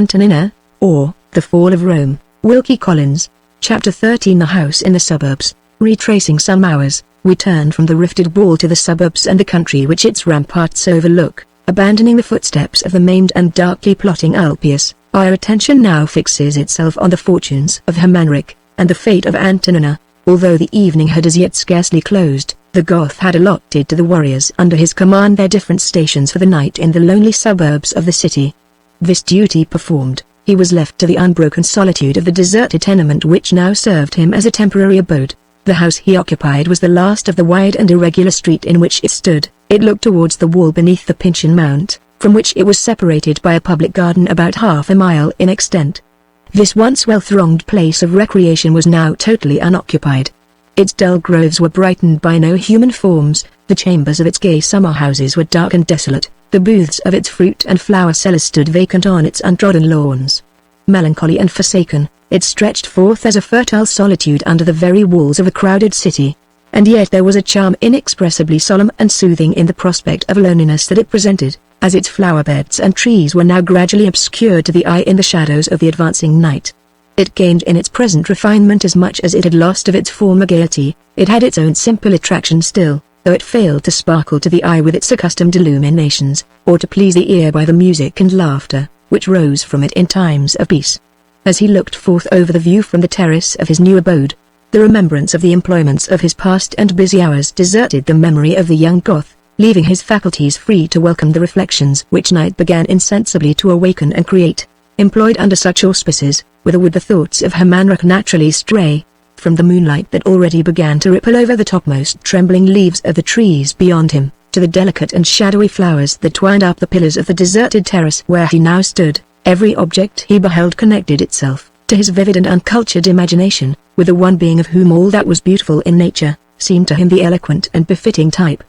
Antonina, or, The Fall of Rome, Wilkie Collins. Chapter 13. The House in the Suburbs. Retracing some hours, we turn from the rifted wall to the suburbs and the country which its ramparts overlook. Abandoning the footsteps of the maimed and darkly plotting Ulpius, our attention now fixes itself on the fortunes of Hermanric, and the fate of Antonina. Although the evening had as yet scarcely closed, the Goth had allotted to the warriors under his command their different stations for the night in the lonely suburbs of the city. This duty performed, he was left to the unbroken solitude of the deserted tenement which now served him as a temporary abode. The house he occupied was the last of the wide and irregular street in which it stood. It looked towards the wall beneath the Pincian Mount, from which it was separated by a public garden about half a mile in extent. This once well-thronged place of recreation was now totally unoccupied. Its dull groves were brightened by no human forms, the chambers of its gay summer houses were dark and desolate, the booths of its fruit and flower sellers stood vacant on its untrodden lawns. Melancholy and forsaken, it stretched forth as a fertile solitude under the very walls of a crowded city. And yet there was a charm inexpressibly solemn and soothing in the prospect of loneliness that it presented, as its flower beds and trees were now gradually obscured to the eye in the shadows of the advancing night. It gained in its present refinement as much as it had lost of its former gaiety. It had its own simple attraction still, though it failed to sparkle to the eye with its accustomed illuminations, or to please the ear by the music and laughter, which rose from it in times of peace. As he looked forth over the view from the terrace of his new abode, the remembrance of the employments of his past and busy hours deserted the memory of the young Goth, leaving his faculties free to welcome the reflections which night began insensibly to awaken and create. Employed under such auspices, whither would the thoughts of Hermanric naturally stray? From the moonlight that already began to ripple over the topmost trembling leaves of the trees beyond him, to the delicate and shadowy flowers that twined up the pillars of the deserted terrace where he now stood, every object he beheld connected itself, to his vivid and uncultured imagination, with the one being of whom all that was beautiful in nature, seemed to him the eloquent and befitting type.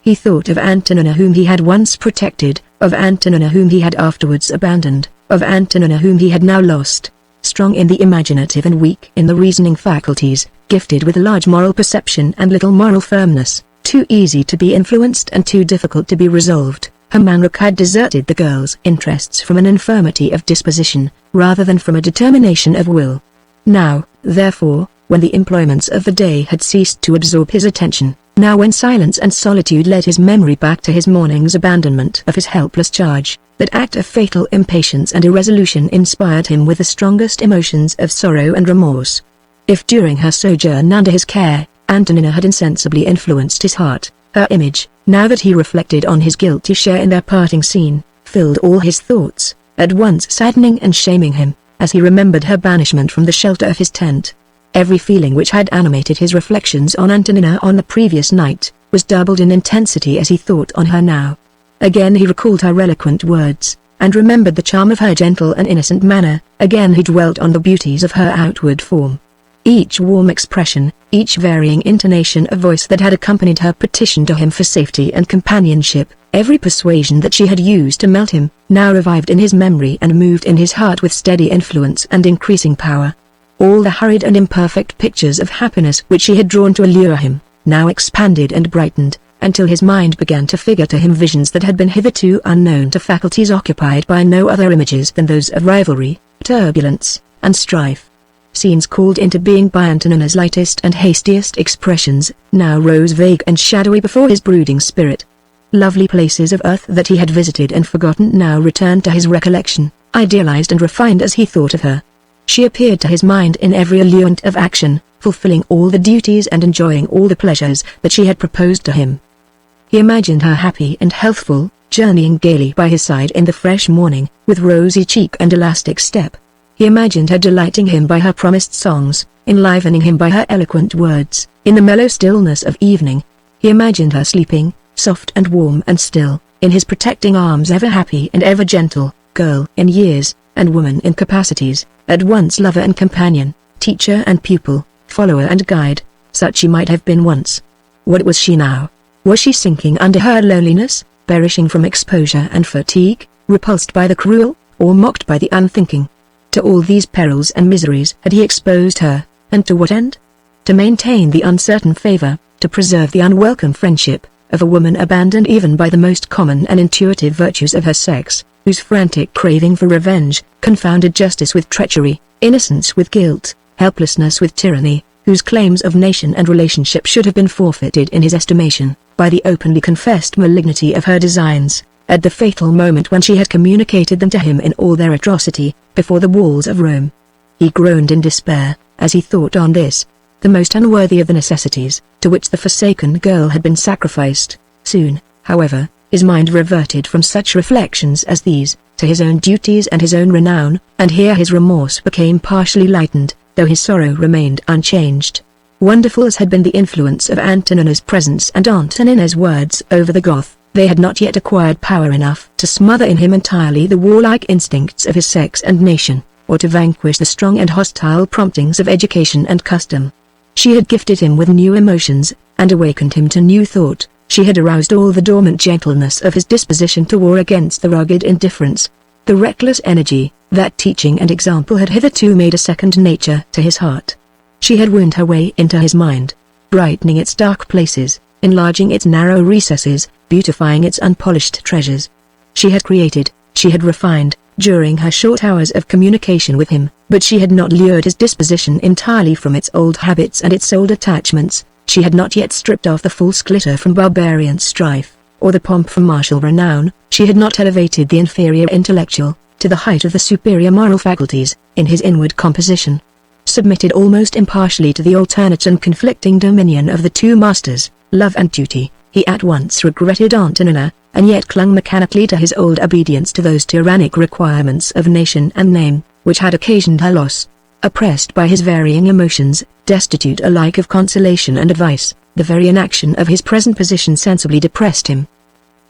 He thought of Antonina whom he had once protected, of Antonina whom he had afterwards abandoned, of Antonina whom he had now lost. Strong in the imaginative and weak in the reasoning faculties, gifted with large moral perception and little moral firmness, too easy to be influenced and too difficult to be resolved, Hermanric had deserted the girl's interests from an infirmity of disposition, rather than from a determination of will. Now, therefore, when the employments of the day had ceased to absorb his attention, now when silence and solitude led his memory back to his morning's abandonment of his helpless charge, that act of fatal impatience and irresolution inspired him with the strongest emotions of sorrow and remorse. If during her sojourn under his care, Antonina had insensibly influenced his heart, her image, now that he reflected on his guilty share in their parting scene, filled all his thoughts, at once saddening and shaming him, as he remembered her banishment from the shelter of his tent. Every feeling which had animated his reflections on Antonina on the previous night, was doubled in intensity as he thought on her now. Again he recalled her eloquent words, and remembered the charm of her gentle and innocent manner. Again he dwelt on the beauties of her outward form. Each warm expression, each varying intonation of voice that had accompanied her petition to him for safety and companionship, every persuasion that she had used to melt him, now revived in his memory and moved in his heart with steady influence and increasing power. All the hurried and imperfect pictures of happiness which she had drawn to allure him, now expanded and brightened, until his mind began to figure to him visions that had been hitherto unknown to faculties occupied by no other images than those of rivalry, turbulence, and strife. Scenes called into being by Antonina's lightest and hastiest expressions, now rose vague and shadowy before his brooding spirit. Lovely places of earth that he had visited and forgotten now returned to his recollection, idealized and refined as he thought of her. She appeared to his mind in every allurement of action, fulfilling all the duties and enjoying all the pleasures that she had proposed to him. He imagined her happy and healthful, journeying gaily by his side in the fresh morning, with rosy cheek and elastic step. He imagined her delighting him by her promised songs, enlivening him by her eloquent words. In the mellow stillness of evening, he imagined her sleeping, soft and warm and still, in his protecting arms, ever happy and ever gentle, girl in years, and woman in capacities, at once lover and companion, teacher and pupil, follower and guide. Such she might have been once. What was she now? Was she sinking under her loneliness, perishing from exposure and fatigue, repulsed by the cruel, or mocked by the unthinking? To all these perils and miseries had he exposed her, and to what end? To maintain the uncertain favor, to preserve the unwelcome friendship, of a woman abandoned even by the most common and intuitive virtues of her sex, whose frantic craving for revenge confounded justice with treachery, innocence with guilt, helplessness with tyranny, whose claims of nation and relationship should have been forfeited in his estimation, by the openly confessed malignity of her designs, at the fatal moment when she had communicated them to him in all their atrocity, before the walls of Rome. He groaned in despair, as he thought on this, the most unworthy of the necessities, to which the forsaken girl had been sacrificed. Soon, however, his mind reverted from such reflections as these, to his own duties and his own renown, and here his remorse became partially lightened, though his sorrow remained unchanged. Wonderful as had been the influence of Antonina's presence and Antonina's words over the Goth, they had not yet acquired power enough to smother in him entirely the warlike instincts of his sex and nation, or to vanquish the strong and hostile promptings of education and custom. She had gifted him with new emotions, and awakened him to new thought. She had aroused all the dormant gentleness of his disposition to war against the rugged indifference, the reckless energy, that teaching and example had hitherto made a second nature to his heart. She had wound her way into his mind, brightening its dark places, enlarging its narrow recesses, beautifying its unpolished treasures. She had created, she had refined, during her short hours of communication with him, but she had not lured his disposition entirely from its old habits and its old attachments. She had not yet stripped off the false glitter from barbarian strife, or the pomp from martial renown. She had not elevated the inferior intellectual to the height of the superior moral faculties in his inward composition. Submitted almost impartially to the alternate and conflicting dominion of the two masters, love and duty, he at once regretted Antonina, and yet clung mechanically to his old obedience to those tyrannic requirements of nation and name, which had occasioned her loss. Oppressed by his varying emotions, destitute alike of consolation and advice, the very inaction of his present position sensibly depressed him.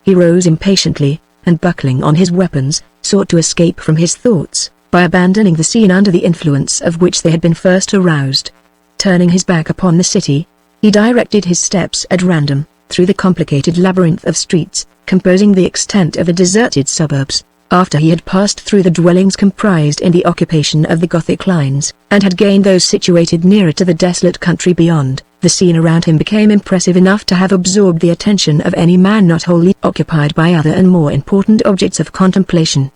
He rose impatiently, and buckling on his weapons, sought to escape from his thoughts, by abandoning the scene under the influence of which they had been first aroused. Turning his back upon the city, he directed his steps at random, through the complicated labyrinth of streets, composing the extent of the deserted suburbs. After he had passed through the dwellings comprised in the occupation of the Gothic lines, and had gained those situated nearer to the desolate country beyond, the scene around him became impressive enough to have absorbed the attention of any man not wholly occupied by other and more important objects of contemplation.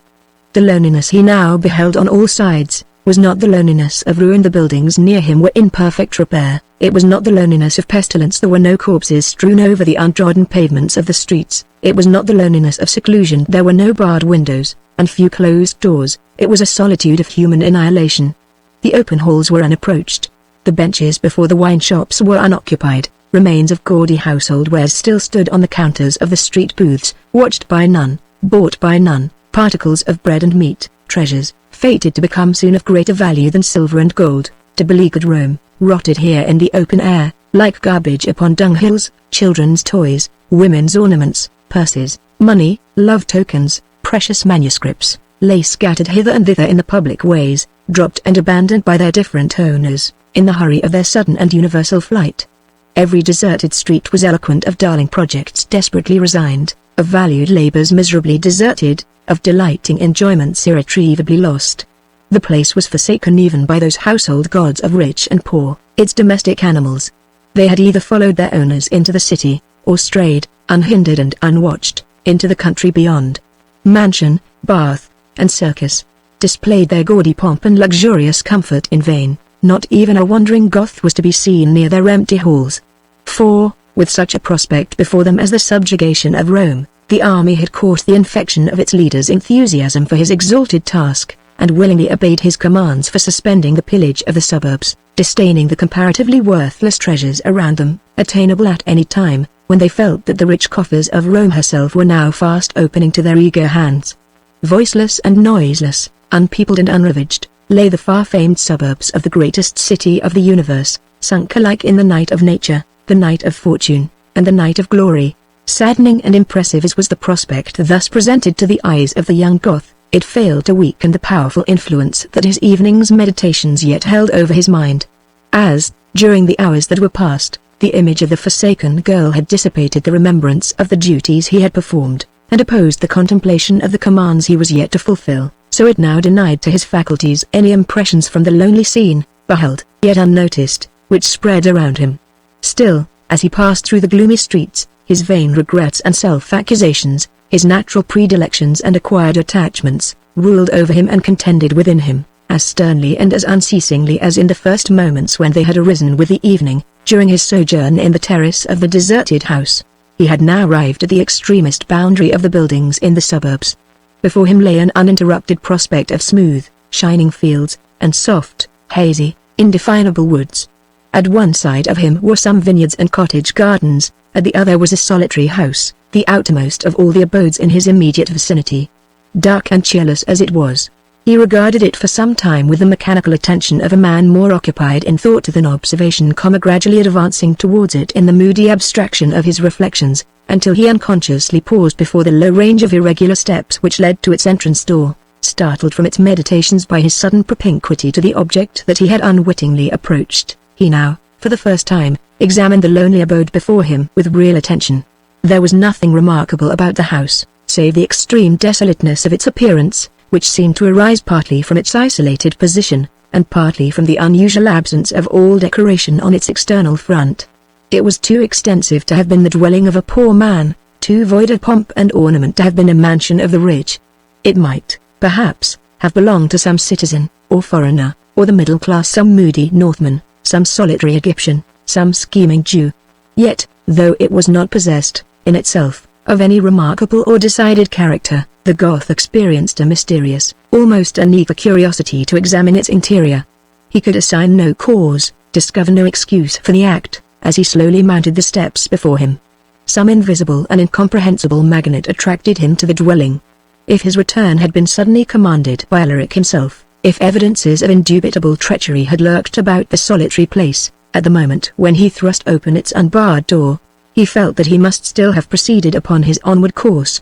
The loneliness he now beheld on all sides, was not the loneliness of ruin. The buildings near him were in perfect repair. It was not the loneliness of pestilence. There were no corpses strewn over the untrodden pavements of the streets. It was not the loneliness of seclusion. There were no barred windows, and few closed doors. It was a solitude of human annihilation. The open halls were unapproached. The benches before the wine shops were unoccupied. Remains of gaudy household wares still stood on the counters of the street booths, watched by none, bought by none. Particles of bread and meat, treasures, fated to become soon of greater value than silver and gold, to beleaguered Rome, rotted here in the open air, like garbage upon dunghills. Children's toys, women's ornaments, purses, money, love tokens, precious manuscripts, lay scattered hither and thither in the public ways, dropped and abandoned by their different owners, in the hurry of their sudden and universal flight. Every deserted street was eloquent of darling projects desperately resigned, of valued labors miserably deserted, of delighting enjoyments irretrievably lost. The place was forsaken even by those household gods of rich and poor, its domestic animals. They had either followed their owners into the city, or strayed, unhindered and unwatched, into the country beyond. Mansion, bath, and circus displayed their gaudy pomp and luxurious comfort in vain. Not even a wandering Goth was to be seen near their empty halls. For, with such a prospect before them as the subjugation of Rome, the army had caught the infection of its leader's enthusiasm for his exalted task, and willingly obeyed his commands for suspending the pillage of the suburbs, disdaining the comparatively worthless treasures around them, attainable at any time, when they felt that the rich coffers of Rome herself were now fast opening to their eager hands. Voiceless and noiseless, unpeopled and unravaged, lay the far-famed suburbs of the greatest city of the universe, sunk alike in the night of nature, the night of fortune, and the night of glory. Saddening and impressive as was the prospect thus presented to the eyes of the young Goth, it failed to weaken the powerful influence that his evening's meditations yet held over his mind. As, during the hours that were past, the image of the forsaken girl had dissipated the remembrance of the duties he had performed, and opposed the contemplation of the commands he was yet to fulfill, so it now denied to his faculties any impressions from the lonely scene, beheld, yet unnoticed, which spread around him. Still, as he passed through the gloomy streets, his vain regrets and self-accusations, his natural predilections and acquired attachments, ruled over him and contended within him, as sternly and as unceasingly as in the first moments when they had arisen with the evening, during his sojourn in the terrace of the deserted house. He had now arrived at the extremest boundary of the buildings in the suburbs. Before him lay an uninterrupted prospect of smooth, shining fields, and soft, hazy, indefinable woods. At one side of him were some vineyards and cottage gardens, at the other was a solitary house, the outermost of all the abodes in his immediate vicinity. Dark and cheerless as it was, he regarded it for some time with the mechanical attention of a man more occupied in thought than observation, gradually advancing towards it in the moody abstraction of his reflections, until he unconsciously paused before the low range of irregular steps which led to its entrance door, startled from its meditations by his sudden propinquity to the object that he had unwittingly approached. He now, for the first time, examined the lonely abode before him with real attention. There was nothing remarkable about the house, save the extreme desolateness of its appearance, which seemed to arise partly from its isolated position, and partly from the unusual absence of all decoration on its external front. It was too extensive to have been the dwelling of a poor man, too void of pomp and ornament to have been a mansion of the rich. It might, perhaps, have belonged to some citizen, or foreigner, or the middle class, some moody Northman, some solitary Egyptian, some scheming Jew. Yet, though it was not possessed, in itself, of any remarkable or decided character, the Goth experienced a mysterious, almost an eager curiosity to examine its interior. He could assign no cause, discover no excuse for the act, as he slowly mounted the steps before him. Some invisible and incomprehensible magnet attracted him to the dwelling. If his return had been suddenly commanded by Alaric himself, if evidences of indubitable treachery had lurked about the solitary place, at the moment when he thrust open its unbarred door, he felt that he must still have proceeded upon his onward course.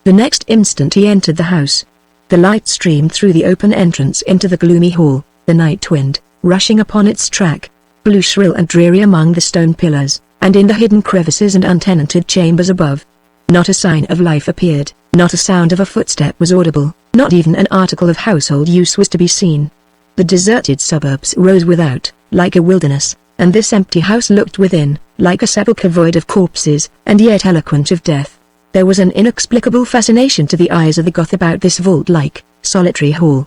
The next instant he entered the house. The light streamed through the open entrance into the gloomy hall, the night wind, rushing upon its track, blew shrill and dreary among the stone pillars, and in the hidden crevices and untenanted chambers above. Not a sign of life appeared, not a sound of a footstep was audible, not even an article of household use was to be seen. The deserted suburbs rose without, like a wilderness, and this empty house looked within, like a sepulchre void of corpses, and yet eloquent of death. There was an inexplicable fascination to the eyes of the Goth about this vault-like, solitary hall.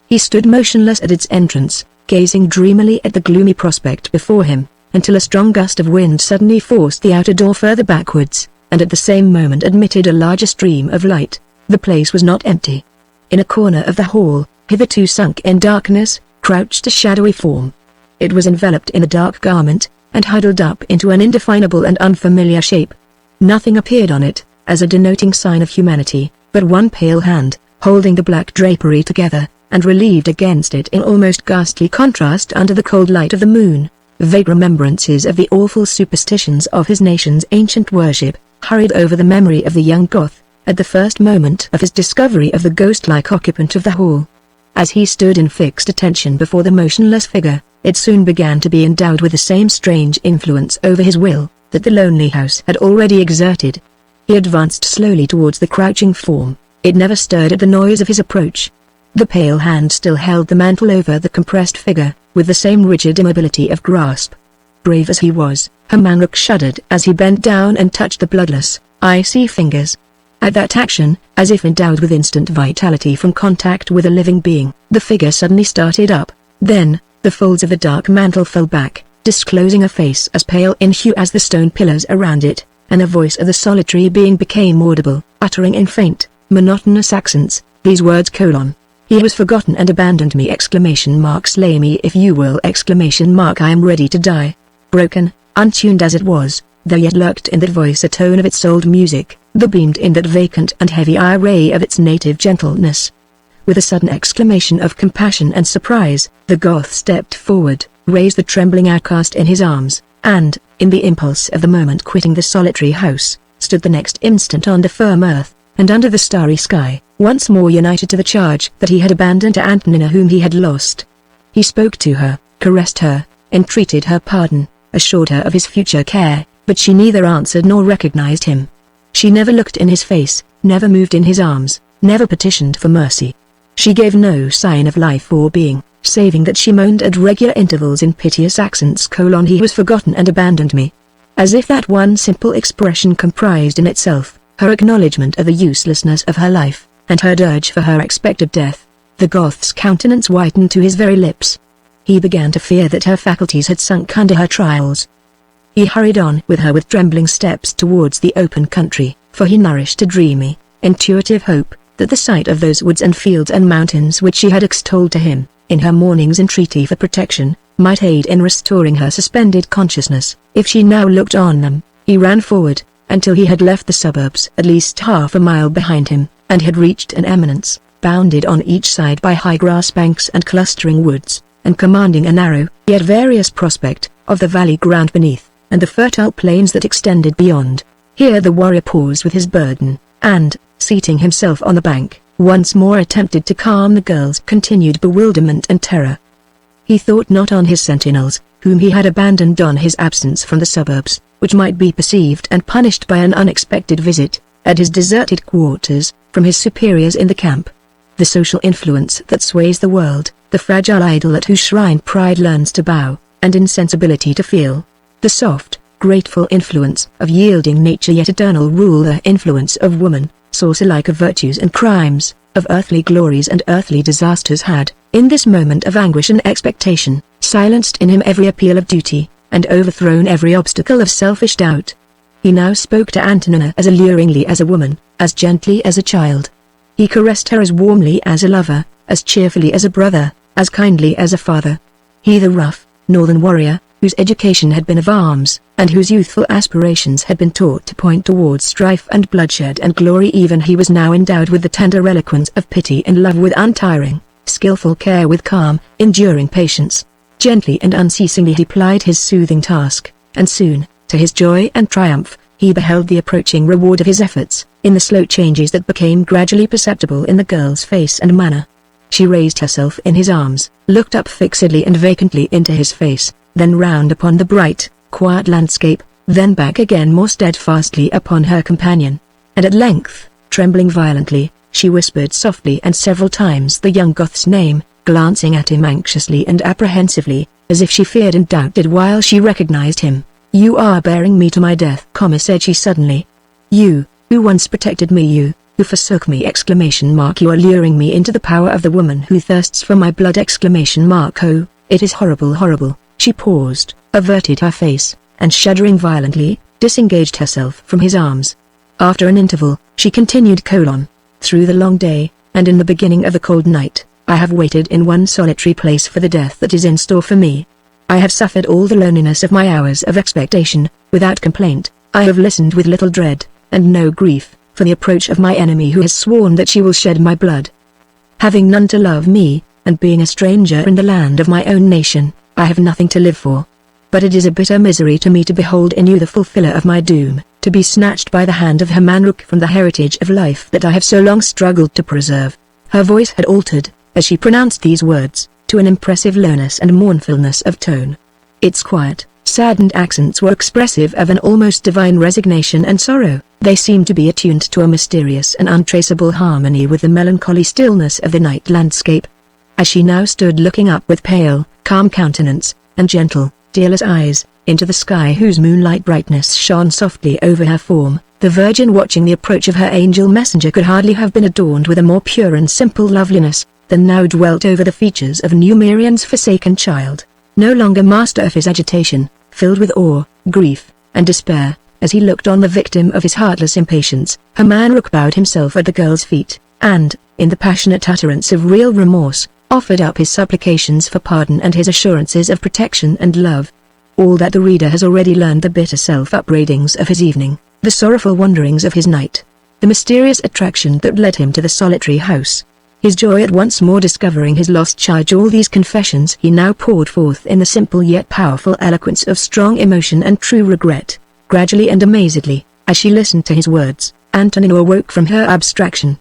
He stood motionless at its entrance, gazing dreamily at the gloomy prospect before him, until a strong gust of wind suddenly forced the outer door further backwards, and at the same moment admitted a larger stream of light. The place was not empty. In a corner of the hall, hitherto sunk in darkness, crouched a shadowy form. It was enveloped in a dark garment, and huddled up into an indefinable and unfamiliar shape. Nothing appeared on it, as a denoting sign of humanity, but one pale hand, holding the black drapery together, and relieved against it in almost ghastly contrast under the cold light of the moon. Vague remembrances of the awful superstitions of his nation's ancient worship hurried over the memory of the young Goth, at the first moment of his discovery of the ghost-like occupant of the hall. As he stood in fixed attention before the motionless figure, it soon began to be endowed with the same strange influence over his will that the lonely house had already exerted. He advanced slowly towards the crouching form. It never stirred at the noise of his approach. The pale hand still held the mantle over the compressed figure, with the same rigid immobility of grasp. Brave as he was, Hermanric shuddered as he bent down and touched the bloodless, icy fingers. At that action, as if endowed with instant vitality from contact with a living being, the figure suddenly started up. Then, the folds of the dark mantle fell back, disclosing a face as pale in hue as the stone pillars around it, and the voice of the solitary being became audible, uttering in faint, monotonous accents, these words: "He was forgotten and abandoned me! Slay me if you will! I am ready to die." Broken, untuned as it was, there yet lurked in that voice a tone of its old music, that beamed in that vacant and heavy eye ray of its native gentleness. With a sudden exclamation of compassion and surprise, the Goth stepped forward, raised the trembling outcast in his arms, and, in the impulse of the moment quitting the solitary house, stood the next instant on the firm earth, and under the starry sky, once more united to the charge that he had abandoned to Antonina whom he had lost. He spoke to her, caressed her, entreated her pardon, assured her of his future care, but she neither answered nor recognized him. She never looked in his face, never moved in his arms, never petitioned for mercy. She gave no sign of life or being, saving that she moaned at regular intervals in piteous accents: "He was forgotten and abandoned me." as if that one simple expression comprised in itself her acknowledgement of the uselessness of her life, and her dirge for her expected death. The Goth's countenance whitened to his very lips. He began to fear that her faculties had sunk under her trials. He hurried on with her with trembling steps towards the open country, for he nourished a dreamy, intuitive hope that the sight of those woods and fields and mountains which she had extolled to him, in her morning's entreaty for protection, might aid in restoring her suspended consciousness, if she now looked on them. He ran forward, until he had left the suburbs at least half a mile behind him, and had reached an eminence, bounded on each side by high grass banks and clustering woods, and commanding a narrow, yet various prospect, of the valley ground beneath, and the fertile plains that extended beyond. Here the warrior paused with his burden, and, seating himself on the bank, once more attempted to calm the girl's continued bewilderment and terror. He thought not on his sentinels, whom he had abandoned on his absence from the suburbs, which might be perceived and punished by an unexpected visit, at his deserted quarters, from his superiors in the camp. The social influence that sways the world, the fragile idol at whose shrine pride learns to bow, and insensibility to feel. The soft, grateful influence of yielding nature, yet eternal ruler influence of woman, source alike of virtues and crimes, of earthly glories and earthly disasters, had, in this moment of anguish and expectation, silenced in him every appeal of duty, and overthrown every obstacle of selfish doubt. He now spoke to Antonina as alluringly as a woman, as gently as a child. He caressed her as warmly as a lover, as cheerfully as a brother, as kindly as a father. He, the rough, northern warrior, whose education had been of arms, and whose youthful aspirations had been taught to point towards strife and bloodshed and glory, even he was now endowed with the tender eloquence of pity and love, with untiring, skillful care, with calm, enduring patience. Gently and unceasingly he plied his soothing task, and soon, to his joy and triumph, he beheld the approaching reward of his efforts, in the slow changes that became gradually perceptible in the girl's face and manner. She raised herself in his arms, looked up fixedly and vacantly into his face, then round upon the bright, quiet landscape, then back again more steadfastly upon her companion. And at length, trembling violently, she whispered softly and several times the young Goth's name, glancing at him anxiously and apprehensively, as if she feared and doubted while she recognized him. "You are bearing me to my death," said she suddenly. "You, who once protected me, you, who forsook me!" You are luring me into the power of the woman who thirsts for my blood! Oh, it is horrible, horrible. She paused, averted her face, and shuddering violently, disengaged herself from his arms. After an interval, she continued: "Through the long day, and in the beginning of the cold night, I have waited in one solitary place for the death that is in store for me. I have suffered all the loneliness of my hours of expectation, without complaint. I have listened with little dread, and no grief, for the approach of my enemy who has sworn that she will shed my blood. Having none to love me, and being a stranger in the land of my own nation, I have nothing to live for. But it is a bitter misery to me to behold in you the fulfiller of my doom, to be snatched by the hand of Hermanruk from the heritage of life that I have so long struggled to preserve." Her voice had altered, as she pronounced these words, to an impressive lowness and mournfulness of tone. Its quiet, saddened accents were expressive of an almost divine resignation and sorrow. They seemed to be attuned to a mysterious and untraceable harmony with the melancholy stillness of the night landscape. As she now stood looking up with pale, calm countenance, and gentle, tearless eyes, into the sky whose moonlight brightness shone softly over her form, the Virgin watching the approach of her angel messenger could hardly have been adorned with a more pure and simple loveliness than now dwelt over the features of Numerian's forsaken child. No longer master of his agitation, filled with awe, grief, and despair, as he looked on the victim of his heartless impatience, Hermanruk bowed himself at the girl's feet, and, in the passionate utterance of real remorse, offered up his supplications for pardon and his assurances of protection and love. All that the reader has already learned: the bitter self-upbraidings of his evening, the sorrowful wanderings of his night, the mysterious attraction that led him to the solitary house, his joy at once more discovering his lost charge. All these confessions he now poured forth in the simple yet powerful eloquence of strong emotion and true regret. Gradually and amazedly, as she listened to his words, Antonina awoke from her abstraction.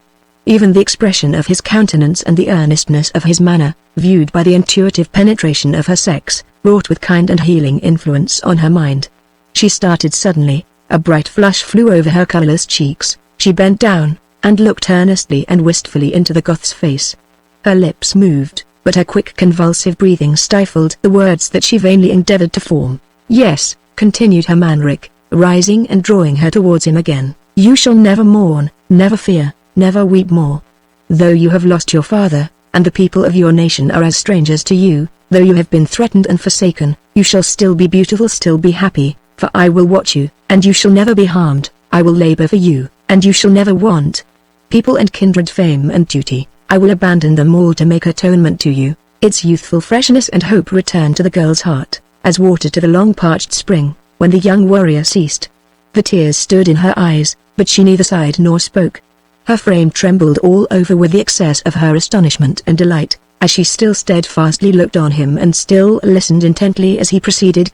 Even the expression of his countenance and the earnestness of his manner, viewed by the intuitive penetration of her sex, wrought with kind and healing influence on her mind. She started suddenly, a bright flush flew over her colorless cheeks, she bent down, and looked earnestly and wistfully into the Goth's face. Her lips moved, but her quick convulsive breathing stifled the words that she vainly endeavored to form. "Yes, continued Hermanric, rising and drawing her towards him again. "You shall never mourn, never fear, never weep more. Though you have lost your father, and the people of your nation are as strangers to you, though you have been threatened and forsaken, you shall still be beautiful, still be happy, for I will watch you, and you shall never be harmed. I will labor for you, and you shall never want people and kindred, fame and duty. I will abandon them all to make atonement to you." Its youthful freshness and hope returned to the girl's heart, as water to the long-parched spring, when the young warrior ceased. The tears stood in her eyes, but she neither sighed nor spoke. Her frame trembled all over with the excess of her astonishment and delight, as she still steadfastly looked on him and still listened intently as he proceeded: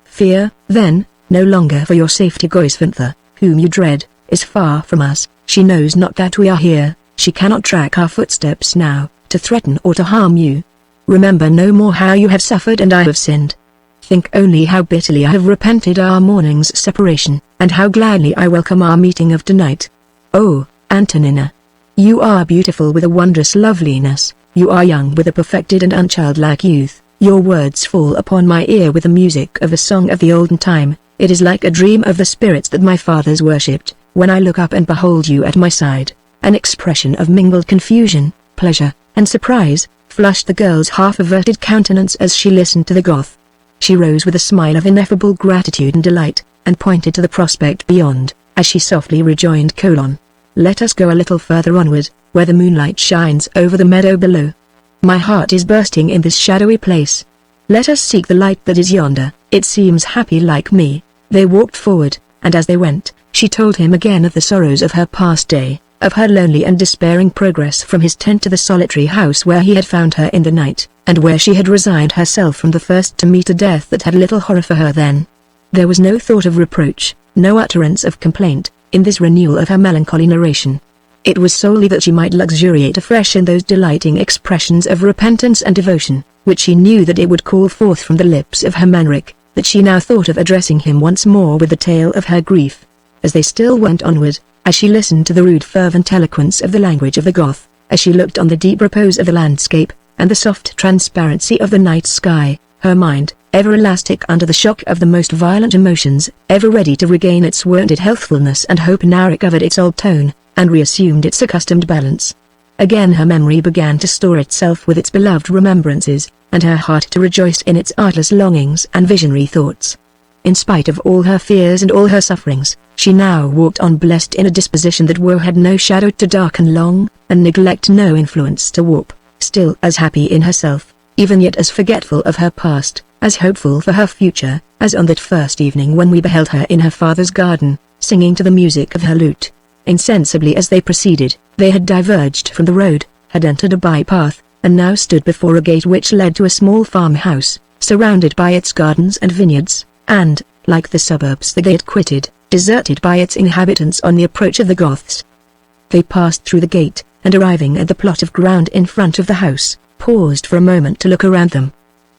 "Fear, then, no longer for your safety. Goisvantha, whom you dread, is far from us. She knows not that we are here, she cannot track our footsteps now, to threaten or to harm you. Remember no more how you have suffered and I have sinned. Think only how bitterly I have repented our morning's separation, and how gladly I welcome our meeting of tonight. Oh, Antonina, you are beautiful with a wondrous loveliness, you are young with a perfected and unchildlike youth, your words fall upon my ear with the music of a song of the olden time, it is like a dream of the spirits that my fathers worshipped, when I look up and behold you at my side." An expression of mingled confusion, pleasure, and surprise flushed the girl's half-averted countenance as she listened to the Goth. She rose with a smile of ineffable gratitude and delight, and pointed to the prospect beyond, as she softly rejoined: "Let us go a little further onward, where the moonlight shines over the meadow below. My heart is bursting in this shadowy place. Let us seek the light that is yonder, it seems happy like me." They walked forward, and as they went, she told him again of the sorrows of her past day, of her lonely and despairing progress from his tent to the solitary house where he had found her in the night, and where she had resigned herself from the first to meet a death that had little horror for her then. There was no thought of reproach, no utterance of complaint, in this renewal of her melancholy narration. It was solely that she might luxuriate afresh in those delighting expressions of repentance and devotion, which she knew that it would call forth from the lips of Hermanric, that she now thought of addressing him once more with the tale of her grief. As they still went onward, as she listened to the rude fervent eloquence of the language of the Goth, as she looked on the deep repose of the landscape, and the soft transparency of the night sky, her mind, ever elastic under the shock of the most violent emotions, ever ready to regain its wonted healthfulness and hope, now recovered its old tone, and reassumed its accustomed balance. Again her memory began to store itself with its beloved remembrances, and her heart to rejoice in its artless longings and visionary thoughts. In spite of all her fears and all her sufferings, she now walked on blessed in a disposition that woe had no shadow to darken long, and neglect no influence to warp, still as happy in herself, even yet as forgetful of her past, as hopeful for her future, as on that first evening when we beheld her in her father's garden, singing to the music of her lute. Insensibly as they proceeded, they had diverged from the road, had entered a bypath, and now stood before a gate which led to a small farmhouse, surrounded by its gardens and vineyards, and, like the suburbs that they had quitted, deserted by its inhabitants on the approach of the Goths. They passed through the gate, and arriving at the plot of ground in front of the house, paused for a moment to look around them.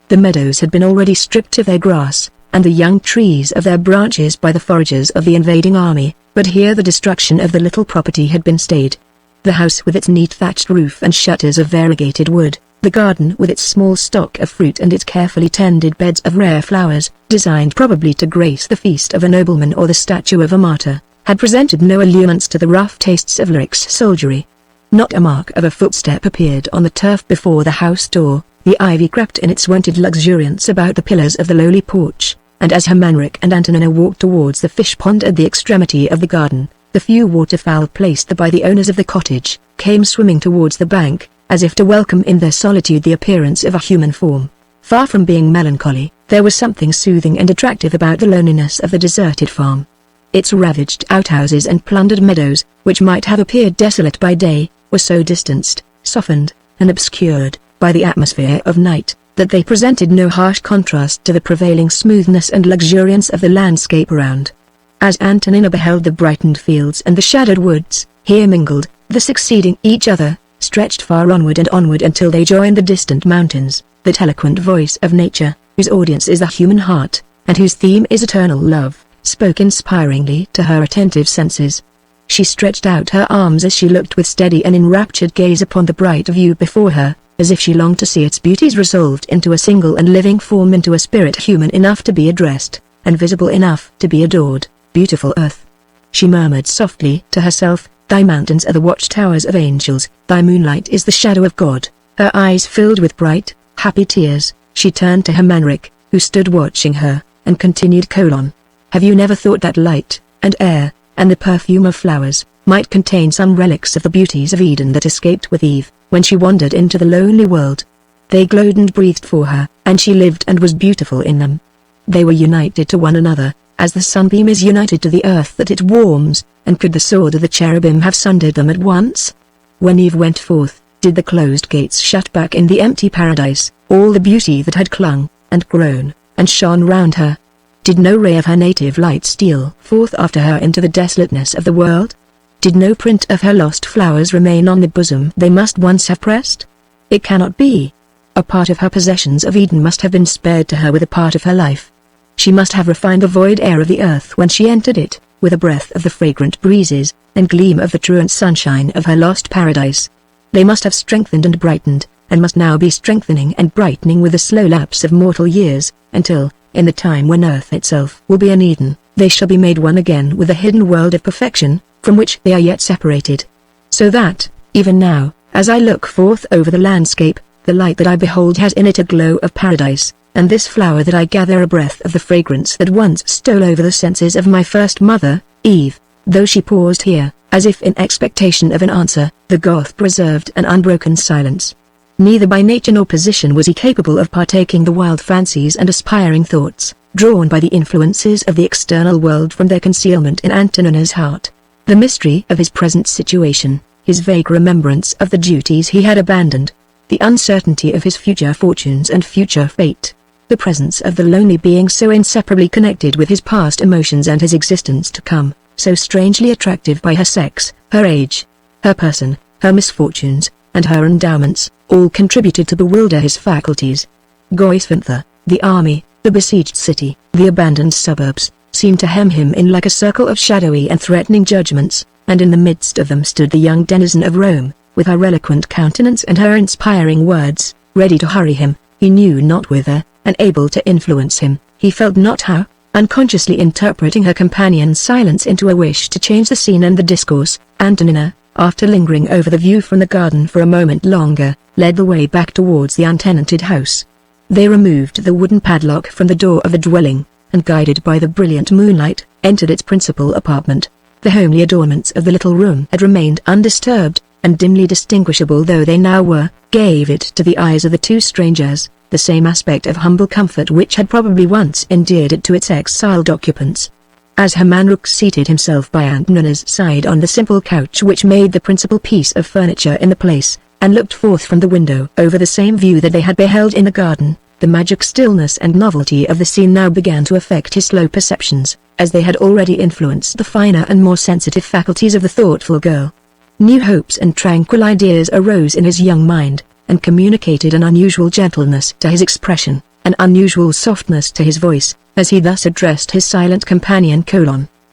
The meadows had been already stripped of their grass, and the young trees of their branches by the foragers of the invading army, but here the destruction of the little property had been stayed. The house with its neat thatched roof and shutters of variegated wood, the garden with its small stock of fruit and its carefully tended beds of rare flowers, designed probably to grace the feast of a nobleman or the statue of a martyr, had presented no allurements to the rough tastes of Lyric's soldiery. Not a mark of a footstep appeared on the turf before the house door, the ivy crept in its wonted luxuriance about the pillars of the lowly porch, and as Hermanric and Antonina walked towards the fish pond at the extremity of the garden, the few waterfowl placed there by the owners of the cottage, came swimming towards the bank, as if to welcome in their solitude the appearance of a human form. Far from being melancholy, there was something soothing and attractive about the loneliness of the deserted farm. Its ravaged outhouses and plundered meadows, which might have appeared desolate by day, were so distanced, softened, and obscured by the atmosphere of night, that they presented no harsh contrast to the prevailing smoothness and luxuriance of the landscape around. As Antonina beheld the brightened fields and the shadowed woods, here mingled, the succeeding each other, stretched far onward and onward until they joined the distant mountains, that eloquent voice of nature, whose audience is the human heart, and whose theme is eternal love, spoke inspiringly to her attentive senses. She stretched out her arms as she looked with steady and enraptured gaze upon the bright view before her, as if she longed to see its beauties resolved into a single and living form, into a spirit human enough to be addressed. and visible enough to be adored, beautiful earth. She murmured softly to herself, thy mountains are the watchtowers of angels, thy moonlight is the shadow of God. Her eyes filled with bright, happy tears. She turned to Hermanric, who stood watching her, and continued: Have you never thought that light, and air, and the perfume of flowers, might contain some relics of the beauties of Eden that escaped with Eve, when she wandered into the lonely world? They glowed and breathed for her, and she lived and was beautiful in them. They were united to one another, as the sunbeam is united to the earth that it warms, and could the sword of the cherubim have sundered them at once? When Eve went forth, did the closed gates shut back in the empty paradise all the beauty that had clung, and grown, and shone round her? Did no ray of her native light steal forth after her into the desolateness of the world? Did no print of her lost flowers remain on the bosom they must once have pressed? It cannot be. A part of her possessions of Eden must have been spared to her with a part of her life. She must have refined the void air of the earth when she entered it, with a breath of the fragrant breezes, and gleam of the truant sunshine of her lost paradise. They must have strengthened and brightened, and must now be strengthening and brightening with the slow lapse of mortal years, until, in the time when earth itself will be an Eden, they shall be made one again with the hidden world of perfection, from which they are yet separated. So that, even now, as I look forth over the landscape, the light that I behold has in it a glow of paradise, and this flower that I gather a breath of the fragrance that once stole over the senses of my first mother, Eve. Though she paused here, as if in expectation of an answer, the Goth preserved an unbroken silence. Neither by nature nor position was he capable of partaking the wild fancies and aspiring thoughts, drawn by the influences of the external world from their concealment in Antonina's heart. The mystery of his present situation, his vague remembrance of the duties he had abandoned, the uncertainty of his future fortunes and future fate, the presence of the lonely being so inseparably connected with his past emotions and his existence to come, so strangely attractive by her sex, her age, her person, her misfortunes, and her endowments, all contributed to bewilder his faculties. Goisvintha, the army, the besieged city, the abandoned suburbs, seemed to hem him in like a circle of shadowy and threatening judgments, and in the midst of them stood the young denizen of Rome, with her eloquent countenance and her inspiring words, ready to hurry him, he knew not whither, and able to influence him, he felt not how, unconsciously interpreting her companion's silence into a wish to change the scene and the discourse. Antonina, after lingering over the view from the garden for a moment longer, led the way back towards the untenanted house. They removed the wooden padlock from the door of the dwelling, and guided by the brilliant moonlight, entered its principal apartment. The homely adornments of the little room had remained undisturbed, and dimly distinguishable though they now were, gave it to the eyes of the two strangers, the same aspect of humble comfort which had probably once endeared it to its exiled occupants. As Hermanric seated himself by Antonina's side on the simple couch which made the principal piece of furniture in the place, and looked forth from the window over the same view that they had beheld in the garden, the magic stillness and novelty of the scene now began to affect his slow perceptions, as they had already influenced the finer and more sensitive faculties of the thoughtful girl. New hopes and tranquil ideas arose in his young mind, and communicated an unusual gentleness to his expression, an unusual softness to his voice, as he thus addressed his silent companion: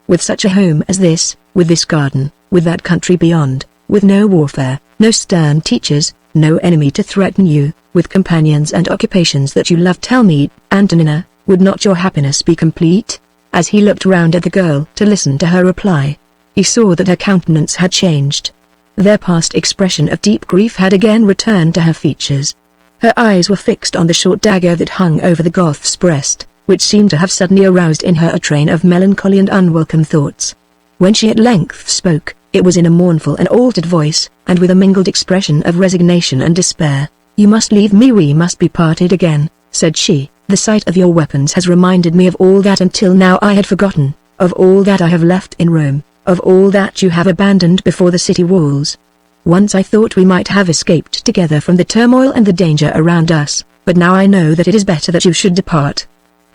With such a home as this, with this garden, with that country beyond, with no warfare, no stern teachers, no enemy to threaten you, with companions and occupations that you love, tell me, Antonina, would not your happiness be complete? As he looked round at the girl to listen to her reply, he saw that her countenance had changed. Their past expression of deep grief had again returned to her features. Her eyes were fixed on the short dagger that hung over the Goth's breast, which seemed to have suddenly aroused in her a train of melancholy and unwelcome thoughts. When she at length spoke, it was in a mournful and altered voice, and with a mingled expression of resignation and despair. You must leave me, we must be parted again, said she. The sight of your weapons has reminded me of all that until now I had forgotten, of all that I have left in Rome, of all that you have abandoned before the city walls. Once I thought we might have escaped together from the turmoil and the danger around us, but now I know that it is better that you should depart.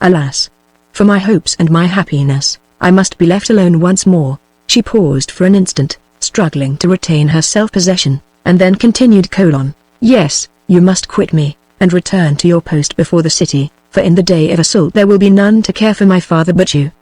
Alas! For my hopes and my happiness, I must be left alone once more. She paused for an instant, struggling to retain her self-possession, and then continued: Yes, you must quit me, and return to your post before the city, for in the day of assault there will be none to care for my father but you.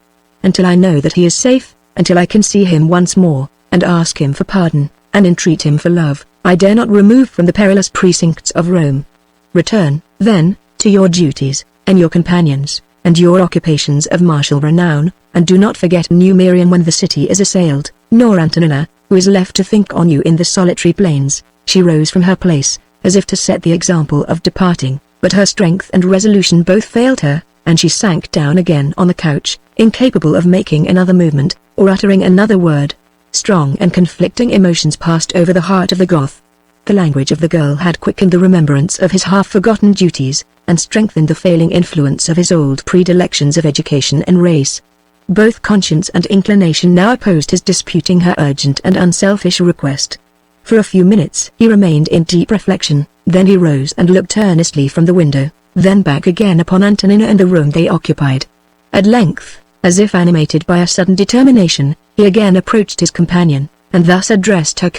Until I know that he is safe, until I can see him once more, and ask him for pardon, and entreat him for love, I dare not remove from the perilous precincts of Rome. Return, then, to your duties, and your companions, and your occupations of martial renown, and do not forget Numerian when the city is assailed, nor Antonina, who is left to think on you in the solitary plains." She rose from her place, as if to set the example of departing, but her strength and resolution both failed her, and she sank down again on the couch, incapable of making another movement, or uttering another word. Strong and conflicting emotions passed over the heart of the Goth. The language of the girl had quickened the remembrance of his half-forgotten duties, and strengthened the failing influence of his old predilections of education and race. Both conscience and inclination now opposed his disputing her urgent and unselfish request. For a few minutes he remained in deep reflection, then he rose and looked earnestly from the window, then back again upon Antonina and the room they occupied. At length, as if animated by a sudden determination, he again approached his companion, and thus addressed her: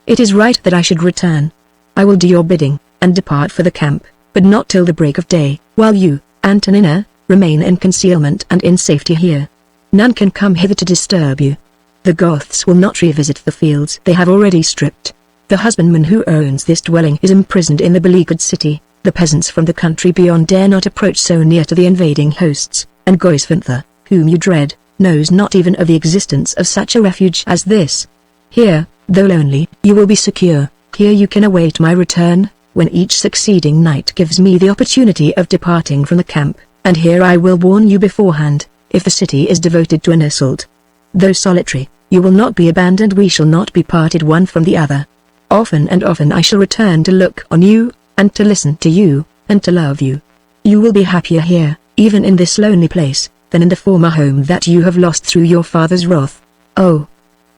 "It is right that I should return. I will do your bidding, and depart for the camp, but not till the break of day, while you, Antonina, remain in concealment and in safety here. None can come hither to disturb you. The Goths will not revisit the fields they have already stripped. The husbandman who owns this dwelling is imprisoned in the beleaguered city. The peasants from the country beyond dare not approach so near to the invading hosts, and Goisvinther, whom you dread, knows not even of the existence of such a refuge as this. Here, though lonely, you will be secure. Here you can await my return, when each succeeding night gives me the opportunity of departing from the camp, and here I will warn you beforehand, if the city is devoted to an assault. Though solitary, you will not be abandoned. We shall not be parted one from the other. Often and often I shall return to look on you, and to listen to you, and to love you. You will be happier here, even in this lonely place, than in the former home that you have lost through your father's wrath. Oh,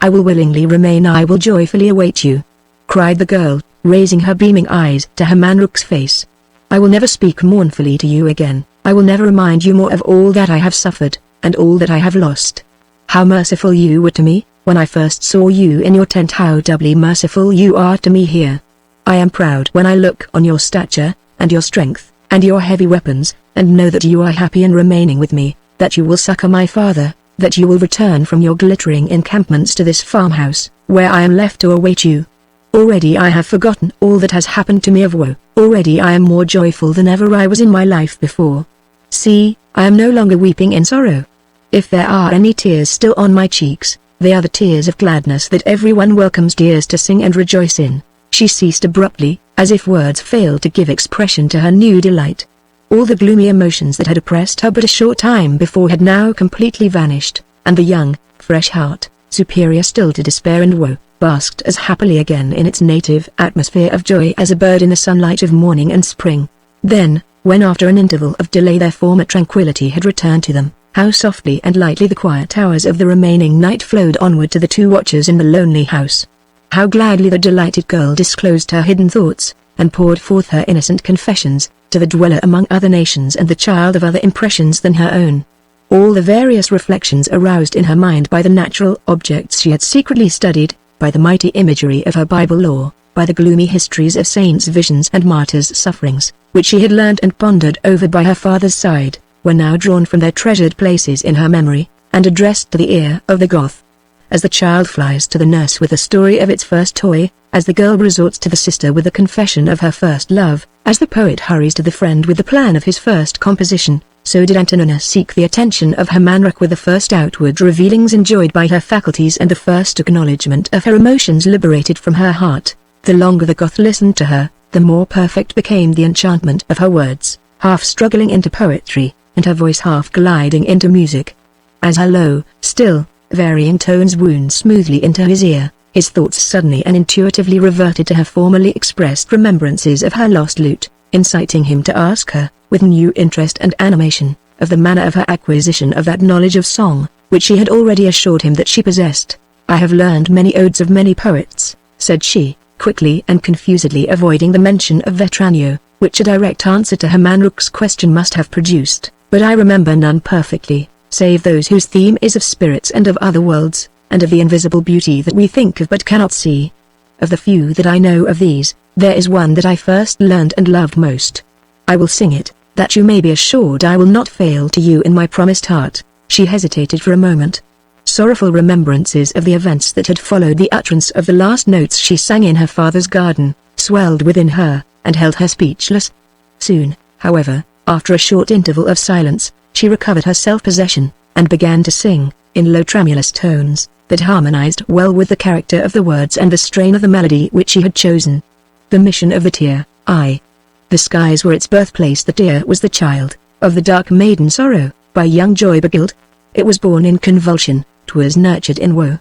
I will willingly remain. I will joyfully await you," cried the girl, raising her beaming eyes to Hermanruk's face. "I will never speak mournfully to you again. I will never remind you more of all that I have suffered, and all that I have lost. How merciful you were to me, when I first saw you in your tent. How doubly merciful you are to me here. I am proud when I look on your stature, and your strength, and your heavy weapons, and know that you are happy in remaining with me, that you will succor my father, that you will return from your glittering encampments to this farmhouse, where I am left to await you. Already I have forgotten all that has happened to me of woe. Already I am more joyful than ever I was in my life before. See, I am no longer weeping in sorrow. If there are any tears still on my cheeks, they are the tears of gladness that everyone welcomes tears to sing and rejoice in." She ceased abruptly, as if words failed to give expression to her new delight. All the gloomy emotions that had oppressed her but a short time before had now completely vanished, and the young, fresh heart, superior still to despair and woe, basked as happily again in its native atmosphere of joy as a bird in the sunlight of morning and spring. Then, when after an interval of delay their former tranquility had returned to them, how softly and lightly the quiet hours of the remaining night flowed onward to the two watchers in the lonely house. How gladly the delighted girl disclosed her hidden thoughts, and poured forth her innocent confessions, to the dweller among other nations and the child of other impressions than her own. All the various reflections aroused in her mind by the natural objects she had secretly studied, by the mighty imagery of her Bible lore, by the gloomy histories of saints' visions and martyrs' sufferings, which she had learned and pondered over by her father's side, were now drawn from their treasured places in her memory, and addressed to the ear of the Goth. As the child flies to the nurse with the story of its first toy, as the girl resorts to the sister with the confession of her first love, as the poet hurries to the friend with the plan of his first composition, so did Antonina seek the attention of Hermanruk with the first outward revealings enjoyed by her faculties and the first acknowledgement of her emotions liberated from her heart. The longer the Goth listened to her, the more perfect became the enchantment of her words, half struggling into poetry, and her voice half gliding into music. As her low, still, varying tones wound smoothly into his ear, his thoughts suddenly and intuitively reverted to her formerly expressed remembrances of her lost lute, inciting him to ask her, with new interest and animation, of the manner of her acquisition of that knowledge of song, which she had already assured him that she possessed. "I have learned many odes of many poets," said she, quickly and confusedly avoiding the mention of Vetranio, which a direct answer to Hermanruk's question must have produced, "but I remember none perfectly, save those whose theme is of spirits and of other worlds, and of the invisible beauty that we think of but cannot see. Of the few that I know of these, there is one that I first learned and loved most. I will sing it, that you may be assured I will not fail to you in my promised heart." She hesitated for a moment. Sorrowful remembrances of the events that had followed the utterance of the last notes she sang in her father's garden, swelled within her, and held her speechless. Soon, however, after a short interval of silence, She recovered her self-possession, and began to sing, in low tremulous tones, that harmonized well with the character of the words and the strain of the melody which she had chosen. The mission of the tear, the skies were its birthplace. The tear was the child of the dark maiden Sorrow, by young joy beguiled. It was born in convulsion, 'twas nurtured in woe.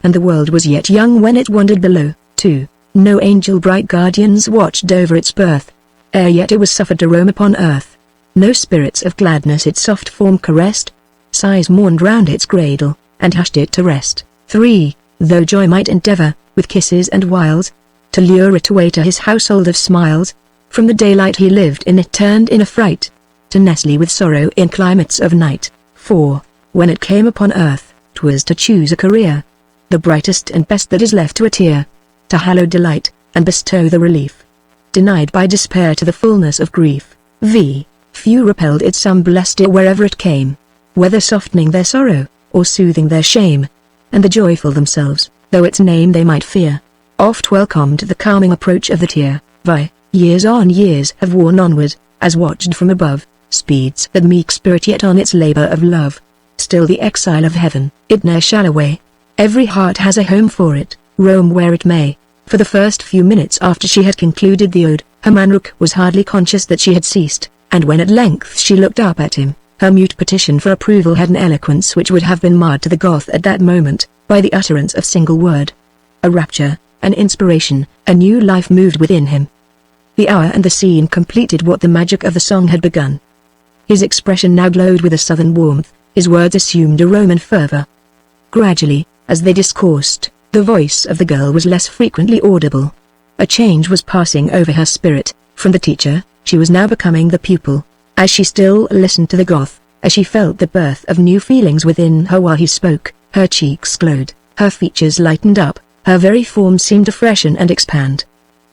And the world was yet young when it wandered below, too. No angel bright guardians watched over its birth. Ere yet it was suffered to roam upon earth. No spirits of gladness its soft form caressed. Sighs mourned round its cradle, and hushed it to rest. 3. Though joy might endeavor, with kisses and wiles, to lure it away to his household of smiles, from the daylight he lived in it turned in affright, to nestle with sorrow in climates of night. 4. When it came upon earth, 'twas to choose a career, the brightest and best that is left to a tear, to hallow delight, and bestow the relief denied by despair to the fullness of grief. Few repelled it, some blessed it wherever it came, whether softening their sorrow, or soothing their shame, and the joyful themselves, though its name they might fear, oft welcomed the calming approach of the tear. Years on years have worn onward, as watched from above, speeds that meek spirit yet on its labor of love. Still the exile of heaven, it ne'er shall away. Every heart has a home for it, roam where it may. For the first few minutes after she had concluded the ode, her manrook was hardly conscious that she had ceased, and when at length she looked up at him, her mute petition for approval had an eloquence which would have been marred to the Goth at that moment, by the utterance of single word. A rapture, an inspiration, a new life moved within him. The hour and the scene completed what the magic of the song had begun. His expression now glowed with a southern warmth, his words assumed a Roman fervor. Gradually, as they discoursed, the voice of the girl was less frequently audible. A change was passing over her spirit. From the teacher, she was now becoming the pupil. As she still listened to the Goth, as she felt the birth of new feelings within her while he spoke, her cheeks glowed, her features lightened up, her very form seemed to freshen and expand.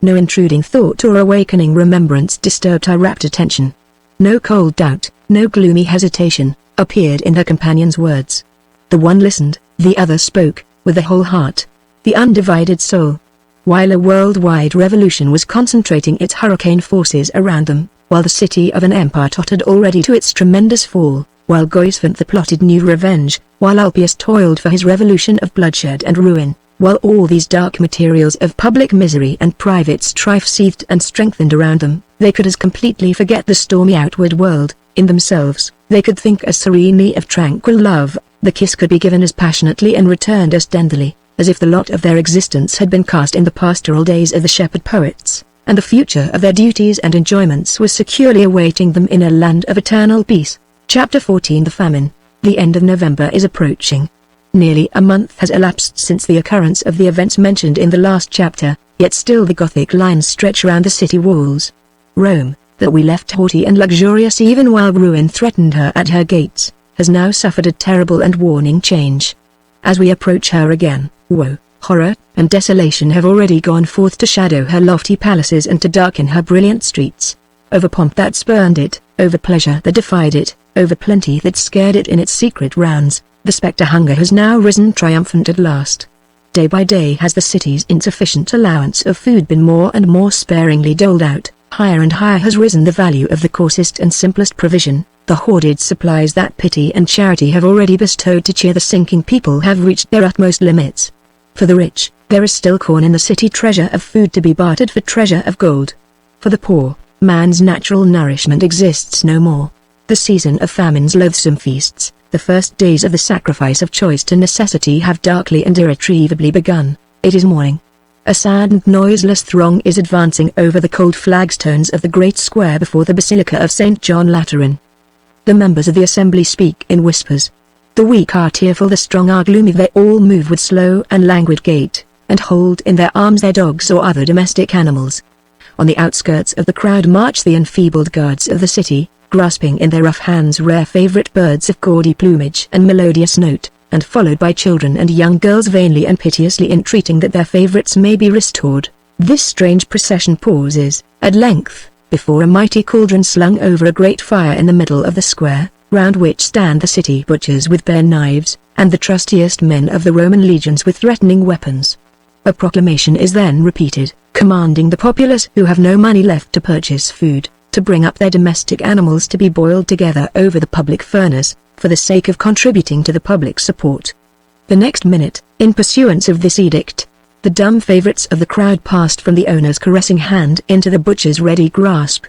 No intruding thought or awakening remembrance disturbed her rapt attention. No cold doubt, no gloomy hesitation, appeared in her companion's words. The one listened, the other spoke, with the whole heart, the undivided soul. While a worldwide revolution was concentrating its hurricane forces around them, while the city of an empire tottered already to its tremendous fall, while Goisvanthe plotted new revenge, while Ulpius toiled for his revolution of bloodshed and ruin, while all these dark materials of public misery and private strife seethed and strengthened around them, they could as completely forget the stormy outward world. In themselves, they could think as serenely of tranquil love. The kiss could be given as passionately and returned as tenderly, as if the lot of their existence had been cast in the pastoral days of the shepherd poets, and the future of their duties and enjoyments was securely awaiting them in a land of eternal peace. Chapter 14. The famine. The end of November is approaching. Nearly a month has elapsed since the occurrence of the events mentioned in the last chapter, yet still the Gothic lines stretch round the city walls. Rome, that we left haughty and luxurious even while ruin threatened her at her gates, has now suffered a terrible and warning change. As we approach her again, woe, horror, and desolation have already gone forth to shadow her lofty palaces and to darken her brilliant streets. Over pomp that spurned it, over pleasure that defied it, over plenty that scared it in its secret rounds, the spectre hunger has now risen triumphant at last. Day by day has the city's insufficient allowance of food been more and more sparingly doled out. Higher and higher has risen the value of the coarsest and simplest provision. The hoarded supplies that pity and charity have already bestowed to cheer the sinking people have reached their utmost limits. For the rich, there is still corn in the city, treasure of food to be bartered for treasure of gold. For the poor, man's natural nourishment exists no more. The season of famine's loathsome feasts, the first days of the sacrifice of choice to necessity have darkly and irretrievably begun. It is morning. A sad and noiseless throng is advancing over the cold flagstones of the great square before the Basilica of St. John Lateran. The members of the assembly speak in whispers. The weak are tearful, the strong are gloomy. They all move with slow and languid gait, and hold in their arms their dogs or other domestic animals. On the outskirts of the crowd march the enfeebled guards of the city, grasping in their rough hands rare favorite birds of gaudy plumage and melodious note, and followed by children and young girls vainly and piteously entreating that their favorites may be restored. This strange procession pauses, at length, before a mighty cauldron slung over a great fire in the middle of the square, round which stand the city butchers with bare knives, and the trustiest men of the Roman legions with threatening weapons. A proclamation is then repeated, commanding the populace who have no money left to purchase food, to bring up their domestic animals to be boiled together over the public furnace, for the sake of contributing to the public support. The next minute, in pursuance of this edict, the dumb favorites of the crowd passed from the owner's caressing hand into the butcher's ready grasp.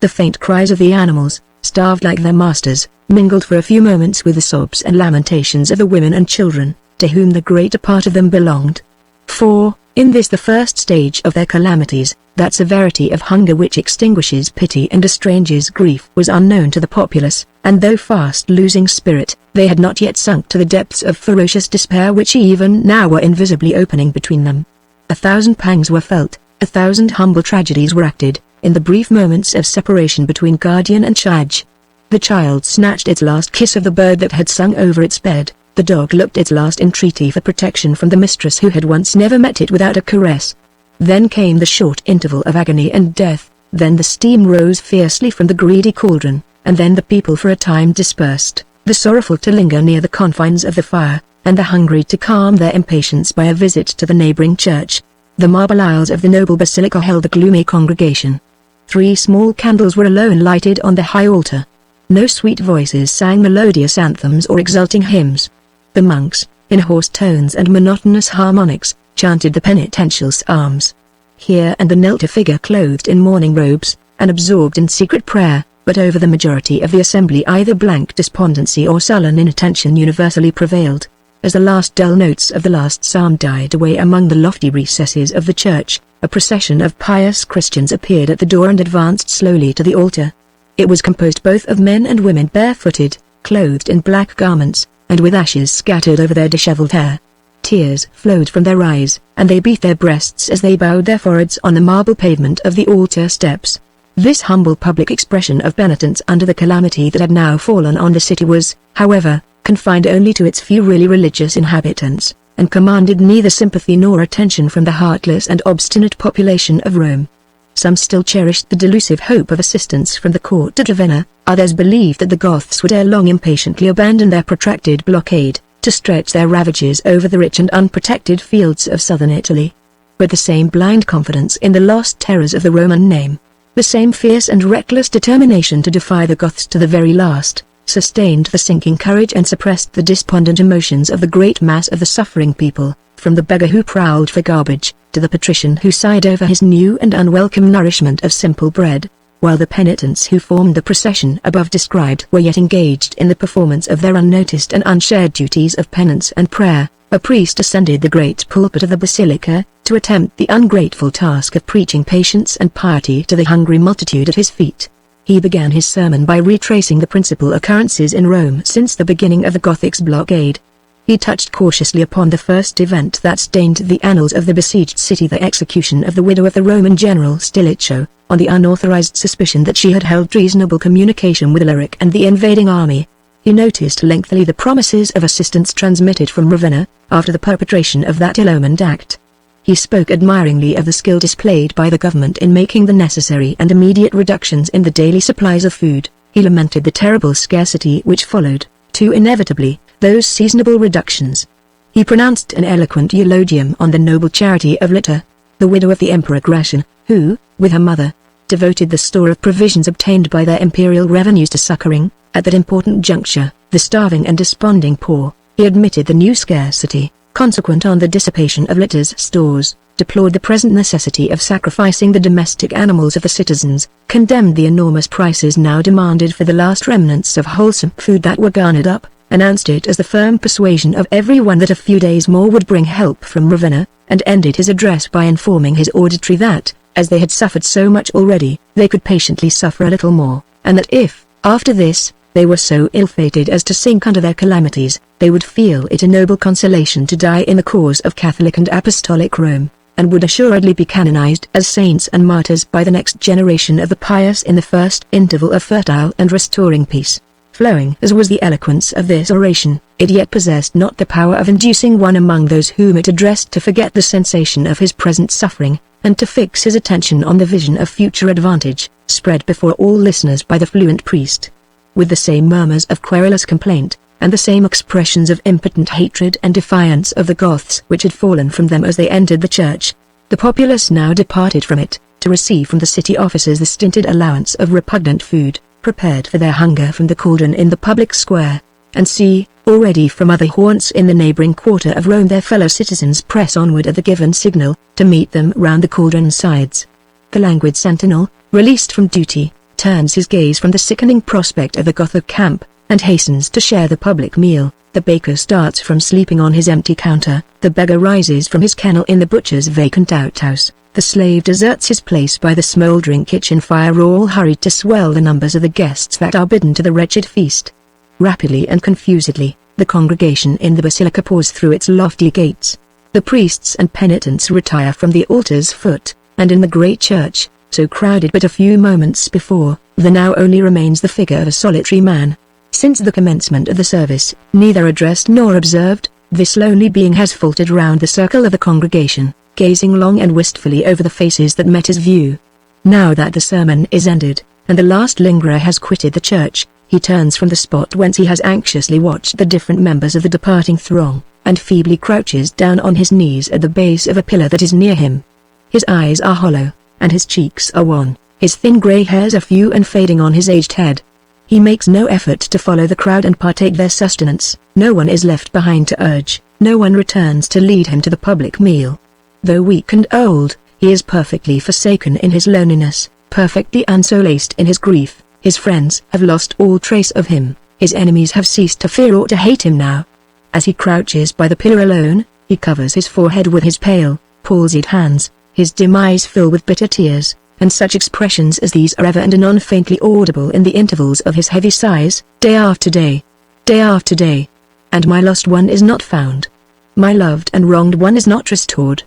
The faint cries of the animals, starved like their masters, mingled for a few moments with the sobs and lamentations of the women and children, to whom the greater part of them belonged. For, in this the first stage of their calamities, that severity of hunger which extinguishes pity and estranges grief was unknown to the populace, and though fast losing spirit, they had not yet sunk to the depths of ferocious despair which even now were invisibly opening between them. 1,000 pangs were felt, 1,000 humble tragedies were acted, in the brief moments of separation between guardian and charge. The child snatched its last kiss of the bird that had sung over its bed, the dog looked its last entreaty for protection from the mistress who had once never met it without a caress. Then came the short interval of agony and death, then the steam rose fiercely from the greedy cauldron, and then the people for a time dispersed, the sorrowful to linger near the confines of the fire, and the hungry to calm their impatience by a visit to the neighboring church. The marble aisles of the noble basilica held the gloomy congregation. 3 small candles were alone lighted on the high altar. No sweet voices sang melodious anthems or exulting hymns. The monks, in hoarse tones and monotonous harmonics, chanted the penitential psalms. Here and there knelt a figure clothed in mourning robes, and absorbed in secret prayer, but over the majority of the assembly either blank despondency or sullen inattention universally prevailed. As the last dull notes of the last psalm died away among the lofty recesses of the church, a procession of pious Christians appeared at the door and advanced slowly to the altar. It was composed both of men and women barefooted, clothed in black garments, and with ashes scattered over their disheveled hair. Tears flowed from their eyes, and they beat their breasts as they bowed their foreheads on the marble pavement of the altar steps. This humble public expression of penitence under the calamity that had now fallen on the city was, however, confined only to its few really religious inhabitants, and commanded neither sympathy nor attention from the heartless and obstinate population of Rome. Some still cherished the delusive hope of assistance from the court at Ravenna, others believed that the Goths would ere long impatiently abandon their protracted blockade, to stretch their ravages over the rich and unprotected fields of southern Italy. But the same blind confidence in the lost terrors of the Roman name, the same fierce and reckless determination to defy the Goths to the very last, sustained the sinking courage and suppressed the despondent emotions of the great mass of the suffering people, from the beggar who prowled for garbage, to the patrician who sighed over his new and unwelcome nourishment of simple bread, while the penitents who formed the procession above described were yet engaged in the performance of their unnoticed and unshared duties of penance and prayer. A priest ascended the great pulpit of the basilica, to attempt the ungrateful task of preaching patience and piety to the hungry multitude at his feet. He began his sermon by retracing the principal occurrences in Rome since the beginning of the Gothic's blockade. He touched cautiously upon the first event that stained the annals of the besieged city, the execution of the widow of the Roman general Stilicho, on the unauthorized suspicion that she had held treasonable communication with Alaric and the invading army. He noticed lengthily the promises of assistance transmitted from Ravenna, after the perpetration of that ill-omened act. He spoke admiringly of the skill displayed by the government in making the necessary and immediate reductions in the daily supplies of food. He lamented the terrible scarcity which followed, too inevitably, those seasonable reductions. He pronounced an eloquent eulogium on the noble charity of Litta, the widow of the Emperor Gratian, who, with her mother, devoted the store of provisions obtained by their imperial revenues to succoring, at that important juncture, the starving and desponding poor. He admitted the new scarcity, consequent on the dissipation of Litta's stores, deplored the present necessity of sacrificing the domestic animals of the citizens, condemned the enormous prices now demanded for the last remnants of wholesome food that were garnered up, announced it as the firm persuasion of everyone that a few days more would bring help from Ravenna, and ended his address by informing his auditory that, as they had suffered so much already, they could patiently suffer a little more, and that if, after this, they were so ill-fated as to sink under their calamities, they would feel it a noble consolation to die in the cause of Catholic and Apostolic Rome, and would assuredly be canonized as saints and martyrs by the next generation of the pious in the first interval of fertile and restoring peace. Flowing as was the eloquence of this oration, it yet possessed not the power of inducing one among those whom it addressed to forget the sensation of his present suffering, and to fix his attention on the vision of future advantage, spread before all listeners by the fluent priest. With the same murmurs of querulous complaint, and the same expressions of impotent hatred and defiance of the Goths which had fallen from them as they entered the church, The populace now departed from it, to receive from the city officers the stinted allowance of repugnant food, prepared for their hunger from the cauldron in the public square. And see, already from other haunts in the neighboring quarter of Rome their fellow citizens press onward at the given signal, to meet them round the cauldron sides. The languid sentinel, released from duty, turns his gaze from the sickening prospect of the Gothic camp, and hastens to share the public meal. The baker starts from sleeping on his empty counter, the beggar rises from his kennel in the butcher's vacant outhouse, the slave deserts his place by the smouldering kitchen fire, all hurried to swell the numbers of the guests that are bidden to the wretched feast. Rapidly and confusedly, the congregation in the basilica pours through its lofty gates. The priests and penitents retire from the altar's foot, and in the great church, so crowded but a few moments before, there now only remains the figure of a solitary man. Since the commencement of the service, neither addressed nor observed, this lonely being has faltered round the circle of the congregation, gazing long and wistfully over the faces that met his view. Now that the sermon is ended, and the last lingerer has quitted the church, he turns from the spot whence he has anxiously watched the different members of the departing throng, and feebly crouches down on his knees at the base of a pillar that is near him. His eyes are hollow, and his cheeks are wan, his thin grey hairs are few and fading on his aged head. He makes no effort to follow the crowd and partake their sustenance, no one is left behind to urge, no one returns to lead him to the public meal. Though weak and old, he is perfectly forsaken in his loneliness, perfectly unsolaced in his grief. His friends have lost all trace of him, his enemies have ceased to fear or to hate him now. As he crouches by the pillar alone, he covers his forehead with his pale, palsied hands, his dim eyes fill with bitter tears, and such expressions as these are ever and anon faintly audible in the intervals of his heavy sighs, day after day, day after day. And my lost one is not found. My loved and wronged one is not restored.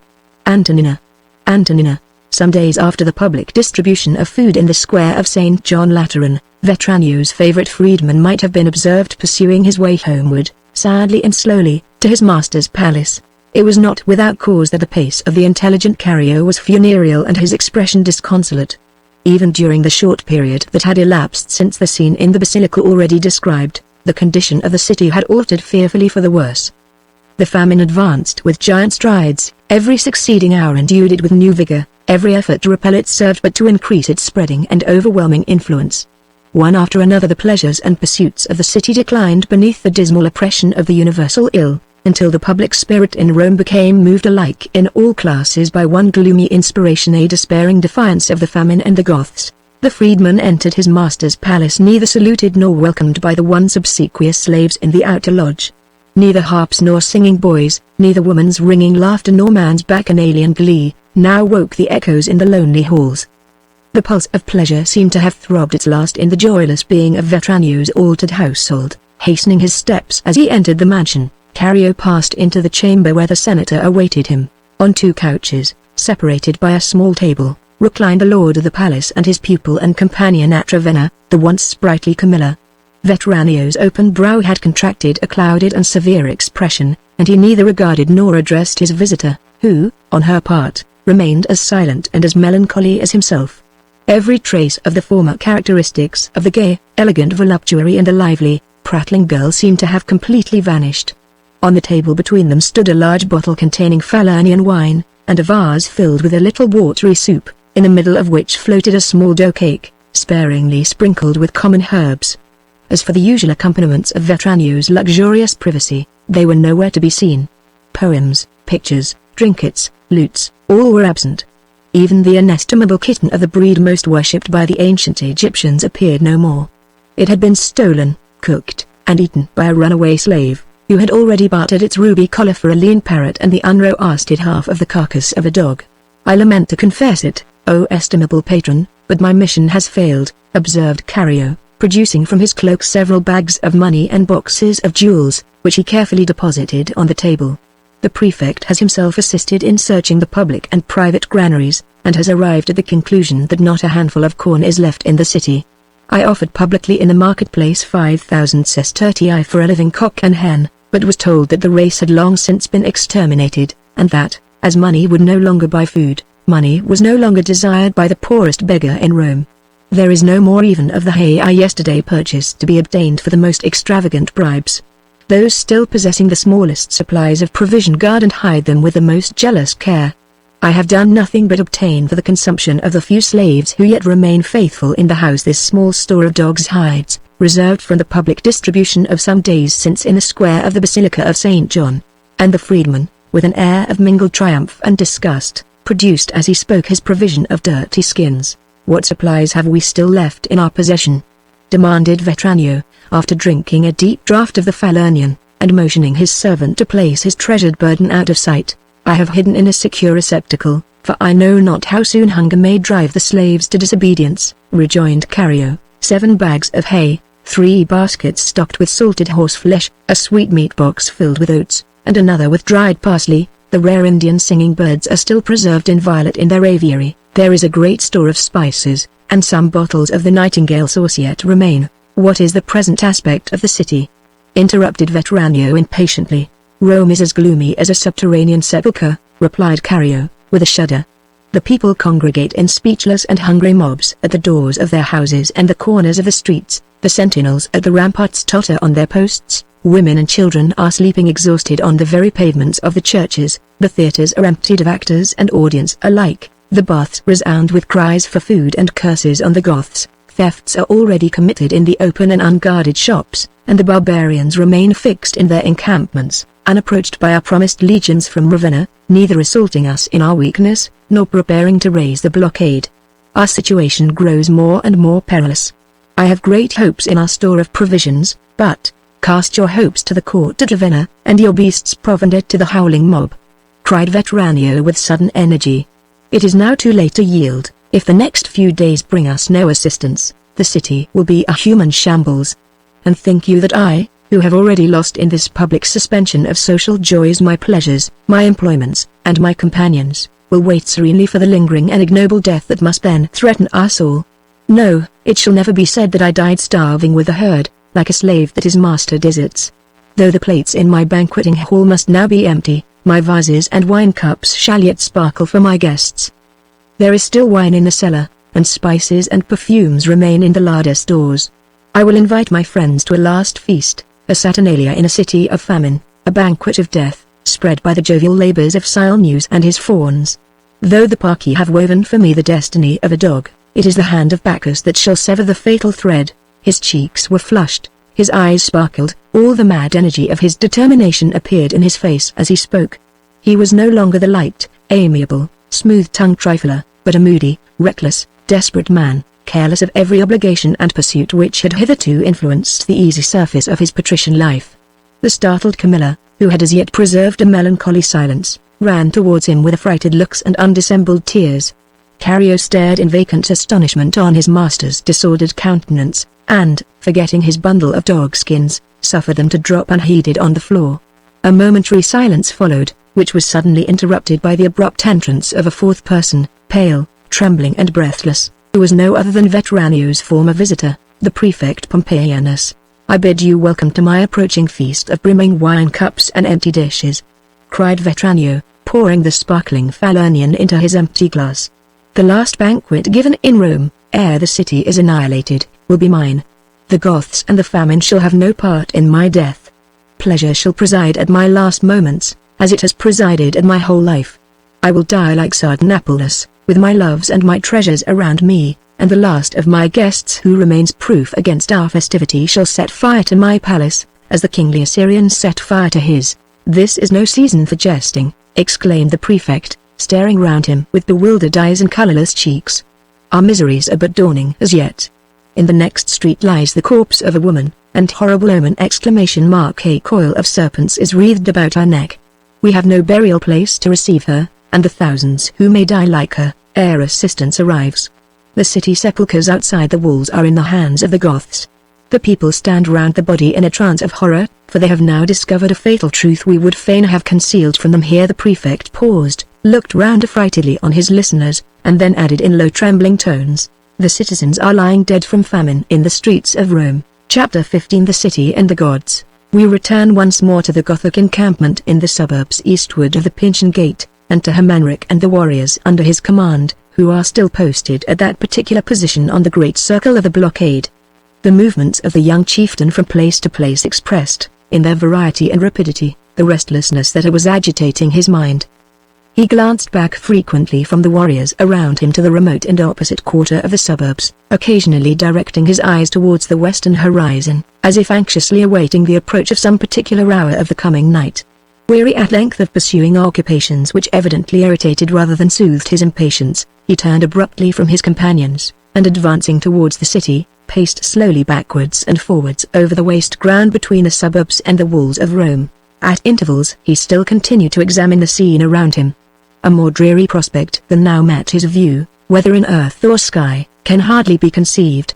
Antonina. Antonina. Some days after the public distribution of food in the square of St. John Lateran, Vetranio's favorite freedman might have been observed pursuing his way homeward, sadly and slowly, to his master's palace. It was not without cause that the pace of the intelligent carrier was funereal and his expression disconsolate. Even during the short period that had elapsed since the scene in the basilica already described, the condition of the city had altered fearfully for the worse. The famine advanced with giant strides, every succeeding hour endued it with new vigor, every effort to repel it served but to increase its spreading and overwhelming influence. One after another the pleasures and pursuits of the city declined beneath the dismal oppression of the universal ill, until the public spirit in Rome became moved alike in all classes by one gloomy inspiration, a despairing defiance of the famine and the Goths. The freedman entered his master's palace neither saluted nor welcomed by the once obsequious slaves in the outer lodge. Neither harps nor singing boys, neither woman's ringing laughter nor man's bacchanalian glee, now woke the echoes in the lonely halls. The pulse of pleasure seemed to have throbbed its last in the joyless being of Vetranio's altered household. Hastening his steps as he entered the mansion, Cario passed into the chamber where the senator awaited him. On two couches, separated by a small table, reclined the lord of the palace and his pupil and companion at Ravenna, the once sprightly Camilla. Vetranio's open brow had contracted a clouded and severe expression, and he neither regarded nor addressed his visitor, who, on her part, remained as silent and as melancholy as himself. Every trace of the former characteristics of the gay, elegant voluptuary and the lively, prattling girl seemed to have completely vanished. On the table between them stood a large bottle containing Falernian wine, and a vase filled with a little watery soup, in the middle of which floated a small dough cake, sparingly sprinkled with common herbs. As for the usual accompaniments of Vetranio's luxurious privacy, they were nowhere to be seen. Poems, pictures, trinkets, lutes, all were absent. Even the inestimable kitten of the breed most worshipped by the ancient Egyptians appeared no more. It had been stolen, cooked, and eaten by a runaway slave, who had already bartered its ruby collar for a lean parrot and the unroasted half of the carcass of a dog. I lament to confess it, O estimable patron, but my mission has failed, observed Cario, producing from his cloak several bags of money and boxes of jewels, which he carefully deposited on the table. The prefect has himself assisted in searching the public and private granaries, and has arrived at the conclusion that not a handful of corn is left in the city. I offered publicly in the marketplace 5,000 sestertii for a living cock and hen, but was told that the race had long since been exterminated, and that, as money would no longer buy food, money was no longer desired by the poorest beggar in Rome. There is no more even of the hay I yesterday purchased to be obtained for the most extravagant bribes. Those still possessing the smallest supplies of provision guard and hide them with the most jealous care. I have done nothing but obtain for the consumption of the few slaves who yet remain faithful in the house this small store of dogs' hides, reserved from the public distribution of some days since in the square of the Basilica of St. John. And the freedman, with an air of mingled triumph and disgust, produced as he spoke his provision of dirty skins. "What supplies have we still left in our possession?" demanded Vetranio, after drinking a deep draught of the Falernian, and motioning his servant to place his treasured burden out of sight. "I have hidden in a secure receptacle, for I know not how soon hunger may drive the slaves to disobedience," rejoined Cario. 7 bags of hay, 3 baskets stocked with salted horseflesh, a sweetmeat box filled with oats, and another with dried parsley. The rare Indian singing birds are still preserved inviolate in their aviary. There is a great store of spices, and some bottles of the nightingale sauce yet remain. "What is the present aspect of the city?" interrupted Vetranio impatiently. "Rome is as gloomy as a subterranean sepulchre," replied Cario, with a shudder. "The people congregate in speechless and hungry mobs at the doors of their houses and the corners of the streets. The sentinels at the ramparts totter on their posts. Women and children are sleeping exhausted on the very pavements of the churches. The theatres are emptied of actors and audience alike. The baths resound with cries for food and curses on the Goths. Thefts are already committed in the open and unguarded shops, and the barbarians remain fixed in their encampments, unapproached by our promised legions from Ravenna, neither assaulting us in our weakness, nor preparing to raise the blockade. Our situation grows more and more perilous. I have great hopes in our store of provisions, but cast your hopes to the court at Ravenna, and your beasts provender to the howling mob," cried Vetranio with sudden energy. "It is now too late to yield. If the next few days bring us no assistance, the city will be a human shambles. And think you that I, who have already lost in this public suspension of social joys my pleasures, my employments, and my companions, will wait serenely for the lingering and ignoble death that must then threaten us all? No, it shall never be said that I died starving with the herd, like a slave that his master deserts. Though the plates in my banqueting hall must now be empty, my vases and wine cups shall yet sparkle for my guests. There is still wine in the cellar, and spices and perfumes remain in the larder stores. I will invite my friends to a last feast, a saturnalia in a city of famine, a banquet of death, spread by the jovial labors of Silenus and his fawns. Though the Parcae have woven for me the destiny of a dog, it is the hand of Bacchus that shall sever the fatal thread." His cheeks were flushed, his eyes sparkled, all the mad energy of his determination appeared in his face as he spoke. He was no longer the light, amiable, smooth-tongued trifler, but a moody, reckless, desperate man, careless of every obligation and pursuit which had hitherto influenced the easy surface of his patrician life. The startled Camilla, who had as yet preserved a melancholy silence, ran towards him with affrighted looks and undissembled tears. Cario stared in vacant astonishment on his master's disordered countenance, and, forgetting his bundle of dog-skins, suffered them to drop unheeded on the floor. A momentary silence followed, which was suddenly interrupted by the abrupt entrance of a fourth person, pale, trembling and breathless, who was no other than Vetranio's former visitor, the prefect Pompeianus. "I bid you welcome to my approaching feast of brimming wine cups and empty dishes," cried Vetranio, pouring the sparkling Falernian into his empty glass. "The last banquet given in Rome, ere the city is annihilated, will be mine. The Goths and the famine shall have no part in my death. Pleasure shall preside at my last moments, as it has presided at my whole life. I will die like Sardanapalus, with my loves and my treasures around me, and the last of my guests who remains proof against our festivity shall set fire to my palace, as the kingly Assyrians set fire to his." "This is no season for jesting," exclaimed the prefect, staring round him with bewildered eyes and colourless cheeks. "Our miseries are but dawning as yet. In the next street lies the corpse of a woman, and horrible omen ! A coil of serpents is wreathed about her neck. We have no burial place to receive her, and the thousands who may die like her, ere assistance arrives. The city sepulchres outside the walls are in the hands of the Goths. The people stand round the body in a trance of horror, for they have now discovered a fatal truth we would fain have concealed from them." Here the prefect paused, looked round affrightedly on his listeners, and then added in low trembling tones, "The citizens are lying dead from famine in the streets of Rome." Chapter 15 The City and the Gods. We return once more to the Gothic encampment in the suburbs eastward of the Pincian Gate, and to Hermanric and the warriors under his command, who are still posted at that particular position on the great circle of the blockade. The movements of the young chieftain from place to place expressed, in their variety and rapidity, the restlessness that was agitating his mind. He glanced back frequently from the warriors around him to the remote and opposite quarter of the suburbs, occasionally directing his eyes towards the western horizon, as if anxiously awaiting the approach of some particular hour of the coming night. Weary at length of pursuing occupations which evidently irritated rather than soothed his impatience, he turned abruptly from his companions, and advancing towards the city, paced slowly backwards and forwards over the waste ground between the suburbs and the walls of Rome. At intervals he still continued to examine the scene around him. A more dreary prospect than now met his view, whether in earth or sky, can hardly be conceived.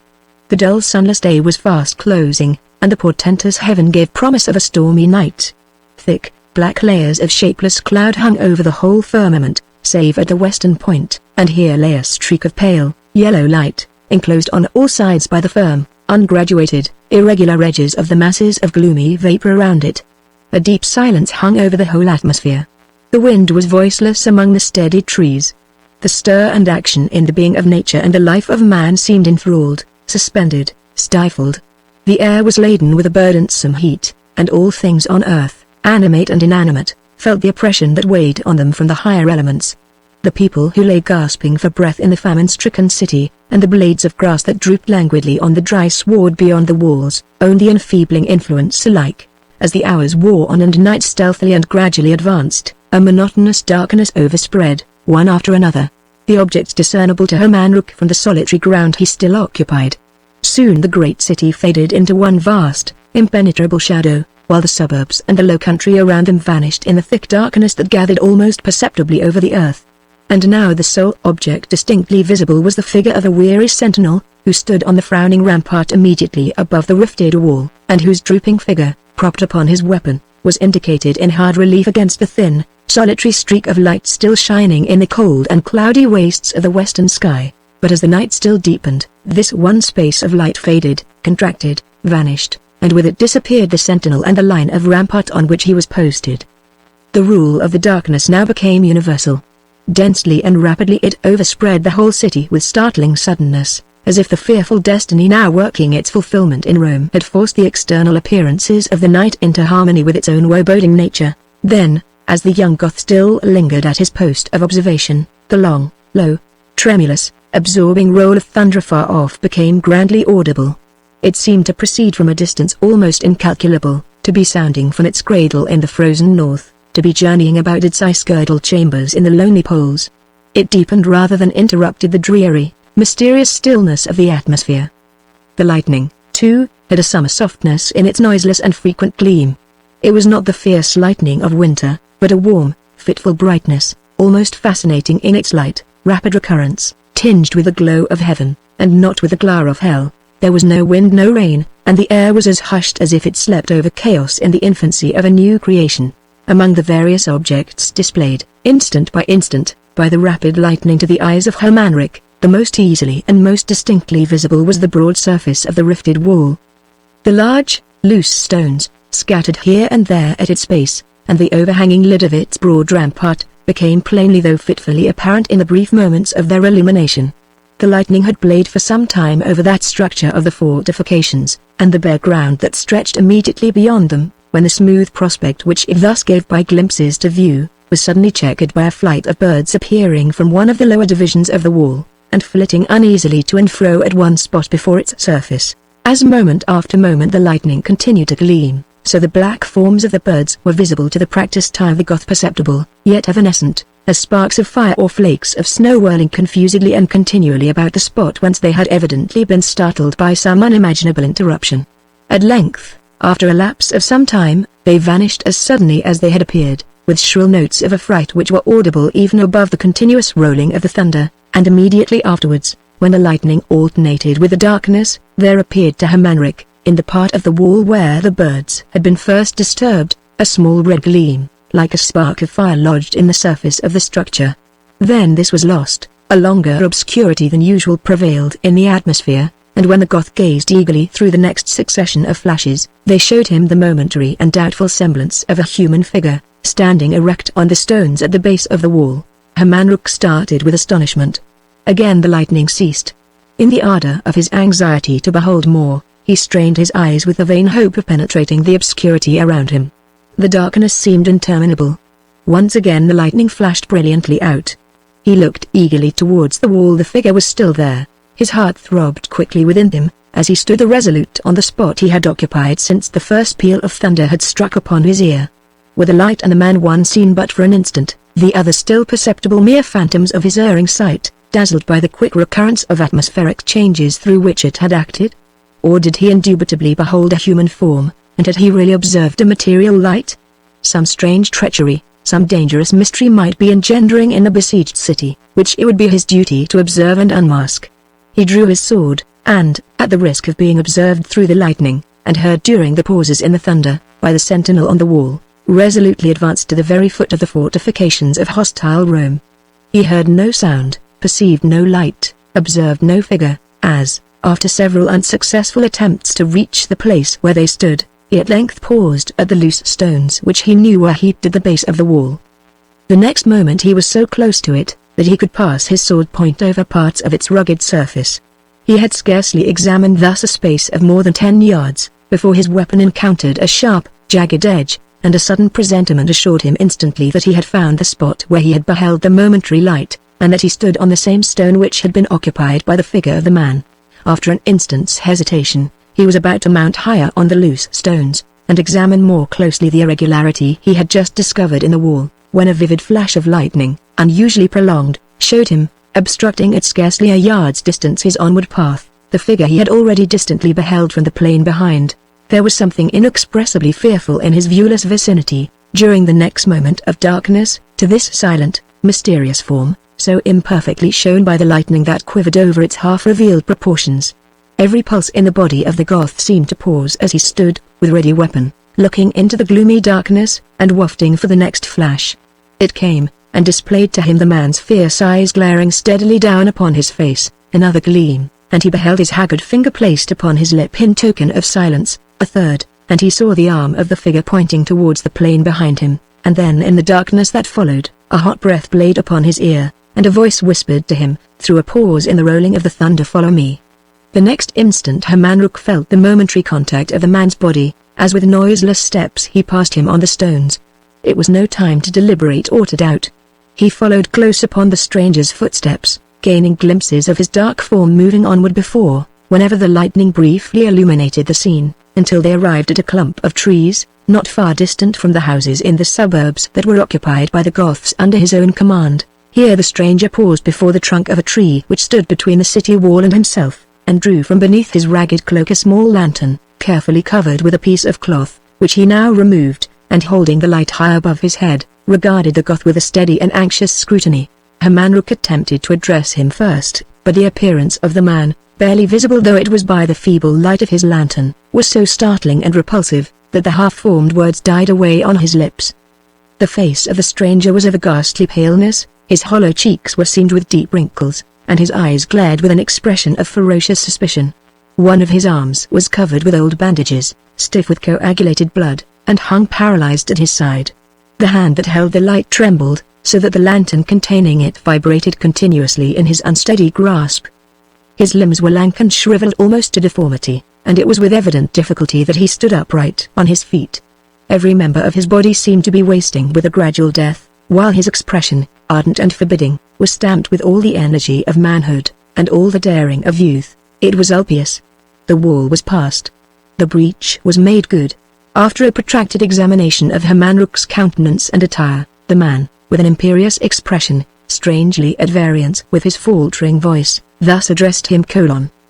The dull sunless day was fast closing, and the portentous heaven gave promise of a stormy night. Thick, black layers of shapeless cloud hung over the whole firmament, save at the western point, and here lay a streak of pale, yellow light, enclosed on all sides by the firm, ungraduated, irregular edges of the masses of gloomy vapor around it. A deep silence hung over the whole atmosphere. The wind was voiceless among the steady trees. The stir and action in the being of nature and the life of man seemed enthralled, suspended, stifled. The air was laden with a burdensome heat, and all things on earth, animate and inanimate, felt the oppression that weighed on them from the higher elements. The people who lay gasping for breath in the famine-stricken city, and the blades of grass that drooped languidly on the dry sward beyond the walls, owned the enfeebling influence alike. As the hours wore on and night stealthily and gradually advanced, a monotonous darkness overspread, one after another, the objects discernible to Hermann from the solitary ground he still occupied. Soon the great city faded into one vast, impenetrable shadow, while the suburbs and the low country around them vanished in the thick darkness that gathered almost perceptibly over the earth. And now the sole object distinctly visible was the figure of a weary sentinel, who stood on the frowning rampart immediately above the rifted wall, and whose drooping figure, propped upon his weapon, was indicated in hard relief against the thin, solitary streak of light still shining in the cold and cloudy wastes of the western sky. But as the night still deepened, this one space of light faded, contracted, vanished, and with it disappeared the sentinel and the line of rampart on which he was posted. The rule of the darkness now became universal. Densely and rapidly it overspread the whole city with startling suddenness, as if the fearful destiny now working its fulfillment in Rome had forced the external appearances of the night into harmony with its own woe-boding nature. Then, as the young Goth still lingered at his post of observation, the long, low, tremulous, absorbing roll of thunder far off became grandly audible. It seemed to proceed from a distance almost incalculable, to be sounding from its cradle in the frozen north, to be journeying about its ice-girdled chambers in the lonely poles. It deepened rather than interrupted the dreary, mysterious stillness of the atmosphere. The lightning, too, had a summer softness in its noiseless and frequent gleam. It was not the fierce lightning of winter, but a warm, fitful brightness, almost fascinating in its light, rapid recurrence, tinged with the glow of heaven, and not with the glare of hell. There was no wind, no rain, and the air was as hushed as if it slept over chaos in the infancy of a new creation. Among the various objects displayed, instant by the rapid lightning to the eyes of Hermann, the most easily and most distinctly visible was the broad surface of the rifted wall. The large, loose stones, scattered here and there at its base, and the overhanging lid of its broad rampart, became plainly though fitfully apparent in the brief moments of their illumination. The lightning had played for some time over that structure of the fortifications, and the bare ground that stretched immediately beyond them, when the smooth prospect which it thus gave by glimpses to view, was suddenly checkered by a flight of birds appearing from one of the lower divisions of the wall, and flitting uneasily to and fro at one spot before its surface. As moment after moment the lightning continued to gleam, so the black forms of the birds were visible to the practised eye of the Goth, perceptible, yet evanescent, as sparks of fire or flakes of snow whirling confusedly and continually about the spot whence they had evidently been startled by some unimaginable interruption. At length, after a lapse of some time, they vanished as suddenly as they had appeared, with shrill notes of affright which were audible even above the continuous rolling of the thunder, and immediately afterwards, when the lightning alternated with the darkness, there appeared to Hermann, in the part of the wall where the birds had been first disturbed, a small red gleam, like a spark of fire lodged in the surface of the structure. Then this was lost, a longer obscurity than usual prevailed in the atmosphere, and when the Goth gazed eagerly through the next succession of flashes, they showed him the momentary and doubtful semblance of a human figure, standing erect on the stones at the base of the wall. Hermann started with astonishment. Again the lightning ceased. In the ardor of his anxiety to behold more, he strained his eyes with the vain hope of penetrating the obscurity around him. The darkness seemed interminable. Once again the lightning flashed brilliantly out. He looked eagerly towards the wall. The figure was still there. His heart throbbed quickly within him, as he stood irresolute on the spot he had occupied since the first peal of thunder had struck upon his ear. Were the light and the man one seen but for an instant, the other still perceptible mere phantoms of his erring sight, dazzled by the quick recurrence of atmospheric changes through which it had acted? Or did he indubitably behold a human form, and had he really observed a material light? Some strange treachery, some dangerous mystery might be engendering in the besieged city, which it would be his duty to observe and unmask. He drew his sword, and, at the risk of being observed through the lightning, and heard during the pauses in the thunder, by the sentinel on the wall, resolutely advanced to the very foot of the fortifications of hostile Rome. He heard no sound, perceived no light, observed no figure, as, after several unsuccessful attempts to reach the place where they stood, he at length paused at the loose stones which he knew were heaped at the base of the wall. The next moment he was so close to it, that he could pass his sword point over parts of its rugged surface. He had scarcely examined thus a space of more than 10 yards, before his weapon encountered a sharp, jagged edge, and a sudden presentiment assured him instantly that he had found the spot where he had beheld the momentary light, and that he stood on the same stone which had been occupied by the figure of the man. After an instant's hesitation, he was about to mount higher on the loose stones, and examine more closely the irregularity he had just discovered in the wall, when a vivid flash of lightning, unusually prolonged, showed him, obstructing at scarcely a yard's distance his onward path, the figure he had already distantly beheld from the plain behind. There was something inexpressibly fearful in his viewless vicinity. During the next moment of darkness, to this silent, mysterious form, so imperfectly shown by the lightning that quivered over its half-revealed proportions, every pulse in the body of the Goth seemed to pause as he stood, with ready weapon, looking into the gloomy darkness, and wafting for the next flash. It came, and displayed to him the man's fierce eyes glaring steadily down upon his face. Another gleam, and he beheld his haggard finger placed upon his lip in token of silence. A third, and he saw the arm of the figure pointing towards the plain behind him, and then in the darkness that followed, a hot breath played upon his ear, and a voice whispered to him, through a pause in the rolling of the thunder, "Follow me." The next instant Hermanruk felt the momentary contact of the man's body, as with noiseless steps he passed him on the stones. It was no time to deliberate or to doubt. He followed close upon the stranger's footsteps, gaining glimpses of his dark form moving onward before, whenever the lightning briefly illuminated the scene, until they arrived at a clump of trees, not far distant from the houses in the suburbs that were occupied by the Goths under his own command. Here the stranger paused before the trunk of a tree which stood between the city wall and himself, and drew from beneath his ragged cloak a small lantern, carefully covered with a piece of cloth, which he now removed, and holding the light high above his head, regarded the Goth with a steady and anxious scrutiny. Hermanruk attempted to address him first, but the appearance of the man, barely visible though it was by the feeble light of his lantern, was so startling and repulsive, that the half-formed words died away on his lips. The face of the stranger was of a ghastly paleness, his hollow cheeks were seamed with deep wrinkles, and his eyes glared with an expression of ferocious suspicion. One of his arms was covered with old bandages, stiff with coagulated blood, and hung paralyzed at his side. The hand that held the light trembled, so that the lantern containing it vibrated continuously in his unsteady grasp. His limbs were lank and shriveled almost to deformity, and it was with evident difficulty that he stood upright on his feet. Every member of his body seemed to be wasting with a gradual death, while his expression, ardent and forbidding, was stamped with all the energy of manhood, and all the daring of youth. It was obvious. The wall was passed. The breach was made good. After a protracted examination of Hermanruk's countenance and attire, the man, with an imperious expression, strangely at variance with his faltering voice, thus addressed him: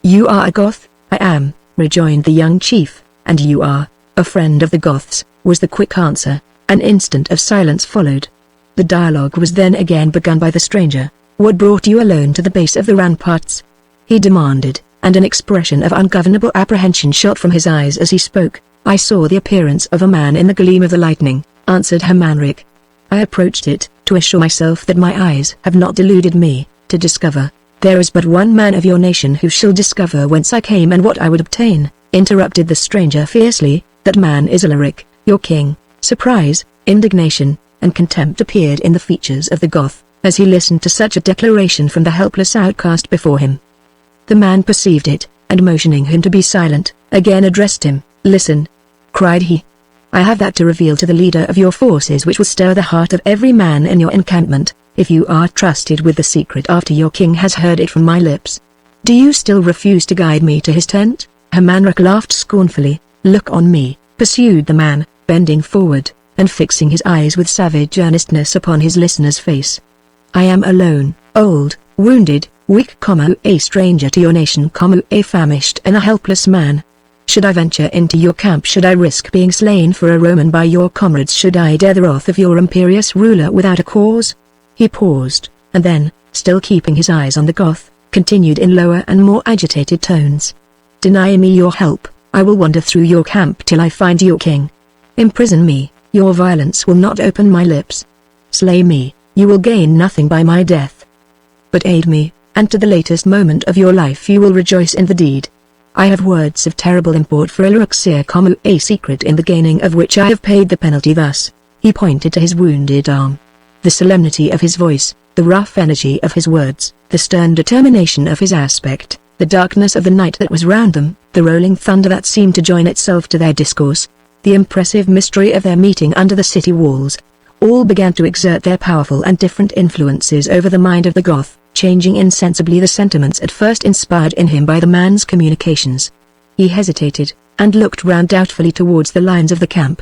"You are a Goth?" "I am," rejoined the young chief. "And you are a friend of the Goths," was the quick answer. An instant of silence followed. The dialogue was then again begun by the stranger. "What brought you alone to the base of the ramparts?" he demanded, and an expression of ungovernable apprehension shot from his eyes as he spoke. "I saw the appearance of a man in the gleam of the lightning," answered Hermanruk. "I approached it, to assure myself that my eyes have not deluded me, to discover—" "There is but one man of your nation who shall discover whence I came and what I would obtain," interrupted the stranger fiercely. "That man is Alaric, your king." Surprise, indignation, and contempt appeared in the features of the Goth, as he listened to such a declaration from the helpless outcast before him. The man perceived it, and motioning him to be silent, again addressed him. "Listen," cried he. I have that to reveal to the leader of your forces which will stir the heart of every man in your encampment, if you are trusted with the secret after your king has heard it from my lips. Do you still refuse to guide me to his tent?" Hamanruk laughed scornfully. "Look on me," pursued the man, bending forward, and fixing his eyes with savage earnestness upon his listener's face. "I am alone, old, wounded, weak, a stranger to your nation, a famished and a helpless man. Should I venture into your camp? Should I risk being slain for a Roman by your comrades? Should I dare the wrath of your imperious ruler without a cause?" He paused, and then, still keeping his eyes on the Goth, continued in lower and more agitated tones. "Deny me your help, I will wander through your camp till I find your king. Imprison me, your violence will not open my lips. Slay me, you will gain nothing by my death. But aid me, and to the latest moment of your life you will rejoice in the deed. I have words of terrible import for Elixir, a secret in the gaining of which I have paid the penalty." Thus, he pointed to his wounded arm. The solemnity of his voice, the rough energy of his words, the stern determination of his aspect, the darkness of the night that was round them, the rolling thunder that seemed to join itself to their discourse, the impressive mystery of their meeting under the city walls, all began to exert their powerful and different influences over the mind of the Goth, changing insensibly the sentiments at first inspired in him by the man's communications. He hesitated, and looked round doubtfully towards the lines of the camp.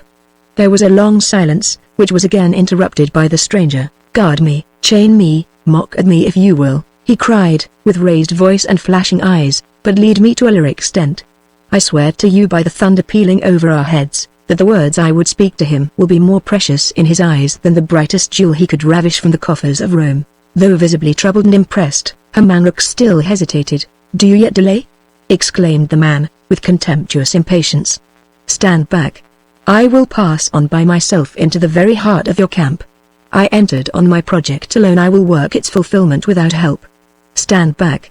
There was a long silence, which was again interrupted by the stranger. "Guard me, chain me, mock at me if you will," he cried, with raised voice and flashing eyes, "but lead me to Alaric's tent. I swear to you by the thunder pealing over our heads, that the words I would speak to him will be more precious in his eyes than the brightest jewel he could ravish from the coffers of Rome." Though visibly troubled and impressed, Hamanruk still hesitated. "Do you yet delay?" exclaimed the man, with contemptuous impatience. "Stand back. I will pass on by myself into the very heart of your camp. I entered on my project alone. I will work its fulfillment without help. Stand back."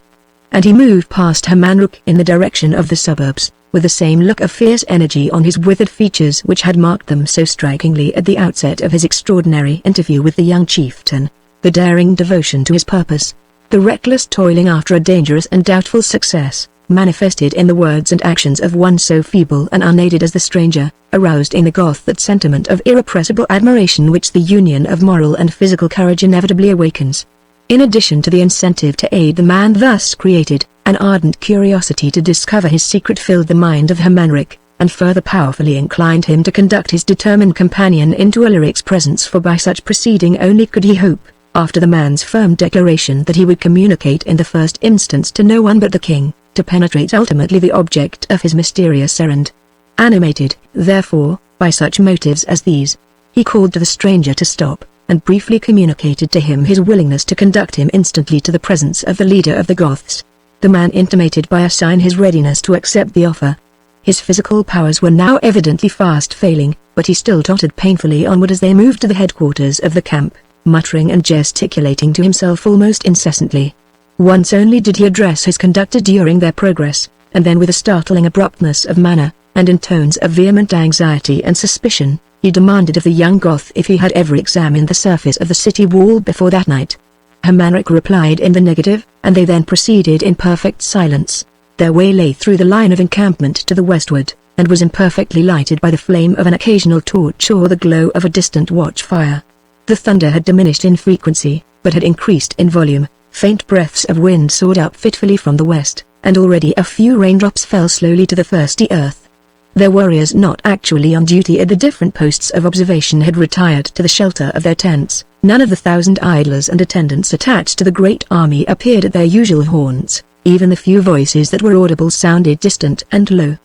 And he moved past Hamanruk in the direction of the suburbs, with the same look of fierce energy on his withered features which had marked them so strikingly at the outset of his extraordinary interview with the young chieftain. The daring devotion to his purpose, the reckless toiling after a dangerous and doubtful success, manifested in the words and actions of one so feeble and unaided as the stranger, aroused in the Goth that sentiment of irrepressible admiration which the union of moral and physical courage inevitably awakens. In addition to the incentive to aid the man thus created, an ardent curiosity to discover his secret filled the mind of Hamanruk, and further powerfully inclined him to conduct his determined companion into Alaric's presence, for by such proceeding only could he hope, after the man's firm declaration that he would communicate in the first instance to no one but the king, to penetrate ultimately the object of his mysterious errand. Animated, therefore, by such motives as these, he called to the stranger to stop, and briefly communicated to him his willingness to conduct him instantly to the presence of the leader of the Goths. The man intimated by a sign his readiness to accept the offer. His physical powers were now evidently fast failing, but he still tottered painfully onward as they moved to the headquarters of the camp, muttering and gesticulating to himself almost incessantly. Once only did he address his conductor during their progress, and then with a startling abruptness of manner, and in tones of vehement anxiety and suspicion, he demanded of the young Goth if he had ever examined the surface of the city wall before that night. Hamanruk replied in the negative, and they then proceeded in perfect silence. Their way lay through the line of encampment to the westward, and was imperfectly lighted by the flame of an occasional torch or the glow of a distant watch-fire. The thunder had diminished in frequency, but had increased in volume. Faint breaths of wind soared up fitfully from the west, and already a few raindrops fell slowly to the thirsty earth. Their warriors not actually on duty at the different posts of observation had retired to the shelter of their tents. None of the 1,000 idlers and attendants attached to the great army appeared at their usual haunts. Even the few voices that were audible sounded distant and low.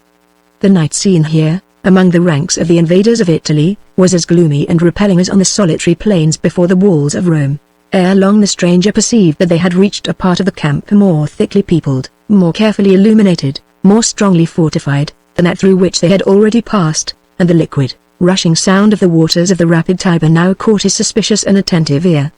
The night scene here, among the ranks of the invaders of Italy, was as gloomy and repelling as on the solitary plains before the walls of Rome. Ere long the stranger perceived that they had reached a part of the camp more thickly peopled, more carefully illuminated, more strongly fortified, than that through which they had already passed, and the liquid, rushing sound of the waters of the rapid Tiber now caught his suspicious and attentive ear.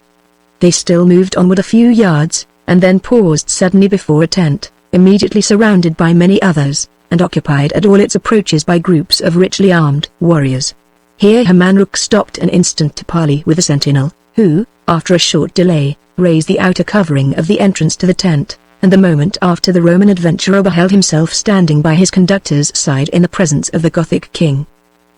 They still moved onward a few yards, and then paused suddenly before a tent, immediately surrounded by many others, and occupied at all its approaches by groups of richly armed warriors. Here Hamanruk stopped an instant to parley with a sentinel, who, after a short delay, raised the outer covering of the entrance to the tent, and the moment after the Roman adventurer beheld himself standing by his conductor's side in the presence of the Gothic king.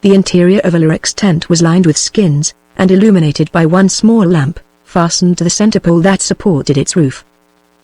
The interior of Alaric's tent was lined with skins, and illuminated by one small lamp, fastened to the center pole that supported its roof.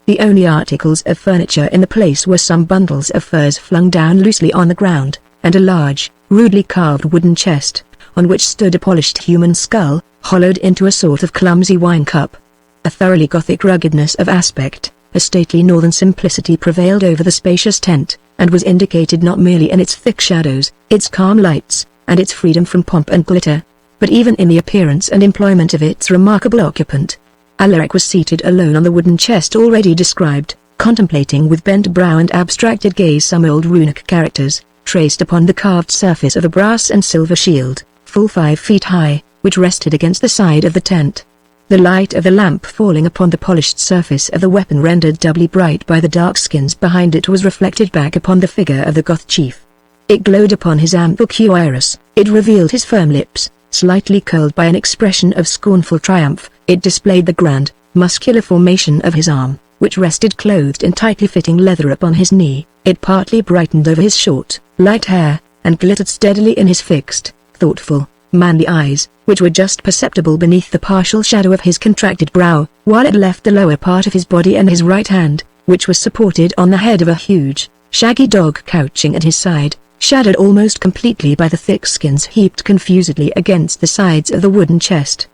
The only articles of furniture in the place were some bundles of furs flung down loosely on the ground, and a large, rudely carved wooden chest, on which stood a polished human skull, hollowed into a sort of clumsy wine cup. A thoroughly Gothic ruggedness of aspect, a stately northern simplicity prevailed over the spacious tent, and was indicated not merely in its thick shadows, its calm lights, and its freedom from pomp and glitter, but even in the appearance and employment of its remarkable occupant. Alaric was seated alone on the wooden chest already described, contemplating with bent brow and abstracted gaze some old runic characters, traced upon the carved surface of a brass and silver shield, full 5 feet high, which rested against the side of the tent. The light of the lamp falling upon the polished surface of the weapon rendered doubly bright by the dark skins behind it was reflected back upon the figure of the Goth chief. It glowed upon his ample cuirass, it revealed his firm lips, slightly curled by an expression of scornful triumph, it displayed the grand, muscular formation of his arm, which rested clothed in tightly fitting leather upon his knee, it partly brightened over his short, light hair, and glittered steadily in his fixed, thoughtful, manly eyes, which were just perceptible beneath the partial shadow of his contracted brow, while it left the lower part of his body and his right hand, which was supported on the head of a huge, shaggy dog couching at his side, shadowed almost completely by the thick skins heaped confusedly against the sides of the wooden chest.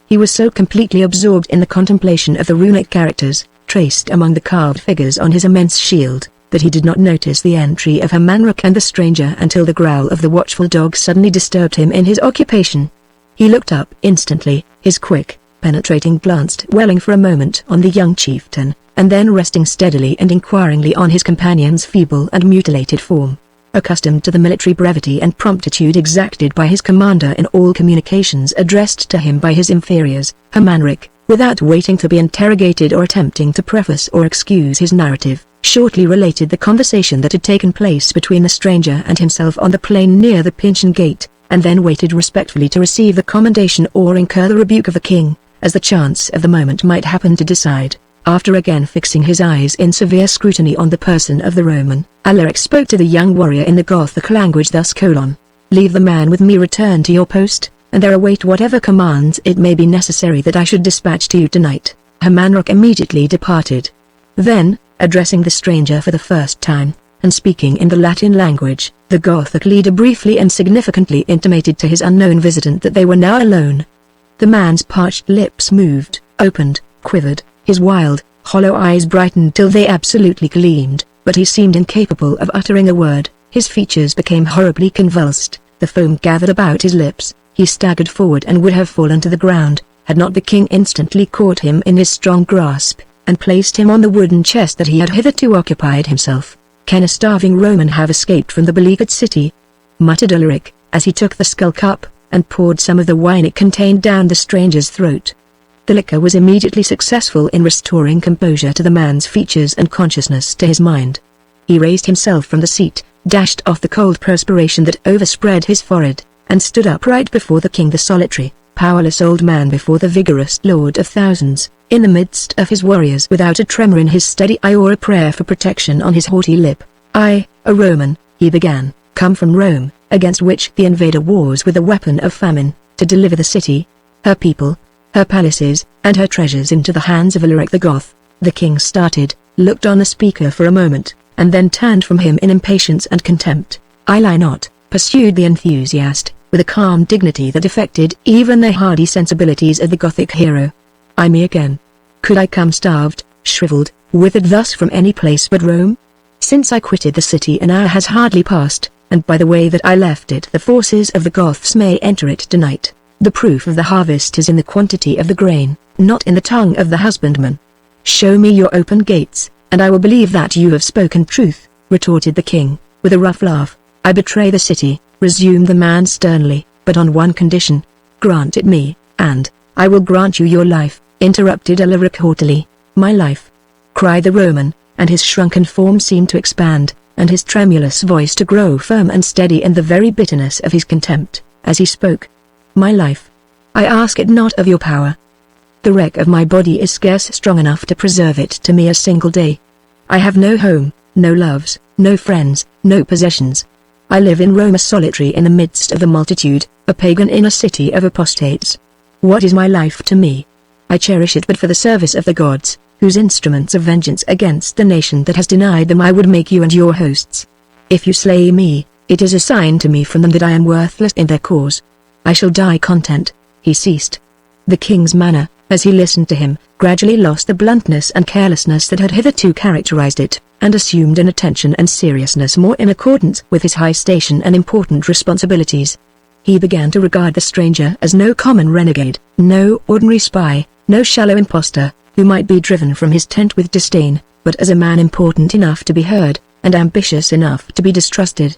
He was so completely absorbed in the contemplation of the runic characters, traced among the carved figures on his immense shield, that he did not notice the entry of Hermanric and the stranger until the growl of the watchful dog suddenly disturbed him in his occupation. He looked up instantly, his quick, penetrating glance dwelling for a moment on the young chieftain, and then resting steadily and inquiringly on his companion's feeble and mutilated form. Accustomed to the military brevity and promptitude exacted by his commander in all communications addressed to him by his inferiors, Hermanric, without waiting to be interrogated or attempting to preface or excuse his narrative, shortly related the conversation that had taken place between the stranger and himself on the plain near the Pincian Gate, and then waited respectfully to receive the commendation or incur the rebuke of the king, as the chance of the moment might happen to decide. After again fixing his eyes in severe scrutiny on the person of the Roman, Alaric spoke to the young warrior in the Gothic language thus: "Leave the man with me, return to your post, and there await whatever commands it may be necessary that I should dispatch to you tonight." Hermanric immediately departed. Then, addressing the stranger for the first time, and speaking in the Latin language, the Gothic leader briefly and significantly intimated to his unknown visitant that they were now alone. The man's parched lips moved, opened, quivered, his wild, hollow eyes brightened till they absolutely gleamed, but he seemed incapable of uttering a word. His features became horribly convulsed, the foam gathered about his lips, he staggered forward and would have fallen to the ground, had not the king instantly caught him in his strong grasp, and placed him on the wooden chest that he had hitherto occupied himself. "Can a starving Roman have escaped from the beleaguered city?" muttered Alaric, as he took the skull cup, and poured some of the wine it contained down the stranger's throat. The liquor was immediately successful in restoring composure to the man's features and consciousness to his mind. He raised himself from the seat, dashed off the cold perspiration that overspread his forehead, and stood upright before the king, the solitary, powerless old man before the vigorous lord of thousands, in the midst of his warriors, without a tremor in his steady eye or a prayer for protection on his haughty lip. "I, a Roman," he began, "come from Rome, against which the invader wars with the weapon of famine, to deliver the city, her people, her palaces, and her treasures into the hands of Alaric the Goth." The king started, looked on the speaker for a moment, and then turned from him in impatience and contempt. "I lie not," pursued the enthusiast, with a calm dignity that affected even the hardy sensibilities of the Gothic hero. "I me again. Could I come starved, shriveled, withered thus from any place but Rome? Since I quitted the city an hour has hardly passed, and by the way that I left it the forces of the Goths may enter it tonight. The proof of the harvest is in the quantity of the grain, not in the tongue of the husbandman. Show me your open gates, and I will believe that you have spoken truth," retorted the king, with a rough laugh. "I betray the city," resumed the man sternly, "but on one condition. Grant it me, and I will grant you your life," interrupted Alaric haughtily. "My life?" cried the Roman, and his shrunken form seemed to expand, and his tremulous voice to grow firm and steady in the very bitterness of his contempt, as he spoke. "My life? I ask it not of your power. The wreck of my body is scarce strong enough to preserve it to me a single day. I have no home, no loves, no friends, no possessions. I live in Rome, a solitary in the midst of the multitude, a pagan in a city of apostates. What is my life to me? I cherish it but for the service of the gods, whose instruments of vengeance against the nation that has denied them I would make you and your hosts. If you slay me, it is a sign to me from them that I am worthless in their cause. I shall die content." He ceased. The king's manner, as he listened to him, gradually lost the bluntness and carelessness that had hitherto characterized it, and assumed an attention and seriousness more in accordance with his high station and important responsibilities. He began to regard the stranger as no common renegade, no ordinary spy, no shallow impostor, who might be driven from his tent with disdain, but as a man important enough to be heard, and ambitious enough to be distrusted.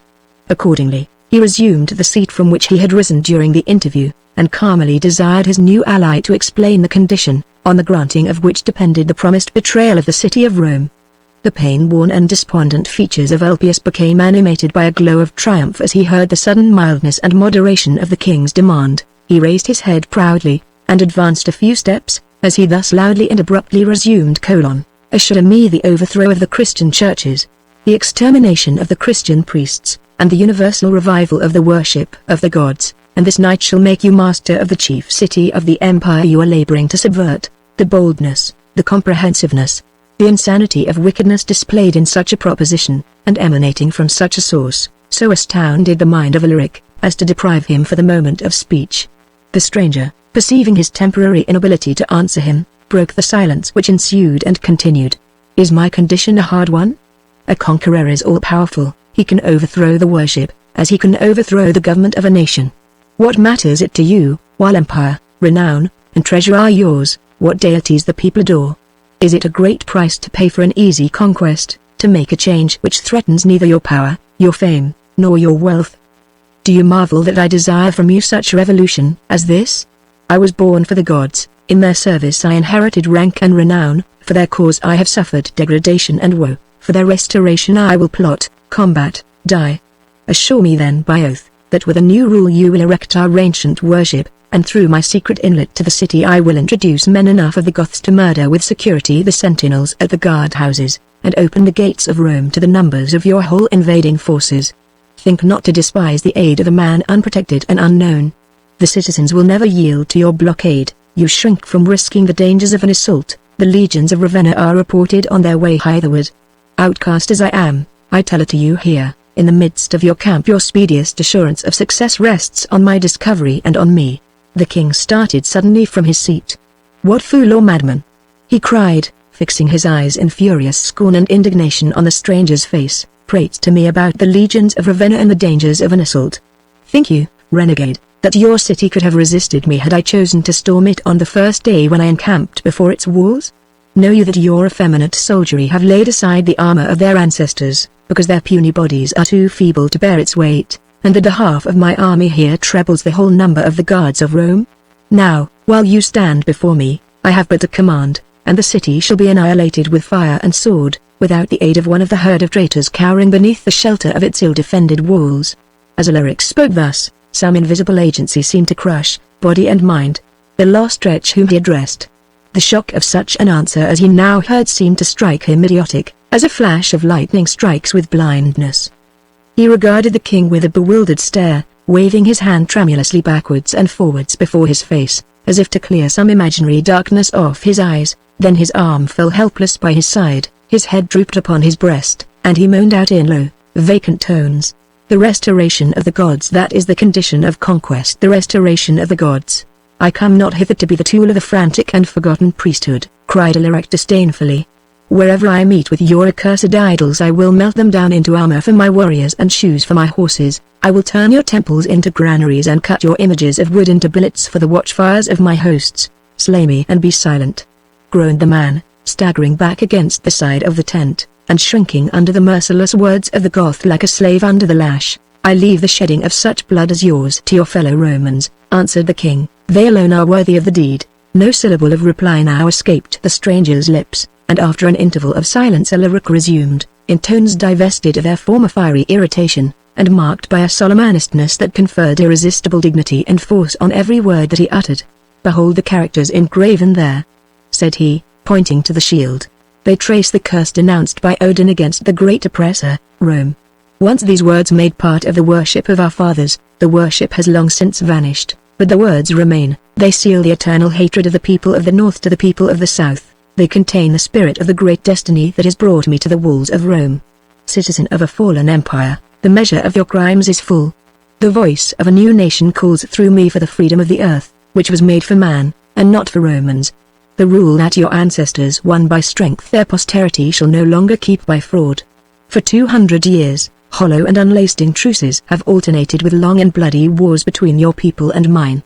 Accordingly, he resumed the seat from which he had risen during the interview, and calmly desired his new ally to explain the condition, on the granting of which depended the promised betrayal of the city of Rome. The pain-worn and despondent features of Ulpius became animated by a glow of triumph as he heard the sudden mildness and moderation of the king's demand. He raised his head proudly, and advanced a few steps, as he thus loudly and abruptly resumed: "Assure me the overthrow of the Christian churches, the extermination of the Christian priests, and the universal revival of the worship of the gods, and this night shall make you master of the chief city of the empire you are laboring to subvert." The boldness, the comprehensiveness, the insanity of wickedness displayed in such a proposition, and emanating from such a source, so astounded the mind of Alaric, as to deprive him for the moment of speech. The stranger, perceiving his temporary inability to answer him, broke the silence which ensued and continued: "Is my condition a hard one? A conqueror is all-powerful, he can overthrow the worship, as he can overthrow the government of a nation. What matters it to you, while empire, renown, and treasure are yours, what deities the people adore? Is it a great price to pay for an easy conquest, to make a change which threatens neither your power, your fame, nor your wealth? Do you marvel that I desire from you such revolution as this? I was born for the gods, in their service I inherited rank and renown, for their cause I have suffered degradation and woe, for their restoration I will plot, combat, die. Assure me then by oath, that with a new rule you will erect our ancient worship, and through my secret inlet to the city I will introduce men enough of the Goths to murder with security the sentinels at the guard-houses, and open the gates of Rome to the numbers of your whole invading forces. Think not to despise the aid of a man unprotected and unknown. The citizens will never yield to your blockade, you shrink from risking the dangers of an assault, the legions of Ravenna are reported on their way hitherward. Outcast as I am, I tell it to you here, in the midst of your camp your speediest assurance of success rests on my discovery and on me." The king started suddenly from his seat. "What fool or madman?" he cried, fixing his eyes in furious scorn and indignation on the stranger's face. "Prate to me about the legions of Ravenna and the dangers of an assault. Think you, renegade, that your city could have resisted me had I chosen to storm it on the first day when I encamped before its walls? Know you that your effeminate soldiery have laid aside the armor of their ancestors, because their puny bodies are too feeble to bear its weight, and that the half of my army here trebles the whole number of the guards of Rome? Now, while you stand before me, I have but a command, and the city shall be annihilated with fire and sword, without the aid of one of the herd of traitors cowering beneath the shelter of its ill-defended walls." As Alaric spoke thus, some invisible agency seemed to crush, body and mind, the lost wretch whom he addressed. The shock of such an answer as he now heard seemed to strike him idiotic, as a flash of lightning strikes with blindness. He regarded the king with a bewildered stare, waving his hand tremulously backwards and forwards before his face, as if to clear some imaginary darkness off his eyes. Then his arm fell helpless by his side, his head drooped upon his breast, and he moaned out in low, vacant tones: "The restoration of the gods, that is the condition of conquest, the restoration of the gods. I come not hither to be the tool of the frantic and forgotten priesthood," cried Alaric disdainfully. "Wherever I meet with your accursed idols I will melt them down into armor for my warriors and shoes for my horses. I will turn your temples into granaries and cut your images of wood into billets for the watchfires of my hosts. Slay me and be silent," groaned the man, staggering back against the side of the tent, and shrinking under the merciless words of the Goth like a slave under the lash. "I leave the shedding of such blood as yours to your fellow Romans," answered the king. "They alone are worthy of the deed." No syllable of reply now escaped the stranger's lips, and after an interval of silence Alaric resumed, in tones divested of their former fiery irritation, and marked by a solemn earnestness that conferred irresistible dignity and force on every word that he uttered. "Behold the characters engraven there," said he, pointing to the shield. "They trace the curse denounced by Odin against the great oppressor, Rome. Once these words made part of the worship of our fathers, the worship has long since vanished, but the words remain. They seal the eternal hatred of the people of the north to the people of the south. They contain the spirit of the great destiny that has brought me to the walls of Rome. Citizen of a fallen empire, the measure of your crimes is full. The voice of a new nation calls through me for the freedom of the earth, which was made for man, and not for Romans. The rule that your ancestors won by strength their posterity shall no longer keep by fraud. For 200 years, hollow and unlasting truces have alternated with long and bloody wars between your people and mine.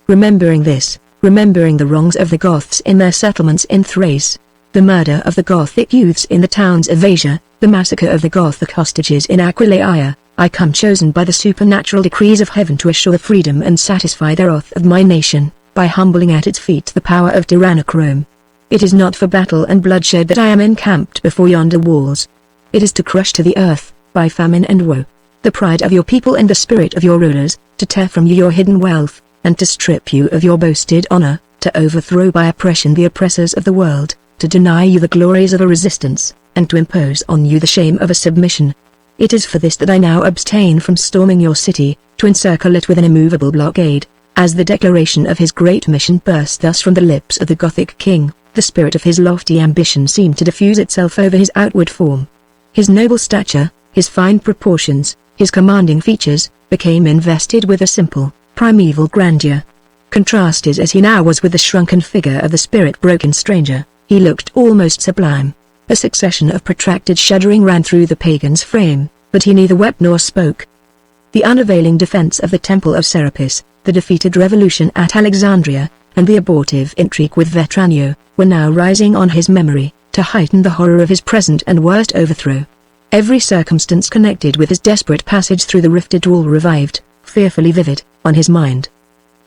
Remembering this, remembering the wrongs of the Goths in their settlements in Thrace, the murder of the Gothic youths in the towns of Asia, the massacre of the Gothic hostages in Aquileia, I come chosen by the supernatural decrees of heaven to assure the freedom and satisfy the wrath of my nation, by humbling at its feet the power of tyrannic Rome. It is not for battle and bloodshed that I am encamped before yonder walls. It is to crush to the earth, by famine and woe, the pride of your people and the spirit of your rulers, to tear from you your hidden wealth, and to strip you of your boasted honor, to overthrow by oppression the oppressors of the world, to deny you the glories of a resistance, and to impose on you the shame of a submission. It is for this that I now abstain from storming your city, to encircle it with an immovable blockade. As the declaration of his great mission burst thus from the lips of the Gothic king, the spirit of his lofty ambition seemed to diffuse itself over his outward form. His noble stature, his fine proportions, his commanding features, became invested with a simple, primeval grandeur. Contrasted as he now was with the shrunken figure of the spirit-broken stranger, he looked almost sublime. A succession of protracted shuddering ran through the pagan's frame, but he neither wept nor spoke. The unavailing defense of the temple of Serapis, the defeated revolution at Alexandria, and the abortive intrigue with Vetranio, were now rising on his memory, to heighten the horror of his present and worst overthrow. Every circumstance connected with his desperate passage through the rifted wall revived, fearfully vivid, on his mind.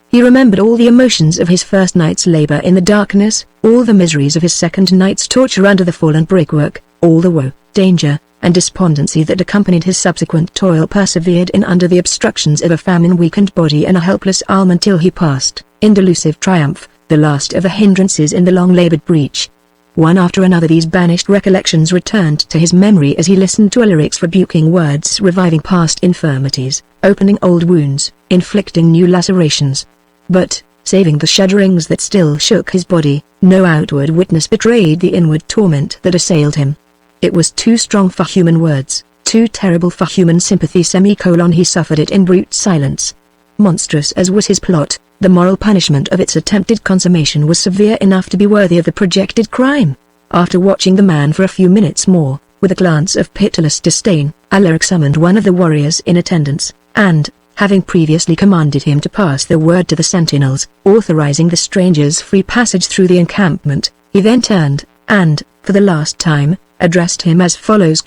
He remembered all the emotions of his first night's labor in the darkness, all the miseries of his second night's torture under the fallen brickwork, all the woe, danger, and despondency that accompanied his subsequent toil persevered in under the obstructions of a famine-weakened body and a helpless arm until he passed, in delusive triumph, the last of the hindrances in the long-labored breach. One after another these banished recollections returned to his memory as he listened to Alaric's rebuking words, reviving past infirmities, opening old wounds, inflicting new lacerations. But, saving the shudderings that still shook his body, no outward witness betrayed the inward torment that assailed him. It was too strong for human words, too terrible for human sympathy. He suffered it in brute silence. Monstrous as was his plot, the moral punishment of its attempted consummation was severe enough to be worthy of the projected crime. After watching the man for a few minutes more, with a glance of pitiless disdain, Alaric summoned one of the warriors in attendance, and, having previously commanded him to pass the word to the sentinels, authorizing the stranger's free passage through the encampment, he then turned, and, for the last time, addressed him as follows: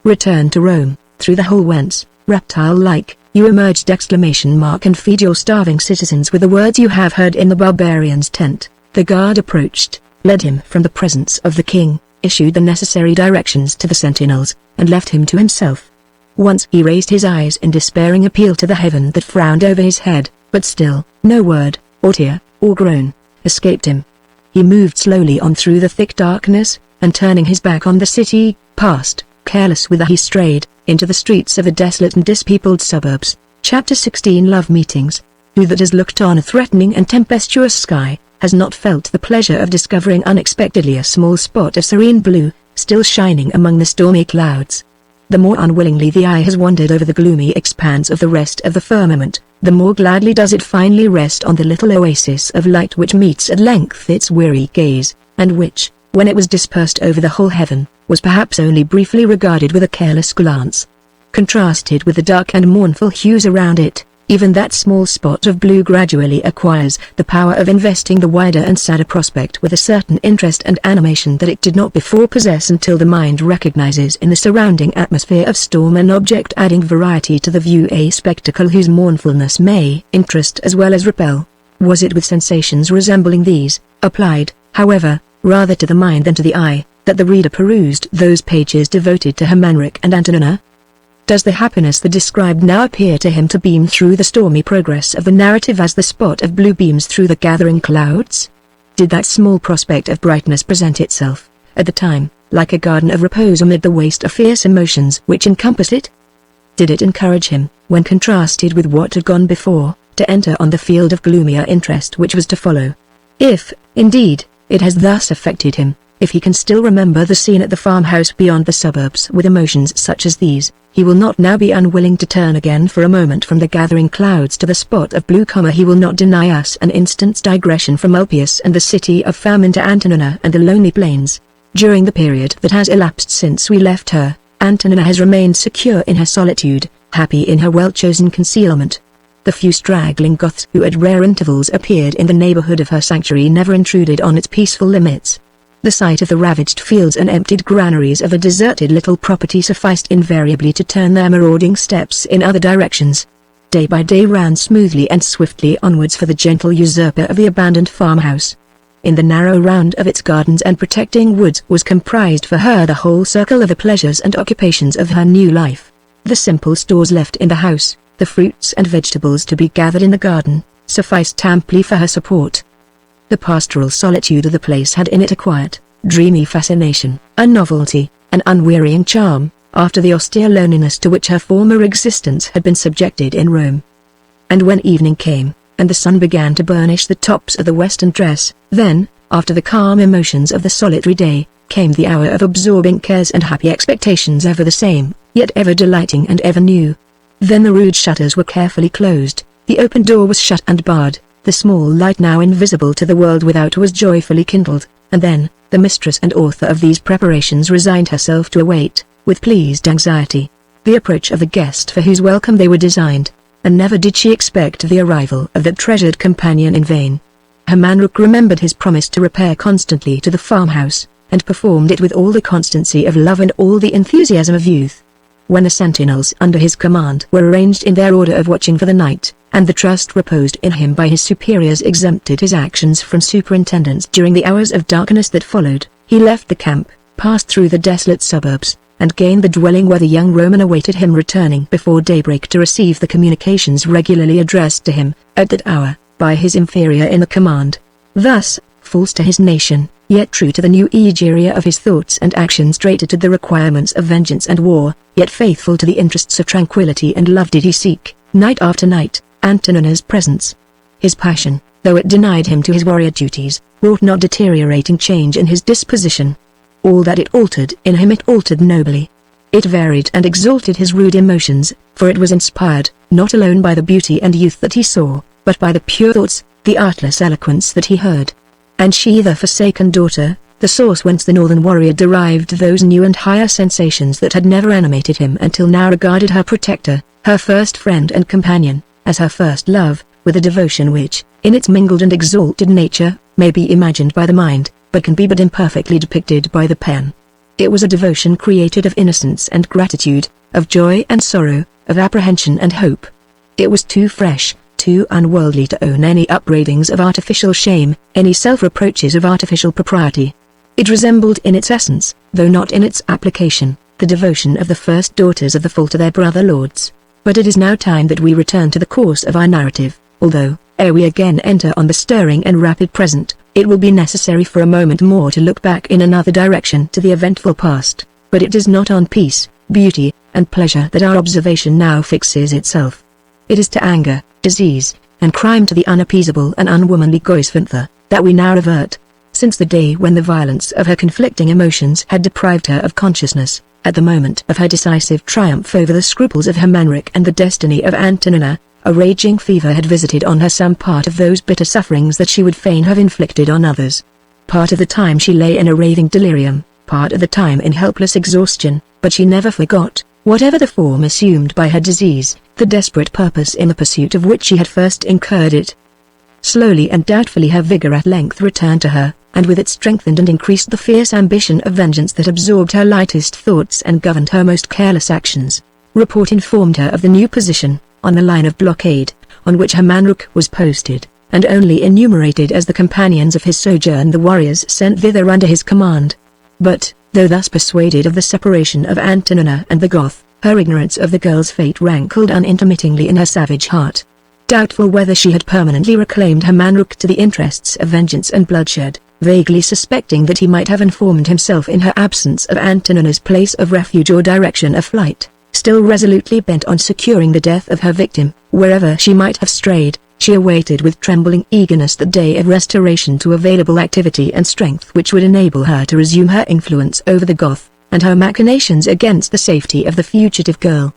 Return to Rome, through the hole whence, reptile-like, you emerged! And feed your starving citizens with the words you have heard in the barbarian's tent. The guard approached, led him from the presence of the king, issued the necessary directions to the sentinels, and left him to himself. Once he raised his eyes in despairing appeal to the heaven that frowned over his head, but still, no word, or tear, or groan, escaped him. He moved slowly on through the thick darkness, and turning his back on the city, passed, careless whither he strayed, into the streets of the desolate and dispeopled suburbs. Chapter 16 Love Meetings. Who that has looked on a threatening and tempestuous sky, has not felt the pleasure of discovering unexpectedly a small spot of serene blue, still shining among the stormy clouds? The more unwillingly the eye has wandered over the gloomy expanse of the rest of the firmament, the more gladly does it finally rest on the little oasis of light which meets at length its weary gaze, and which, when it was dispersed over the whole heaven, was perhaps only briefly regarded with a careless glance. Contrasted with the dark and mournful hues around it, even that small spot of blue gradually acquires the power of investing the wider and sadder prospect with a certain interest and animation that it did not before possess until the mind recognizes in the surrounding atmosphere of storm an object adding variety to the view, a spectacle whose mournfulness may interest as well as repel. Was it with sensations resembling these, applied, however, rather to the mind than to the eye, that the reader perused those pages devoted to Hermanric and Antonina? Does the happiness that described now appear to him to beam through the stormy progress of the narrative as the spot of blue beams through the gathering clouds? Did that small prospect of brightness present itself, at the time, like a garden of repose amid the waste of fierce emotions which encompassed it? did it encourage him, when contrasted with what had gone before, to enter on the field of gloomier interest which was to follow. If, indeed, it has thus affected him, if he can still remember the scene at the farmhouse beyond the suburbs with emotions such as these, he will not now be unwilling to turn again for a moment from the gathering clouds to the spot of blue. He will not deny us an instant's digression from Ulpius and the city of famine to Antonina and the lonely plains. During the period that has elapsed since we left her, Antonina has remained secure in her solitude, happy in her well-chosen concealment. The few straggling Goths who at rare intervals appeared in the neighborhood of her sanctuary never intruded on its peaceful limits. The sight of the ravaged fields and emptied granaries of a deserted little property sufficed invariably to turn their marauding steps in other directions. Day by day ran smoothly and swiftly onwards for the gentle usurper of the abandoned farmhouse. In the narrow round of its gardens and protecting woods was comprised for her the whole circle of the pleasures and occupations of her new life. The simple stores left in the house, the fruits and vegetables to be gathered in the garden, sufficed amply for her support. The pastoral solitude of the place had in it a quiet, dreamy fascination, a novelty, an unwearying charm, after the austere loneliness to which her former existence had been subjected in Rome. And when evening came, and the sun began to burnish the tops of the western dress, then, after the calm emotions of the solitary day, came the hour of absorbing cares and happy expectations ever the same, yet ever delighting and ever new. Then the rude shutters were carefully closed, the open door was shut and barred, the small light now invisible to the world without was joyfully kindled, and then, the mistress and author of these preparations resigned herself to await, with pleased anxiety, the approach of the guest for whose welcome they were designed, and never did she expect the arrival of that treasured companion in vain. Hermanric remembered his promise to repair constantly to the farmhouse, and performed it with all the constancy of love and all the enthusiasm of youth. When the sentinels under his command were arranged in their order of watching for the night, and the trust reposed in him by his superiors exempted his actions from superintendence during the hours of darkness that followed, he left the camp, passed through the desolate suburbs, and gained the dwelling where the young Roman awaited him, returning before daybreak to receive the communications regularly addressed to him, at that hour, by his inferior in the command. Thus, false to his nation, yet true to the new Egeria of his thoughts and actions, traitor to the requirements of vengeance and war, yet faithful to the interests of tranquility and love, did he seek, night after night, Antonina's presence. His passion, though it denied him to his warrior duties, wrought not deteriorating change in his disposition. All that it altered in him it altered nobly. It varied and exalted his rude emotions, for it was inspired, not alone by the beauty and youth that he saw, but by the pure thoughts, the artless eloquence that he heard. And she, the forsaken daughter, the source whence the northern warrior derived those new and higher sensations that had never animated him until now, regarded her protector, her first friend and companion, as her first love, with a devotion which, in its mingled and exalted nature, may be imagined by the mind, but can be but imperfectly depicted by the pen. It was a devotion created of innocence and gratitude, of joy and sorrow, of apprehension and hope. It was too fresh, too unworldly to own any upbraidings of artificial shame, any self-reproaches of artificial propriety. It resembled in its essence, though not in its application, the devotion of the first daughters of the fall to their brother lords. But it is now time that we return to the course of our narrative, although, ere we again enter on the stirring and rapid present, it will be necessary for a moment more to look back in another direction to the eventful past. But it is not on peace, beauty, and pleasure that our observation now fixes itself. It is to anger, disease, and crime, to the unappeasable and unwomanly Goisvintha, that we now revert. Since the day when the violence of her conflicting emotions had deprived her of consciousness, at the moment of her decisive triumph over the scruples of Hermanric and the destiny of Antonina, a raging fever had visited on her some part of those bitter sufferings that she would fain have inflicted on others. Part of the time she lay in a raving delirium, part of the time in helpless exhaustion, but she never forgot, whatever the form assumed by her disease, the desperate purpose in the pursuit of which she had first incurred it. Slowly and doubtfully her vigor at length returned to her, and with it strengthened and increased the fierce ambition of vengeance that absorbed her lightest thoughts and governed her most careless actions. Report informed her of the new position, on the line of blockade, on which Hermanric was posted, and only enumerated as the companions of his sojourn the warriors sent thither under his command. But, though thus persuaded of the separation of Antonina and the Goth, her ignorance of the girl's fate rankled unintermittingly in her savage heart. Doubtful whether she had permanently reclaimed Hermanric to the interests of vengeance and bloodshed, vaguely suspecting that he might have informed himself in her absence of Antonina's place of refuge or direction of flight, Still resolutely bent on securing the death of her victim, wherever she might have strayed, she awaited with trembling eagerness the day of restoration to available activity and strength which would enable her to resume her influence over the Goth, and her machinations against the safety of the fugitive girl.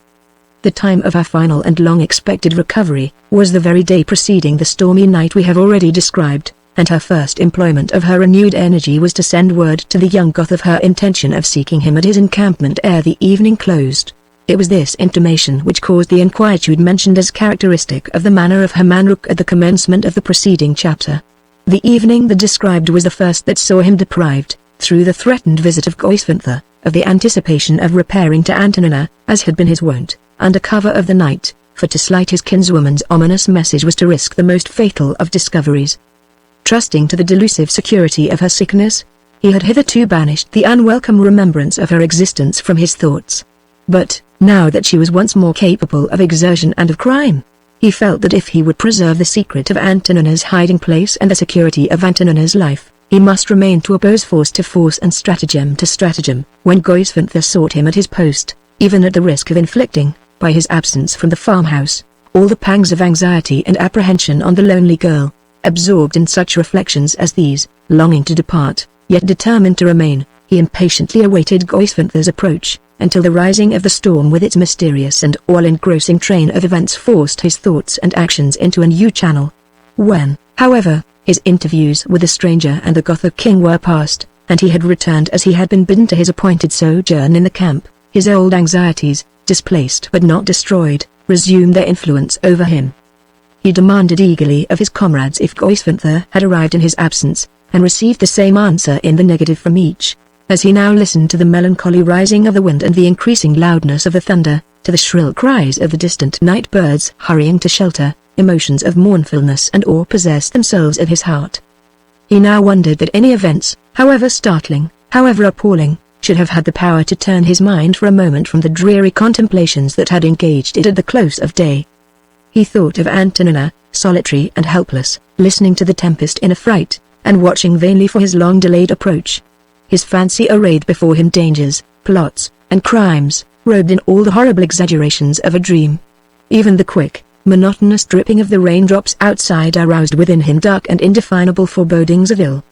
The time of her final and long-expected recovery was the very day preceding the stormy night we have already described, and her first employment of her renewed energy was to send word to the young Goth of her intention of seeking him at his encampment ere the evening closed. It was this intimation which caused the inquietude mentioned as characteristic of the manner of Hermann Rook at the commencement of the preceding chapter. The evening the described was the first that saw him deprived, through the threatened visit of Goisvinther, of the anticipation of repairing to Antonina, as had been his wont, under cover of the night, for to slight his kinswoman's ominous message was to risk the most fatal of discoveries. Trusting to the delusive security of her sickness, he had hitherto banished the unwelcome remembrance of her existence from his thoughts. But, now that she was once more capable of exertion and of crime, he felt that if he would preserve the secret of Antonina's hiding place and the security of Antonina's life, he must remain to oppose force to force and stratagem to stratagem. When Goisvinther sought him at his post, even at the risk of inflicting, by his absence from the farmhouse, all the pangs of anxiety and apprehension on the lonely girl, absorbed in such reflections as these, longing to depart, yet determined to remain, he impatiently awaited Goisvinther's approach, until the rising of the storm with its mysterious and all-engrossing train of events forced his thoughts and actions into a new channel. When, however, his interviews with the stranger and the Gothic king were past, and he had returned as he had been bidden to his appointed sojourn in the camp, his old anxieties, displaced but not destroyed, resumed their influence over him. He demanded eagerly of his comrades if Goisvinther had arrived in his absence, and received the same answer in the negative from each. As he now listened to the melancholy rising of the wind and the increasing loudness of the thunder, to the shrill cries of the distant night birds hurrying to shelter, emotions of mournfulness and awe possessed themselves of his heart. He now wondered that any events, however startling, however appalling, should have had the power to turn his mind for a moment from the dreary contemplations that had engaged it at the close of day. He thought of Antonina, solitary and helpless, listening to the tempest in affright, and watching vainly for his long-delayed approach. His fancy arrayed before him dangers, plots, and crimes, robed in all the horrible exaggerations of a dream. Even the quick, monotonous dripping of the raindrops outside aroused within him dark and indefinable forebodings of ill.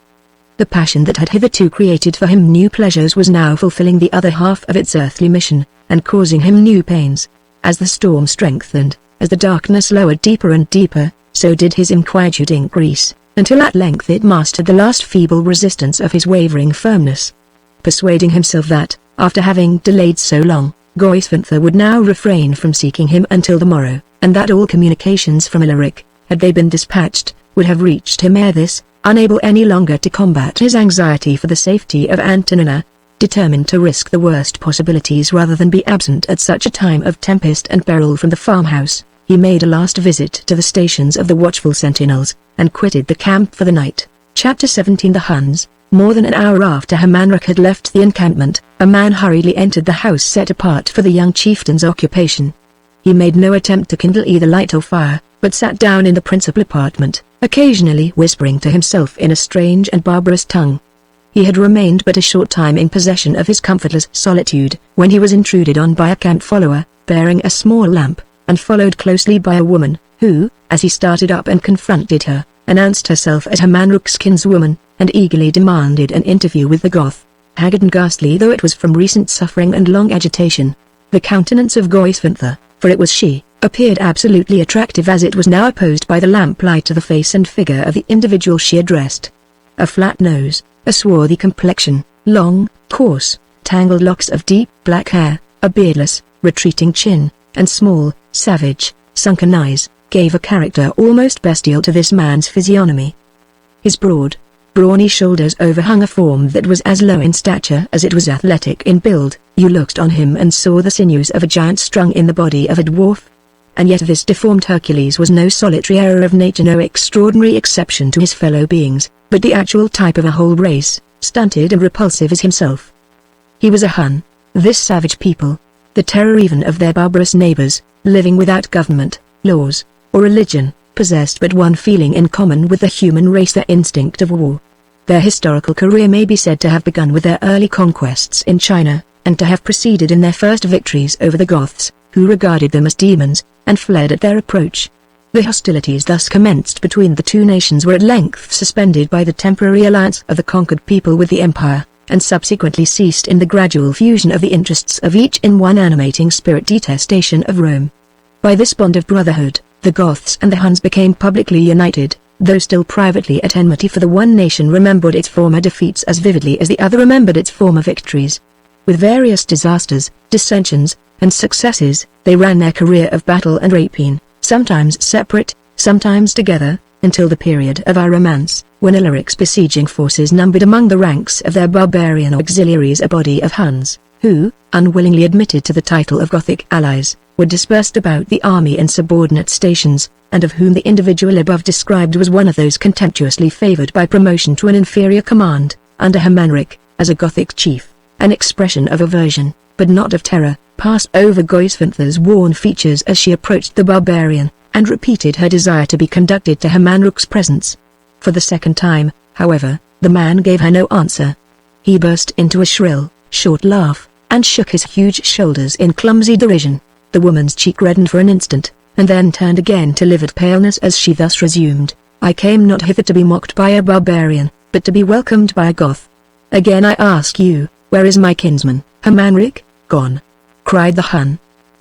The passion that had hitherto created for him new pleasures was now fulfilling the other half of its earthly mission, and causing him new pains. As the storm strengthened, as the darkness lowered deeper and deeper, so did his inquietude increase, until at length it mastered the last feeble resistance of his wavering firmness. Persuading himself that, after having delayed so long, Goisvinther would now refrain from seeking him until the morrow, and that all communications from Ilaric, had they been dispatched, would have reached him ere this, unable any longer to combat his anxiety for the safety of Antonina, determined to risk the worst possibilities rather than be absent at such a time of tempest and peril from the farmhouse, he made a last visit to the stations of the watchful sentinels, and quitted the camp for the night. Chapter 17. The Huns. More than an hour after Hermann Rook had left the encampment, a man hurriedly entered the house set apart for the young chieftain's occupation. He made no attempt to kindle either light or fire, but sat down in the principal apartment, occasionally whispering to himself in a strange and barbarous tongue. He had remained but a short time in possession of his comfortless solitude, when he was intruded on by a camp follower, bearing a small lamp, and followed closely by a woman, who, as he started up and confronted her, announced herself as Hermann Rook's kinswoman, and eagerly demanded an interview with the Goth. Haggard and ghastly though it was from recent suffering and long agitation, the countenance of Goisvinther, for it was she, appeared absolutely attractive as it was now opposed by the lamplight to the face and figure of the individual she addressed. A flat nose, a swarthy complexion, long, coarse, tangled locks of deep black hair, a beardless, retreating chin, and small, savage, sunken eyes, gave a character almost bestial to this man's physiognomy. His broad, brawny shoulders overhung a form that was as low in stature as it was athletic in build. You looked on him and saw the sinews of a giant strung in the body of a dwarf. And yet this deformed Hercules was no solitary error of nature, no extraordinary exception to his fellow beings, but the actual type of a whole race, stunted and repulsive as himself. He was a Hun, this savage people, the terror even of their barbarous neighbors, living without government, laws, or religion, possessed but one feeling in common with the human race, their instinct of war. Their historical career may be said to have begun with their early conquests in China, and to have proceeded in their first victories over the Goths, who regarded them as demons, and fled at their approach. The hostilities thus commenced between the two nations were at length suspended by the temporary alliance of the conquered people with the empire, and subsequently ceased in the gradual fusion of the interests of each in one animating spirit detestation of Rome. By this bond of brotherhood, the Goths and the Huns became publicly united, though still privately at enmity, for the one nation remembered its former defeats as vividly as the other remembered its former victories. With various disasters, dissensions, and successes, they ran their career of battle and rapine, sometimes separate, sometimes together, until the period of our romance, when Alaric's besieging forces numbered among the ranks of their barbarian auxiliaries a body of Huns, who, unwillingly admitted to the title of Gothic allies, were dispersed about the army in subordinate stations, and of whom the individual above described was one of those contemptuously favored by promotion to an inferior command, under Hermanric, as a Gothic chief. An expression of aversion, but not of terror, passed over Goisvinther's worn features as she approached the barbarian, and repeated her desire to be conducted to Hermanric's presence. For the second time, however, the man gave her no answer. He burst into a shrill, short laugh, and shook his huge shoulders in clumsy derision. The woman's cheek reddened for an instant, and then turned again to livid paleness as she thus resumed, "I came not hither to be mocked by a barbarian, but to be welcomed by a Goth. Again I ask you, where is my kinsman, Hermanric?" "Gone," cried the Hun.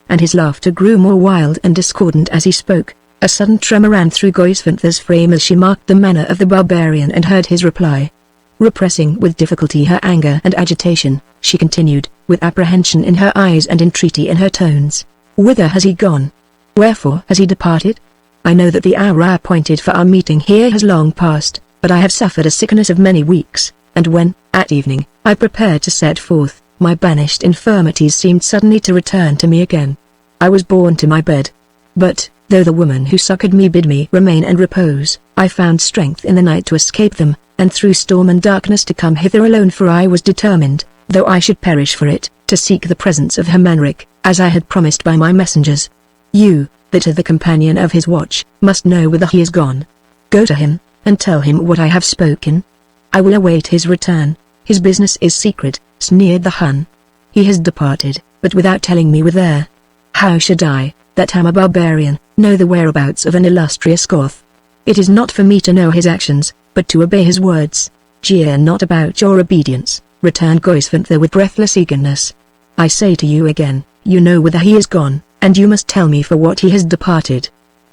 And his laughter grew more wild and discordant as he spoke. A sudden tremor ran through Goisvinther's frame as she marked the manner of the barbarian and heard his reply. Repressing with difficulty her anger and agitation, she continued, with apprehension in her eyes and entreaty in her tones, "Whither has he gone? Wherefore has he departed? I know that the hour appointed for our meeting here has long passed, but I have suffered a sickness of many weeks, and when, at evening, I prepared to set forth, my banished infirmities seemed suddenly to return to me again. I was borne to my bed. But, though the woman who succored me bid me remain and repose, I found strength in the night to escape them, and through storm and darkness to come hither alone, for I was determined, though I should perish for it, to seek the presence of Hermanric, as I had promised by my messengers. You, that are the companion of his watch, must know whither he is gone. Go to him, and tell him what I have spoken. I will await his return. His business is secret," sneered the Hun. "He has departed, but without telling me whither. How should I, that am a barbarian, know the whereabouts of an illustrious Goth? It is not for me to know his actions, but to obey his words." "Jeer not about your obedience," returned Goisvinther with breathless eagerness. "I say to you again, you know whither he is gone, and you must tell me for what he has departed.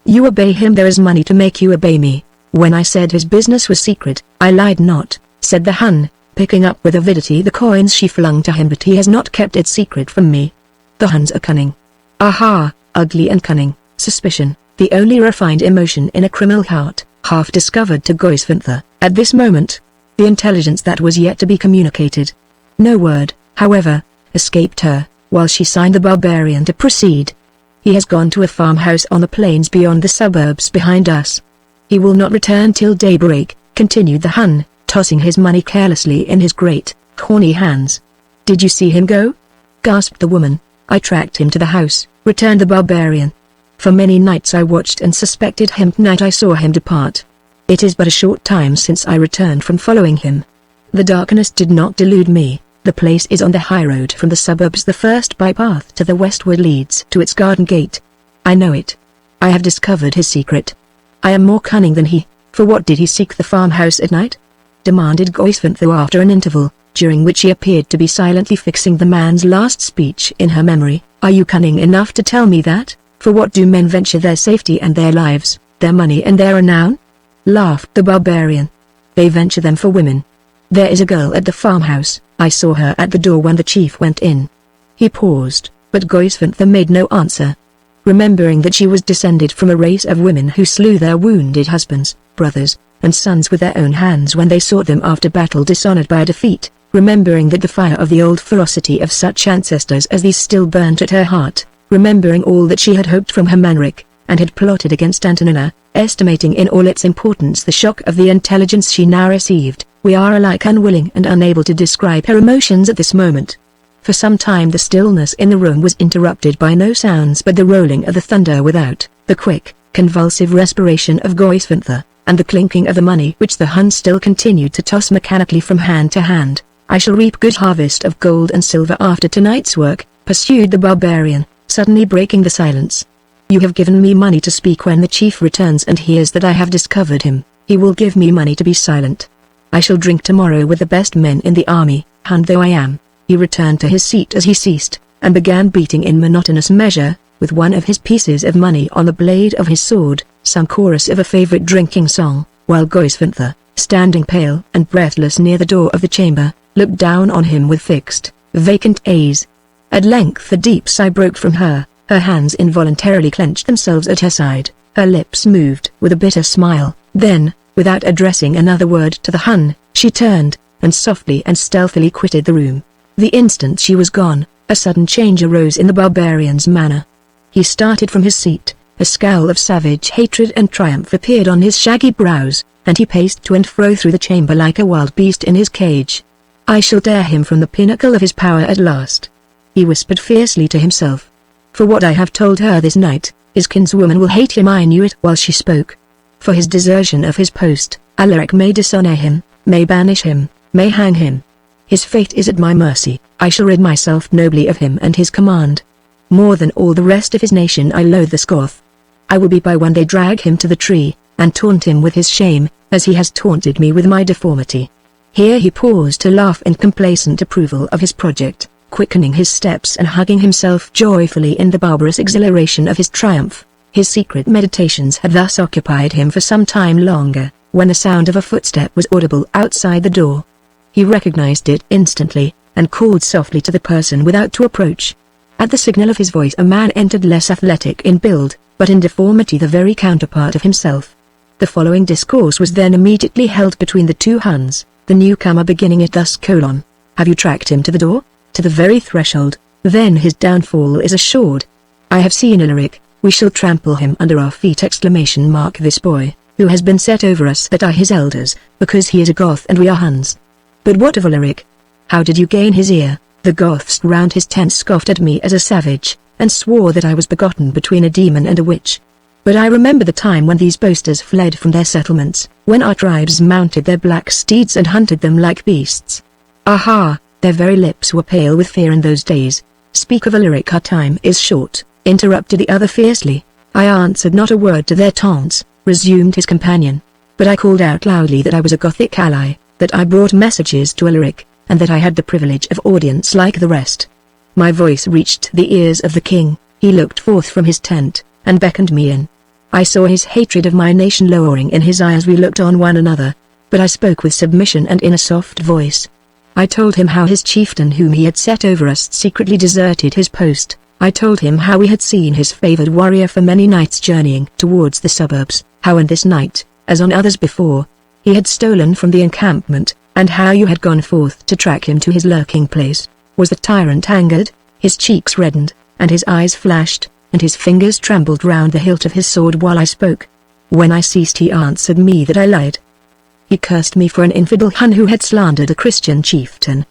You obey him, there is money to make you obey me. When I said his business was secret, I lied not," said the Hun, picking up with avidity the coins she flung to him, "but he has not kept it secret from me. The Huns are cunning. Aha, ugly and cunning, suspicion, the only refined emotion in a criminal heart, half discovered to Goisvinther, at this moment, the intelligence that was yet to be communicated. No word, however, escaped her, while she signed the barbarian to proceed. "He has gone to a farmhouse on the plains beyond the suburbs behind us. He will not return till daybreak," continued the Hun, tossing his money carelessly in his great, horny hands. "Did you see him go?" gasped the woman. "I tracked him to the house," returned the barbarian. "For many nights I watched and suspected him. Tonight I saw him depart. It is but a short time since I returned from following him. The darkness did not delude me. The place is on the high road from the suburbs. The first bypath to the westward leads to its garden gate. I know it. I have discovered his secret. I am more cunning than he. For what did he seek the farmhouse at night?" demanded Goisvinther after an interval, during which he appeared to be silently fixing the man's last speech in her memory. "Are you cunning enough to tell me that? For what do men venture their safety and their lives, their money and their renown?" laughed the barbarian. "They venture them for women. There is a girl at the farmhouse. I saw her at the door when the chief went in." He paused, but Goisvinther made no answer. Remembering that she was descended from a race of women who slew their wounded husbands, brothers, and sons with their own hands when they sought them after battle, dishonored by a defeat, remembering that the fire of the old ferocity of such ancestors as these still burnt at her heart, remembering all that she had hoped from Hermanric, and had plotted against Antonina, estimating in all its importance the shock of the intelligence she now received, we are alike unwilling and unable to describe her emotions at this moment. For some time the stillness in the room was interrupted by no sounds but the rolling of the thunder without, the quick, convulsive respiration of Goisvinther, and the clinking of the money which the Hun still continued to toss mechanically from hand to hand. I shall reap good harvest of gold and silver after tonight's work," pursued the barbarian, suddenly breaking the silence. "You have given me money to speak. When the chief returns and hears that I have discovered him, he will give me money to be silent. I shall drink tomorrow with the best men in the army, hound though I am." He returned to his seat as he ceased, and began beating in monotonous measure, with one of his pieces of money on the blade of his sword, some chorus of a favorite drinking song, while Goisvinther, standing pale and breathless near the door of the chamber, looked down on him with fixed, vacant eyes. At length a deep sigh broke from her, her hands involuntarily clenched themselves at her side, her lips moved with a bitter smile, then, without addressing another word to the Hun, she turned, and softly and stealthily quitted the room. The instant she was gone, a sudden change arose in the barbarian's manner. He started from his seat, a scowl of savage hatred and triumph appeared on his shaggy brows, and he paced to and fro through the chamber like a wild beast in his cage. "I shall tear him from the pinnacle of his power at last," he whispered fiercely to himself. "For what I have told her this night, his kinswoman will hate him." I knew it while she spoke. For his desertion of his post, Alaric may dishonor him, may banish him, may hang him. His fate is at my mercy. I shall rid myself nobly of him and his command. More than all the rest of his nation I loathe the Scoth. I will be by one day drag him to the tree, and taunt him with his shame, as he has taunted me with my deformity. Here he paused to laugh in complacent approval of his project, quickening his steps and hugging himself joyfully in the barbarous exhilaration of his triumph. His secret meditations had thus occupied him for some time longer, when the sound of a footstep was audible outside the door. He recognized it instantly, and called softly to the person without to approach. At the signal of his voice a man entered, less athletic in build, but in deformity the very counterpart of himself. The following discourse was then immediately held between the two Huns, the newcomer beginning it thus: "Have you tracked him to the door? To the very threshold? Then his downfall is assured. I have seen Alaric, we shall trample him under our feet!" This boy, who has been set over us that are his elders, because he is a Goth and we are Huns. But what of Alaric? How did you gain his ear? The Goths round his tent scoffed at me as a savage, and swore that I was begotten between a demon and a witch. But I remember the time when these boasters fled from their settlements, when our tribes mounted their black steeds and hunted them like beasts. Aha, their very lips were pale with fear in those days. "Speak of Alaric." "Our time is short," interrupted the other fiercely. "I answered not a word to their taunts," resumed his companion. "But I called out loudly that I was a Gothic ally, that I brought messages to Alaric, and that I had the privilege of audience like the rest. My voice reached the ears of the king. He looked forth from his tent, and beckoned me in. I saw his hatred of my nation lowering in his eye as we looked on one another, but I spoke with submission and in a soft voice. I told him how his chieftain whom he had set over us secretly deserted his post. I told him how we had seen his favored warrior for many nights journeying towards the suburbs, how on this night, as on others before, he had stolen from the encampment, and how you had gone forth to track him to his lurking place. Was the tyrant angered? His cheeks reddened, and his eyes flashed, and his fingers trembled round the hilt of his sword while I spoke. When I ceased he answered me that I lied. He cursed me for an infidel Hun who had slandered a Christian chieftain.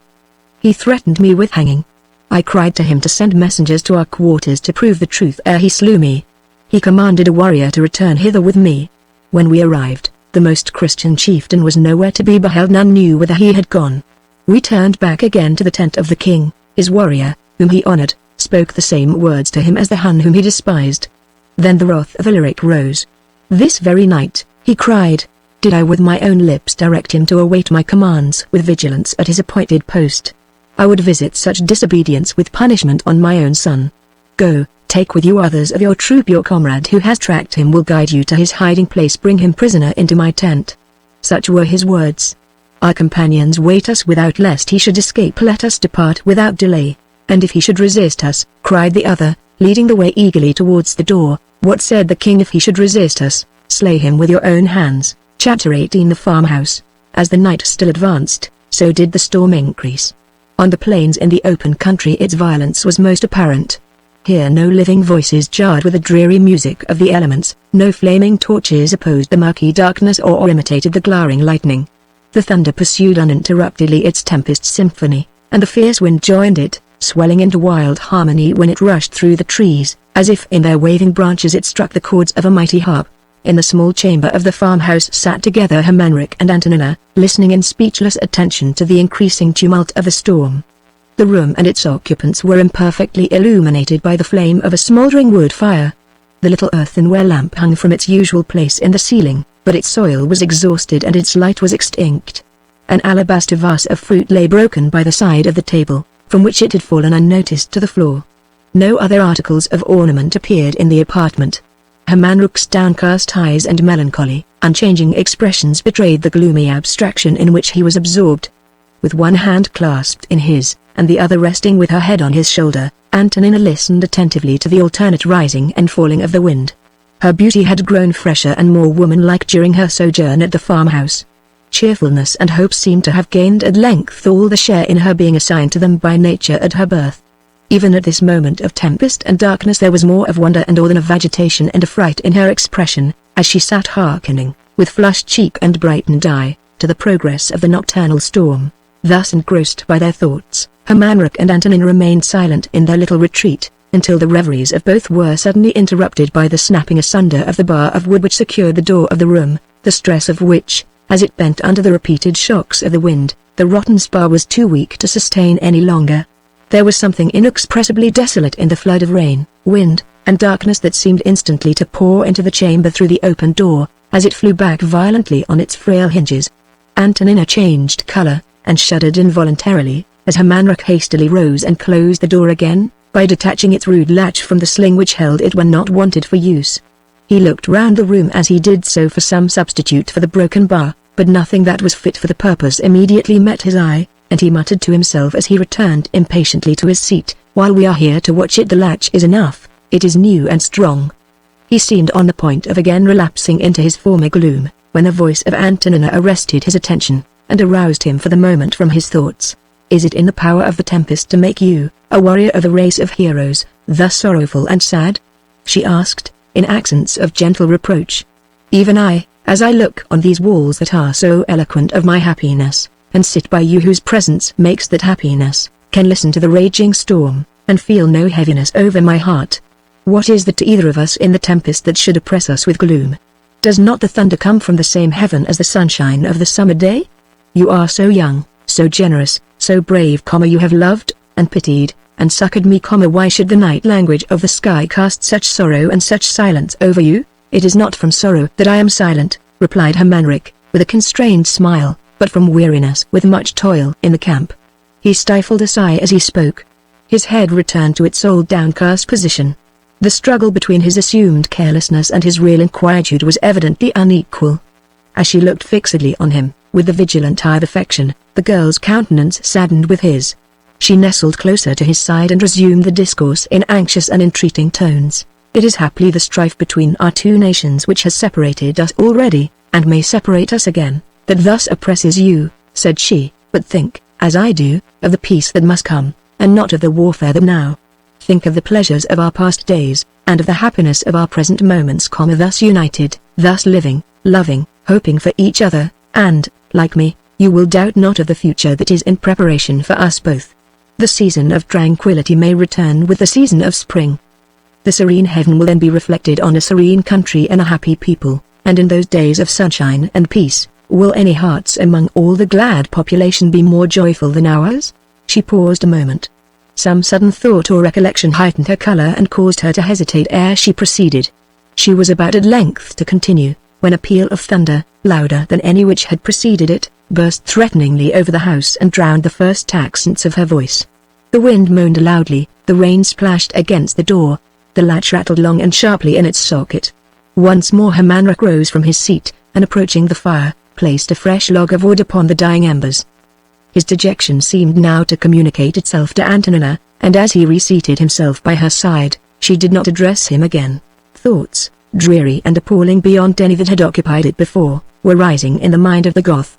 He threatened me with hanging. I cried to him to send messengers to our quarters to prove the truth ere he slew me. He commanded a warrior to return hither with me. When we arrived, the most Christian chieftain was nowhere to be beheld. None knew whither he had gone. We turned back again to the tent of the king. His warrior, whom he honored, spoke the same words to him as the Hun whom he despised. Then the wrath of Alaric rose. "This very night," he cried, "did I with my own lips direct him to await my commands with vigilance at his appointed post. I would visit such disobedience with punishment on my own son. Go, take with you others of your troop. Your comrade who has tracked him will guide you to his hiding place. Bring him prisoner into my tent." Such were his words. "Our companions wait us without, lest he should escape. Let us depart without delay. And if he should resist us," cried the other, leading the way eagerly towards the door, "what said the king? If he should resist us, slay him with your own hands." Chapter 18. The farmhouse. As the night still advanced, so did the storm increase. On the plains in the open country its violence was most apparent. Here no living voices jarred with the dreary music of the elements, no flaming torches opposed the murky darkness or imitated the glaring lightning. The thunder pursued uninterruptedly its tempest symphony, and the fierce wind joined it, swelling into wild harmony when it rushed through the trees, as if in their waving branches it struck the chords of a mighty harp. In the small chamber of the farmhouse sat together Hermanric and Antonina, listening in speechless attention to the increasing tumult of the storm. The room and its occupants were imperfectly illuminated by the flame of a smouldering wood fire. The little earthenware lamp hung from its usual place in the ceiling, but its oil was exhausted and its light was extinct. An alabaster vase of fruit lay broken by the side of the table, from which it had fallen unnoticed to the floor. No other articles of ornament appeared in the apartment. Hermanric's downcast eyes and melancholy, unchanging expressions betrayed the gloomy abstraction in which he was absorbed. With one hand clasped in his, and the other resting with her head on his shoulder, Antonina listened attentively to the alternate rising and falling of the wind. Her beauty had grown fresher and more womanlike during her sojourn at the farmhouse. Cheerfulness and hope seemed to have gained at length all the share in her being assigned to them by nature at her birth. Even at this moment of tempest and darkness there was more of wonder and awe than of agitation and affright in her expression, as she sat hearkening, with flushed cheek and brightened eye, to the progress of the nocturnal storm. Thus engrossed by their thoughts, Hermanric and Antonina remained silent in their little retreat, until the reveries of both were suddenly interrupted by the snapping asunder of the bar of wood which secured the door of the room, the stress of which, as it bent under the repeated shocks of the wind, the rotten spar was too weak to sustain any longer. There was something inexpressibly desolate in the flood of rain, wind, and darkness that seemed instantly to pour into the chamber through the open door, as it flew back violently on its frail hinges. Antonina changed color, and shuddered involuntarily, as Hermanric hastily rose and closed the door again, by detaching its rude latch from the sling which held it when not wanted for use. He looked round the room as he did so for some substitute for the broken bar, but nothing that was fit for the purpose immediately met his eye, and he muttered to himself as he returned impatiently to his seat, "While we are here to watch it the latch is enough, it is new and strong." He seemed on the point of again relapsing into his former gloom, when the voice of Antonina arrested his attention, and aroused him for the moment from his thoughts. "Is it in the power of the tempest to make you, a warrior of a race of heroes, thus sorrowful and sad?" she asked, in accents of gentle reproach. "Even I, as I look on these walls that are so eloquent of my happiness, and sit by you whose presence makes that happiness, can listen to the raging storm, and feel no heaviness over my heart. What is there to either of us in the tempest that should oppress us with gloom? Does not the thunder come from the same heaven as the sunshine of the summer day? You are so young, so generous, so brave, you have loved, and pitied, and succored me, why should the night language of the sky cast such sorrow and such silence over you?" "It is not from sorrow that I am silent," replied Hermanric, with a constrained smile, "but from weariness with much toil in the camp." He stifled a sigh as he spoke. His head returned to its old downcast position. The struggle between his assumed carelessness and his real inquietude was evidently unequal. As she looked fixedly on him, with the vigilant eye of affection, the girl's countenance saddened with his. She nestled closer to his side and resumed the discourse in anxious and entreating tones. "It is haply the strife between our two nations which has separated us already, and may separate us again, that thus oppresses you," said she, "but think, as I do, of the peace that must come, and not of the warfare that now. Think of the pleasures of our past days, and of the happiness of our present moments, thus united, thus living, loving, hoping for each other, and, like me, you will doubt not of the future that is in preparation for us both. The season of tranquility may return with the season of spring. The serene heaven will then be reflected on a serene country and a happy people, and in those days of sunshine and peace, will any hearts among all the glad population be more joyful than ours?" She paused a moment. Some sudden thought or recollection heightened her color and caused her to hesitate ere she proceeded. She was about at length to continue, when a peal of thunder, louder than any which had preceded it, burst threateningly over the house and drowned the first accents of her voice. The wind moaned loudly, the rain splashed against the door, the latch rattled long and sharply in its socket. Once more Hermanric rose from his seat, and approaching the fire, placed a fresh log of wood upon the dying embers. His dejection seemed now to communicate itself to Antonina, and as he reseated himself by her side, she did not address him again. Thoughts, dreary and appalling beyond any that had occupied it before, were rising in the mind of the Goth.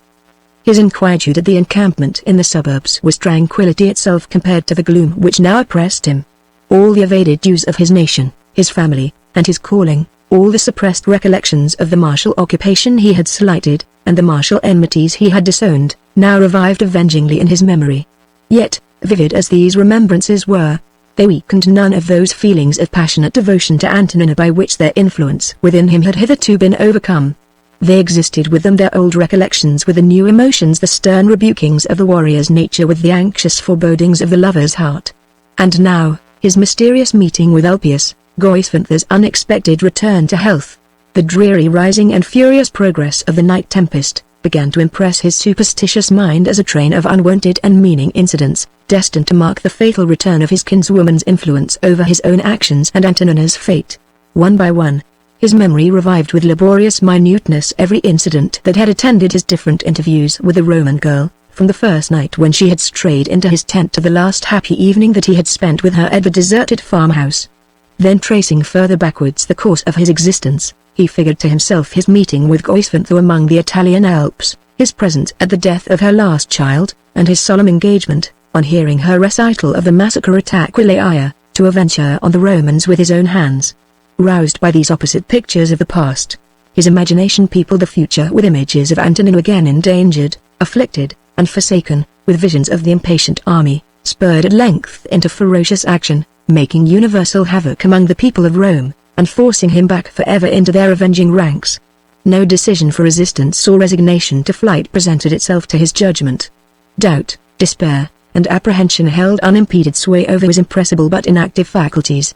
His inquietude at the encampment in the suburbs was tranquility itself compared to the gloom which now oppressed him. All the evaded dues of his nation, his family, and his calling, all the suppressed recollections of the martial occupation he had slighted, and the martial enmities he had disowned, now revived avengingly in his memory. Yet, vivid as these remembrances were, They weakened none of those feelings of passionate devotion to Antonina by which their influence within him had hitherto been overcome. They existed with them, their old recollections with the new emotions, the stern rebukings of the warrior's nature with the anxious forebodings of the lover's heart. And now, his mysterious meeting with Ulpius, Goisvinthar's unexpected return to health, the dreary rising and furious progress of the night tempest, began to impress his superstitious mind as a train of unwanted and meaning incidents, destined to mark the fatal return of his kinswoman's influence over his own actions and Antonina's fate. One by one, his memory revived with laborious minuteness every incident that had attended his different interviews with the Roman girl, from the first night when she had strayed into his tent to the last happy evening that he had spent with her at the deserted farmhouse. Then tracing further backwards the course of his existence, he figured to himself his meeting with Goisvinther among the Italian Alps, his presence at the death of her last child, and his solemn engagement, on hearing her recital of the massacre at Aquileia, to avenge her on the Romans with his own hands. Roused by these opposite pictures of the past, his imagination peopled the future with images of Antonina again endangered, afflicted, and forsaken, with visions of the impatient army, spurred at length into ferocious action, making universal havoc among the people of Rome, and forcing him back forever into their avenging ranks. No decision for resistance or resignation to flight presented itself to his judgment. Doubt, despair, and apprehension held unimpeded sway over his impressible but inactive faculties.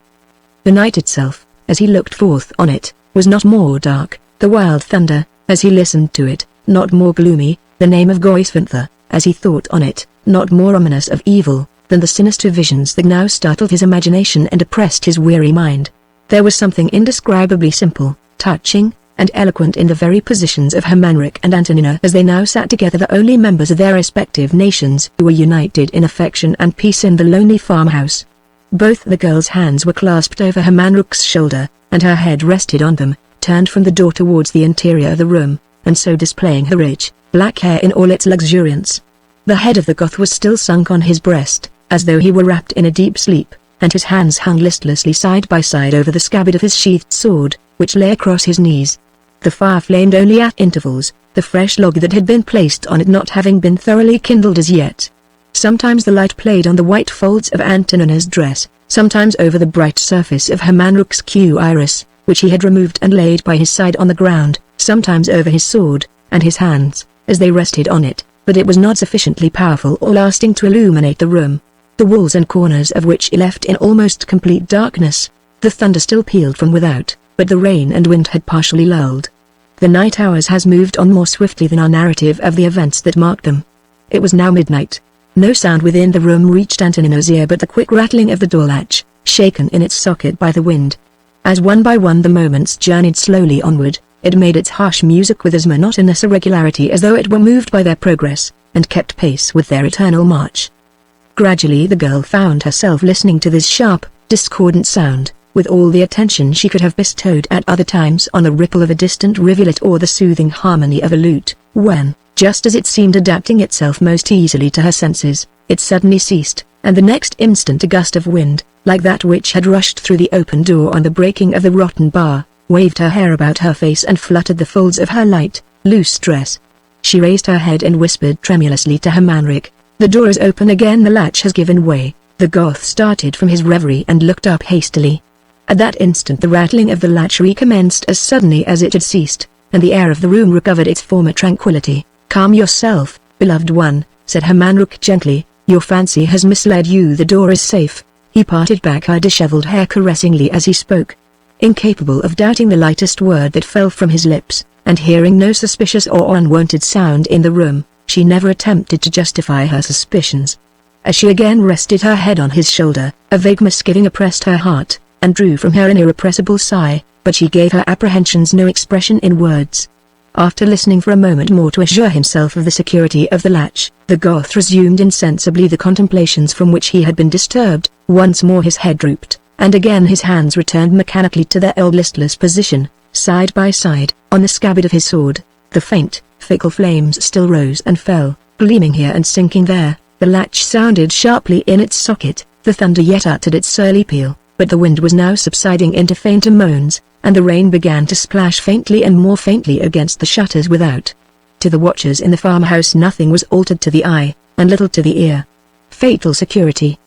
The night itself, as he looked forth on it, was not more dark, the wild thunder, as he listened to it, not more gloomy, the name of Goisvinther, as he thought on it, not more ominous of evil, than the sinister visions that now startled his imagination and oppressed his weary mind. There was something indescribably simple, touching, and eloquent in the very positions of Hermanric and Antonina as they now sat together, the only members of their respective nations who were united in affection and peace in the lonely farmhouse. Both the girl's hands were clasped over Hermanric's shoulder, and her head rested on them, turned from the door towards the interior of the room, and so displaying her rich, black hair in all its luxuriance. The head of the Goth was still sunk on his breast, as though he were wrapped in a deep sleep, and his hands hung listlessly side by side over the scabbard of his sheathed sword, which lay across his knees. The fire flamed only at intervals, the fresh log that had been placed on it not having been thoroughly kindled as yet. Sometimes the light played on the white folds of Antonina's dress, sometimes over the bright surface of Hermanric's cuirass, which he had removed and laid by his side on the ground, sometimes over his sword, and his hands, as they rested on it, but it was not sufficiently powerful or lasting to illuminate the room, the walls and corners of which he left in almost complete darkness. The thunder still pealed from without, but the rain and wind had partially lulled. The night hours has moved on more swiftly than our narrative of the events that marked them. It was now midnight. No sound within the room reached Antonina's ear but the quick rattling of the door latch, shaken in its socket by the wind. As one by one the moments journeyed slowly onward, it made its harsh music with as monotonous a regularity as though it were moved by their progress, and kept pace with their eternal march. Gradually the girl found herself listening to this sharp, discordant sound, with all the attention she could have bestowed at other times on the ripple of a distant rivulet or the soothing harmony of a lute, when, just as it seemed adapting itself most easily to her senses, it suddenly ceased, and the next instant a gust of wind, like that which had rushed through the open door on the breaking of the rotten bar, waved her hair about her face and fluttered the folds of her light, loose dress. She raised her head and whispered tremulously to Hermanric, "The door is open again, the latch has given way." The Goth started from his reverie and looked up hastily. At that instant the rattling of the latch recommenced as suddenly as it had ceased, and the air of the room recovered its former tranquillity. "Calm yourself, beloved one," said Hermanric gently, "your fancy has misled you, the door is safe." He parted back her dishevelled hair caressingly as he spoke. Incapable of doubting the lightest word that fell from his lips, and hearing no suspicious or unwanted sound in the room, she never attempted to justify her suspicions. As she again rested her head on his shoulder, a vague misgiving oppressed her heart, and drew from her an irrepressible sigh, but she gave her apprehensions no expression in words. After listening for a moment more to assure himself of the security of the latch, the Goth resumed insensibly the contemplations from which he had been disturbed. Once more his head drooped, and again his hands returned mechanically to their old listless position, side by side, on the scabbard of his sword. The faint, fickle flames still rose and fell, gleaming here and sinking there. The latch sounded sharply in its socket, the thunder yet uttered its surly peal, but the wind was now subsiding into fainter moans, and the rain began to splash faintly and more faintly against the shutters without. To the watchers in the farmhouse nothing was altered to the eye, and little to the ear. Fatal security.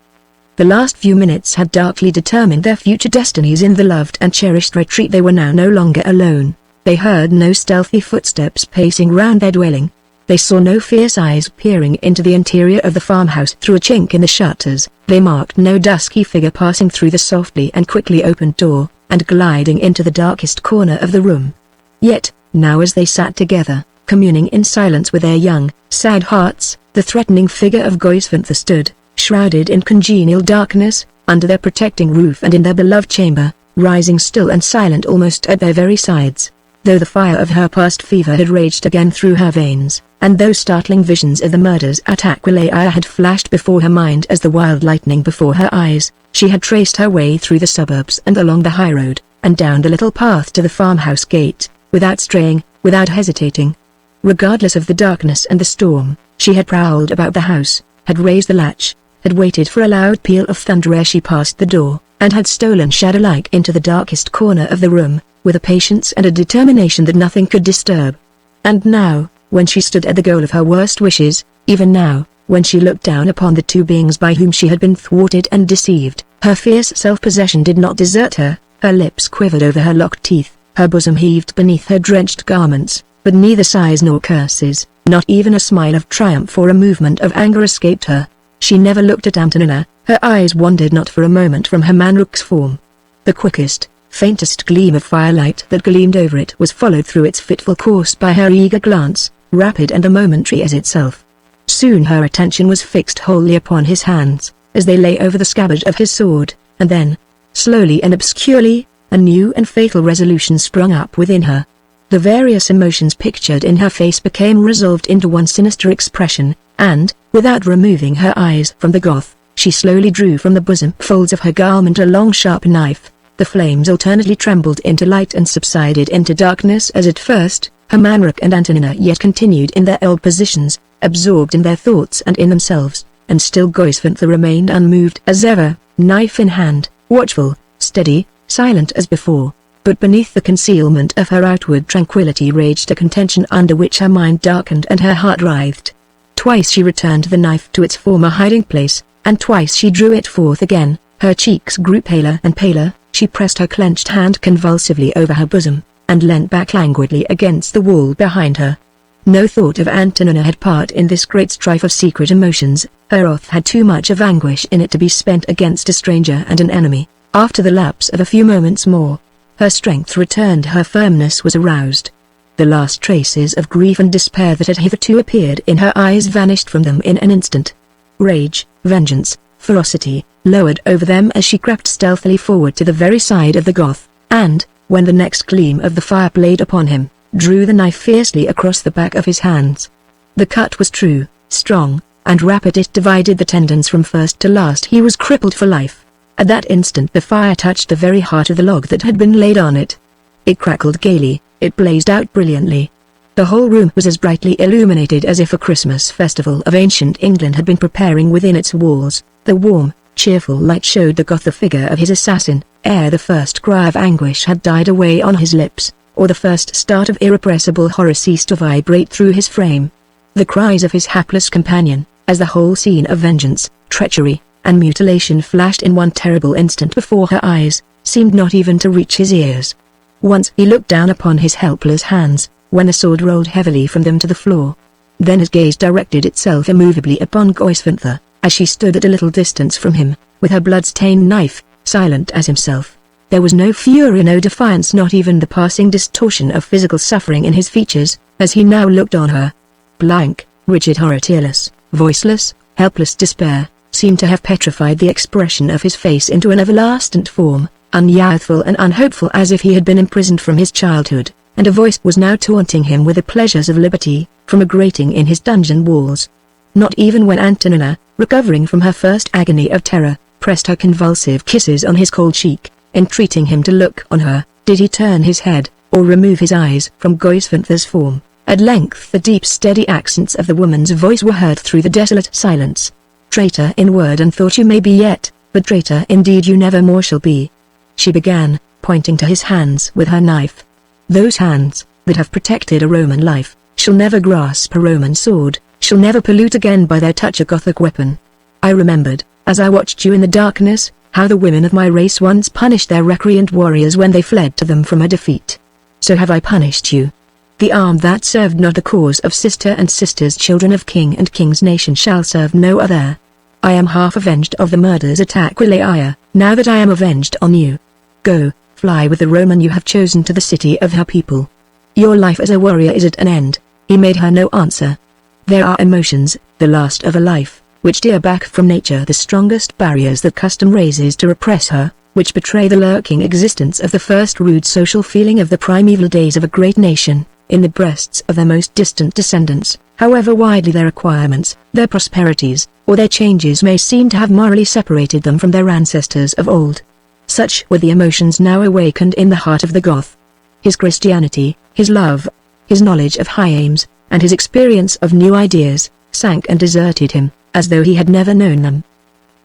The last few minutes had darkly determined their future destinies. In the loved and cherished retreat they were now no longer alone. They heard no stealthy footsteps pacing round their dwelling. They saw no fierce eyes peering into the interior of the farmhouse through a chink in the shutters. They marked no dusky figure passing through the softly and quickly opened door, and gliding into the darkest corner of the room. Yet, now as they sat together, communing in silence with their young, sad hearts, the threatening figure of Goisvinther stood, shrouded in congenial darkness, under their protecting roof and in their beloved chamber, rising still and silent almost at their very sides. Though the fire of her past fever had raged again through her veins, and those startling visions of the murders at Aquileia had flashed before her mind as the wild lightning before her eyes, she had traced her way through the suburbs and along the high road, and down the little path to the farmhouse gate, without straying, without hesitating. Regardless of the darkness and the storm, she had prowled about the house, had raised the latch, had waited for a loud peal of thunder ere she passed the door, and had stolen shadow-like into the darkest corner of the room, with a patience and a determination that nothing could disturb. And now, when she stood at the goal of her worst wishes, even now, when she looked down upon the two beings by whom she had been thwarted and deceived, her fierce self-possession did not desert her, her lips quivered over her locked teeth, her bosom heaved beneath her drenched garments, but neither sighs nor curses, not even a smile of triumph or a movement of anger escaped her. She never looked at Antonina, her eyes wandered not for a moment from her Manruk's form. The quickest, faintest gleam of firelight that gleamed over it was followed through its fitful course by her eager glance, rapid and momentary as itself. Soon her attention was fixed wholly upon his hands, as they lay over the scabbard of his sword, and then, slowly and obscurely, a new and fatal resolution sprung up within her. The various emotions pictured in her face became resolved into one sinister expression, and, without removing her eyes from the Goth, she slowly drew from the bosom folds of her garment a long sharp knife. The flames alternately trembled into light and subsided into darkness as at first. Her Manruk and Antonina yet continued in their old positions, absorbed in their thoughts and in themselves, and still Goisvinther remained unmoved as ever, knife in hand, watchful, steady, silent as before. But beneath the concealment of her outward tranquility raged a contention under which her mind darkened and her heart writhed. Twice she returned the knife to its former hiding place, and twice she drew it forth again. Her cheeks grew paler and paler, she pressed her clenched hand convulsively over her bosom, and leant back languidly against the wall behind her. No thought of Antonina had part in this great strife of secret emotions. Her wrath had too much of anguish in it to be spent against a stranger and an enemy. After the lapse of a few moments more, her strength returned, her firmness was aroused. The last traces of grief and despair that had hitherto appeared in her eyes vanished from them in an instant. Rage, vengeance, ferocity, lowered over them as she crept stealthily forward to the very side of the Goth, and, when the next gleam of the fire played upon him, drew the knife fiercely across the back of his hands. The cut was true, strong, and rapid. It divided the tendons from first to last. He was crippled for life. At that instant the fire touched the very heart of the log that had been laid on it. It crackled gaily, it blazed out brilliantly. The whole room was as brightly illuminated as if a Christmas festival of ancient England had been preparing within its walls. The warm, cheerful light showed the Goth the figure of his assassin, ere the first cry of anguish had died away on his lips, or the first start of irrepressible horror ceased to vibrate through his frame. The cries of his hapless companion, as the whole scene of vengeance, treachery, and mutilation flashed in one terrible instant before her eyes, seemed not even to reach his ears. Once he looked down upon his helpless hands, when the sword rolled heavily from them to the floor. Then his gaze directed itself immovably upon Goisvinther, as she stood at a little distance from him, with her blood-stained knife, silent as himself. There was no fury, no defiance, not even the passing distortion of physical suffering in his features, as he now looked on her. Blank, rigid horror, tearless, voiceless, helpless despair, seemed to have petrified the expression of his face into an everlasting form, unyouthful and unhopeful as if he had been imprisoned from his childhood, and a voice was now taunting him with the pleasures of liberty, from a grating in his dungeon walls. Not even when Antonina, recovering from her first agony of terror, pressed her convulsive kisses on his cold cheek, entreating him to look on her, did he turn his head, or remove his eyes from Goisvinther's form. At length the deep steady accents of the woman's voice were heard through the desolate silence. "Traitor in word and thought you may be yet, but traitor indeed you never more shall be," she began, pointing to his hands with her knife. "Those hands, that have protected a Roman life, shall never grasp a Roman sword, shall never pollute again by their touch a Gothic weapon." I remembered. as I watched you in the darkness, how the women of my race once punished their recreant warriors when they fled to them from a defeat. So have I punished you. The arm that served not the cause of sister and sister's children of king and king's nation shall serve no other. I am half avenged of the murders at Aquileia, now that I am avenged on you. Go, fly with the Roman you have chosen to the city of her people. Your life as a warrior is at an end." He made her no answer. There are emotions, the last of a life, which tear back from nature the strongest barriers that custom raises to repress her, which betray the lurking existence of the first rude social feeling of the primeval days of a great nation, in the breasts of their most distant descendants, however widely their acquirements, their prosperities, or their changes may seem to have morally separated them from their ancestors of old. Such were the emotions now awakened in the heart of the Goth. His Christianity, his love, his knowledge of high aims, and his experience of new ideas, sank and deserted him, as though he had never known them.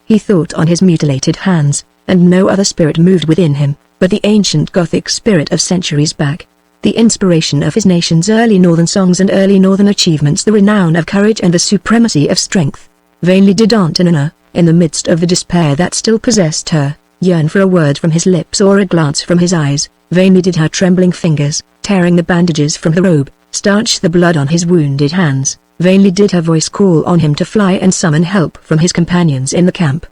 He thought on his mutilated hands, and no other spirit moved within him, but the ancient Gothic spirit of centuries back. The inspiration of his nation's early northern songs and early northern achievements, the renown of courage and the supremacy of strength. Vainly did Antonina, in the midst of the despair that still possessed her, yearn for a word from his lips or a glance from his eyes. Vainly did her trembling fingers, tearing the bandages from the robe, stanch the blood on his wounded hands. Vainly did her voice call on him to fly and summon help from his companions in the camp.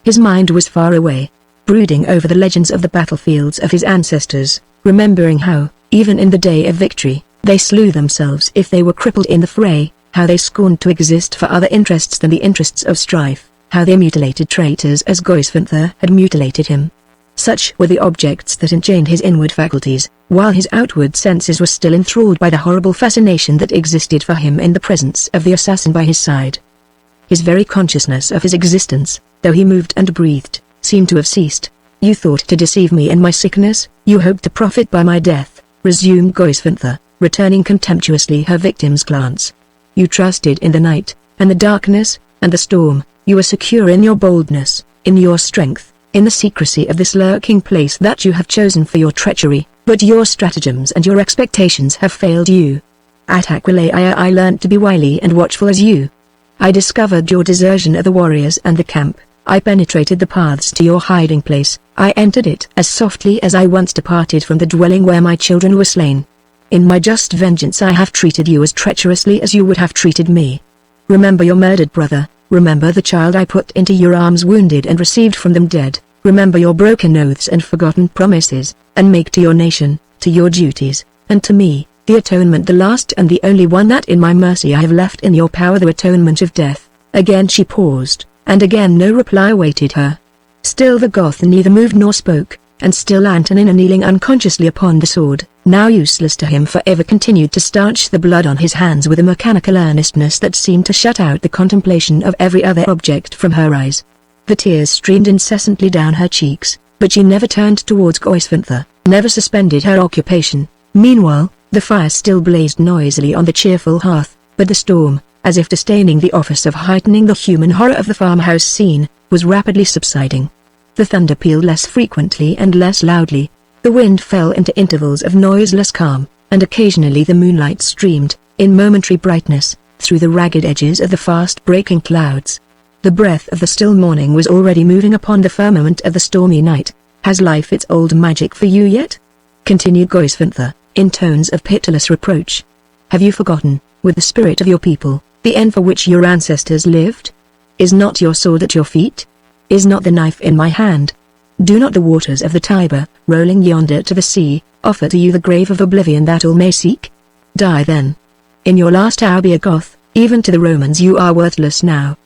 His mind was far away, brooding over the legends of the battlefields of his ancestors, remembering how, even in the day of victory, they slew themselves if they were crippled in the fray, how they scorned to exist for other interests than the interests of strife, how they mutilated traitors as Goisvinther had mutilated him. Such were the objects that enchained his inward faculties, while his outward senses were still enthralled by the horrible fascination that existed for him in the presence of the assassin by his side. His very consciousness of his existence, though he moved and breathed, seemed to have ceased. "You thought to deceive me in my sickness, you hoped to profit by my death," resumed Goisvinther, returning contemptuously her victim's glance. "You trusted in the night, and the darkness, and the storm. You were secure in your boldness, in your strength, in the secrecy of this lurking place that you have chosen for your treachery, but your stratagems and your expectations have failed you. At Aquileia I learnt to be wily and watchful as you. I discovered your desertion of the warriors and the camp. I penetrated the paths to your hiding place. I entered it as softly as I once departed from the dwelling where my children were slain. In my just vengeance I have treated you as treacherously as you would have treated me. Remember your murdered brother, remember the child I put into your arms wounded and received from them dead, remember your broken oaths and forgotten promises, and make to your nation, to your duties, and to me, the atonement, the last and the only one that in my mercy I have left in your power, the atonement of death." Again she paused, and again no reply awaited her. Still the Goth neither moved nor spoke, and still Antonina, kneeling unconsciously upon the sword, now useless to him forever, continued to stanch the blood on his hands with a mechanical earnestness that seemed to shut out the contemplation of every other object from her eyes. The tears streamed incessantly down her cheeks, but she never turned towards Goisvinther, never suspended her occupation. Meanwhile, the fire still blazed noisily on the cheerful hearth, but the storm, as if disdaining the office of heightening the human horror of the farmhouse scene, was rapidly subsiding. The thunder pealed less frequently and less loudly. The wind fell into intervals of noiseless calm, and occasionally the moonlight streamed, in momentary brightness, through the ragged edges of the fast-breaking clouds. The breath of the still morning was already moving upon the firmament of the stormy night. "Has life its old magic for you yet?" continued Goisvinther, in tones of pitiless reproach. "Have you forgotten, with the spirit of your people, the end for which your ancestors lived? Is not your sword at your feet? Is not the knife in my hand? Do not the waters of the Tiber, rolling yonder to the sea, offer to you the grave of oblivion that all may seek? Die then. In your last hour be a Goth. Even to the Romans you are worthless now.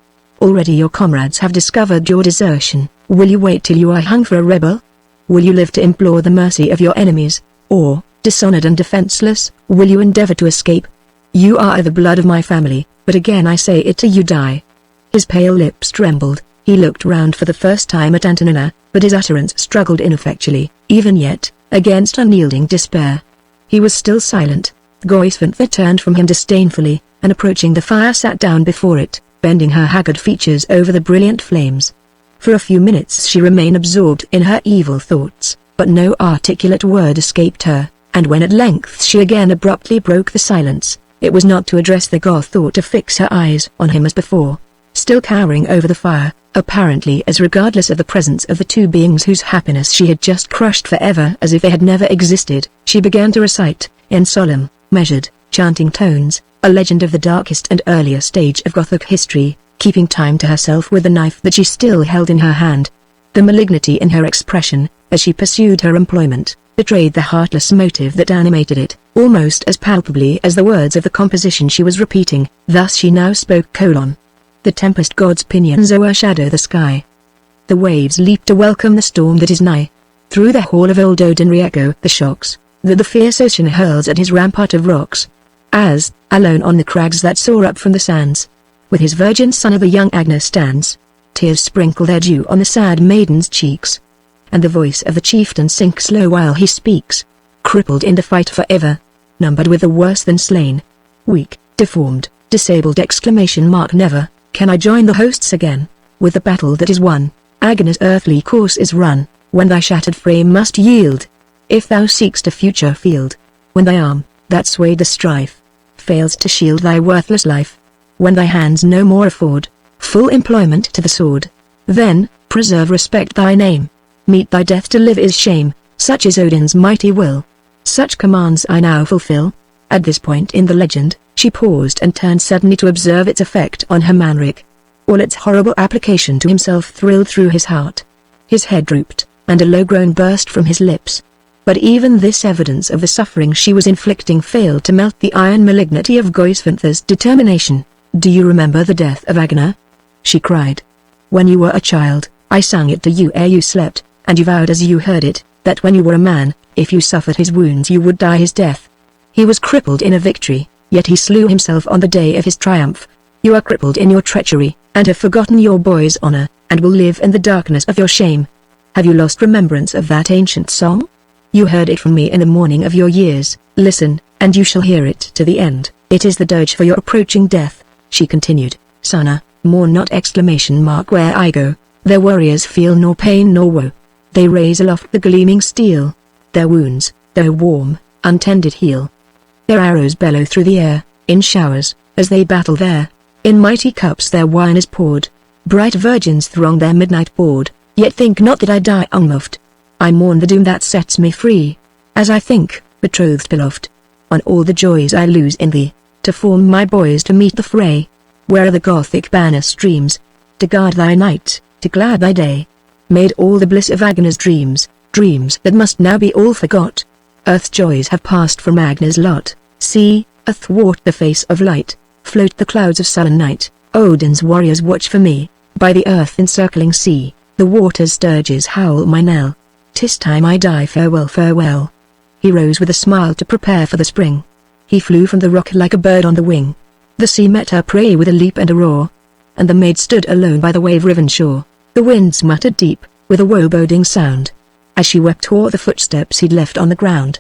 Already your comrades have discovered your desertion. Will you wait till you are hung for a rebel? Will you live to implore the mercy of your enemies, or, dishonored and defenseless, will you endeavor to escape? You are of the blood of my family, but again I say it to you, die." His pale lips trembled. He looked round for the first time at Antonina, but his utterance struggled ineffectually, even yet, against unyielding despair. He was still silent. Goisvinther turned from him disdainfully, and approaching the fire sat down before it, bending her haggard features over the brilliant flames. For a few minutes she remained absorbed in her evil thoughts, but no articulate word escaped her, and when at length she again abruptly broke the silence, it was not to address the Goth or to fix her eyes on him as before. Still cowering over the fire, apparently as regardless of the presence of the two beings whose happiness she had just crushed forever as if they had never existed. She began to recite, in solemn, measured, chanting tones, a legend of the darkest and earlier stage of Gothic history, keeping time to herself with the knife that she still held in her hand. The malignity in her expression, as she pursued her employment, betrayed the heartless motive that animated it, almost as palpably as the words of the composition she was repeating. Thus she now spoke: The tempest god's pinions o'ershadow the sky. The waves leap to welcome the storm that is nigh. Through the hall of old Odin re-echo the shocks that the fierce ocean hurls at his rampart of rocks. As, alone on the crags that soar up from the sands, with his virgin son of the young Agnes stands, tears sprinkle their dew on the sad maiden's cheeks, and the voice of the chieftain sinks low while he speaks. Crippled in the fight forever, numbered with the worse than slain, weak, deformed, disabled! Never can I join the hosts again, with the battle that is won. Agnes' earthly course is run, when thy shattered frame must yield, if thou seek'st a future field. When thy arm, that swayed the strife, fails to shield thy worthless life, when thy hands no more afford full employment to the sword, then, preserve, respect thy name. Meet thy death, to live is shame, such is Odin's mighty will. Such commands I now fulfill. At this point in the legend, she paused and turned suddenly to observe its effect on her Manrik. All its horrible application to himself thrilled through his heart. His head drooped, and a low groan burst from his lips. But even this evidence of the suffering she was inflicting failed to melt the iron malignity of Goisvanthar's determination. Do you remember the death of Agnar? She cried. When you were a child, I sang it to you ere you slept, and you vowed as you heard it, that when you were a man, if you suffered his wounds you would die his death. He was crippled in a victory, yet he slew himself on the day of his triumph. You are crippled in your treachery, and have forgotten your boy's honor, and will live in the darkness of your shame. Have you lost remembrance of that ancient song? You heard it from me in the morning of your years. Listen, and you shall hear it to the end. It is the dirge for your approaching death, she continued. Sana, mourn not! Where I go, their warriors feel nor pain nor woe. They raise aloft the gleaming steel. Their wounds, though warm, untended heal. Their arrows bellow through the air, in showers, as they battle there. In mighty cups their wine is poured. Bright virgins throng their midnight board. Yet think not that I die unmoved. I mourn the doom that sets me free. As I think, betrothed beloved, on all the joys I lose in thee, to form my boys to meet the fray. Where are the Gothic banner streams, to guard thy night, to glad thy day? Made all the bliss of Agnar's dreams, dreams that must now be all forgot. Earth's joys have passed from Agnar's lot. See, athwart the face of light, float the clouds of sullen night. Odin's warriors watch for me, by the earth encircling sea, the water's sturges howl my knell. 'Tis time I die, farewell, farewell. He rose with a smile to prepare for the spring. He flew from the rock like a bird on the wing. The sea met her prey with a leap and a roar, and the maid stood alone by the wave-riven shore. The winds muttered deep, with a woe-boding sound, as she wept o'er the footsteps he'd left on the ground.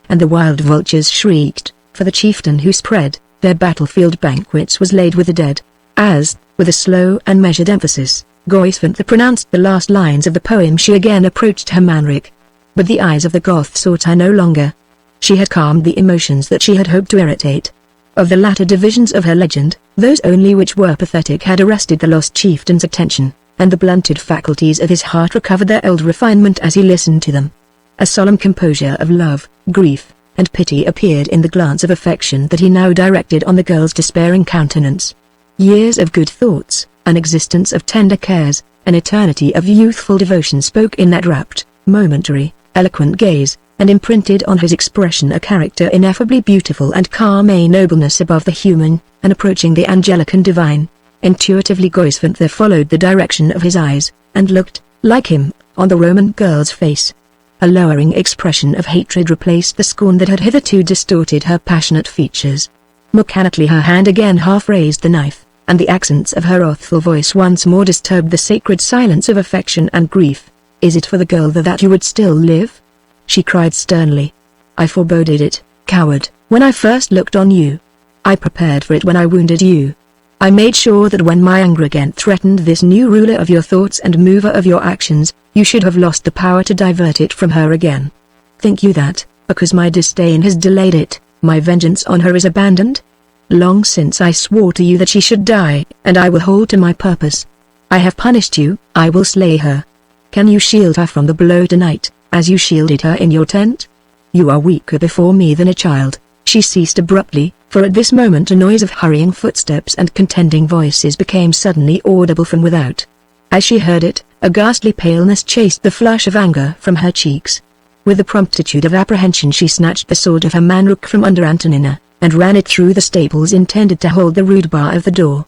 And the wild vultures shrieked, for the chieftain who spread their battlefield banquets was laid with the dead. As, with a slow and measured emphasis, Goisvantha pronounced the last lines of the poem, she again approached her Manrik. But the eyes of the Goth sought her no longer. She had calmed the emotions that she had hoped to irritate. Of the latter divisions of her legend, those only which were pathetic had arrested the lost chieftain's attention, and the blunted faculties of his heart recovered their old refinement as he listened to them. A solemn composure of love, grief, and pity appeared in the glance of affection that he now directed on the girl's despairing countenance. Years of good thoughts, an existence of tender cares, an eternity of youthful devotion spoke in that rapt, momentary, eloquent gaze, and imprinted on his expression a character ineffably beautiful and calm, a nobleness above the human, and approaching the angelic and divine. Intuitively Goisvantha followed the direction of his eyes, and looked, like him, on the Roman girl's face. A lowering expression of hatred replaced the scorn that had hitherto distorted her passionate features. Mechanically her hand again half raised the knife, and the accents of her wrathful voice once more disturbed the sacred silence of affection and grief. Is it for the girl that you would still live? She cried sternly. I foreboded it, coward, when I first looked on you. I prepared for it when I wounded you. I made sure that when my anger again threatened this new ruler of your thoughts and mover of your actions, you should have lost the power to divert it from her again. Think you that, because my disdain has delayed it, my vengeance on her is abandoned? Long since I swore to you that she should die, and I will hold to my purpose. I have punished you, I will slay her. Can you shield her from the blow tonight, as you shielded her in your tent? You are weaker before me than a child." She ceased abruptly, for at this moment a noise of hurrying footsteps and contending voices became suddenly audible from without. As she heard it, a ghastly paleness chased the flush of anger from her cheeks. With the promptitude of apprehension she snatched the sword of her manrook from under Antonina, and ran it through the staples intended to hold the rude bar of the door.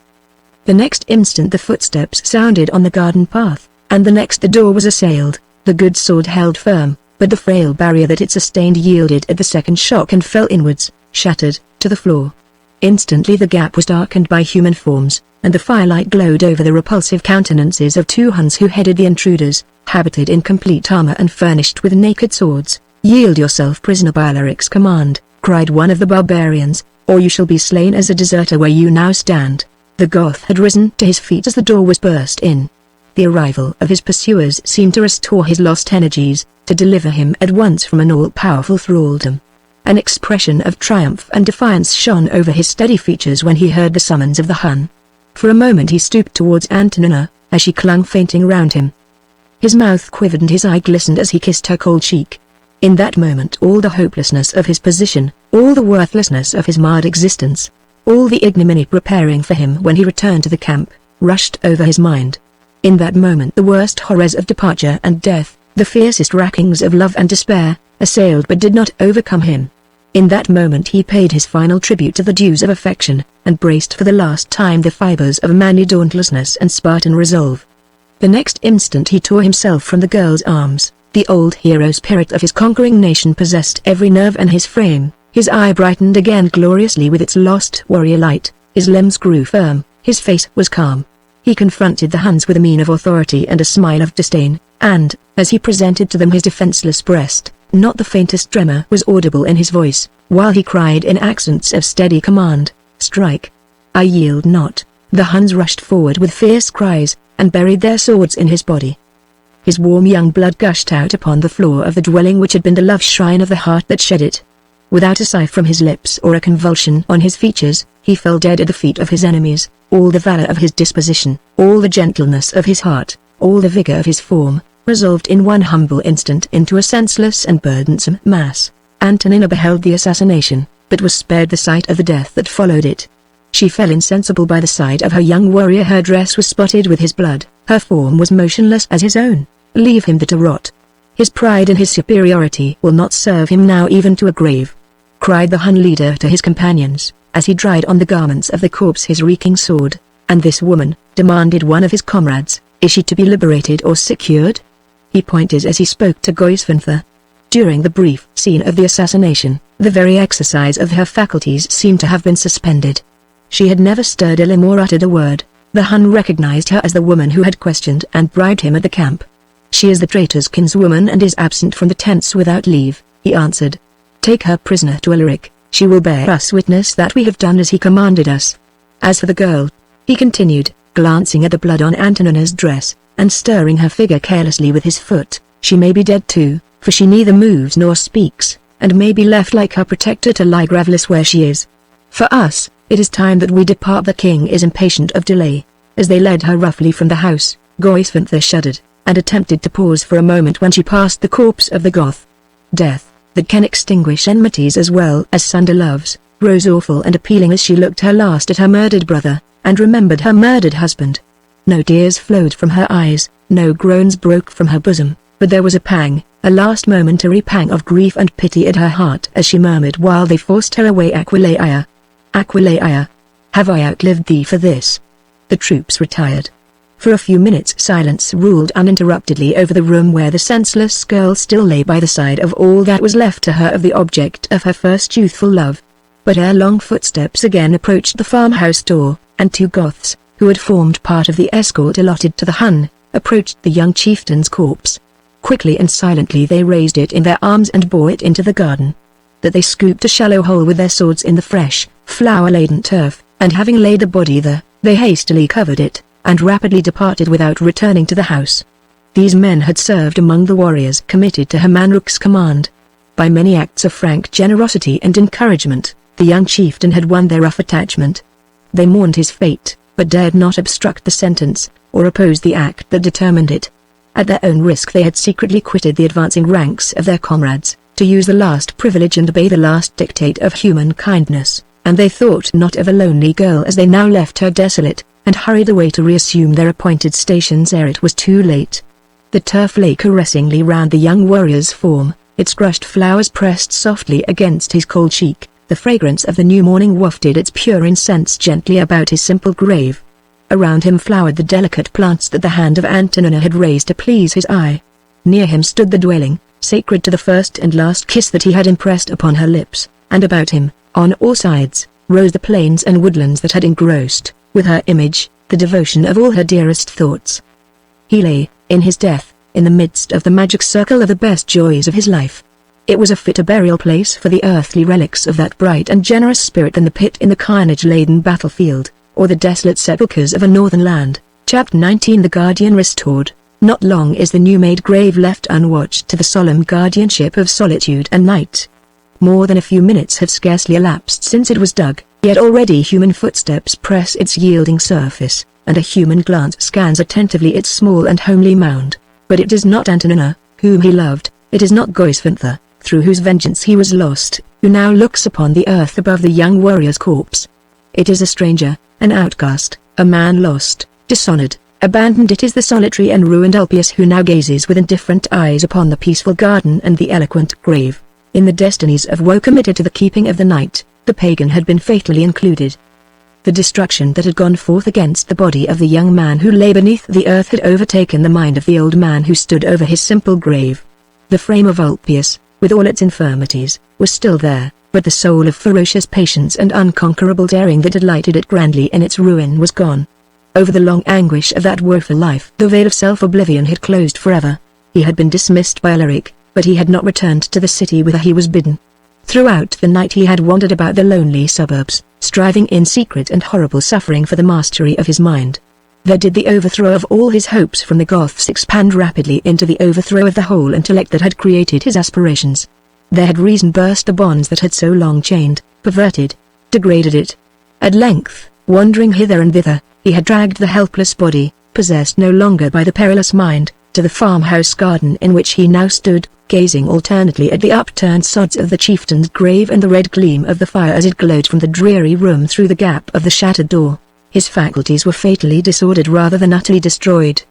The next instant the footsteps sounded on the garden path, and the next the door was assailed. The good sword held firm, but the frail barrier that it sustained yielded at the second shock and fell inwards, shattered, to the floor. Instantly the gap was darkened by human forms, and the firelight glowed over the repulsive countenances of two Huns who headed the intruders, habited in complete armor and furnished with naked swords. "Yield yourself prisoner by Alaric's command," cried one of the barbarians, "or you shall be slain as a deserter where you now stand." The Goth had risen to his feet as the door was burst in. The arrival of his pursuers seemed to restore his lost energies, to deliver him at once from an all-powerful thraldom. An expression of triumph and defiance shone over his steady features when he heard the summons of the Hun. For a moment he stooped towards Antonina, as she clung fainting round him. His mouth quivered and his eye glistened as he kissed her cold cheek. In that moment all the hopelessness of his position, all the worthlessness of his marred existence, all the ignominy preparing for him when he returned to the camp, rushed over his mind. In that moment the worst horrors of departure and death, the fiercest rackings of love and despair, assailed but did not overcome him. In that moment he paid his final tribute to the dues of affection, and braced for the last time the fibers of manly dauntlessness and Spartan resolve. The next instant he tore himself from the girl's arms. The old hero spirit of his conquering nation possessed every nerve in his frame. His eye brightened again gloriously with its lost warrior light, his limbs grew firm, his face was calm. He confronted the Huns with a mien of authority and a smile of disdain, and, as he presented to them his defenseless breast, not the faintest tremor was audible in his voice, while he cried in accents of steady command, "Strike! I yield not." The Huns rushed forward with fierce cries, and buried their swords in his body. His warm young blood gushed out upon the floor of the dwelling which had been the love shrine of the heart that shed it. Without a sigh from his lips or a convulsion on his features, he fell dead at the feet of his enemies. All the valor of his disposition, all the gentleness of his heart, all the vigor of his form, resolved in one humble instant into a senseless and burdensome mass. Antonina beheld the assassination, but was spared the sight of the death that followed it. She fell insensible by the side of her young warrior. Her dress was spotted with his blood, her form was motionless as his own. Leave him there to rot. His pride and his superiority will not serve him now even to a grave, cried the Hun leader to his companions, as he dried on the garments of the corpse his reeking sword. "And this woman," demanded one of his comrades, "is she to be liberated or secured?" He pointed as he spoke to Goisvinther. During the brief scene of the assassination, the very exercise of her faculties seemed to have been suspended. She had never stirred a limb or uttered a word. The Hun recognized her as the woman who had questioned and bribed him at the camp. "She is the traitor's kinswoman and is absent from the tents without leave," he answered. "Take her prisoner to Alaric. She will bear us witness that we have done as he commanded us. As for the girl," he continued, glancing at the blood on Antonina's dress, and stirring her figure carelessly with his foot, "she may be dead too, for she neither moves nor speaks, and may be left like her protector to lie graveless where she is. For us, it is time that we depart. The king is impatient of delay." As they led her roughly from the house, Goisvinther shuddered, and attempted to pause for a moment when she passed the corpse of the Goth. Death, that can extinguish enmities as well as sunder loves, rose awful and appealing as she looked her last at her murdered brother, and remembered her murdered husband. No tears flowed from her eyes, no groans broke from her bosom, but there was a pang, a last momentary pang of grief and pity at her heart as she murmured while they forced her away, "Aquileia! Aquileia! Have I outlived thee for this?" The troops retired. For a few minutes silence ruled uninterruptedly over the room where the senseless girl still lay by the side of all that was left to her of the object of her first youthful love. But ere long footsteps again approached the farmhouse door, and two Goths, who had formed part of the escort allotted to the Hun, approached the young chieftain's corpse. Quickly and silently they raised it in their arms and bore it into the garden. That they scooped a shallow hole with their swords in the fresh, flower-laden turf, and having laid the body there, they hastily covered it, and rapidly departed without returning to the house. These men had served among the warriors committed to Hermanruk's command. By many acts of frank generosity and encouragement, the young chieftain had won their rough attachment. They mourned his fate, but dared not obstruct the sentence, or opposed the act that determined it. At their own risk they had secretly quitted the advancing ranks of their comrades, to use the last privilege and obey the last dictate of human kindness, and they thought not of a lonely girl as they now left her desolate, and hurried away to reassume their appointed stations ere it was too late. The turf lay caressingly round the young warrior's form, its crushed flowers pressed softly against his cold cheek, the fragrance of the new morning wafted its pure incense gently about his simple grave. Around him flowered the delicate plants that the hand of Antonina had raised to please his eye. Near him stood the dwelling, sacred to the first and last kiss that he had impressed upon her lips, and about him, on all sides, rose the plains and woodlands that had engrossed, with her image, the devotion of all her dearest thoughts. He lay, in his death, in the midst of the magic circle of the best joys of his life. It was a fitter burial place for the earthly relics of that bright and generous spirit than the pit in the carnage-laden battlefield, or the desolate sepulchres of a northern land. Chapter 19 The Guardian Restored. Not long is the new-made grave left unwatched to the solemn guardianship of solitude and night. More than a few minutes have scarcely elapsed since it was dug, yet already human footsteps press its yielding surface, and a human glance scans attentively its small and homely mound. But it is not Antonina, whom he loved, it is not Goisvinther, through whose vengeance he was lost, who now looks upon the earth above the young warrior's corpse. It is a stranger, an outcast, a man lost, dishonored, abandoned. It is the solitary and ruined Ulpius who now gazes with indifferent eyes upon the peaceful garden and the eloquent grave. In the destinies of woe committed to the keeping of the night, the pagan had been fatally included. The destruction that had gone forth against the body of the young man who lay beneath the earth had overtaken the mind of the old man who stood over his simple grave. The frame of Ulpius, with all its infirmities, was still there, but the soul of ferocious patience and unconquerable daring that had lighted it grandly in its ruin was gone. Over the long anguish of that woeful life the veil of self-oblivion had closed forever. He had been dismissed by Alaric, but he had not returned to the city whither he was bidden. Throughout the night he had wandered about the lonely suburbs, striving in secret and horrible suffering for the mastery of his mind. There did the overthrow of all his hopes from the Goths expand rapidly into the overthrow of the whole intellect that had created his aspirations. There had reason burst the bonds that had so long chained, perverted, degraded it. At length, wandering hither and thither, he had dragged the helpless body, possessed no longer by the perilous mind, to the farmhouse garden in which he now stood, gazing alternately at the upturned sods of the chieftain's grave and the red gleam of the fire as it glowed from the dreary room through the gap of the shattered door. His faculties were fatally disordered rather than utterly destroyed.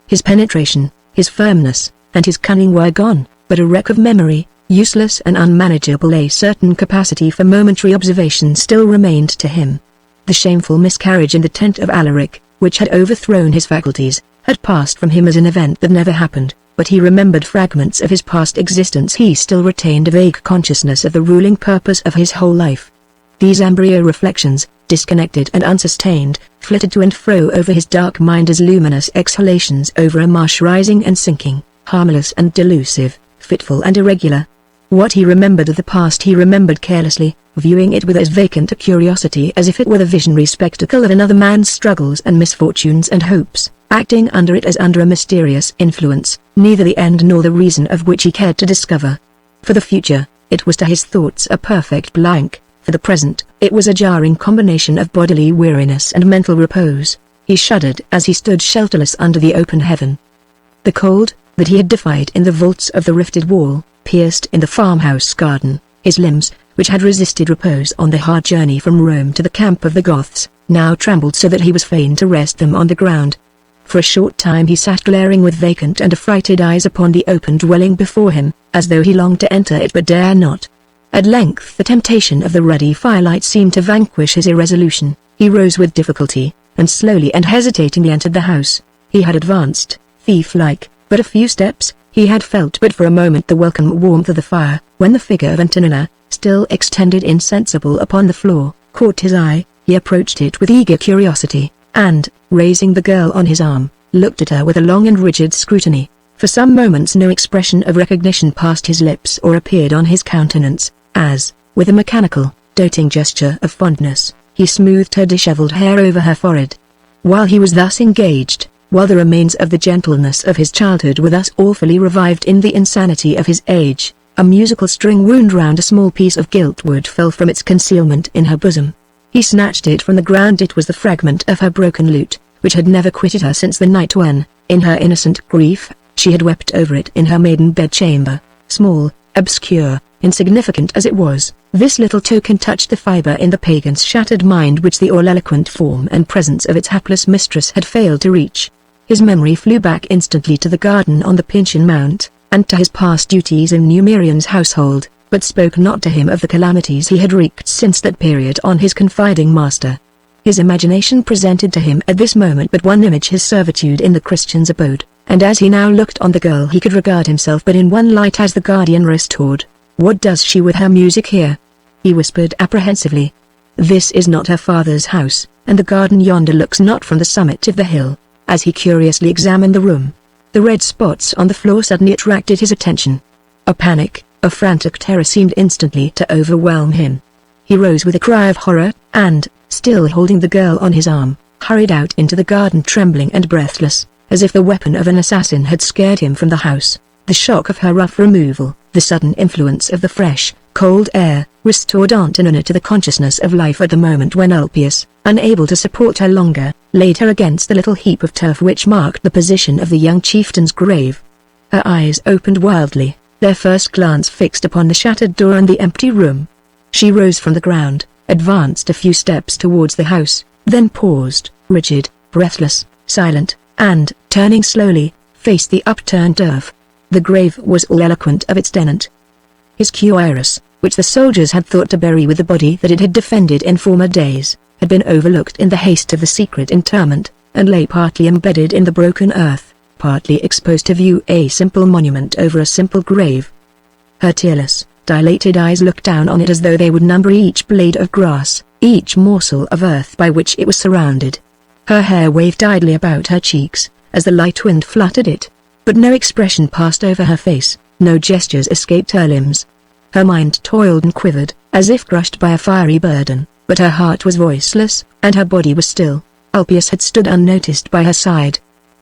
His penetration, his firmness, and his cunning were gone, but a wreck of memory, useless and unmanageable. A certain capacity for momentary observation still remained to him. The shameful miscarriage in the tent of Alaric, which had overthrown his faculties, had passed from him as an event that never happened, but he remembered fragments of his past existence. He still retained a vague consciousness of the ruling purpose of his whole life. These embryo reflections, disconnected and unsustained, flitted to and fro over his dark mind as luminous exhalations over a marsh rising and sinking, harmless and delusive, fitful and irregular. What he remembered of the past he remembered carelessly, viewing it with as vacant a curiosity as if it were the visionary spectacle of another man's struggles and misfortunes and hopes, acting under it as under a mysterious influence, neither the end nor the reason of which he cared to discover. For the future, it was to his thoughts a perfect blank. For the present, it was a jarring combination of bodily weariness and mental repose. He shuddered as he stood shelterless under the open heaven. The cold, that he had defied in the vaults of the rifted wall, pierced in the farmhouse garden. His limbs, which had resisted repose on the hard journey from Rome to the camp of the Goths, now trembled so that he was fain to rest them on the ground. For a short time he sat glaring with vacant and affrighted eyes upon the open dwelling before him, as though he longed to enter it but dare not. At length the temptation of the ruddy firelight seemed to vanquish his irresolution. He rose with difficulty, and slowly and hesitatingly entered the house. He had advanced, thief-like, but a few steps. He had felt but for a moment the welcome warmth of the fire, when the figure of Antonina, still extended insensible upon the floor, caught his eye. He approached it with eager curiosity, and, raising the girl on his arm, looked at her with a long and rigid scrutiny. For some moments no expression of recognition passed his lips or appeared on his countenance, as, with a mechanical, doting gesture of fondness, he smoothed her dishevelled hair over her forehead. While he was thus engaged, while the remains of the gentleness of his childhood were thus awfully revived in the insanity of his age, a musical string wound round a small piece of gilt wood fell from its concealment in her bosom. He snatched it from the ground. It was the fragment of her broken lute, which had never quitted her since the night when, in her innocent grief, she had wept over it in her maiden bedchamber. Small, obscure, insignificant as it was, this little token touched the fibre in the pagan's shattered mind which the all-eloquent form and presence of its hapless mistress had failed to reach. His memory flew back instantly to the garden on the Pincian Mount, and to his past duties in Numerian's household, but spoke not to him of the calamities he had wreaked since that period on his confiding master. His imagination presented to him at this moment but one image: his servitude in the Christian's abode, and as he now looked on the girl he could regard himself but in one light as the guardian restored. "What does she with her music here?" he whispered apprehensively. "This is not her father's house, and the garden yonder looks not from the summit of the hill." As he curiously examined the room, the red spots on the floor suddenly attracted his attention. A panic, a frantic terror seemed instantly to overwhelm him. He rose with a cry of horror, and, still holding the girl on his arm, hurried out into the garden trembling and breathless, as if the weapon of an assassin had scared him from the house. The shock of her rough removal, the sudden influence of the fresh, cold air, restored Antonina to the consciousness of life at the moment when Ulpius, unable to support her longer, laid her against the little heap of turf which marked the position of the young chieftain's grave. Her eyes opened wildly, their first glance fixed upon the shattered door and the empty room. She rose from the ground, advanced a few steps towards the house, then paused, rigid, breathless, silent, and, turning slowly, faced the upturned turf. The grave was all eloquent of its tenant. His cuirass, which the soldiers had thought to bury with the body that it had defended in former days, had been overlooked in the haste of the secret interment, and lay partly embedded in the broken earth, partly exposed to view, a simple monument over a simple grave. Her tearless, dilated eyes looked down on it as though they would number each blade of grass, each morsel of earth by which it was surrounded. Her hair waved idly about her cheeks, as the light wind fluttered it, but no expression passed over her face, no gestures escaped her limbs. Her mind toiled and quivered, as if crushed by a fiery burden, but her heart was voiceless, and her body was still. Ulpius had stood unnoticed by her side.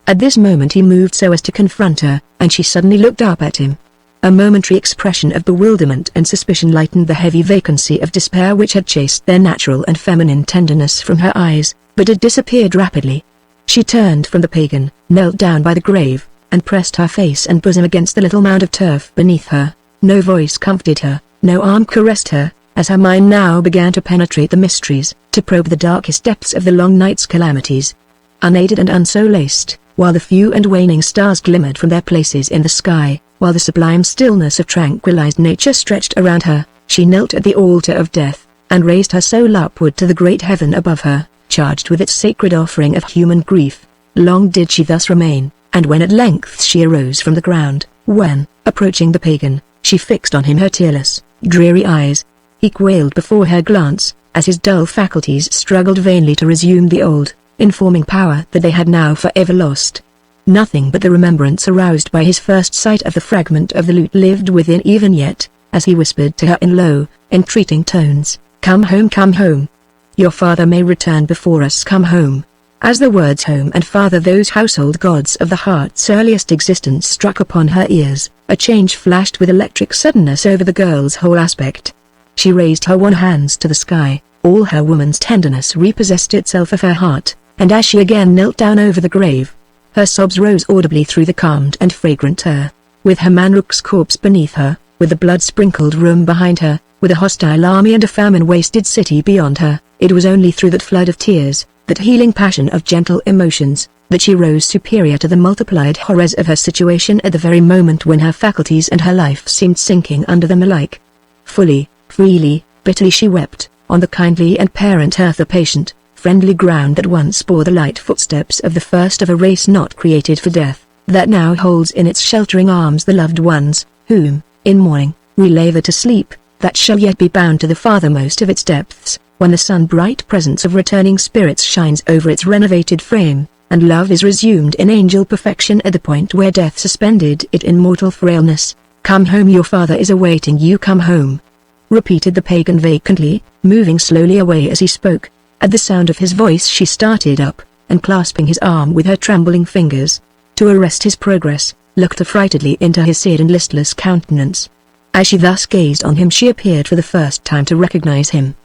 At this moment he moved so as to confront her, and she suddenly looked up at him. A momentary expression of bewilderment and suspicion lightened the heavy vacancy of despair which had chased their natural and feminine tenderness from her eyes, but it disappeared rapidly. She turned from the pagan, knelt down by the grave, and pressed her face and bosom against the little mound of turf beneath her. No voice comforted her, no arm caressed her, as her mind now began to penetrate the mysteries, to probe the darkest depths of the long night's calamities. Unaided and unsolaced, while the few and waning stars glimmered from their places in the sky, while the sublime stillness of tranquilized nature stretched around her, she knelt at the altar of death, and raised her soul upward to the great heaven above her, charged with its sacred offering of human grief. Long did she thus remain, and when at length she arose from the ground, when, approaching the pagan, she fixed on him her tearless, dreary eyes, he quailed before her glance, as his dull faculties struggled vainly to resume the old, informing power that they had now forever lost. Nothing but the remembrance aroused by his first sight of the fragment of the lute lived within even yet, as he whispered to her in low, entreating tones, "Come home, come home. Your father may return before us, come home." As the words home and father, those household gods of the heart's earliest existence, struck upon her ears, a change flashed with electric suddenness over the girl's whole aspect. She raised her wan hands to the sky, all her woman's tenderness repossessed itself of her heart, and as she again knelt down over the grave, her sobs rose audibly through the calmed and fragrant air. With her Manruk's corpse beneath her, with the blood-sprinkled room behind her, with a hostile army and a famine-wasted city beyond her, it was only through that flood of tears, that healing passion of gentle emotions, that she rose superior to the multiplied horrors of her situation at the very moment when her faculties and her life seemed sinking under them alike. Fully, freely, bitterly she wept, on the kindly and parent earth, the patient, friendly ground that once bore the light footsteps of the first of a race not created for death, that now holds in its sheltering arms the loved ones, whom, in morning, we laver to sleep, that shall yet be bound to the farthermost of its depths, when the sun-bright presence of returning spirits shines over its renovated frame, and love is resumed in angel perfection at the point where death suspended it in mortal frailness. "Come home, your father is awaiting you, come home," repeated the pagan vacantly, moving slowly away as he spoke. At the sound of his voice she started up, and clasping his arm with her trembling fingers, to arrest his progress, looked affrightedly into his seared and listless countenance. As she thus gazed on him she appeared for the first time to recognize him.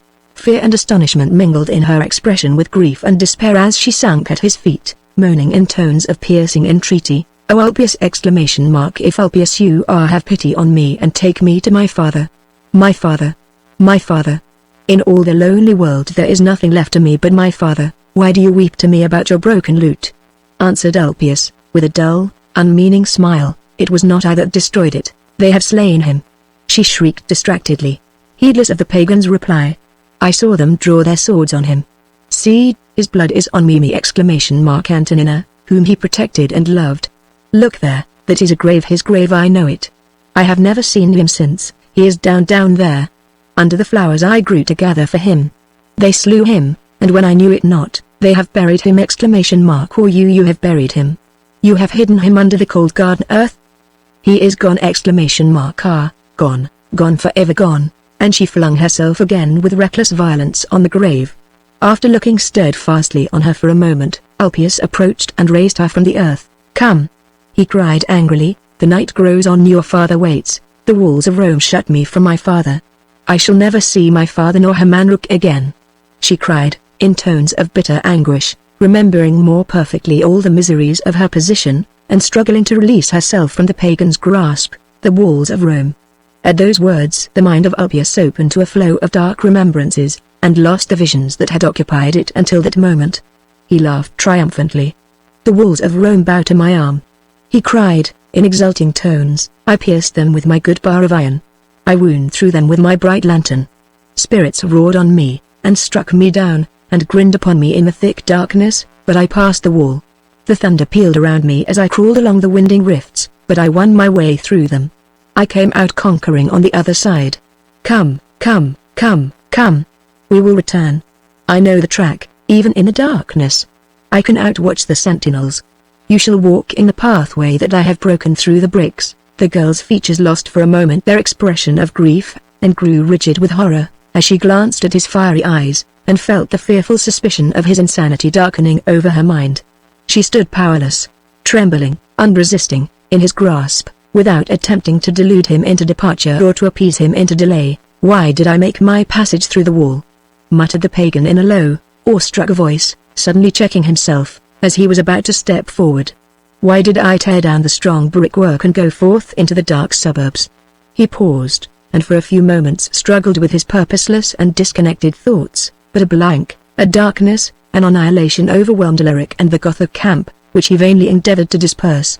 Fear and astonishment mingled in her expression with grief and despair as she sank at his feet, moaning in tones of piercing entreaty, "O Ulpius!" If Ulpius you are, have pity on me and take me to my father. My father. My father. In all the lonely world there is nothing left to me but my father. Why do you weep to me about your broken lute? Answered Ulpius, with a dull, unmeaning smile, "It was not I that destroyed it, they have slain him." She shrieked distractedly, heedless of the pagan's reply. "I saw them draw their swords on him. See, his blood is on me!" Antonina, whom he protected and loved. "Look there, that is a grave, his grave, I know it. I have never seen him since, he is down there. Under the flowers I grew to gather for him. They slew him, and when I knew it not, they have buried him!" Or you have buried him. You have hidden him under the cold garden earth? He is gone! Gone, gone, forever gone, and she flung herself again with reckless violence on the grave. After looking steadfastly on her for a moment, Ulpius approached and raised her from the earth. "Come!" he cried angrily, "the night grows on, your father waits, the walls of Rome shut me from my father. I shall never see my father nor Hermanruk again," she cried, in tones of bitter anguish, remembering more perfectly all the miseries of her position, and struggling to release herself from the pagan's grasp. The walls of Rome. At those words the mind of Ulpius opened to a flow of dark remembrances, and lost the visions that had occupied it until that moment. He laughed triumphantly. "The walls of Rome bow to my arm," he cried, in exulting tones. "I pierced them with my good bar of iron. I wound through them with my bright lantern. Spirits roared on me, and struck me down, and grinned upon me in the thick darkness, but I passed the wall. The thunder pealed around me as I crawled along the winding rifts, but I won my way through them. I came out conquering on the other side. Come, come, come, come. We will return. I know the track, even in the darkness. I can outwatch the sentinels. You shall walk in the pathway that I have broken through the bricks." The girl's features lost for a moment their expression of grief, and grew rigid with horror, as she glanced at his fiery eyes, and felt the fearful suspicion of his insanity darkening over her mind. She stood powerless, trembling, unresisting, in his grasp, without attempting to delude him into departure or to appease him into delay. "Why did I make my passage through the wall?" muttered the pagan in a low, awestruck voice, suddenly checking himself, as he was about to step forward. "Why did I tear down the strong brickwork and go forth into the dark suburbs?" He paused, and for a few moments struggled with his purposeless and disconnected thoughts, but a blank, a darkness, an annihilation overwhelmed Alaric and the Gothic camp, which he vainly endeavored to disperse.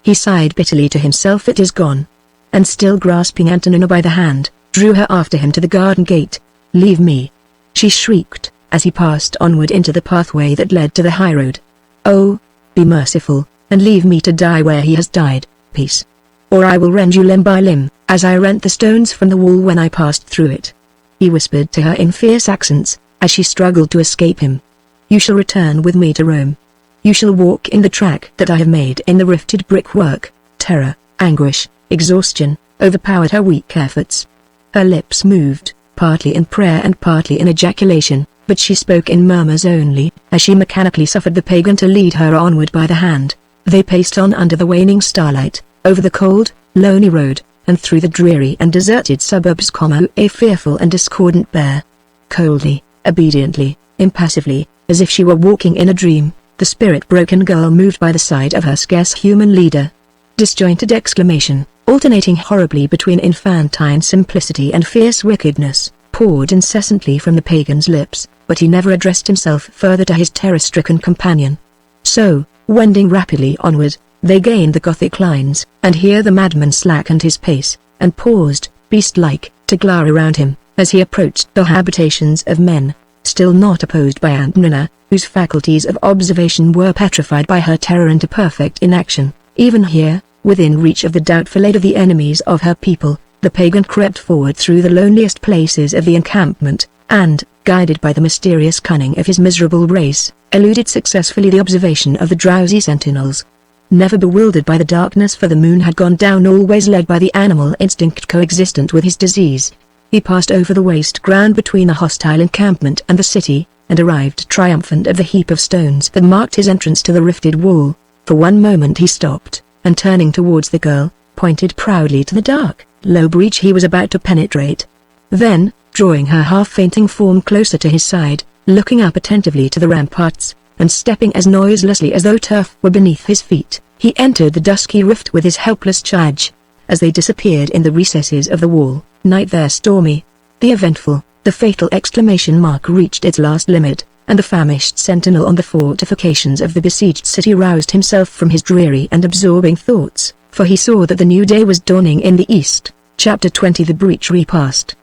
He sighed bitterly to himself, "It is gone," and still grasping Antonina by the hand, drew her after him to the garden gate. "Leave me!" she shrieked, as he passed onward into the pathway that led to the highroad. "Oh, be merciful, and leave me to die where he has died, peace. Or I will rend you limb by limb, as I rent the stones from the wall when I passed through it," he whispered to her in fierce accents, as she struggled to escape him. "You shall return with me to Rome. You shall walk in the track that I have made in the rifted brickwork." Terror, anguish, exhaustion, overpowered her weak efforts. Her lips moved, partly in prayer and partly in ejaculation, but she spoke in murmurs only, as she mechanically suffered the pagan to lead her onward by the hand. They paced on under the waning starlight, over the cold, lonely road, and through the dreary and deserted suburbs. A fearful and discordant bear. Coldly, obediently, impassively, as if she were walking in a dream, the spirit-broken girl moved by the side of her scarce human leader. Disjointed exclamation, alternating horribly between infantine simplicity and fierce wickedness, poured incessantly from the pagan's lips, but he never addressed himself further to his terror-stricken companion. So, wending rapidly onward, they gained the Gothic lines, and here the madman slackened his pace, and paused, beast-like, to glare around him, as he approached the habitations of men, still not opposed by Antonina, whose faculties of observation were petrified by her terror into perfect inaction. Even here, within reach of the doubtful aid of the enemies of her people, the pagan crept forward through the loneliest places of the encampment, and, guided by the mysterious cunning of his miserable race, eluded successfully the observation of the drowsy sentinels. Never bewildered by the darkness, for the moon had gone down, always led by the animal instinct coexistent with his disease, he passed over the waste ground between the hostile encampment and the city, and arrived triumphant at the heap of stones that marked his entrance to the rifted wall. For one moment he stopped, and turning towards the girl, pointed proudly to the dark, low breach he was about to penetrate. Then, drawing her half-fainting form closer to his side, looking up attentively to the ramparts, and stepping as noiselessly as though turf were beneath his feet, he entered the dusky rift with his helpless charge. As they disappeared in the recesses of the wall, night there stormy, the eventful, the fatal exclamation mark reached its last limit, and the famished sentinel on the fortifications of the besieged city roused himself from his dreary and absorbing thoughts, for he saw that the new day was dawning in the east. Chapter 20. The breach repassed.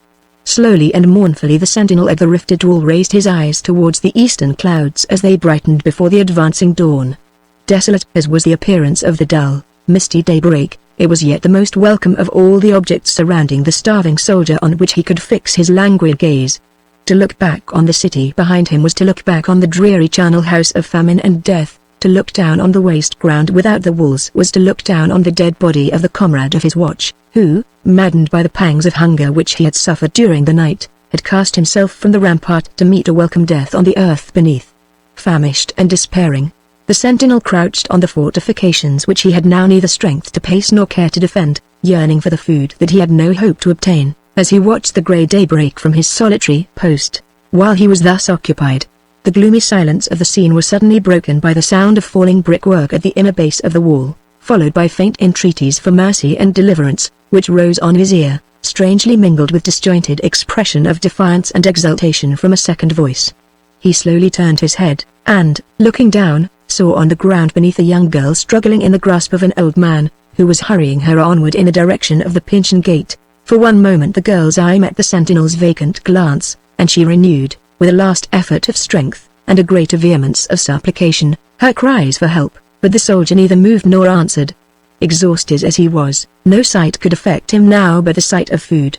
Slowly and mournfully the sentinel at the rifted wall raised his eyes towards the eastern clouds as they brightened before the advancing dawn. Desolate as was the appearance of the dull, misty daybreak, it was yet the most welcome of all the objects surrounding the starving soldier on which he could fix his languid gaze. To look back on the city behind him was to look back on the dreary charnel house of famine and death. To look down on the waste ground without the walls was to look down on the dead body of the comrade of his watch, who, maddened by the pangs of hunger which he had suffered during the night, had cast himself from the rampart to meet a welcome death on the earth beneath. Famished and despairing, the sentinel crouched on the fortifications which he had now neither strength to pace nor care to defend, yearning for the food that he had no hope to obtain, as he watched the grey daybreak from his solitary post. While he was thus occupied, the gloomy silence of the scene was suddenly broken by the sound of falling brickwork at the inner base of the wall, followed by faint entreaties for mercy and deliverance, which rose on his ear, strangely mingled with disjointed expression of defiance and exultation from a second voice. He slowly turned his head, and, looking down, saw on the ground beneath a young girl struggling in the grasp of an old man, who was hurrying her onward in the direction of the Pinchin Gate. For one moment the girl's eye met the sentinel's vacant glance, and she renewed, with a last effort of strength, and a greater vehemence of supplication, her cries for help, but the soldier neither moved nor answered. Exhausted as he was, no sight could affect him now but the sight of food.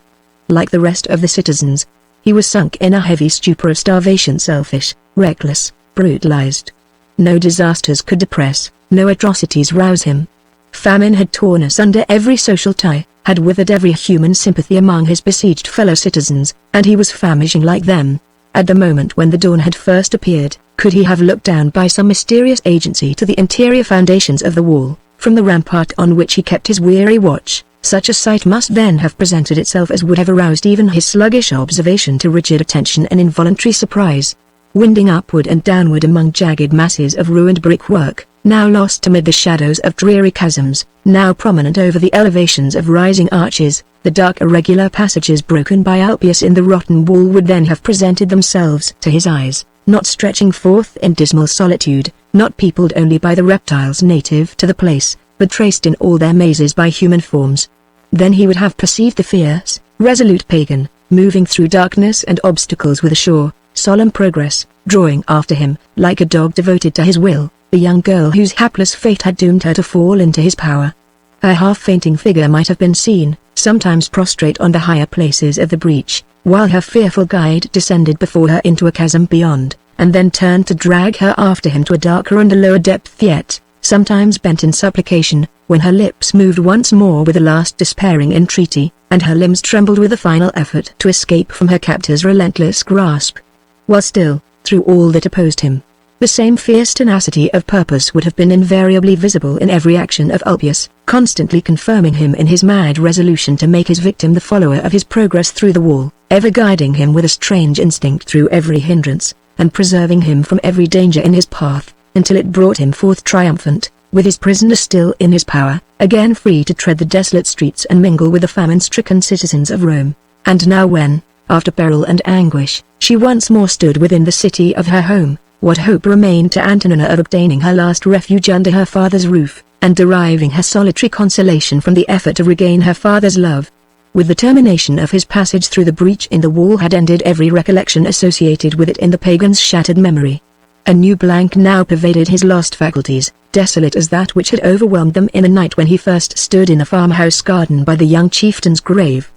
Like the rest of the citizens, he was sunk in a heavy stupor of starvation, selfish, reckless, brutalized. No disasters could depress, no atrocities rouse him. Famine had torn asunder every social tie, had withered every human sympathy among his besieged fellow citizens, and he was famishing like them. At the moment when the dawn had first appeared, could he have looked down by some mysterious agency to the interior foundations of the wall, from the rampart on which he kept his weary watch, such a sight must then have presented itself as would have aroused even his sluggish observation to rigid attention and involuntary surprise. Winding upward and downward among jagged masses of ruined brickwork, now lost amid the shadows of dreary chasms, now prominent over the elevations of rising arches, the dark irregular passages broken by Ulpius in the rotten wall would then have presented themselves to his eyes, not stretching forth in dismal solitude, not peopled only by the reptiles native to the place, but traced in all their mazes by human forms. Then he would have perceived the fierce, resolute pagan, moving through darkness and obstacles with a sure, solemn progress, drawing after him, like a dog devoted to his will, the young girl whose hapless fate had doomed her to fall into his power. Her half-fainting figure might have been seen, sometimes prostrate on the higher places of the breach, while her fearful guide descended before her into a chasm beyond, and then turned to drag her after him to a darker and a lower depth yet, sometimes bent in supplication, when her lips moved once more with a last despairing entreaty, and her limbs trembled with a final effort to escape from her captor's relentless grasp. While still, through all that opposed him, the same fierce tenacity of purpose would have been invariably visible in every action of Ulpius, constantly confirming him in his mad resolution to make his victim the follower of his progress through the wall, ever guiding him with a strange instinct through every hindrance, and preserving him from every danger in his path, until it brought him forth triumphant, with his prisoner still in his power, again free to tread the desolate streets and mingle with the famine-stricken citizens of Rome. And now when, after peril and anguish, she once more stood within the city of her home, what hope remained to Antonina of obtaining her last refuge under her father's roof, and deriving her solitary consolation from the effort to regain her father's love? With the termination of his passage through the breach in the wall had ended every recollection associated with it in the pagan's shattered memory. A new blank now pervaded his lost faculties, desolate as that which had overwhelmed them in the night when he first stood in the farmhouse garden by the young chieftain's grave.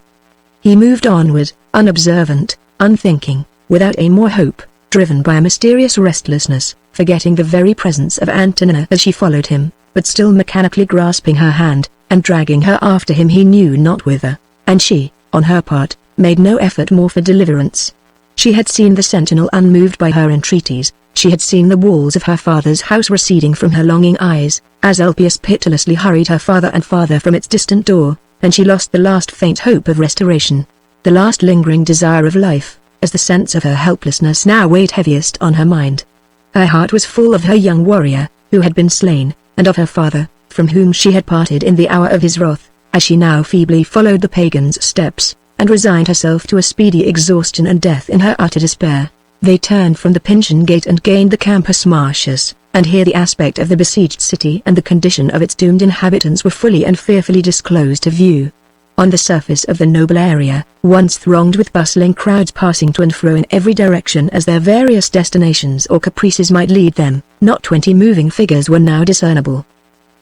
He moved onward, unobservant, unthinking, without aim or hope, driven by a mysterious restlessness, forgetting the very presence of Antonina as she followed him, but still mechanically grasping her hand, and dragging her after him he knew not whither, and she, on her part, made no effort more for deliverance. She had seen the sentinel unmoved by her entreaties, she had seen the walls of her father's house receding from her longing eyes, as Ulpius pitilessly hurried her farther and farther from its distant door, and she lost the last faint hope of restoration. the last lingering desire of life, as the sense of her helplessness now weighed heaviest on her mind. Her heart was full of her young warrior, who had been slain, and of her father, from whom she had parted in the hour of his wrath, as she now feebly followed the pagan's steps, and resigned herself to a speedy exhaustion and death in her utter despair. They turned from the Pincian Gate and gained the Campus Martius, and here the aspect of the besieged city and the condition of its doomed inhabitants were fully and fearfully disclosed to view. On the surface of the noble area, once thronged with bustling crowds passing to and fro in every direction as their various destinations or caprices might lead them, not 20 moving figures were now discernible.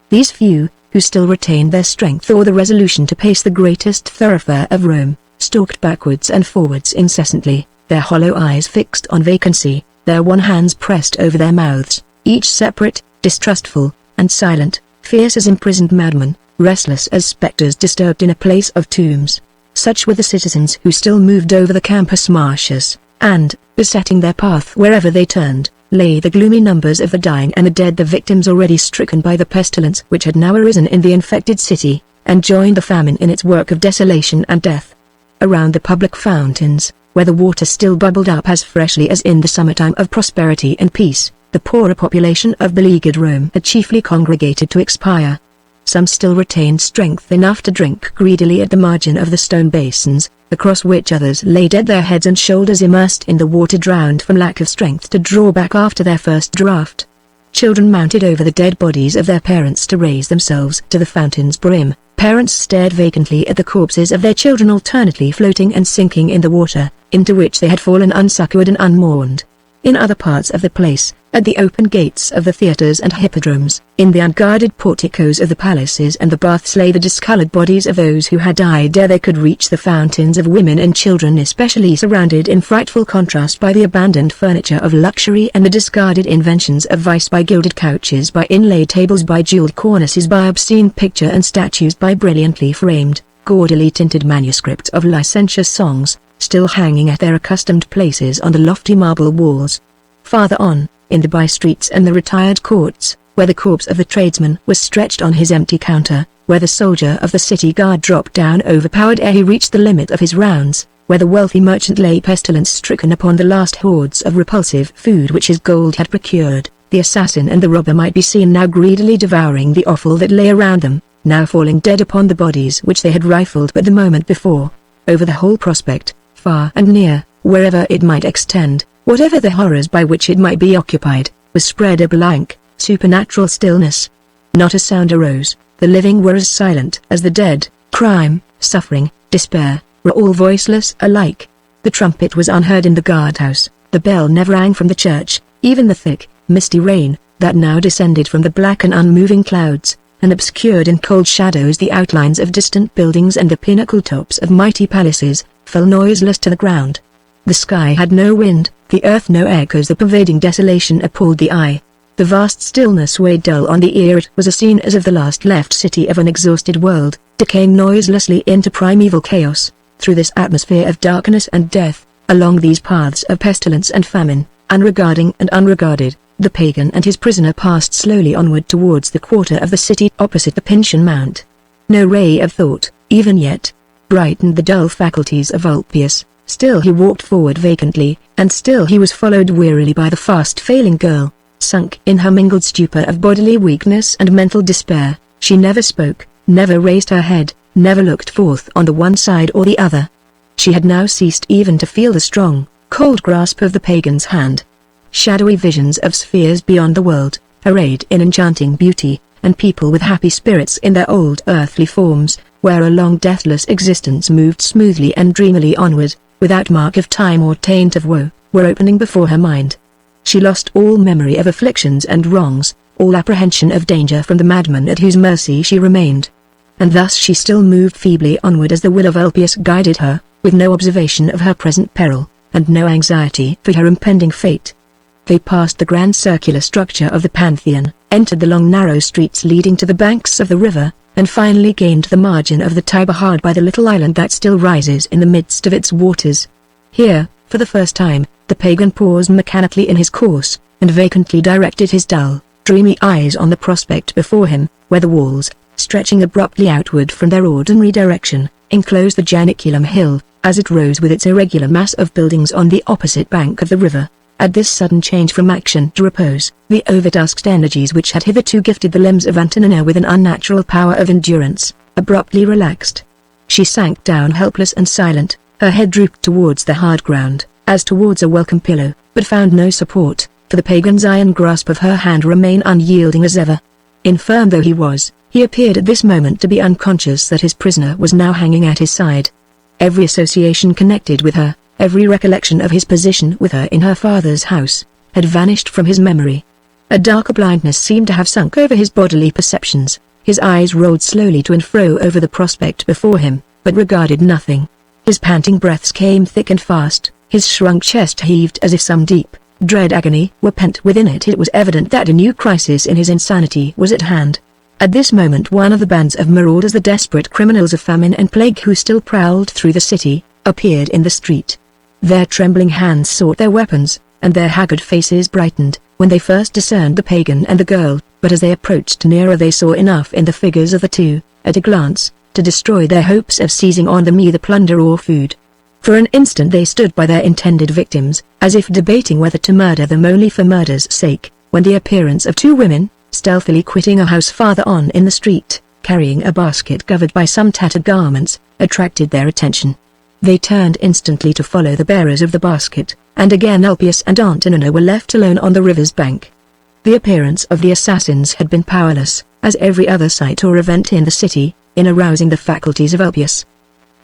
These few, who still retained their strength or the resolution to pace the greatest thoroughfare of Rome, stalked backwards and forwards incessantly, their hollow eyes fixed on vacancy, their wan hands pressed over their mouths, each separate, distrustful, and silent, fierce as imprisoned madmen, restless as spectres disturbed in a place of tombs. Such were the citizens who still moved over the Campus Martius, and, besetting their path wherever they turned, lay the gloomy numbers of the dying and the dead, the victims already stricken by the pestilence which had now arisen in the infected city, and joined the famine in its work of desolation and death. Around the public fountains, where the water still bubbled up as freshly as in the summertime of prosperity and peace, the poorer population of beleaguered Rome had chiefly congregated to expire. Some still retained strength enough to drink greedily at the margin of the stone basins, across which others lay dead, their heads and shoulders immersed in the water, drowned from lack of strength to draw back after their first draught. Children mounted over the dead bodies of their parents to raise themselves to the fountain's brim. Parents stared vacantly at the corpses of their children alternately floating and sinking in the water, into which they had fallen unsuccored and unmourned. In other parts of the place, at the open gates of the theatres and hippodromes, in the unguarded porticos of the palaces and the baths, lay the discoloured bodies of those who had died ere they could reach the fountains of women and children, especially surrounded in frightful contrast by the abandoned furniture of luxury and the discarded inventions of vice, by gilded couches, by inlaid tables, by jewelled cornices, by obscene picture and statues, by brilliantly framed, gaudily tinted manuscripts of licentious songs, still hanging at their accustomed places on the lofty marble walls. Farther on, in the by-streets and the retired courts, where the corpse of the tradesman was stretched on his empty counter, where the soldier of the city guard dropped down overpowered ere he reached the limit of his rounds, where the wealthy merchant lay pestilence-stricken upon the last hoards of repulsive food which his gold had procured, the assassin and the robber might be seen now greedily devouring the offal that lay around them, now falling dead upon the bodies which they had rifled but the moment before. Over the whole prospect, far and near, wherever it might extend, whatever the horrors by which it might be occupied, was spread a blank, supernatural stillness. Not a sound arose, the living were as silent as the dead. Crime, suffering, despair, were all voiceless alike. The trumpet was unheard in the guardhouse, the bell never rang from the church, even the thick, misty rain, that now descended from the black and unmoving clouds, and obscured in cold shadows the outlines of distant buildings and the pinnacle tops of mighty palaces, fell noiseless to the ground. The sky had no wind, the earth no echoes, the pervading desolation appalled the eye. The vast stillness weighed dull on the ear. It was a scene as of the last left city of an exhausted world, decaying noiselessly into primeval chaos. Through this atmosphere of darkness and death, along these paths of pestilence and famine, unregarding and unregarded, the pagan and his prisoner passed slowly onward towards the quarter of the city opposite the Pincian Mount. No ray of thought, even yet, brightened the dull faculties of Ulpius. Still he walked forward vacantly, and still he was followed wearily by the fast-failing girl. Sunk in her mingled stupor of bodily weakness and mental despair, she never spoke, never raised her head, never looked forth on the one side or the other. She had now ceased even to feel the strong, cold grasp of the pagan's hand. Shadowy visions of spheres beyond the world, arrayed in enchanting beauty, and people with happy spirits in their old earthly forms, where a long deathless existence moved smoothly and dreamily onward, without mark of time or taint of woe, were opening before her mind. She lost all memory of afflictions and wrongs, all apprehension of danger from the madman at whose mercy she remained. And thus she still moved feebly onward as the will of Ulpius guided her, with no observation of her present peril, and no anxiety for her impending fate. They passed the grand circular structure of the Pantheon, entered the long narrow streets leading to the banks of the river, and finally gained the margin of the Tiber hard by the little island that still rises in the midst of its waters. Here, for the first time, the pagan paused mechanically in his course, and vacantly directed his dull, dreamy eyes on the prospect before him, where the walls, stretching abruptly outward from their ordinary direction, enclosed the Janiculum Hill, as it rose with its irregular mass of buildings on the opposite bank of the river. At this sudden change from action to repose, the overtasked energies which had hitherto gifted the limbs of Antonina with an unnatural power of endurance, abruptly relaxed. She sank down helpless and silent, her head drooped towards the hard ground, as towards a welcome pillow, but found no support, for the pagan's iron grasp of her hand remained unyielding as ever. Infirm though he was, he appeared at this moment to be unconscious that his prisoner was now hanging at his side. Every association connected with her, every recollection of his position with her in her father's house, had vanished from his memory. A darker blindness seemed to have sunk over his bodily perceptions. His eyes rolled slowly to and fro over the prospect before him, but regarded nothing. His panting breaths came thick and fast, his shrunk chest heaved as if some deep, dread agony were pent within it. It was evident that a new crisis in his insanity was at hand. At this moment one of the bands of marauders, the desperate criminals of famine and plague who still prowled through the city, appeared in the street. Their trembling hands sought their weapons, and their haggard faces brightened, when they first discerned the pagan and the girl, but as they approached nearer they saw enough in the figures of the two, at a glance, to destroy their hopes of seizing on them either plunder or food. For an instant they stood by their intended victims, as if debating whether to murder them only for murder's sake, when the appearance of two women, stealthily quitting a house farther on in the street, carrying a basket covered by some tattered garments, attracted their attention. They turned instantly to follow the bearers of the basket, and again Ulpius and Antonina were left alone on the river's bank. The appearance of the assassins had been powerless, as every other sight or event in the city, in arousing the faculties of Ulpius.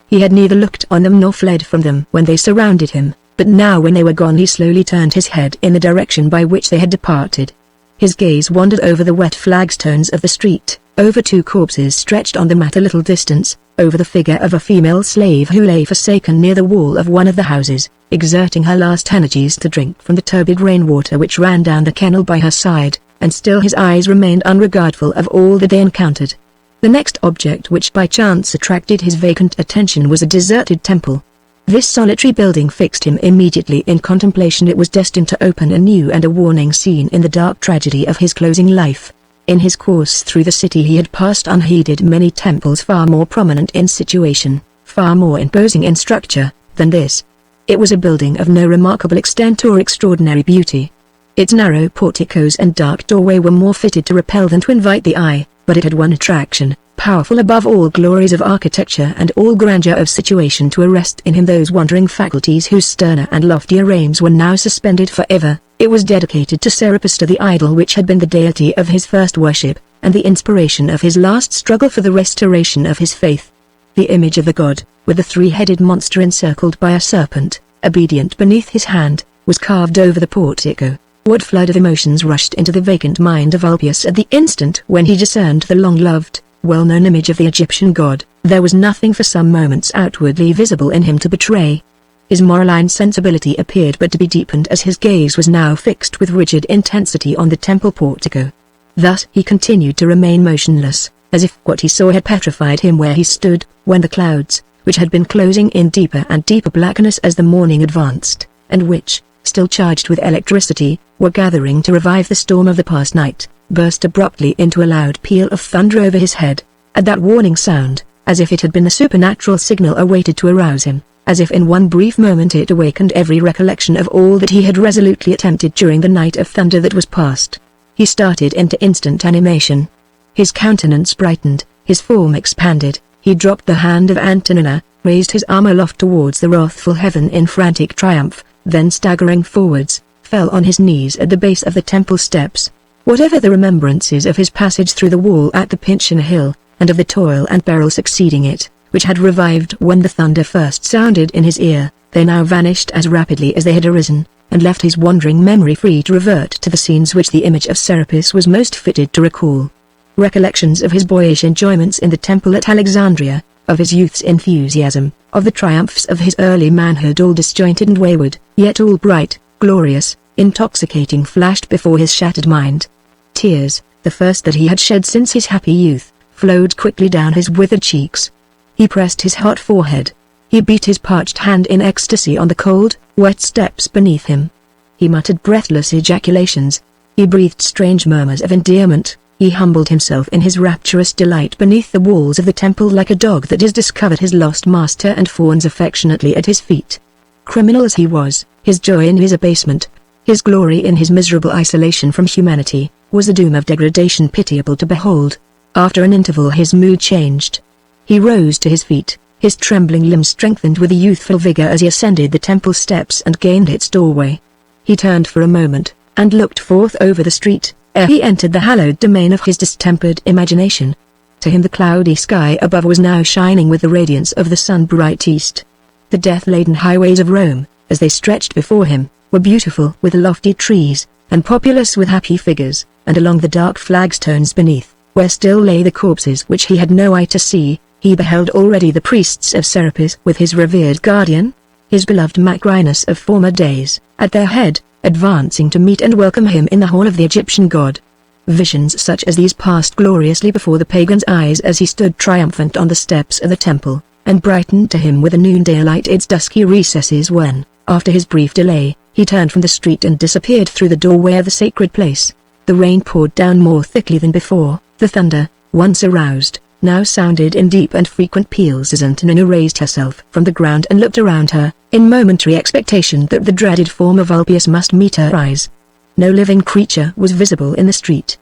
He had neither looked on them nor fled from them when they surrounded him, but now when they were gone he slowly turned his head in the direction by which they had departed. His gaze wandered over the wet flagstones of the street, over two corpses stretched on them at a little distance, over the figure of a female slave who lay forsaken near the wall of one of the houses, exerting her last energies to drink from the turbid rainwater which ran down the kennel by her side, and still his eyes remained unregardful of all that they encountered. The next object which by chance attracted his vacant attention was a deserted temple. This solitary building fixed him immediately in contemplation. It was destined to open a new and a warning scene in the dark tragedy of his closing life. In his course through the city he had passed unheeded many temples far more prominent in situation, far more imposing in structure, than this. It was a building of no remarkable extent or extraordinary beauty. Its narrow porticos and dark doorway were more fitted to repel than to invite the eye, but it had one attraction, powerful above all glories of architecture and all grandeur of situation, to arrest in him those wandering faculties whose sterner and loftier aims were now suspended forever. It was dedicated to Serapis, to the idol which had been the deity of his first worship, and the inspiration of his last struggle for the restoration of his faith. The image of the god, with the three-headed monster encircled by a serpent, obedient beneath his hand, was carved over the portico. What flood of emotions rushed into the vacant mind of Ulpius at the instant when he discerned the long-loved, well-known image of the Egyptian god. There was nothing for some moments outwardly visible in him to betray. His moral insensibility appeared but to be deepened as his gaze was now fixed with rigid intensity on the temple portico. Thus he continued to remain motionless, as if what he saw had petrified him where he stood, when the clouds, which had been closing in deeper and deeper blackness as the morning advanced, and which, still charged with electricity, were gathering to revive the storm of the past night, burst abruptly into a loud peal of thunder over his head. At that warning sound, as if it had been a supernatural signal awaited to arouse him, as if in one brief moment it awakened every recollection of all that he had resolutely attempted during the night of thunder that was past, he started into instant animation. His countenance brightened, his form expanded, he dropped the hand of Antonina, raised his arm aloft towards the wrathful heaven in frantic triumph, then staggering forwards, fell on his knees at the base of the temple steps. Whatever the remembrances of his passage through the wall at the Pincian Hill, and of the toil and peril succeeding it, which had revived when the thunder first sounded in his ear, they now vanished as rapidly as they had arisen, and left his wandering memory free to revert to the scenes which the image of Serapis was most fitted to recall. Recollections of his boyish enjoyments in the temple at Alexandria, of his youth's enthusiasm, of the triumphs of his early manhood, all disjointed and wayward, yet all bright, glorious, intoxicating, flashed before his shattered mind. Tears, the first that he had shed since his happy youth, flowed quickly down his withered cheeks. He pressed his hot forehead. He beat his parched hand in ecstasy on the cold, wet steps beneath him. He muttered breathless ejaculations. He breathed strange murmurs of endearment. He humbled himself in his rapturous delight beneath the walls of the temple like a dog that has discovered his lost master and fawns affectionately at his feet. Criminal as he was, his joy in his abasement, his glory in his miserable isolation from humanity, was a doom of degradation pitiable to behold. After an interval his mood changed. He rose to his feet, his trembling limbs strengthened with a youthful vigor as he ascended the temple steps and gained its doorway. He turned for a moment, and looked forth over the street, ere he entered the hallowed domain of his distempered imagination. To him the cloudy sky above was now shining with the radiance of the sun-bright east. The death-laden highways of Rome, as they stretched before him, were beautiful with lofty trees, and populous with happy figures, and along the dark flagstones beneath, where still lay the corpses which he had no eye to see, he beheld already the priests of Serapis with his revered guardian, his beloved Macrinus of former days, at their head, advancing to meet and welcome him in the hall of the Egyptian god. Visions such as these passed gloriously before the pagan's eyes as he stood triumphant on the steps of the temple, and brightened to him with a noonday light its dusky recesses when, after his brief delay, he turned from the street and disappeared through the doorway of the sacred place. The rain poured down more thickly than before. The thunder, once aroused, now sounded in deep and frequent peals as Antonina raised herself from the ground and looked around her, in momentary expectation that the dreaded form of Ulpius must meet her eyes. No living creature was visible in the street.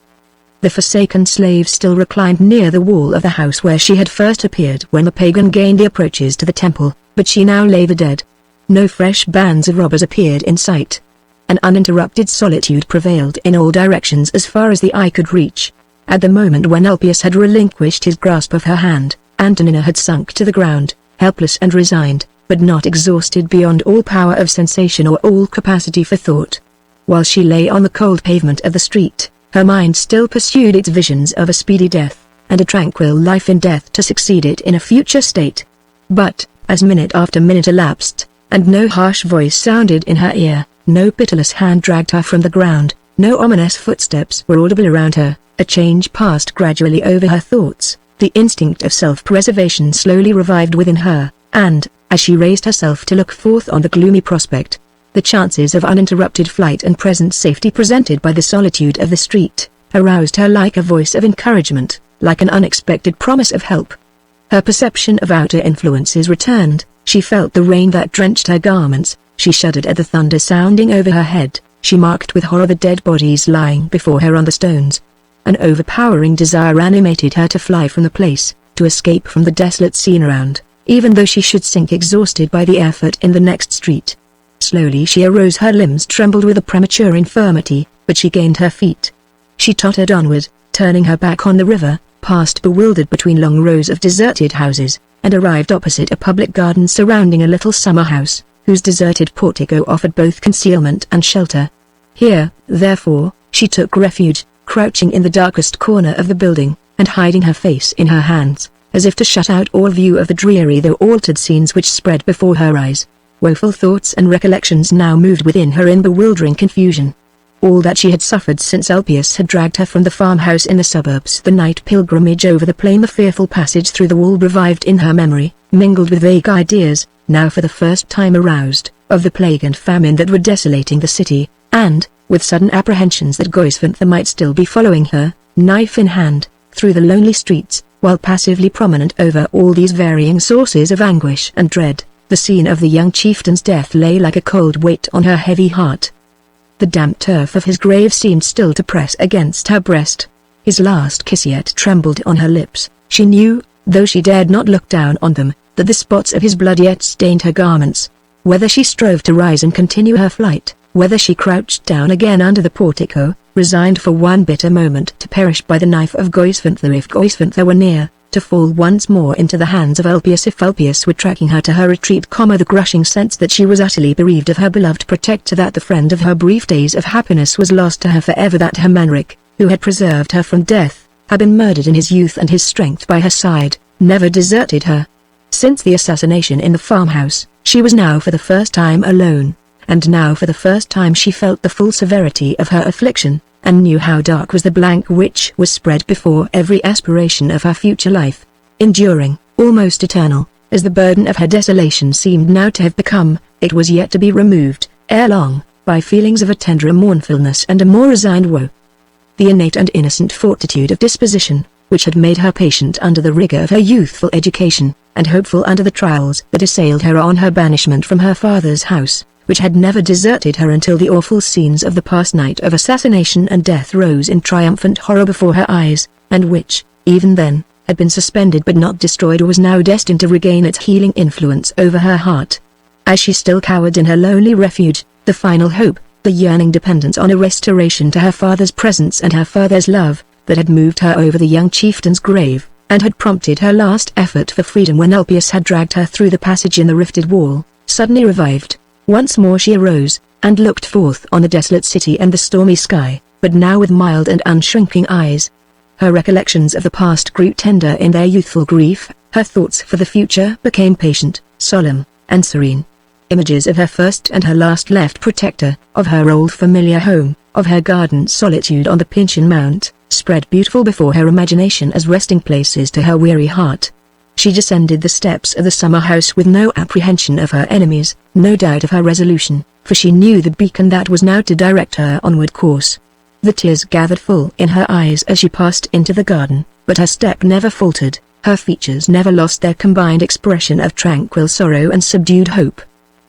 The forsaken slave still reclined near the wall of the house where she had first appeared when the pagan gained the approaches to the temple, but she now lay the dead. No fresh bands of robbers appeared in sight. An uninterrupted solitude prevailed in all directions as far as the eye could reach. At the moment when Ulpius had relinquished his grasp of her hand, Antonina had sunk to the ground, helpless and resigned, but not exhausted beyond all power of sensation or all capacity for thought. While she lay on the cold pavement of the street, her mind still pursued its visions of a speedy death, and a tranquil life in death to succeed it in a future state. But, as minute after minute elapsed, and no harsh voice sounded in her ear, no pitiless hand dragged her from the ground, no ominous footsteps were audible around her, a change passed gradually over her thoughts. The instinct of self-preservation slowly revived within her, and, as she raised herself to look forth on the gloomy prospect, the chances of uninterrupted flight and present safety presented by the solitude of the street, aroused her like a voice of encouragement, like an unexpected promise of help. Her perception of outer influences returned. She felt the rain that drenched her garments, she shuddered at the thunder sounding over her head, she marked with horror the dead bodies lying before her on the stones. An overpowering desire animated her to fly from the place, to escape from the desolate scene around, even though she should sink exhausted by the effort in the next street. Slowly she arose, her limbs trembled with a premature infirmity, but she gained her feet. She tottered onward, turning her back on the river, passed bewildered between long rows of deserted houses, and arrived opposite a public garden surrounding a little summer house, whose deserted portico offered both concealment and shelter. Here, therefore, she took refuge, crouching in the darkest corner of the building, and hiding her face in her hands, as if to shut out all view of the dreary though altered scenes which spread before her eyes. Woeful thoughts and recollections now moved within her in bewildering confusion. All that she had suffered since Ulpius had dragged her from the farmhouse in the suburbs, the night pilgrimage over the plain, the fearful passage through the wall revived in her memory, mingled with vague ideas, now for the first time aroused, of the plague and famine that were desolating the city, and, with sudden apprehensions that Goisvantha might still be following her, knife in hand, through the lonely streets, while passively prominent over all these varying sources of anguish and dread, the scene of the young chieftain's death lay like a cold weight on her heavy heart. The damp turf of his grave seemed still to press against her breast. His last kiss yet trembled on her lips. She knew, though she dared not look down on them, that the spots of his blood yet stained her garments. Whether she strove to rise and continue her flight, whether she crouched down again under the portico, resigned for one bitter moment to perish by the knife of Goisvantha if Goisvantha were near, to fall once more into the hands of Ulpius if Ulpius were tracking her to her retreat, the crushing sense that she was utterly bereaved of her beloved protector, that the friend of her brief days of happiness was lost to her forever, that Hermanric, who had preserved her from death, had been murdered in his youth and his strength by her side, never deserted her. Since the assassination in the farmhouse, she was now for the first time alone, and now for the first time she felt the full severity of her affliction, and knew how dark was the blank which was spread before every aspiration of her future life, enduring, almost eternal, as the burden of her desolation seemed now to have become. It was yet to be removed, ere long, by feelings of a tenderer mournfulness and a more resigned woe. the innate and innocent fortitude of disposition, which had made her patient under the rigor of her youthful education, and hopeful under the trials that assailed her on her banishment from her father's house, which had never deserted her until the awful scenes of the past night of assassination and death rose in triumphant horror before her eyes, and which, even then, had been suspended but not destroyed, or was now destined to regain its healing influence over her heart. As she still cowered in her lonely refuge, the final hope, the yearning dependence on a restoration to her father's presence and her father's love, that had moved her over the young chieftain's grave, and had prompted her last effort for freedom when Ulpius had dragged her through the passage in the rifted wall, suddenly revived. Once more she arose, and looked forth on the desolate city and the stormy sky, but now with mild and unshrinking eyes. Her recollections of the past grew tender in their youthful grief, her thoughts for the future became patient, solemn, and serene. Images of her first and her last left protector, of her old familiar home, of her garden solitude on the Pincian Mount, spread beautiful before her imagination as resting places to her weary heart. She descended the steps of the summer house with no apprehension of her enemies, no doubt of her resolution, for she knew the beacon that was now to direct her onward course. The tears gathered full in her eyes as she passed into the garden, but her step never faltered, her features never lost their combined expression of tranquil sorrow and subdued hope.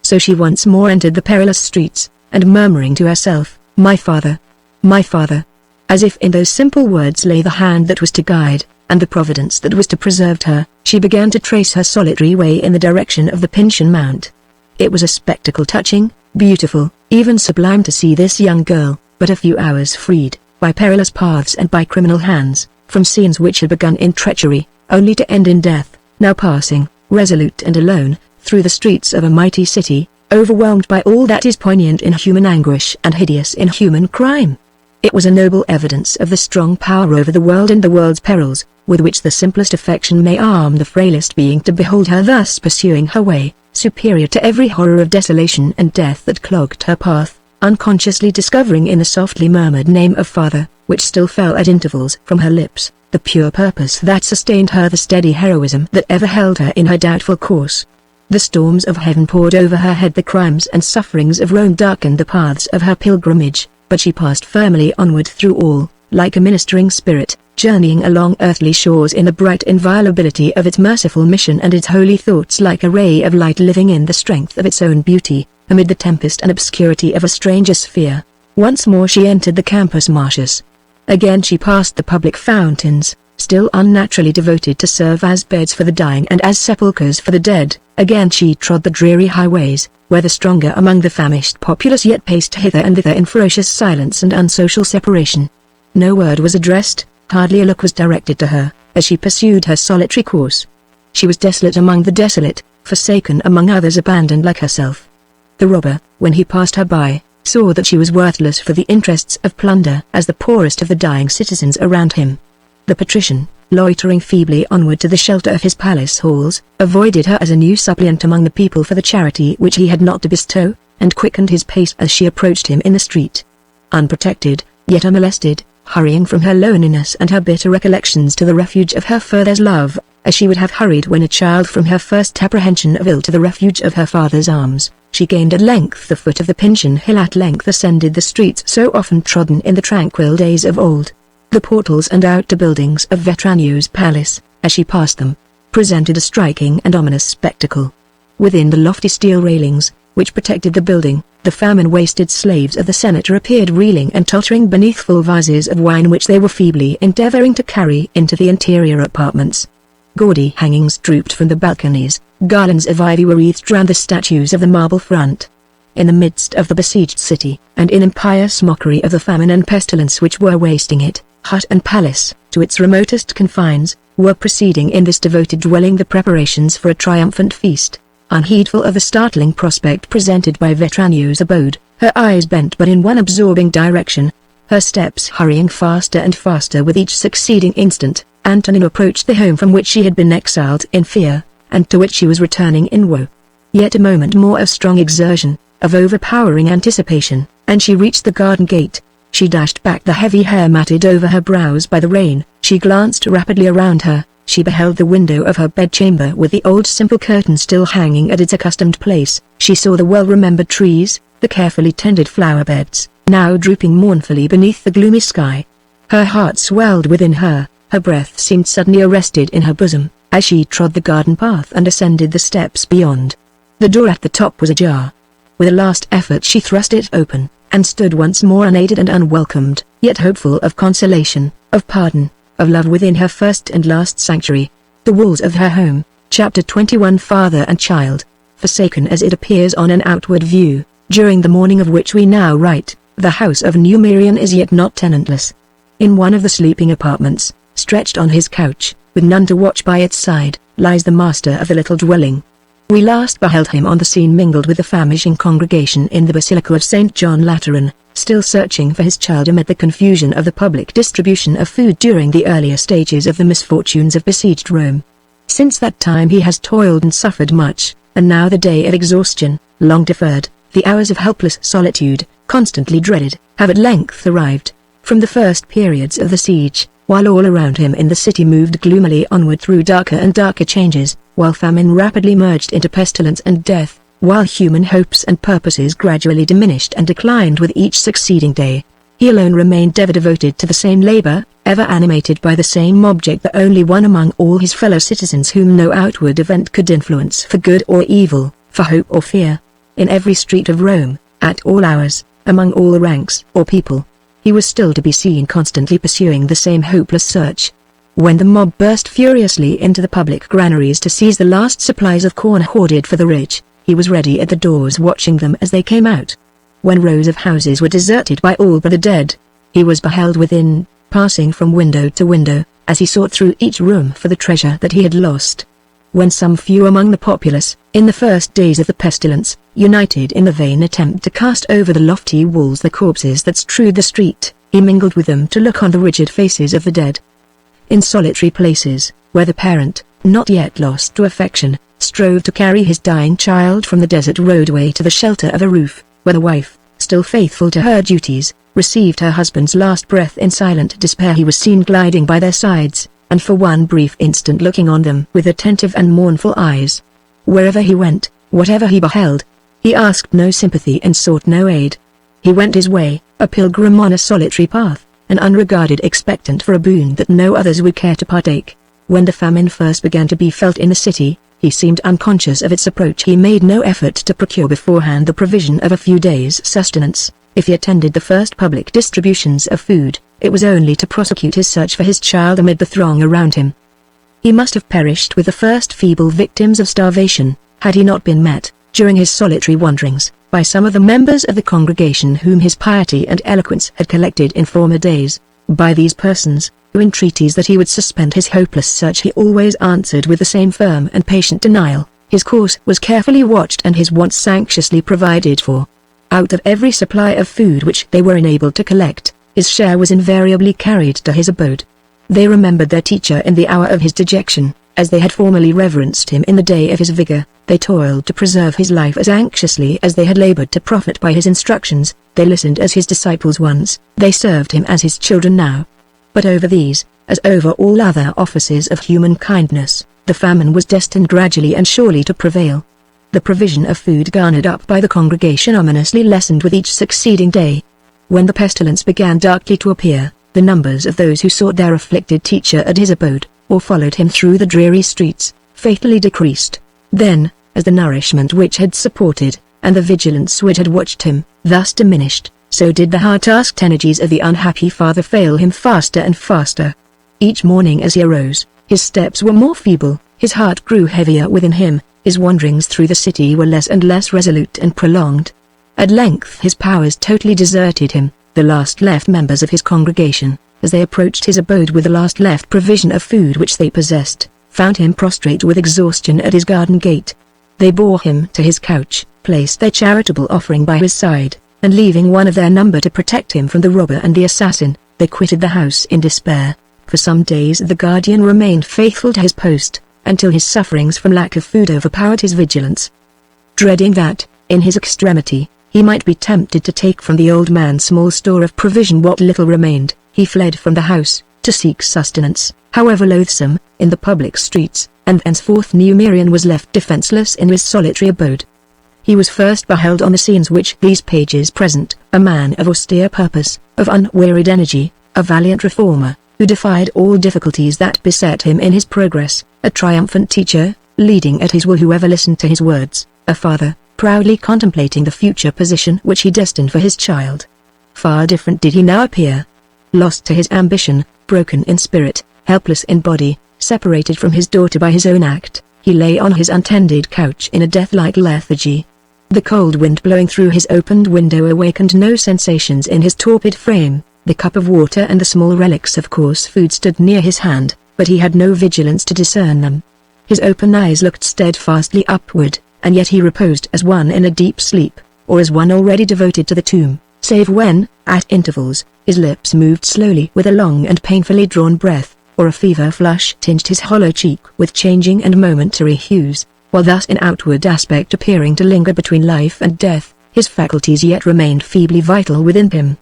So she once more entered the perilous streets, and murmuring to herself, "My father! My father!" As if in those simple words lay the hand that was to guide, and the providence that was to preserve her, she began to trace her solitary way in the direction of the Pincian Mount. It was a spectacle touching, beautiful, even sublime to see this young girl, but a few hours freed, by perilous paths and by criminal hands, from scenes which had begun in treachery, only to end in death, now passing, resolute and alone, through the streets of a mighty city, overwhelmed by all that is poignant in human anguish and hideous in human crime. It was a noble evidence of the strong power over the world and the world's perils, with which the simplest affection may arm the frailest being, to behold her thus pursuing her way, superior to every horror of desolation and death that clogged her path, unconsciously discovering in the softly murmured name of father, which still fell at intervals from her lips, the pure purpose that sustained her, the steady heroism that ever held her in her doubtful course. The storms of heaven poured over her head, the crimes and sufferings of Rome darkened the paths of her pilgrimage, but she passed firmly onward through all, like a ministering spirit, journeying along earthly shores in the bright inviolability of its merciful mission and its holy thoughts, like a ray of light living in the strength of its own beauty, amid the tempest and obscurity of a stranger sphere. Once more she entered the Campus Martius. Again she passed the public fountains, still unnaturally devoted to serve as beds for the dying and as sepulchres for the dead. Again she trod the dreary highways, where the stronger among the famished populace yet paced hither and thither in ferocious silence and unsocial separation. No word was addressed, hardly a look was directed to her, as she pursued her solitary course. She was desolate among the desolate, forsaken among others, abandoned like herself. The robber, when he passed her by, saw that she was worthless for the interests of plunder as the poorest of the dying citizens around him. The patrician, loitering feebly onward to the shelter of his palace halls, avoided her as a new suppliant among the people for the charity which he had not to bestow, and quickened his pace as she approached him in the street. Unprotected, yet unmolested, hurrying from her loneliness and her bitter recollections to the refuge of her father's love, as she would have hurried when a child from her first apprehension of ill to the refuge of her father's arms, she gained at length the foot of the Pincian Hill, at length ascended the streets so often trodden in the tranquil days of old. The portals and outer buildings of Vetranio's palace, as she passed them, presented a striking and ominous spectacle. Within the lofty steel railings, which protected the building, the famine-wasted slaves of the senator appeared reeling and tottering beneath full vases of wine which they were feebly endeavoring to carry into the interior apartments. Gaudy hangings drooped from the balconies, garlands of ivy were wreathed round the statues of the marble front. In the midst of the besieged city, and in impious mockery of the famine and pestilence which were wasting it, hut and palace, to its remotest confines, were proceeding in this devoted dwelling the preparations for a triumphant feast. Unheedful of the startling prospect presented by Vetranio's abode, her eyes bent but in one absorbing direction, her steps hurrying faster and faster with each succeeding instant, Antonina approached the home from which she had been exiled in fear, and to which she was returning in woe. Yet a moment more of strong exertion, of overpowering anticipation, and she reached the garden gate. She dashed back the heavy hair matted over her brows by the rain, she glanced rapidly around her, she beheld the window of her bedchamber with the old simple curtain still hanging at its accustomed place, she saw the well-remembered trees, the carefully tended flower beds, now drooping mournfully beneath the gloomy sky. Her heart swelled within her, her breath seemed suddenly arrested in her bosom, as she trod the garden path and ascended the steps beyond. The door at the top was ajar. With a last effort she thrust it open, and stood once more unaided and unwelcomed, yet hopeful of consolation, of pardon, of love within her first and last sanctuary, the walls of her home. Chapter 21. Father and child. Forsaken as it appears on an outward view, during the morning of which we now write, the house of New Merion is yet not tenantless. In one of the sleeping apartments, stretched on his couch, with none to watch by its side, lies the master of the little dwelling. We last beheld him on the scene mingled with the famishing congregation in the Basilica of St. John Lateran, still searching for his child amid the confusion of the public distribution of food during the earlier stages of the misfortunes of besieged Rome. Since that time he has toiled and suffered much, and now the day of exhaustion, long deferred, the hours of helpless solitude, constantly dreaded, have at length arrived. From the first periods of the siege, while all around him in the city moved gloomily onward through darker and darker changes, while famine rapidly merged into pestilence and death, while human hopes and purposes gradually diminished and declined with each succeeding day, he alone remained ever devoted to the same labor, ever animated by the same object, the only one among all his fellow citizens whom no outward event could influence for good or evil, for hope or fear. In every street of Rome, at all hours, among all ranks or people, he was still to be seen constantly pursuing the same hopeless search. When the mob burst furiously into the public granaries to seize the last supplies of corn hoarded for the rich, he was ready at the doors watching them as they came out. When rows of houses were deserted by all but the dead, he was beheld within, passing from window to window, as he sought through each room for the treasure that he had lost. When some few among the populace, in the first days of the pestilence, united in the vain attempt to cast over the lofty walls the corpses that strewed the street, he mingled with them to look on the rigid faces of the dead. In solitary places, where the parent, not yet lost to affection, strove to carry his dying child from the desert roadway to the shelter of a roof, where the wife, still faithful to her duties, received her husband's last breath in silent despair, he was seen gliding by their sides, and for one brief instant looking on them with attentive and mournful eyes. Wherever he went, whatever he beheld, he asked no sympathy and sought no aid. He went his way, a pilgrim on a solitary path, and unregarded, expectant for a boon that no others would care to partake. When the famine first began to be felt in the city, he seemed unconscious of its approach. He made no effort to procure beforehand the provision of a few days' sustenance. If he attended the first public distributions of food, it was only to prosecute his search for his child amid the throng around him. He must have perished with the first feeble victims of starvation, had he not been met, during his solitary wanderings, by some of the members of the congregation whom his piety and eloquence had collected in former days. By these persons, whose entreaties that he would suspend his hopeless search he always answered with the same firm and patient denial. His course was carefully watched and his wants anxiously provided for. Out of every supply of food which they were enabled to collect, his share was invariably carried to his abode. They remembered their teacher in the hour of his dejection, as they had formerly reverenced him in the day of his vigor. They toiled to preserve his life as anxiously as they had labored to profit by his instructions. They listened as his disciples once, they served him as his children now. But over these, as over all other offices of human kindness, the famine was destined gradually and surely to prevail. The provision of food garnered up by the congregation ominously lessened with each succeeding day. When the pestilence began darkly to appear, the numbers of those who sought their afflicted teacher at his abode, or followed him through the dreary streets, fatally decreased. Then, as the nourishment which had supported, and the vigilance which had watched him, thus diminished, so did the hard-tasked energies of the unhappy father fail him faster and faster. Each morning as he arose, his steps were more feeble, his heart grew heavier within him, his wanderings through the city were less and less resolute and prolonged. At length his powers totally deserted him. The last left members of his congregation, as they approached his abode with the last left provision of food which they possessed, found him prostrate with exhaustion at his garden gate. They bore him to his couch, placed their charitable offering by his side, and leaving one of their number to protect him from the robber and the assassin, they quitted the house in despair. For some days the guardian remained faithful to his post, until his sufferings from lack of food overpowered his vigilance. Dreading that, in his extremity, he might be tempted to take from the old man's small store of provision what little remained, he fled from the house, to seek sustenance, however loathsome, in the public streets, and henceforth New Merion was left defenseless in his solitary abode. He was first beheld on the scenes which these pages present, a man of austere purpose, of unwearied energy, a valiant reformer, who defied all difficulties that beset him in his progress, a triumphant teacher, leading at his will whoever listened to his words, a father, proudly contemplating the future position which he destined for his child. Far different did he now appear. Lost to his ambition, broken in spirit, helpless in body, separated from his daughter by his own act, he lay on his untended couch in a death-like lethargy. The cold wind blowing through his opened window awakened no sensations in his torpid frame. The cup of water and the small relics of coarse food stood near his hand, but he had no vigilance to discern them. His open eyes looked steadfastly upward, and yet he reposed as one in a deep sleep, or as one already devoted to the tomb, save when, at intervals, his lips moved slowly with a long and painfully drawn breath, or a fever flush tinged his hollow cheek with changing and momentary hues. While thus in outward aspect appearing to linger between life and death, his faculties yet remained feebly vital within him.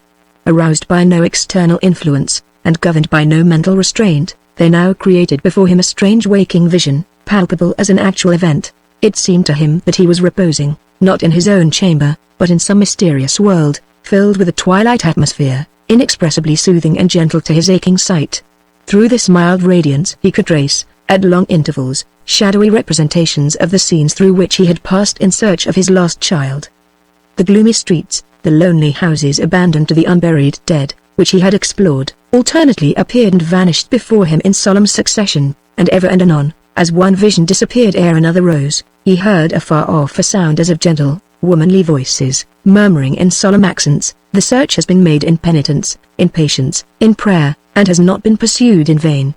Aroused by no external influence, and governed by no mental restraint, they now created before him a strange waking vision, palpable as an actual event. It seemed to him that he was reposing, not in his own chamber, but in some mysterious world, filled with a twilight atmosphere, inexpressibly soothing and gentle to his aching sight. Through this mild radiance he could trace, at long intervals, shadowy representations of the scenes through which he had passed in search of his lost child. The gloomy streets, the lonely houses abandoned to the unburied dead, which he had explored, alternately appeared and vanished before him in solemn succession, and ever and anon, as one vision disappeared ere another rose, he heard afar off a sound as of gentle, womanly voices, murmuring in solemn accents, "The search has been made in penitence, in patience, in prayer, and has not been pursued in vain.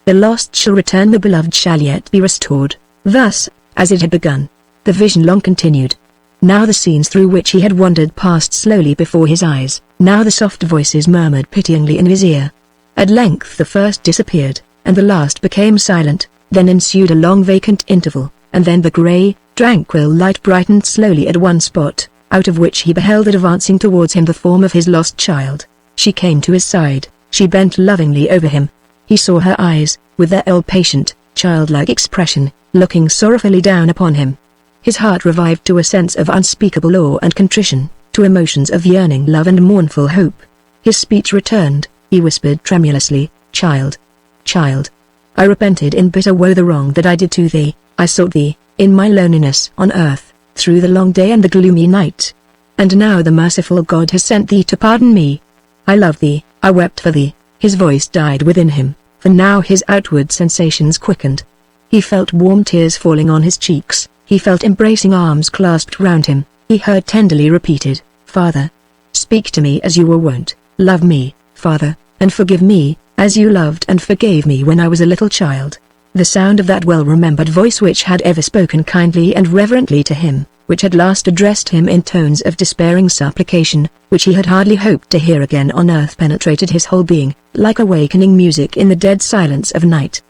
The lost shall return, the beloved shall yet be restored." Thus, as it had begun, the vision long continued. Now the scenes through which he had wandered passed slowly before his eyes, now the soft voices murmured pityingly in his ear. At length the first disappeared, and the last became silent, then ensued a long vacant interval, and then the grey, tranquil light brightened slowly at one spot, out of which he beheld advancing towards him the form of his lost child. She came to his side, she bent lovingly over him. He saw her eyes, with their old patient, childlike expression, looking sorrowfully down upon him. His heart revived to a sense of unspeakable awe and contrition, to emotions of yearning love and mournful hope. His speech returned, he whispered tremulously, "Child, child, I repented in bitter woe the wrong that I did to thee. I sought thee, in my loneliness on earth, through the long day and the gloomy night. And now the merciful God has sent thee to pardon me. I love thee, I wept for thee." His voice died within him, for now his outward sensations quickened. He felt warm tears falling on his cheeks, he felt embracing arms clasped round him, he heard tenderly repeated, "Father, speak to me as you were wont, love me, Father, and forgive me, as you loved and forgave me when I was a little child." The sound of that well-remembered voice which had ever spoken kindly and reverently to him, which had last addressed him in tones of despairing supplication, which he had hardly hoped to hear again on earth, penetrated his whole being, like awakening music in the dead silence of night.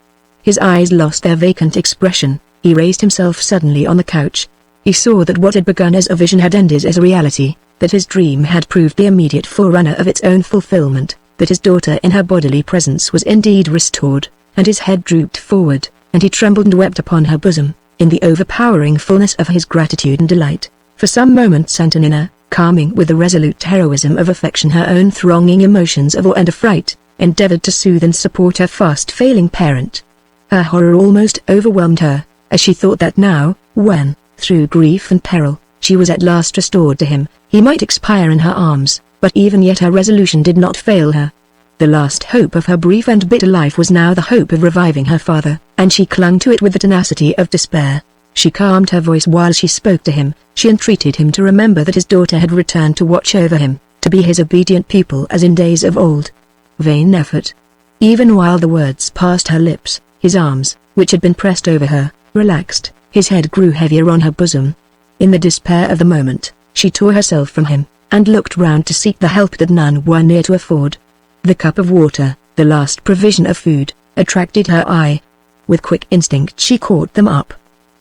His eyes lost their vacant expression, he raised himself suddenly on the couch. He saw that what had begun as a vision had ended as a reality, that his dream had proved the immediate forerunner of its own fulfillment, that his daughter in her bodily presence was indeed restored, and his head drooped forward, and he trembled and wept upon her bosom, in the overpowering fullness of his gratitude and delight. For some moments Antonina, calming with the resolute heroism of affection her own thronging emotions of awe and affright, endeavored to soothe and support her fast-failing parent. Her horror almost overwhelmed her, as she thought that now, when, through grief and peril, she was at last restored to him, he might expire in her arms, but even yet her resolution did not fail her. The last hope of her brief and bitter life was now the hope of reviving her father, and she clung to it with the tenacity of despair. She calmed her voice while she spoke to him, she entreated him to remember that his daughter had returned to watch over him, to be his obedient pupil as in days of old. Vain effort. Even while the words passed her lips, his arms, which had been pressed over her, relaxed, his head grew heavier on her bosom. In the despair of the moment, she tore herself from him, and looked round to seek the help that none were near to afford. The cup of water, the last provision of food, attracted her eye. With quick instinct she caught them up.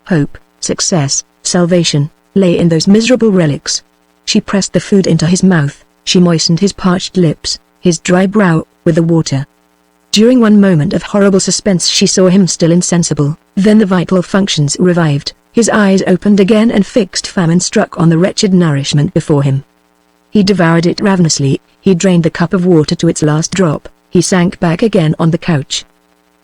Hope, success, salvation, lay in those miserable relics. She pressed the food into his mouth, she moistened his parched lips, his dry brow, with the water. During one moment of horrible suspense she saw him still insensible, then the vital functions revived, his eyes opened again and fixed famine struck on the wretched nourishment before him. He devoured it ravenously. He drained the cup of water to its last drop. He sank back again on the couch.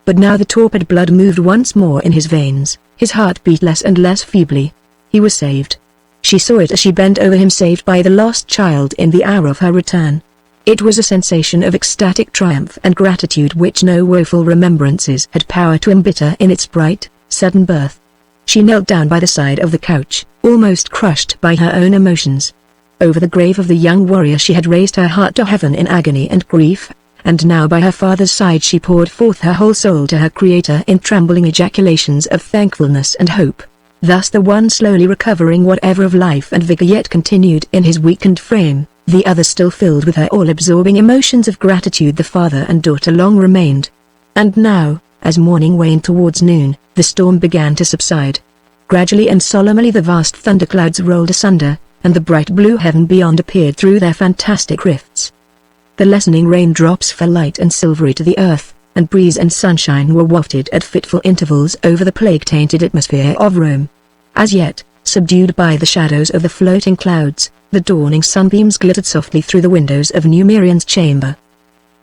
But now the torpid blood moved once more in his veins. His heart beat less and less feebly. He was saved. She saw it as she bent over him, saved by the lost child in the hour of her return. It was a sensation of ecstatic triumph and gratitude which no woeful remembrances had power to embitter in its bright, sudden birth. She knelt down by the side of the couch, almost crushed by her own emotions. Over the grave of the young warrior she had raised her heart to heaven in agony and grief, and now by her father's side she poured forth her whole soul to her Creator in trembling ejaculations of thankfulness and hope. Thus the one slowly recovering whatever of life and vigor yet continued in his weakened frame, the other still filled with her all-absorbing emotions of gratitude. The father and daughter long remained. And now, as morning waned towards noon, the storm began to subside. Gradually and solemnly the vast thunderclouds rolled asunder, and the bright blue heaven beyond appeared through their fantastic rifts. The lessening raindrops fell light and silvery to the earth, and breeze and sunshine were wafted at fitful intervals over the plague-tainted atmosphere of Rome. As yet, subdued by the shadows of the floating clouds, the dawning sunbeams glittered softly through the windows of Numerian's chamber.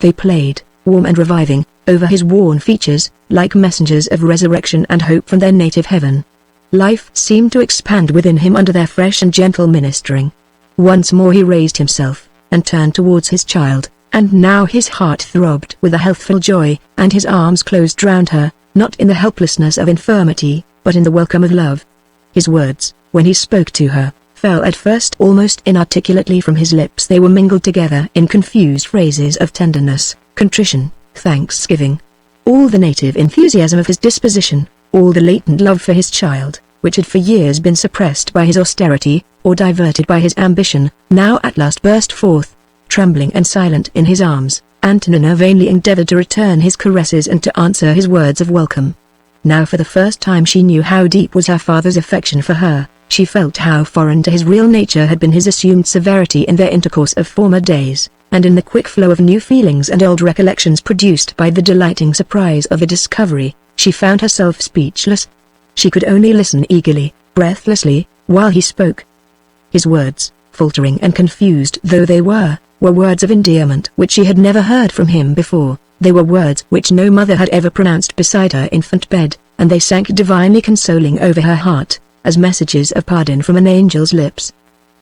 They played, warm and reviving, over his worn features, like messengers of resurrection and hope from their native heaven. Life seemed to expand within him under their fresh and gentle ministering. Once more he raised himself, and turned towards his child, and now his heart throbbed with a healthful joy, and his arms closed round her, not in the helplessness of infirmity, but in the welcome of love. His words, when he spoke to her, fell at first almost inarticulately from his lips. They were mingled together in confused phrases of tenderness, contrition, thanksgiving. All the native enthusiasm of his disposition, all the latent love for his child, which had for years been suppressed by his austerity, or diverted by his ambition, now at last burst forth. Trembling and silent in his arms, Antonina vainly endeavored to return his caresses and to answer his words of welcome. Now for the first time she knew how deep was her father's affection for her. She felt how foreign to his real nature had been his assumed severity in their intercourse of former days, and in the quick flow of new feelings and old recollections produced by the delighting surprise of the discovery, she found herself speechless. She could only listen eagerly, breathlessly, while he spoke. His words, faltering and confused though they were words of endearment which she had never heard from him before. They were words which no mother had ever pronounced beside her infant bed, and they sank divinely consoling over her heart, as messages of pardon from an angel's lips.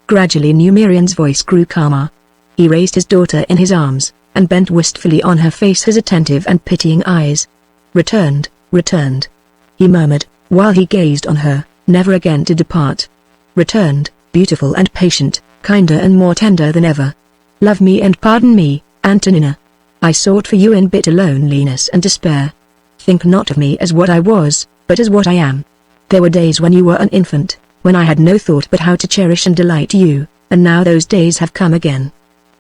Gradually Numerian's voice grew calmer. He raised his daughter in his arms, and bent wistfully on her face his attentive and pitying eyes. Returned, he murmured, while he gazed on her, never again to depart. Returned, beautiful and patient, kinder and more tender than ever. Love me and pardon me, Antonina. I sought for you in bitter loneliness and despair. Think not of me as what I was, but as what I am. There were days when you were an infant, when I had no thought but how to cherish and delight you, and now those days have come again.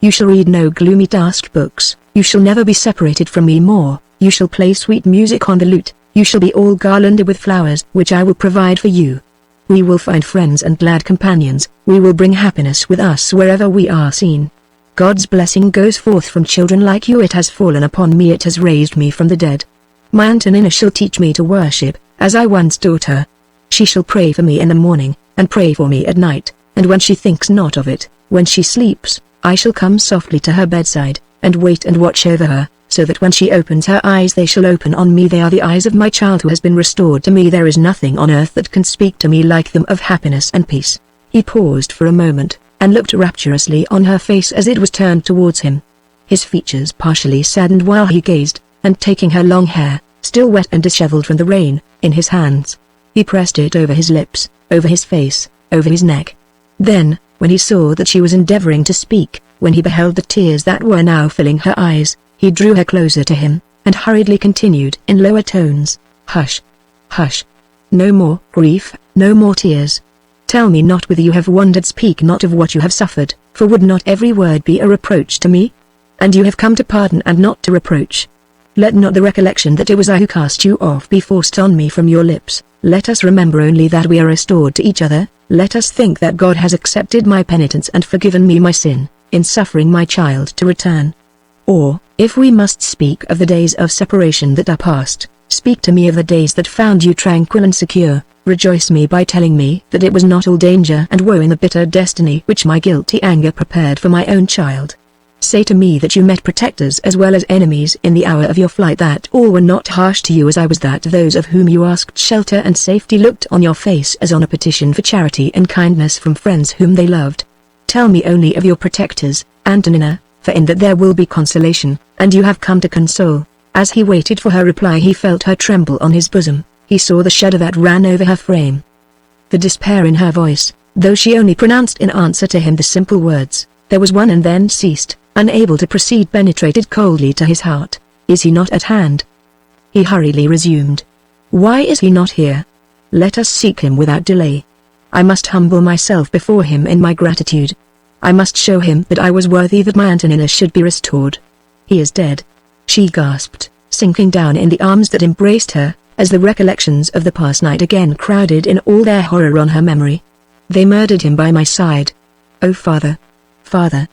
You shall read no gloomy task books, you shall never be separated from me more, you shall play sweet music on the lute, you shall be all garlanded with flowers which I will provide for you. We will find friends and glad companions, we will bring happiness with us wherever we are seen. God's blessing goes forth from children like you. It has fallen upon me, it has raised me from the dead. My Antonina shall teach me to worship, as I once taught her. She shall pray for me in the morning, and pray for me at night, and when she thinks not of it, when she sleeps, I shall come softly to her bedside, and wait and watch over her, so that when she opens her eyes they shall open on me. They are the eyes of my child who has been restored to me. There is nothing on earth that can speak to me like them of happiness and peace. He paused for a moment, and looked rapturously on her face as it was turned towards him. His features partially saddened while he gazed, and taking her long hair, still wet and dishevelled from the rain, in his hands, he pressed it over his lips, over his face, over his neck. Then, when he saw that she was endeavouring to speak, when he beheld the tears that were now filling her eyes, he drew her closer to him, and hurriedly continued in lower tones, "Hush, hush. No more grief, no more tears. Tell me not whither you have wandered, speak not of what you have suffered, for would not every word be a reproach to me? And you have come to pardon and not to reproach. Let not the recollection that it was I who cast you off be forced on me from your lips. Let us remember only that we are restored to each other. Let us think that God has accepted my penitence and forgiven me my sin, in suffering my child to return. Or, if we must speak of the days of separation that are past, Speak to me of the days that found you tranquil and secure. Rejoice me by telling me that it was not all danger and woe in the bitter destiny which my guilty anger prepared for my own child. Say to me that you met protectors as well as enemies in the hour of your flight, that all were not harsh to you as I was, that those of whom you asked shelter and safety looked on your face as on a petition for charity and kindness from friends whom they loved. Tell me only of your protectors, Antonina, for in that there will be consolation, and you have come to console. As he waited for her reply, he felt her tremble on his bosom. He saw the shudder that ran over her frame. The despair in her voice, though she only pronounced in answer to him the simple words, "There was one," and then ceased, unable to proceed, penetrated coldly to his heart. "Is he not at hand?" He hurriedly resumed. "Why is he not here? Let us seek him without delay. I must humble myself before him in my gratitude. I must show him that I was worthy that my Antonina should be restored. He is dead," she gasped, sinking down in the arms that embraced her, as the recollections of the past night again crowded in all their horror on her memory. "They murdered him by my side. Oh father! Father!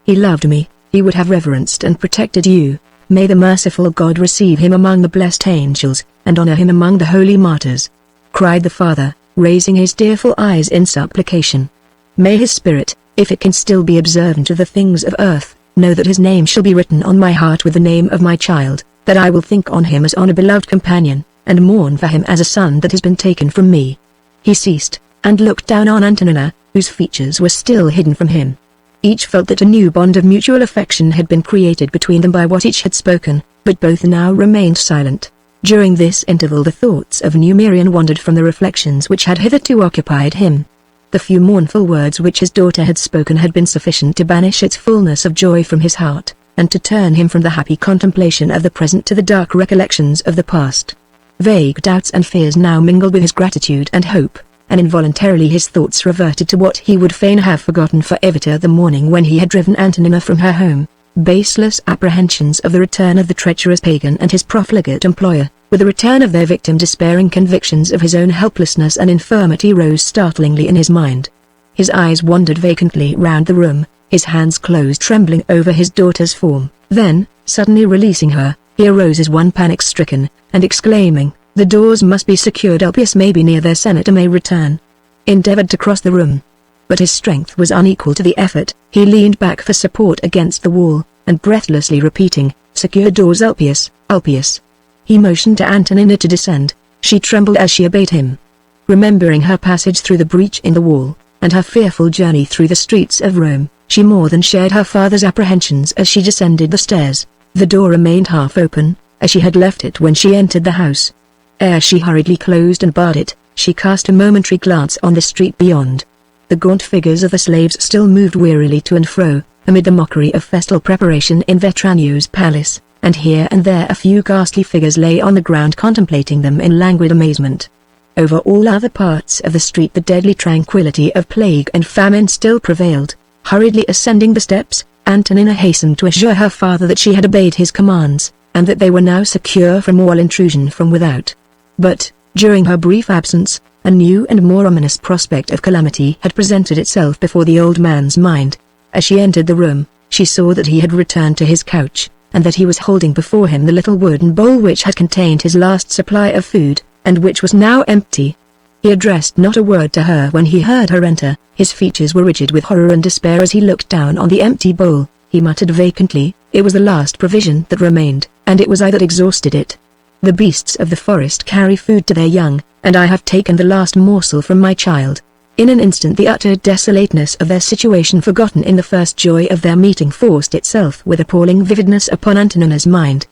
He loved me, he would have reverenced and protected you. May the merciful God receive him among the blessed angels, and honor him among the holy martyrs," cried the father, raising his tearful eyes in supplication. "May his spirit, if it can still be observant of the things of earth, know that his name shall be written on my heart with the name of my child, that I will think on him as on a beloved companion, and mourn for him as a son that has been taken from me." He ceased, and looked down on Antonina, whose features were still hidden from him. Each felt that a new bond of mutual affection had been created between them by what each had spoken, but both now remained silent. During this interval the thoughts of Numerian wandered from the reflections which had hitherto occupied him. The few mournful words which his daughter had spoken had been sufficient to banish its fullness of joy from his heart, and to turn him from the happy contemplation of the present to the dark recollections of the past. Vague doubts and fears now mingled with his gratitude and hope, and involuntarily his thoughts reverted to what he would fain have forgotten for ever, to the morning when he had driven Antonina from her home. Baseless apprehensions of the return of the treacherous pagan and his profligate employer, with the return of their victim, despairing convictions of his own helplessness and infirmity, rose startlingly in his mind. His eyes wandered vacantly round the room, his hands closed trembling over his daughter's form. Then, suddenly releasing her, he arose as one panic-stricken, and exclaiming, "The doors must be secured, Ulpius may be near, their senator may return," endeavored to cross the room. But his strength was unequal to the effort. He leaned back for support against the wall, and breathlessly repeating, "Secure doors, Ulpius, Ulpius." He motioned to Antonina to descend. She trembled as she obeyed him. Remembering her passage through the breach in the wall, and her fearful journey through the streets of Rome, she more than shared her father's apprehensions as she descended the stairs. The door remained half open, as she had left it when she entered the house. Ere she hurriedly closed and barred it, she cast a momentary glance on the street beyond. The gaunt figures of the slaves still moved wearily to and fro, amid the mockery of festal preparation in Vetranio's palace, and here and there a few ghastly figures lay on the ground contemplating them in languid amazement. Over all other parts of the street the deadly tranquility of plague and famine still prevailed. Hurriedly ascending the steps, Antonina hastened to assure her father that she had obeyed his commands, and that they were now secure from all intrusion from without. But, during her brief absence, a new and more ominous prospect of calamity had presented itself before the old man's mind. As she entered the room, she saw that he had returned to his couch, and that he was holding before him the little wooden bowl which had contained his last supply of food, and which was now empty. He addressed not a word to her when he heard her enter. His features were rigid with horror and despair as he looked down on the empty bowl. He muttered vacantly, "It was the last provision that remained, and it was I that exhausted it. The beasts of the forest carry food to their young, and I have taken the last morsel from my child." In an instant the utter desolateness of their situation, forgotten in the first joy of their meeting, forced itself with appalling vividness upon Antonina's mind.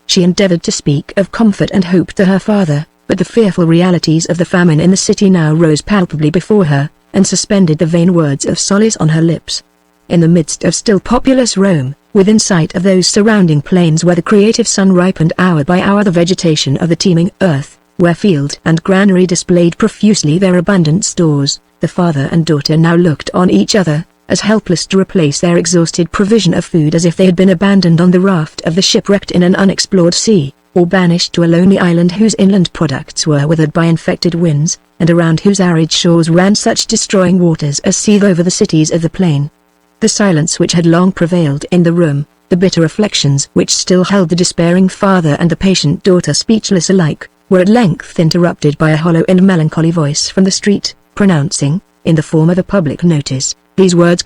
She endeavored to speak of comfort and hope to her father, but the fearful realities of the famine in the city now rose palpably before her, and suspended the vain words of solace on her lips. In the midst of still populous Rome, within sight of those surrounding plains where the creative sun ripened hour by hour the vegetation of the teeming earth, where field and granary displayed profusely their abundant stores, the father and daughter now looked on each other, as helpless to replace their exhausted provision of food as if they had been abandoned on the raft of the shipwrecked in an unexplored sea, or banished to a lonely island whose inland products were withered by infected winds, and around whose arid shores ran such destroying waters as seethe over the cities of the plain. The silence which had long prevailed in the room, The bitter reflections which still held the despairing father and the patient daughter speechless alike, were at length interrupted by a hollow and melancholy voice from the street, pronouncing, in the form of a public notice, these words: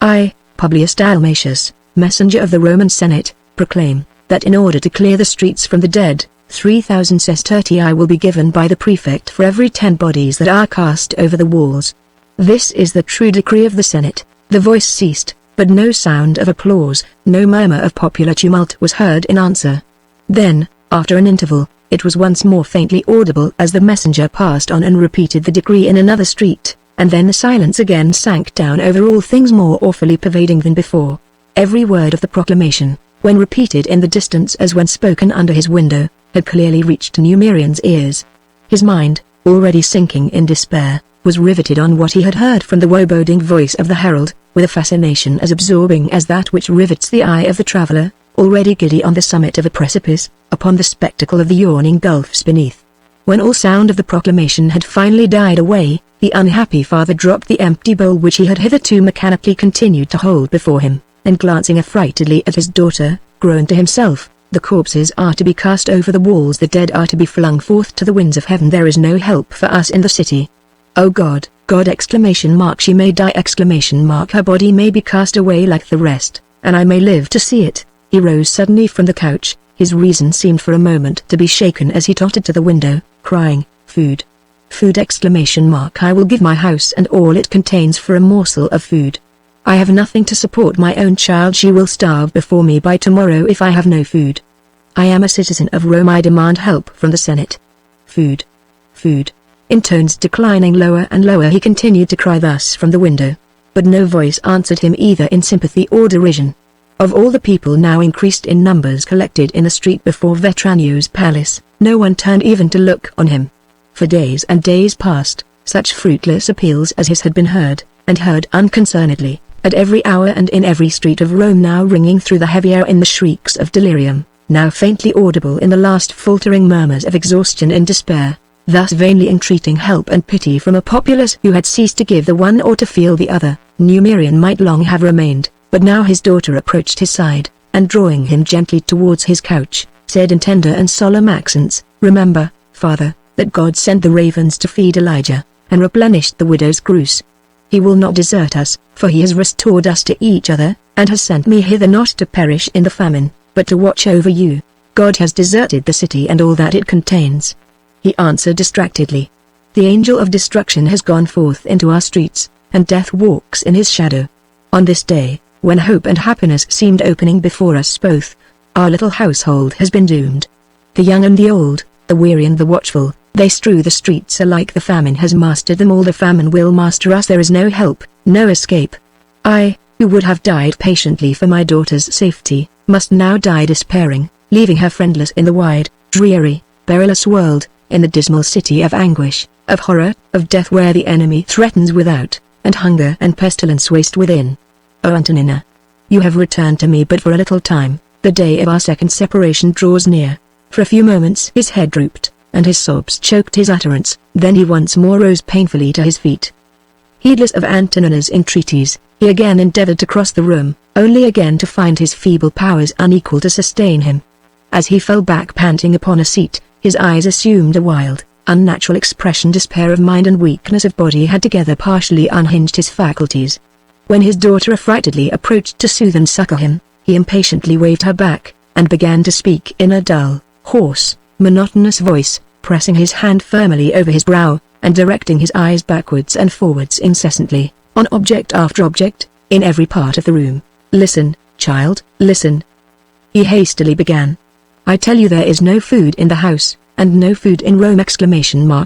I, Publius Dalmatius, messenger of the Roman Senate, proclaim, that in order to clear the streets from the dead, 3,000 sestertii will be given by the prefect for every 10 bodies that are cast over the walls. This is the true decree of the Senate. The voice ceased, but no sound of applause, no murmur of popular tumult was heard in answer. Then, after an interval, it was once more faintly audible as the messenger passed on and repeated the decree in another street, and then the silence again sank down over all things more awfully pervading than before. Every word of the proclamation, when repeated in the distance as when spoken under his window, had clearly reached Numerian's ears. His mind, already sinking in despair, was riveted on what he had heard from the woe-boding voice of the herald, with a fascination as absorbing as that which rivets the eye of the traveller, already giddy on the summit of a precipice, upon the spectacle of the yawning gulfs beneath. When all sound of the proclamation had finally died away, the unhappy father dropped the empty bowl which he had hitherto mechanically continued to hold before him, and glancing affrightedly at his daughter, groaned to himself, "The corpses are to be cast over the walls, the dead are to be flung forth to the winds of heaven. There is no help for us in the city. Oh God, God!" She may die! Her body may be cast away like the rest, and I may live to see it. He rose suddenly from the couch. His reason seemed for a moment to be shaken as he tottered to the window, crying, "Food! Food!" I will give my house and all it contains for a morsel of food. I have nothing to support my own child. She will starve before me by tomorrow if I have no food. I am a citizen of Rome. I demand help from the Senate. Food! Food! In tones declining lower and lower he continued to cry thus from the window. But no voice answered him either in sympathy or derision. Of all the people now increased in numbers collected in the street before Vetranio's palace, no one turned even to look on him. For days and days passed, such fruitless appeals as his had been heard, and heard unconcernedly, at every hour and in every street of Rome, now ringing through the heavy air in the shrieks of delirium, now faintly audible in the last faltering murmurs of exhaustion and despair, thus vainly entreating help and pity from a populace who had ceased to give the one or to feel the other. Numerian might long have remained, but now his daughter approached his side, and drawing him gently towards his couch, said in tender and solemn accents, "Remember, father, that God sent the ravens to feed Elijah, and replenished the widow's cruse. He will not desert us, for he has restored us to each other, and has sent me hither not to perish in the famine, but to watch over you. God has deserted the city and all that it contains." He answered distractedly, "The angel of destruction has gone forth into our streets, and death walks in his shadow. On this day, when hope and happiness seemed opening before us both, our little household has been doomed. The young and the old, the weary and the watchful, they strew the streets alike. The famine has mastered them all. The famine will master us. There is no help, no escape. I, who would have died patiently for my daughter's safety, must now die despairing, leaving her friendless in the wide, dreary, perilous world, in the dismal city of anguish, of horror, of death, where the enemy threatens without, and hunger and pestilence waste within. Oh Antonina, you have returned to me but for a little time. The day of our second separation draws near." For a few moments his head drooped, and his sobs choked his utterance. Then he once more rose painfully to his feet. Heedless of Antonina's entreaties, he again endeavored to cross the room, only again to find his feeble powers unable to sustain him. As he fell back panting upon a seat, his eyes assumed a wild, unnatural expression. Despair of mind and weakness of body had together partially unhinged his faculties. When his daughter affrightedly approached to soothe and succor him, he impatiently waved her back, and began to speak in a dull, hoarse, monotonous voice, pressing his hand firmly over his brow, and directing his eyes backwards and forwards incessantly, on object after object, in every part of the room. "Listen, child, listen," he hastily began. "I tell you there is no food in the house, and no food in Rome!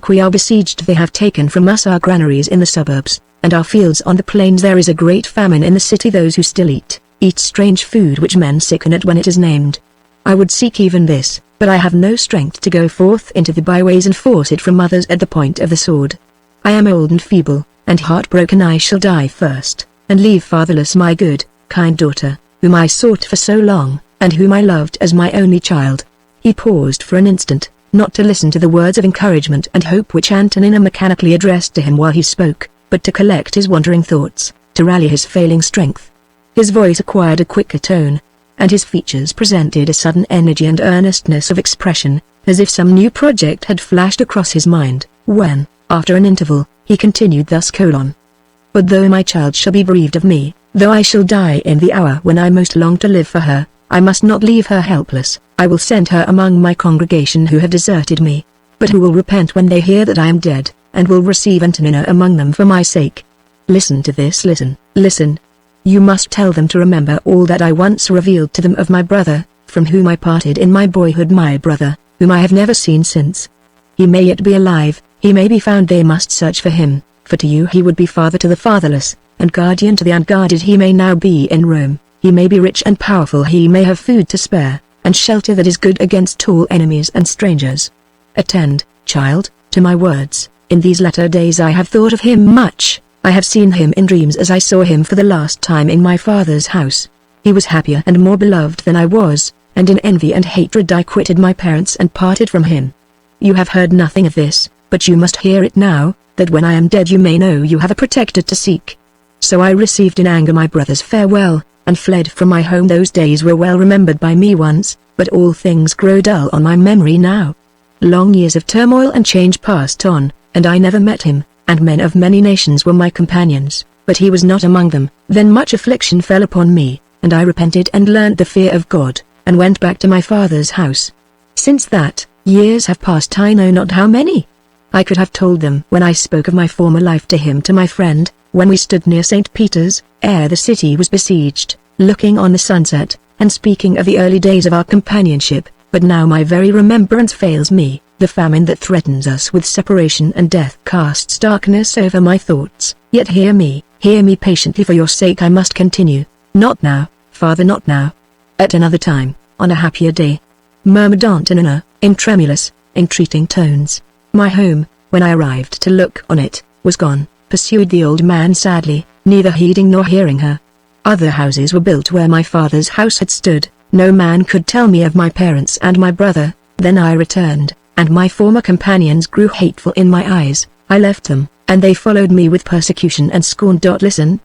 We are besieged. They have taken from us our granaries in the suburbs, and our fields on the plains. There is a great famine in the city. Those who still eat strange food which men sicken at when it is named. I would seek even this, but I have no strength to go forth into the byways and force it from others at the point of the sword. I am old and feeble, and heartbroken. I shall die first, and leave fatherless my good, kind daughter, whom I sought for so long, and whom I loved as my only child." He paused for an instant, not to listen to the words of encouragement and hope which Antonina mechanically addressed to him while he spoke, but to collect his wandering thoughts, to rally his failing strength. His voice acquired a quicker tone. and his features presented a sudden energy and earnestness of expression, as if some new project had flashed across his mind, when, after an interval, he continued thus: But though my child shall be bereaved of me, though I shall die in the hour when I most long to live for her, I must not leave her helpless. I will send her among my congregation who have deserted me, but who will repent when they hear that I am dead, and will receive Antonina among them for my sake. Listen to this, listen. You must tell them to remember all that I once revealed to them of my brother, from whom I parted in my boyhood, my brother, whom I have never seen since. He may yet be alive, he may be found, they must search for him, for to you he would be father to the fatherless, and guardian to the unguarded. He may now be in Rome, he may be rich and powerful, he may have food to spare, and shelter that is good against all enemies and strangers. Attend, child, to my words. In these latter days I have thought of him much. I have seen him in dreams as I saw him for the last time in my father's house. He was happier and more beloved than I was, and in envy and hatred I quitted my parents and parted from him. You have heard nothing of this, but you must hear it now, that when I am dead you may know you have a protector to seek. So I received in anger my brother's farewell, and fled from my home. Those days were well remembered by me once, but all things grow dull on my memory now. Long years of turmoil and change passed on, and I never met him, and men of many nations were my companions, but he was not among them. Then much affliction fell upon me, and I repented and learnt the fear of God, and went back to my father's house. Since that, years have passed, I know not how many. I could have told them when I spoke of my former life to him, to my friend, when we stood near St. Peter's, ere the city was besieged, looking on the sunset, and speaking of the early days of our companionship, but now my very remembrance fails me. The famine that threatens us with separation and death casts darkness over my thoughts. Yet hear me patiently, for your sake I must continue. Not now, father, not now. At another time, on a happier day, murmured Antonina, in tremulous, entreating tones. My home, when I arrived to look on it, was gone, pursued the old man sadly, neither heeding nor hearing her. Other houses were built where my father's house had stood. No man could tell me of my parents and my brother. Then I returned, and my former companions grew hateful in my eyes. I left them, and they followed me with persecution and scorn. Listen,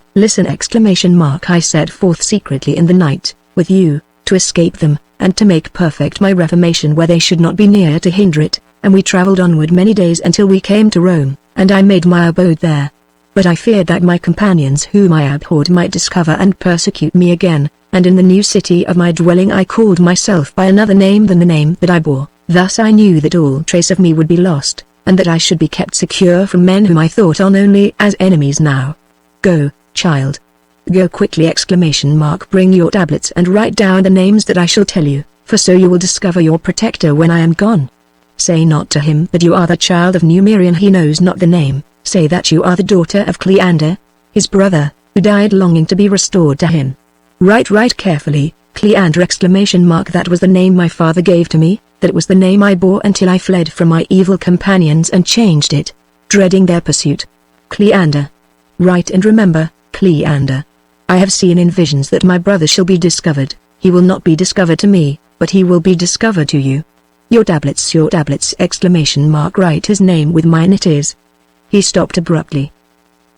I set forth secretly in the night, with you, to escape them, and to make perfect my reformation where they should not be near to hinder it, and we travelled onward many days until we came to Rome, and I made my abode there. But I feared that my companions whom I abhorred might discover and persecute me again, and in the new city of my dwelling I called myself by another name than the name that I bore. Thus I knew that all trace of me would be lost, and that I should be kept secure from men whom I thought on only as enemies now. Go, child. Go quickly! Bring your tablets and write down the names that I shall tell you, for so you will discover your protector when I am gone. Say not to him that you are the child of Numerian, he knows not the name. Say that you are the daughter of Cleander, his brother, who died longing to be restored to him. Write carefully, Cleander! That was the name my father gave to me, that was the name I bore until I fled from my evil companions and changed it, dreading their pursuit. Cleander. Write and remember, Cleander. I have seen in visions that my brother shall be discovered. He will not be discovered to me, but he will be discovered to you. Your tablets! Write his name with mine. It is. He stopped abruptly.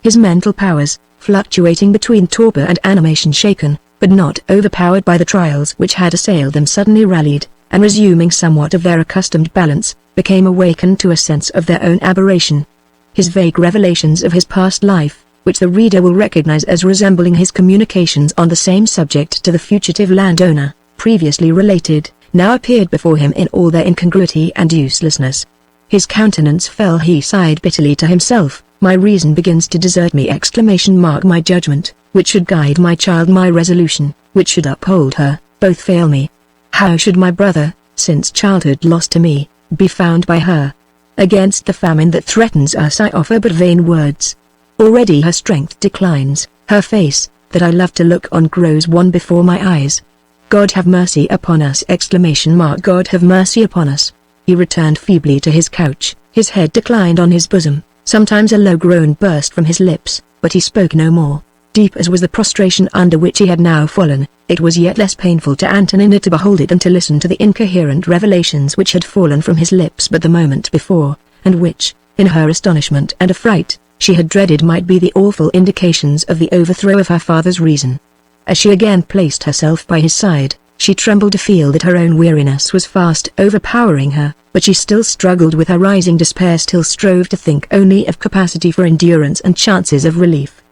His mental powers, fluctuating between torpor and animation, shaken, but not overpowered by the trials which had assailed them, suddenly rallied, and resuming somewhat of their accustomed balance, became awakened to a sense of their own aberration. His vague revelations of his past life, which the reader will recognize as resembling his communications on the same subject to the fugitive landowner, previously related, now appeared before him in all their incongruity and uselessness. His countenance fell. He sighed bitterly to himself. My reason begins to desert me! My judgment, which should guide my child, my resolution, which should uphold her, both fail me. How should my brother, since childhood lost to me, be found by her? Against the famine that threatens us I offer but vain words. Already her strength declines, her face, that I love to look on, grows wan before my eyes. God have mercy upon us! God have mercy upon us! He returned feebly to his couch, his head declined on his bosom, sometimes a low groan burst from his lips, but he spoke no more. Deep as was the prostration under which he had now fallen, it was yet less painful to Antonina to behold it than to listen to the incoherent revelations which had fallen from his lips but the moment before, and which, in her astonishment and affright, she had dreaded might be the awful indications of the overthrow of her father's reason. As she again placed herself by his side, She trembled to feel that her own weariness was fast overpowering her, but she still struggled with her rising despair, still strove to think only of capacity for endurance and chances of relief.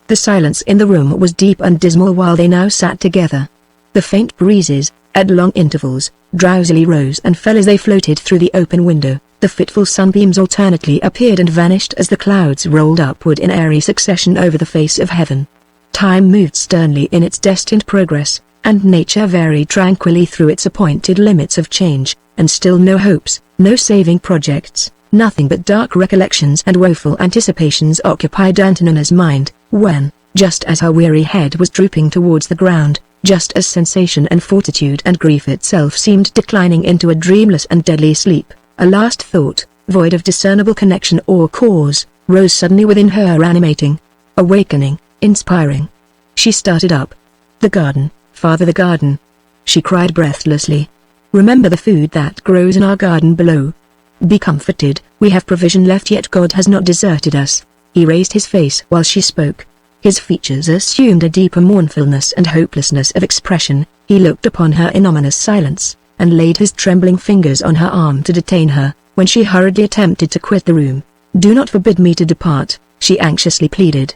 The silence in the room was deep and dismal while they now sat together. The faint breezes, at long intervals, drowsily rose and fell as they floated through the open window. The fitful sunbeams alternately appeared and vanished as the clouds rolled upward in airy succession over the face of heaven. Time moved sternly in its destined progress, and nature varied tranquilly through its appointed limits of change, and still no hopes, no saving projects, nothing but dark recollections and woeful anticipations occupied Antonina's mind, when, just as her weary head was drooping towards the ground, just as sensation and fortitude and grief itself seemed declining into a dreamless and deadly sleep, a last thought, void of discernible connection or cause, rose suddenly within her, animating, awakening, inspiring. She started up. "The garden, Father, the garden!" she cried breathlessly. "Remember the food that grows in our garden below. Be comforted, we have provision left, yet God has not deserted us." He raised his face while she spoke. His features assumed a deeper mournfulness and hopelessness of expression. He looked upon her in ominous silence, and laid his trembling fingers on her arm to detain her, when she hurriedly attempted to quit the room. "Do not forbid me to depart," she anxiously pleaded.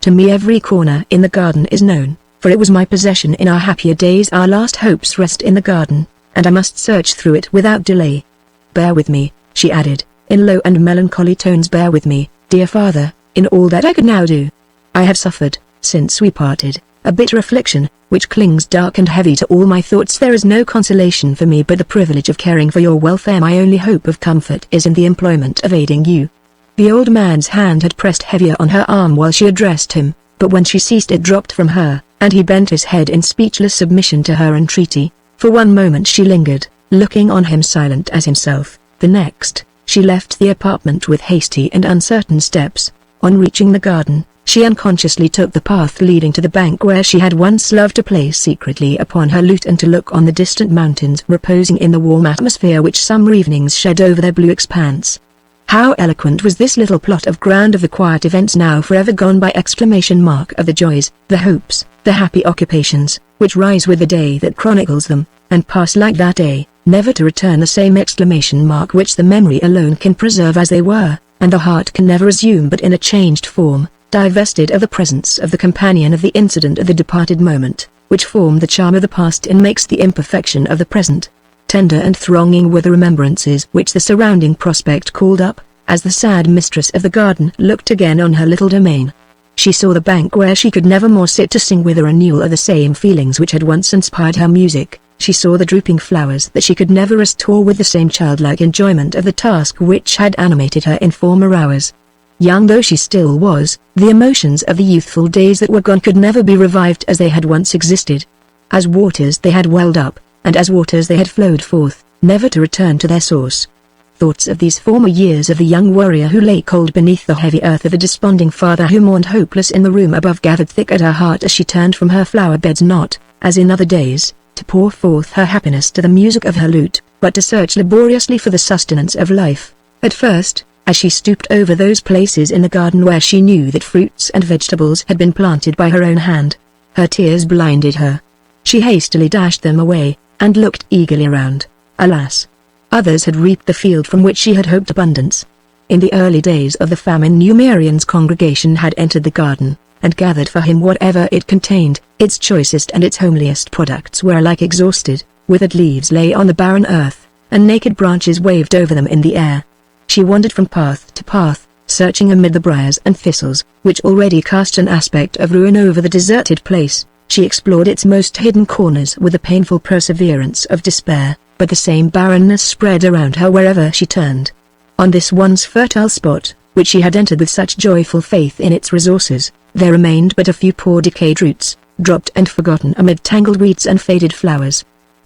"To me every corner in the garden is known, for it was my possession in our happier days. Our last hopes rest in the garden, and I must search through it without delay. Bear with me," she added, in low and melancholy tones. "Bear with me, dear father, in all that I could now do. I have suffered, since we parted, a bitter affliction, which clings dark and heavy to all my thoughts. There is no consolation for me but the privilege of caring for your welfare. My only hope of comfort is in the employment of aiding you." The old man's hand had pressed heavier on her arm while she addressed him, but when she ceased it dropped from her, and he bent his head in speechless submission to her entreaty. For one moment she lingered, looking on him silent as himself. The next, she left the apartment with hasty and uncertain steps. On reaching the garden, she unconsciously took the path leading to the bank where she had once loved to play secretly upon her lute and to look on the distant mountains reposing in the warm atmosphere which summer evenings shed over their blue expanse. How eloquent was this little plot of ground of the quiet events now forever gone by! Of the joys, the hopes, the happy occupations, which rise with the day that chronicles them, and pass like that day, never to return. The same which the memory alone can preserve as they were, and the heart can never assume but in a changed form, divested of the presence of the companion of the incident of the departed moment, which formed the charm of the past and makes the imperfection of the present. Tender and thronging were the remembrances which the surrounding prospect called up, as the sad mistress of the garden looked again on her little domain. She saw the bank where she could never more sit to sing with a renewal of the same feelings which had once inspired her music. She saw the drooping flowers that she could never restore with the same childlike enjoyment of the task which had animated her in former hours. Young though she still was, the emotions of the youthful days that were gone could never be revived as they had once existed. As waters they had welled up, and as waters they had flowed forth, never to return to their source. Thoughts of these former years of the young warrior who lay cold beneath the heavy earth, of the desponding father who mourned hopeless in the room above, gathered thick at her heart as she turned from her flower beds, not, as in other days, to pour forth her happiness to the music of her lute, but to search laboriously for the sustenance of life. At first, as she stooped over those places in the garden where she knew that fruits and vegetables had been planted by her own hand, her tears blinded her. She hastily dashed them away, and looked eagerly around. Alas! Others had reaped the field from which she had hoped abundance. In the early days of the famine, Marian's congregation had entered the garden, and gathered for him whatever it contained. Its choicest and its homeliest products were alike exhausted. Withered leaves lay on the barren earth, and naked branches waved over them in the air. She wandered from path to path, searching amid the briars and thistles, which already cast an aspect of ruin over the deserted place. She explored its most hidden corners with the painful perseverance of despair, but the same barrenness spread around her wherever she turned. On this once fertile spot, which she had entered with such joyful faith in its resources, there remained but a few poor decayed roots, dropped and forgotten amid tangled weeds and faded flowers.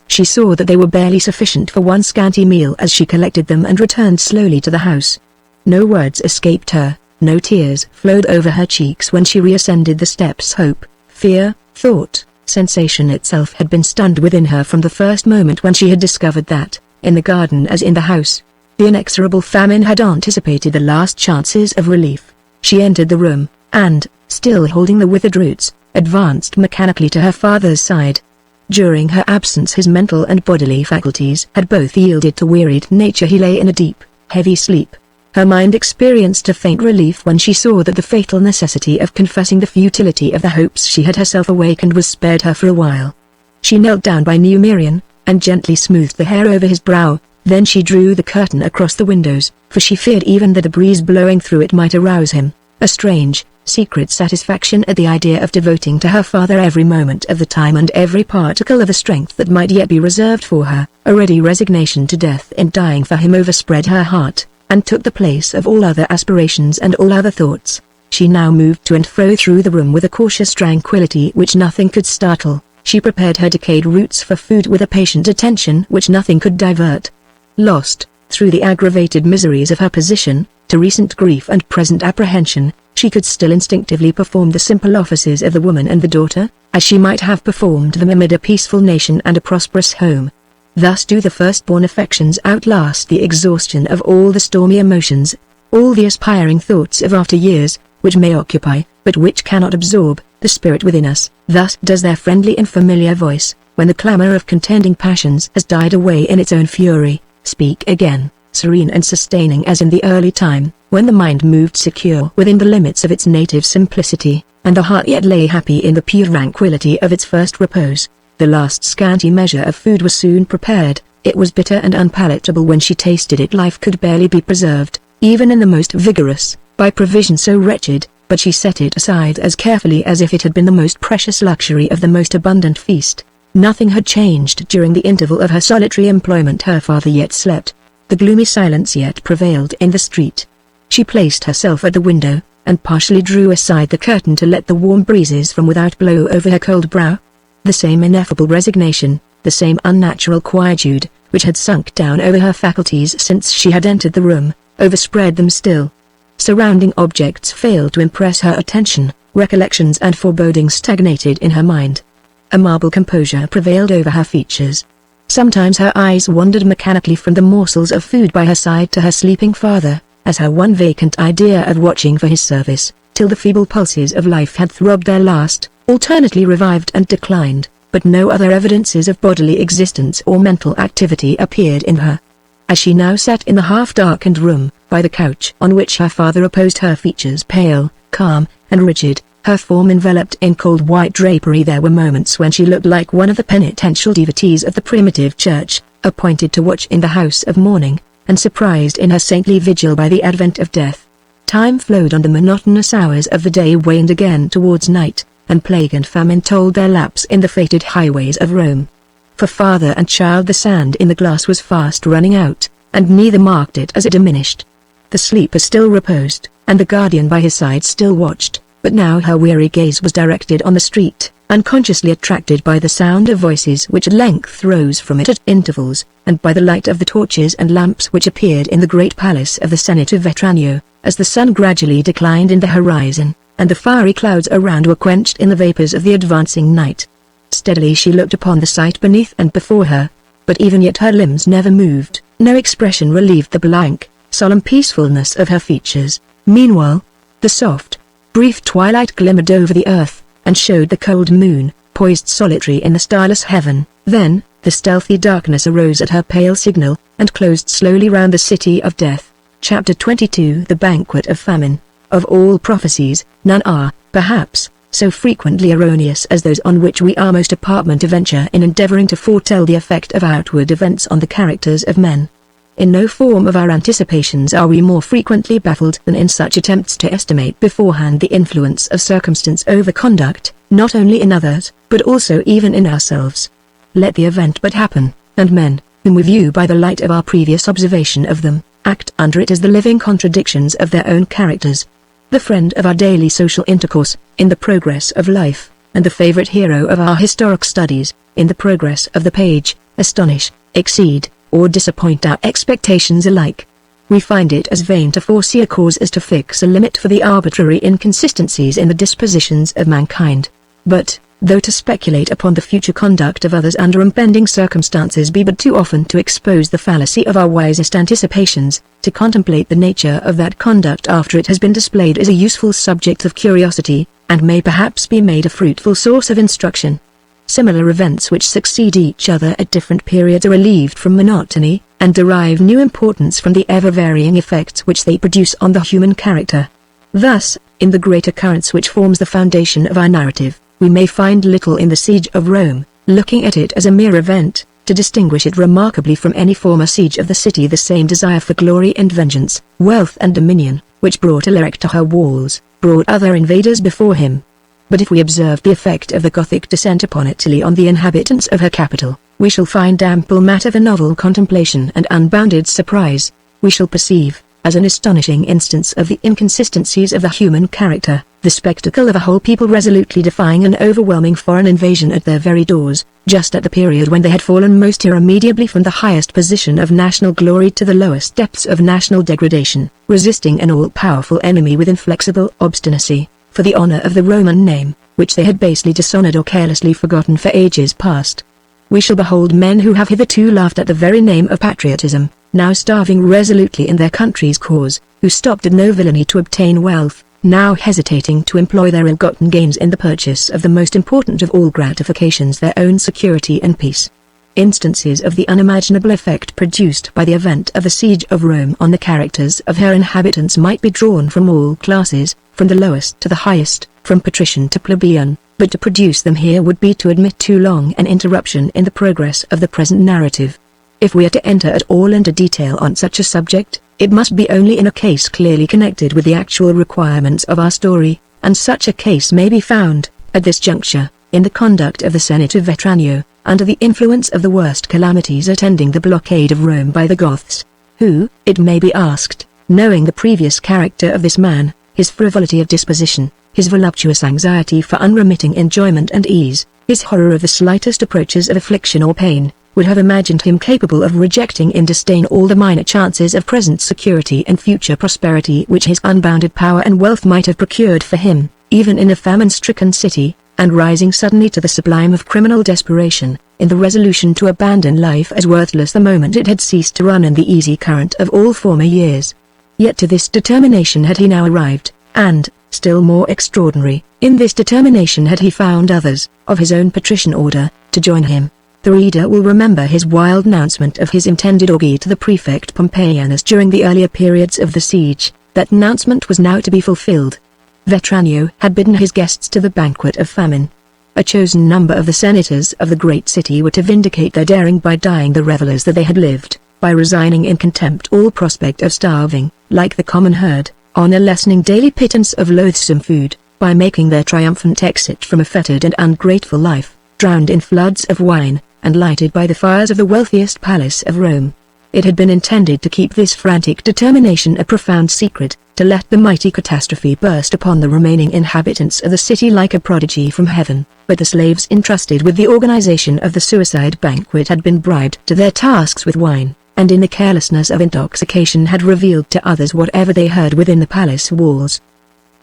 She saw that they were barely sufficient for one scanty meal as she collected them and returned slowly to the house. No words escaped her, no tears flowed over her cheeks when she reascended the steps. Hope, fear, thought, sensation itself had been stunned within her from the first moment when she had discovered that, in the garden as in the house, the inexorable famine had anticipated the last chances of relief. She entered the room, and, still holding the withered roots, advanced mechanically to her father's side. During her absence his mental and bodily faculties had both yielded to wearied nature. He lay in a deep, heavy sleep. Her mind experienced a faint relief when she saw that the fatal necessity of confessing the futility of the hopes she had herself awakened was spared her for a while. She knelt down by Magneon, and gently smoothed the hair over his brow. Then she drew the curtain across the windows, for she feared even that the breeze blowing through it might arouse him. A strange, secret satisfaction at the idea of devoting to her father every moment of the time and every particle of the strength that might yet be reserved for her, a ready resignation to death in dying for him overspread her heart, and took the place of all other aspirations and all other thoughts. She now moved to and fro through the room with a cautious tranquility which nothing could startle. She prepared her decayed roots for food with a patient attention which nothing could divert. Lost, through the aggravated miseries of her position, to recent grief and present apprehension, she could still instinctively perform the simple offices of the woman and the daughter, as she might have performed them amid a peaceful nation and a prosperous home. Thus do the firstborn affections outlast the exhaustion of all the stormy emotions, all the aspiring thoughts of after years, which may occupy, but which cannot absorb, the spirit within us. Thus does their friendly and familiar voice, when the clamor of contending passions has died away in its own fury, speak again, serene and sustaining as in the early time, when the mind moved secure within the limits of its native simplicity, and the heart yet lay happy in the pure tranquility of its first repose. The last scanty measure of food was soon prepared. It was bitter and unpalatable when she tasted it. Life could barely be preserved, even in the most vigorous, by provision so wretched, but she set it aside as carefully as if it had been the most precious luxury of the most abundant feast. Nothing had changed during the interval of her solitary employment. Her father yet slept. The gloomy silence yet prevailed in the street. She placed herself at the window, and partially drew aside the curtain to let the warm breezes from without blow over her cold brow. The same ineffable resignation, the same unnatural quietude, which had sunk down over her faculties since she had entered the room, overspread them still. Surrounding objects failed to impress her attention, recollections and forebodings stagnated in her mind. A marble composure prevailed over her features. Sometimes her eyes wandered mechanically from the morsels of food by her side to her sleeping father, as her one vacant idea of watching for his service, till the feeble pulses of life had throbbed their last, alternately revived and declined, but no other evidences of bodily existence or mental activity appeared in her. As she now sat in the half-darkened room, by the couch on which her father reposed, her features pale, calm, and rigid, her form enveloped in cold white drapery, there were moments when she looked like one of the penitential devotees of the primitive church, appointed to watch in the house of mourning, and surprised in her saintly vigil by the advent of death. Time flowed on, the monotonous hours of the day waned again towards night, and plague and famine told their lapse in the fated highways of Rome. For father and child the sand in the glass was fast running out, and neither marked it as it diminished. The sleeper still reposed, and the guardian by his side still watched, but now her weary gaze was directed on the street, unconsciously attracted by the sound of voices which at length rose from it at intervals, and by the light of the torches and lamps which appeared in the great palace of the Senate of Vetranio, as the sun gradually declined in the horizon, and the fiery clouds around were quenched in the vapors of the advancing night. Steadily she looked upon the sight beneath and before her, but even yet her limbs never moved, no expression relieved the blank, solemn peacefulness of her features. Meanwhile, the soft, brief twilight glimmered over the earth, and showed the cold moon, poised solitary in the starless heaven. Then, the stealthy darkness arose at her pale signal, and closed slowly round the city of death. Chapter 22. The Banquet of Famine. Of all prophecies, none are, perhaps, so frequently erroneous as those on which we are most apartment to venture in endeavoring to foretell the effect of outward events on the characters of men. In no form of our anticipations are we more frequently baffled than in such attempts to estimate beforehand the influence of circumstance over conduct, not only in others, but also even in ourselves. Let the event but happen, and men, whom we view by the light of our previous observation of them, act under it as the living contradictions of their own characters. The friend of our daily social intercourse, in the progress of life, and the favorite hero of our historic studies, in the progress of the page, astonish, exceed, or disappoint our expectations alike. We find it as vain to foresee a cause as to fix a limit for the arbitrary inconsistencies in the dispositions of mankind. But, though to speculate upon the future conduct of others under impending circumstances be but too often to expose the fallacy of our wisest anticipations, to contemplate the nature of that conduct after it has been displayed is a useful subject of curiosity, and may perhaps be made a fruitful source of instruction. Similar events which succeed each other at different periods are relieved from monotony, and derive new importance from the ever-varying effects which they produce on the human character. Thus, in the great occurrence which forms the foundation of our narrative, we may find little in the siege of Rome, looking at it as a mere event, to distinguish it remarkably from any former siege of the city. The same desire for glory and vengeance, wealth and dominion, which brought Alaric to her walls, brought other invaders before him. But if we observe the effect of the Gothic descent upon Italy on the inhabitants of her capital, we shall find ample matter for novel contemplation and unbounded surprise. We shall perceive, as an astonishing instance of the inconsistencies of the human character, the spectacle of a whole people resolutely defying an overwhelming foreign invasion at their very doors, just at the period when they had fallen most irremediably from the highest position of national glory to the lowest depths of national degradation, resisting an all-powerful enemy with inflexible obstinacy, for the honor of the Roman name, which they had basely dishonored or carelessly forgotten for ages past. We shall behold men who have hitherto laughed at the very name of patriotism, now starving resolutely in their country's cause, who stopped at no villainy to obtain wealth, now hesitating to employ their ill-gotten gains in the purchase of the most important of all gratifications, their own security and peace. Instances of the unimaginable effect produced by the event of the siege of Rome on the characters of her inhabitants might be drawn from all classes, from the lowest to the highest, from patrician to plebeian, but to produce them here would be to admit too long an interruption in the progress of the present narrative. If we are to enter at all into detail on such a subject, it must be only in a case clearly connected with the actual requirements of our story, and such a case may be found, at this juncture, in the conduct of the Senate of Vetranio, under the influence of the worst calamities attending the blockade of Rome by the Goths, who, it may be asked, knowing the previous character of this man, his frivolity of disposition, his voluptuous anxiety for unremitting enjoyment and ease, his horror of the slightest approaches of affliction or pain, would have imagined him capable of rejecting in disdain all the minor chances of present security and future prosperity which his unbounded power and wealth might have procured for him, even in a famine-stricken city, and rising suddenly to the sublime of criminal desperation, in the resolution to abandon life as worthless the moment it had ceased to run in the easy current of all former years. Yet to this determination had he now arrived, and, still more extraordinary, in this determination had he found others, of his own patrician order, to join him. The reader will remember his wild announcement of his intended orgy to the prefect Pompeianus during the earlier periods of the siege. That announcement was now to be fulfilled. Vetranio had bidden his guests to the banquet of famine. A chosen number of the senators of the great city were to vindicate their daring by dying the revellers that they had lived, by resigning in contempt all prospect of starving, like the common herd, on a lessening daily pittance of loathsome food, by making their triumphant exit from a fettered and ungrateful life, drowned in floods of wine, and lighted by the fires of the wealthiest palace of Rome. It had been intended to keep this frantic determination a profound secret, to let the mighty catastrophe burst upon the remaining inhabitants of the city like a prodigy from heaven, but the slaves entrusted with the organization of the suicide banquet had been bribed to their tasks with wine, and in the carelessness of intoxication had revealed to others whatever they heard within the palace walls.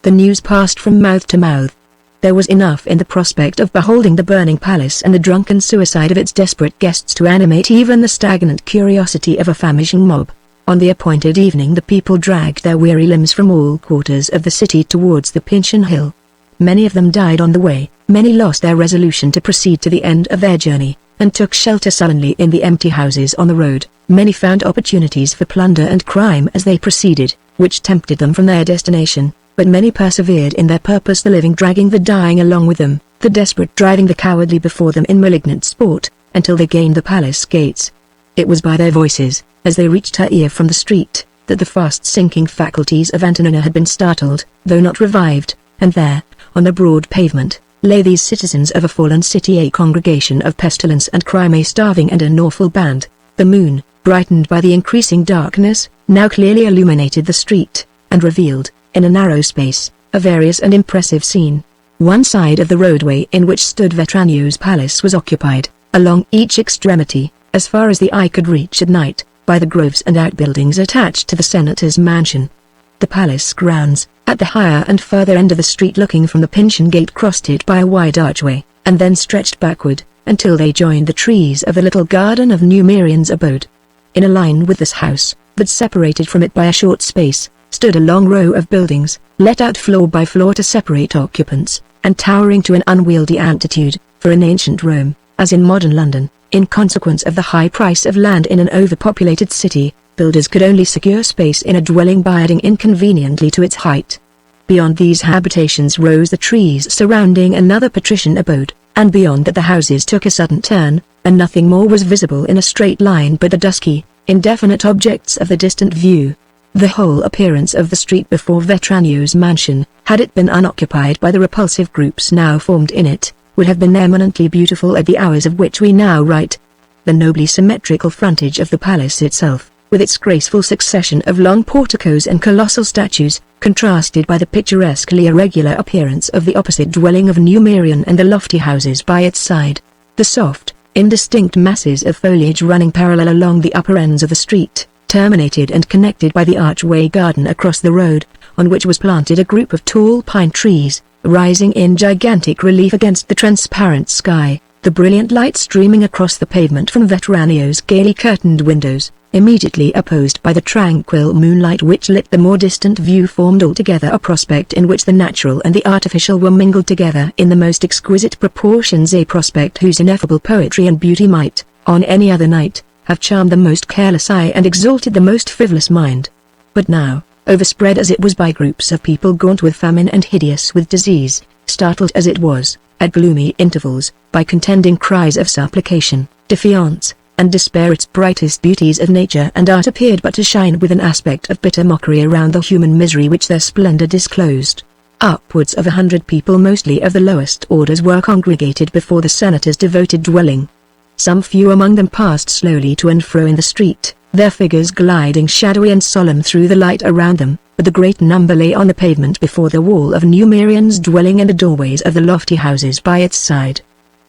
The news passed from mouth to mouth. There was enough in the prospect of beholding the burning palace and the drunken suicide of its desperate guests to animate even the stagnant curiosity of a famishing mob. On the appointed evening the people dragged their weary limbs from all quarters of the city towards the Pincian Hill. Many of them died on the way, many lost their resolution to proceed to the end of their journey, and took shelter sullenly in the empty houses on the road. Many found opportunities for plunder and crime as they proceeded, which tempted them from their destination. But many persevered in their purpose, the living dragging the dying along with them, the desperate driving the cowardly before them in malignant sport, until they gained the palace gates. It was by their voices, as they reached her ear from the street, that the fast-sinking faculties of Antonina had been startled, though not revived, and there, on the broad pavement, lay these citizens of a fallen city, a congregation of pestilence and crime, a starving and an awful band. The moon, brightened by the increasing darkness, now clearly illuminated the street, and revealed, in a narrow space, a various and impressive scene. One side of the roadway in which stood Vetranio's palace was occupied, along each extremity, as far as the eye could reach at night, by the groves and outbuildings attached to the senator's mansion. The palace grounds, at the higher and further end of the street looking from the Pincian Gate, crossed it by a wide archway, and then stretched backward, until they joined the trees of the little garden of Numerian's abode. In a line with this house, but separated from it by a short space, stood a long row of buildings, let out floor by floor to separate occupants, and towering to an unwieldy altitude, For in ancient Rome, as in modern London, in consequence of the high price of land in an overpopulated city, builders could only secure space in a dwelling by adding inconveniently to its height. Beyond these habitations rose the trees surrounding another patrician abode, and beyond that the houses took a sudden turn, and nothing more was visible in a straight line but the dusky, indefinite objects of the distant view. The whole appearance of the street before Vetranio's mansion, had it been unoccupied by the repulsive groups now formed in it, would have been eminently beautiful at the hours of which we now write. The nobly symmetrical frontage of the palace itself, with its graceful succession of long porticos and colossal statues, contrasted by the picturesquely irregular appearance of the opposite dwelling of Numerian and the lofty houses by its side. The soft, indistinct masses of foliage running parallel along the upper ends of the street, terminated and connected by the archway garden across the road, on which was planted a group of tall pine trees, rising in gigantic relief against the transparent sky, the brilliant light streaming across the pavement from Vetranio's gaily curtained windows, immediately opposed by the tranquil moonlight which lit the more distant view, formed altogether a prospect in which the natural and the artificial were mingled together in the most exquisite proportions, a prospect whose ineffable poetry and beauty might, on any other night, have charmed the most careless eye and exalted the most frivolous mind. But now, overspread as it was by groups of people gaunt with famine and hideous with disease, startled as it was, at gloomy intervals, by contending cries of supplication, defiance, and despair, its brightest beauties of nature and art appeared but to shine with an aspect of bitter mockery around the human misery which their splendor disclosed. Upwards of 100 people, mostly of the lowest orders, were congregated before the senator's devoted dwelling. Some few among them passed slowly to and fro in the street, their figures gliding shadowy and solemn through the light around them, but the great number lay on the pavement before the wall of Numerian's dwelling and the doorways of the lofty houses by its side.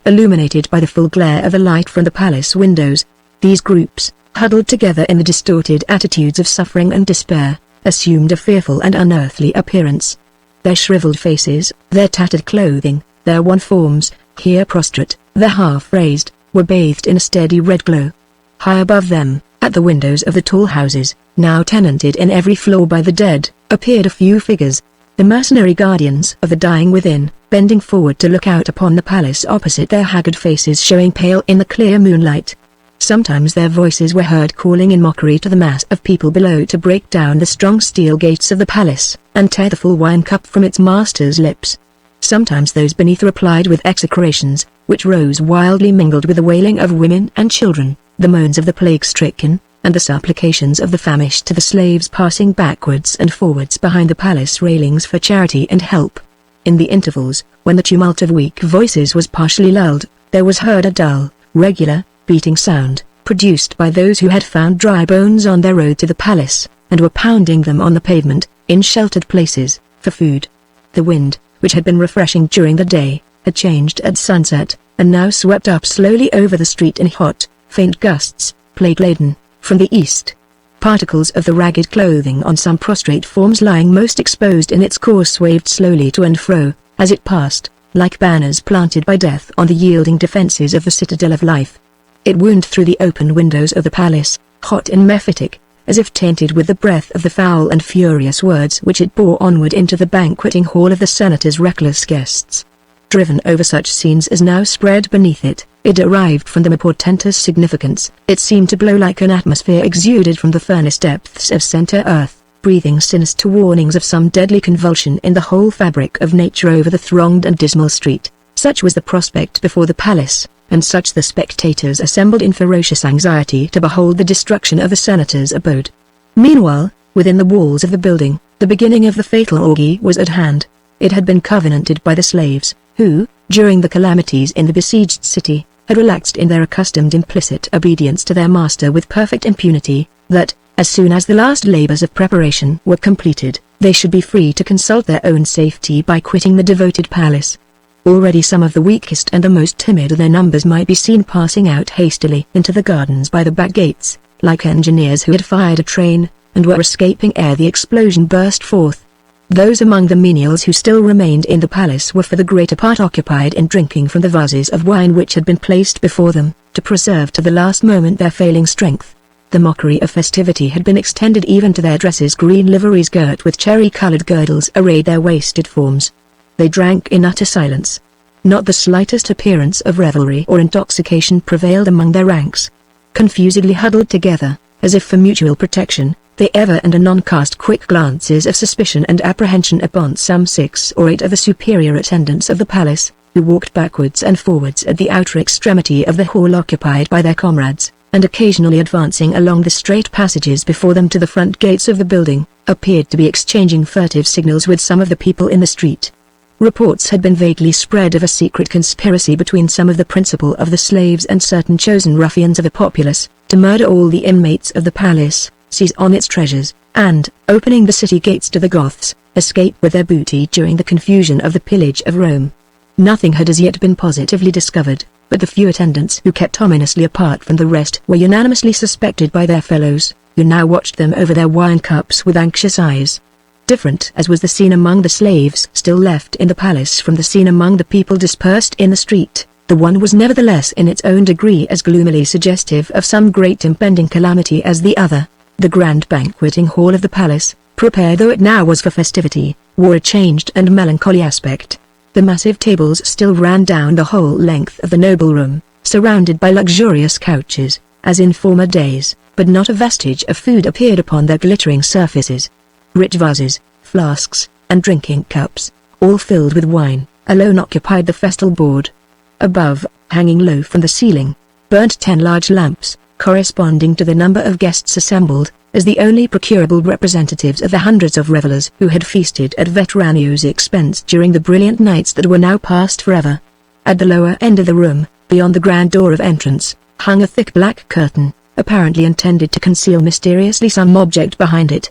Illuminated by the full glare of the light from the palace windows, these groups, huddled together in the distorted attitudes of suffering and despair, assumed a fearful and unearthly appearance. Their shriveled faces, their tattered clothing, their wan forms, here prostrate, there half raised, were bathed in a steady red glow. High above them, at the windows of the tall houses, now tenanted in every floor by the dead, appeared a few figures, the mercenary guardians of the dying within, bending forward to look out upon the palace opposite, their haggard faces showing pale in the clear moonlight. Sometimes their voices were heard calling in mockery to the mass of people below to break down the strong steel gates of the palace, and tear the full wine cup from its master's lips. Sometimes those beneath replied with execrations, which rose wildly mingled with the wailing of women and children, the moans of the plague-stricken, and the supplications of the famished, to the slaves passing backwards and forwards behind the palace railings for charity and help. In the intervals, when the tumult of weak voices was partially lulled, there was heard a dull, regular, beating sound, produced by those who had found dry bones on their road to the palace, and were pounding them on the pavement, in sheltered places, for food. The wind, which had been refreshing during the day, had changed at sunset, and now swept up slowly over the street in hot, faint gusts, plague-laden, from the east. Particles of the ragged clothing on some prostrate forms lying most exposed in its course waved slowly to and fro, as it passed, like banners planted by death on the yielding defences of the citadel of life. It wound through the open windows of the palace, hot and mephitic, as if tainted with the breath of the foul and furious words which it bore onward into the banqueting hall of the senator's reckless guests. Driven over such scenes as now spread beneath it, it derived from them a portentous significance. It seemed to blow like an atmosphere exuded from the furnace depths of center earth, breathing sinister warnings of some deadly convulsion in the whole fabric of nature over the thronged and dismal street. Such was the prospect before the palace, and such the spectators assembled in ferocious anxiety to behold the destruction of the senator's abode. Meanwhile, within the walls of the building, the beginning of the fatal orgy was at hand. It had been covenanted by the slaves, who, during the calamities in the besieged city, had relaxed in their accustomed implicit obedience to their master with perfect impunity, that, as soon as the last labors of preparation were completed, they should be free to consult their own safety by quitting the devoted palace. Already some of the weakest and the most timid of their numbers might be seen passing out hastily into the gardens by the back gates, like engineers who had fired a train, and were escaping ere the explosion burst forth. Those among the menials who still remained in the palace were for the greater part occupied in drinking from the vases of wine which had been placed before them, to preserve to the last moment their failing strength. The mockery of festivity had been extended even to their dresses. Green liveries girt with cherry-colored girdles arrayed their wasted forms. They drank in utter silence. Not the slightest appearance of revelry or intoxication prevailed among their ranks. Confusedly huddled together, as if for mutual protection, they ever and anon cast quick glances of suspicion and apprehension upon some 6 or 8 of the superior attendants of the palace, who walked backwards and forwards at the outer extremity of the hall occupied by their comrades, and occasionally advancing along the straight passages before them to the front gates of the building, appeared to be exchanging furtive signals with some of the people in the street. Reports had been vaguely spread of a secret conspiracy between some of the principal of the slaves and certain chosen ruffians of the populace, to murder all the inmates of the palace, seize on its treasures, and, opening the city gates to the Goths, escape with their booty during the confusion of the pillage of Rome. Nothing had as yet been positively discovered, but the few attendants who kept ominously apart from the rest were unanimously suspected by their fellows, who now watched them over their wine cups with anxious eyes. Different as was the scene among the slaves still left in the palace from the scene among the people dispersed in the street, the one was nevertheless in its own degree as gloomily suggestive of some great impending calamity as the other. The grand banqueting hall of the palace, prepared though it now was for festivity, wore a changed and melancholy aspect. The massive tables still ran down the whole length of the noble room, surrounded by luxurious couches, as in former days, but not a vestige of food appeared upon their glittering surfaces. Rich vases, flasks, and drinking cups, all filled with wine, alone occupied the festal board. Above, hanging low from the ceiling, burnt 10 large lamps, corresponding to the number of guests assembled, as the only procurable representatives of the hundreds of revelers who had feasted at Veteranio's expense during the brilliant nights that were now past forever. At the lower end of the room, beyond the grand door of entrance, hung a thick black curtain, apparently intended to conceal mysteriously some object behind it.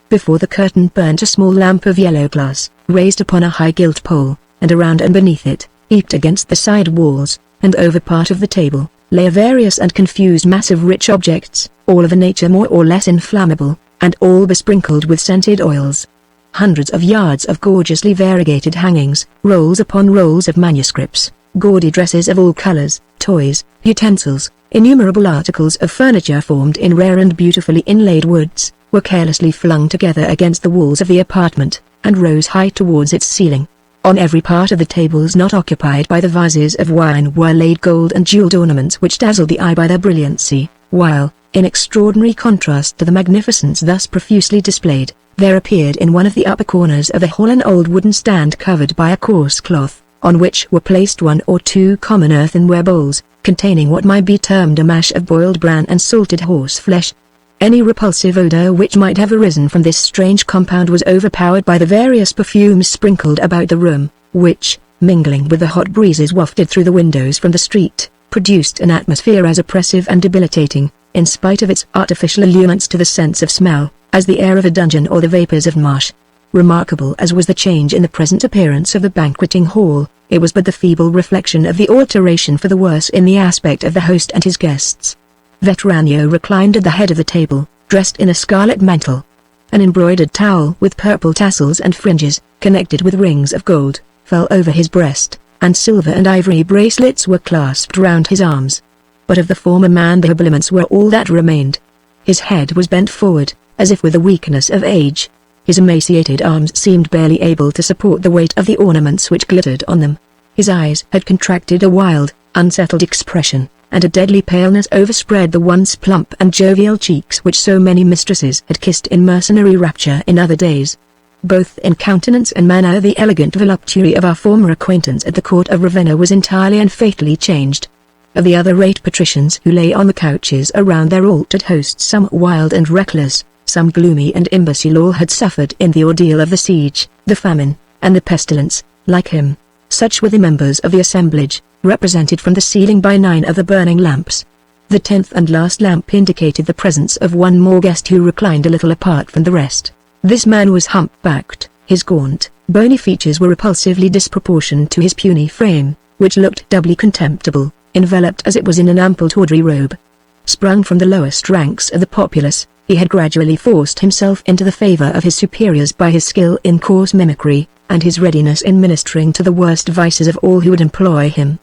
Before the curtain burnt a small lamp of yellow glass, raised upon a high gilt pole, and around and beneath it, heaped against the side walls, and over part of the table, lay a various and confused mass of rich objects, all of a nature more or less inflammable, and all besprinkled with scented oils. Hundreds of yards of gorgeously variegated hangings, rolls upon rolls of manuscripts, gaudy dresses of all colors, toys, utensils, innumerable articles of furniture formed in rare and beautifully inlaid woods, were carelessly flung together against the walls of the apartment, and rose high towards its ceiling. On every part of the tables not occupied by the vases of wine were laid gold and jeweled ornaments which dazzled the eye by their brilliancy, while, in extraordinary contrast to the magnificence thus profusely displayed, there appeared in one of the upper corners of the hall an old wooden stand covered by a coarse cloth, on which were placed 1 or 2 common earthenware bowls, containing what might be termed a mash of boiled bran and salted horse flesh. Any repulsive odor which might have arisen from this strange compound was overpowered by the various perfumes sprinkled about the room, which, mingling with the hot breezes wafted through the windows from the street, produced an atmosphere as oppressive and debilitating, in spite of its artificial allurements to the sense of smell, as the air of a dungeon or the vapors of marsh. Remarkable as was the change in the present appearance of the banqueting hall, it was but the feeble reflection of the alteration for the worse in the aspect of the host and his guests. Veteranio reclined at the head of the table, dressed in a scarlet mantle. An embroidered towel with purple tassels and fringes, connected with rings of gold, fell over his breast, and silver and ivory bracelets were clasped round his arms. But of the former man the habiliments were all that remained. His head was bent forward, as if with the weakness of age. His emaciated arms seemed barely able to support the weight of the ornaments which glittered on them. His eyes had contracted a wild, unsettled expression, and a deadly paleness overspread the once plump and jovial cheeks which so many mistresses had kissed in mercenary rapture in other days. Both in countenance and manner the elegant voluptuary of our former acquaintance at the court of Ravenna was entirely and fatally changed. Of the other 8 patricians who lay on the couches around their altered hosts, some wild and reckless, some gloomy and imbecile, all had suffered in the ordeal of the siege, the famine, and the pestilence, like him. Such were the members of the assemblage, represented from the ceiling by 9 of the burning lamps. The 10th and last lamp indicated the presence of one more guest who reclined a little apart from the rest. This man was hump-backed, his gaunt, bony features were repulsively disproportioned to his puny frame, which looked doubly contemptible, enveloped as it was in an ample tawdry robe. Sprung from the lowest ranks of the populace, he had gradually forced himself into the favor of his superiors by his skill in coarse mimicry, and his readiness in ministering to the worst vices of all who would employ him.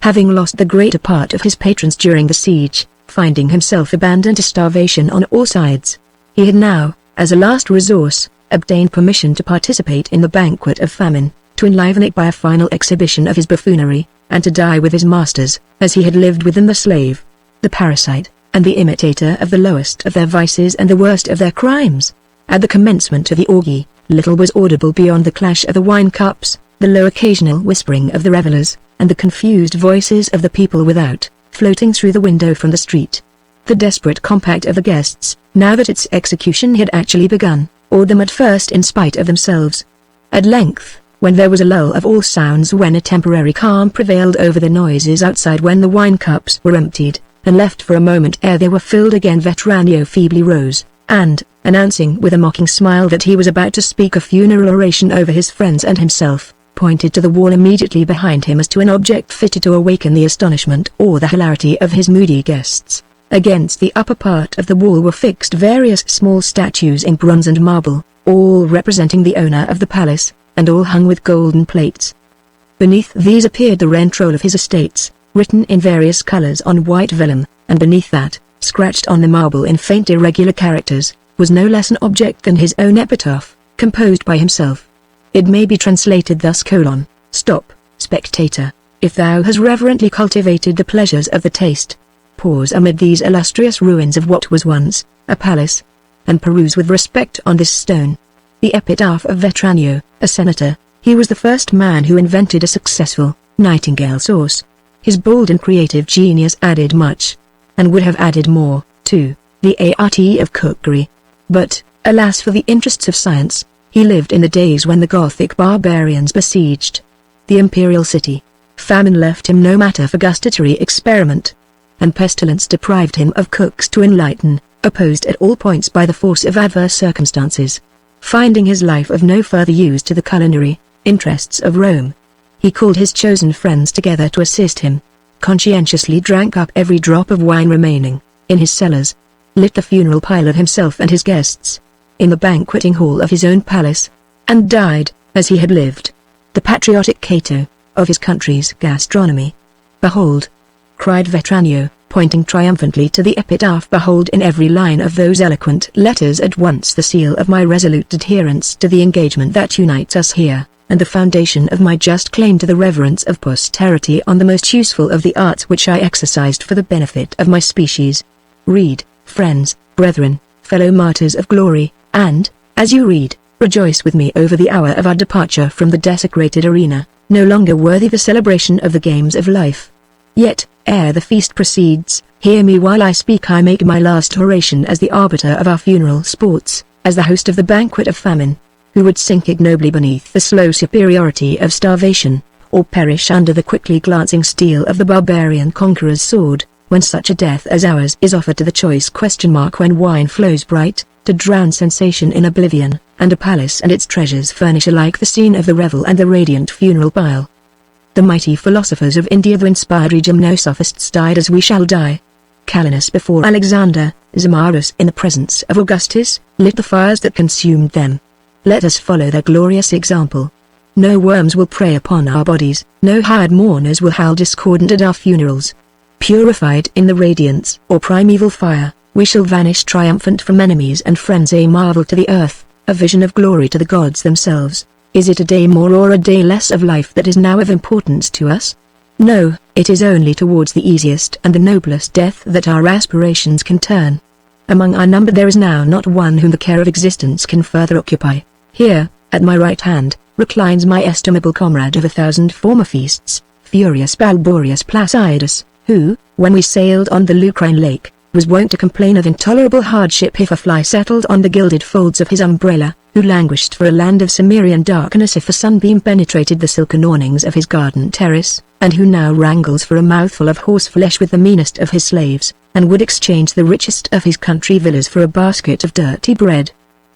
Having lost the greater part of his patrons during the siege, finding himself abandoned to starvation on all sides, he had now, as a last resource, obtained permission to participate in the banquet of famine, to enliven it by a final exhibition of his buffoonery, and to die with his masters, as he had lived within the slave, the parasite, and the imitator of the lowest of their vices and the worst of their crimes. At the commencement of the orgy, little was audible beyond the clash of the wine cups, the low occasional whispering of the revellers, and the confused voices of the people without, floating through the window from the street. The desperate compact of the guests, now that its execution had actually begun, awed them at first in spite of themselves. At length, when there was a lull of all sounds, when a temporary calm prevailed over the noises outside, when the wine cups were emptied, and left for a moment ere they were filled again, Vetranio feebly rose, and, announcing with a mocking smile that he was about to speak a funeral oration over his friends and himself, pointed to the wall immediately behind him as to an object fitted to awaken the astonishment or the hilarity of his moody guests. Against the upper part of the wall were fixed various small statues in bronze and marble, all representing the owner of the palace, and all hung with golden plates. Beneath these appeared the rent roll of his estates, written in various colors on white vellum, and beneath that, scratched on the marble in faint irregular characters, was no less an object than his own epitaph, composed by himself. It may be translated thus: Stop, spectator, if thou hast reverently cultivated the pleasures of the taste. Pause amid these illustrious ruins of what was once a palace, and peruse with respect on this stone the epitaph of Vetranio, a senator. He was the first man who invented a successful nightingale sauce. His bold and creative genius added much, and would have added more, to the art of cookery. But, alas for the interests of science, he lived in the days when the Gothic barbarians besieged the imperial city. Famine left him no matter for gustatory experiment, and pestilence deprived him of cooks to enlighten, opposed at all points by the force of adverse circumstances. Finding his life of no further use to the culinary interests of Rome, he called his chosen friends together to assist him, conscientiously drank up every drop of wine remaining in his cellars, lit the funeral pile of himself and his guests in the banqueting hall of his own palace, and died, as he had lived, the patriotic Cato of his country's gastronomy. Behold, cried Vetranio, pointing triumphantly to the epitaph, behold in every line of those eloquent letters at once the seal of my resolute adherence to the engagement that unites us here, and the foundation of my just claim to the reverence of posterity on the most useful of the arts which I exercised for the benefit of my species. Read, friends, brethren, fellow martyrs of glory, and, as you read, rejoice with me over the hour of our departure from the desecrated arena, no longer worthy the celebration of the games of life. Yet, ere the feast proceeds, hear me while I speak. I make my last oration as the arbiter of our funeral sports, as the host of the banquet of famine, who would sink ignobly beneath the slow superiority of starvation, or perish under the quickly glancing steel of the barbarian conqueror's sword, when such a death as ours is offered to the choice. When wine flows bright, to drown sensation in oblivion, and a palace and its treasures furnish alike the scene of the revel and the radiant funeral pile. The mighty philosophers of India, the inspired gymnosophists, died as we shall die. Calenus before Alexander, Zamaris in the presence of Augustus, lit the fires that consumed them. Let us follow their glorious example. No worms will prey upon our bodies, no hired mourners will howl discordant at our funerals. Purified in the radiance or primeval fire, we shall vanish triumphant from enemies and friends, a marvel to the earth, a vision of glory to the gods themselves. Is it a day more or a day less of life that is now of importance to us? No, it is only towards the easiest and the noblest death that our aspirations can turn. Among our number there is now not one whom the care of existence can further occupy. Here, at my right hand, reclines my estimable comrade of 1,000 former feasts, Furius Balborius Placidus, who, when we sailed on the Lucrine lake, was wont to complain of intolerable hardship if a fly settled on the gilded folds of his umbrella, who languished for a land of Cimmerian darkness if a sunbeam penetrated the silken awnings of his garden terrace, and who now wrangles for a mouthful of horseflesh with the meanest of his slaves, and would exchange the richest of his country villas for a basket of dirty bread.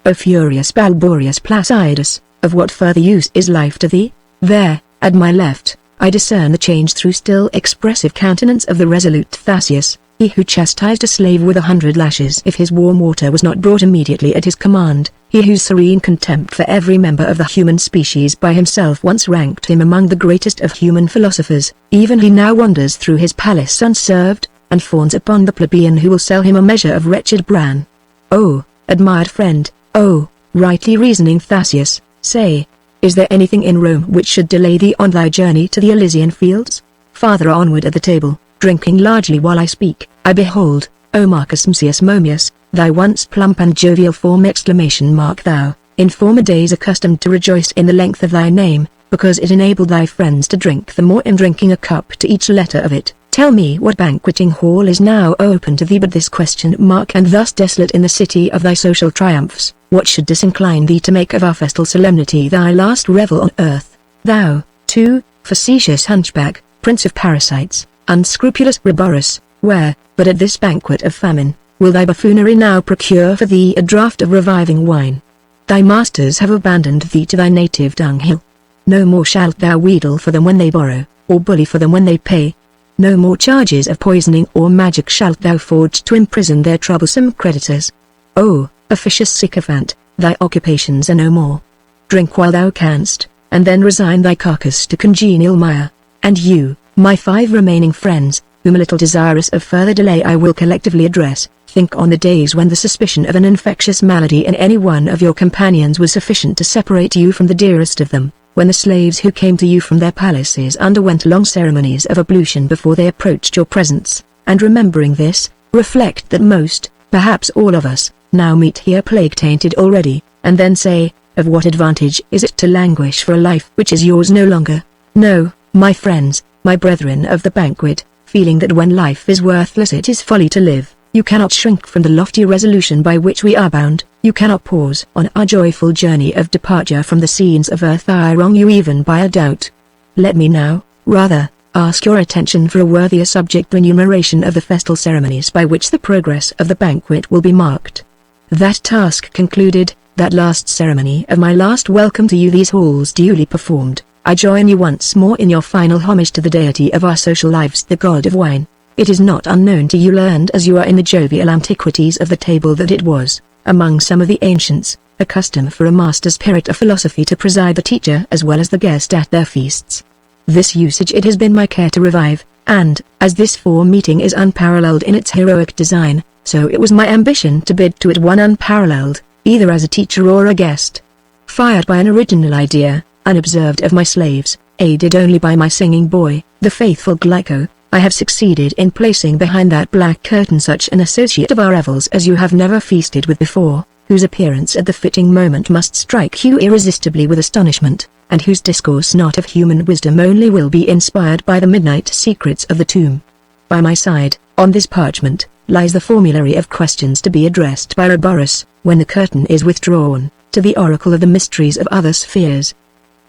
O Furius Balborius Placidus, of what further use is life to thee? There, at my left, I discern the change through still expressive countenance of the resolute Thasius, he who chastised a slave with 100 lashes if his warm water was not brought immediately at his command, he whose serene contempt for every member of the human species by himself once ranked him among the greatest of human philosophers. Even he now wanders through his palace unserved, and fawns upon the plebeian who will sell him a measure of wretched bran. O, admired friend, O, rightly reasoning Thasius, say, Is there anything in Rome which should delay thee on thy journey to the Elysian fields? Farther onward at the table, drinking largely while I speak, I behold, O Marcus Mcius Momius, thy once plump and jovial form! Thou, in former days accustomed to rejoice in the length of thy name, because it enabled thy friends to drink the more in drinking a cup to each letter of it. Tell me what banqueting hall is now open to thee but this ? And thus desolate in the city of thy social triumphs, what should disincline thee to make of our festal solemnity thy last revel on earth? Thou, too, facetious hunchback, prince of parasites, unscrupulous Raborus, where, but at this banquet of famine, will thy buffoonery now procure for thee a draught of reviving wine? Thy masters have abandoned thee to thy native dunghill. No more shalt thou wheedle for them when they borrow, or bully for them when they pay. No more charges of poisoning or magic shalt thou forge to imprison their troublesome creditors. Oh, officious sycophant, thy occupations are no more. Drink while thou canst, and then resign thy carcass to congenial mire. And you, my 5 remaining friends, whom a little desirous of further delay I will collectively address, think on the days when the suspicion of an infectious malady in any one of your companions was sufficient to separate you from the dearest of them, when the slaves who came to you from their palaces underwent long ceremonies of ablution before they approached your presence, and remembering this, reflect that most, perhaps all of us, now meet here plague-tainted already, and then say, of what advantage is it to languish for a life which is yours no longer? No, my friends, my brethren of the banquet, feeling that when life is worthless it is folly to live, you cannot shrink from the lofty resolution by which we are bound, you cannot pause on our joyful journey of departure from the scenes of earth I wrong you even by a doubt. Let me now, rather, ask your attention for a worthier subject, the enumeration of the festal ceremonies by which the progress of the banquet will be marked. That task concluded, that last ceremony of my last welcome to you these halls duly performed, I join you once more in your final homage to the deity of our social lives, the god of wine. It is not unknown to you, learned as you are in the jovial antiquities of the table, that it was, among some of the ancients, a custom for a master spirit of philosophy to preside the teacher as well as the guest at their feasts. This usage it has been my care to revive, and, as this meeting is unparalleled in its heroic design, so it was my ambition to bid to it one unparalleled, either as a teacher or a guest. Fired by an original idea, unobserved of my slaves, aided only by my singing boy, the faithful Glyco, I have succeeded in placing behind that black curtain such an associate of our revels as you have never feasted with before, whose appearance at the fitting moment must strike you irresistibly with astonishment, and whose discourse not of human wisdom only will be inspired by the midnight secrets of the tomb. By my side, on this parchment, lies the formulary of questions to be addressed by Raborus, when the curtain is withdrawn, to the oracle of the mysteries of other spheres.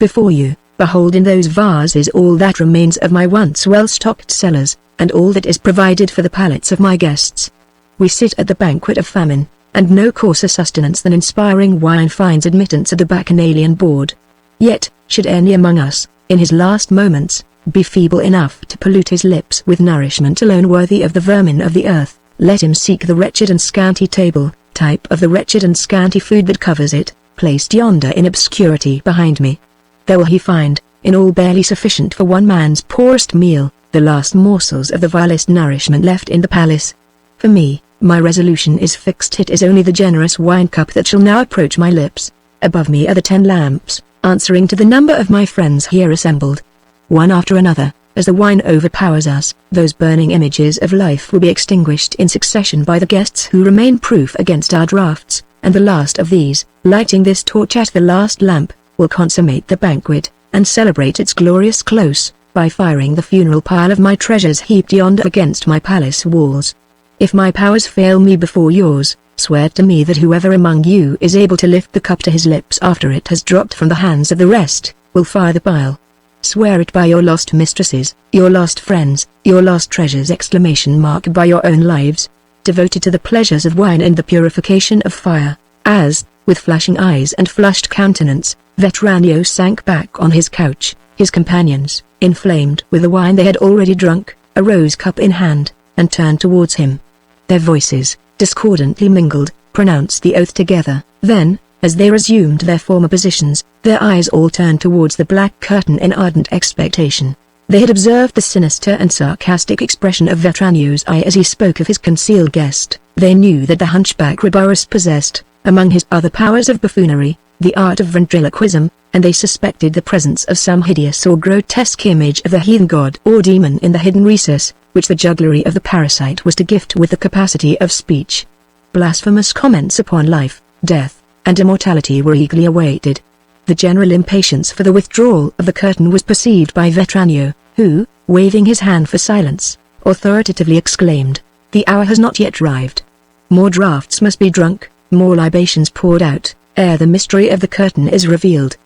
Before you, behold in those vases all that remains of my once well-stocked cellars, and all that is provided for the palates of my guests. We sit at the banquet of famine, and no coarser sustenance than inspiring wine finds admittance at the bacchanalian board. Yet, should any among us, in his last moments, be feeble enough to pollute his lips with nourishment alone worthy of the vermin of the earth, let him seek the wretched and scanty table, type of the wretched and scanty food that covers it, placed yonder in obscurity behind me. There will he find, in all barely sufficient for one man's poorest meal, the last morsels of the vilest nourishment left in the palace. For me, my resolution is fixed. It is only the generous wine cup that shall now approach my lips. Above me are the 10 lamps, answering to the number of my friends here assembled. One after another, as the wine overpowers us, those burning images of life will be extinguished in succession by the guests who remain proof against our draughts, and the last of these, lighting this torch at the last lamp, will consummate the banquet, and celebrate its glorious close, by firing the funeral pile of my treasures heaped yonder against my palace walls. If my powers fail me before yours, swear to me that whoever among you is able to lift the cup to his lips after it has dropped from the hands of the rest, will fire the pile. Swear it by your lost mistresses, your lost friends, your lost treasures! By your own lives, devoted to the pleasures of wine and the purification of fire, as, with flashing eyes and flushed countenance, Vetranio sank back on his couch, his companions, inflamed with the wine they had already drunk, a rose cup in hand, and turned towards him. Their voices, discordantly mingled, pronounced the oath together. Then, as they resumed their former positions, their eyes all turned towards the black curtain in ardent expectation. They had observed the sinister and sarcastic expression of Vetranio's eye as he spoke of his concealed guest. They knew that the hunchback Raborus possessed, among his other powers of buffoonery, the art of ventriloquism, and they suspected the presence of some hideous or grotesque image of the heathen god or demon in the hidden recess, which the jugglery of the parasite was to gift with the capacity of speech. Blasphemous comments upon life, death, and immortality were eagerly awaited. The general impatience for the withdrawal of the curtain was perceived by Vetranio, who, waving his hand for silence, authoritatively exclaimed, "The hour has not yet arrived. More draughts must be drunk, more libations poured out, ere the mystery of the curtain is revealed.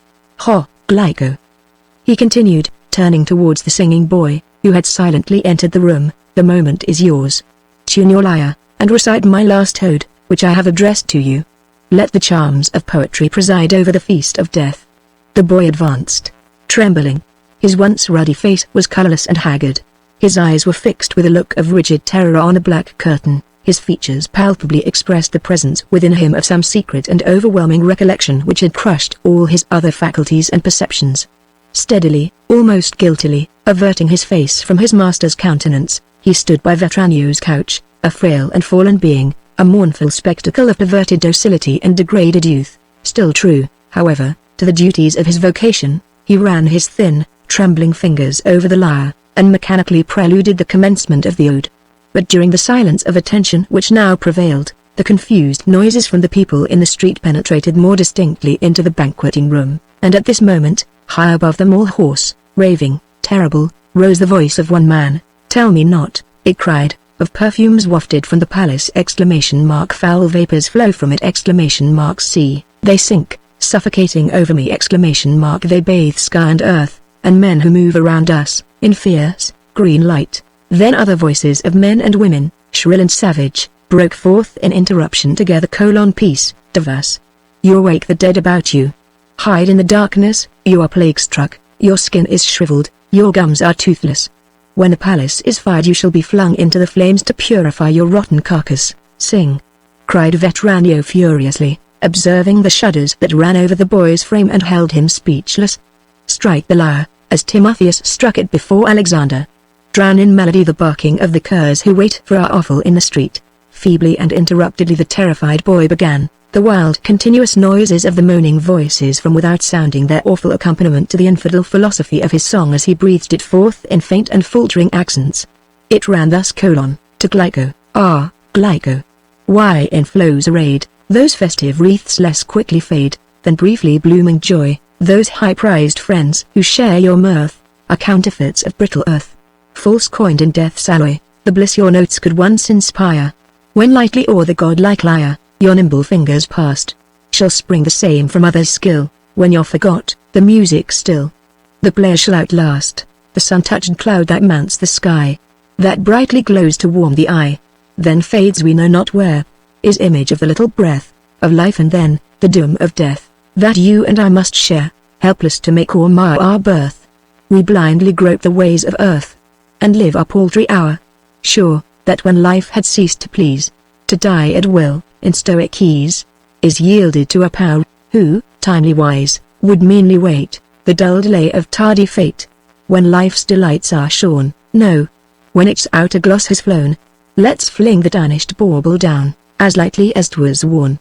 Ho, Glyco," he continued, turning towards the singing boy, who had silently entered the room, "the moment is yours. Tune your lyre, and recite my last ode, which I have addressed to you. Let the charms of poetry preside over the feast of death." The boy advanced, trembling. His once ruddy face was colorless and haggard. His eyes were fixed with a look of rigid terror on a black curtain. His features palpably expressed the presence within him of some secret and overwhelming recollection which had crushed all his other faculties and perceptions. Steadily, almost guiltily, averting his face from his master's countenance, he stood by Vetranio's couch, a frail and fallen being, a mournful spectacle of perverted docility and degraded youth. Still true, however, to the duties of his vocation, he ran his thin, trembling fingers over the lyre, and mechanically preluded the commencement of the ode. But during the silence of attention which now prevailed, the confused noises from the people in the street penetrated more distinctly into the banqueting room, and at this moment, high above them all, hoarse, raving, terrible, rose the voice of one man. "Tell me not," it cried, "of perfumes wafted from the palace! Foul vapors flow from it! See, they sink, suffocating over me! They bathe sky and earth, and men who move around us, in fierce, green light." Then other voices of men and women, shrill and savage, broke forth in interruption together. Peace, Devas. You awake the dead about you. Hide in the darkness, you are plague-struck, your skin is shriveled, your gums are toothless. When the palace is fired you shall be flung into the flames to purify your rotten carcass. Sing! Cried Vetranio furiously, observing the shudders that ran over the boy's frame and held him speechless. Strike the lyre, as Timotheus struck it before Alexander. Drown in melody the barking of the curs who wait for our offal in the street. Feebly and interruptedly the terrified boy began, the wild continuous noises of the moaning voices from without sounding their awful accompaniment to the infidel philosophy of his song as he breathed it forth in faint and faltering accents. It ran thus: to Glyco, ah, Glyco. Why in flows arrayed, those festive wreaths less quickly fade, than briefly blooming joy, those high-prized friends who share your mirth, are counterfeits of brittle earth. False coined in death's alloy, the bliss your notes could once inspire. When lightly o'er the godlike lyre, your nimble fingers passed, shall spring the same from others' skill, when you're forgot, the music still. The player shall outlast, the sun-touched cloud that mounts the sky, that brightly glows to warm the eye, then fades we know not where, is image of the little breath, of life, and then, the doom of death, that you and I must share, helpless to make or mar our birth. We blindly grope the ways of earth, and live our paltry hour, sure, that when life had ceased to please, to die at will, in stoic ease, is yielded to a power, who, timely wise, would meanly wait, the dull delay of tardy fate. When life's delights are shorn, no, when its outer gloss has flown, let's fling the tarnished bauble down, as lightly as 'twas worn.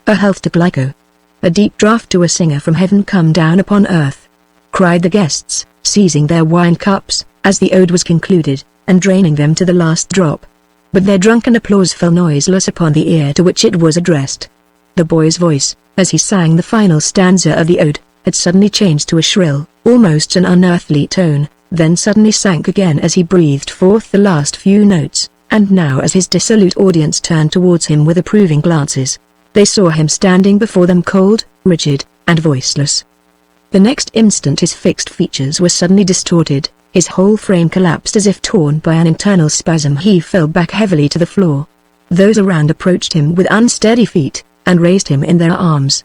A health to Glyco. A deep draught to a singer from heaven come down upon earth, cried the guests, seizing their wine cups, as the ode was concluded, and draining them to the last drop. But their drunken applause fell noiseless upon the ear to which it was addressed. The boy's voice, as he sang the final stanza of the ode, had suddenly changed to a shrill, almost an unearthly tone, then suddenly sank again as he breathed forth the last few notes, and now as his dissolute audience turned towards him with approving glances, they saw him standing before them cold, rigid, and voiceless. The next instant his fixed features were suddenly distorted, his whole frame collapsed as if torn by an internal spasm. He fell back heavily to the floor. Those around approached him with unsteady feet, and raised him in their arms.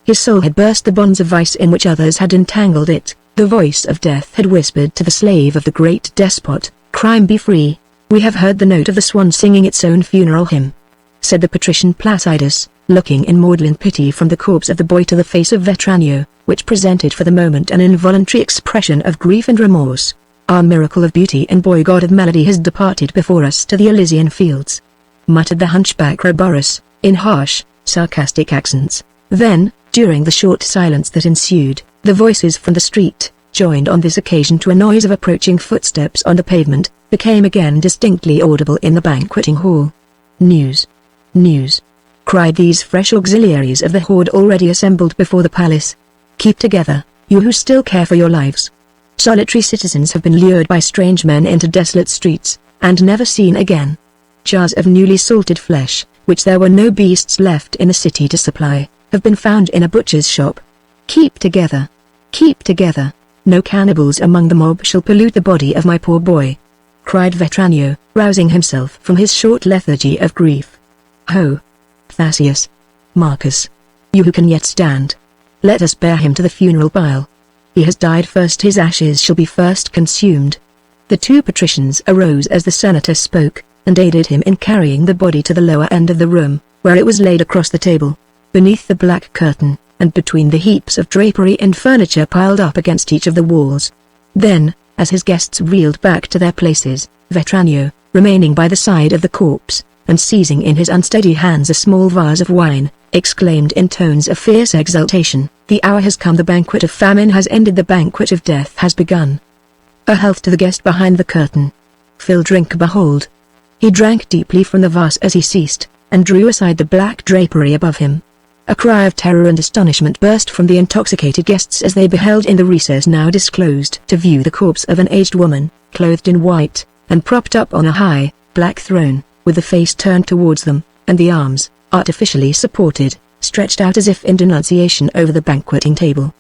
His soul had burst the bonds of vice in which others had entangled it. The voice of death had whispered to the slave of the great despot, "Crime be free." "We have heard the note of the swan singing its own funeral hymn," said the patrician Placidus, looking in maudlin pity from the corpse of the boy to the face of Vetranio, which presented for the moment an involuntary expression of grief and remorse. "Our miracle of beauty and boy god of melody has departed before us to the Elysian fields," muttered the hunchback Roborus, in harsh, sarcastic accents. Then, during the short silence that ensued, The voices from the street, joined on this occasion to a noise of approaching footsteps on the pavement, became again distinctly audible in the banqueting hall. "News! News!" cried these fresh auxiliaries of the horde already assembled before the palace. "Keep together, you who still care for your lives. Solitary citizens have been lured by strange men into desolate streets, and never seen again. Jars of newly salted flesh, which there were no beasts left in the city to supply, have been found in a butcher's shop. Keep together! Keep together! No cannibals among the mob shall pollute the body of my poor boy!" cried Vetranio, rousing himself from his short lethargy of grief. "Ho! Thascius! Marcus! You who can yet stand! Let us bear him to the funeral pile. He has died first, his ashes shall be first consumed." The two patricians arose as the senator spoke, and aided him in carrying the body to the lower end of the room, where it was laid across the table, beneath the black curtain, and between the heaps of drapery and furniture piled up against each of the walls. Then, as his guests reeled back to their places, Vetranio, remaining by the side of the corpse, and seizing in his unsteady hands a small vase of wine, exclaimed in tones of fierce exultation, "The hour has come, the banquet of famine has ended, the banquet of death has begun. A health to the guest behind the curtain. Fill, drink, behold." He drank deeply from the vase as he ceased, and drew aside the black drapery above him. A cry of terror and astonishment burst from the intoxicated guests as they beheld in the recess now disclosed to view the corpse of an aged woman, clothed in white, and propped up on a high, black throne, with the face turned towards them, and the arms, artificially supported, stretched out as if in denunciation over the banqueting table.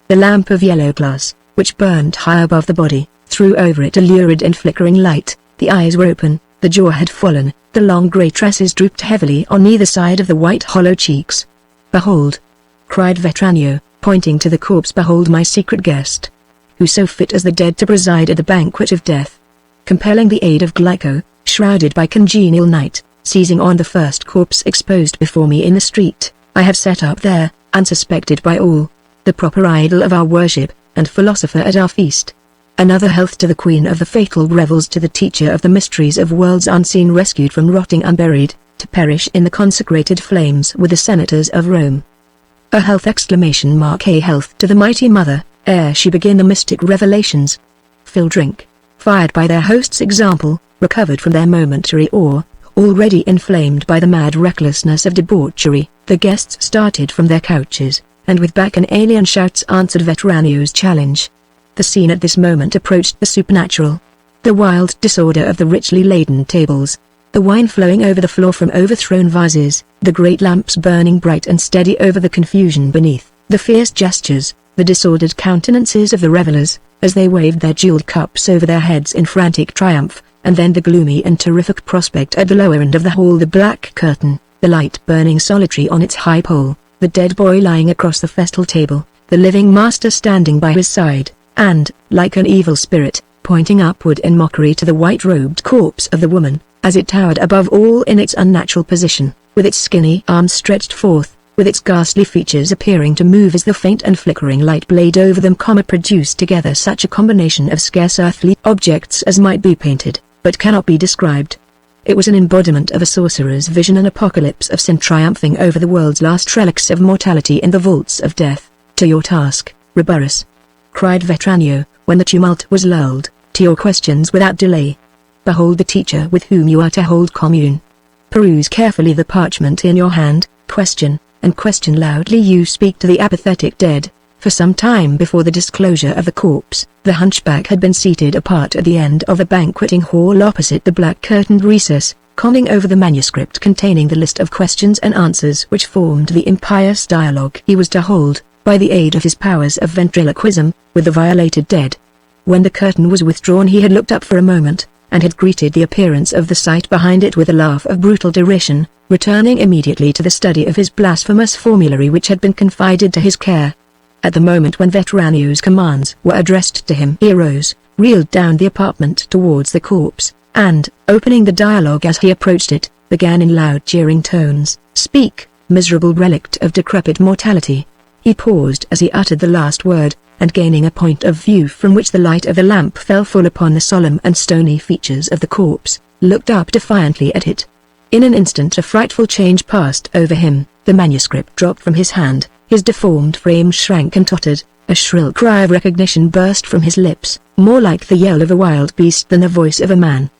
The lamp of yellow glass, which burned high above the body, threw over it a lurid and flickering light. The eyes were open, the jaw had fallen, the long grey tresses drooped heavily on either side of the white hollow cheeks. "Behold!" cried Vetranio, pointing to the corpse. "Behold my secret guest, who so fit as the dead to preside at the banquet of death." Compelling the aid of Glyco, shrouded by congenial night, seizing on the first corpse exposed before me in the street, I have set up there, unsuspected by all, the proper idol of our worship, and philosopher at our feast. Another health to the queen of the fatal revels, to the teacher of the mysteries of worlds unseen, rescued from rotting unburied, to perish in the consecrated flames with the senators of Rome. A health! A health to the mighty mother, ere she begin the mystic revelations. Fill, drink. Fired by their host's example, recovered from their momentary awe, already inflamed by the mad recklessness of debauchery, the guests started from their couches, and with bacchanalian shouts answered Vetranio's challenge. The scene at this moment approached the supernatural. The wild disorder of the richly laden tables, the wine flowing over the floor from overthrown vases, the great lamps burning bright and steady over the confusion beneath, the fierce gestures, the disordered countenances of the revelers, as they waved their jeweled cups over their heads in frantic triumph, and then the gloomy and terrific prospect at the lower end of the hall, the black curtain, the light burning solitary on its high pole, the dead boy lying across the festal table, the living master standing by his side, and, like an evil spirit, pointing upward in mockery to the white-robed corpse of the woman, as it towered above all in its unnatural position, with its skinny arms stretched forth, with its ghastly features appearing to move as the faint and flickering light played over them, produced together such a combination of scarce earthly objects as might be painted, but cannot be described. It was an embodiment of a sorcerer's vision, an apocalypse of sin triumphing over the world's last relics of mortality in the vaults of death. "To your task, Reburrus!" cried Vetranio, when the tumult was lulled. "To your questions without delay. Behold the teacher with whom you are to hold commune. Peruse carefully the parchment in your hand, question, and question loudly. You speak to the apathetic dead." For some time before the disclosure of the corpse, the hunchback had been seated apart at the end of the banqueting hall opposite the black curtained recess, conning over the manuscript containing the list of questions and answers which formed the impious dialogue he was to hold, by the aid of his powers of ventriloquism, with the violated dead. When the curtain was withdrawn, he had looked up for a moment, and had greeted the appearance of the sight behind it with a laugh of brutal derision, returning immediately to the study of his blasphemous formulary which had been confided to his care. At the moment when Vetranio's commands were addressed to him, he arose, reeled down the apartment towards the corpse, and, opening the dialogue as he approached it, began in loud jeering tones, "Speak, miserable relict of decrepit mortality." He paused as he uttered the last word, and gaining a point of view from which the light of the lamp fell full upon the solemn and stony features of the corpse, looked up defiantly at it. In an instant a frightful change passed over him. The manuscript dropped from his hand, his deformed frame shrank and tottered, A shrill cry of recognition burst from his lips, more like the yell of a wild beast than the voice of a man.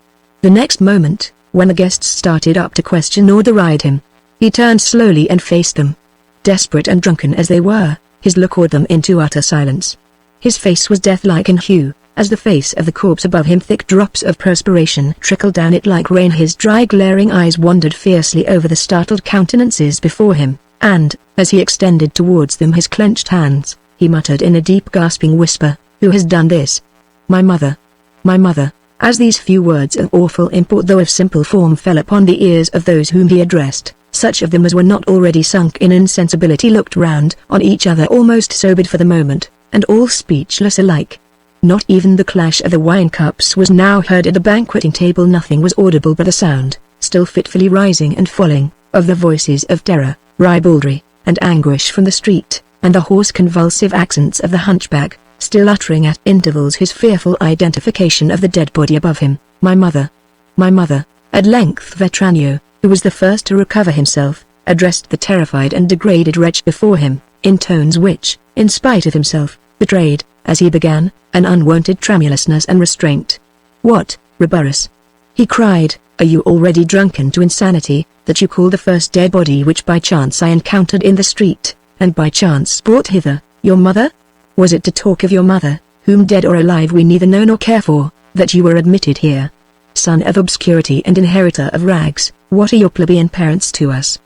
The next moment, when the guests started up to question or deride him, he turned slowly and faced them. Desperate and drunken as they were, his look awed them into utter silence. His face was death-like in hue. As the face of the corpse above him, thick drops of perspiration trickled down it like rain. His dry glaring eyes wandered fiercely over the startled countenances before him, and, as he extended towards them his clenched hands, he muttered in a deep gasping whisper, "Who has done this? My mother. My mother." As these few words of awful import though of simple form fell upon the ears of those whom he addressed, such of them as were not already sunk in insensibility looked round on each other almost sobered for the moment, and all speechless alike. Not even the clash of the wine cups was now heard at the banqueting table. Nothing was audible but the sound, still fitfully rising and falling, of the voices of terror, ribaldry, and anguish from the street, and the hoarse convulsive accents of the hunchback, still uttering at intervals his fearful identification of the dead body above him. "My mother! My mother!" At length Vetranio, who was the first to recover himself, addressed the terrified and degraded wretch before him, in tones which, in spite of himself, betrayed, as he began, an unwonted tremulousness and restraint. "What, Reburrus?" he cried, "are you already drunken to insanity, that you call the first dead body which by chance I encountered in the street, and by chance brought hither, your mother? Was it to talk of your mother, whom dead or alive we neither know nor care for, that you were admitted here? Son of obscurity and inheritor of rags, what are your plebeian parents to us?"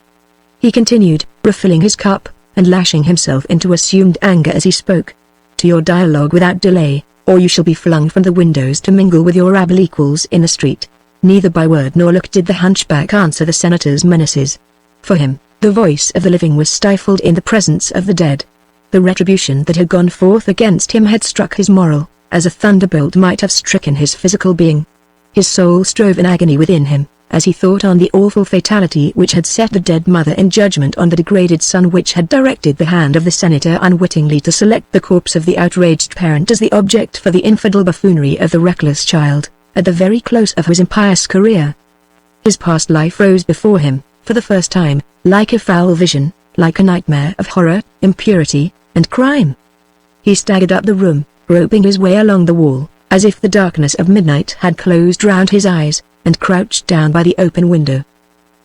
He continued, refilling his cup, and lashing himself into assumed anger as he spoke. "To your dialogue without delay, or you shall be flung from the windows to mingle with your rabble equals in the street." Neither by word nor look did the hunchback answer the senator's menaces. For him, the voice of the living was stifled in the presence of the dead. The retribution that had gone forth against him had struck his moral, as a thunderbolt might have stricken his physical being. His soul strove in agony within him, as he thought on the awful fatality which had set the dead mother in judgment on the degraded son, which had directed the hand of the senator unwittingly to select the corpse of the outraged parent as the object for the infidel buffoonery of the reckless child, at the very close of his impious career. His past life rose before him, for the first time, like a foul vision, like a nightmare of horror, impurity, and crime. He staggered up the room, groping his way along the wall, as if the darkness of midnight had closed round his eyes, and crouched down by the open window.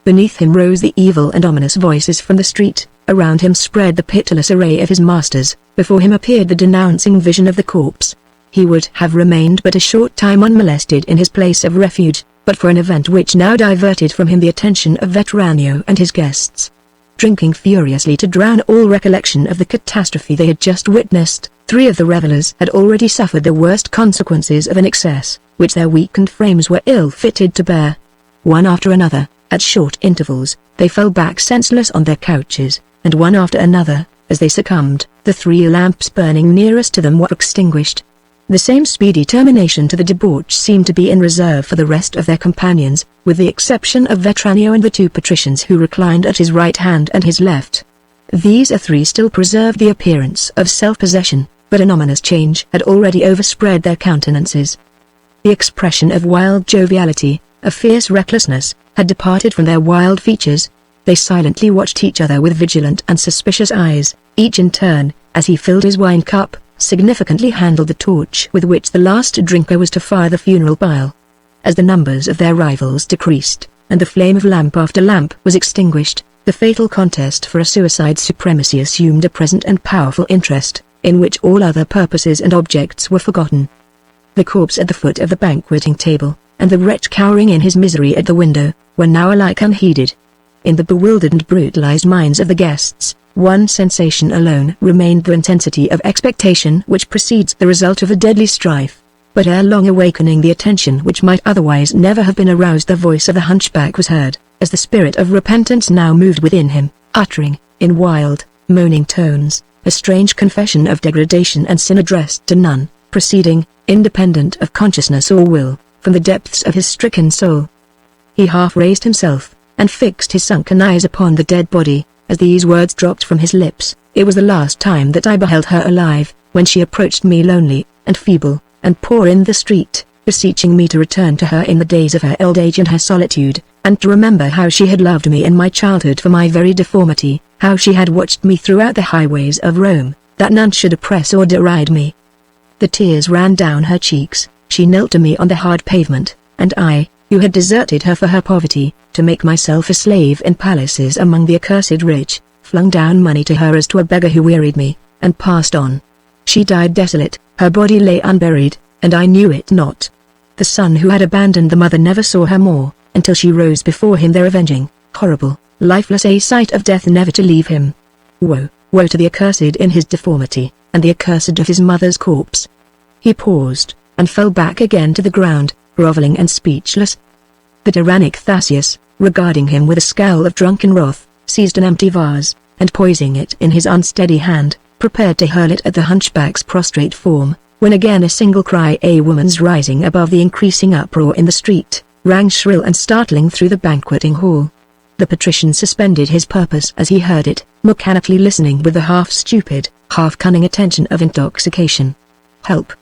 Beneath him rose the evil and ominous voices from the street, around him spread the pitiless array of his masters, before him appeared the denouncing vision of the corpse. He would have remained but a short time unmolested in his place of refuge, but for an event which now diverted from him the attention of Vetranio and his guests. Drinking furiously to drown all recollection of the catastrophe they had just witnessed, 3 of the revelers had already suffered the worst consequences of an excess, which their weakened frames were ill-fitted to bear. One after another, at short intervals, they fell back senseless on their couches, and one after another, as they succumbed, the 3 lamps burning nearest to them were extinguished. The same speedy termination to the debauch seemed to be in reserve for the rest of their companions, with the exception of Vetranio and the 2 patricians who reclined at his right hand and his left. These 3 still preserved the appearance of self-possession, but an ominous change had already overspread their countenances. The expression of wild joviality, of fierce recklessness, had departed from their wild features. They silently watched each other with vigilant and suspicious eyes, each in turn, as he filled his wine cup, significantly handled the torch with which the last drinker was to fire the funeral pile. As the numbers of their rivals decreased, and the flame of lamp after lamp was extinguished, the fatal contest for a suicide supremacy assumed a present and powerful interest, in which all other purposes and objects were forgotten. The corpse at the foot of the banqueting table, and the wretch cowering in his misery at the window, were now alike unheeded. In the bewildered and brutalized minds of the guests, one sensation alone remained: the intensity of expectation which precedes the result of a deadly strife. But ere long, awakening the attention which might otherwise never have been aroused, the voice of the hunchback was heard, as the spirit of repentance now moved within him, uttering, in wild, moaning tones, a strange confession of degradation and sin addressed to none, proceeding, independent of consciousness or will, from the depths of his stricken soul. He half raised himself, and fixed his sunken eyes upon the dead body. As these words dropped from his lips, "It was the last time that I beheld her alive, when she approached me lonely, and feeble, and poor in the street, beseeching me to return to her in the days of her old age and her solitude, and to remember how she had loved me in my childhood for my very deformity, how she had watched me throughout the highways of Rome, that none should oppress or deride me. The tears ran down her cheeks. She knelt to me on the hard pavement, and I, who had deserted her for her poverty, to make myself a slave in palaces among the accursed rich, flung down money to her as to a beggar who wearied me, and passed on. She died desolate, her body lay unburied, and I knew it not. The son who had abandoned the mother never saw her more, until she rose before him there avenging, horrible, lifeless, a sight of death never to leave him. Woe, woe to the accursed in his deformity, and the accursed of his mother's corpse. He paused, and fell back again to the ground, groveling and speechless. The tyrannic Thascius, regarding him with a scowl of drunken wrath, seized an empty vase, and poising it in his unsteady hand, prepared to hurl it at the hunchback's prostrate form, when again a single cry, a woman's, rising above the increasing uproar in the street, rang shrill and startling through the banqueting hall. The patrician suspended his purpose as he heard it, mechanically listening with the half-stupid, half-cunning attention of intoxication. "Help!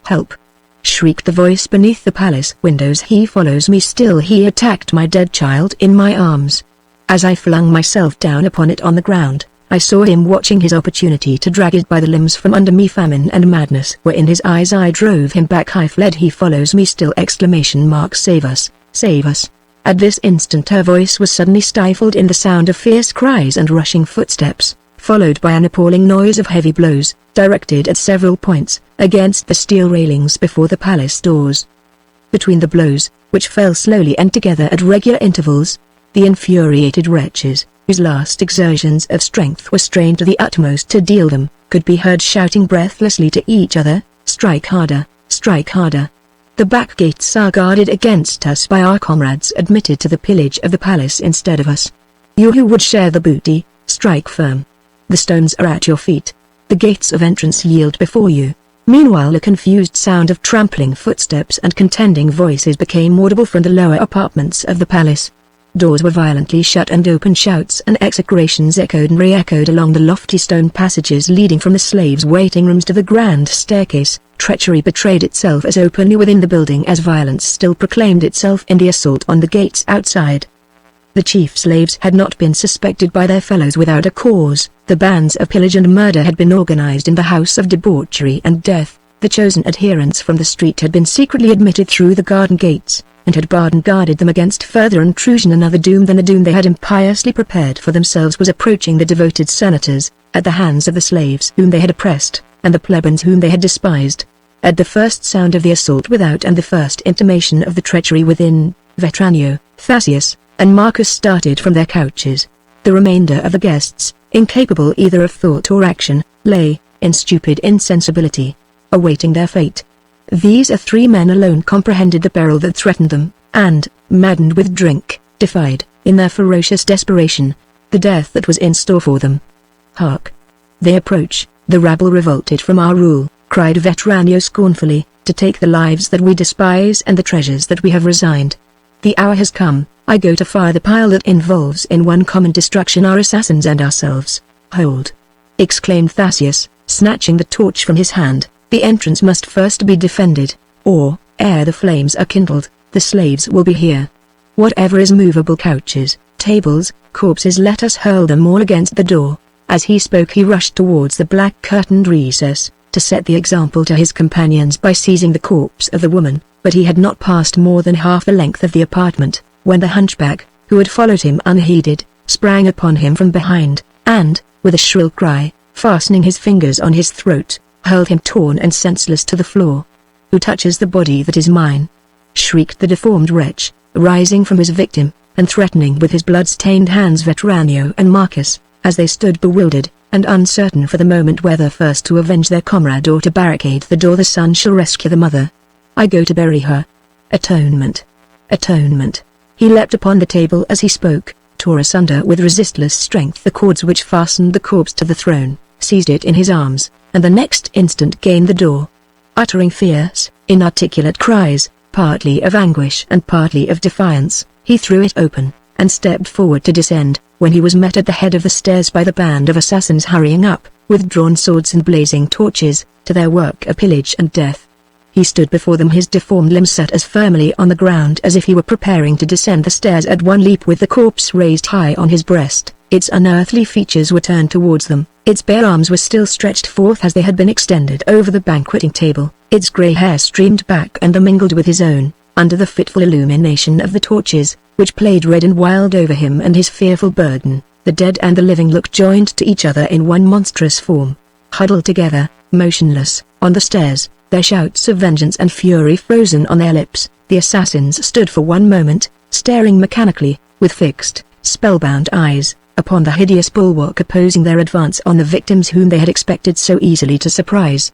Help!" shrieked the voice beneath the palace windows. "He follows me still. He attacked my dead child in my arms." As I flung myself down upon it on the ground, I saw him watching his opportunity to drag it by the limbs from under me. Famine and madness were in his eyes. I drove him back. I fled. "He follows me still!" "Save us! Save us!" At this instant her voice was suddenly stifled in the sound of fierce cries and rushing footsteps, followed by an appalling noise of heavy blows, directed at several points, against the steel railings before the palace doors. Between the blows, which fell slowly and together at regular intervals, the infuriated wretches, whose last exertions of strength were strained to the utmost to deal them, could be heard shouting breathlessly to each other, "Strike harder, strike harder." The back gates are guarded against us by our comrades admitted to the pillage of the palace instead of us. You who would share the booty, strike firm. The stones are at your feet. The gates of entrance yield before you. Meanwhile a confused sound of trampling footsteps and contending voices became audible from the lower apartments of the palace. Doors were violently shut and open. Shouts and execrations echoed and re-echoed along the lofty stone passages leading from the slaves' waiting rooms to the grand staircase. Treachery betrayed itself as openly within the building as violence still proclaimed itself in the assault on the gates outside. The chief slaves had not been suspected by their fellows without a cause. The bands of pillage and murder had been organized in the house of debauchery and death. The chosen adherents from the street had been secretly admitted through the garden gates, and had barred and guarded them against further intrusion. Another doom than the doom they had impiously prepared for themselves was approaching the devoted senators, at the hands of the slaves whom they had oppressed, and the plebeians whom they had despised. At the first sound of the assault without and the first intimation of the treachery within, Vetranio, Thascius, and Marcus started from their couches. The remainder of the guests, incapable either of thought or action, lay, in stupid insensibility, awaiting their fate. These 3 men alone comprehended the peril that threatened them, and, maddened with drink, defied, in their ferocious desperation, the death that was in store for them. "Hark! They approach, the rabble revolted from our rule," cried Vetranio scornfully, "to take the lives that we despise and the treasures that we have resigned. The hour has come. I go to fire the pile that involves in one common destruction our assassins and ourselves." "Hold!" exclaimed Thascius, snatching the torch from his hand. "The entrance must first be defended, or, ere the flames are kindled, the slaves will be here. Whatever is movable, couches, tables, corpses, let us hurl them all against the door." As he spoke he rushed towards the black curtained recess, to set the example to his companions by seizing the corpse of the woman, but he had not passed more than half the length of the apartment, when the hunchback, who had followed him unheeded, sprang upon him from behind, and, with a shrill cry, fastening his fingers on his throat, hurled him torn and senseless to the floor. "Who touches the body that is mine?" shrieked the deformed wretch, rising from his victim, and threatening with his blood-stained hands Vetranio and Marcus, as they stood bewildered, and uncertain for the moment whether first to avenge their comrade or to barricade the door. "The son shall rescue the mother. I go to bury her. Atonement! Atonement!" He leapt upon the table as he spoke, tore asunder with resistless strength the cords which fastened the corpse to the throne, seized it in his arms, and the next instant gained the door. Uttering fierce, inarticulate cries, partly of anguish and partly of defiance, he threw it open, and stepped forward to descend, when he was met at the head of the stairs by the band of assassins hurrying up, with drawn swords and blazing torches, to their work of pillage and death. He stood before them, his deformed limbs set as firmly on the ground as if he were preparing to descend the stairs at one leap, with the corpse raised high on his breast, Its unearthly features were turned towards them. Its bare arms were still stretched forth as they had been extended over the banqueting table. Its grey hair streamed back and mingled with his own, under the fitful illumination of the torches, which played red and wild over him and his fearful burden. The dead and the living looked joined to each other in one monstrous form. Huddled together, motionless, on the stairs, their shouts of vengeance and fury frozen on their lips, the assassins stood for one moment, staring mechanically, with fixed, spellbound eyes, upon the hideous bulwark opposing their advance on the victims whom they had expected so easily to surprise.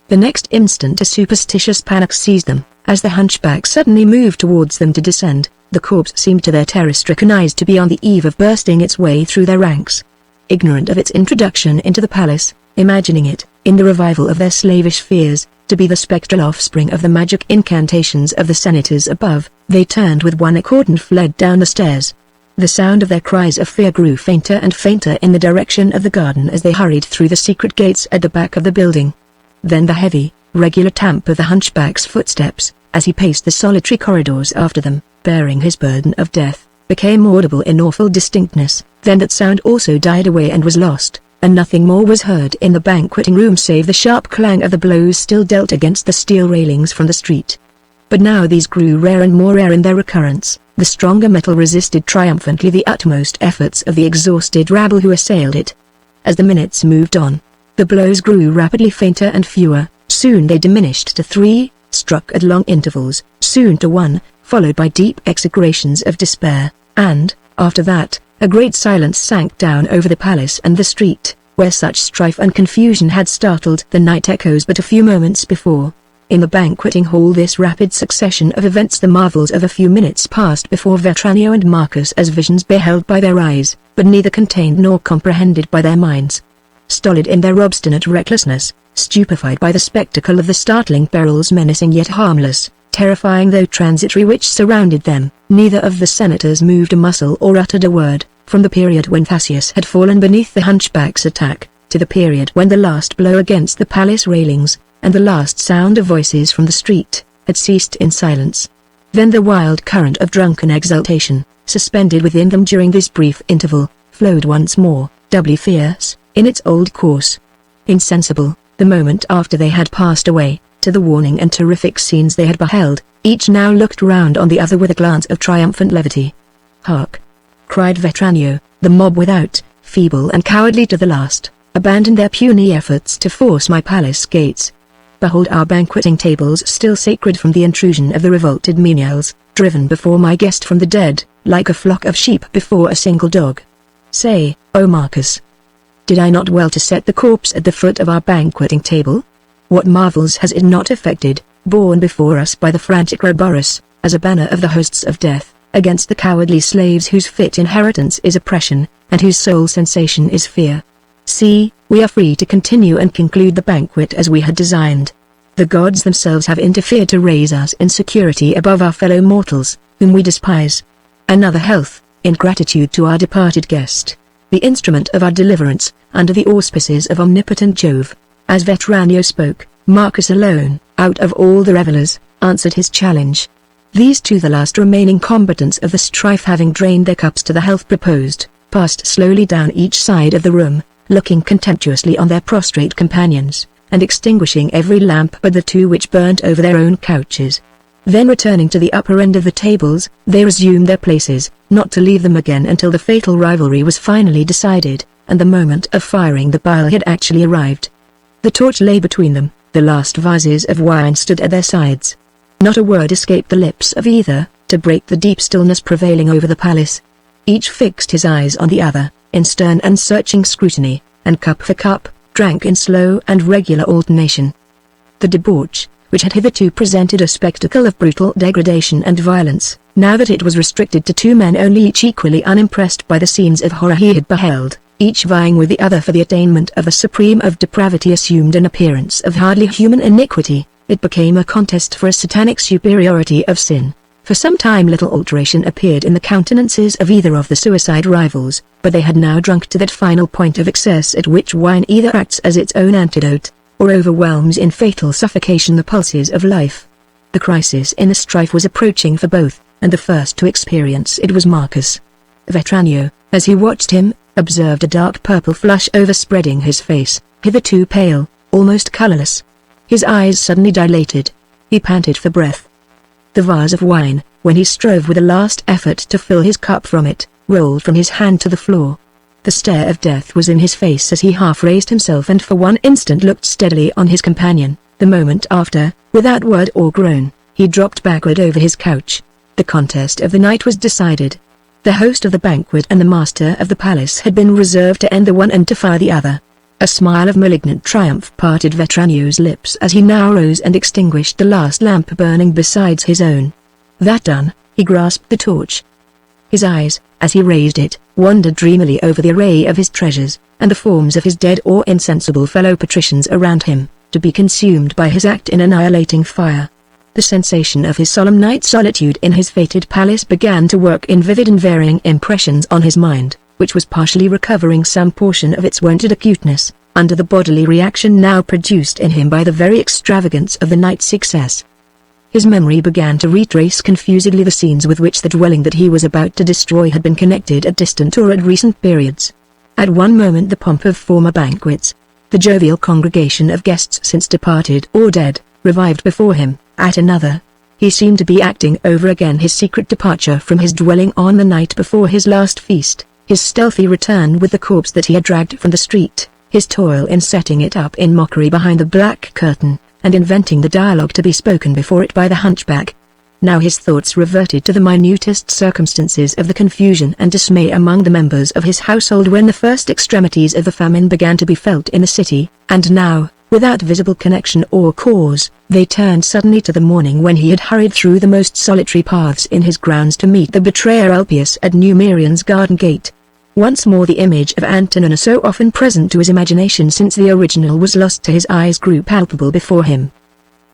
The next instant a superstitious panic seized them. As the hunchback suddenly moved towards them to descend, the corpse seemed to their terror-stricken eyes to be on the eve of bursting its way through their ranks. Ignorant of its introduction into the palace, imagining it, in the revival of their slavish fears, to be the spectral offspring of the magic incantations of the senators above, they turned with one accord and fled down the stairs. The sound of their cries of fear grew fainter and fainter in the direction of the garden as they hurried through the secret gates at the back of the building. Then the heavy, regular tramp of the hunchback's footsteps, as he paced the solitary corridors after them, bearing his burden of death, became audible in awful distinctness. Then that sound also died away and was lost, and nothing more was heard in the banqueting room save the sharp clang of the blows still dealt against the steel railings from the street. But now these grew rare and more rare in their recurrence. The stronger metal resisted triumphantly the utmost efforts of the exhausted rabble who assailed it. As the minutes moved on, the blows grew rapidly fainter and fewer. Soon they diminished to 3, struck at long intervals, soon to 1, followed by deep execrations of despair, and, after that, a great silence sank down over the palace and the street, where such strife and confusion had startled the night echoes but a few moments before. In the banqueting hall this rapid succession of events, the marvels of a few minutes passed before Vetranio and Marcus as visions beheld by their eyes, but neither contained nor comprehended by their minds. Stolid in their obstinate recklessness, stupefied by the spectacle of the startling perils menacing yet harmless, terrifying though transitory which surrounded them, neither of the senators moved a muscle or uttered a word, from the period when Thascius had fallen beneath the hunchback's attack, to the period when the last blow against the palace railings, and the last sound of voices from the street, had ceased in silence. Then the wild current of drunken exultation, suspended within them during this brief interval, flowed once more, doubly fierce, in its old course. Insensible, the moment after they had passed away, to the warning and terrific scenes they had beheld, each now looked round on the other with a glance of triumphant levity. "Hark!" cried Vetranio. The mob without, feeble and cowardly to the last, abandoned their puny efforts to force my palace gates. Behold our banqueting tables still sacred from the intrusion of the revolted menials, driven before my guest from the dead, like a flock of sheep before a single dog. Say, O Marcus, did I not well to set the corpse at the foot of our banqueting table? What marvels has it not effected, borne before us by the frantic Roborus, as a banner of the hosts of death, against the cowardly slaves whose fit inheritance is oppression, and whose sole sensation is fear. See, we are free to continue and conclude the banquet as we had designed. The gods themselves have interfered to raise us in security above our fellow mortals, whom we despise. Another health, in gratitude to our departed guest, the instrument of our deliverance, under the auspices of omnipotent Jove. As Vetranio spoke, Marcus alone, out of all the revellers, answered his challenge. These two, the last remaining combatants of the strife, having drained their cups to the health proposed, passed slowly down each side of the room, looking contemptuously on their prostrate companions, and extinguishing every lamp but the two which burnt over their own couches. Then returning to the upper end of the tables, they resumed their places, not to leave them again until the fatal rivalry was finally decided, and the moment of firing the bile had actually arrived. The torch lay between them, the last vases of wine stood at their sides. Not a word escaped the lips of either, to break the deep stillness prevailing over the palace. Each fixed his eyes on the other, in stern and searching scrutiny, and cup for cup, drank in slow and regular alternation. The debauch, which had hitherto presented a spectacle of brutal degradation and violence, now that it was restricted to two men only, each equally unimpressed by the scenes of horror he had beheld, each vying with the other for the attainment of the supreme of depravity, assumed an appearance of hardly human iniquity. It became a contest for a satanic superiority of sin. For some time little alteration appeared in the countenances of either of the suicide rivals, but they had now drunk to that final point of excess at which wine either acts as its own antidote, or overwhelms in fatal suffocation the pulses of life. The crisis in the strife was approaching for both, and the first to experience it was Marcus. Vetranio, as he watched him, observed a dark purple flush overspreading his face, hitherto pale, almost colorless. His eyes suddenly dilated. He panted for breath. The vase of wine, when he strove with a last effort to fill his cup from it, rolled from his hand to the floor. The stare of death was in his face as he half raised himself and for one instant looked steadily on his companion. The moment after, without word or groan, he dropped backward over his couch. The contest of the night was decided. The host of the banquet and the master of the palace had been reserved to end the one and to fire the other. A smile of malignant triumph parted Vetranio's lips as he now rose and extinguished the last lamp burning besides his own. That done, he grasped the torch. His eyes, as he raised it, wandered dreamily over the array of his treasures, and the forms of his dead or insensible fellow patricians around him, to be consumed by his act in annihilating fire. The sensation of his solemn night solitude in his fated palace began to work in vivid and varying impressions on his mind, which was partially recovering some portion of its wonted acuteness, under the bodily reaction now produced in him by the very extravagance of the night's success. His memory began to retrace confusedly the scenes with which the dwelling that he was about to destroy had been connected at distant or at recent periods. At one moment the pomp of former banquets, the jovial congregation of guests since departed or dead, revived before him. At another, he seemed to be acting over again his secret departure from his dwelling on the night before his last feast, his stealthy return with the corpse that he had dragged from the street, his toil in setting it up in mockery behind the black curtain, and inventing the dialogue to be spoken before it by the hunchback. Now his thoughts reverted to the minutest circumstances of the confusion and dismay among the members of his household when the first extremities of the famine began to be felt in the city, and now, without visible connection or cause, they turned suddenly to the morning when he had hurried through the most solitary paths in his grounds to meet the betrayer Ulpius at Numerian's garden gate. Once more the image of Antonina, so often present to his imagination since the original was lost to his eyes, grew palpable before him.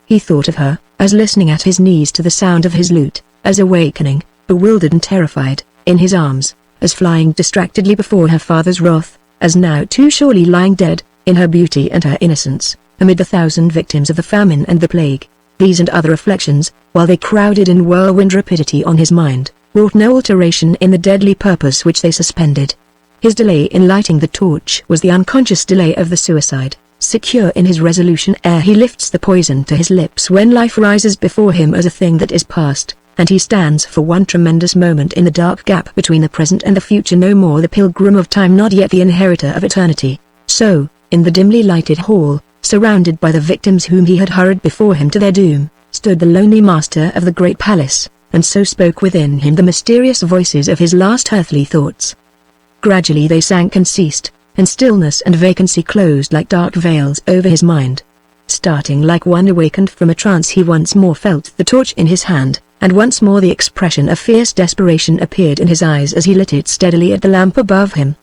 He thought of her, as listening at his knees to the sound of his lute, as awakening, bewildered and terrified, in his arms, as flying distractedly before her father's wrath, as now too surely lying dead, in her beauty and her innocence, amid the thousand victims of the famine and the plague. These and other reflections, while they crowded in whirlwind rapidity on his mind, wrought no alteration in the deadly purpose which they suspended. His delay in lighting the torch was the unconscious delay of the suicide, secure in his resolution ere he lifts the poison to his lips when life rises before him as a thing that is past, and he stands for one tremendous moment in the dark gap between the present and the future, no more the pilgrim of time, not yet the inheritor of eternity. So, in the dimly lighted hall, surrounded by the victims whom he had hurried before him to their doom, stood the lonely master of the great palace, and so spoke within him the mysterious voices of his last earthly thoughts. Gradually they sank and ceased, and stillness and vacancy closed like dark veils over his mind. Starting like one awakened from a trance, he once more felt the torch in his hand, and once more the expression of fierce desperation appeared in his eyes as he lit it steadily at the lamp above him.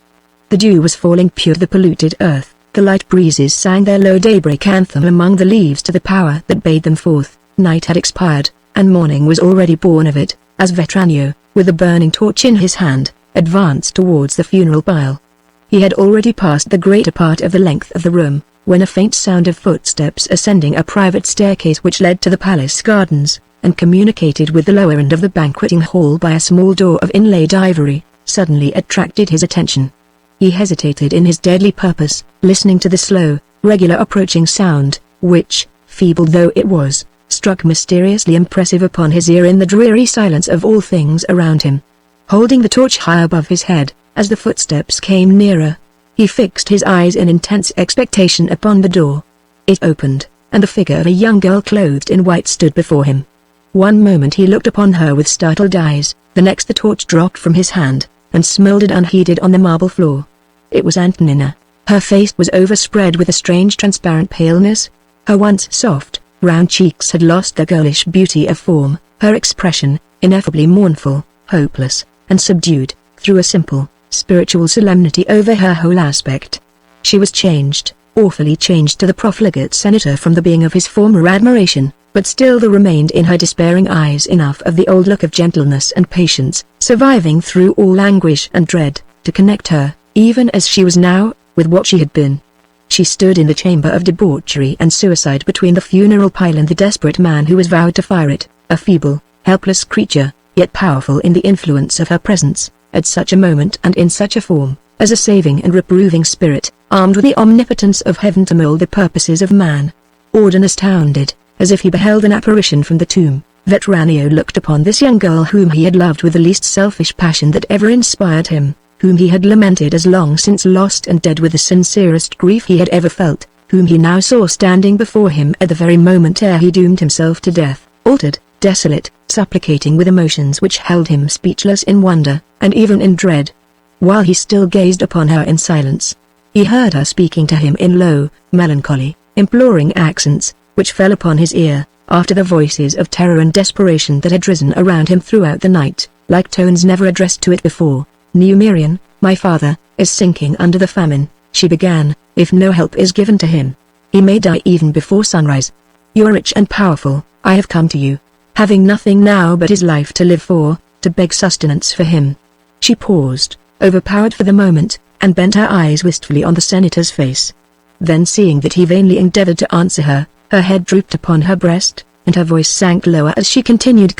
The dew was falling pure to the polluted earth. The light breezes sang their low daybreak anthem among the leaves to the power that bade them forth. Night had expired, and morning was already born of it, as Vetranio, with a burning torch in his hand, advanced towards the funeral pile. He had already passed the greater part of the length of the room, when a faint sound of footsteps ascending a private staircase which led to the palace gardens, and communicated with the lower end of the banqueting hall by a small door of inlaid ivory, suddenly attracted his attention. He hesitated in his deadly purpose, listening to the slow, regular approaching sound, which, feeble though it was, struck mysteriously impressive upon his ear in the dreary silence of all things around him. Holding the torch high above his head, as the footsteps came nearer, he fixed his eyes in intense expectation upon the door. It opened, and the figure of a young girl clothed in white stood before him. One moment he looked upon her with startled eyes, the next the torch dropped from his hand, and smoldered unheeded on the marble floor. It was Antonina. Her face was overspread with a strange transparent paleness. Her once soft, round cheeks had lost their girlish beauty of form. Her expression, ineffably mournful, hopeless, and subdued, threw a simple, spiritual solemnity over her whole aspect. She was changed, awfully changed to the profligate senator from the being of his former admiration, but still there remained in her despairing eyes enough of the old look of gentleness and patience, surviving through all anguish and dread, to connect her, even as she was now, with what she had been. She stood in the chamber of debauchery and suicide between the funeral pile and the desperate man who was vowed to fire it, a feeble, helpless creature, yet powerful in the influence of her presence. at such a moment and in such a form, as a saving and reproving spirit, armed with the omnipotence of heaven to mold the purposes of man. Awed and astounded, as if he beheld an apparition from the tomb, Vetranio looked upon this young girl whom he had loved with the least selfish passion that ever inspired him, whom he had lamented as long since lost and dead with the sincerest grief he had ever felt, whom he now saw standing before him at the very moment ere he doomed himself to death, altered, desolate, supplicating with emotions which held him speechless in wonder, and even in dread. While he still gazed upon her in silence, he heard her speaking to him in low, melancholy, imploring accents, which fell upon his ear, after the voices of terror and desperation that had risen around him throughout the night, like tones never addressed to it before. "Neumerian, my father, is sinking under the famine," she began. "If no help is given to him, he may die even before sunrise. You are rich and powerful, I have come to you, having nothing now but his life to live for, to beg sustenance for him." She paused, overpowered for the moment, and bent her eyes wistfully on the senator's face. Then seeing that he vainly endeavored to answer her, her head drooped upon her breast, and her voice sank lower as she continued: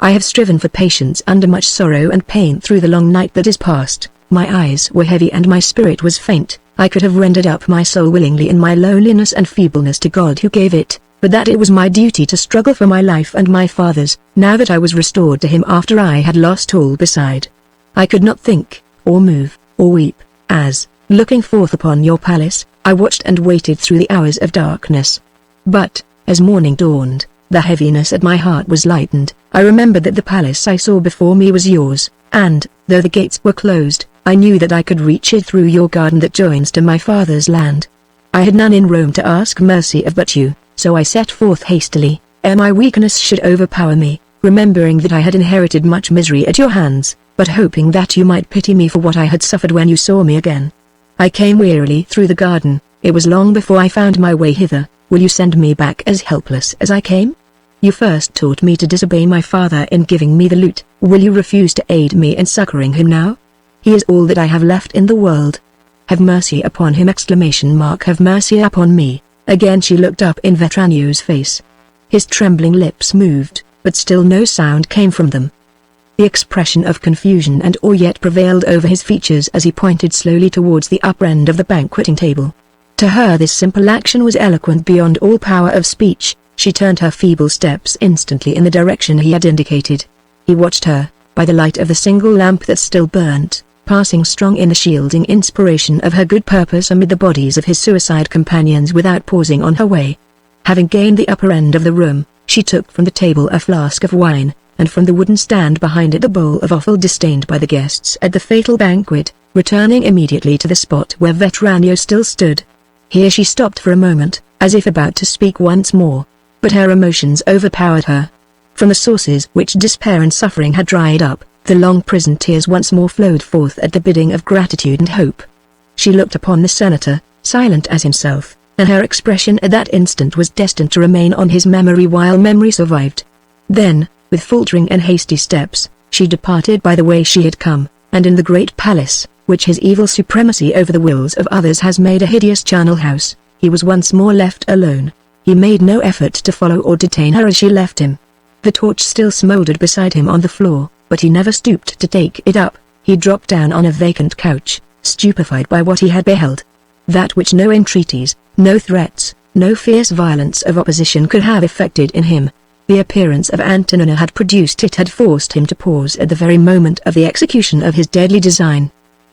"I have striven for patience under much sorrow and pain through the long night that is past. My eyes were heavy and my spirit was faint. I could have rendered up my soul willingly in my loneliness and feebleness to God who gave it, but that it was my duty to struggle for my life and my father's, now that I was restored to him after I had lost all beside. I could not think, or move, or weep, as, looking forth upon your palace, I watched and waited through the hours of darkness. But, as morning dawned, the heaviness at my heart was lightened. I remembered that the palace I saw before me was yours, and, though the gates were closed, I knew that I could reach it through your garden that joins to my father's land. I had none in Rome to ask mercy of but you, so I set forth hastily, ere my weakness should overpower me, remembering that I had inherited much misery at your hands, but hoping that you might pity me for what I had suffered when you saw me again. I came wearily through the garden. It was long before I found my way hither. Will you send me back as helpless as I came? You first taught me to disobey my father in giving me the lute. Will you refuse to aid me in succoring him now? He is all that I have left in the world. Have mercy upon him! Have mercy upon me. Again she looked up in Vetranio's face. His trembling lips moved, but still no sound came from them. The expression of confusion and awe yet prevailed over his features as he pointed slowly towards the upper end of the banqueting table. To her this simple action was eloquent beyond all power of speech. She turned her feeble steps instantly in the direction he had indicated. He watched her, by the light of the single lamp that still burnt, passing strong in the shielding inspiration of her good purpose amid the bodies of his suicide companions without pausing on her way. Having gained the upper end of the room, she took from the table a flask of wine, and from the wooden stand behind it the bowl of offal disdained by the guests at the fatal banquet, returning immediately to the spot where Vetranio still stood. Here she stopped for a moment, as if about to speak once more, but her emotions overpowered her. From the sources which despair and suffering had dried up, the long prison tears once more flowed forth at the bidding of gratitude and hope. She looked upon the senator, silent as himself, and her expression at that instant was destined to remain on his memory while memory survived. Then, with faltering and hasty steps, she departed by the way she had come, and in the great palace, which his evil supremacy over the wills of others has made a hideous charnel house, he was once more left alone. He made no effort to follow or detain her as she left him. The torch still smoldered beside him on the floor, but he never stooped to take it up. He dropped down on a vacant couch, stupefied by what he had beheld. That which no entreaties, no threats, no fierce violence of opposition could have effected in him. The appearance of Antonina had produced it, had forced him to pause at the very moment of the execution of his deadly design.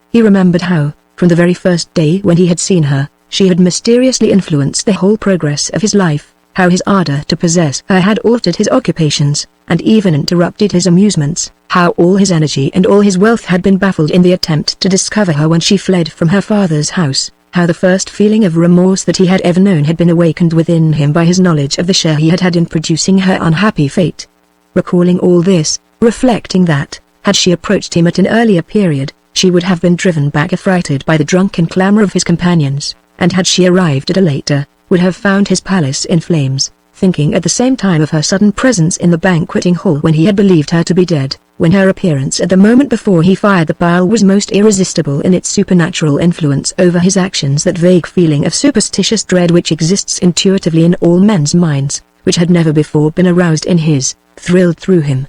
He remembered how, from the very first day when he had seen her, she had mysteriously influenced the whole progress of his life, how his ardor to possess her had altered his occupations, and even interrupted his amusements, how all his energy and all his wealth had been baffled in the attempt to discover her when she fled from her father's house, how the first feeling of remorse that he had ever known had been awakened within him by his knowledge of the share he had had in producing her unhappy fate. Recalling all this, reflecting that, had she approached him at an earlier period, she would have been driven back affrighted by the drunken clamor of his companions, and had she arrived at a later, would have found his palace in flames, thinking at the same time of her sudden presence in the banqueting hall when he had believed her to be dead, when her appearance at the moment before he fired the pile was most irresistible in its supernatural influence over his actions, that vague feeling of superstitious dread which exists intuitively in all men's minds, which had never before been aroused in his, thrilled through him.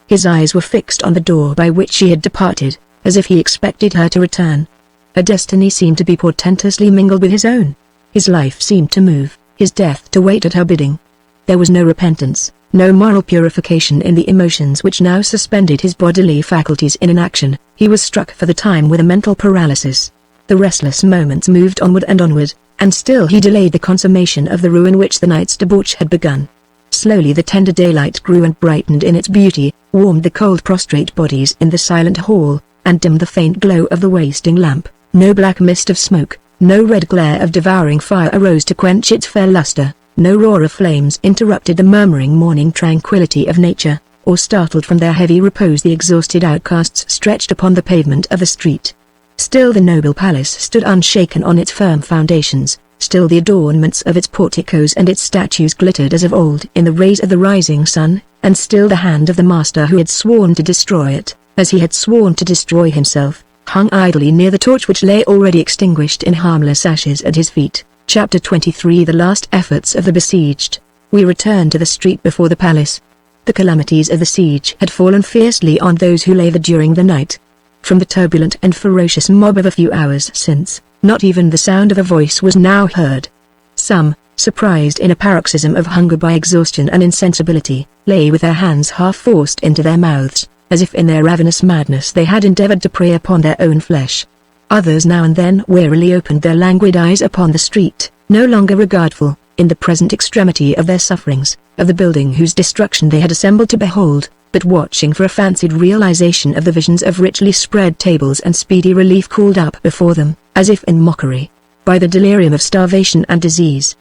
His eyes were fixed on the door by which she had departed, as if he expected her to return. Her destiny seemed to be portentously mingled with his own. His life seemed to move, his death to wait at her bidding. There was no repentance, no moral purification in the emotions which now suspended his bodily faculties in inaction. He was struck for the time with a mental paralysis. The restless moments moved onward and onward, and still he delayed the consummation of the ruin which the night's debauch had begun. Slowly the tender daylight grew and brightened in its beauty, warmed the cold prostrate bodies in the silent hall, and dimmed the faint glow of the wasting lamp. No black mist of smoke, no red glare of devouring fire arose to quench its fair luster, no roar of flames interrupted the murmuring morning tranquility of nature, or startled from their heavy repose the exhausted outcasts stretched upon the pavement of the street. Still the noble palace stood unshaken on its firm foundations, still the adornments of its porticos and its statues glittered as of old in the rays of the rising sun, and still the hand of the master who had sworn to destroy it, as he had sworn to destroy himself, hung idly near the torch which lay already extinguished in harmless ashes at his feet. Chapter 23 The last efforts of the besieged. We return to the street before the palace. The calamities of the siege had fallen fiercely on those who lay there during the night. From the turbulent and ferocious mob of a few hours since, not even the sound of a voice was now heard. Some, surprised in a paroxysm of hunger by exhaustion and insensibility, lay with their hands half forced into their mouths, as if in their ravenous madness they had endeavored to prey upon their own flesh. Others now and then wearily opened their languid eyes upon the street, no longer regardful, in the present extremity of their sufferings, of the building whose destruction they had assembled to behold, but watching for a fancied realization of the visions of richly spread tables and speedy relief called up before them, as if in mockery, by the delirium of starvation and disease.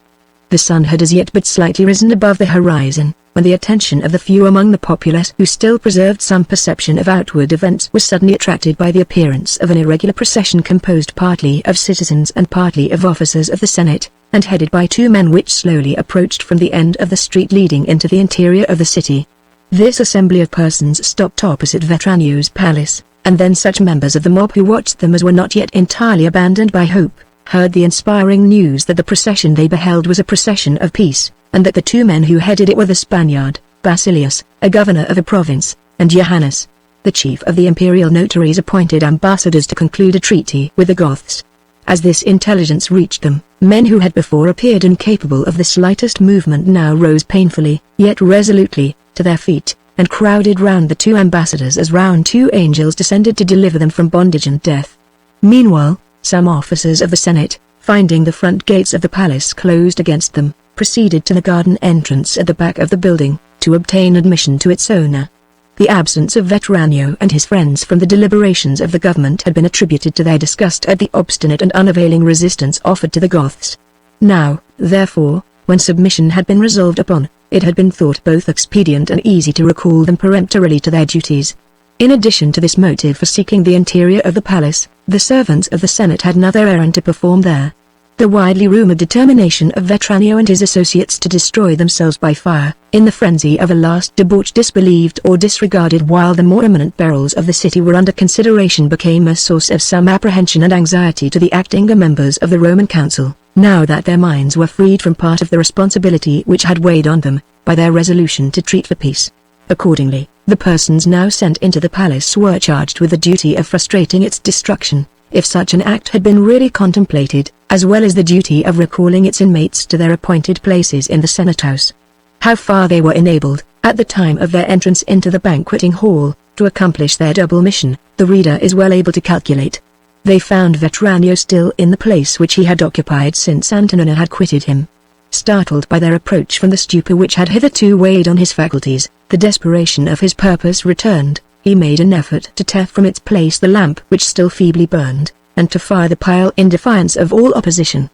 The sun had as yet but slightly risen above the horizon, when the attention of the few among the populace who still preserved some perception of outward events was suddenly attracted by the appearance of an irregular procession composed partly of citizens and partly of officers of the Senate, and headed by two men which slowly approached from the end of the street leading into the interior of the city. This assembly of persons stopped opposite Vetranio's palace, and then such members of the mob who watched them as were not yet entirely abandoned by hope, heard the inspiring news that the procession they beheld was a procession of peace, and that the two men who headed it were the Spaniard, Basilius, a governor of a province, and Johannes, the chief of the imperial notaries appointed ambassadors to conclude a treaty with the Goths. As this intelligence reached them, men who had before appeared incapable of the slightest movement now rose painfully, yet resolutely, to their feet, and crowded round the two ambassadors as round two angels descended to deliver them from bondage and death. Meanwhile, some officers of the Senate, finding the front gates of the palace closed against them, proceeded to the garden entrance at the back of the building, to obtain admission to its owner. The absence of Vetranio and his friends from the deliberations of the government had been attributed to their disgust at the obstinate and unavailing resistance offered to the Goths. Now, therefore, when submission had been resolved upon, it had been thought both expedient and easy to recall them peremptorily to their duties. In addition to this motive for seeking the interior of the palace, the servants of the Senate had another errand to perform there. The widely rumored determination of Vetranio and his associates to destroy themselves by fire, in the frenzy of a last debauch disbelieved or disregarded while the more imminent perils of the city were under consideration, became a source of some apprehension and anxiety to the acting members of the Roman Council, now that their minds were freed from part of the responsibility which had weighed on them, by their resolution to treat for peace. Accordingly, the persons now sent into the palace were charged with the duty of frustrating its destruction, if such an act had been really contemplated, as well as the duty of recalling its inmates to their appointed places in the Senate House. How far they were enabled, at the time of their entrance into the banqueting hall, to accomplish their double mission, the reader is well able to calculate. They found Vetranio still in the place which he had occupied since Antonina had quitted him. Startled by their approach from the stupor which had hitherto weighed on his faculties, the desperation of his purpose returned. He made an effort to tear from its place the lamp which still feebly burned, and to fire the pile in defiance of all opposition.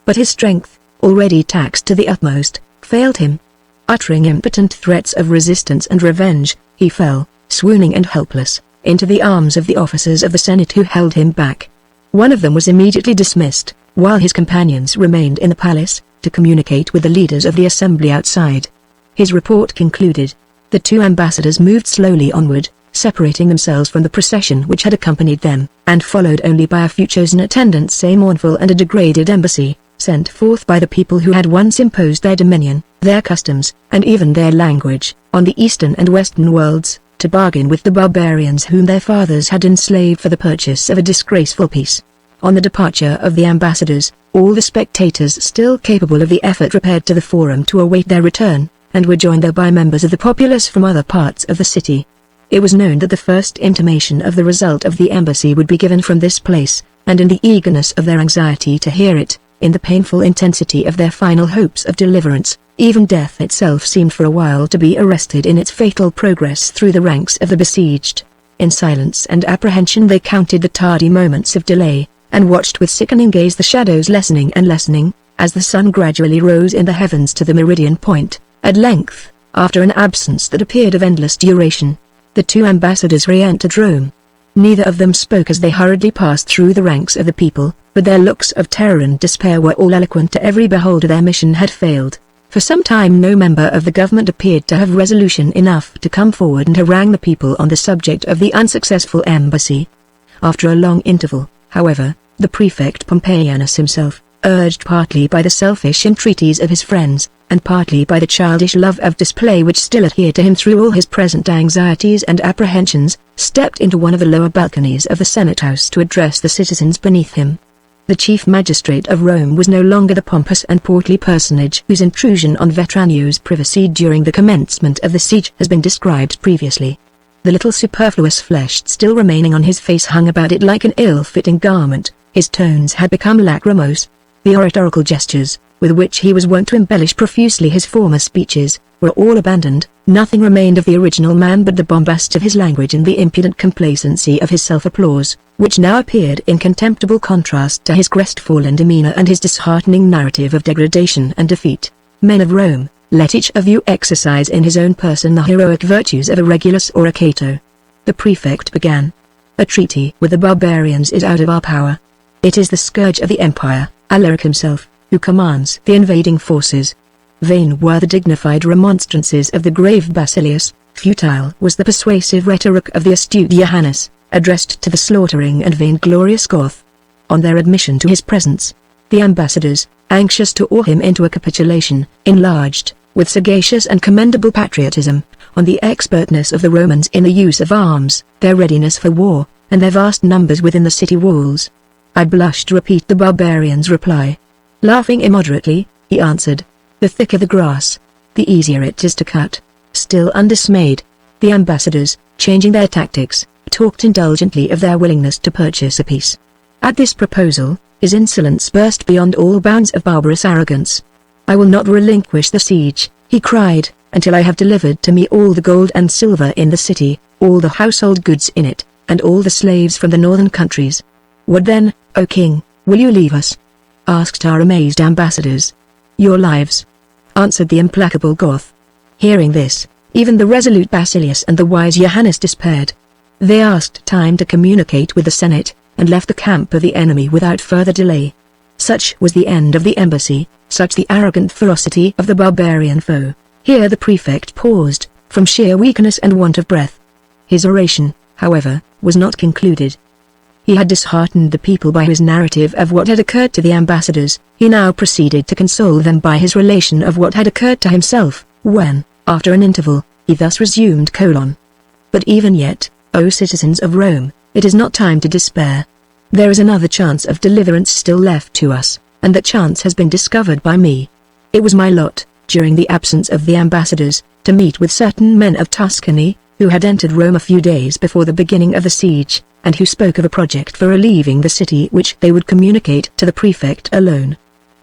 But his strength, already taxed to the utmost, failed him. Uttering impotent threats of resistance and revenge, he fell, swooning and helpless, into the arms of the officers of the Senate who held him back. One of them was immediately dismissed, while his companions remained in the palace, to communicate with the leaders of the assembly outside. His report concluded, the two ambassadors moved slowly onward, separating themselves from the procession which had accompanied them, and followed only by a few chosen attendants, a mournful and a degraded embassy, sent forth by the people who had once imposed their dominion, their customs, and even their language, on the eastern and western worlds, to bargain with the barbarians whom their fathers had enslaved for the purchase of a disgraceful peace. On the departure of the ambassadors, all the spectators still capable of the effort repaired to the forum to await their return, and were joined there by members of the populace from other parts of the city. It was known that the first intimation of the result of the embassy would be given from this place, and in the eagerness of their anxiety to hear it, in the painful intensity of their final hopes of deliverance, even death itself seemed for a while to be arrested in its fatal progress through the ranks of the besieged. In silence and apprehension they counted the tardy moments of delay, and watched with sickening gaze the shadows lessening and lessening, as the sun gradually rose in the heavens to the meridian point. At length, after an absence that appeared of endless duration, the two ambassadors re-entered Rome. Neither of them spoke as they hurriedly passed through the ranks of the people, but their looks of terror and despair were all eloquent to every beholder. Their mission had failed. For some time no member of the government appeared to have resolution enough to come forward and harangue the people on the subject of the unsuccessful embassy. After a long interval, however, the prefect Pompeianus himself, urged partly by the selfish entreaties of his friends, and partly by the childish love of display which still adhered to him through all his present anxieties and apprehensions, stepped into one of the lower balconies of the Senate House to address the citizens beneath him. The chief magistrate of Rome was no longer the pompous and portly personage whose intrusion on Vetranio's privacy during the commencement of the siege has been described previously. The little superfluous flesh still remaining on his face hung about it like an ill-fitting garment. His tones had become lachrymose. The oratorical gestures, with which he was wont to embellish profusely his former speeches, were all abandoned. Nothing remained of the original man but the bombast of his language and the impudent complacency of his self-applause, which now appeared in contemptible contrast to his crestfallen demeanor and his disheartening narrative of degradation and defeat. Men of Rome, let each of you exercise in his own person the heroic virtues of a Regulus or a Cato. The prefect began. A treaty with the barbarians is out of our power. It is the scourge of the empire, Alaric himself, who commands the invading forces. Vain were the dignified remonstrances of the grave Basilius, futile was the persuasive rhetoric of the astute Johannes, addressed to the slaughtering and vainglorious Goth. On their admission to his presence, the ambassadors, anxious to awe him into a capitulation, enlarged, with sagacious and commendable patriotism, on the expertness of the Romans in the use of arms, their readiness for war, and their vast numbers within the city walls. I blush to repeat the barbarian's reply. Laughing immoderately, he answered, "The thicker the grass, the easier it is to cut." Still undismayed, the ambassadors, changing their tactics, talked indulgently of their willingness to purchase a peace. At this proposal, his insolence burst beyond all bounds of barbarous arrogance. "I will not relinquish the siege," he cried, "until I have delivered to me all the gold and silver in the city, all the household goods in it, and all the slaves from the northern countries." "What then, O king, will you leave us?" asked our amazed ambassadors. "Your lives," answered the implacable Goth. Hearing this, even the resolute Basilius and the wise Johannes despaired. They asked time to communicate with the Senate, and left the camp of the enemy without further delay. Such was the end of the embassy, such the arrogant ferocity of the barbarian foe. Here the prefect paused, from sheer weakness and want of breath. His oration, however, was not concluded. He had disheartened the people by his narrative of what had occurred to the ambassadors. He now proceeded to console them by his relation of what had occurred to himself, when, after an interval, he thus resumed: "But even yet, O citizens of Rome, it is not time to despair. There is another chance of deliverance still left to us, and that chance has been discovered by me. It was my lot, during the absence of the ambassadors, to meet with certain men of Tuscany, who had entered Rome a few days before the beginning of the siege, and who spoke of a project for relieving the city which they would communicate to the prefect alone.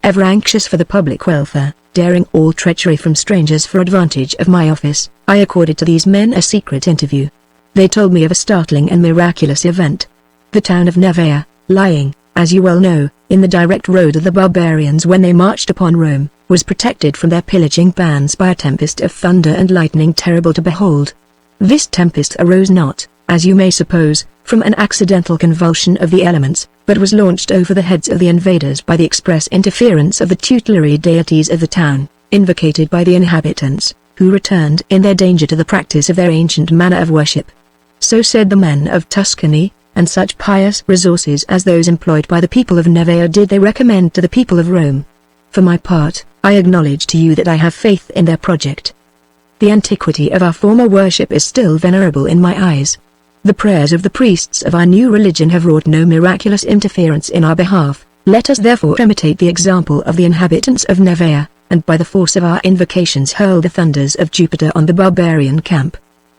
Ever anxious for the public welfare, daring all treachery from strangers for advantage of my office, I accorded to these men a secret interview. They told me of a startling and miraculous event. The town of Nevea, lying, as you well know, in the direct road of the barbarians when they marched upon Rome, was protected from their pillaging bands by a tempest of thunder and lightning terrible to behold. This tempest arose not, as you may suppose, from an accidental convulsion of the elements, but was launched over the heads of the invaders by the express interference of the tutelary deities of the town, invocated by the inhabitants, who returned in their danger to the practice of their ancient manner of worship. So said the men of Tuscany, and such pious resources as those employed by the people of Nevea did they recommend to the people of Rome. For my part, I acknowledge to you that I have faith in their project. the antiquity of our former worship is still venerable in my eyes. The prayers of the priests of our new religion have wrought no miraculous interference in our behalf. Let us therefore imitate the example of the inhabitants of Nevea, and by the force of our invocations hurl the thunders of Jupiter on the barbarian camp.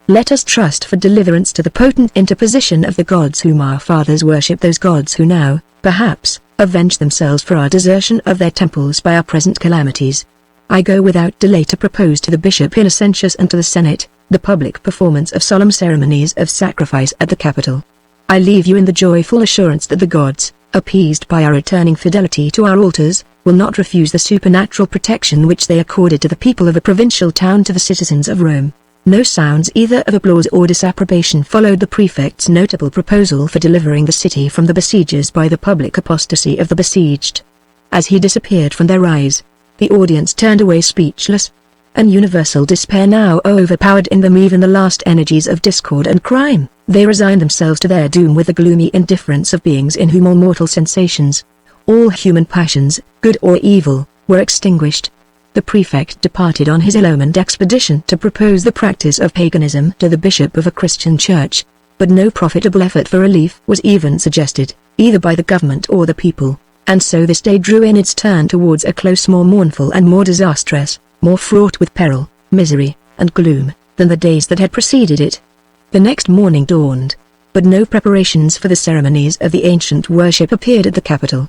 Let us trust for deliverance to the potent interposition of the gods whom our fathers worship, those gods who now, perhaps, avenge themselves for our desertion of their temples by our present calamities. I go without delay to propose to the Bishop Innocentius and to the Senate, the public performance of solemn ceremonies of sacrifice at the Capitol. I leave you in the joyful assurance that the gods, appeased by our returning fidelity to our altars, will not refuse the supernatural protection which they accorded to the people of a provincial town to the citizens of Rome. No sounds either of applause or disapprobation followed the prefect's notable proposal for delivering the city from the besiegers by the public apostasy of the besieged. As he disappeared from their eyes, the audience turned away speechless. An universal despair now overpowered in them even the last energies of discord and crime. They resigned themselves to their doom with the gloomy indifference of beings in whom all mortal sensations, all human passions, good or evil, were extinguished. The prefect departed on his ill-omened expedition to propose the practice of paganism to the bishop of a Christian church, but no profitable effort for relief was even suggested, either by the government or the people, and so this day drew in its turn towards a close more mournful and more disastrous, more fraught with peril, misery, and gloom, than the days that had preceded it. The next morning dawned, but no preparations for the ceremonies of the ancient worship appeared at the Capitol.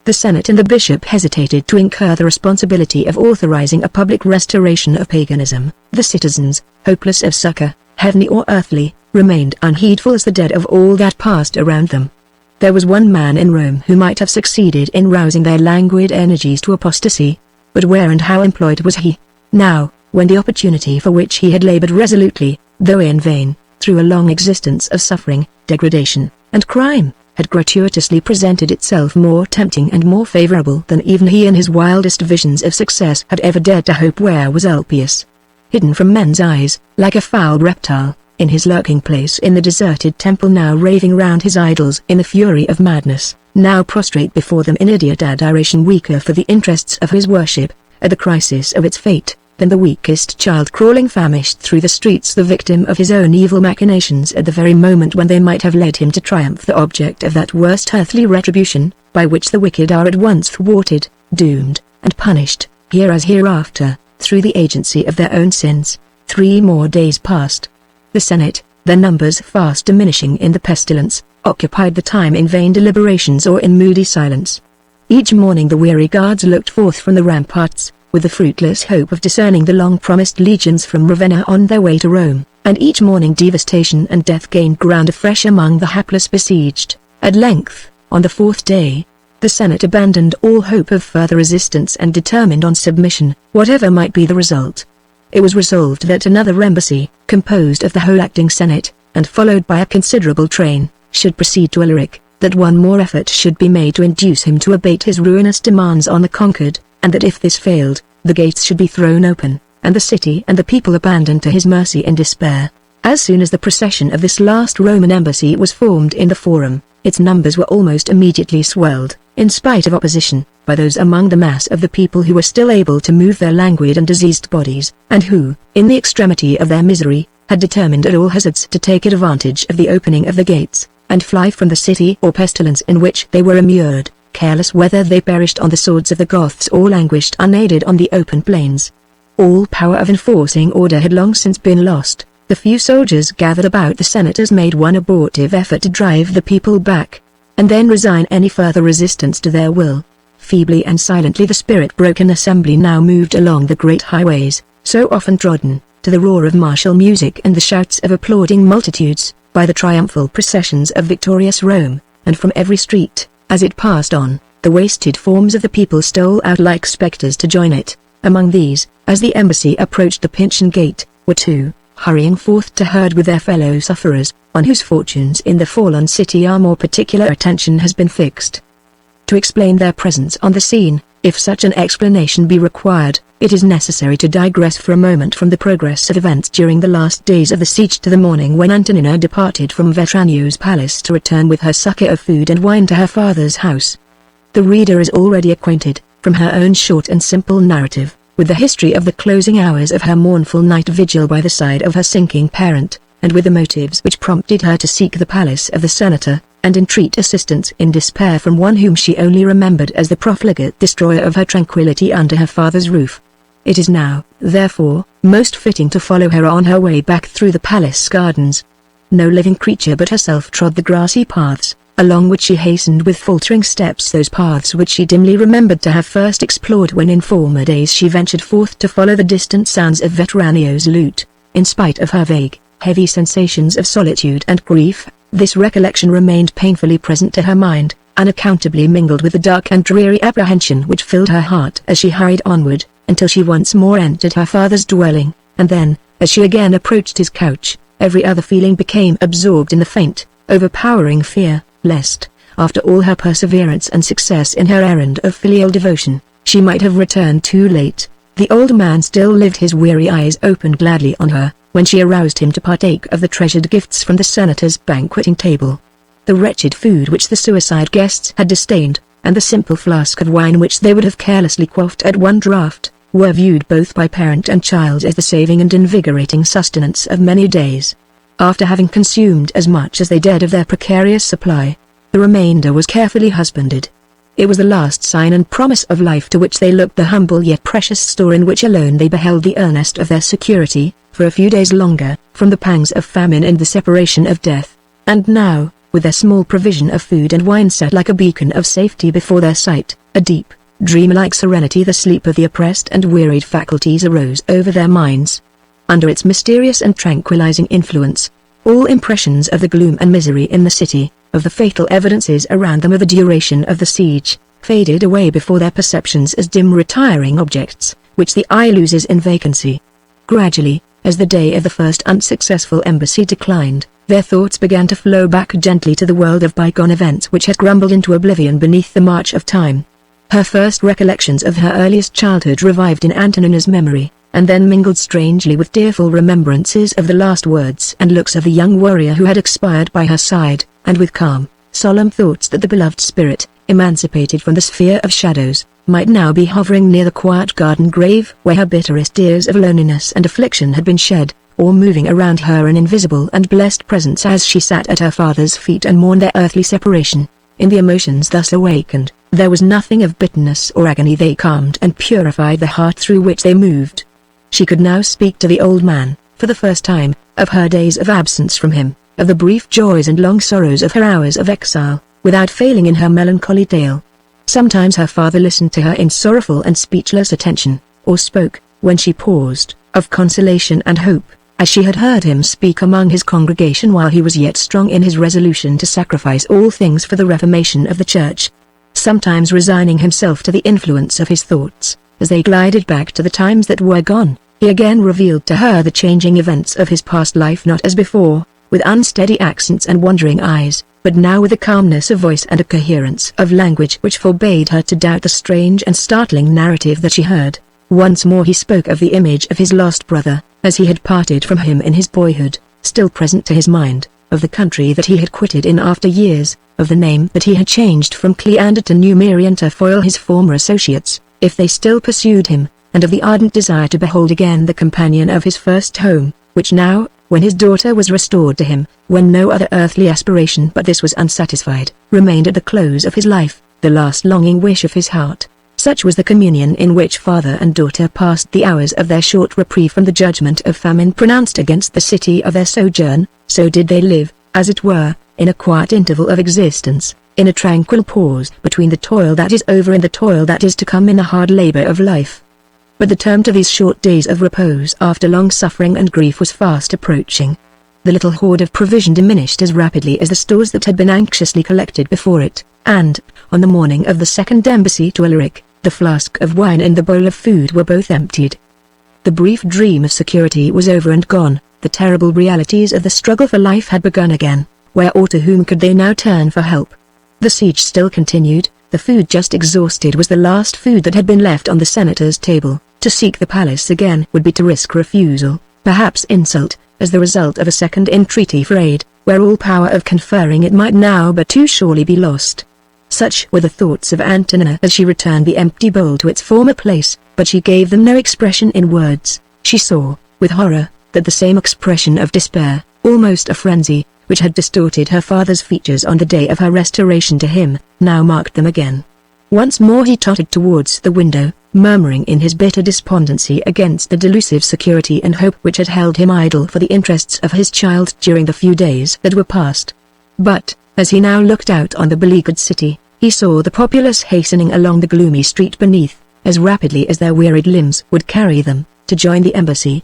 The Senate and the bishop hesitated to incur the responsibility of authorizing a public restoration of paganism. The citizens, hopeless of succor, heavenly or earthly, remained unheedful as the dead of all that passed around them. There was one man in Rome who might have succeeded in rousing their languid energies to apostasy, but where and how employed was he? Now, when the opportunity for which he had labored resolutely, though in vain, through a long existence of suffering, degradation, and crime, had gratuitously presented itself more tempting and more favorable than even he in his wildest visions of success had ever dared to hope, where was Ulpius? Hidden from men's eyes, like a foul reptile, in his lurking place in the deserted temple, now raving round his idols in the fury of madness, now prostrate before them in idiot adoration, weaker for the interests of his worship, at the crisis of its fate, than the weakest child crawling famished through the streets, the victim of his own evil machinations at the very moment when they might have led him to triumph, the object of that worst earthly retribution, by which the wicked are at once thwarted, doomed, and punished, here as hereafter, through the agency of their own sins. 3 more days passed. The Senate, their numbers fast diminishing in the pestilence, occupied the time in vain deliberations or in moody silence. Each morning the weary guards looked forth from the ramparts, with the fruitless hope of discerning the long-promised legions from Ravenna on their way to Rome, and each morning devastation and death gained ground afresh among the hapless besieged. At length, on the 4th day, the Senate abandoned all hope of further resistance and determined on submission, whatever might be the result. It was resolved that another embassy, composed of the whole acting Senate, and followed by a considerable train, should proceed to Alaric, that one more effort should be made to induce him to abate his ruinous demands on the conquered, and that if this failed, the gates should be thrown open, and the city and the people abandoned to his mercy in despair. As soon as the procession of this last Roman embassy was formed in the Forum, its numbers were almost immediately swelled, in spite of opposition, by those among the mass of the people who were still able to move their languid and diseased bodies, and who, in the extremity of their misery, had determined at all hazards to take advantage of the opening of the gates, and fly from the city or pestilence in which they were immured, careless whether they perished on the swords of the Goths or languished unaided on the open plains. All power of enforcing order had long since been lost. The few soldiers gathered about the senators made one abortive effort to drive the people back, and then resign any further resistance to their will. Feebly and silently the spirit-broken assembly now moved along the great highways, so often trodden, to the roar of martial music and the shouts of applauding multitudes, by the triumphal processions of victorious Rome, and from every street, as it passed on, the wasted forms of the people stole out like spectres to join it. Among these, as the embassy approached the Pincian Gate, were 2, hurrying forth to herd with their fellow sufferers, on whose fortunes in the fallen city our more particular attention has been fixed. To explain their presence on the scene, if such an explanation be required, it is necessary to digress for a moment from the progress of events during the last days of the siege to the morning when Antonina departed from Vetranio's palace to return with her succor of food and wine to her father's house. The reader is already acquainted, from her own short and simple narrative, with the history of the closing hours of her mournful night vigil by the side of her sinking parent, and with the motives which prompted her to seek the palace of the senator, and entreat assistance in despair from one whom she only remembered as the profligate destroyer of her tranquillity under her father's roof. It is now, therefore, most fitting to follow her on her way back through the palace gardens. No living creature but herself trod the grassy paths, along which she hastened with faltering steps, those paths which she dimly remembered to have first explored when in former days she ventured forth to follow the distant sounds of Vetranio's lute. In spite of her vague, heavy sensations of solitude and grief, this recollection remained painfully present to her mind, unaccountably mingled with the dark and dreary apprehension which filled her heart as she hurried onward, until she once more entered her father's dwelling, and then, as she again approached his couch, every other feeling became absorbed in the faint, overpowering fear, lest, after all her perseverance and success in her errand of filial devotion, she might have returned too late. The old man still lived, his weary eyes opened gladly on her, when she aroused him to partake of the treasured gifts from the senator's banqueting table. The wretched food which the suicide guests had disdained, and the simple flask of wine which they would have carelessly quaffed at one draught, were viewed both by parent and child as the saving and invigorating sustenance of many days. After having consumed as much as they dared of their precarious supply, the remainder was carefully husbanded. It was the last sign and promise of life to which they looked, the humble yet precious store in which alone they beheld the earnest of their security, for a few days longer, from the pangs of famine and the separation of death. And now, with their small provision of food and wine set like a beacon of safety before their sight, a deep, dreamlike serenity, the sleep of the oppressed and wearied faculties, arose over their minds. Under its mysterious and tranquilizing influence, all impressions of the gloom and misery in the city, of the fatal evidences around them of the duration of the siege, faded away before their perceptions as dim retiring objects, which the eye loses in vacancy. Gradually, as the day of the first unsuccessful embassy declined, their thoughts began to flow back gently to the world of bygone events which had crumbled into oblivion beneath the march of time. Her first recollections of her earliest childhood revived in Antonina's memory, and then mingled strangely with tearful remembrances of the last words and looks of the young warrior who had expired by her side, and with calm, solemn thoughts that the beloved spirit, emancipated from the sphere of shadows, might now be hovering near the quiet garden grave where her bitterest tears of loneliness and affliction had been shed, or moving around her an invisible and blessed presence as she sat at her father's feet and mourned their earthly separation. In the emotions thus awakened, there was nothing of bitterness or agony. They calmed and purified the heart through which they moved. She could now speak to the old man, for the first time, of her days of absence from him, of the brief joys and long sorrows of her hours of exile, without failing in her melancholy tale. Sometimes her father listened to her in sorrowful and speechless attention, or spoke, when she paused, of consolation and hope, as she had heard him speak among his congregation while he was yet strong in his resolution to sacrifice all things for the reformation of the Church. Sometimes resigning himself to the influence of his thoughts, as they glided back to the times that were gone, he again revealed to her the changing events of his past life, not as before, with unsteady accents and wandering eyes, but now with a calmness of voice and a coherence of language which forbade her to doubt the strange and startling narrative that she heard. Once more he spoke of the image of his lost brother, as he had parted from him in his boyhood, still present to his mind, of the country that he had quitted in after years, of the name that he had changed from Cleander to Numerian to foil his former associates, if they still pursued him, and of the ardent desire to behold again the companion of his first home, which now, when his daughter was restored to him, when no other earthly aspiration but this was unsatisfied, remained at the close of his life, the last longing wish of his heart. Such was the communion in which father and daughter passed the hours of their short reprieve from the judgment of famine pronounced against the city of their sojourn. So did they live, as it were, in a quiet interval of existence, in a tranquil pause between the toil that is over and the toil that is to come in the hard labor of life. But the term to these short days of repose after long suffering and grief was fast approaching. The little hoard of provision diminished as rapidly as the stores that had been anxiously collected before it, and, on the morning of the second embassy to Alaric, the flask of wine and the bowl of food were both emptied. The brief dream of security was over and gone, the terrible realities of the struggle for life had begun again. Where or to whom could they now turn for help? The siege still continued, the food just exhausted was the last food that had been left on the senator's table. To seek the palace again would be to risk refusal, perhaps insult, as the result of a second entreaty for aid, where all power of conferring it might now but too surely be lost. Such were the thoughts of Antonina as she returned the empty bowl to its former place, but she gave them no expression in words. She saw, with horror, that the same expression of despair, almost a frenzy, which had distorted her father's features on the day of her restoration to him, now marked them again. Once more he tottered towards the window, murmuring in his bitter despondency against the delusive security and hope which had held him idle for the interests of his child during the few days that were past. But, as he now looked out on the beleaguered city, he saw the populace hastening along the gloomy street beneath, as rapidly as their wearied limbs would carry them, to join the embassy.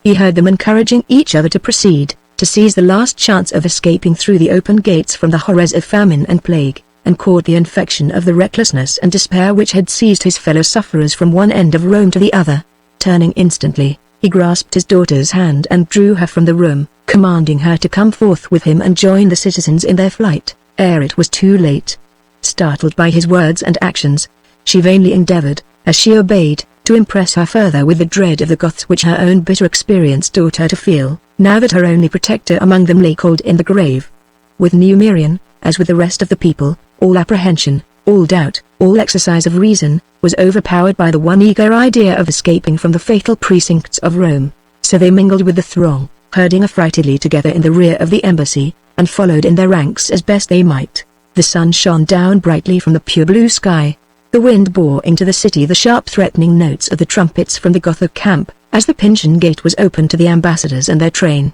He heard them encouraging each other to proceed, to seize the last chance of escaping through the open gates from the horrors of famine and plague, and caught the infection of the recklessness and despair which had seized his fellow sufferers from one end of Rome to the other. Turning instantly, he grasped his daughter's hand and drew her from the room, commanding her to come forth with him and join the citizens in their flight, ere it was too late. Startled by his words and actions, she vainly endeavored, as she obeyed, to impress her further with the dread of the Goths which her own bitter experience taught her to feel, now that her only protector among them lay cold in the grave. With Numerian, as with the rest of the people, all apprehension, all doubt, all exercise of reason, was overpowered by the one eager idea of escaping from the fatal precincts of Rome. So they mingled with the throng, herding affrightedly together in the rear of the embassy, and followed in their ranks as best they might. The sun shone down brightly from the pure blue sky. The wind bore into the city the sharp threatening notes of the trumpets from the Gothic camp, as the Pincian Gate was opened to the ambassadors and their train.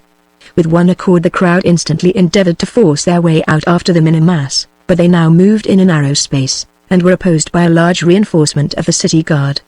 With one accord the crowd instantly endeavored to force their way out after them in a mass, but they now moved in a narrow space, and were opposed by a large reinforcement of the city guard.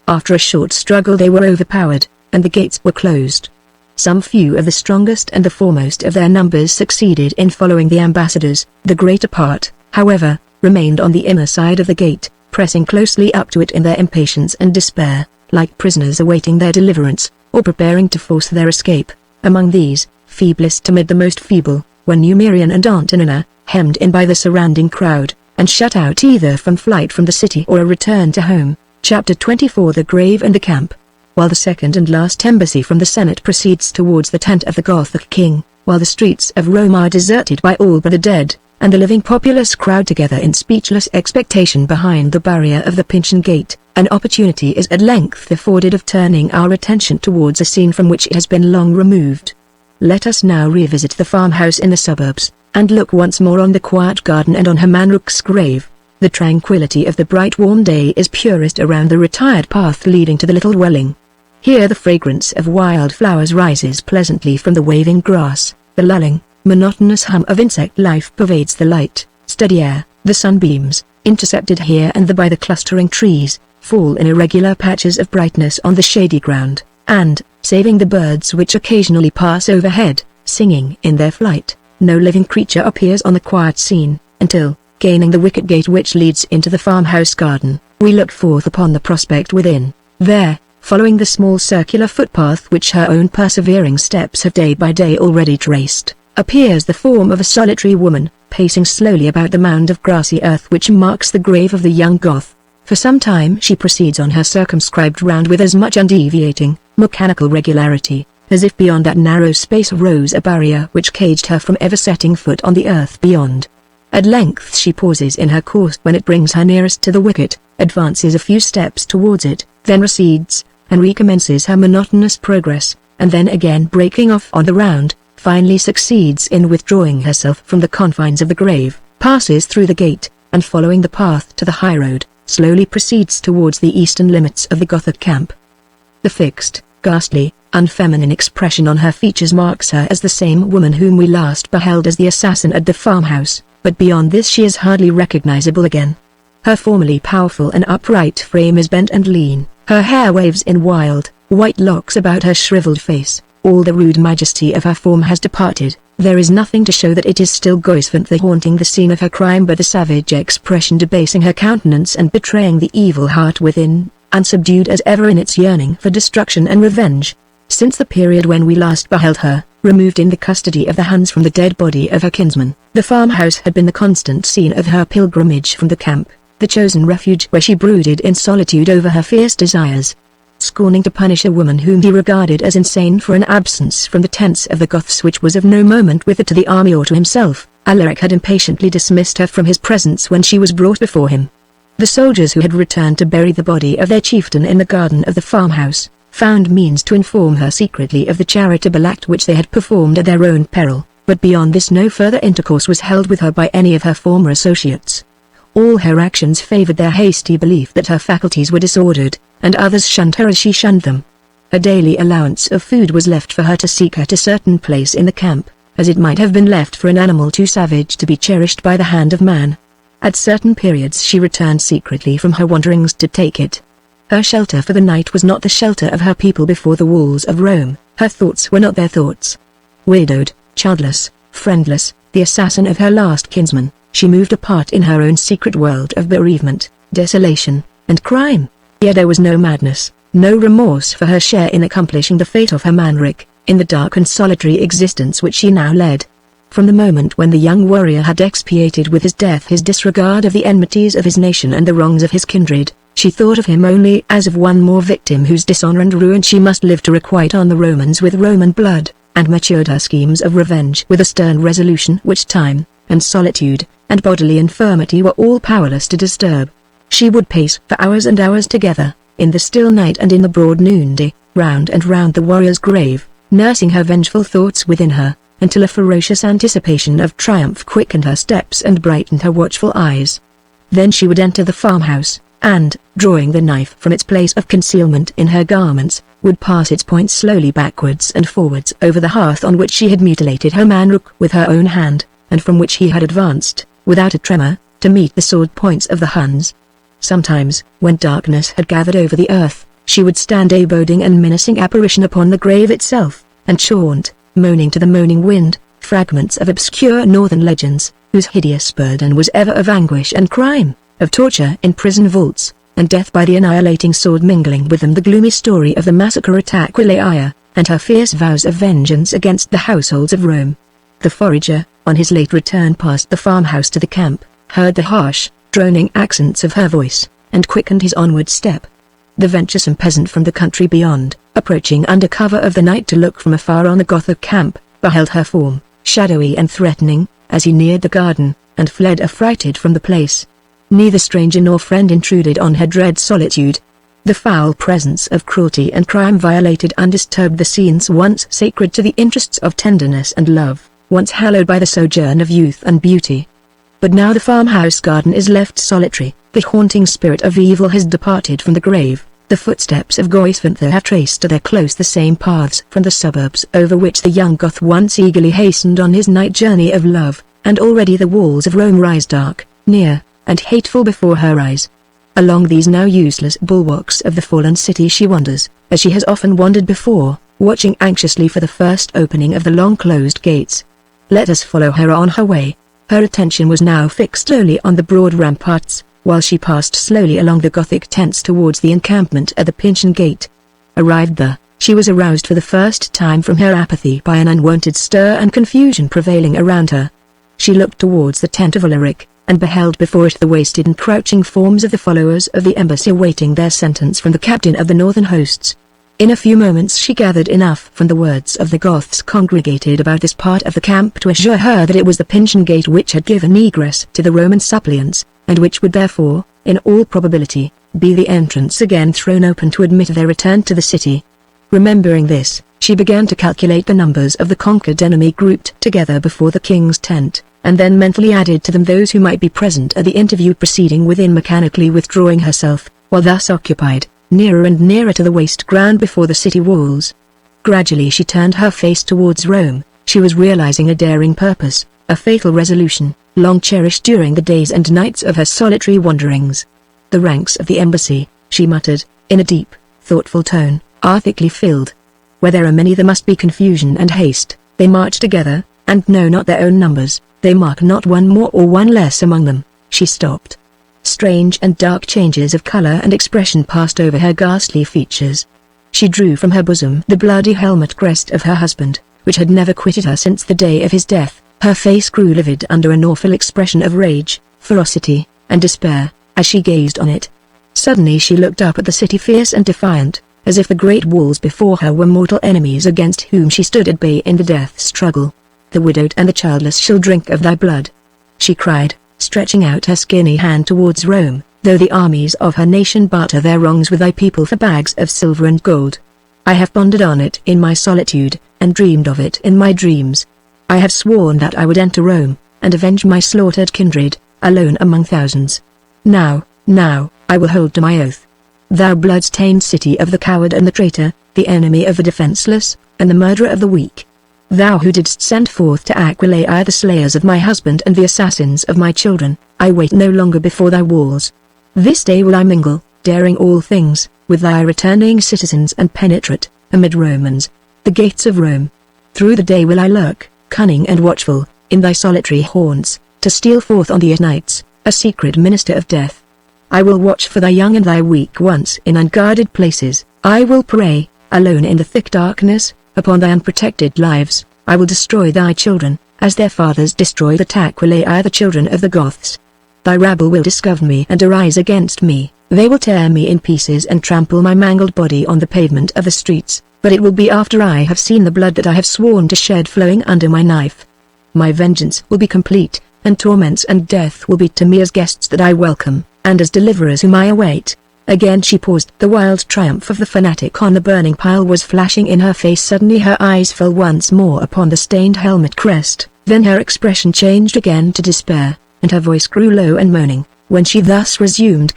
After a short struggle they were overpowered, and the gates were closed. Some few of the strongest and the foremost of their numbers succeeded in following the ambassadors. The greater part, however, remained on the inner side of the gate, pressing closely up to it in their impatience and despair, like prisoners awaiting their deliverance, or preparing to force their escape. Among these, feeblest amid the most feeble, were Numerian and Antonina, hemmed in by the surrounding crowd, and shut out either from flight from the city or a return to home. Chapter 24 The Grave and the Camp. While the second and last embassy from the Senate proceeds towards the tent of the Gothic king, while the streets of Rome are deserted by all but the dead, and the living populace crowd together in speechless expectation behind the barrier of the Pincian Gate, an opportunity is at length afforded of turning our attention towards a scene from which it has been long removed. Let us now revisit the farmhouse in the suburbs, and look once more on the quiet garden and on Hermann grave. The tranquility of the bright warm day is purest around the retired path leading to the little dwelling. Here the fragrance of wild flowers rises pleasantly from the waving grass, the lulling, monotonous hum of insect life pervades the light, steady air. The sunbeams, intercepted here and there by the clustering trees, fall in irregular patches of brightness on the shady ground, and, saving the birds which occasionally pass overhead, singing in their flight, no living creature appears on the quiet scene, until, gaining the wicket gate which leads into the farmhouse garden, we look forth upon the prospect within. There, following the small circular footpath which her own persevering steps have day by day already traced, appears the form of a solitary woman, pacing slowly about the mound of grassy earth which marks the grave of the young Goth. For some time she proceeds on her circumscribed round with as much undeviating, mechanical regularity, as if beyond that narrow space rose a barrier which caged her from ever setting foot on the earth beyond. At length she pauses in her course when it brings her nearest to the wicket, advances a few steps towards it, then recedes, and recommences her monotonous progress, and then again breaking off on the round, finally succeeds in withdrawing herself from the confines of the grave, passes through the gate, and following the path to the highroad, slowly proceeds towards the eastern limits of the Gothic camp. The fixed, ghastly, unfeminine expression on her features marks her as the same woman whom we last beheld as the assassin at the farmhouse, but beyond this she is hardly recognizable again. Her formerly powerful and upright frame is bent and lean, her hair waves in wild, white locks about her shriveled face. All the rude majesty of her form has departed. There is nothing to show that it is still Goisvanthe haunting the scene of her crime but the savage expression debasing her countenance and betraying the evil heart within, unsubdued as ever in its yearning for destruction and revenge. Since the period when we last beheld her, removed in the custody of the Huns from the dead body of her kinsman, the farmhouse had been the constant scene of her pilgrimage from the camp, the chosen refuge where she brooded in solitude over her fierce desires. Scorning to punish a woman whom he regarded as insane for an absence from the tents of the Goths which was of no moment with it to the army or to himself, Alaric had impatiently dismissed her from his presence when she was brought before him. The soldiers who had returned to bury the body of their chieftain in the garden of the farmhouse, found means to inform her secretly of the charitable act which they had performed at their own peril, but beyond this no further intercourse was held with her by any of her former associates. All her actions favored their hasty belief that her faculties were disordered, and others shunned her as she shunned them. A daily allowance of food was left for her to seek at a certain place in the camp, as it might have been left for an animal too savage to be cherished by the hand of man. At certain periods she returned secretly from her wanderings to take it. Her shelter for the night was not the shelter of her people before the walls of Rome, her thoughts were not their thoughts. Widowed, childless, friendless, the assassin of her last kinsman, she moved apart in her own secret world of bereavement, desolation, and crime. Yet there was no madness, no remorse for her share in accomplishing the fate of her Manric, in the dark and solitary existence which she now led. From the moment when the young warrior had expiated with his death his disregard of the enmities of his nation and the wrongs of his kindred, she thought of him only as of one more victim whose dishonor and ruin she must live to requite on the Romans with Roman blood, and matured her schemes of revenge with a stern resolution which time, and solitude, and bodily infirmity were all powerless to disturb. She would pace for hours and hours together, in the still night and in the broad noonday, round and round the warrior's grave, nursing her vengeful thoughts within her, until a ferocious anticipation of triumph quickened her steps and brightened her watchful eyes. Then she would enter the farmhouse, and, drawing the knife from its place of concealment in her garments, would pass its point slowly backwards and forwards over the hearth on which she had mutilated her Manric with her own hand, and from which he had advanced, without a tremor, to meet the sword points of the Huns. Sometimes, when darkness had gathered over the earth, she would stand a boding and menacing apparition upon the grave itself, and chaunt, moaning to the moaning wind, fragments of obscure northern legends, whose hideous burden was ever of anguish and crime, of torture in prison vaults, and death by the annihilating sword, mingling with them the gloomy story of the massacre at Aquileia, and her fierce vows of vengeance against the households of Rome. The forager, on his late return past the farmhouse to the camp, heard the harsh, droning accents of her voice, and quickened his onward step. The venturesome peasant from the country beyond, approaching under cover of the night to look from afar on the Gothic camp, beheld her form, shadowy and threatening, as he neared the garden, and fled affrighted from the place. Neither stranger nor friend intruded on her dread solitude. The foul presence of cruelty and crime violated undisturbed the scenes once sacred to the interests of tenderness and love, once hallowed by the sojourn of youth and beauty. But now the farmhouse garden is left solitary, the haunting spirit of evil has departed from the grave, the footsteps of Goisvinther have traced to their close the same paths from the suburbs over which the young Goth once eagerly hastened on his night journey of love, and already the walls of Rome rise dark, near, and hateful before her eyes. Along these now useless bulwarks of the fallen city she wanders, as she has often wandered before, watching anxiously for the first opening of the long-closed gates. Let us follow her on her way. Her attention was now fixed solely on the broad ramparts, while she passed slowly along the Gothic tents towards the encampment at the Pincian Gate. Arrived there, she was aroused for the first time from her apathy by an unwonted stir and confusion prevailing around her. She looked towards the tent of Alaric, and beheld before it the wasted and crouching forms of the followers of the embassy awaiting their sentence from the captain of the northern hosts. In a few moments she gathered enough from the words of the Goths congregated about this part of the camp to assure her that it was the Pincian Gate which had given egress to the Roman suppliants, and which would therefore, in all probability, be the entrance again thrown open to admit their return to the city. Remembering this, she began to calculate the numbers of the conquered enemy grouped together before the king's tent, and then mentally added to them those who might be present at the interview proceeding within, mechanically withdrawing herself, while thus occupied, nearer and nearer to the waste ground before the city walls. Gradually she turned her face towards Rome. She was realizing a daring purpose, a fatal resolution, long cherished during the days and nights of her solitary wanderings. The ranks of the embassy, she muttered, in a deep, thoughtful tone, are thickly filled. Where there are many there must be confusion and haste. They march together, and know not their own numbers. They mark not one more or one less among them. She stopped. Strange and dark changes of color and expression passed over her ghastly features. She drew from her bosom the bloody helmet crest of her husband, which had never quitted her since the day of his death. Her face grew livid under an awful expression of rage, ferocity, and despair, as she gazed on it. Suddenly she looked up at the city fierce and defiant, as if the great walls before her were mortal enemies against whom she stood at bay in the death struggle. the widowed and the childless shall drink of thy blood," she cried, stretching out her skinny hand towards Rome, "though the armies of her nation barter their wrongs with thy people for bags of silver and gold. I have pondered on it in my solitude, and dreamed of it in my dreams. I have sworn that I would enter Rome, and avenge my slaughtered kindred, alone among thousands. Now, I will hold to my oath. Thou blood-stained city of the coward and the traitor, the enemy of the defenseless, and the murderer of the weak. Thou who didst send forth to Aquileia the slayers of my husband and the assassins of my children, I wait no longer before thy walls. This day will I mingle, daring all things, with thy returning citizens and penetrate, amid Romans, the gates of Rome. Through the day will I lurk, cunning and watchful, in thy solitary haunts, to steal forth on thee at nights, a secret minister of death. I will watch for thy young and thy weak ones in unguarded places. I will prey, alone in the thick darkness, upon thy unprotected lives. I will destroy thy children, as their fathers destroyed at Aquileia the children of the Goths. Thy rabble will discover me and arise against me. They will tear me in pieces and trample my mangled body on the pavement of the streets, but it will be after I have seen the blood that I have sworn to shed flowing under my knife. My vengeance will be complete, and torments and death will be to me as guests that I welcome, and as deliverers whom I await." Again she paused. The wild triumph of the fanatic on the burning pile was flashing in her face. Suddenly her eyes fell once more upon the stained helmet crest, then her expression changed again to despair, and her voice grew low and moaning, when she thus resumed: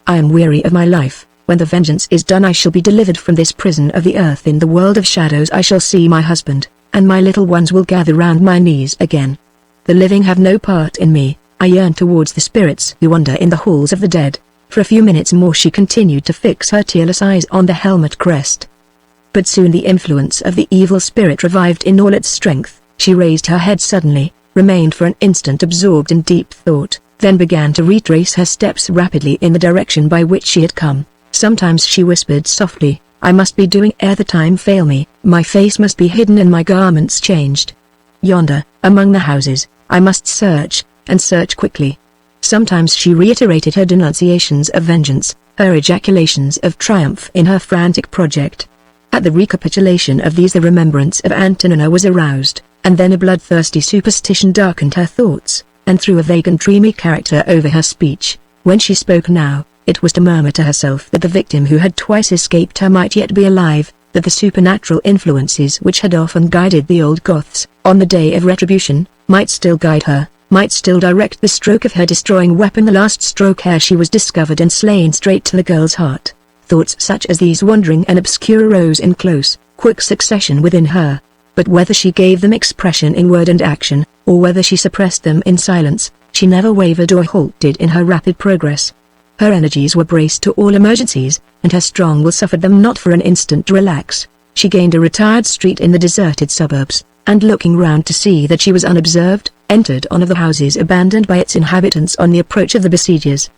"I am weary of my life. When the vengeance is done I shall be delivered from this prison of the earth. In the world of shadows I shall see my husband, and my little ones will gather round my knees again. The living have no part in me. I yearn towards the spirits who wander in the halls of the dead." For a few minutes more she continued to fix her tearless eyes on the helmet crest. But soon the influence of the evil spirit revived in all its strength. She raised her head suddenly, remained for an instant absorbed in deep thought, then began to retrace her steps rapidly in the direction by which she had come. Sometimes she whispered softly, "I must be doing ere the time fail me. My face must be hidden and my garments changed. Yonder, among the houses, I must search, and search quickly." Sometimes she reiterated her denunciations of vengeance, her ejaculations of triumph in her frantic project. At the recapitulation of these the remembrance of Antonina was aroused, and then a bloodthirsty superstition darkened her thoughts, and threw a vague and dreamy character over her speech. When she spoke now, it was to murmur to herself that the victim who had twice escaped her might yet be alive, that the supernatural influences which had often guided the old Goths, on the day of retribution, might still guide her, might still direct the stroke of her destroying weapon, the last stroke ere she was discovered and slain, straight to the girl's heart. Thoughts such as these, wandering and obscure, arose in close, quick succession within her. But whether she gave them expression in word and action, or whether she suppressed them in silence, she never wavered or halted in her rapid progress. Her energies were braced to all emergencies, and her strong will suffered them not for an instant to relax. She gained a retired street in the deserted suburbs, and looking round to see that she was unobserved, entered one of the houses abandoned by its inhabitants on the approach of the besiegers.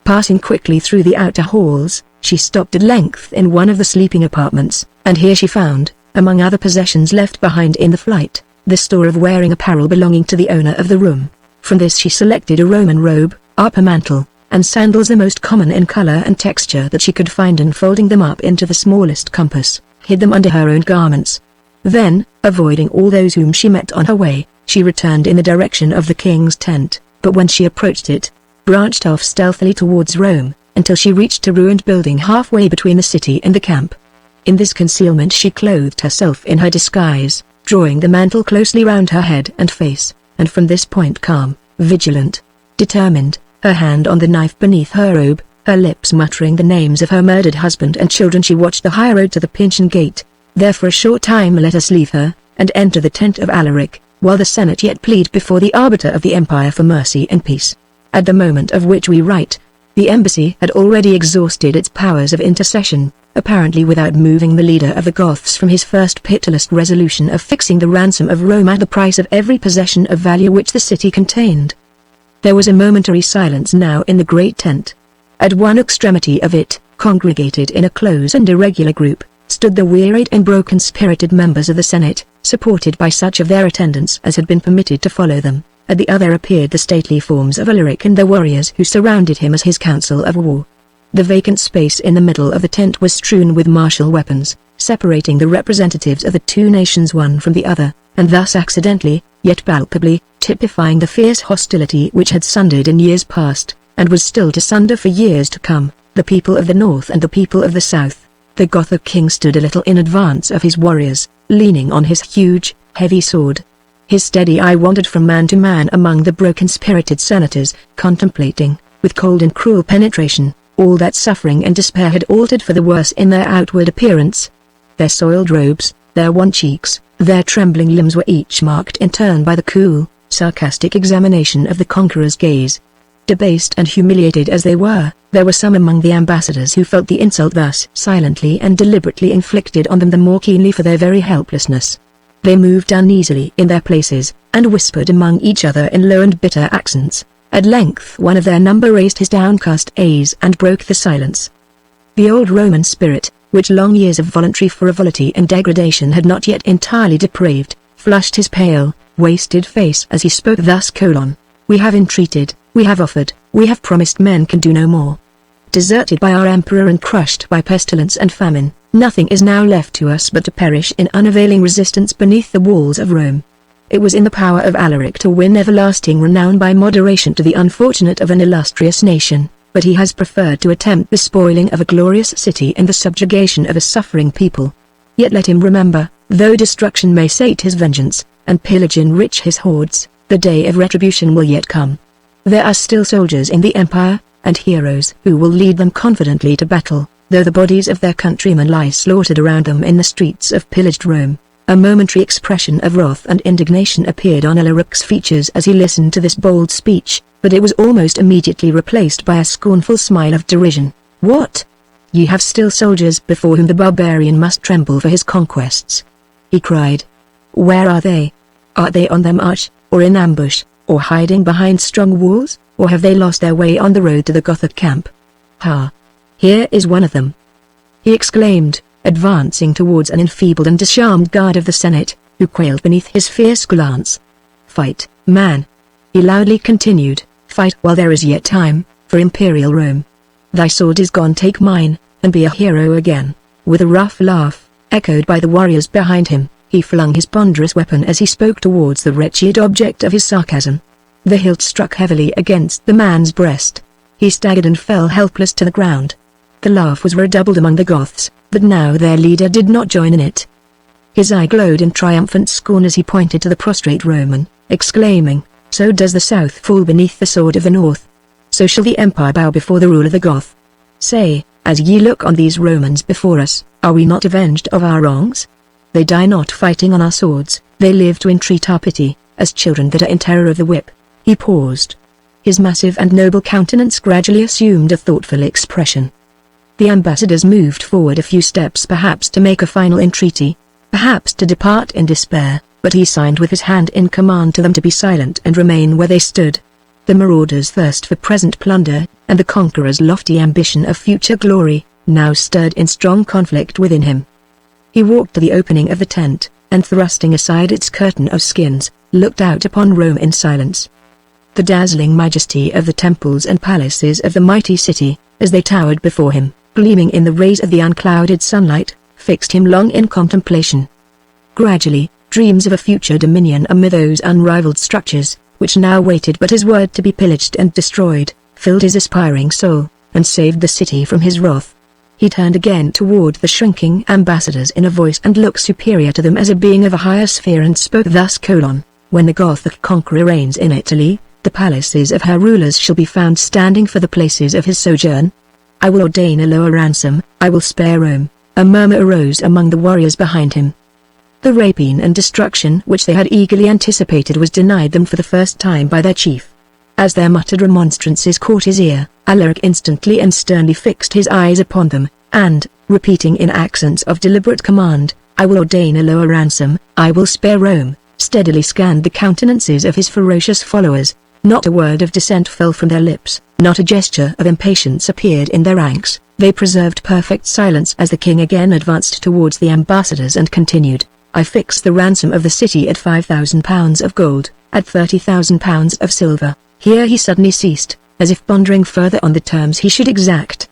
Passing quickly through the outer halls, she stopped at length in one of the sleeping apartments, and here she found, among other possessions left behind in the flight, the store of wearing apparel belonging to the owner of the room. From this she selected a Roman robe, upper mantle, and sandals, the most common in color and texture that she could find, and folding them up into the smallest compass, hid them under her own garments. Then, avoiding all those whom she met on her way, she returned in the direction of the king's tent, but when she approached it, branched off stealthily towards Rome, until she reached a ruined building halfway between the city and the camp. In this concealment she clothed herself in her disguise, drawing the mantle closely round her head and face, and from this point, calm, vigilant, determined, her hand on the knife beneath her robe, her lips muttering the names of her murdered husband and children, she watched the high road to the Pincian Gate. There for a short time let us leave her, and enter the tent of Alaric, while the Senate yet plead before the arbiter of the empire for mercy and peace. At the moment of which we write, the embassy had already exhausted its powers of intercession, apparently without moving the leader of the Goths from his first pitiless resolution of fixing the ransom of Rome at the price of every possession of value which the city contained. There was a momentary silence now in the great tent. At one extremity of it, congregated in a close and irregular group, stood the wearied and broken-spirited members of the Senate, supported by such of their attendants as had been permitted to follow them. At the other appeared the stately forms of Alaric and the warriors who surrounded him as his council of war. The vacant space in the middle of the tent was strewn with martial weapons, separating the representatives of the two nations one from the other, and thus accidentally, yet palpably, typifying the fierce hostility which had sundered in years past, and was still to sunder for years to come, the people of the north and the people of the south. The Gothic king stood a little in advance of his warriors, leaning on his huge, heavy sword. His steady eye wandered from man to man among the broken-spirited senators, contemplating, with cold and cruel penetration, all that suffering and despair had altered for the worse in their outward appearance. Their soiled robes, their wan cheeks, their trembling limbs were each marked in turn by the cool, sarcastic examination of the conqueror's gaze. Debased and humiliated as they were, there were some among the ambassadors who felt the insult thus silently and deliberately inflicted on them the more keenly for their very helplessness. They moved uneasily in their places, and whispered among each other in low and bitter accents. At length one of their number raised his downcast gaze and broke the silence. The old Roman spirit, which long years of voluntary frivolity and degradation had not yet entirely depraved, flushed his pale, wasted face as he spoke thus: "We have entreated, we have offered, we have promised, men can do no more. Deserted by our emperor and crushed by pestilence and famine, nothing is now left to us but to perish in unavailing resistance beneath the walls of Rome. It was in the power of Alaric to win everlasting renown by moderation to the unfortunate of an illustrious nation, but he has preferred to attempt the spoiling of a glorious city and the subjugation of a suffering people. Yet let him remember, though destruction may sate his vengeance, and pillage enrich his hoards, the day of retribution will yet come. There are still soldiers in the empire, and heroes who will lead them confidently to battle, though the bodies of their countrymen lie slaughtered around them in the streets of pillaged Rome." A momentary expression of wrath and indignation appeared on Alaric's features as he listened to this bold speech, but it was almost immediately replaced by a scornful smile of derision. "What? Ye have still soldiers before whom the barbarian must tremble for his conquests?" he cried. "Where are they? Are they on their march, or in ambush, or hiding behind strong walls, or have they lost their way on the road to the Gothic camp? Ha! Here is one of them," he exclaimed, advancing towards an enfeebled and disarmed guard of the Senate, who quailed beneath his fierce glance. "Fight, man!" he loudly continued, "fight while there is yet time, for Imperial Rome. Thy sword is gone, take mine, and be a hero again." With a rough laugh, echoed by the warriors behind him, he flung his ponderous weapon as he spoke towards the wretched object of his sarcasm. The hilt struck heavily against the man's breast. He staggered and fell helpless to the ground. The laugh was redoubled among the Goths, but now their leader did not join in it. His eye glowed in triumphant scorn as he pointed to the prostrate Roman, exclaiming, "So does the South fall beneath the sword of the North. So shall the Empire bow before the rule of the Goth. Say, as ye look on these Romans before us, are we not avenged of our wrongs? They die not fighting on our swords, they live to entreat our pity, as children that are in terror of the whip." He paused. His massive and noble countenance gradually assumed a thoughtful expression. The ambassadors moved forward a few steps, perhaps to make a final entreaty, perhaps to depart in despair, but he signed with his hand in command to them to be silent and remain where they stood. The marauders' thirst for present plunder, and the conqueror's lofty ambition of future glory, now stirred in strong conflict within him. He walked to the opening of the tent, and thrusting aside its curtain of skins, looked out upon Rome in silence. The dazzling majesty of the temples and palaces of the mighty city, as they towered before him, gleaming in the rays of the unclouded sunlight, fixed him long in contemplation. Gradually, dreams of a future dominion amid those unrivaled structures, which now waited but his word to be pillaged and destroyed, filled his aspiring soul, and saved the city from his wrath. He turned again toward the shrinking ambassadors in a voice and look superior to them as a being of a higher sphere, and spoke thus: "When the Gothic conqueror reigns in Italy, the palaces of her rulers shall be found standing for the places of his sojourn. I will ordain a lower ransom, I will spare Rome." A murmur arose among the warriors behind him. The rapine and destruction which they had eagerly anticipated was denied them for the first time by their chief. As their muttered remonstrances caught his ear, Alaric instantly and sternly fixed his eyes upon them, and, repeating in accents of deliberate command, "I will ordain a lower ransom, I will spare Rome," steadily scanned the countenances of his ferocious followers. Not a word of dissent fell from their lips, not a gesture of impatience appeared in their ranks. They preserved perfect silence as the king again advanced towards the ambassadors and continued, "I fix the ransom of the city at 5,000 pounds of gold, at 30,000 pounds of silver." Here he suddenly ceased, as if pondering further on the terms he should exact.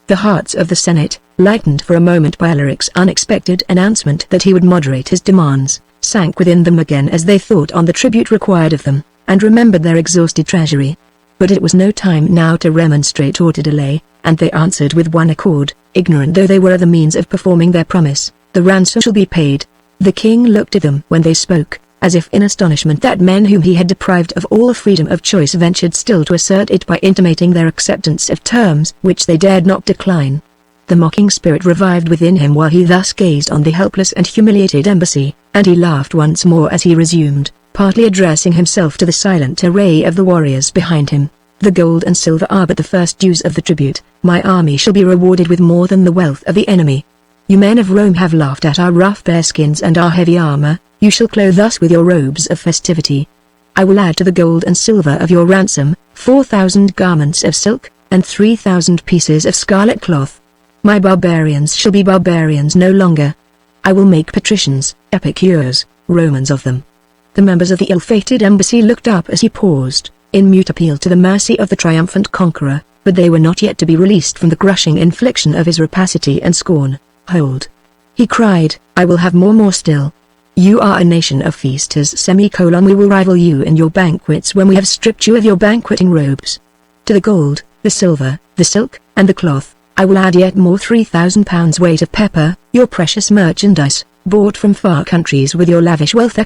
The hearts of the Senate, lightened for a moment by Alaric's unexpected announcement that he would moderate his demands, sank within them again as they thought on the tribute required of them, and remembered their exhausted treasury. But it was no time now to remonstrate or to delay, and they answered with one accord, ignorant though they were of the means of performing their promise, "The ransom shall be paid." The king looked at them when they spoke, as if in astonishment that men whom he had deprived of all freedom of choice ventured still to assert it by intimating their acceptance of terms which they dared not decline. The mocking spirit revived within him while he thus gazed on the helpless and humiliated embassy, and he laughed once more as he resumed, partly addressing himself to the silent array of the warriors behind him. "The gold and silver are but the first dues of the tribute. My army shall be rewarded with more than the wealth of the enemy. You men of Rome have laughed at our rough bearskins and our heavy armor. You shall clothe us with your robes of festivity. I will add to the gold and silver of your ransom 4,000 garments of silk, and 3,000 pieces of scarlet cloth. My barbarians shall be barbarians no longer. I will make patricians, epicures, Romans of them." The members of the ill-fated embassy looked up as he paused, in mute appeal to the mercy of the triumphant conqueror, but they were not yet to be released from the crushing infliction of his rapacity and scorn. "Hold!" he cried, "I will have more still. You are a nation of feasters, we will rival you in your banquets when we have stripped you of your banqueting robes. To the gold, the silver, the silk, and the cloth, I will add yet more 3,000 pounds weight of pepper, your precious merchandise, bought from far countries with your lavish wealth!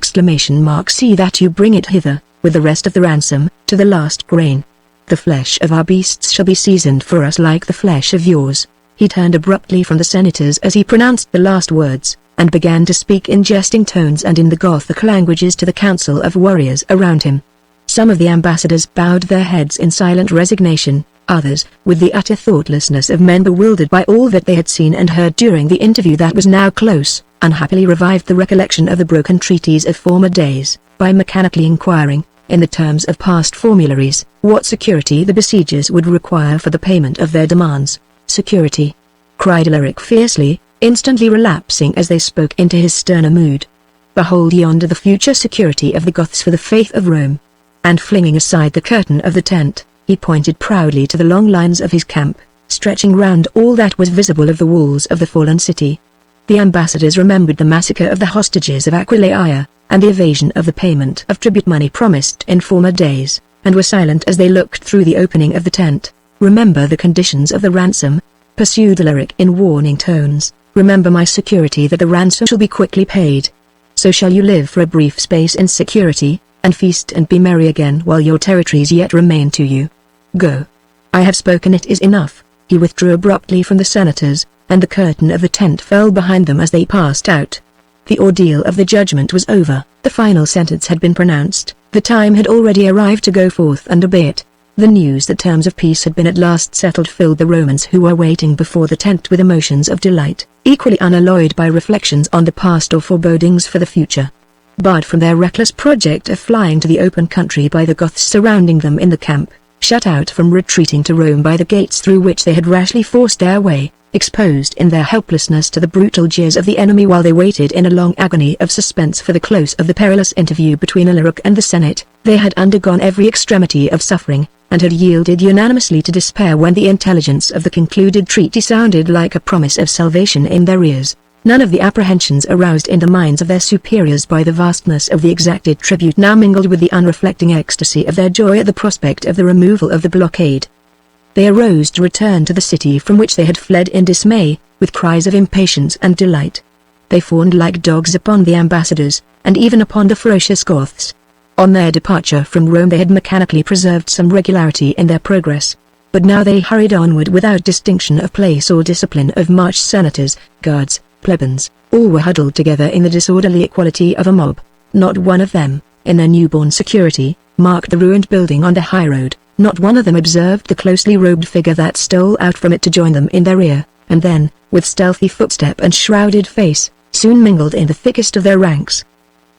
See that you bring it hither, with the rest of the ransom, to the last grain. The flesh of our beasts shall be seasoned for us like the flesh of yours." He turned abruptly from the senators as he pronounced the last words, and began to speak in jesting tones and in the Gothic languages to the council of warriors around him. Some of the ambassadors bowed their heads in silent resignation, others, with the utter thoughtlessness of men bewildered by all that they had seen and heard during the interview that was now close, unhappily revived the recollection of the broken treaties of former days, by mechanically inquiring, in the terms of past formularies, what security the besiegers would require for the payment of their demands. "Security!" cried Alaric fiercely, instantly relapsing as they spoke into his sterner mood. "Behold yonder the future security of the Goths for the faith of Rome." And flinging aside the curtain of the tent, he pointed proudly to the long lines of his camp, stretching round all that was visible of the walls of the fallen city. The ambassadors remembered the massacre of the hostages of Aquileia, and the evasion of the payment of tribute money promised in former days, and were silent as they looked through the opening of the tent. "Remember the conditions of the ransom," pursued Alaric in warning tones. "Remember my security that the ransom shall be quickly paid. So shall you live for a brief space in security, and feast and be merry again while your territories yet remain to you. Go. I have spoken, it is enough." He withdrew abruptly from the senators, and the curtain of the tent fell behind them as they passed out. The ordeal of the judgment was over, the final sentence had been pronounced, the time had already arrived to go forth and obey it. The news that terms of peace had been at last settled filled the Romans who were waiting before the tent with emotions of delight, equally unalloyed by reflections on the past or forebodings for the future. Barred from their reckless project of flying to the open country by the Goths surrounding them in the camp, shut out from retreating to Rome by the gates through which they had rashly forced their way, exposed in their helplessness to the brutal jeers of the enemy while they waited in a long agony of suspense for the close of the perilous interview between Alaric and the Senate, they had undergone every extremity of suffering, and had yielded unanimously to despair when the intelligence of the concluded treaty sounded like a promise of salvation in their ears. None of the apprehensions aroused in the minds of their superiors by the vastness of the exacted tribute now mingled with the unreflecting ecstasy of their joy at the prospect of the removal of the blockade. They arose to return to the city from which they had fled in dismay, with cries of impatience and delight. They fawned like dogs upon the ambassadors, and even upon the ferocious Goths. On their departure from Rome they had mechanically preserved some regularity in their progress. But now they hurried onward without distinction of place or discipline of march. Senators, guards, plebeians, all were huddled together in the disorderly equality of a mob. Not one of them, in their newborn security, marked the ruined building on the highroad. Not one of them observed the closely robed figure that stole out from it to join them in their rear, and then, with stealthy footstep and shrouded face, soon mingled in the thickest of their ranks.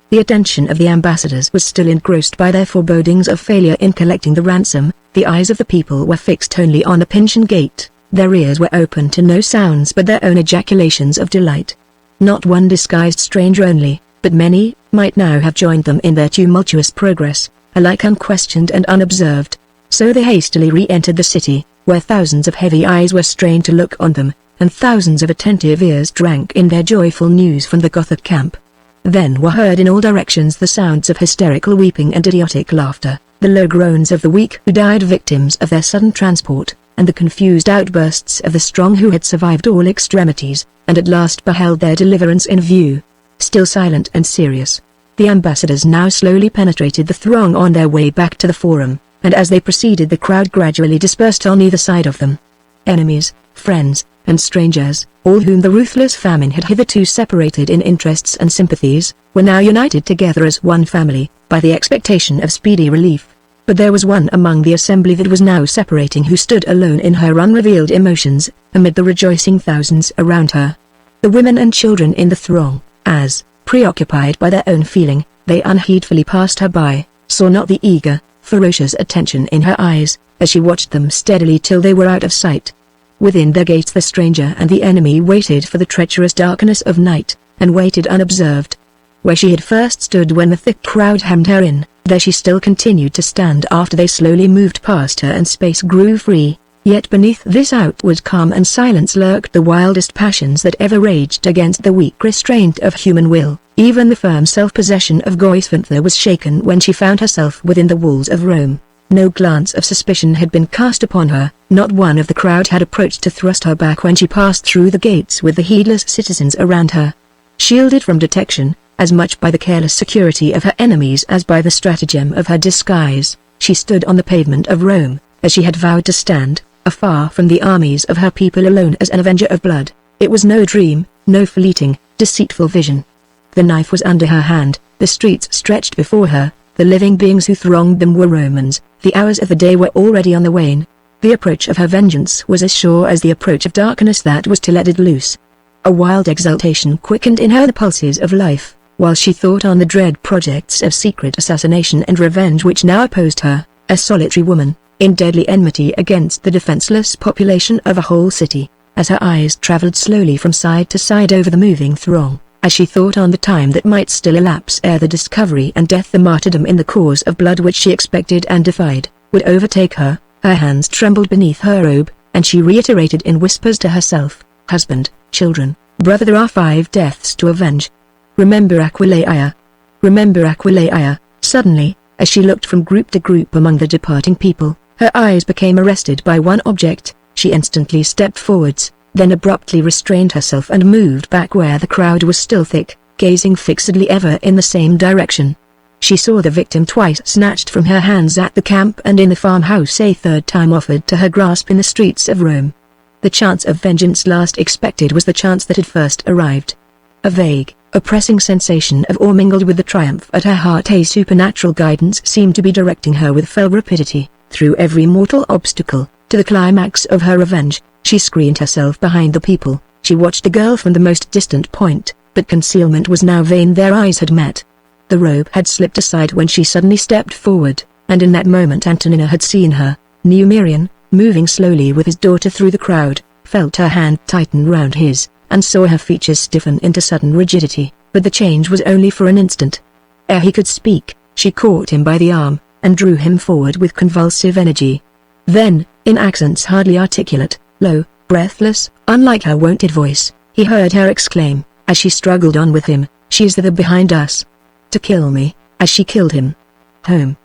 The attention of the ambassadors was still engrossed by their forebodings of failure in collecting the ransom. The eyes of the people were fixed only on the Pincian Gate, their ears were open to no sounds but their own ejaculations of delight. Not one disguised stranger only, but many, might now have joined them in their tumultuous progress, alike unquestioned and unobserved. So they hastily re-entered the city, where thousands of heavy eyes were strained to look on them, and thousands of attentive ears drank in their joyful news from the Gothic camp. Then were heard in all directions the sounds of hysterical weeping and idiotic laughter, the low groans of the weak who died victims of their sudden transport, and the confused outbursts of the strong who had survived all extremities, and at last beheld their deliverance in view. Still silent and serious, the ambassadors now slowly penetrated the throng on their way back to the forum, and as they proceeded the crowd gradually dispersed on either side of them. Enemies, friends, and strangers, all whom the ruthless famine had hitherto separated in interests and sympathies, were now united together as one family, by the expectation of speedy relief. But there was one among the assembly that was now separating who stood alone in her unrevealed emotions, amid the rejoicing thousands around her. The women and children in the throng, as, preoccupied by their own feeling, they unheedfully passed her by, saw not the eager, ferocious attention in her eyes, as she watched them steadily till they were out of sight. Within their gates the stranger and the enemy waited for the treacherous darkness of night, and waited unobserved. Where she had first stood when the thick crowd hemmed her in, there she still continued to stand after they slowly moved past her and space grew free. Yet beneath this outward calm and silence lurked the wildest passions that ever raged against the weak restraint of human will. Even the firm self-possession of Goisvinther was shaken when she found herself within the walls of Rome. No glance of suspicion had been cast upon her, not one of the crowd had approached to thrust her back when she passed through the gates with the heedless citizens around her. Shielded from detection, as much by the careless security of her enemies as by the stratagem of her disguise, she stood on the pavement of Rome, as she had vowed to stand, afar from the armies of her people, alone as an avenger of blood. It was no dream, no fleeting, deceitful vision. The knife was under her hand, the streets stretched before her, the living beings who thronged them were Romans, the hours of the day were already on the wane. The approach of her vengeance was as sure as the approach of darkness that was to let it loose. A wild exultation quickened in her the pulses of life, while she thought on the dread projects of secret assassination and revenge which now opposed her, a solitary woman, in deadly enmity against the defenseless population of a whole city. As her eyes travelled slowly from side to side over the moving throng, as she thought on the time that might still elapse ere the discovery and death, the martyrdom in the cause of blood which she expected and defied, would overtake her, her hands trembled beneath her robe, and she reiterated in whispers to herself, "Husband, children, brother, there are 5 deaths to avenge. Remember Aquileia. Remember Aquileia." Suddenly, as she looked from group to group among the departing people, her eyes became arrested by one object. She instantly stepped forwards, then abruptly restrained herself and moved back where the crowd was still thick, gazing fixedly ever in the same direction. She saw the victim twice snatched from her hands at the camp and in the farmhouse, a third time offered to her grasp in the streets of Rome. The chance of vengeance last expected was the chance that had first arrived. A vague, oppressing sensation of awe mingled with the triumph at her heart. A supernatural guidance seemed to be directing her with fell rapidity, through every mortal obstacle, to the climax of her revenge. She screened herself behind the people, she watched the girl from the most distant point, but concealment was now vain. Their eyes had met. The robe had slipped aside when she suddenly stepped forward, and in that moment Antonina had seen her. Numerian, moving slowly with his daughter through the crowd, felt her hand tighten round his, and saw her features stiffen into sudden rigidity, but the change was only for an instant. Ere he could speak, she caught him by the arm, and drew him forward with convulsive energy. Then, in accents hardly articulate, low, breathless, unlike her wonted voice, he heard her exclaim, as she struggled on with him, "She is there behind us. To kill me, as she killed him. Home.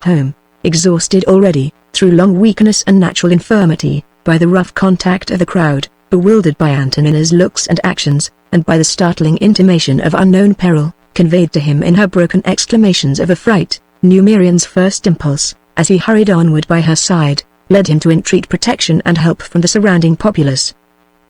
Home." Exhausted already, through long weakness and natural infirmity, by the rough contact of the crowd, bewildered by Antonina's looks and actions, and by the startling intimation of unknown peril, conveyed to him in her broken exclamations of affright, Numerian's first impulse, as he hurried onward by her side, led him to entreat protection and help from the surrounding populace.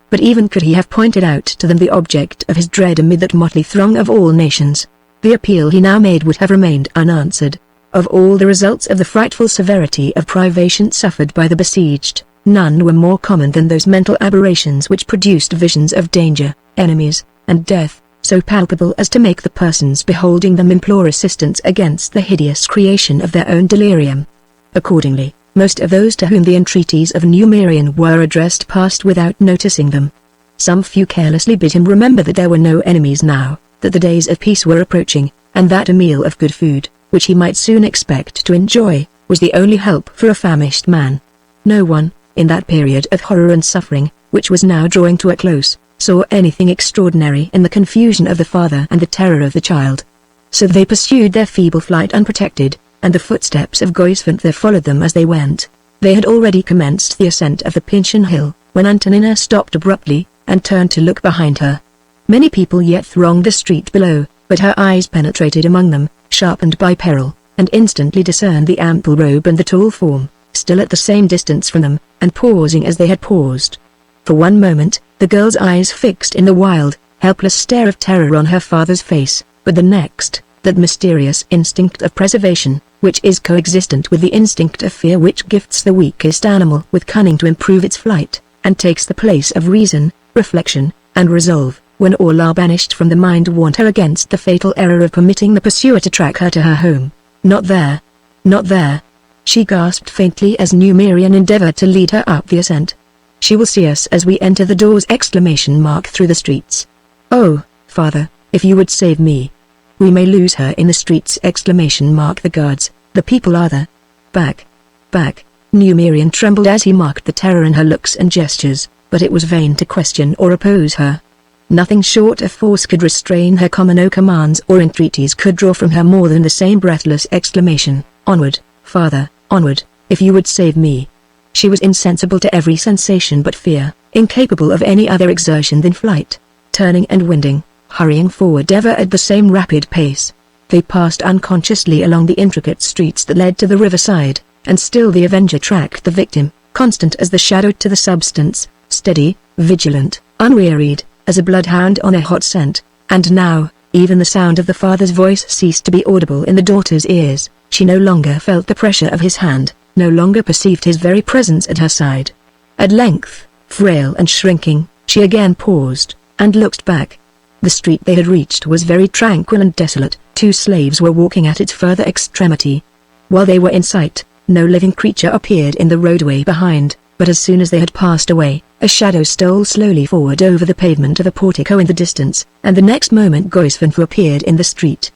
But even could he have pointed out to them the object of his dread amid that motley throng of all nations, the appeal he now made would have remained unanswered. Of all the results of the frightful severity of privation suffered by the besieged, none were more common than those mental aberrations which produced visions of danger, enemies, and death, so palpable as to make the persons beholding them implore assistance against the hideous creation of their own delirium. Accordingly, most of those to whom the entreaties of Numerian were addressed passed without noticing them. Some few carelessly bid him remember that there were no enemies now, that the days of peace were approaching, and that a meal of good food, which he might soon expect to enjoy, was the only help for a famished man. No one, in that period of horror and suffering, which was now drawing to a close, saw anything extraordinary in the confusion of the father and the terror of the child. So they pursued their feeble flight unprotected, and the footsteps of Goisvanther followed them as they went. They had already commenced the ascent of the Pincian Hill, when Antonina stopped abruptly, and turned to look behind her. Many people yet thronged the street below, but her eyes penetrated among them, sharpened by peril, and instantly discerned the ample robe and the tall form, still at the same distance from them, and pausing as they had paused. For one moment, the girl's eyes fixed in the wild, helpless stare of terror on her father's face, but the next, that mysterious instinct of preservation, which is coexistent with the instinct of fear which gifts the weakest animal with cunning to improve its flight, and takes the place of reason, reflection, and resolve, when all are banished from the mind, warned her against the fatal error of permitting the pursuer to track her to her home. "Not there! Not there!" she gasped faintly as Numerian endeavored to lead her up the ascent. "She will see us as we enter the doors!" Through the streets. "Oh, father, if you would save me! We may lose her in the streets!" The guards, the people are the... Back! Back! Numerian trembled as he marked the terror in her looks and gestures, but it was vain to question or oppose her. Nothing short of force could restrain her. No commands or entreaties could draw from her more than the same breathless exclamation, "Onward, father, onward, if you would save me!" She was insensible to every sensation but fear, incapable of any other exertion than flight. Turning and winding, hurrying forward ever at the same rapid pace, they passed unconsciously along the intricate streets that led to the riverside, and still the avenger tracked the victim, constant as the shadow to the substance, steady, vigilant, unwearied, as a bloodhound on a hot scent. And now, even the sound of the father's voice ceased to be audible in the daughter's ears. She no longer felt the pressure of his hand, no longer perceived his very presence at her side. At length, frail and shrinking, she again paused, and looked back. The street they had reached was very tranquil and desolate. 2 slaves were walking at its further extremity. While they were in sight, no living creature appeared in the roadway behind, but as soon as they had passed away, a shadow stole slowly forward over the pavement of a portico in the distance, and the next moment Goisvanther appeared in the street.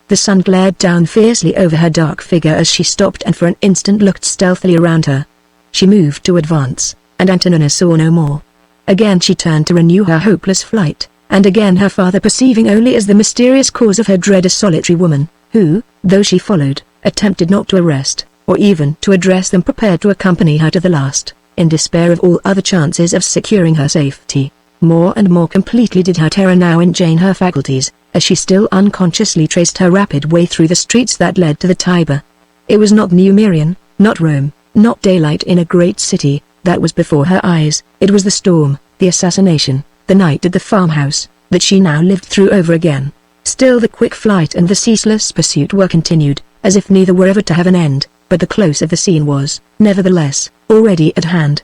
The sun glared down fiercely over her dark figure as she stopped and for an instant looked stealthily around her. She moved to advance, and Antonina saw no more. Again she turned to renew her hopeless flight, and again her father, perceiving only as the mysterious cause of her dread a solitary woman, who, though she followed, attempted not to arrest, or even to address them, prepared to accompany her to the last, in despair of all other chances of securing her safety. More and more completely did her terror now enchain her faculties, as she still unconsciously traced her rapid way through the streets that led to the Tiber. It was not Numerian, not Rome, not daylight in a great city, that was before her eyes. It was the storm, the assassination, the night at the farmhouse, that she now lived through over again. Still the quick flight and the ceaseless pursuit were continued, as if neither were ever to have an end, but the close of the scene was, nevertheless, already at hand.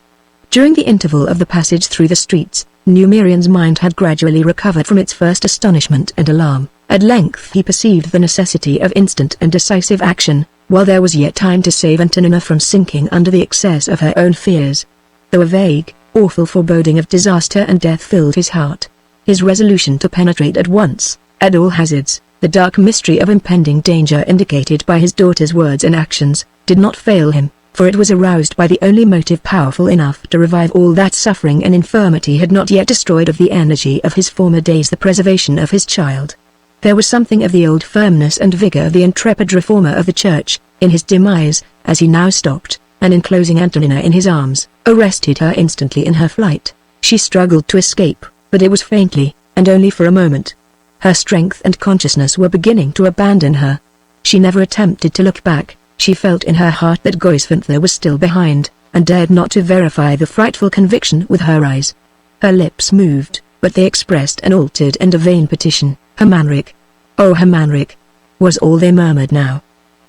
During the interval of the passage through the streets, Numerian's mind had gradually recovered from its first astonishment and alarm. At length he perceived the necessity of instant and decisive action, while there was yet time to save Antonina from sinking under the excess of her own fears. Though a vague, awful foreboding of disaster and death filled his heart, his resolution to penetrate at once, at all hazards, the dark mystery of impending danger indicated by his daughter's words and actions, did not fail him, for it was aroused by the only motive powerful enough to revive all that suffering and infirmity had not yet destroyed of the energy of his former days, the preservation of his child. There was something of the old firmness and vigor of the intrepid reformer of the church, in his dim eyes, as he now stopped, and enclosing Antonina in his arms, arrested her instantly in her flight. She struggled to escape, but it was faintly, and only for a moment. Her strength and consciousness were beginning to abandon her. She never attempted to look back. She felt in her heart that Goisvanther was still behind, and dared not to verify the frightful conviction with her eyes. Her lips moved, but they expressed an altered and a vain petition. "Hermanric! Oh Hermanric!" was all they murmured now.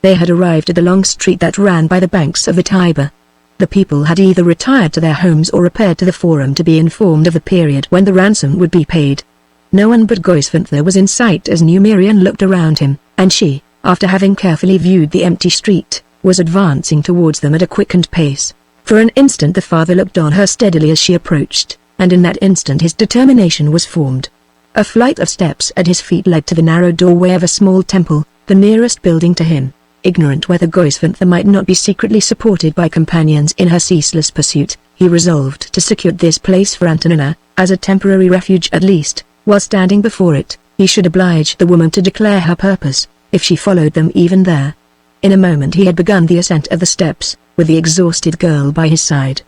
They had arrived at the long street that ran by the banks of the Tiber. The people had either retired to their homes or repaired to the forum to be informed of the period when the ransom would be paid. No one but Goisvanther was in sight as Numerian looked around him, and she, after having carefully viewed the empty street, was advancing towards them at a quickened pace. For an instant the father looked on her steadily as she approached, and in that instant his determination was formed. A flight of steps at his feet led to the narrow doorway of a small temple, the nearest building to him. ignorant whether Goisvantha might not be secretly supported by companions in her ceaseless pursuit. He resolved to secure this place for Antonina, as a temporary refuge at least. While standing before it, he should oblige the woman to declare her purpose, if she followed them even there. In a moment he had begun the ascent of the steps, with the exhausted girl by his side.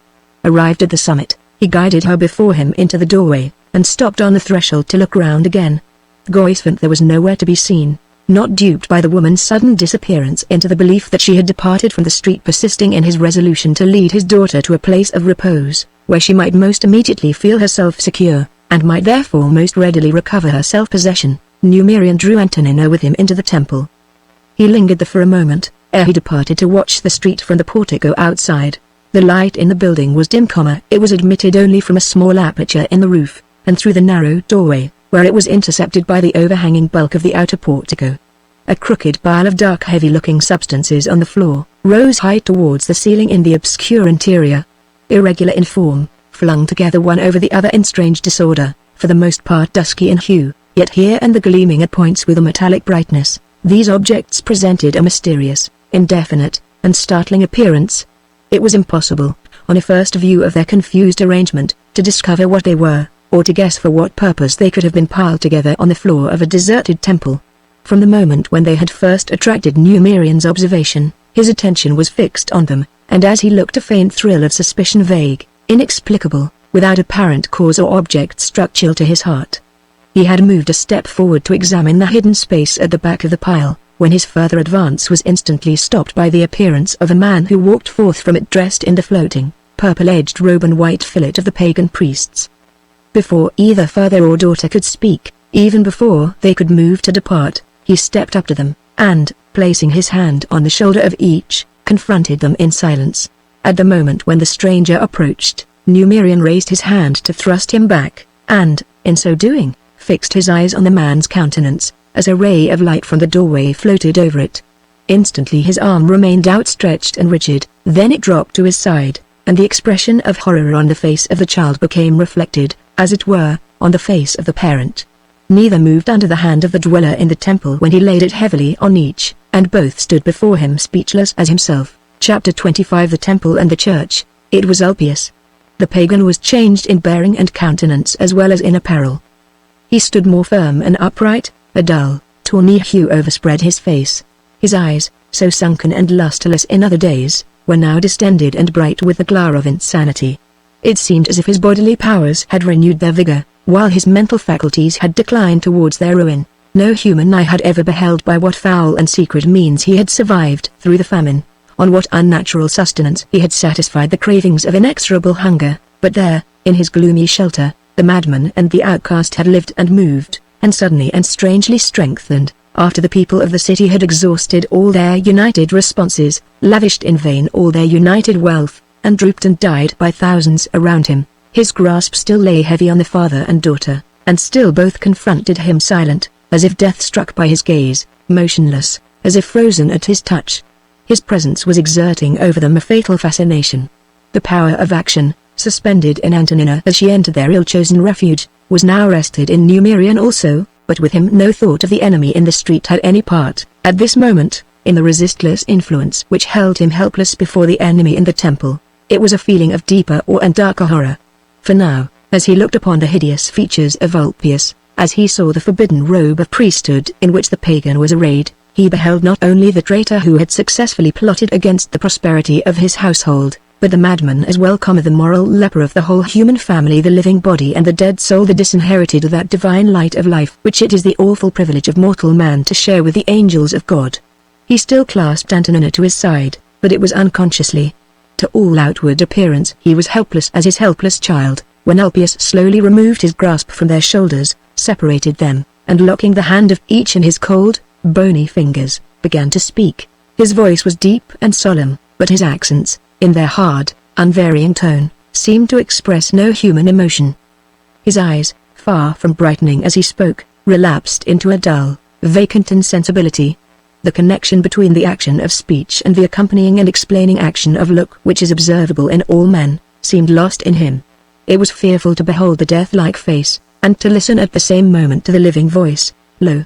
Arrived at the summit, he guided her before him into the doorway, and stopped on the threshold to look round again. Goisvantha was nowhere to be seen. Not duped by the woman's sudden disappearance into the belief that she had departed from the street, persisting in his resolution to lead his daughter to a place of repose, where she might most immediately feel herself secure, and might therefore most readily recover her self-possession, Numerian drew Antonina with him into the temple. He lingered there for a moment, ere he departed to watch the street from the portico outside. The light in the building was dim, it was admitted only from a small aperture in the roof, and through the narrow doorway, where it was intercepted by the overhanging bulk of the outer portico. A crooked pile of dark heavy-looking substances on the floor, rose high towards the ceiling in the obscure interior. Irregular in form, flung together one over the other in strange disorder, for the most part dusky in hue, yet here and there gleaming at points with a metallic brightness, these objects presented a mysterious, indefinite, and startling appearance. It was impossible, on a first view of their confused arrangement, to discover what they were, or to guess for what purpose they could have been piled together on the floor of a deserted temple. From the moment when they had first attracted Numerian's observation, his attention was fixed on them, and as he looked a faint thrill of suspicion, vague, inexplicable, without apparent cause or object, struck chill to his heart. He had moved a step forward to examine the hidden space at the back of the pile, when his further advance was instantly stopped by the appearance of a man who walked forth from it dressed in the floating, purple-edged robe and white fillet of the pagan priests. Before either father or daughter could speak, even before they could move to depart, he stepped up to them, and, placing his hand on the shoulder of each, confronted them in silence. At the moment when the stranger approached, Numerian raised his hand to thrust him back, and, in so doing, fixed his eyes on the man's countenance, as a ray of light from the doorway floated over it. Instantly his arm remained outstretched and rigid, then it dropped to his side, and the expression of horror on the face of the child became reflected, as it were, on the face of the parent. Neither moved under the hand of the dweller in the temple when he laid it heavily on each, and both stood before him speechless as himself. Chapter 25 The Temple and the Church. It was Ulpius. The pagan was changed in bearing and countenance as well as in apparel. He stood more firm and upright, a dull, tawny hue overspread his face. His eyes, so sunken and lustreless in other days, were now distended and bright with the glare of insanity. It seemed as if his bodily powers had renewed their vigor, while his mental faculties had declined towards their ruin. No human eye had ever beheld by what foul and secret means he had survived through the famine, on what unnatural sustenance he had satisfied the cravings of inexorable hunger, but there, in his gloomy shelter, the madman and the outcast had lived and moved, and suddenly and strangely strengthened, after the people of the city had exhausted all their united responses, lavished in vain all their united wealth, and drooped and died by thousands around him. His grasp still lay heavy on the father and daughter, and still both confronted him silent, as if death struck by his gaze, motionless, as if frozen at his touch. His presence was exerting over them a fatal fascination. The power of action, suspended in Antonina as she entered their ill-chosen refuge, was now rested in Numerian also, but with him no thought of the enemy in the street had any part, at this moment, in the resistless influence which held him helpless before the enemy in the temple. It was a feeling of deeper awe and darker horror. For now, as he looked upon the hideous features of Ulpius, as he saw the forbidden robe of priesthood in which the pagan was arrayed, he beheld not only the traitor who had successfully plotted against the prosperity of his household, but the madman as well, the moral leper of the whole human family, the living body and the dead soul, the disinherited of that divine light of life which it is the awful privilege of mortal man to share with the angels of God. He still clasped Antonina to his side, but it was unconsciously. To all outward appearance he was helpless as his helpless child, when Ulpius slowly removed his grasp from their shoulders, separated them, and locking the hand of each in his cold, bony fingers, began to speak. His voice was deep and solemn, but his accents, in their hard, unvarying tone, seemed to express no human emotion. His eyes, far from brightening as he spoke, relapsed into a dull, vacant insensibility. The connection between the action of speech and the accompanying and explaining action of look, which is observable in all men, seemed lost in him. It was fearful to behold the death-like face, and to listen at the same moment to the living voice. "Lo!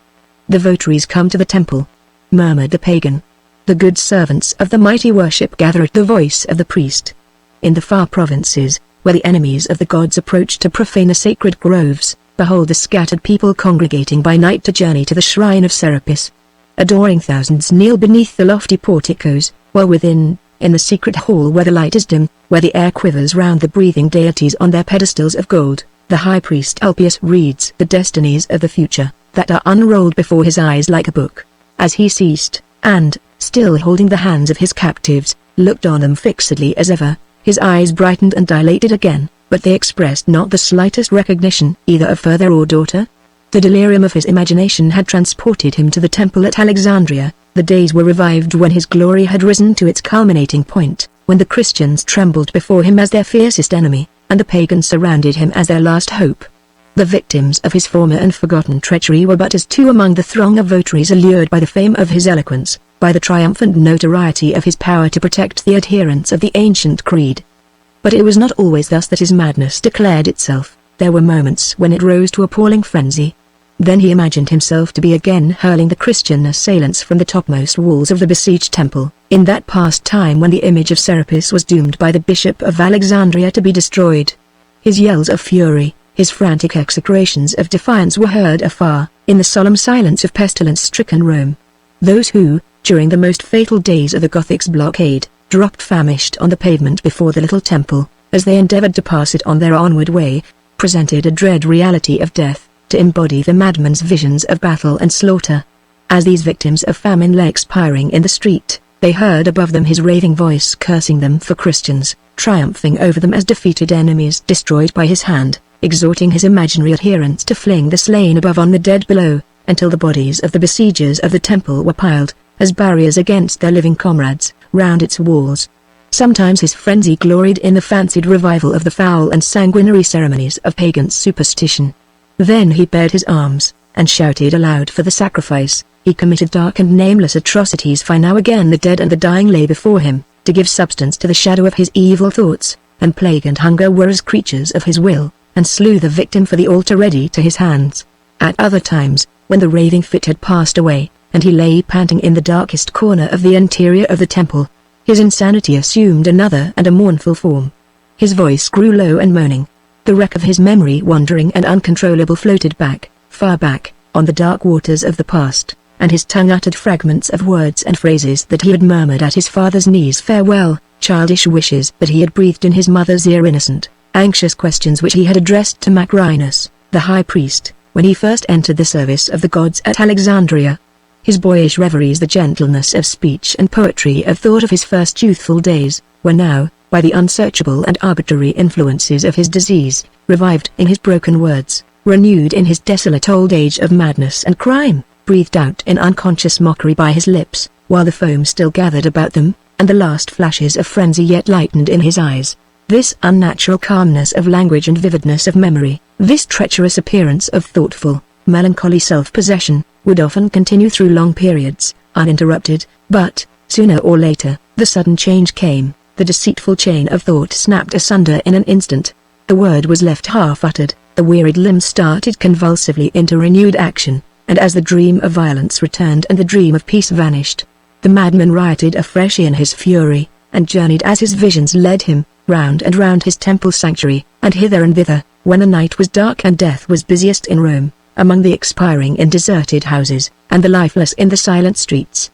The votaries come to the temple," murmured the pagan. the good servants of the mighty worship gather at the voice of the priest. In the far provinces, where the enemies of the gods approach to profane the sacred groves, behold the scattered people congregating by night to journey to the shrine of Serapis. Adoring thousands kneel beneath the lofty porticos, while within, in the secret hall where the light is dim, where the air quivers round the breathing deities on their pedestals of gold, the high priest Ulpius reads the destinies of the future, that are unrolled before his eyes like a book. As he ceased, and, still holding the hands of his captives, looked on them fixedly as ever, his eyes brightened and dilated again, but they expressed not the slightest recognition either of father or daughter. The delirium of his imagination had transported him to the temple at Alexandria. The days were revived when his glory had risen to its culminating point, when the Christians trembled before him as their fiercest enemy, and the pagans surrounded him as their last hope. The victims of his former and forgotten treachery were but as two among the throng of votaries allured by the fame of his eloquence, by the triumphant notoriety of his power to protect the adherents of the ancient creed. But it was not always thus that his madness declared itself. There were moments when it rose to appalling frenzy. Then he imagined himself to be again hurling the Christian assailants from the topmost walls of the besieged temple, in that past time when the image of Serapis was doomed by the Bishop of Alexandria to be destroyed. His yells of fury, his frantic execrations of defiance were heard afar, in the solemn silence of pestilence-stricken Rome. Those who, during the most fatal days of the Gothic's blockade, dropped famished on the pavement before the little temple, as they endeavored to pass it on their onward way, presented a dread reality of death, to embody the madman's visions of battle and slaughter. As these victims of famine lay expiring in the street, they heard above them his raving voice cursing them for Christians, triumphing over them as defeated enemies destroyed by his hand, exhorting his imaginary adherents to fling the slain above on the dead below, until the bodies of the besiegers of the temple were piled, as barriers against their living comrades, round its walls. Sometimes his frenzy gloried in the fancied revival of the foul and sanguinary ceremonies of pagan superstition. Then he bared his arms, and shouted aloud for the sacrifice. He committed dark and nameless atrocities, for now again the dead and the dying lay before him, to give substance to the shadow of his evil thoughts, and plague and hunger were as creatures of his will, and slew the victim for the altar ready to his hands. At other times, when the raving fit had passed away, and he lay panting in the darkest corner of the interior of the temple, his insanity assumed another and a mournful form. His voice grew low and moaning. The wreck of his memory, wandering and uncontrollable, floated back, far back, on the dark waters of the past, and his tongue uttered fragments of words and phrases that he had murmured at his father's knees, farewell, childish wishes that he had breathed in his mother's ear, innocent, anxious questions which he had addressed to Macrinus, the high priest, when he first entered the service of the gods at Alexandria. His boyish reveries, the gentleness of speech and poetry of thought of his first youthful days, were now, by the unsearchable and arbitrary influences of his disease, revived in his broken words, renewed in his desolate old age of madness and crime, breathed out in unconscious mockery by his lips, while the foam still gathered about them, and the last flashes of frenzy yet lightened in his eyes. This unnatural calmness of language and vividness of memory, this treacherous appearance of thoughtful, melancholy self-possession, would often continue through long periods, uninterrupted, but, sooner or later, the sudden change came, the deceitful chain of thought snapped asunder in an instant. The word was left half-uttered, the wearied limbs started convulsively into renewed action, and as the dream of violence returned and the dream of peace vanished, the madman rioted afresh in his fury, and journeyed as his visions led him, round and round his temple sanctuary, and hither and thither, when the night was dark and death was busiest in Rome, among the expiring in deserted houses, and the lifeless in the silent streets.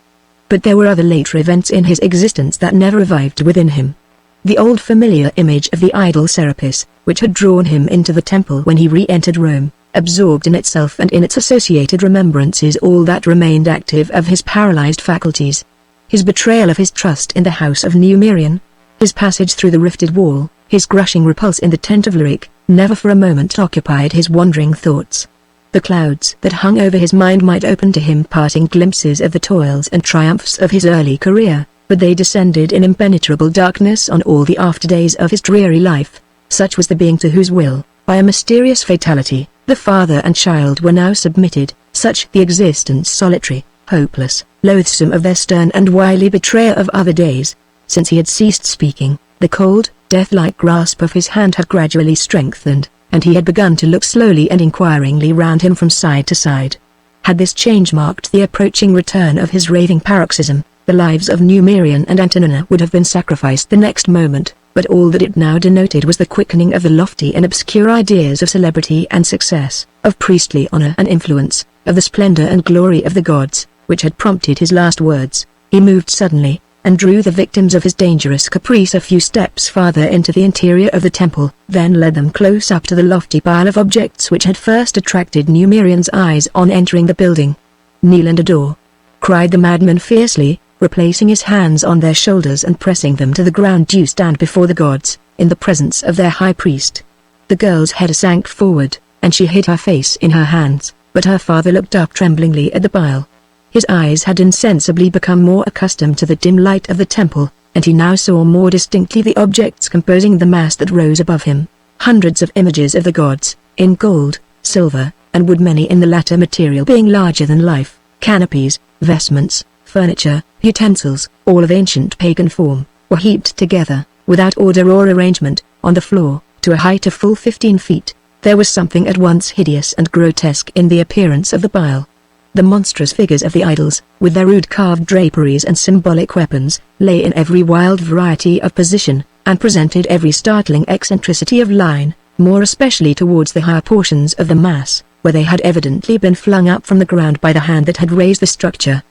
But there were other later events in his existence that never revived within him. The old familiar image of the idol Serapis, which had drawn him into the temple when he re-entered Rome, absorbed in itself and in its associated remembrances all that remained active of his paralyzed faculties. His betrayal of his trust in the house of Numerian, his passage through the rifted wall, his crushing repulse in the tent of Lyric, never for a moment occupied his wandering thoughts. The clouds that hung over his mind might open to him parting glimpses of the toils and triumphs of his early career, but they descended in impenetrable darkness on all the after-days of his dreary life. Such was the being to whose will, by a mysterious fatality, the father and child were now submitted, such the existence solitary, hopeless, loathsome of their stern and wily betrayer of other days. Since he had ceased speaking, the cold, death-like grasp of his hand had gradually strengthened, and he had begun to look slowly and inquiringly round him from side to side. Had this change marked the approaching return of his raving paroxysm, The lives of Numerian and Antonina would have been sacrificed the next moment, but all that it now denoted was the quickening of the lofty and obscure ideas of celebrity and success, of priestly honor and influence, of the splendor and glory of the gods, which had prompted his last words. He moved suddenly, and drew the victims of his dangerous caprice a few steps farther into the interior of the temple, then led them close up to the lofty pile of objects which had first attracted Numerian's eyes on entering the building. "Kneel and adore!" cried the madman fiercely, replacing his hands on their shoulders and pressing them to the ground. "You stand before the gods, in the presence of their high priest." The girl's head sank forward, and she hid her face in her hands, but her father looked up tremblingly at the pile. His eyes had insensibly become more accustomed to the dim light of the temple, and he now saw more distinctly the objects composing the mass that rose above him. Hundreds of images of the gods, in gold, silver, and wood, many in the latter material being larger than life, canopies, vestments, furniture, utensils, all of ancient pagan form, were heaped together, without order or arrangement, on the floor, to a height of full 15 feet. There was something at once hideous and grotesque in the appearance of the pile. The monstrous figures of the idols, with their rude carved draperies and symbolic weapons, lay in every wild variety of position, and presented every startling eccentricity of line, more especially towards the higher portions of the mass, where they had evidently been flung up from the ground by the hand that had raised the structure.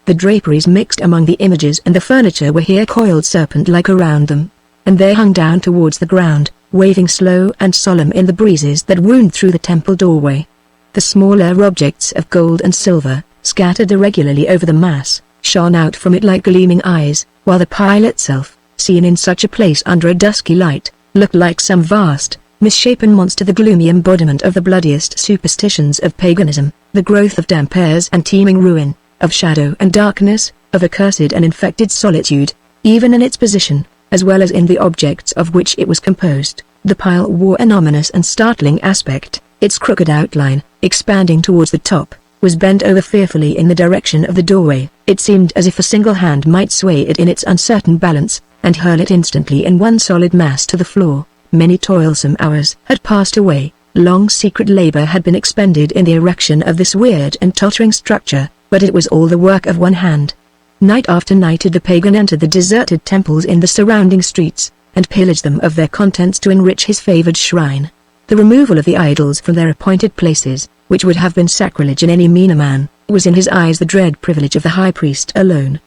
The draperies mixed among the images and the furniture were here coiled serpent-like around them, and they hung down towards the ground, waving slow and solemn in the breezes that wound through the temple doorway. The smaller objects of gold and silver, scattered irregularly over the mass, shone out from it like gleaming eyes, while the pile itself, seen in such a place under a dusky light, looked like some vast, misshapen monster, the gloomy embodiment of the bloodiest superstitions of paganism, the growth of damp airs and teeming ruin, of shadow and darkness, of accursed and infected solitude. Even in its position, as well as in the objects of which it was composed, the pile wore an ominous and startling aspect. Its crooked outline, expanding towards the top, was bent over fearfully in the direction of the doorway. It seemed as if a single hand might sway it in its uncertain balance, and hurl it instantly in one solid mass to the floor. Many toilsome hours had passed away, long secret labor had been expended in the erection of this weird and tottering structure, but it was all the work of one hand. Night after night did the pagan enter the deserted temples in the surrounding streets, and pillage them of their contents to enrich his favored shrine. The removal of the idols from their appointed places, which would have been sacrilege in any meaner man, was in his eyes the dread privilege of the high priest alone.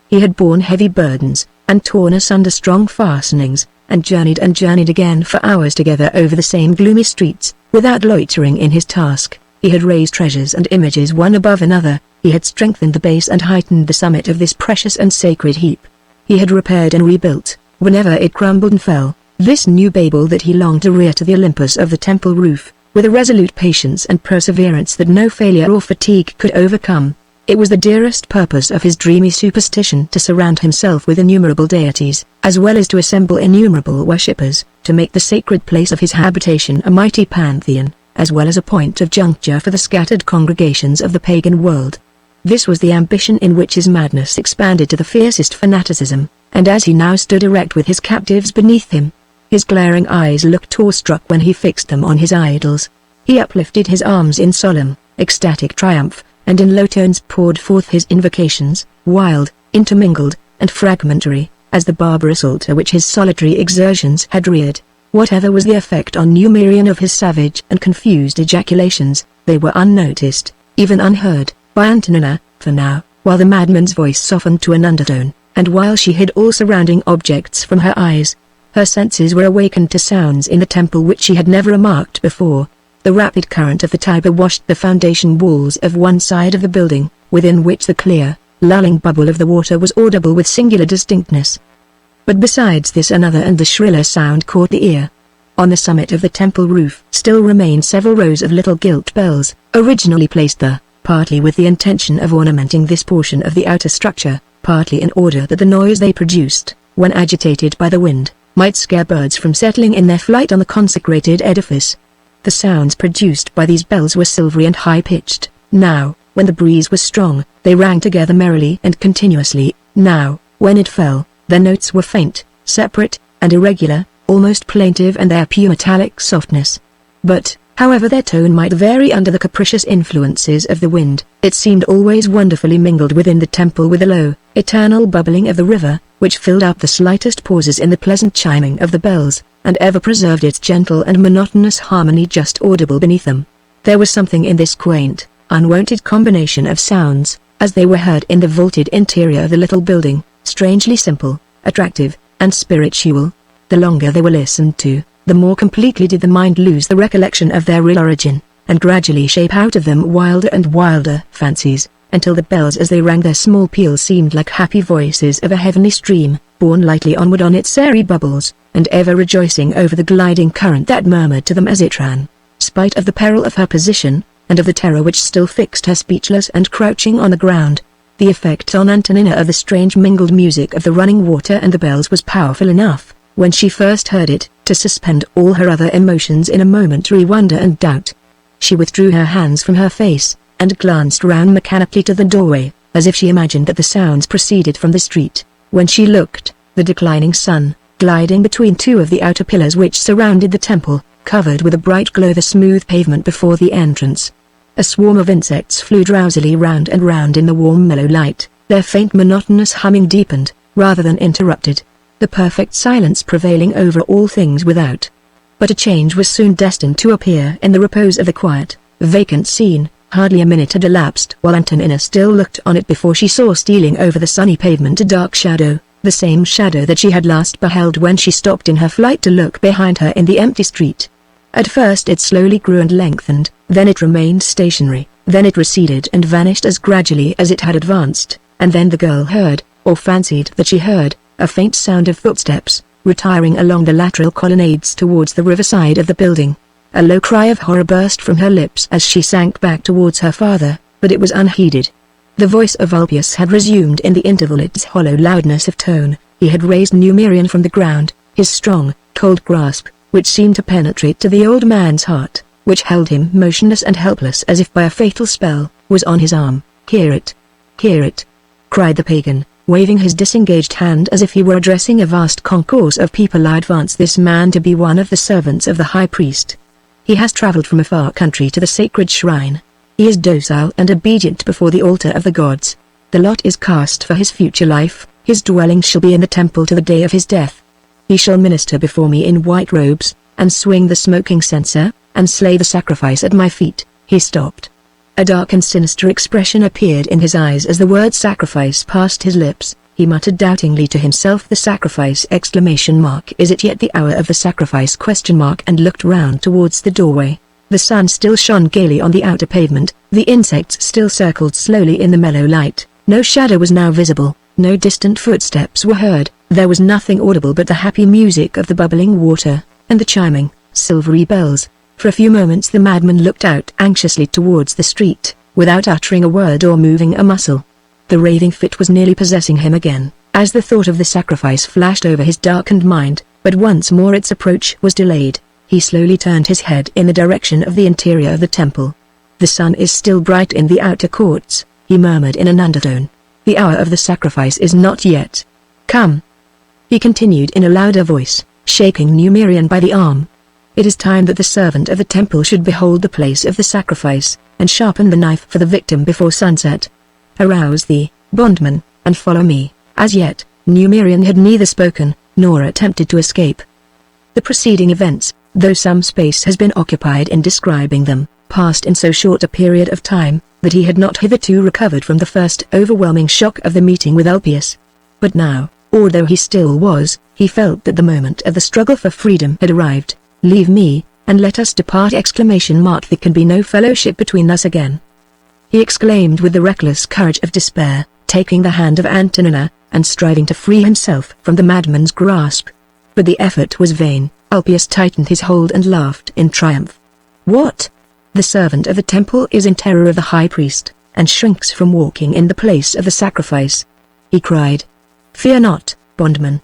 He had borne heavy burdens, and torn asunder strong fastenings, and journeyed again for hours together over the same gloomy streets, without loitering in his task. He had raised treasures and images one above another. He had strengthened the base and heightened the summit of this precious and sacred heap. He had repaired and rebuilt, whenever it crumbled and fell, this new Babel that he longed to rear to the Olympus of the temple roof, with a resolute patience and perseverance that no failure or fatigue could overcome. It was the dearest purpose of his dreamy superstition to surround himself with innumerable deities, as well as to assemble innumerable worshippers, to make the sacred place of his habitation a mighty pantheon, as well as a point of juncture for the scattered congregations of the pagan world. This was the ambition in which his madness expanded to the fiercest fanaticism, and as he now stood erect with his captives beneath him, his glaring eyes looked awestruck when he fixed them on his idols. He uplifted his arms in solemn, ecstatic triumph, and in low tones poured forth his invocations, wild, intermingled, and fragmentary, as the barbarous altar which his solitary exertions had reared. Whatever was the effect on Numerian of his savage and confused ejaculations, they were unnoticed, even unheard, by Antonina, for now, while the madman's voice softened to an undertone, and while she hid all surrounding objects from her eyes, her senses were awakened to sounds in the temple which she had never remarked before. The rapid current of the Tiber washed the foundation walls of one side of the building, within which the clear, lulling bubble of the water was audible with singular distinctness. But besides this another and the shriller sound caught the ear. On the summit of the temple roof still remained several rows of little gilt bells, originally placed there, partly with the intention of ornamenting this portion of the outer structure, partly in order that the noise they produced, when agitated by the wind, might scare birds from settling in their flight on the consecrated edifice. The sounds produced by these bells were silvery and high-pitched. Now, when the breeze was strong, they rang together merrily and continuously. Now, when it fell, their notes were faint, separate, and irregular, almost plaintive in their pure metallic softness. But, however their tone might vary under the capricious influences of the wind, it seemed always wonderfully mingled within the temple with the low, eternal bubbling of the river, which filled up the slightest pauses in the pleasant chiming of the bells, and ever preserved its gentle and monotonous harmony just audible beneath them. There was something in this quaint, unwonted combination of sounds, as they were heard in the vaulted interior of the little building, strangely simple, attractive, and spiritual. The longer they were listened to, the more completely did the mind lose the recollection of their real origin, and gradually shape out of them wilder and wilder fancies, until the bells as they rang their small peal seemed like happy voices of a heavenly stream, borne lightly onward on its airy bubbles, and ever rejoicing over the gliding current that murmured to them as it ran. Spite of the peril of her position, and of the terror which still fixed her speechless and crouching on the ground, the effect on Antonina of the strange mingled music of the running water and the bells was powerful enough, when she first heard it, to suspend all her other emotions in a momentary wonder and doubt. She withdrew her hands from her face, and glanced round mechanically to the doorway, as if she imagined that the sounds proceeded from the street. When she looked, the declining sun, gliding between two of the outer pillars which surrounded the temple, covered with a bright glow the smooth pavement before the entrance. A swarm of insects flew drowsily round and round in the warm mellow light, their faint monotonous humming deepened, rather than interrupted, the perfect silence prevailing over all things without. But a change was soon destined to appear in the repose of the quiet, vacant scene. Hardly a minute had elapsed while Antonina still looked on it before she saw stealing over the sunny pavement a dark shadow, the same shadow that she had last beheld when she stopped in her flight to look behind her in the empty street. At first it slowly grew and lengthened, then it remained stationary, then it receded and vanished as gradually as it had advanced, and then the girl heard, or fancied that she heard, a faint sound of footsteps, retiring along the lateral colonnades towards the riverside of the building. A low cry of horror burst from her lips as she sank back towards her father, but it was unheeded. The voice of Ulpius had resumed in the interval its hollow loudness of tone. He had raised Numerian from the ground, his strong, cold grasp, which seemed to penetrate to the old man's heart, which held him motionless and helpless as if by a fatal spell, was on his arm. "Hear it! Hear it!" cried the pagan, waving his disengaged hand as if he were addressing a vast concourse of people. "I advance this man to be one of the servants of the high priest. He has traveled from a far country to the sacred shrine. He is docile and obedient before the altar of the gods. The lot is cast for his future life. His dwelling shall be in the temple to the day of his death. He shall minister before me in white robes, and swing the smoking censer, and slay the sacrifice at my feet." He stopped. A dark and sinister expression appeared in his eyes as the word sacrifice passed his lips. He muttered doubtingly to himself, "The sacrifice!" Is it yet the hour of the sacrifice? And looked round towards the doorway. The sun still shone gaily on the outer pavement, the insects still circled slowly in the mellow light. No shadow was now visible, no distant footsteps were heard, there was nothing audible but the happy music of the bubbling water, and the chiming, silvery bells. For a few moments the madman looked out anxiously towards the street, without uttering a word or moving a muscle. The raving fit was nearly possessing him again, as the thought of the sacrifice flashed over his darkened mind, but once more its approach was delayed. He slowly turned his head in the direction of the interior of the temple. "The sun is still bright in the outer courts," he murmured in an undertone. "The hour of the sacrifice is not yet. Come," he continued in a louder voice, shaking Numerian by the arm. "It is time that the servant of the temple should behold the place of the sacrifice, and sharpen the knife for the victim before sunset. Arouse thee, bondman, and follow me." As yet, Numerian had neither spoken, nor attempted to escape. The preceding events, though some space has been occupied in describing them, passed in so short a period of time, that he had not hitherto recovered from the first overwhelming shock of the meeting with Ulpius. But now, although he still was, he felt that the moment of the struggle for freedom had arrived. "Leave me, and let us depart!" There can be no fellowship between us again, he exclaimed with the reckless courage of despair, taking the hand of Antonina, and striving to free himself from the madman's grasp. But the effort was vain. Ulpius tightened his hold and laughed in triumph. "What? The servant of the temple is in terror of the high priest, and shrinks from walking in the place of the sacrifice," he cried. "Fear not, bondman.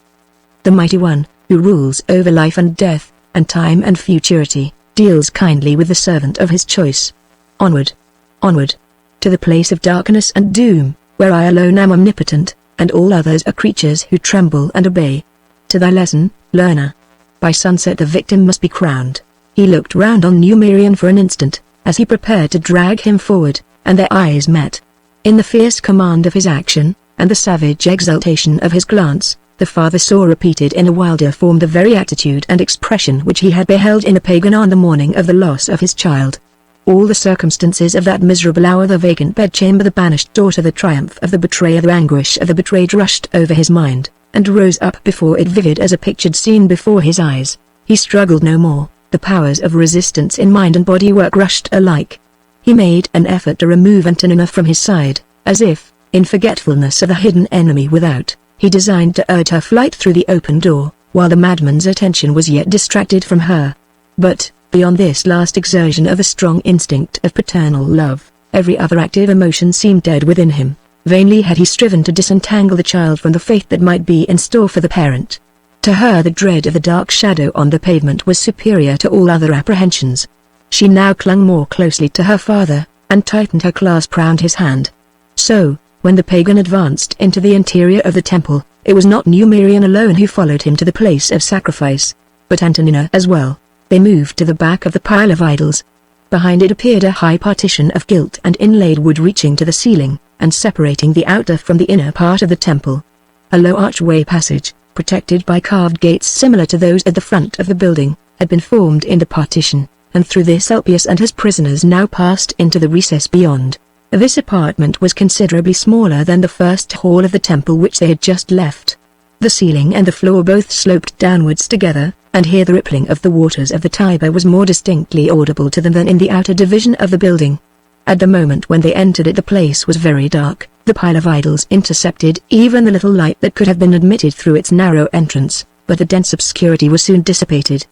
The mighty one, who rules over life and death, and time and futurity, deals kindly with the servant of his choice. Onward, onward, to the place of darkness and doom, where I alone am omnipotent, and all others are creatures who tremble and obey. To thy lesson, learner. By sunset the victim must be crowned." He looked round on Numerian for an instant, as he prepared to drag him forward, and their eyes met. In the fierce command of his action, and the savage exultation of his glance, the father saw repeated in a wilder form the very attitude and expression which he had beheld in the pagan on the morning of the loss of his child. All the circumstances of that miserable hour, the vacant bedchamber, the banished daughter, the triumph of the betrayer, the anguish of the betrayed, rushed over his mind, and rose up before it vivid as a pictured scene before his eyes. He struggled no more, the powers of resistance in mind and body were crushed alike. He made an effort to remove Antonina from his side, as if, in forgetfulness of the hidden enemy without, he designed to urge her flight through the open door, while the madman's attention was yet distracted from her. But, beyond this last exertion of a strong instinct of paternal love, every other active emotion seemed dead within him. Vainly had he striven to disentangle the child from the fate that might be in store for the parent. To her the dread of the dark shadow on the pavement was superior to all other apprehensions. She now clung more closely to her father, and tightened her clasp round his hand. So, when the pagan advanced into the interior of the temple, it was not Numerian alone who followed him to the place of sacrifice, but Antonina as well. They moved to the back of the pile of idols. Behind it appeared a high partition of gilt and inlaid wood reaching to the ceiling, and separating the outer from the inner part of the temple. A low archway passage, protected by carved gates similar to those at the front of the building, had been formed in the partition, and through this Ulpius and his prisoners now passed into the recess beyond. This apartment was considerably smaller than the first hall of the temple which they had just left. The ceiling and the floor both sloped downwards together, and here the rippling of the waters of the Tiber was more distinctly audible to them than in the outer division of the building. At the moment when they entered it, the place was very dark. The pile of idols intercepted even the little light that could have been admitted through its narrow entrance, but the dense obscurity was soon dissipated.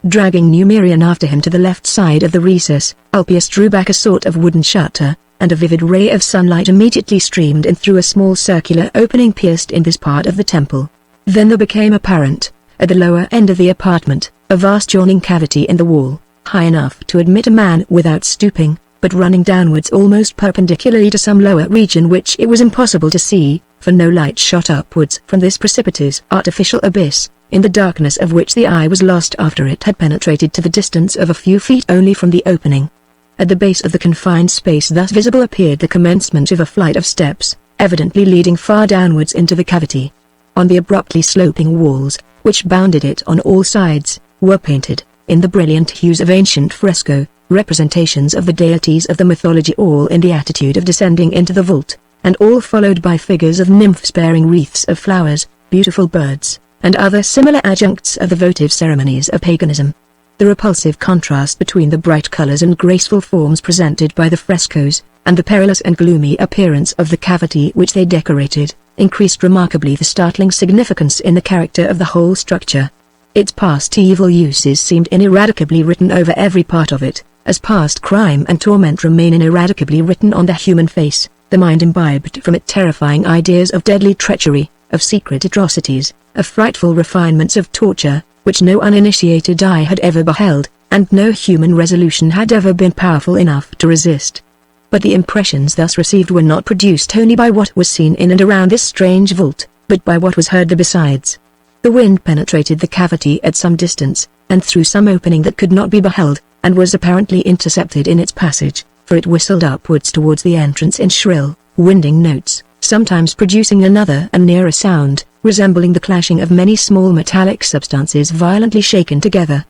Dragging Numerian after him to the left side of the recess, Ulpius drew back a sort of wooden shutter, and a vivid ray of sunlight immediately streamed in through a small circular opening pierced in this part of the temple. Then there became apparent, at the lower end of the apartment, a vast yawning cavity in the wall, high enough to admit a man without stooping, but running downwards almost perpendicularly to some lower region which it was impossible to see, for no light shot upwards from this precipitous artificial abyss, in the darkness of which the eye was lost after it had penetrated to the distance of a few feet only from the opening. At the base of the confined space thus visible appeared the commencement of a flight of steps, evidently leading far downwards into the cavity. On the abruptly sloping walls, which bounded it on all sides, were painted, in the brilliant hues of ancient fresco, representations of the deities of the mythology, all in the attitude of descending into the vault, and all followed by figures of nymphs bearing wreaths of flowers, beautiful birds, and other similar adjuncts of the votive ceremonies of paganism. The repulsive contrast between the bright colors and graceful forms presented by the frescoes, and the perilous and gloomy appearance of the cavity which they decorated, increased remarkably the startling significance in the character of the whole structure. Its past evil uses seemed ineradicably written over every part of it, as past crime and torment remain ineradicably written on the human face. The mind imbibed from it terrifying ideas of deadly treachery, of secret atrocities, of frightful refinements of torture, which no uninitiated eye had ever beheld, and no human resolution had ever been powerful enough to resist. But the impressions thus received were not produced only by what was seen in and around this strange vault, but by what was heard there besides. The wind penetrated the cavity at some distance, and through some opening that could not be beheld, and was apparently intercepted in its passage, for it whistled upwards towards the entrance in shrill, winding notes, sometimes producing another and nearer sound, resembling the clashing of many small metallic substances violently shaken together.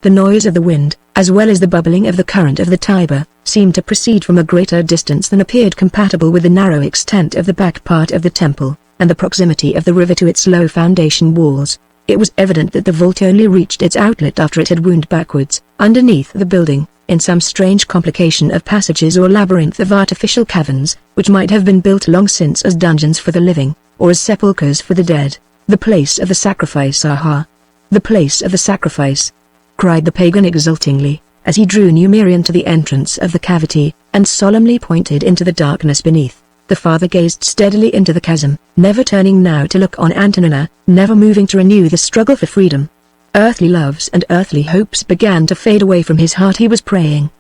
The noise of the wind, as well as the bubbling of the current of the Tiber, seemed to proceed from a greater distance than appeared compatible with the narrow extent of the back part of the temple, and the proximity of the river to its low foundation walls. It was evident that the vault only reached its outlet after it had wound backwards, underneath the building, in some strange complication of passages or labyrinth of artificial caverns, which might have been built long since as dungeons for the living, or as sepulchres for the dead. The place of the sacrifice, aha! The place of the sacrifice! Cried the pagan exultingly, as he drew Numerian to the entrance of the cavity, and solemnly pointed into the darkness beneath. The father gazed steadily into the chasm, never turning now to look on Antonina, never moving to renew the struggle for freedom. Earthly loves and earthly hopes began to fade away from his heart. He was praying.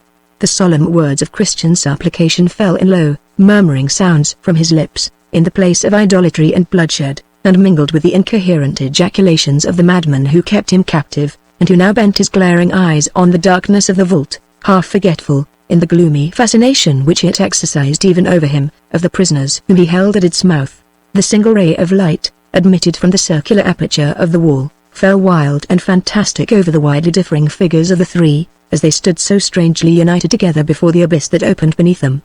The solemn words of Christian supplication fell in low, murmuring sounds from his lips, in the place of idolatry and bloodshed, and mingled with the incoherent ejaculations of the madman who kept him captive, and who now bent his glaring eyes on the darkness of the vault, half forgetful, in the gloomy fascination which it exercised even over him, of the prisoners whom he held at its mouth. The single ray of light, admitted from the circular aperture of the wall, fell wild and fantastic over the widely differing figures of the three, as they stood so strangely united together before the abyss that opened beneath them.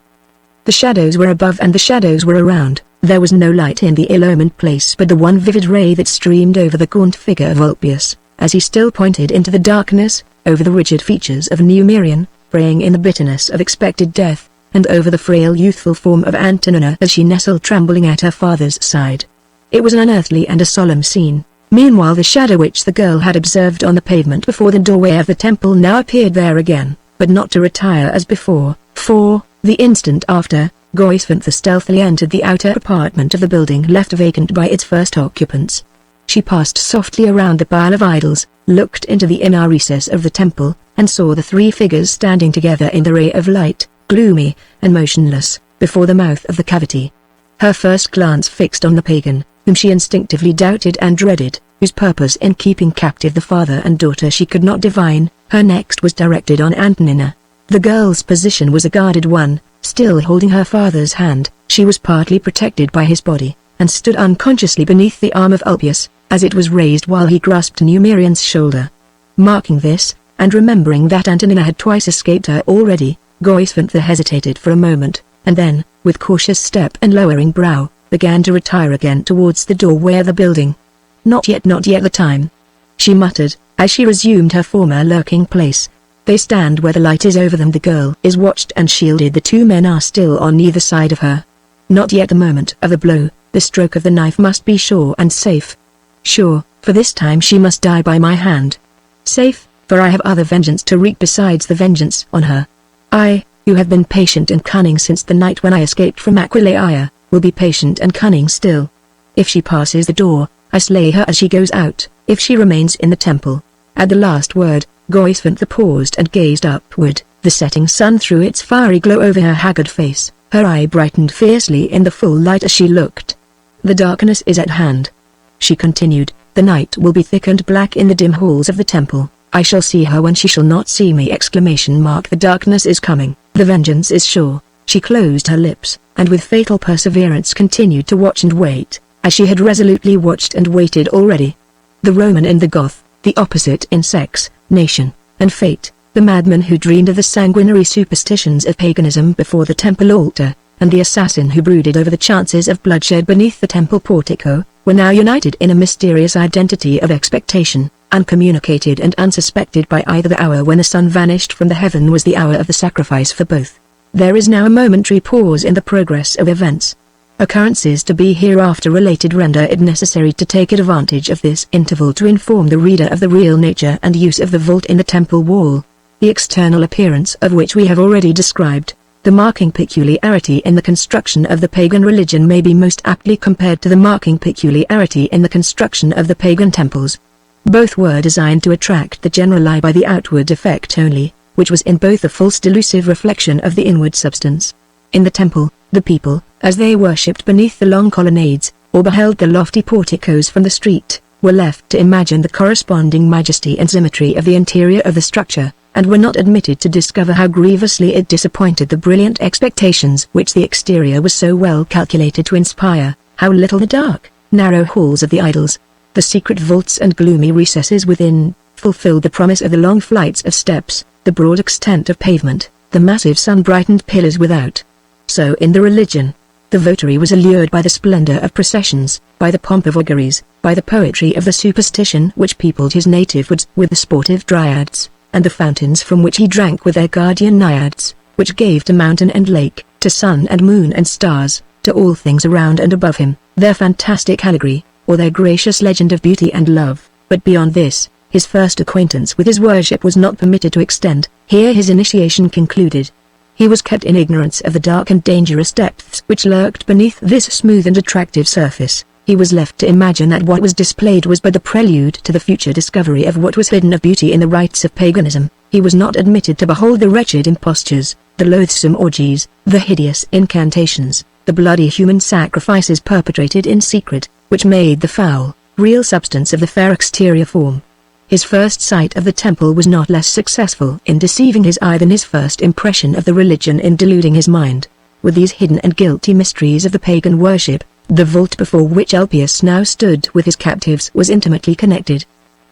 The shadows were above and the shadows were around. There was no light in the ill-omened place but the one vivid ray that streamed over the gaunt figure of Ulpius, as he still pointed into the darkness, over the rigid features of Numerian, praying in the bitterness of expected death, and over the frail youthful form of Antonina as she nestled trembling at her father's side. It was an unearthly and a solemn scene. Meanwhile the shadow which the girl had observed on the pavement before the doorway of the temple now appeared there again, but not to retire as before, for, the instant after, Goisvantha stealthily entered the outer apartment of the building left vacant by its first occupants. She passed softly around the pile of idols, looked into the inner recess of the temple, and saw the three figures standing together in the ray of light, gloomy and motionless, before the mouth of the cavity. Her first glance fixed on the pagan, whom she instinctively doubted and dreaded, whose purpose in keeping captive the father and daughter she could not divine. Her next was directed on Antonina. The girl's position was a guarded one. Still holding her father's hand, she was partly protected by his body, and stood unconsciously beneath the arm of Ulpius, as it was raised while he grasped Numerian's shoulder. Marking this, and remembering that Antonina had twice escaped her already, Goisvantha hesitated for a moment, and then, with cautious step and lowering brow, began to retire again towards the doorway of the building. Not yet the time," she muttered, as she resumed her former lurking place. "They stand where the light is over them. The girl is watched and shielded. The two men are still on either side of her. Not yet the moment of the blow. The stroke of the knife must be sure and safe. Sure, for this time she must die by my hand. Safe, for I have other vengeance to wreak besides the vengeance on her. I, who have been patient and cunning since the night when I escaped from Aquileia, will be patient and cunning still. If she passes the door, I slay her as she goes out. If she remains in the temple." At the last word, Goisvantha paused and gazed upward. The setting sun threw its fiery glow over her haggard face. Her eye brightened fiercely in the full light as she looked. "The darkness is at hand," she continued. "The night will be thick and black in the dim halls of the temple. I shall see her when she shall not see me!" The darkness is coming. The vengeance is sure. She closed her lips, and with fatal perseverance continued to watch and wait, as she had resolutely watched and waited already. The Roman and the Goth, the opposite in sex, nation, and fate, the madman who dreamed of the sanguinary superstitions of paganism before the temple altar, and the assassin who brooded over the chances of bloodshed beneath the temple portico, were now united in a mysterious identity of expectation, uncommunicated and unsuspected by either. The hour when the sun vanished from the heaven was the hour of the sacrifice for both. There is now a momentary pause in the progress of events. Occurrences to be hereafter related render it necessary to take advantage of this interval to inform the reader of the real nature and use of the vault in the temple wall, the external appearance of which we have already described. The marking peculiarity in the construction of the pagan religion may be most aptly compared to the marking peculiarity in the construction of the pagan temples. Both were designed to attract the general eye by the outward effect only, which was in both a false delusive reflection of the inward substance. In the temple, the people, as they worshipped beneath the long colonnades, or beheld the lofty porticos from the street, were left to imagine the corresponding majesty and symmetry of the interior of the structure, and were not admitted to discover how grievously it disappointed the brilliant expectations which the exterior was so well calculated to inspire, how little the dark, narrow halls of the idols, the secret vaults and gloomy recesses within, fulfilled the promise of the long flights of steps, the broad extent of pavement, the massive sun-brightened pillars without. So in the religion, the votary was allured by the splendor of processions, by the pomp of auguries, by the poetry of the superstition which peopled his native woods with the sportive dryads, and the fountains from which he drank with their guardian naiads, which gave to mountain and lake, to sun and moon and stars, to all things around and above him, their fantastic allegory, or their gracious legend of beauty and love. But beyond this, his first acquaintance with his worship was not permitted to extend. Here his initiation concluded. He was kept in ignorance of the dark and dangerous depths which lurked beneath this smooth and attractive surface. He was left to imagine that what was displayed was but the prelude to the future discovery of what was hidden of beauty in the rites of paganism. He was not admitted to behold the wretched impostures, the loathsome orgies, the hideous incantations, the bloody human sacrifices perpetrated in secret, which made the foul, real substance of the fair exterior form. His first sight of the temple was not less successful in deceiving his eye than his first impression of the religion in deluding his mind. With these hidden and guilty mysteries of the pagan worship, The vault before which Ulpius now stood with his captives was intimately connected.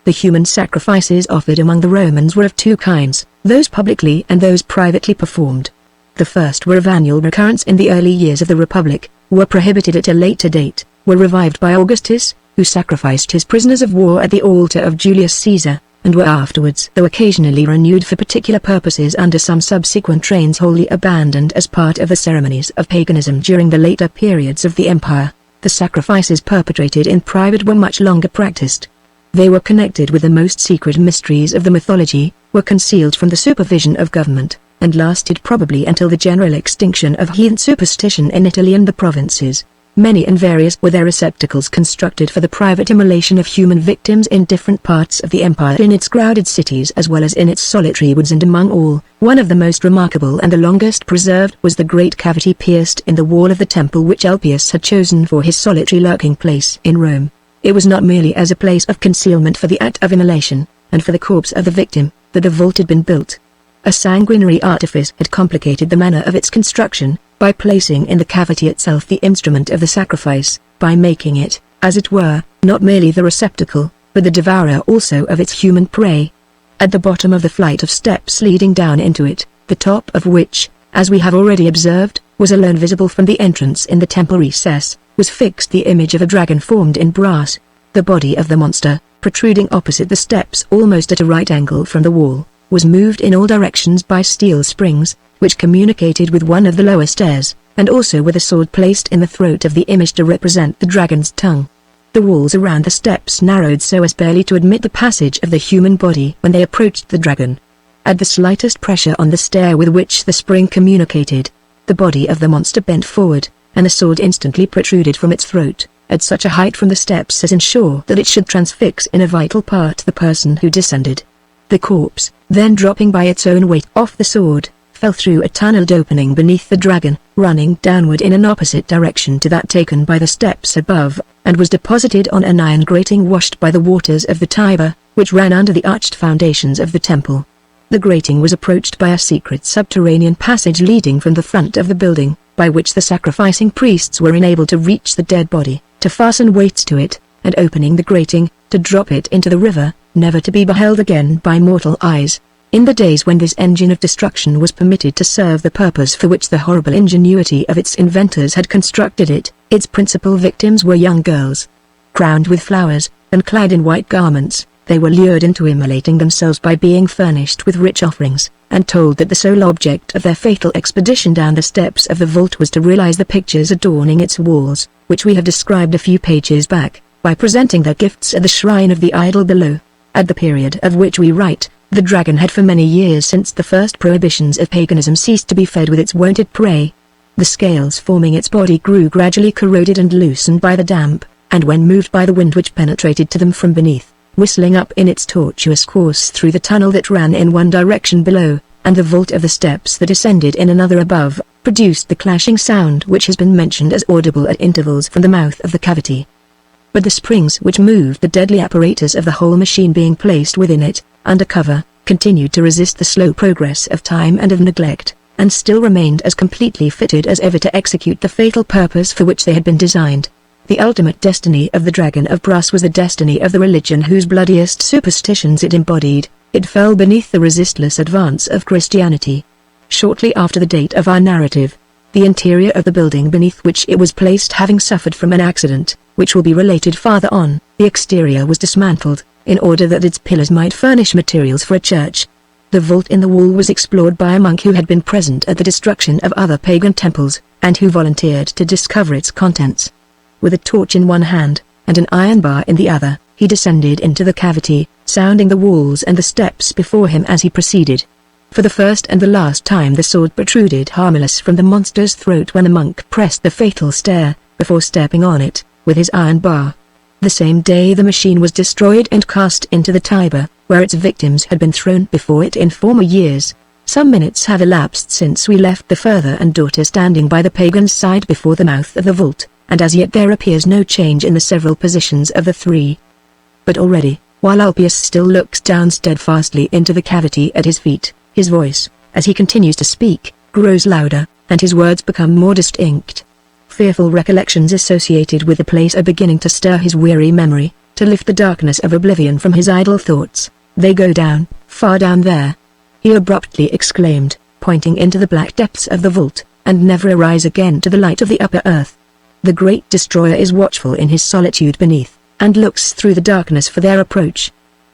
The human sacrifices offered among the Romans were of two kinds, those publicly and those privately performed. The first were of annual recurrence in the early years of the Republic, were prohibited at a later date, were revived by Augustus, who sacrificed his prisoners of war at the altar of Julius Caesar, and were afterwards, though occasionally renewed for particular purposes under some subsequent reigns, wholly abandoned as part of the ceremonies of paganism during the later periods of the empire. The sacrifices perpetrated in private were much longer practiced. They were connected with the most secret mysteries of the mythology, were concealed from the supervision of government, and lasted probably until the general extinction of heathen superstition in Italy and the provinces. Many and various were their receptacles constructed for the private immolation of human victims in different parts of the empire, in its crowded cities as well as in its solitary woods, and among all, one of the most remarkable and the longest preserved was the great cavity pierced in the wall of the temple which Ulpius had chosen for his solitary lurking place in Rome. It was not merely as a place of concealment for the act of immolation, and for the corpse of the victim, that the vault had been built. A sanguinary artifice had complicated the manner of its construction, by placing in the cavity itself the instrument of the sacrifice, by making it, as it were, not merely the receptacle, but the devourer also of its human prey. At the bottom of the flight of steps leading down into it, the top of which, as we have already observed, was alone visible from the entrance in the temple recess, was fixed the image of a dragon formed in brass. The body of the monster, protruding opposite the steps almost at a right angle from the wall, was moved in all directions by steel springs, which communicated with one of the lower stairs, and also with a sword placed in the throat of the image to represent the dragon's tongue. The walls around the steps narrowed so as barely to admit the passage of the human body when they approached the dragon. At the slightest pressure on the stair with which the spring communicated, the body of the monster bent forward, and a sword instantly protruded from its throat, at such a height from the steps as ensure that it should transfix in a vital part the person who descended. The corpse, then dropping by its own weight off the sword, fell through a tunneled opening beneath the dragon, running downward in an opposite direction to that taken by the steps above, and was deposited on an iron grating washed by the waters of the Tiber, which ran under the arched foundations of the temple. The grating was approached by a secret subterranean passage leading from the front of the building, by which the sacrificing priests were enabled to reach the dead body, to fasten weights to it, and opening the grating, to drop it into the river, never to be beheld again by mortal eyes. In the days when this engine of destruction was permitted to serve the purpose for which the horrible ingenuity of its inventors had constructed it, its principal victims were young girls. Crowned with flowers, and clad in white garments, they were lured into immolating themselves by being furnished with rich offerings, and told that the sole object of their fatal expedition down the steps of the vault was to realize the pictures adorning its walls, which we have described a few pages back, by presenting their gifts at the shrine of the idol below. At the period of which we write, the dragon had for many years since the first prohibitions of paganism ceased to be fed with its wonted prey. The scales forming its body grew gradually corroded and loosened by the damp, and when moved by the wind which penetrated to them from beneath, whistling up in its tortuous course through the tunnel that ran in one direction below, and the vault of the steps that ascended in another above, produced the clashing sound which has been mentioned as audible at intervals from the mouth of the cavity. But the springs which moved the deadly apparatus of the whole machine being placed within it, under cover, continued to resist the slow progress of time and of neglect, and still remained as completely fitted as ever to execute the fatal purpose for which they had been designed. The ultimate destiny of the dragon of brass was the destiny of the religion whose bloodiest superstitions it embodied. It fell beneath the resistless advance of Christianity. Shortly after the date of our narrative, the interior of the building beneath which it was placed having suffered from an accident, which will be related farther on, the exterior was dismantled, in order that its pillars might furnish materials for a church. The vault in the wall was explored by a monk who had been present at the destruction of other pagan temples, and who volunteered to discover its contents. With a torch in one hand, and an iron bar in the other, he descended into the cavity, sounding the walls and the steps before him as he proceeded. For the first and the last time the sword protruded harmless from the monster's throat when the monk pressed the fatal stair, before stepping on it, with his iron bar. The same day the machine was destroyed and cast into the Tiber, where its victims had been thrown before it in former years. Some minutes have elapsed since we left the father and daughter standing by the pagan's side before the mouth of the vault, and as yet there appears no change in the several positions of the three. But already, while Ulpius still looks down steadfastly into the cavity at his feet, his voice, as he continues to speak, grows louder, and his words become more distinct. Fearful recollections associated with the place are beginning to stir his weary memory, to lift the darkness of oblivion from his idle thoughts. They go down, far down there, he abruptly exclaimed, pointing into the black depths of the vault, and never arise again to the light of the upper earth. The great destroyer is watchful in his solitude beneath, and looks through the darkness for their approach.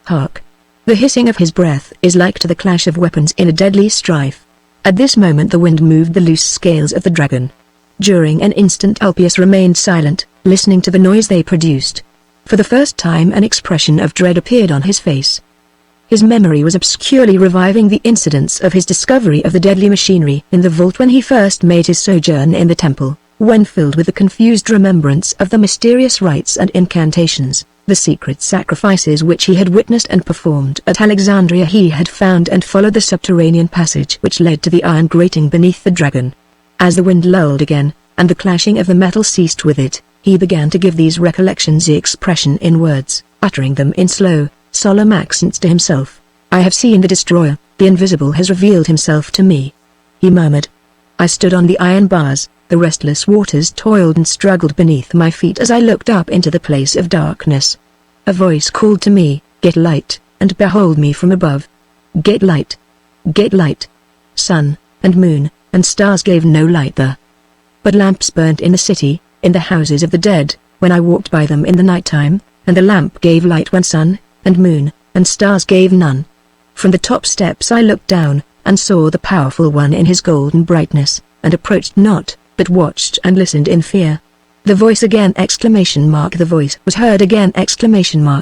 Hark! The hissing of his breath is like to the clash of weapons in a deadly strife. At this moment the wind moved the loose scales of the dragon. During an instant Ulpius remained silent, listening to the noise they produced. For the first time an expression of dread appeared on his face. His memory was obscurely reviving the incidents of his discovery of the deadly machinery in the vault when he first made his sojourn in the temple, when filled with the confused remembrance of the mysterious rites and incantations, the secret sacrifices which he had witnessed and performed at Alexandria. He had found and followed the subterranean passage which led to the iron grating beneath the dragon. As the wind lulled again, and the clashing of the metal ceased with it, he began to give these recollections expression in words, uttering them in slow, solemn accents to himself. "I have seen the destroyer, the invisible has revealed himself to me," he murmured. "I stood on the iron bars, the restless waters toiled and struggled beneath my feet as I looked up into the place of darkness. A voice called to me, 'Get light, and behold me from above. Get light. Get light.' Sun, and moon, and stars gave no light there. But lamps burnt in the city, in the houses of the dead, when I walked by them in the night time, and the lamp gave light when sun, and moon, and stars gave none. From the top steps I looked down, and saw the powerful one in his golden brightness, and approached not, but watched and listened in fear." The voice again ! The voice was heard again !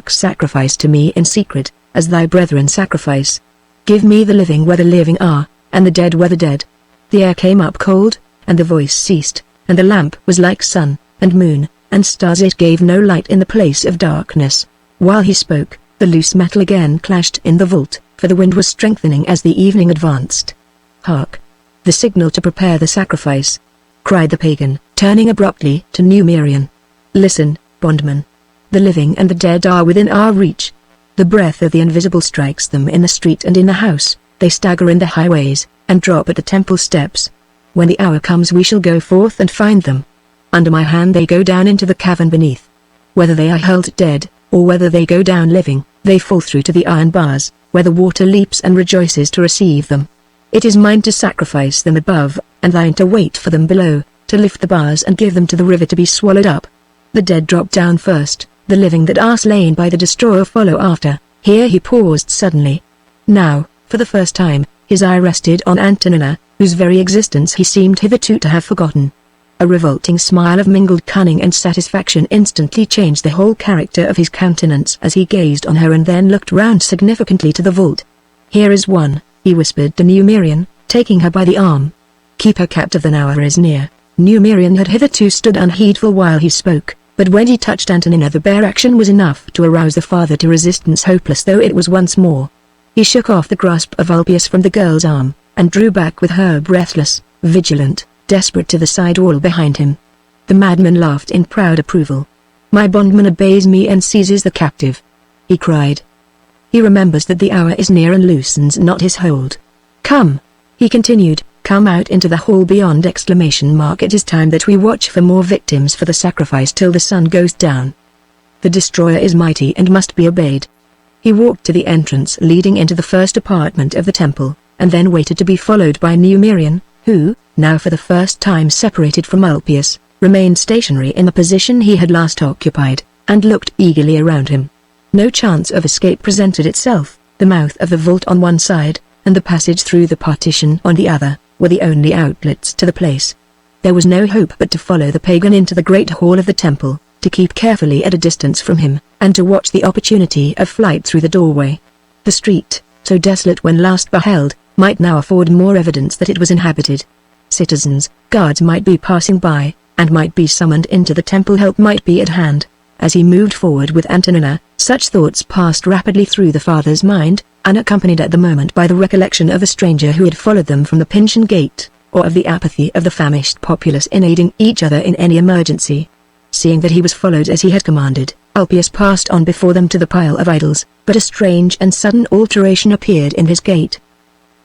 "Sacrifice to me in secret, as thy brethren sacrifice. Give me the living where the living are, and the dead where the dead." The air came up cold, and the voice ceased, and the lamp was like sun, and moon, and stars. It gave no light in the place of darkness. While he spoke, the loose metal again clashed in the vault, for the wind was strengthening as the evening advanced. "Hark! The signal to prepare the sacrifice!" cried the pagan, turning abruptly to Numerian. "Listen, bondman. The living and the dead are within our reach. The breath of the invisible strikes them in the street and in the house, they stagger in the highways, and drop at the temple steps. When the hour comes we shall go forth and find them. Under my hand they go down into the cavern beneath. Whether they are hurled dead, or whether they go down living, they fall through to the iron bars, where the water leaps and rejoices to receive them. It is mine to sacrifice them above, and thine to wait for them below, to lift the bars and give them to the river to be swallowed up. The dead drop down first, the living that are slain by the destroyer follow after." Here he paused suddenly. Now, for the first time, his eye rested on Antonina, whose very existence he seemed hitherto to have forgotten. A revolting smile of mingled cunning and satisfaction instantly changed the whole character of his countenance as he gazed on her and then looked round significantly to the vault. "Here is one," he whispered to Numerian, taking her by the arm. "Keep her captive, the hour is near." Numerian had hitherto stood unheedful while he spoke, but when he touched Antonina the bare action was enough to arouse the father to resistance, hopeless though it was once more. He shook off the grasp of Ulpius from the girl's arm, and drew back with her, breathless, vigilant, desperate, to the side wall behind him. The madman laughed in proud approval. "My bondman obeys me and seizes the captive," he cried. "He remembers that the hour is near and loosens not his hold. Come," he continued, "come out into the hall beyond! It is time that we watch for more victims for the sacrifice till the sun goes down. The destroyer is mighty and must be obeyed." He walked to the entrance leading into the first apartment of the temple, and then waited to be followed by Numerian, who, now for the first time separated from Ulpius, remained stationary in the position he had last occupied, and looked eagerly around him. No chance of escape presented itself. The mouth of the vault on one side, and the passage through the partition on the other, were the only outlets to the place. There was no hope but to follow the pagan into the great hall of the temple, to keep carefully at a distance from him, and to watch the opportunity of flight through the doorway. The street, so desolate when last beheld, might now afford more evidence that it was inhabited. Citizens, guards might be passing by, and might be summoned into the temple. Help might be at hand. As he moved forward with Antonina, such thoughts passed rapidly through the father's mind, unaccompanied at the moment by the recollection of a stranger who had followed them from the Pincian Gate, or of the apathy of the famished populace in aiding each other in any emergency. Seeing that he was followed as he had commanded, Ulpius passed on before them to the pile of idols, but a strange and sudden alteration appeared in his gait.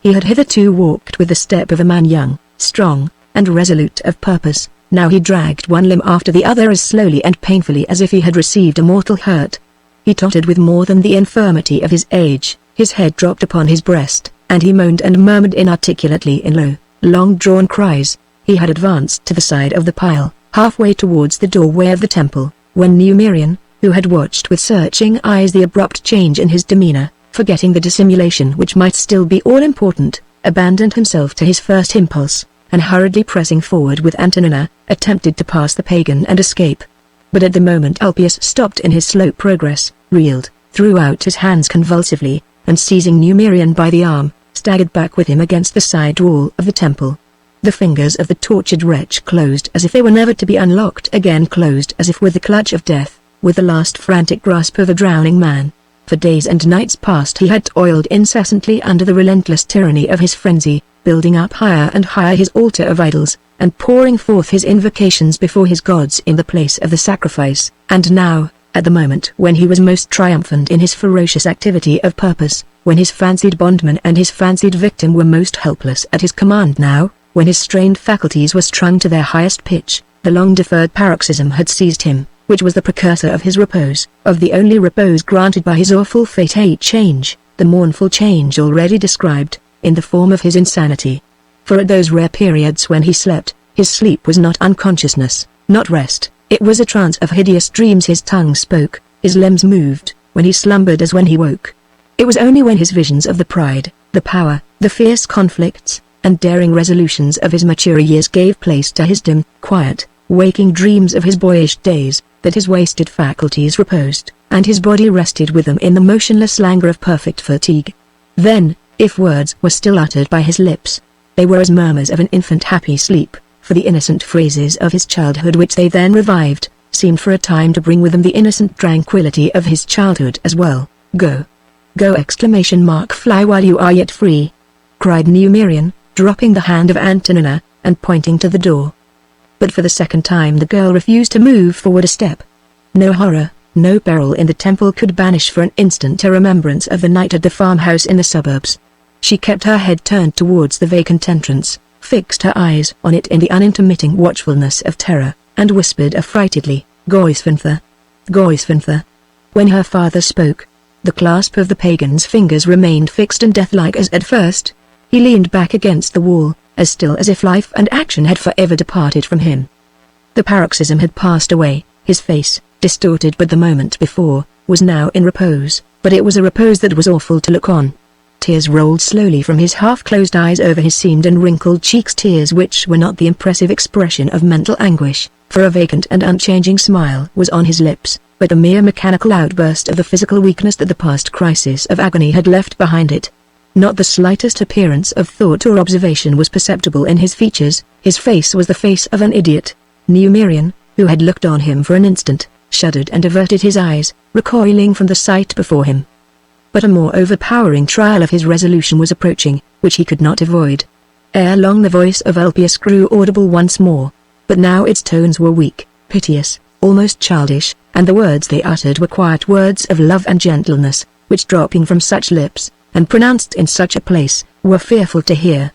He had hitherto walked with the step of a man young, strong, and resolute of purpose, Now he dragged one limb after the other as slowly and painfully as if he had received a mortal hurt. He tottered with more than the infirmity of his age, his head dropped upon his breast, and he moaned and murmured inarticulately in low, long-drawn cries. He had advanced to the side of the pile, halfway towards the doorway of the temple, when Numerian, who had watched with searching eyes the abrupt change in his demeanor, forgetting the dissimulation which might still be all-important, abandoned himself to his first impulse, and hurriedly pressing forward with Antonina, attempted to pass the pagan and escape. But at the moment Ulpius stopped in his slow progress, reeled, threw out his hands convulsively, and seizing Numerian by the arm, staggered back with him against the side wall of the temple. The fingers of the tortured wretch closed as if they were never to be unlocked again, closed as if with the clutch of death, with the last frantic grasp of a drowning man. For days and nights past he had toiled incessantly under the relentless tyranny of his frenzy, building up higher and higher his altar of idols, and pouring forth his invocations before his gods in the place of the sacrifice. And now, at the moment when he was most triumphant in his ferocious activity of purpose, when his fancied bondman and his fancied victim were most helpless at his command, now, when his strained faculties were strung to their highest pitch, the long-deferred paroxysm had seized him, which was the precursor of his repose, of the only repose granted by his awful fate, a change, the mournful change already described, in the form of his insanity. For at those rare periods when he slept, his sleep was not unconsciousness, not rest, it was a trance of hideous dreams. His tongue spoke, his limbs moved, when he slumbered as when he woke. It was only when his visions of the pride, the power, the fierce conflicts, and daring resolutions of his mature years gave place to his dim, quiet, waking dreams of his boyish days, that his wasted faculties reposed, and his body rested with them in the motionless languor of perfect fatigue. Then, if words were still uttered by his lips, they were as murmurs of an infant happy sleep, for the innocent phrases of his childhood which they then revived, seemed for a time to bring with them the innocent tranquility of his childhood as well. Go! Go! Fly while you are yet free! Cried Numerian, dropping the hand of Antonina, and pointing to the door. But for the second time the girl refused to move forward a step. No horror, no peril in the temple could banish for an instant her remembrance of the night at the farmhouse in the suburbs. She kept her head turned towards the vacant entrance, fixed her eyes on it in the unintermitting watchfulness of terror, and whispered affrightedly, "Goisvinther! Goisvinther!" When her father spoke, the clasp of the pagan's fingers remained fixed and deathlike as at first. He leaned back against the wall, as still as if life and action had forever departed from him. The paroxysm had passed away, his face, distorted but the moment before, was now in repose, but it was a repose that was awful to look on. Tears rolled slowly from his half-closed eyes over his seamed and wrinkled cheeks, tears which were not the impressive expression of mental anguish, for a vacant and unchanging smile was on his lips, but a mere mechanical outburst of the physical weakness that the past crisis of agony had left behind it. Not the slightest appearance of thought or observation was perceptible in his features. His face was the face of an idiot. Numerian, who had looked on him for an instant, shuddered and averted his eyes, recoiling from the sight before him. But a more overpowering trial of his resolution was approaching, which he could not avoid. Ere long the voice of Ulpius grew audible once more, but now its tones were weak, piteous, almost childish, and the words they uttered were quiet words of love and gentleness, which dropping from such lips, and pronounced in such a place, were fearful to hear.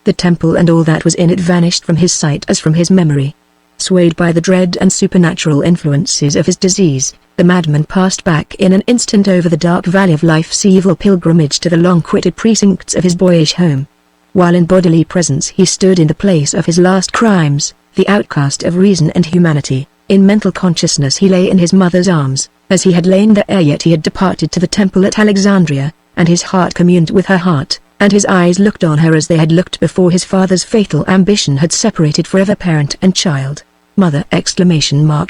The temple and all that was in it vanished from his sight as from his memory. Swayed by the dread and supernatural influences of his disease, the madman passed back in an instant over the dark valley of life's evil pilgrimage to the long-quitted precincts of his boyish home. While in bodily presence he stood in the place of his last crimes, the outcast of reason and humanity, in mental consciousness he lay in his mother's arms, as he had lain there ere yet he had departed to the temple at Alexandria, and his heart communed with her heart, and his eyes looked on her as they had looked before his father's fatal ambition had separated forever parent and child. "Mother!"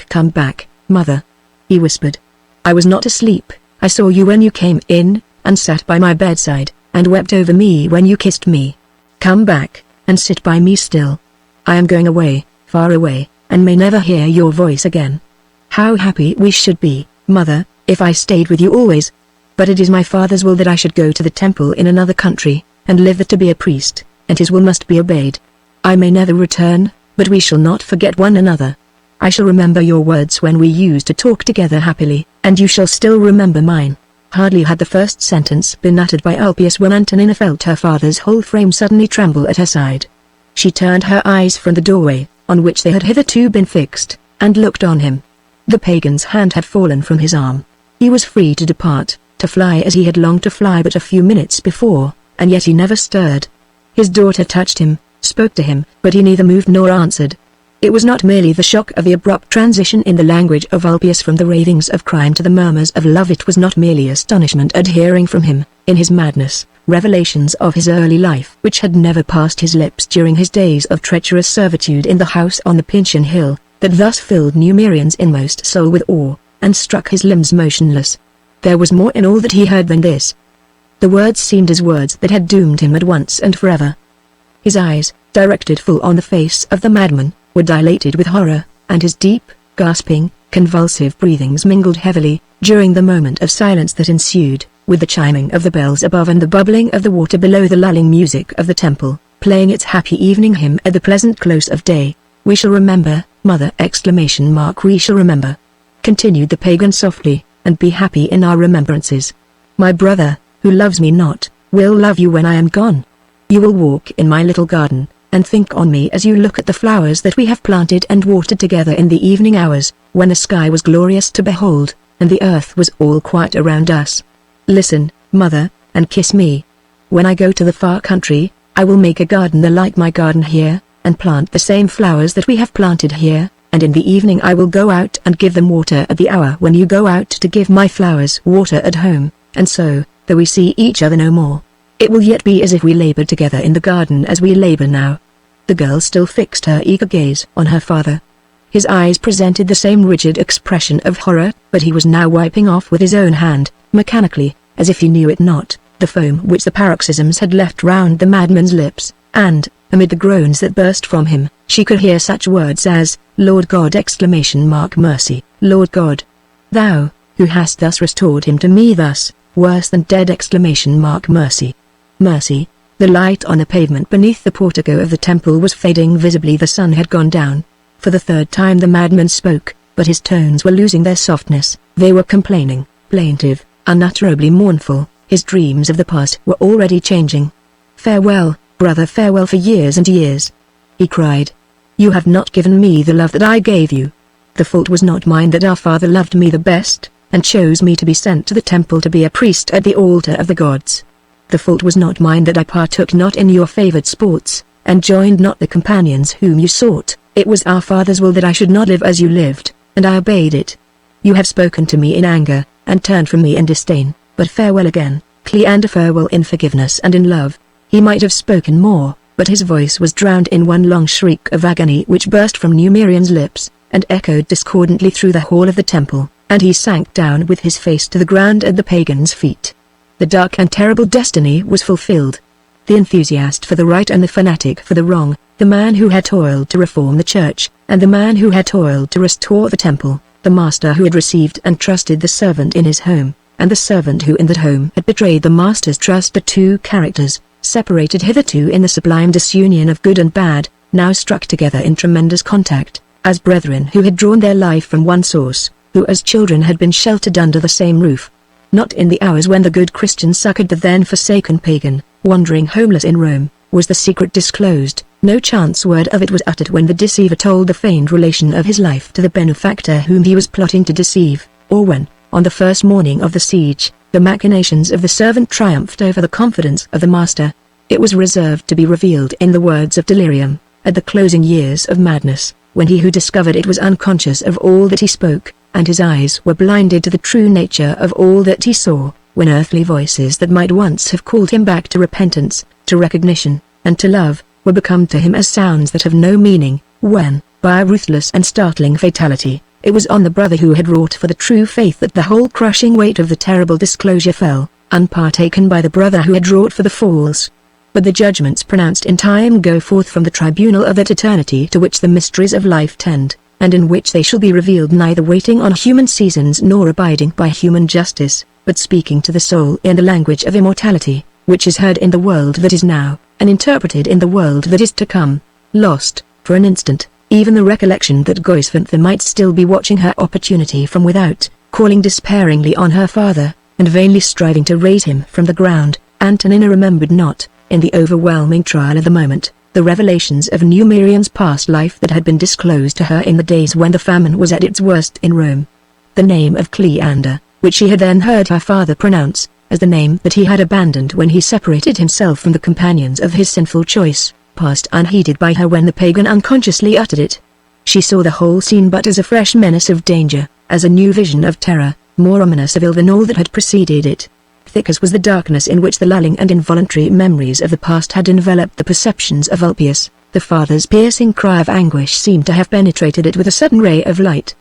"Come back, mother!" he whispered. "I was not asleep, I saw you when you came in, and sat by my bedside, and wept over me when you kissed me. Come back, and sit by me still. I am going away, far away, and may never hear your voice again. How happy we should be, mother, if I stayed with you always. But it is my father's will that I should go to the temple in another country, and live there to be a priest, and his will must be obeyed. I may never return, but we shall not forget one another. I shall remember your words when we used to talk together happily, and you shall still remember mine." Hardly had the first sentence been uttered by Ulpius when Antonina felt her father's whole frame suddenly tremble at her side. She turned her eyes from the doorway, on which they had hitherto been fixed, and looked on him. The pagan's hand had fallen from his arm. He was free to depart, to fly as he had longed to fly but a few minutes before, and yet he never stirred. His daughter touched him, spoke to him, but he neither moved nor answered. It was not merely the shock of the abrupt transition in the language of Ulpius from the ravings of crime to the murmurs of love. It was not merely astonishment at hearing from him, in his madness, revelations of his early life which had never passed his lips during his days of treacherous servitude in the house on the Pincian Hill, that thus filled Numerian's inmost soul with awe, and struck his limbs motionless. There was more in all that he heard than this. The words seemed as words that had doomed him at once and forever. His eyes, directed full on the face of the madman, were dilated with horror, and his deep, gasping, convulsive breathings mingled heavily, during the moment of silence that ensued, with the chiming of the bells above and the bubbling of the water below, the lulling music of the temple, playing its happy evening hymn at the pleasant close of day. "We shall remember, mother!" "We shall remember," continued the pagan softly, "and be happy in our remembrances. My brother, who loves me not, will love you when I am gone. You will walk in my little garden, and think on me as you look at the flowers that we have planted and watered together in the evening hours, when the sky was glorious to behold, and the earth was all quiet around us. Listen, mother, and kiss me. When I go to the far country, I will make a garden like my garden here, and plant the same flowers that we have planted here, and in the evening I will go out and give them water at the hour when you go out to give my flowers water at home, and so, though we see each other no more, it will yet be as if we labored together in the garden as we labor now." The girl still fixed her eager gaze on her father. His eyes presented the same rigid expression of horror, but he was now wiping off with his own hand, mechanically, as if he knew it not, the foam which the paroxysms had left round the madman's lips, and, amid the groans that burst from him, she could hear such words as, "Lord God!" "Mercy, Lord God! Thou, who hast thus restored him to me thus, worse than dead!" "Mercy! Mercy!" The light on the pavement beneath the portico of the temple was fading visibly. The sun had gone down. For the third time the madman spoke, but his tones were losing their softness. They were complaining, plaintive, unutterably mournful. His dreams of the past were already changing. "Farewell, brother, farewell for years and years," he cried. "You have not given me the love that I gave you. The fault was not mine that our father loved me the best, and chose me to be sent to the temple to be a priest at the altar of the gods. The fault was not mine that I partook not in your favored sports, and joined not the companions whom you sought. It was our Father's will that I should not live as you lived, and I obeyed it. You have spoken to me in anger, and turned from me in disdain, but farewell again, and farewell in forgiveness and in love." He might have spoken more, but his voice was drowned in one long shriek of agony which burst from Numerian's lips, and echoed discordantly through the hall of the temple, and he sank down with his face to the ground at the pagan's feet. The dark and terrible destiny was fulfilled. The enthusiast for the right and the fanatic for the wrong, the man who had toiled to reform the church, and the man who had toiled to restore the temple, the master who had received and trusted the servant in his home, and the servant who in that home had betrayed the master's trust, the two characters, separated hitherto in the sublime disunion of good and bad, now struck together in tremendous contact, as brethren who had drawn their life from one source, who as children had been sheltered under the same roof. Not in the hours when the good Christian succored the then forsaken pagan, wandering homeless in Rome, was the secret disclosed. No chance word of it was uttered when the deceiver told the feigned relation of his life to the benefactor whom he was plotting to deceive, or when, on the first morning of the siege, the machinations of the servant triumphed over the confidence of the master. It was reserved to be revealed in the words of delirium, at the closing years of madness, when he who discovered it was unconscious of all that he spoke, and his eyes were blinded to the true nature of all that he saw, when earthly voices that might once have called him back to repentance, to recognition, and to love, were become to him as sounds that have no meaning, when, by a ruthless and startling fatality, it was on the brother who had wrought for the true faith that the whole crushing weight of the terrible disclosure fell, unpartaken by the brother who had wrought for the false. But the judgments pronounced in time go forth from the tribunal of that eternity to which the mysteries of life tend, and in which they shall be revealed neither waiting on human seasons nor abiding by human justice, but speaking to the soul in the language of immortality, which is heard in the world that is now, and interpreted in the world that is to come. Lost, for an instant, even the recollection that Goisvantha might still be watching her opportunity from without, calling despairingly on her father, and vainly striving to raise him from the ground, Antonina remembered not, in the overwhelming trial of the moment, the revelations of Numerian's past life that had been disclosed to her in the days when the famine was at its worst in Rome. The name of Cleander, which she had then heard her father pronounce, as the name that he had abandoned when he separated himself from the companions of his sinful choice, passed unheeded by her when the pagan unconsciously uttered it. She saw the whole scene but as a fresh menace of danger, as a new vision of terror, more ominous of ill than all that had preceded it. Thick as was the darkness in which the lulling and involuntary memories of the past had enveloped the perceptions of Ulpius, the father's piercing cry of anguish seemed to have penetrated it with a sudden ray of light.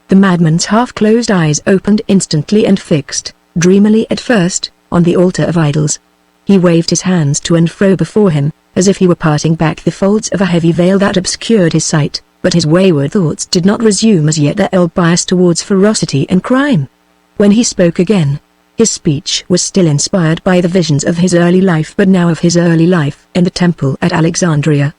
The madman's half-closed eyes opened instantly and fixed, dreamily at first, on the altar of idols. He waved his hands to and fro before him, as if he were parting back the folds of a heavy veil that obscured his sight, but his wayward thoughts did not resume as yet their old bias towards ferocity and crime. When he spoke again, his speech was still inspired by the visions of his early life, but now of his early life in the temple at Alexandria.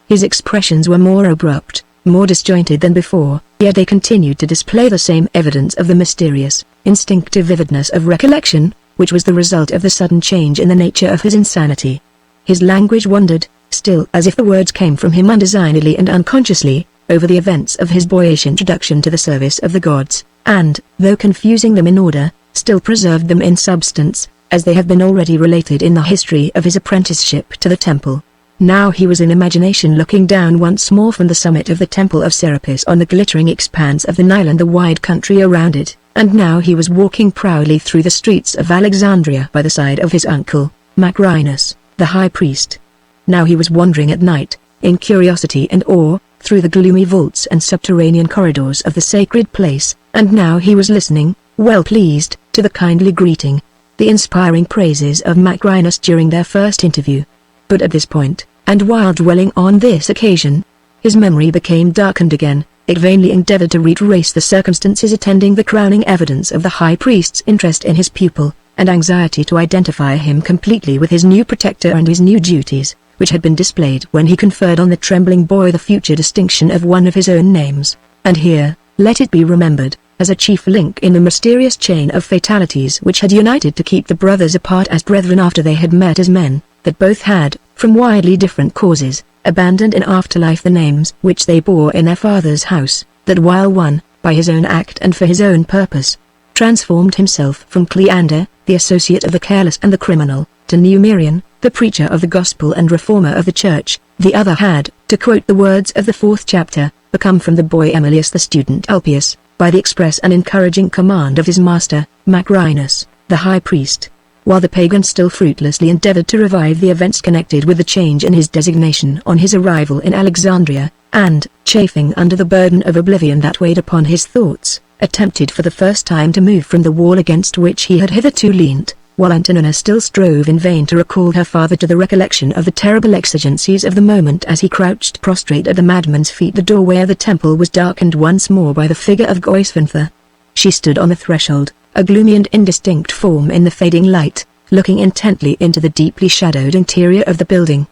His expressions were more abrupt, more disjointed than before, yet they continued to display the same evidence of the mysterious, instinctive vividness of recollection, which was the result of the sudden change in the nature of his insanity. His language wandered, still as if the words came from him undesignedly and unconsciously, over the events of his boyish introduction to the service of the gods, and, though confusing them in order, still preserved them in substance, as they have been already related in the history of his apprenticeship to the temple. Now he was in imagination looking down once more from the summit of the temple of Serapis on the glittering expanse of the Nile and the wide country around it, and now he was walking proudly through the streets of Alexandria by the side of his uncle, Macrinus, the high priest. Now he was wandering at night, in curiosity and awe, through the gloomy vaults and subterranean corridors of the sacred place, and now he was listening, well pleased, to the kindly greeting, the inspiring praises of Macrinus during their first interview. But at this point, and while dwelling on this occasion, his memory became darkened again. It vainly endeavored to retrace the circumstances attending the crowning evidence of the high priest's interest in his pupil, and anxiety to identify him completely with his new protector and his new duties, which had been displayed when he conferred on the trembling boy the future distinction of one of his own names. And here, let it be remembered, as a chief link in the mysterious chain of fatalities which had united to keep the brothers apart as brethren after they had met as men, that both had, from widely different causes, abandoned in afterlife the names which they bore in their father's house, that while one, by his own act and for his own purpose, transformed himself from Cleander, the associate of the careless and the criminal, to Numerian, the preacher of the gospel and reformer of the church, the other had, to quote the words of the 4th chapter, become from the boy Emilius the student Ulpius, by the express and encouraging command of his master, Macrinus, the high priest. While the pagan still fruitlessly endeavored to revive the events connected with the change in his designation on his arrival in Alexandria, and, chafing under the burden of oblivion that weighed upon his thoughts, attempted for the first time to move from the wall against which he had hitherto leant, while Antonina still strove in vain to recall her father to the recollection of the terrible exigencies of the moment as he crouched prostrate at the madman's feet. The doorway of the temple was darkened once more by the figure of Goisvintha. She stood on the threshold, a gloomy and indistinct form in the fading light, looking intently into the deeply shadowed interior of the building.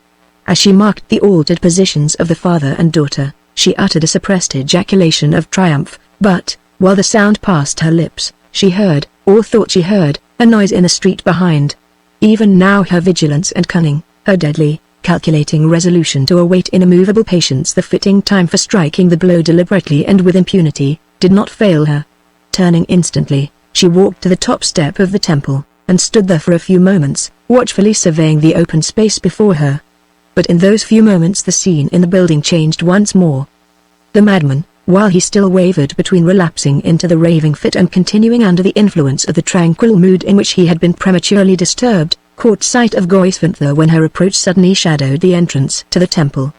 As she marked the altered positions of the father and daughter, she uttered a suppressed ejaculation of triumph, but, while the sound passed her lips, she heard, or thought she heard, a noise in the street behind. Even now her vigilance and cunning, her deadly, calculating resolution to await in immovable patience the fitting time for striking the blow deliberately and with impunity, did not fail her. Turning instantly, she walked to the top step of the temple, and stood there for a few moments, watchfully surveying the open space before her. But in those few moments the scene in the building changed once more. The madman, while he still wavered between relapsing into the raving fit and continuing under the influence of the tranquil mood in which he had been prematurely disturbed, caught sight of Goisvintha when her approach suddenly shadowed the entrance to the temple.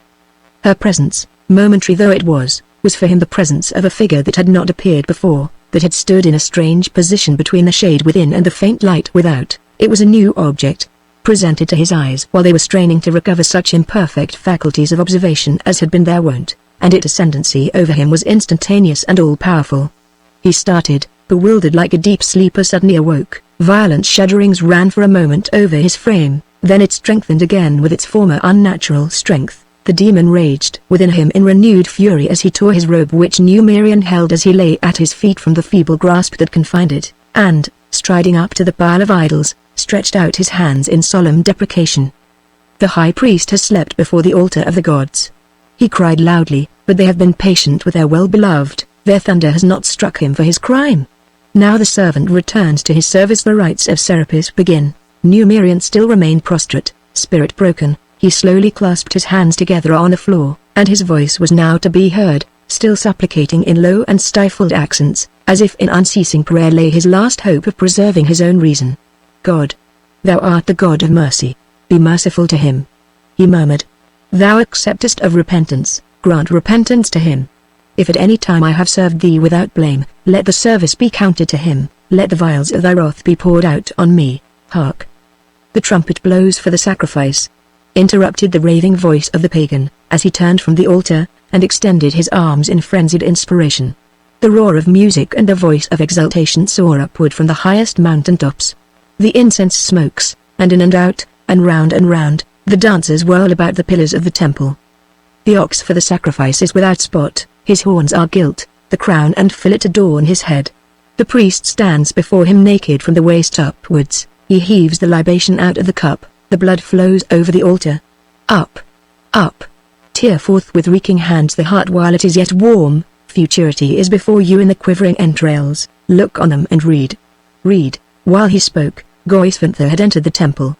Her presence, momentary though it was for him the presence of a figure that had not appeared before, that had stood in a strange position between the shade within and the faint light without. It was a new object, presented to his eyes while they were straining to recover such imperfect faculties of observation as had been their wont, and its ascendancy over him was instantaneous and all-powerful. He started, bewildered like a deep sleeper suddenly awoke. Violent shudderings ran for a moment over his frame, then it strengthened again with its former unnatural strength. The demon raged within him in renewed fury as he tore his robe which Numerian held as he lay at his feet from the feeble grasp that confined it, and, striding up to the pile of idols, stretched out his hands in solemn deprecation. The high priest has slept before the altar of the gods. He cried loudly, but they have been patient with their well-beloved, their thunder has not struck him for his crime. Now the servant returns to his service. The rites of Serapis begin. Numerian still remained prostrate, spirit broken. He slowly clasped his hands together on the floor, and his voice was now to be heard, still supplicating in low and stifled accents, as if in unceasing prayer lay his last hope of preserving his own reason. God, thou art the God of mercy. Be merciful to him. He murmured. Thou acceptest of repentance, grant repentance to him. If at any time I have served thee without blame, let the service be counted to him, let the vials of thy wrath be poured out on me. Hark! The trumpet blows for the sacrifice. Interrupted the raving voice of the pagan, as he turned from the altar, and extended his arms in frenzied inspiration. The roar of music and the voice of exultation soar upward from the highest mountain tops. The incense smokes, and in and out, and round, the dancers whirl about the pillars of the temple. The ox for the sacrifice is without spot, his horns are gilt, the crown and fillet adorn his head. The priest stands before him naked from the waist upwards, he heaves the libation out of the cup, the blood flows over the altar. Up! Tear forth with reeking hands the heart while it is yet warm, futurity is before you in the quivering entrails, look on them and read. Read. While he spoke, Goisvantha had entered the temple.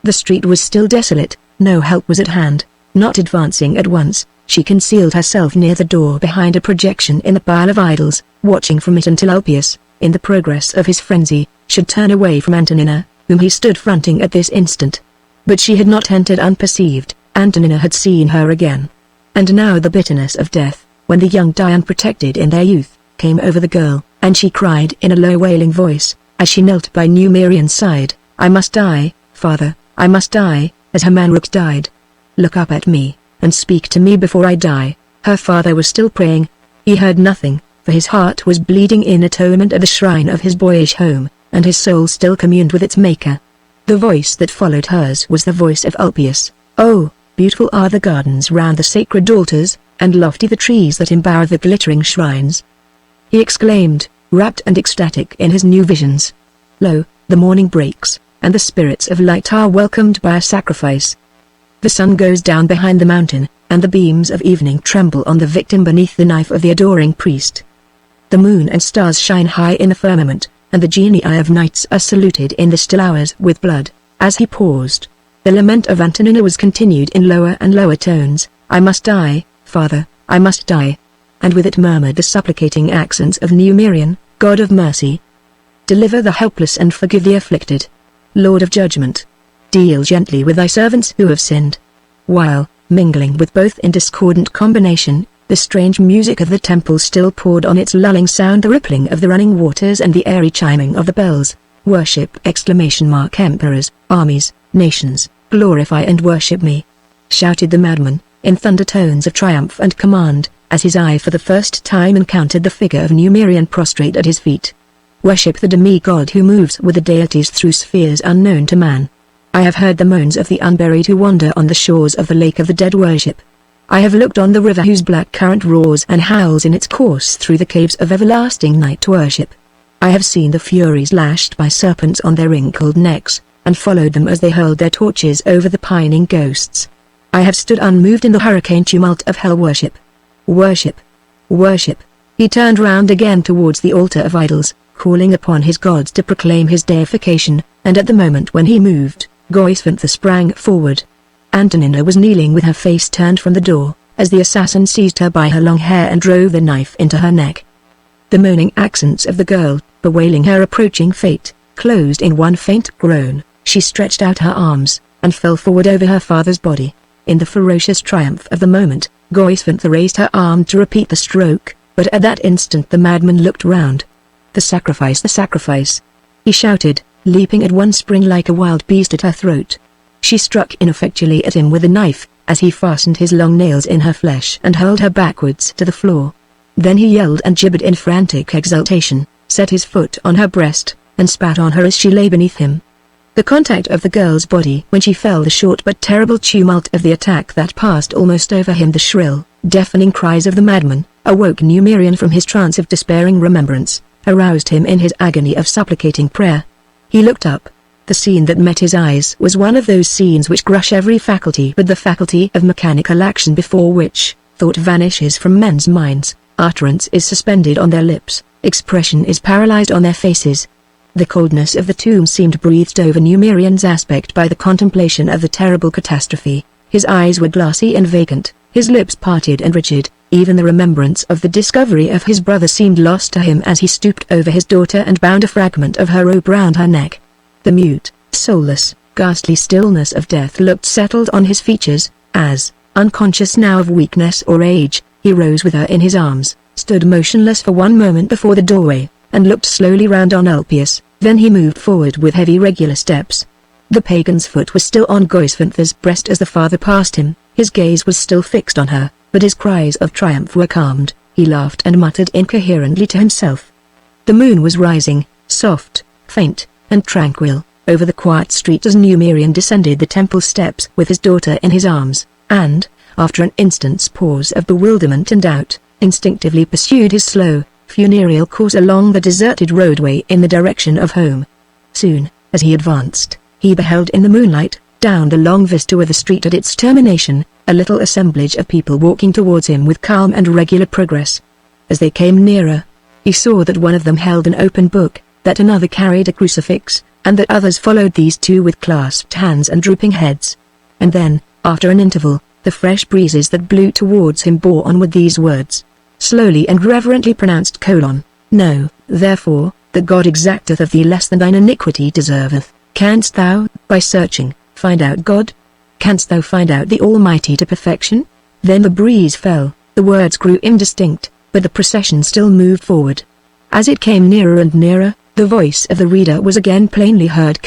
The street was still desolate, no help was at hand. Not advancing at once, she concealed herself near the door behind a projection in the pile of idols, watching from it until Ulpius, in the progress of his frenzy, should turn away from Antonina, whom he stood fronting at this instant. But she had not entered unperceived, Antonina had seen her again. And now the bitterness of death, when the young die unprotected in their youth, came over the girl, and she cried in a low wailing voice, as she knelt by Numerian's side, I must die, father, I must die, as Hermanric died. Look up at me, and speak to me before I die. Her father was still praying. He heard nothing, for his heart was bleeding in atonement at the shrine of his boyish home, and his soul still communed with its maker. The voice that followed hers was the voice of Ulpius. Oh, beautiful are the gardens round the sacred altars, and lofty the trees that embower the glittering shrines. He exclaimed, rapt and ecstatic in his new visions. Lo, the morning breaks, and the spirits of light are welcomed by a sacrifice. The sun goes down behind the mountain, and the beams of evening tremble on the victim beneath the knife of the adoring priest. The moon and stars shine high in the firmament, and the genii of nights are saluted in the still hours with blood. As he paused, the lament of Antonina was continued in lower and lower tones, I must die, father, I must die. And with it murmured the supplicating accents of Numerian, God of mercy. Deliver the helpless and forgive the afflicted. Lord of judgment. Deal gently with thy servants who have sinned. While, mingling with both in discordant combination, the strange music of the temple still poured on its lulling sound the rippling of the running waters and the airy chiming of the bells. Worship! Emperors, armies, nations, glorify and worship me! Shouted the madman, in thunder tones of triumph and command, as his eye for the first time encountered the figure of Numerian prostrate at his feet. Worship the demigod who moves with the deities through spheres unknown to man. I have heard the moans of the unburied who wander on the shores of the lake of the dead worship. I have looked on the river whose black current roars and howls in its course through the caves of everlasting night worship. I have seen the furies lashed by serpents on their wrinkled necks, and followed them as they hurled their torches over the pining ghosts. I have stood unmoved in the hurricane tumult of hell worship. Worship! Worship! He turned round again towards the altar of idols, calling upon his gods to proclaim his deification, and at the moment when he moved, Goisvantha sprang forward. Antonina was kneeling with her face turned from the door, as the assassin seized her by her long hair and drove the knife into her neck. The moaning accents of the girl, bewailing her approaching fate, closed in one faint groan. She stretched out her arms, and fell forward over her father's body. In the ferocious triumph of the moment, Goisvantha raised her arm to repeat the stroke, but at that instant the madman looked round. The sacrifice, the sacrifice! He shouted, leaping at one spring like a wild beast at her throat. She struck ineffectually at him with a knife, as he fastened his long nails in her flesh and hurled her backwards to the floor. Then he yelled and gibbered in frantic exultation, set his foot on her breast, and spat on her as she lay beneath him. The contact of the girl's body when she fell, the short but terrible tumult of the attack that passed almost over him, the shrill, deafening cries of the madman, awoke Numerian from his trance of despairing remembrance, aroused him in his agony of supplicating prayer. He looked up. The scene that met his eyes was one of those scenes which crush every faculty but the faculty of mechanical action, before which thought vanishes from men's minds, utterance is suspended on their lips, expression is paralyzed on their faces. The coldness of the tomb seemed breathed over Numerian's aspect by the contemplation of the terrible catastrophe. His eyes were glassy and vacant, his lips parted and rigid. Even the remembrance of the discovery of his brother seemed lost to him as he stooped over his daughter and bound a fragment of her robe round her neck. The mute, soulless, ghastly stillness of death looked settled on his features, as, unconscious now of weakness or age, he rose with her in his arms, stood motionless for one moment before the doorway, and looked slowly round on Ulpius. Then he moved forward with heavy regular steps. The pagan's foot was still on Goisvinther's breast as the father passed him, his gaze was still fixed on her, but his cries of triumph were calmed. He laughed and muttered incoherently to himself. The moon was rising, soft, faint, and tranquil, over the quiet street as Numerian descended the temple steps with his daughter in his arms, and, after an instant's pause of bewilderment and doubt, instinctively pursued his slow, funereal course along the deserted roadway in the direction of home. Soon, as he advanced, he beheld in the moonlight, down the long vista with the street at its termination, a little assemblage of people walking towards him with calm and regular progress. As they came nearer, he saw that one of them held an open book, that another carried a crucifix, and that others followed these two with clasped hands and drooping heads. And then, after an interval, the fresh breezes that blew towards him bore on with these words, slowly and reverently pronounced: "Know, therefore, that God exacteth of thee less than thine iniquity deserveth. Canst thou, by searching, find out God? Canst thou find out the Almighty to perfection?" Then the breeze fell, the words grew indistinct, but the procession still moved forward. As it came nearer and nearer, the voice of the reader was again plainly heard: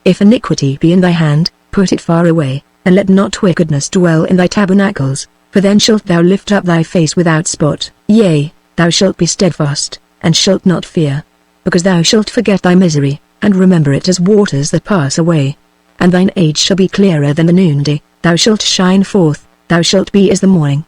"If iniquity be in thy hand, put it far away, and let not wickedness dwell in thy tabernacles, for then shalt thou lift up thy face without spot. Yea, thou shalt be steadfast, and shalt not fear, because thou shalt forget thy misery, and remember it as waters that pass away. And thine age shall be clearer than the noonday, thou shalt shine forth, thou shalt be as the morning."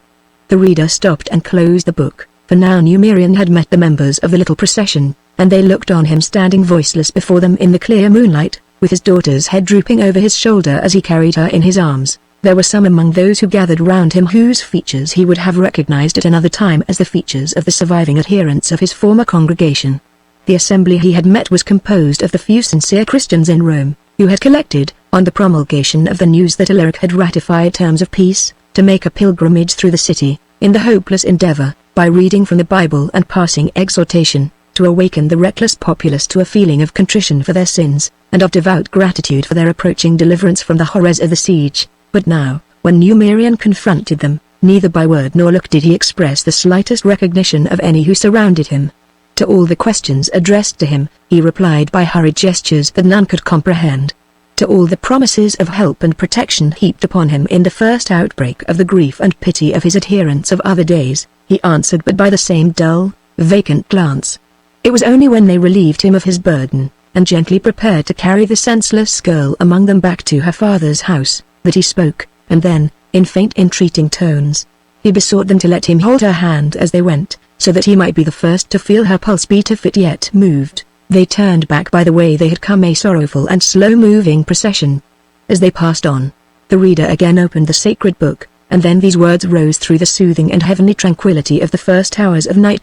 The reader stopped and closed the book, for now Numerian had met the members of the little procession, and they looked on him standing voiceless before them in the clear moonlight, with his daughter's head drooping over his shoulder as he carried her in his arms. There were some among those who gathered round him whose features he would have recognized at another time as the features of the surviving adherents of his former congregation. The assembly he had met was composed of the few sincere Christians in Rome, who had collected, on the promulgation of the news that Alaric had ratified terms of peace, to make a pilgrimage through the city, in the hopeless endeavor, by reading from the Bible and passing exhortation, to awaken the reckless populace to a feeling of contrition for their sins, and of devout gratitude for their approaching deliverance from the horrors of the siege. But now, when Numerian confronted them, neither by word nor look did he express the slightest recognition of any who surrounded him. To all the questions addressed to him, he replied by hurried gestures that none could comprehend. To all the promises of help and protection heaped upon him in the first outbreak of the grief and pity of his adherents of other days, he answered but by the same dull, vacant glance. It was only when they relieved him of his burden, and gently prepared to carry the senseless girl among them back to her father's house, that he spoke, and then, in faint entreating tones, he besought them to let him hold her hand as they went, so that he might be the first to feel her pulse beat if it yet moved. They turned back by the way they had come, a sorrowful and slow-moving procession. As they passed on, the reader again opened the sacred book, and then these words rose through the soothing and heavenly tranquillity of the first hours of night: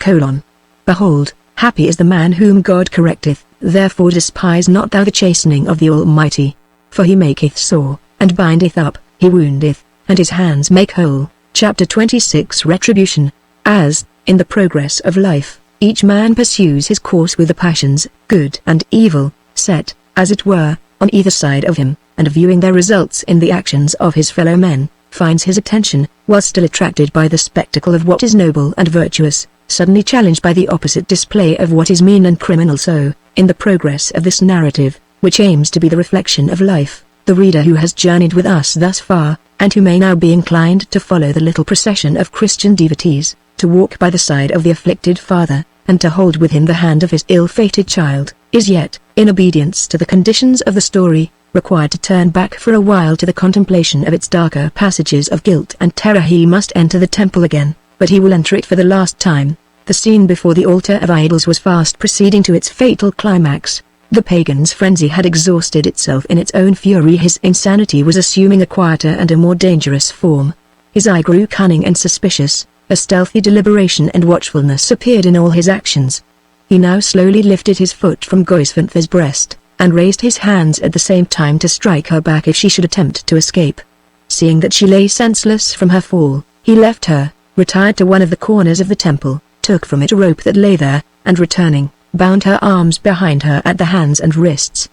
"Behold, happy is the man whom God correcteth, therefore despise not thou the chastening of the Almighty. For he maketh sore, and bindeth up, he woundeth, and his hands make whole." Chapter 26 Retribution. As, in the progress of life, each man pursues his course with the passions, good and evil, set, as it were, on either side of him, and viewing their results in the actions of his fellow men, finds his attention, while still attracted by the spectacle of what is noble and virtuous, suddenly challenged by the opposite display of what is mean and criminal. So, in the progress of this narrative, which aims to be the reflection of life, the reader who has journeyed with us thus far, and who may now be inclined to follow the little procession of Christian devotees, to walk by the side of the afflicted father, and to hold with him the hand of his ill-fated child, is yet, in obedience to the conditions of the story, required to turn back for a while to the contemplation of its darker passages of guilt and terror. He must enter the temple again, but he will enter it for the last time. The scene before the altar of idols was fast proceeding to its fatal climax. The pagan's frenzy had exhausted itself in its own fury. His insanity was assuming a quieter and a more dangerous form. His eye grew cunning and suspicious, a stealthy deliberation and watchfulness appeared in all his actions. He now slowly lifted his foot from Goisvantha's breast, and raised his hands at the same time to strike her back if she should attempt to escape. Seeing that she lay senseless from her fall, he left her, retired to one of the corners of the temple, took from it a rope that lay there, and returning, bound her arms behind her at the hands and wrists.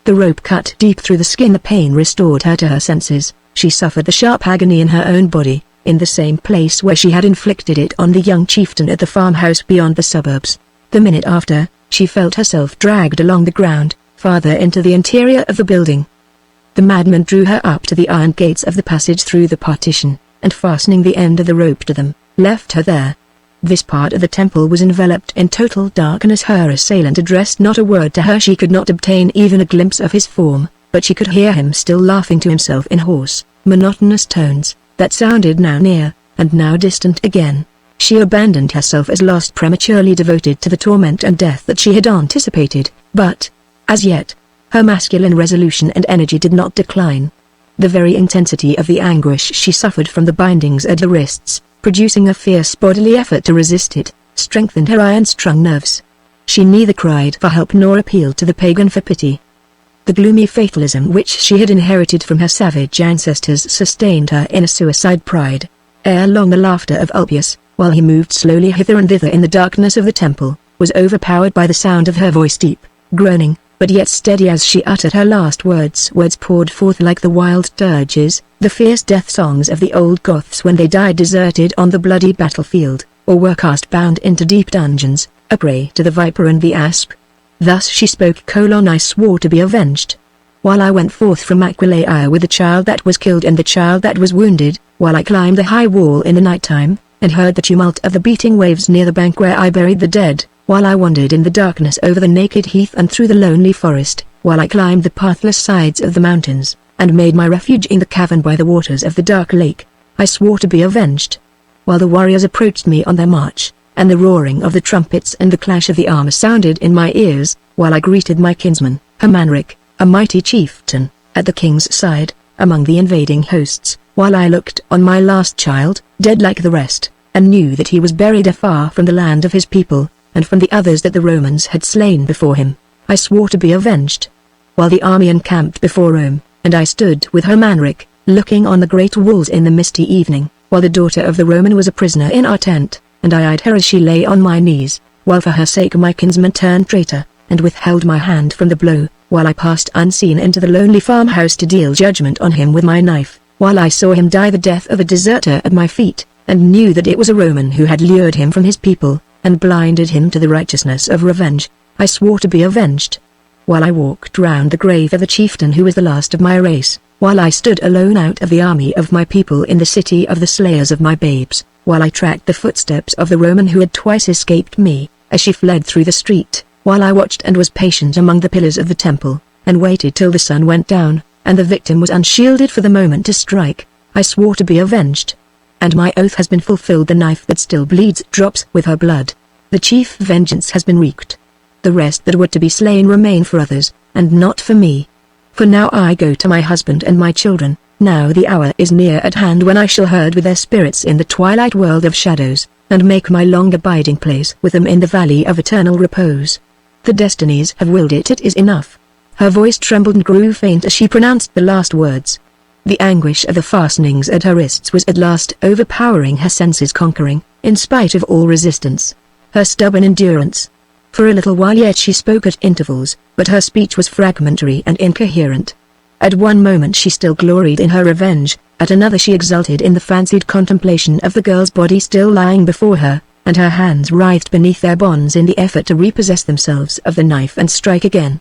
The rope cut deep through the skin. The pain restored her to her senses. She suffered the sharp agony in her own body, in the same place where she had inflicted it on the young chieftain at the farmhouse beyond the suburbs. The minute after, she felt herself dragged along the ground, farther into the interior of the building. The madman drew her up to the iron gates of the passage through the partition, and fastening the end of the rope to them, left her there. This part of the temple was enveloped in total darkness. Her assailant addressed not a word to her. She could not obtain even a glimpse of his form, but she could hear him still laughing to himself in hoarse, monotonous tones, that sounded now near, and now distant again. She abandoned herself as lost, prematurely devoted to the torment and death that she had anticipated, but, as yet, her masculine resolution and energy did not decline. The very intensity of the anguish she suffered from the bindings at the wrists, producing a fierce bodily effort to resist it, strengthened her iron-strung nerves. She neither cried for help nor appealed to the pagan for pity. The gloomy fatalism which she had inherited from her savage ancestors sustained her in a suicide pride. Ere long the laughter of Ulpius, while he moved slowly hither and thither in the darkness of the temple, was overpowered by the sound of her voice, deep, groaning, but yet steady as she uttered her last words. Words poured forth like the wild dirges, the fierce death songs of the old Goths when they died deserted on the bloody battlefield, or were cast bound into deep dungeons, a prey to the viper and the asp. Thus she spoke: I swore to be avenged. While I went forth from Aquileia with the child that was killed and the child that was wounded, while I climbed the high wall in the night time, and heard the tumult of the beating waves near the bank where I buried the dead, while I wandered in the darkness over the naked heath and through the lonely forest, while I climbed the pathless sides of the mountains, and made my refuge in the cavern by the waters of the dark lake, I swore to be avenged. While the warriors approached me on their march, and the roaring of the trumpets and the clash of the armor sounded in my ears, while I greeted my kinsman, Hermanric, a mighty chieftain, at the king's side, among the invading hosts, while I looked on my last child, dead like the rest, and knew that he was buried afar from the land of his people, and from the others that the Romans had slain before him, I swore to be avenged. While the army encamped before Rome, and I stood with Hermanric, looking on the great walls in the misty evening, while the daughter of the Roman was a prisoner in our tent, and I eyed her as she lay on my knees, while for her sake my kinsman turned traitor, and withheld my hand from the blow, while I passed unseen into the lonely farmhouse to deal judgment on him with my knife, while I saw him die the death of a deserter at my feet, and knew that it was a Roman who had lured him from his people, and blinded him to the righteousness of revenge, I swore to be avenged. While I walked round the grave of the chieftain who was the last of my race, while I stood alone out of the army of my people in the city of the slayers of my babes, while I tracked the footsteps of the Roman who had twice escaped me, as she fled through the street, while I watched and was patient among the pillars of the temple, and waited till the sun went down, and the victim was unshielded for the moment to strike, I swore to be avenged. And my oath has been fulfilled. The knife that still bleeds drops with her blood. The chief vengeance has been wreaked. The rest that were to be slain remain for others, and not for me. For now I go to my husband and my children, now the hour is near at hand when I shall herd with their spirits in the twilight world of shadows, and make my long abiding place with them in the valley of eternal repose. The destinies have willed it. It is enough. Her voice trembled and grew faint as she pronounced the last words. The anguish of the fastenings at her wrists was at last overpowering her senses, conquering, in spite of all resistance, her stubborn endurance. For a little while yet she spoke at intervals, but her speech was fragmentary and incoherent. At one moment she still gloried in her revenge, at another she exulted in the fancied contemplation of the girl's body still lying before her, and her hands writhed beneath their bonds in the effort to repossess themselves of the knife and strike again.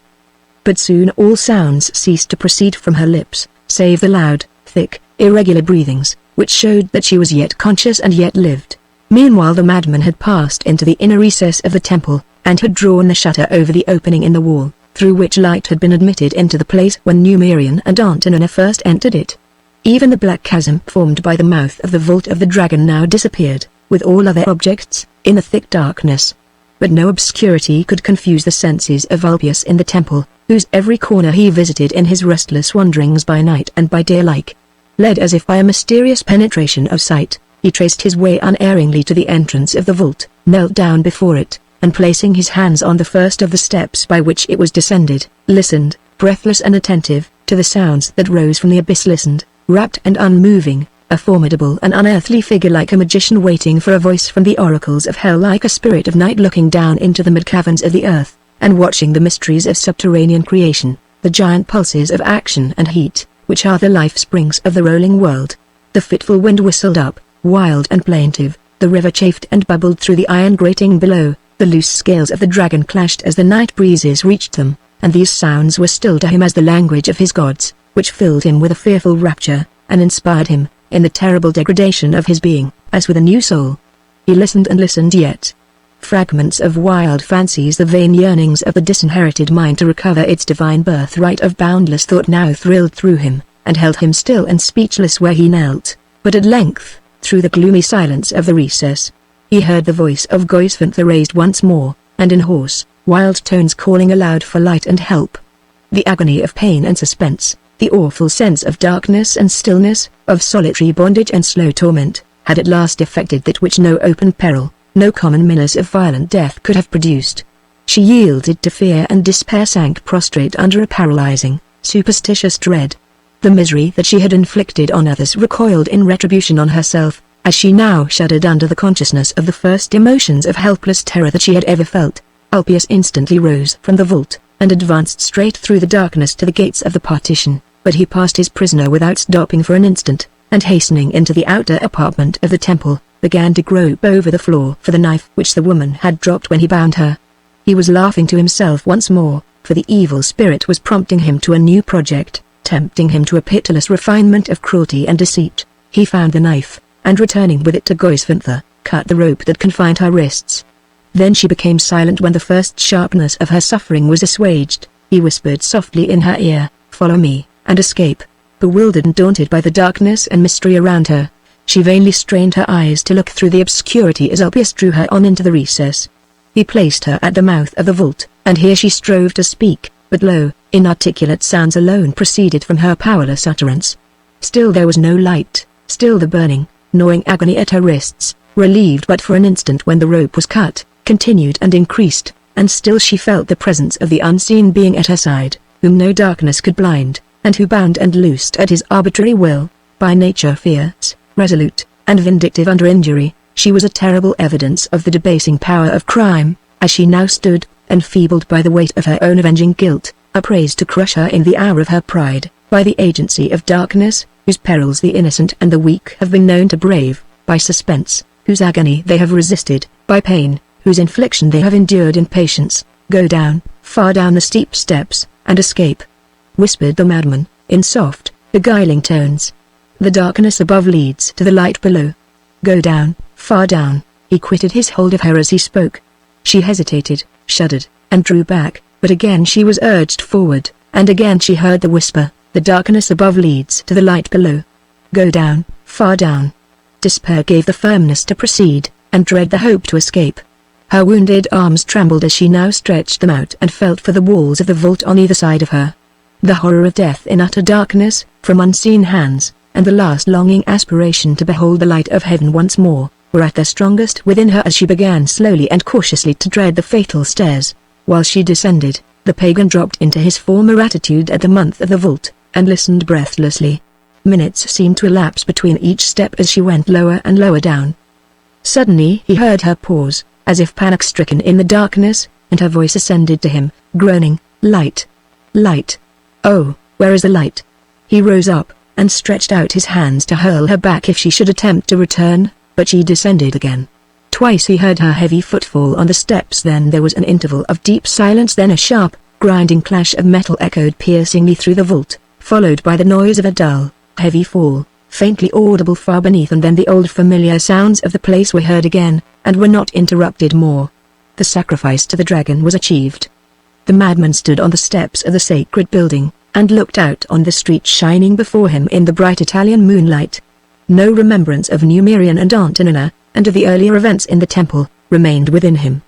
But soon all sounds ceased to proceed from her lips, save the loud, thick, irregular breathings, which showed that she was yet conscious and yet lived. Meanwhile the madman had passed into the inner recess of the temple, and had drawn the shutter over the opening in the wall, through which light had been admitted into the place when Numerian and Antonina first entered it. Even the black chasm formed by the mouth of the vault of the dragon now disappeared, with all other objects, in the thick darkness. but no obscurity could confuse the senses of Ulpius in the temple, whose every corner he visited in his restless wanderings by night and by day alike. Led as if by a mysterious penetration of sight, he traced his way unerringly to the entrance of the vault, knelt down before it, and placing his hands on the first of the steps by which it was descended, listened, breathless and attentive, to the sounds that rose from the abyss. Listened, rapt and unmoving, a formidable and unearthly figure like a magician waiting for a voice from the oracles of hell, like a spirit of night looking down into the mid-caverns of the earth, and watching the mysteries of subterranean creation, the giant pulses of action and heat, which are the life springs of the rolling world. The fitful wind whistled up, wild and plaintive, the river chafed and bubbled through the iron grating below, the loose scales of the dragon clashed as the night breezes reached them, and these sounds were still to him as the language of his gods, which filled him with a fearful rapture, and inspired him, in the terrible degradation of his being, as with a new soul. He listened and listened yet. Fragments of wild fancies, the vain yearnings of the disinherited mind to recover its divine birthright of boundless thought, now thrilled through him, and held him still and speechless where he knelt. But at length, through the gloomy silence of the recess, he heard the voice of Goisvintha raised once more, and in hoarse, wild tones calling aloud for light and help. The agony of pain and suspense, the awful sense of darkness and stillness, of solitary bondage and slow torment, had at last effected that which no open peril, no common menace of violent death could have produced. She yielded to fear, and despair sank prostrate under a paralyzing, superstitious dread. The misery that she had inflicted on others recoiled in retribution on herself, as she now shuddered under the consciousness of the first emotions of helpless terror that she had ever felt. Ulpius instantly rose from the vault, and advanced straight through the darkness to the gates of the partition, but he passed his prisoner without stopping for an instant, and hastening into the outer apartment of the temple, began to grope over the floor for the knife which the woman had dropped when he bound her. He was laughing to himself once more, for the evil spirit was prompting him to a new project, tempting him to a pitiless refinement of cruelty and deceit. He found the knife, and returning with it to Goisvintha, cut the rope that confined her wrists. Then she became silent when the first sharpness of her suffering was assuaged. He whispered softly in her ear, "Follow me, and escape." Bewildered and daunted by the darkness and mystery around her, she vainly strained her eyes to look through the obscurity as Ulpius drew her on into the recess. He placed her at the mouth of the vault, and here she strove to speak, but low, inarticulate sounds alone proceeded from her powerless utterance. Still there was no light, still the burning, gnawing agony at her wrists, relieved but for an instant when the rope was cut, continued and increased, and still she felt the presence of the unseen being at her side, whom no darkness could blind, and who bound and loosed at his arbitrary will. By nature fierce, resolute, and vindictive under injury, she was a terrible evidence of the debasing power of crime, as she now stood, enfeebled by the weight of her own avenging guilt, upraised to crush her in the hour of her pride, by the agency of darkness, whose perils the innocent and the weak have been known to brave, by suspense, whose agony they have resisted, by pain, whose infliction they have endured in patience. "Go down, far down the steep steps, and escape," whispered the madman, in soft, beguiling tones. "The darkness above leads to the light below. Go down, far down." He quitted his hold of her as he spoke. She hesitated, shuddered, and drew back, but again she was urged forward, and again she heard the whisper, "The darkness above leads to the light below. Go down, far down." Despair gave the firmness to proceed, and dread the hope to escape. Her wounded arms trembled as she now stretched them out and felt for the walls of the vault on either side of her. The horror of death in utter darkness, from unseen hands, and the last longing aspiration to behold the light of heaven once more, were at their strongest within her as she began slowly and cautiously to tread the fatal stairs. While she descended, the pagan dropped into his former attitude at the mouth of the vault, and listened breathlessly. Minutes seemed to elapse between each step as she went lower and lower down. Suddenly he heard her pause, as if panic-stricken in the darkness, and her voice ascended to him, groaning, "Light! Light! Oh, where is the light?" He rose up, and stretched out his hands to hurl her back if she should attempt to return, but she descended again. Twice he heard her heavy footfall on the steps, then there was an interval of deep silence, then a sharp, grinding clash of metal echoed piercingly through the vault, followed by the noise of a dull, heavy fall, faintly audible far beneath, and then the old familiar sounds of the place were heard again, and were not interrupted more. The sacrifice to the dragon was achieved. The madman stood on the steps of the sacred building, and looked out on the street shining before him in the bright Italian moonlight. No remembrance of Numerian and Antonina, and of the earlier events in the temple, remained within him.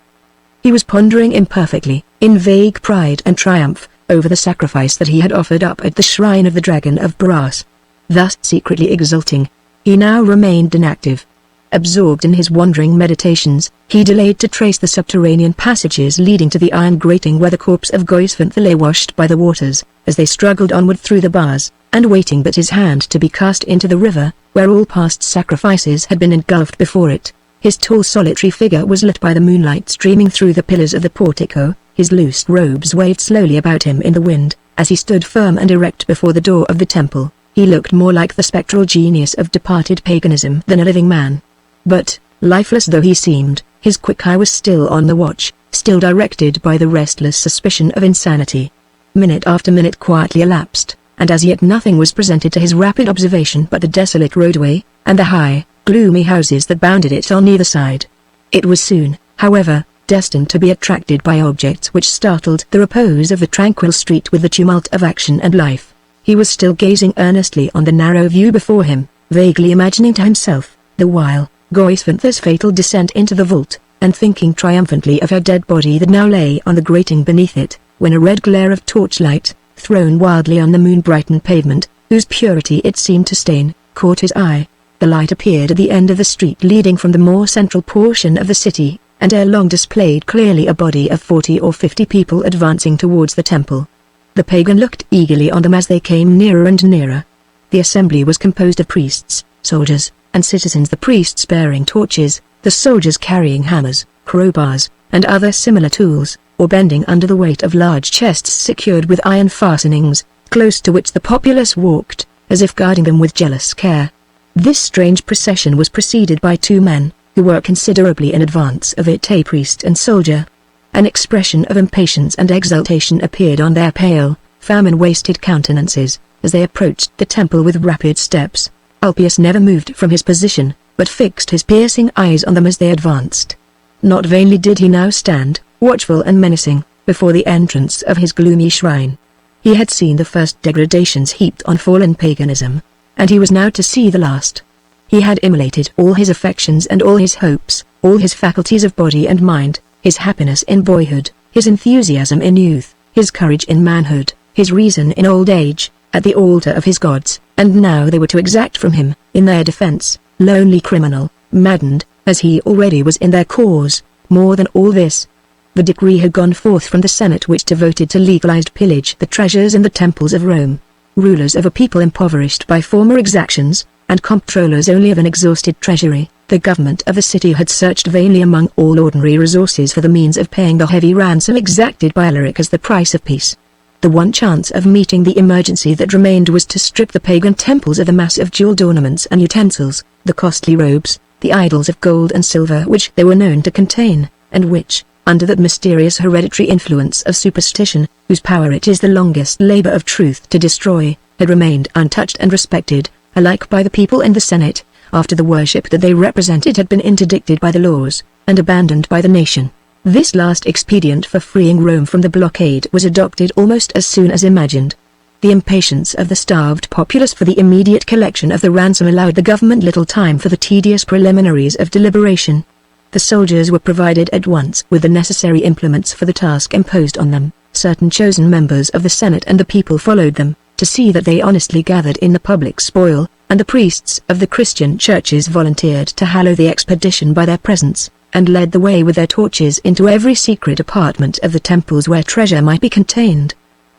He was pondering imperfectly, in vague pride and triumph, over the sacrifice that he had offered up at the shrine of the dragon of brass. Thus secretly exulting, he now remained inactive. Absorbed in his wandering meditations, he delayed to trace the subterranean passages leading to the iron grating where the corpse of Goisvantha lay washed by the waters, as they struggled onward through the bars, and waiting but his hand to be cast into the river, where all past sacrifices had been engulfed before it. His tall solitary figure was lit by the moonlight streaming through the pillars of the portico, his loose robes waved slowly about him in the wind, as he stood firm and erect before the door of the temple. He looked more like the spectral genius of departed paganism than a living man. But, lifeless though he seemed, his quick eye was still on the watch, still directed by the restless suspicion of insanity. Minute after minute quietly elapsed, and as yet nothing was presented to his rapid observation but the desolate roadway, and the high, gloomy houses that bounded it on either side. It was soon, however, destined to be attracted by objects which startled the repose of the tranquil street with the tumult of action and life. He was still gazing earnestly on the narrow view before him, vaguely imagining to himself, the while, Goisvantha's fatal descent into the vault, and thinking triumphantly of her dead body that now lay on the grating beneath it, when a red glare of torchlight, thrown wildly on the moon-brightened pavement, whose purity it seemed to stain, caught his eye. The light appeared at the end of the street leading from the more central portion of the city, and ere long displayed clearly a body of 40 or 50 people advancing towards the temple. The pagan looked eagerly on them as they came nearer and nearer. The assembly was composed of priests, soldiers, and citizens, the priests bearing torches, the soldiers carrying hammers, crowbars, and other similar tools, or bending under the weight of large chests secured with iron fastenings, close to which the populace walked, as if guarding them with jealous care. This strange procession was preceded by two men, who were considerably in advance of it, a priest and soldier. An expression of impatience and exultation appeared on their pale, famine-wasted countenances, as they approached the temple with rapid steps. Ulpius never moved from his position, but fixed his piercing eyes on them as they advanced. Not vainly did he now stand, watchful and menacing, before the entrance of his gloomy shrine. He had seen the first degradations heaped on fallen paganism, and he was now to see the last. He had immolated all his affections and all his hopes, all his faculties of body and mind, his happiness in boyhood, his enthusiasm in youth, his courage in manhood, his reason in old age, at the altar of his gods, and now they were to exact from him, in their defense, lonely criminal, maddened, as he already was in their cause, more than all this. The decree had gone forth from the Senate which devoted to legalized pillage the treasures in the temples of Rome. Rulers of a people impoverished by former exactions, and comptrollers only of an exhausted treasury, the government of the city had searched vainly among all ordinary resources for the means of paying the heavy ransom exacted by Alaric as the price of peace. The one chance of meeting the emergency that remained was to strip the pagan temples of the mass of jeweled ornaments and utensils, the costly robes, the idols of gold and silver which they were known to contain, and which, under that mysterious hereditary influence of superstition, whose power it is the longest labor of truth to destroy, had remained untouched and respected, alike by the people and the Senate, after the worship that they represented had been interdicted by the laws, and abandoned by the nation. This last expedient for freeing Rome from the blockade was adopted almost as soon as imagined. The impatience of the starved populace for the immediate collection of the ransom allowed the government little time for the tedious preliminaries of deliberation. The soldiers were provided at once with the necessary implements for the task imposed on them. Certain chosen members of the Senate and the people followed them, to see that they honestly gathered in the public spoil, and the priests of the Christian churches volunteered to hallow the expedition by their presence, and led the way with their torches into every secret apartment of the temples where treasure might be contained.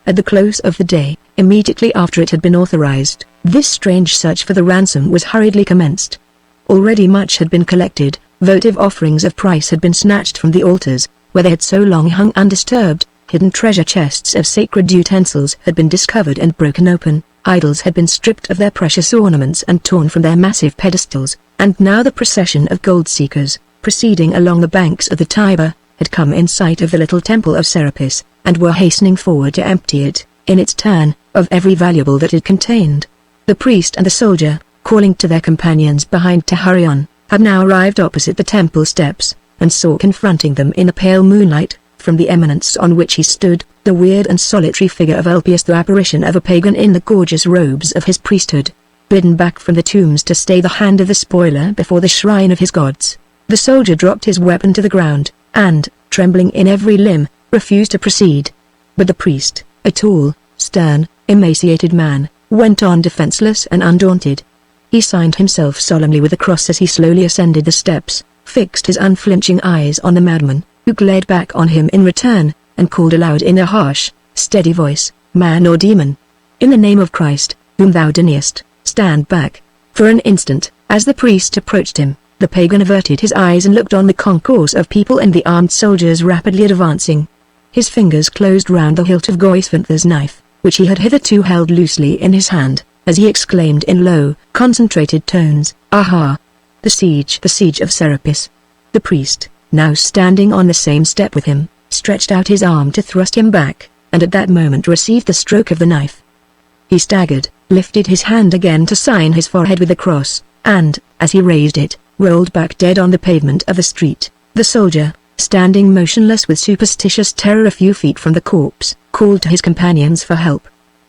At the close of the day, immediately after it had been authorized, this strange search for the ransom was hurriedly commenced. Already much had been collected, votive offerings of price had been snatched from the altars, where they had so long hung undisturbed, hidden treasure chests of sacred utensils had been discovered and broken open, idols had been stripped of their precious ornaments and torn from their massive pedestals, and now the procession of gold seekers, proceeding along the banks of the Tiber, had come in sight of the little temple of Serapis, and were hastening forward to empty it, in its turn, of every valuable that it contained. The priest and the soldier, calling to their companions behind to hurry on, had now arrived opposite the temple steps, and saw confronting them in the pale moonlight, from the eminence on which he stood, the weird and solitary figure of Ulpius, the apparition of a pagan in the gorgeous robes of his priesthood, bidden back from the tombs to stay the hand of the spoiler before the shrine of his gods. The soldier dropped his weapon to the ground, and, trembling in every limb, refused to proceed. But the priest, a tall, stern, emaciated man, went on defenseless and undaunted. He signed himself solemnly with a cross as he slowly ascended the steps, fixed his unflinching eyes on the madman, who glared back on him in return, and called aloud in a harsh, steady voice, "Man or demon? In the name of Christ, whom thou deniest, stand back." For an instant, as the priest approached him, the pagan averted his eyes and looked on the concourse of people and the armed soldiers rapidly advancing. His fingers closed round the hilt of Goisvinther's knife, which he had hitherto held loosely in his hand, as he exclaimed in low, concentrated tones, "Aha! The siege of Serapis." The priest, now standing on the same step with him, stretched out his arm to thrust him back, and at that moment received the stroke of the knife. He staggered, lifted his hand again to sign his forehead with the cross, and, as he raised it, rolled back dead on the pavement of the street. The soldier, standing motionless with superstitious terror a few feet from the corpse, called to his companions for help.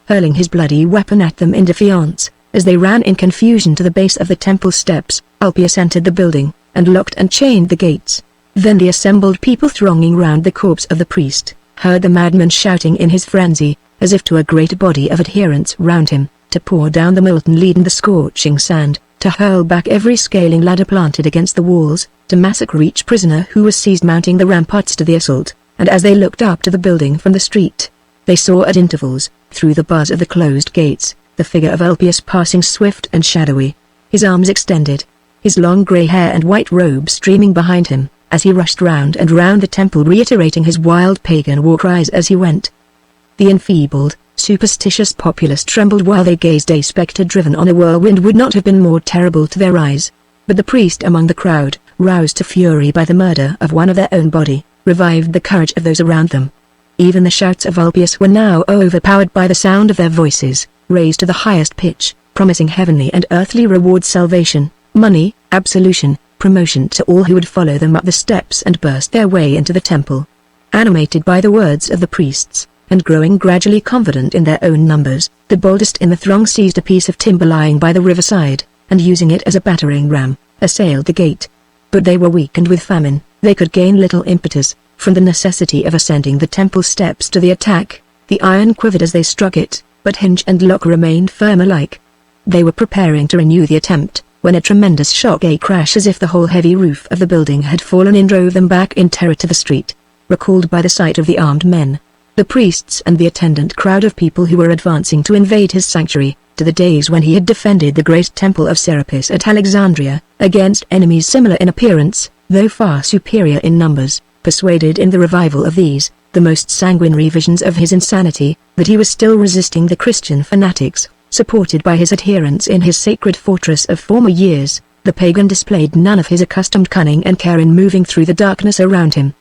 Hurling his bloody weapon at them in defiance, as they ran in confusion to the base of the temple steps, Ulpius entered the building, and locked and chained the gates. Then the assembled people thronging round the corpse of the priest, heard the madman shouting in his frenzy, as if to a great body of adherents round him, to pour down the molten lead and the scorching sand, to hurl back every scaling ladder planted against the walls, to massacre each prisoner who was seized mounting the ramparts to the assault. And as they looked up to the building from the street, they saw at intervals, through the bars of the closed gates, the figure of Ulpius passing swift and shadowy, his arms extended, his long grey hair and white robe streaming behind him, as he rushed round and round the temple reiterating his wild pagan war cries as he went. The enfeebled, superstitious populace trembled while they gazed. A spectre driven on a whirlwind would not have been more terrible to their eyes. But the priest among the crowd, roused to fury by the murder of one of their own body, revived the courage of those around them. Even the shouts of Ulpius were now overpowered by the sound of their voices, raised to the highest pitch, promising heavenly and earthly rewards, salvation, money, absolution, promotion to all who would follow them up the steps and burst their way into the temple. Animated by the words of the priests, and growing gradually confident in their own numbers, the boldest in the throng seized a piece of timber lying by the riverside, and using it as a battering ram, assailed the gate. But they were weakened with famine, they could gain little impetus, from the necessity of ascending the temple steps to the attack. The iron quivered as they struck it, but hinge and lock remained firm alike. They were preparing to renew the attempt, when a tremendous shock, a crash as if the whole heavy roof of the building had fallen in, drove them back in terror to the street. Recalled by the sight of the armed men, the priests and the attendant crowd of people who were advancing to invade his sanctuary, to the days when he had defended the great temple of Serapis at Alexandria, against enemies similar in appearance, though far superior in numbers, persuaded in the revival of these, the most sanguinary visions of his insanity, that he was still resisting the Christian fanatics, supported by his adherents in his sacred fortress of former years. The pagan displayed none of his accustomed cunning and care in moving through the darkness around him.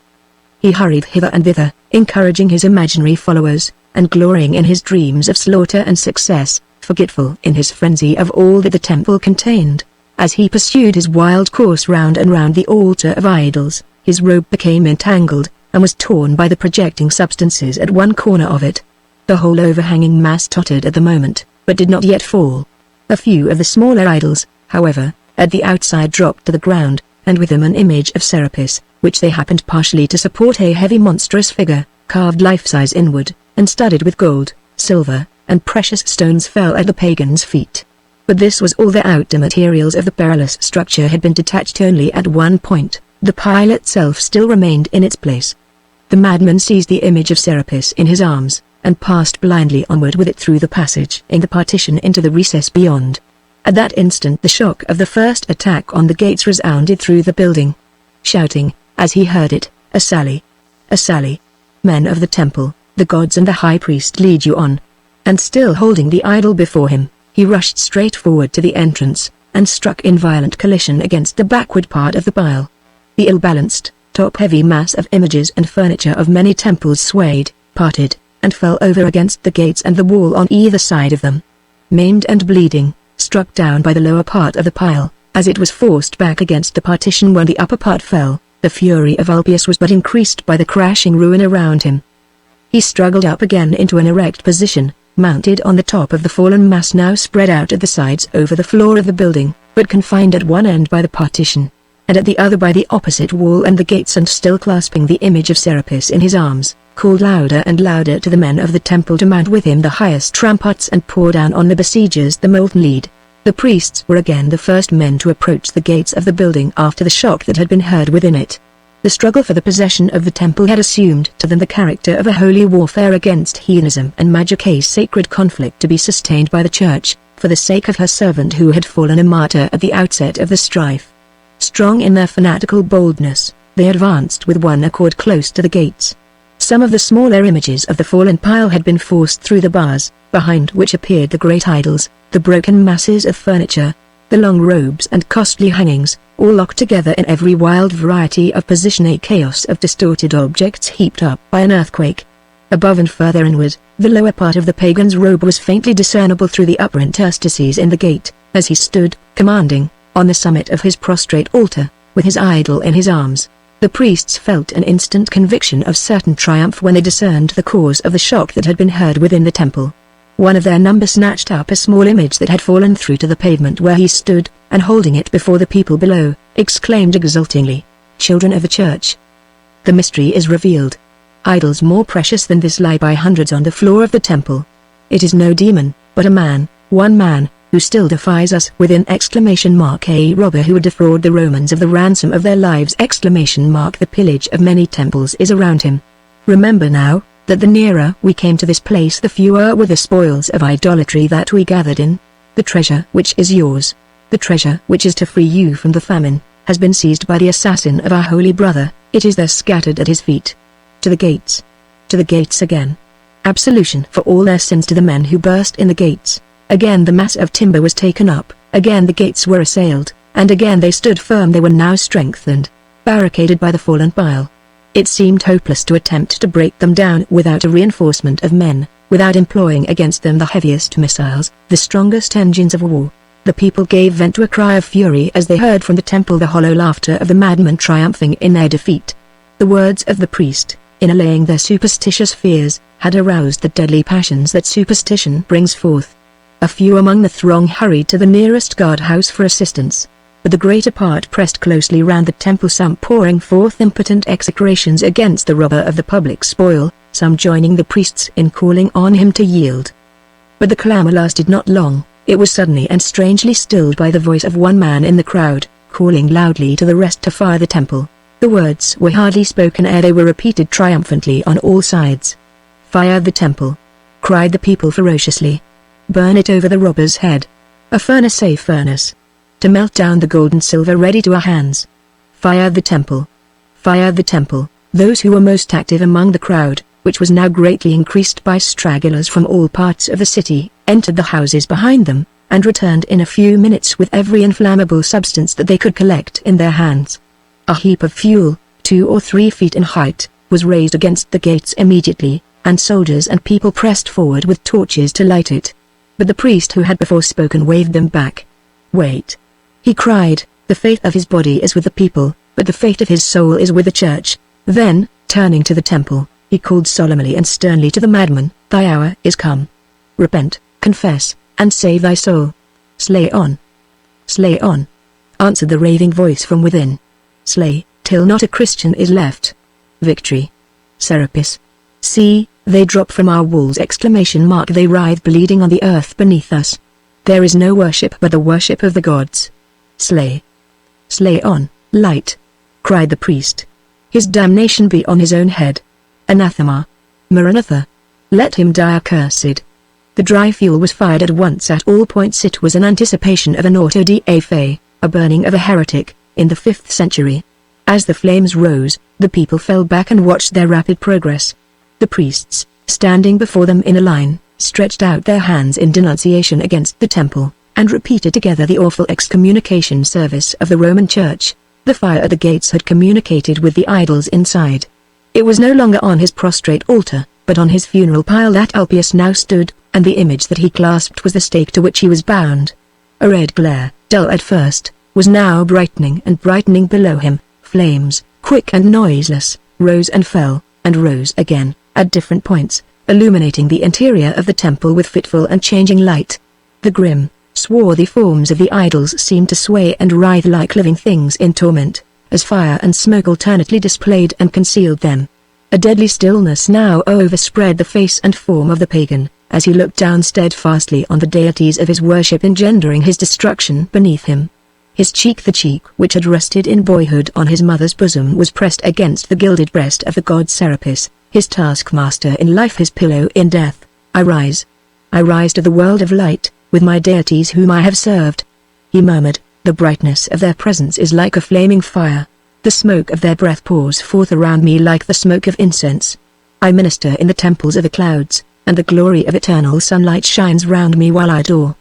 He hurried hither and thither, encouraging his imaginary followers, and glorying in his dreams of slaughter and success, forgetful in his frenzy of all that the temple contained. As he pursued his wild course round and round the altar of idols, his robe became entangled, and was torn by the projecting substances at one corner of it. The whole overhanging mass tottered at the moment, but did not yet fall. A few of the smaller idols, however, at the outside dropped to the ground, and with them an image of Serapis, which they happened partially to support, a heavy monstrous figure, carved life-size inward, and studded with gold, silver, and precious stones, fell at the pagan's feet. But this was all. The outer materials of the perilous structure had been detached only at one point. The pile itself still remained in its place. The madman seized the image of Serapis in his arms, and passed blindly onward with it through the passage in the partition into the recess beyond. At that instant the shock of the first attack on the gates resounded through the building. Shouting, as he heard it, "A sally! A sally! Men of the temple, the gods and the high priest lead you on!" And still holding the idol before him, he rushed straight forward to the entrance, and struck in violent collision against the backward part of the pile. The ill-balanced, top-heavy mass of images and furniture of many temples swayed, parted, and fell over against the gates and the wall on either side of them. Maimed and bleeding, struck down by the lower part of the pile, as it was forced back against the partition when the upper part fell, the fury of Ulpius was but increased by the crashing ruin around him. He struggled up again into an erect position, mounted on the top of the fallen mass now spread out at the sides over the floor of the building, but confined at one end by the partition. and at the other by the opposite wall and the gates, and still clasping the image of Serapis in his arms, called louder and louder to the men of the temple to mount with him the highest ramparts and pour down on the besiegers the molten lead. The priests were again the first men to approach the gates of the building after the shock that had been heard within it. The struggle for the possession of the temple had assumed to them the character of a holy warfare against heathenism and magic, a sacred conflict to be sustained by the church, for the sake of her servant who had fallen a martyr at the outset of the strife. Strong in their fanatical boldness, they advanced with one accord close to the gates. Some of the smaller images of the fallen pile had been forced through the bars, behind which appeared the great idols, the broken masses of furniture, the long robes and costly hangings, all locked together in every wild variety of position, a chaos of distorted objects heaped up by an earthquake. Above and further inward, the lower part of the pagan's robe was faintly discernible through the upper interstices in the gate, as he stood, commanding, on the summit of his prostrate altar, with his idol in his arms. The priests felt an instant conviction of certain triumph when they discerned the cause of the shock that had been heard within the temple. One of their number snatched up a small image that had fallen through to the pavement where he stood, and holding it before the people below, exclaimed exultingly, "Children of the church! The mystery is revealed. Idols more precious than this lie by hundreds on the floor of the temple. It is no demon, but a man, one man, who still defies us!" A robber who would defraud the Romans of the ransom of their lives! The pillage of many temples is around him. Remember now, that the nearer we came to this place the fewer were the spoils of idolatry that we gathered in. The treasure which is yours, the treasure which is to free you from the famine, has been seized by the assassin of our holy brother. It is there scattered at his feet. To the gates! To the gates again! Absolution for all their sins to the men who burst in the gates! Again the mass of timber was taken up, again the gates were assailed, and again they stood firm. They were now strengthened, barricaded by the fallen pile. It seemed hopeless to attempt to break them down without a reinforcement of men, without employing against them the heaviest missiles, the strongest engines of war. The people gave vent to a cry of fury as they heard from the temple the hollow laughter of the madmen triumphing in their defeat. The words of the priest, in allaying their superstitious fears, had aroused the deadly passions that superstition brings forth. A few among the throng hurried to the nearest guardhouse for assistance, but the greater part pressed closely round the temple, some pouring forth impotent execrations against the robber of the public spoil, some joining the priests in calling on him to yield. But the clamour lasted not long. It was suddenly and strangely stilled by the voice of one man in the crowd, calling loudly to the rest to fire the temple. The words were hardly spoken ere they were repeated triumphantly on all sides. "Fire the temple!" cried the people ferociously. "Burn it over the robber's head! A furnace, a furnace! To melt down the gold and silver ready to our hands! Fire the temple! Fire the temple!" Those who were most active among the crowd, which was now greatly increased by stragglers from all parts of the city, entered the houses behind them, and returned in a few minutes with every inflammable substance that they could collect in their hands. A heap of fuel, 2 or 3 feet in height, was raised against the gates immediately, and soldiers and people pressed forward with torches to light it. But the priest who had before spoken waved them back. "Wait!" he cried, "the faith of his body is with the people, but the faith of his soul is with the church." Then, turning to the temple, he called solemnly and sternly to the madman, "Thy hour is come. Repent, confess, and save thy soul." "Slay on! Slay on!" answered the raving voice from within. "Slay, till not a Christian is left. Victory! Serapis! See, they drop from our walls!" They writhe bleeding on the earth beneath us. There is no worship but the worship of the gods. "Slay! Slay on, light!" cried the priest. "His damnation be on his own head. Anathema! Maranatha! Let him die accursed." The dry fuel was fired at once at all points. It was an anticipation of an auto da fe, a burning of a heretic, in the 5th century. As the flames rose, the people fell back and watched their rapid progress. The priests, standing before them in a line, stretched out their hands in denunciation against the temple, and repeated together the awful excommunication service of the Roman Church. The fire at the gates had communicated with the idols inside. It was no longer on his prostrate altar, but on his funeral pile that Ulpius now stood, and the image that he clasped was the stake to which he was bound. A red glare, dull at first, was now brightening and brightening below him. Flames, quick and noiseless, rose and fell, and rose again, at different points, illuminating the interior of the temple with fitful and changing light. The grim, Swarthy forms of the idols seemed to sway and writhe like living things in torment, as fire and smoke alternately displayed and concealed them. A deadly stillness now overspread the face and form of the pagan, as he looked down steadfastly on the deities of his worship engendering his destruction beneath him. His cheek, the cheek which had rested in boyhood on his mother's bosom, was pressed against the gilded breast of the god Serapis, his taskmaster in life, his pillow in death. I rise to the world of light, with my deities whom I have served. He murmured, the brightness of their presence is like a flaming fire. The smoke of their breath pours forth around me like the smoke of incense. I minister in the temples of the clouds, and the glory of eternal sunlight shines round me while I adore.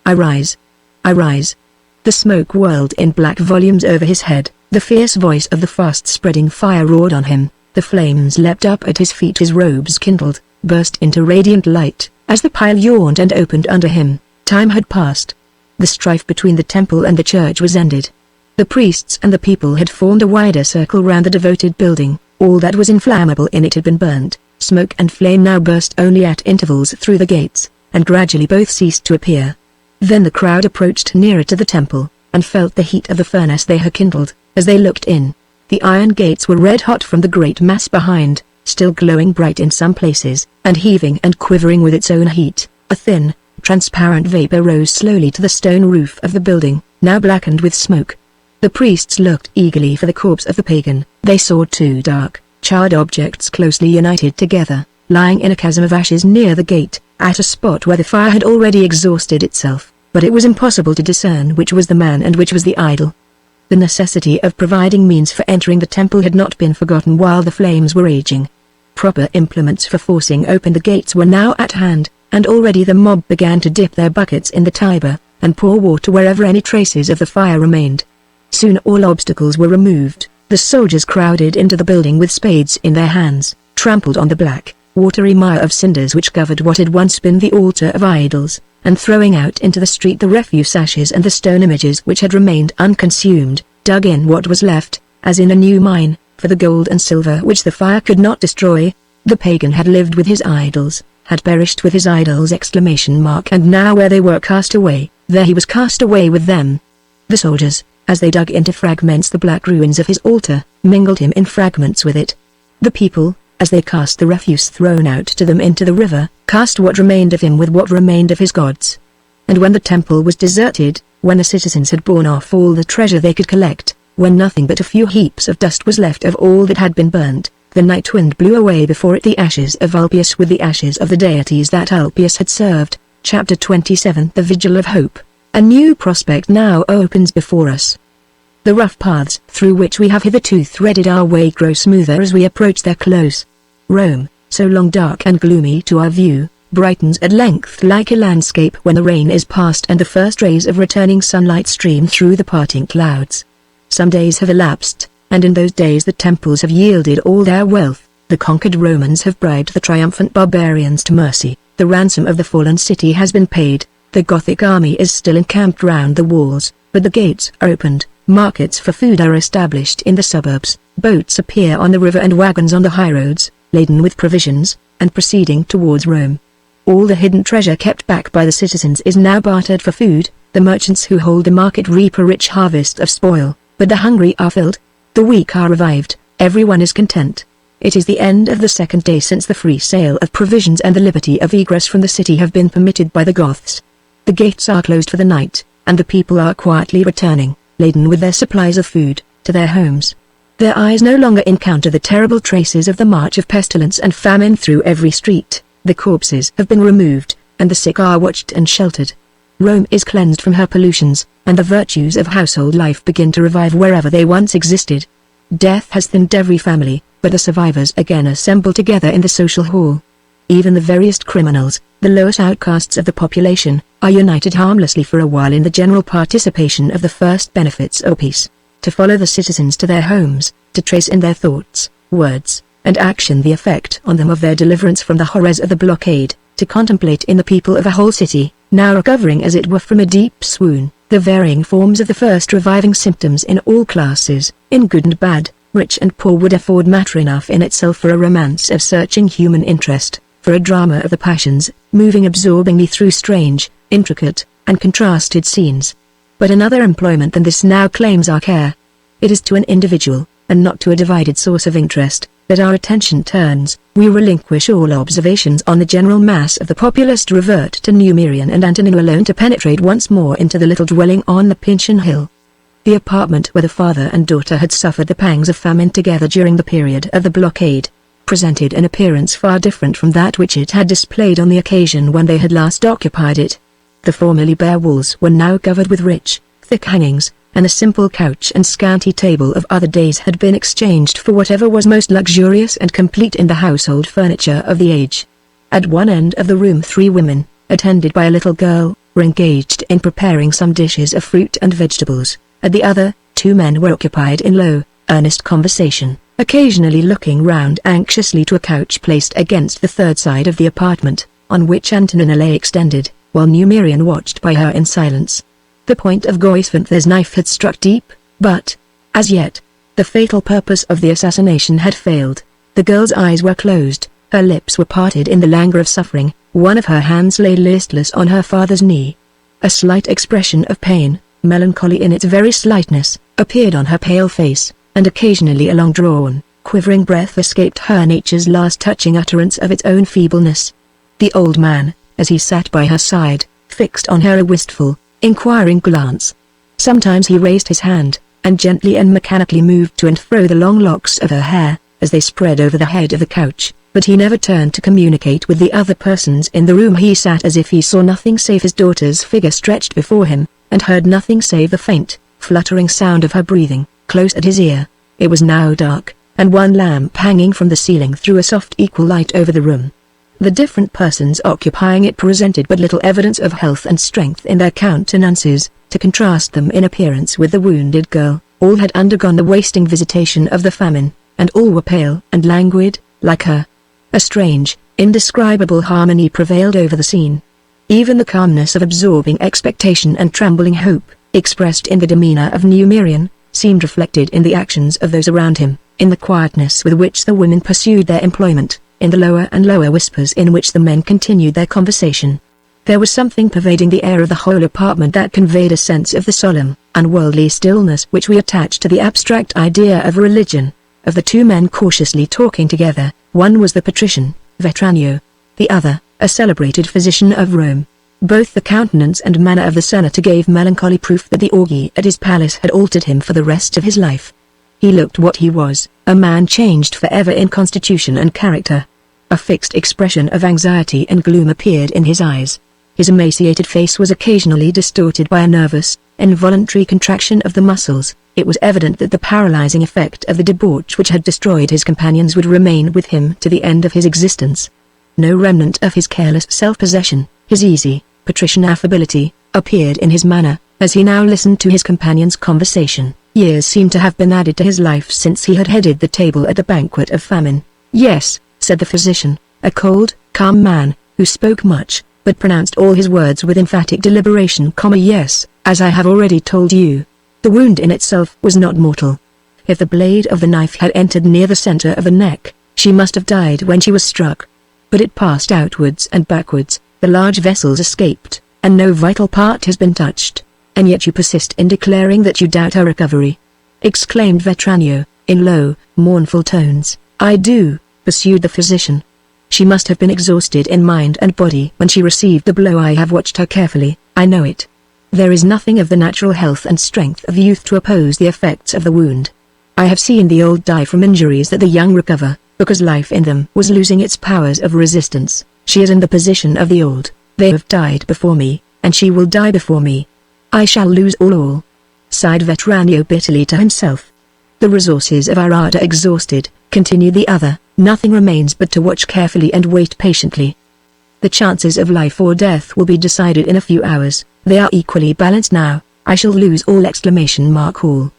I rise. The smoke whirled in black volumes over his head, the fierce voice of the fast-spreading fire roared on him, the flames leapt up at his feet, his robes kindled, burst into radiant light, as the pile yawned and opened under him. Time had passed. The strife between the temple and the church was ended. The priests and the people had formed a wider circle round the devoted building. All that was inflammable in it had been burnt. Smoke and flame now burst only at intervals through the gates, and gradually both ceased to appear. Then the crowd approached nearer to the temple, and felt the heat of the furnace they had kindled. As they looked in, the iron gates were red hot from the great mass behind, still glowing bright in some places, and heaving and quivering with its own heat. A thin, transparent vapor rose slowly to the stone roof of the building, now blackened with smoke. The priests looked eagerly for the corpse of the pagan. They saw two dark, charred objects closely united together, lying in a chasm of ashes near the gate, at a spot where the fire had already exhausted itself, but it was impossible to discern which was the man and which was the idol. The necessity of providing means for entering the temple had not been forgotten while the flames were raging. Proper implements for forcing open the gates were now at hand, and already the mob began to dip their buckets in the Tiber, and pour water wherever any traces of the fire remained. Soon all obstacles were removed. The soldiers crowded into the building with spades in their hands, trampled on the black, watery mire of cinders which covered what had once been the altar of idols, and throwing out into the street the refuse ashes and the stone images which had remained unconsumed, dug in what was left, as in a new mine, for the gold and silver which the fire could not destroy. The pagan had lived with his idols, had perished with his idols! And now where they were cast away, there he was cast away with them. The soldiers, as they dug into fragments the black ruins of his altar, mingled him in fragments with it. The people, as they cast the refuse thrown out to them into the river, cast what remained of him with what remained of his gods. And when the temple was deserted, when the citizens had borne off all the treasure they could collect, when nothing but a few heaps of dust was left of all that had been burnt, the night wind blew away before it the ashes of Ulpius with the ashes of the deities that Ulpius had served. Chapter 27. The Vigil of Hope. A new prospect now opens before us. The rough paths through which we have hitherto threaded our way grow smoother as we approach their close. Rome, so long dark and gloomy to our view, brightens at length like a landscape when the rain is past and the first rays of returning sunlight stream through the parting clouds. Some days have elapsed, and in those days the temples have yielded all their wealth, the conquered Romans have bribed the triumphant barbarians to mercy, the ransom of the fallen city has been paid, the Gothic army is still encamped round the walls, but the gates are opened, markets for food are established in the suburbs, boats appear on the river and wagons on the highroads, laden with provisions, and proceeding towards Rome. All the hidden treasure kept back by the citizens is now bartered for food, the merchants who hold the market reap a rich harvest of spoil, but the hungry are filled, the weak are revived, everyone is content. It is the end of the second day since the free sale of provisions and the liberty of egress from the city have been permitted by the Goths. The gates are closed for the night, and the people are quietly returning, laden with their supplies of food, to their homes. Their eyes no longer encounter the terrible traces of the march of pestilence and famine through every street. The corpses have been removed, and the sick are watched and sheltered. Rome is cleansed from her pollutions, and the virtues of household life begin to revive wherever they once existed. Death has thinned every family, but the survivors again assemble together in the social hall. Even the veriest criminals, the lowest outcasts of the population, are united harmlessly for a while in the general participation of the first benefits of peace. To follow the citizens to their homes, to trace in their thoughts, words, and action the effect on them of their deliverance from the horrors of the blockade, to contemplate in the people of a whole city, now recovering as it were from a deep swoon, the varying forms of the first reviving symptoms in all classes, in good and bad, rich and poor would afford matter enough in itself for a romance of searching human interest, for a drama of the passions, moving absorbingly through strange, intricate, and contrasted scenes. But another employment than this now claims our care. It is to an individual, and not to a divided source of interest, that our attention turns. We relinquish all observations on the general mass of the populace to revert to Numerian and Antonina alone to penetrate once more into the little dwelling on the Pincian Hill. The apartment where the father and daughter had suffered the pangs of famine together during the period of the blockade, presented an appearance far different from that which it had displayed on the occasion when they had last occupied it. The formerly bare walls were now covered with rich, thick hangings, and the simple couch and scanty table of other days had been exchanged for whatever was most luxurious and complete in the household furniture of the age. At one end of the room 3 women, attended by a little girl, were engaged in preparing some dishes of fruit and vegetables. At the other, 2 men were occupied in low, earnest conversation, occasionally looking round anxiously to a couch placed against the third side of the apartment, on which Antonina lay extended, while Numerian watched by her in silence. The point of Goisvanther's knife had struck deep, but, as yet, the fatal purpose of the assassination had failed. The girl's eyes were closed, her lips were parted in the languor of suffering, one of her hands lay listless on her father's knee. A slight expression of pain, melancholy in its very slightness, appeared on her pale face, and occasionally a long-drawn, quivering breath escaped her, nature's last touching utterance of its own feebleness. The old man, as he sat by her side, fixed on her a wistful, inquiring glance. Sometimes he raised his hand, and gently and mechanically moved to and fro the long locks of her hair, as they spread over the head of the couch, but he never turned to communicate with the other persons in the room. He sat as if he saw nothing save his daughter's figure stretched before him, and heard nothing save the faint, fluttering sound of her breathing, close at his ear. It was now dark, and one lamp hanging from the ceiling threw a soft equal light over the room. The different persons occupying it presented but little evidence of health and strength in their countenances. To contrast them in appearance with the wounded girl, all had undergone the wasting visitation of the famine, and all were pale and languid, like her. A strange, indescribable harmony prevailed over the scene. Even the calmness of absorbing expectation and trembling hope, expressed in the demeanor of Numerian, seemed reflected in the actions of those around him, in the quietness with which the women pursued their employment, in the lower and lower whispers in which the men continued their conversation. There was something pervading the air of the whole apartment that conveyed a sense of the solemn, unworldly stillness which we attach to the abstract idea of religion. Of the 2 men cautiously talking together, one was the patrician, Vetranio; the other, a celebrated physician of Rome. Both the countenance and manner of the senator gave melancholy proof that the orgy at his palace had altered him for the rest of his life. He looked what he was, a man changed forever in constitution and character. A fixed expression of anxiety and gloom appeared in his eyes. His emaciated face was occasionally distorted by a nervous, involuntary contraction of the muscles. It was evident that the paralyzing effect of the debauch which had destroyed his companions would remain with him to the end of his existence. No remnant of his careless self-possession, his easy, patrician affability, appeared in his manner, as he now listened to his companion's conversation. Years seemed to have been added to his life since he had headed the table at the banquet of famine. "Yes," said the physician, a cold, calm man, who spoke much, but pronounced all his words with emphatic deliberation. "Yes, as I have already told you. The wound in itself was not mortal. If the blade of the knife had entered near the center of the neck, she must have died when she was struck. But it passed outwards and backwards, the large vessels escaped, and no vital part has been touched. And yet you persist in declaring that you doubt her recovery," exclaimed Vetranio, in low, mournful tones. "I do," pursued the physician. "She must have been exhausted in mind and body when she received the blow. I have watched her carefully, I know it. There is nothing of the natural health and strength of youth to oppose the effects of the wound. I have seen the old die from injuries that the young recover, because life in them was losing its powers of resistance. She is in the position of the old. They have died before me, and she will die before me. I shall lose all," sighed Vetranio bitterly to himself. "The resources of our art are exhausted," continued the other. "Nothing remains but to watch carefully and wait patiently. The chances of life or death will be decided in a few hours. They are equally balanced now. I shall lose all!" All,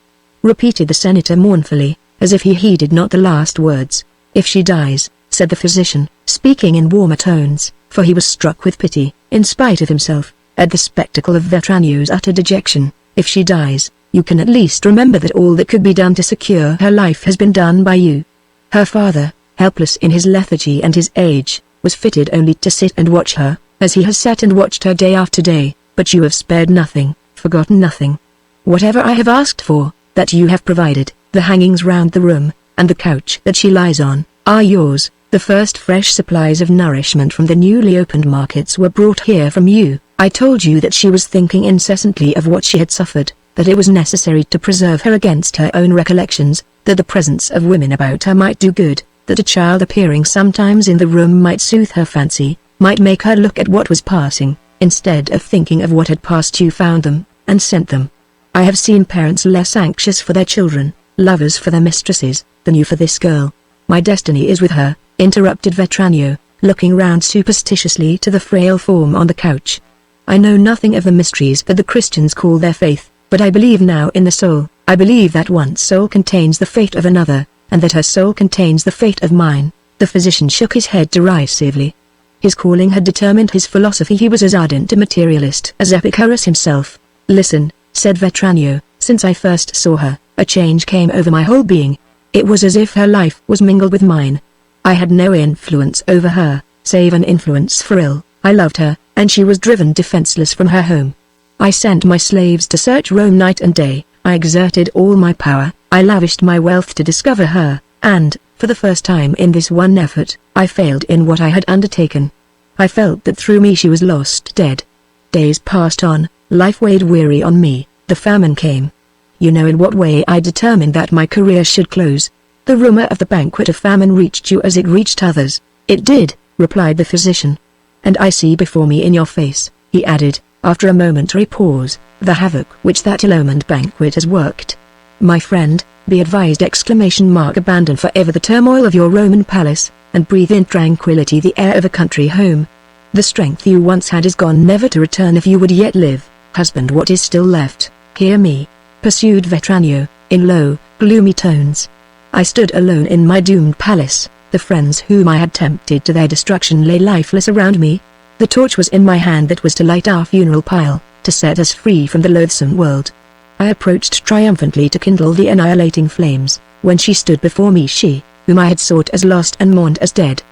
repeated the senator mournfully, as if he heeded not the last words. "If she dies," said the physician, speaking in warmer tones, for he was struck with pity, in spite of himself, at the spectacle of Vetranio's utter dejection. "If she dies, you can at least remember that all that could be done to secure her life has been done by you. Her father, helpless in his lethargy and his age, was fitted only to sit and watch her, as he has sat and watched her day after day, but you have spared nothing, forgotten nothing. Whatever I have asked for, that you have provided, the hangings round the room, and the couch that she lies on, are yours. The first fresh supplies of nourishment from the newly opened markets were brought here from you. I told you that she was thinking incessantly of what she had suffered, that it was necessary to preserve her against her own recollections, that the presence of women about her might do good, that a child appearing sometimes in the room might soothe her fancy, might make her look at what was passing, instead of thinking of what had passed. You found them, and sent them. I have seen parents less anxious for their children, lovers for their mistresses, than you for this girl. My destiny is with her, interrupted Vetranio, looking round superstitiously to the frail form on the couch. I know nothing of the mysteries that the Christians call their faith, but I believe now in the soul. I believe that one soul contains the fate of another, and that her soul contains the fate of mine. The physician shook his head derisively. His calling had determined his philosophy. He was as ardent a materialist as Epicurus himself. Listen, said Vetranio, since I first saw her, a change came over my whole being. It was as if her life was mingled with mine. I had no influence over her, save an influence for ill. I loved her, and she was driven defenseless from her home. I sent my slaves to search Rome night and day. I exerted all my power, I lavished my wealth to discover her, and, for the first time in this one effort, I failed in what I had undertaken. I felt that through me she was lost, dead. Days passed on, life weighed weary on me, the famine came. You know in what way I determined that my career should close. The rumor of the banquet of famine reached you as it reached others. It did, replied the physician. And I see before me in your face, he added, after a momentary pause, the havoc which that ill-omened banquet has worked. My friend, be advised! Abandon forever the turmoil of your Roman palace, and breathe in tranquility the air of a country home. The strength you once had is gone, never to return if you would yet live. Husband what is still left, hear me, pursued Vetranio, in low, gloomy tones. I stood alone in my doomed palace, the friends whom I had tempted to their destruction lay lifeless around me. The torch was in my hand that was to light our funeral pile, to set us free from the loathsome world. I approached triumphantly to kindle the annihilating flames, when she stood before me, she, whom I had sought as lost and mourned as dead.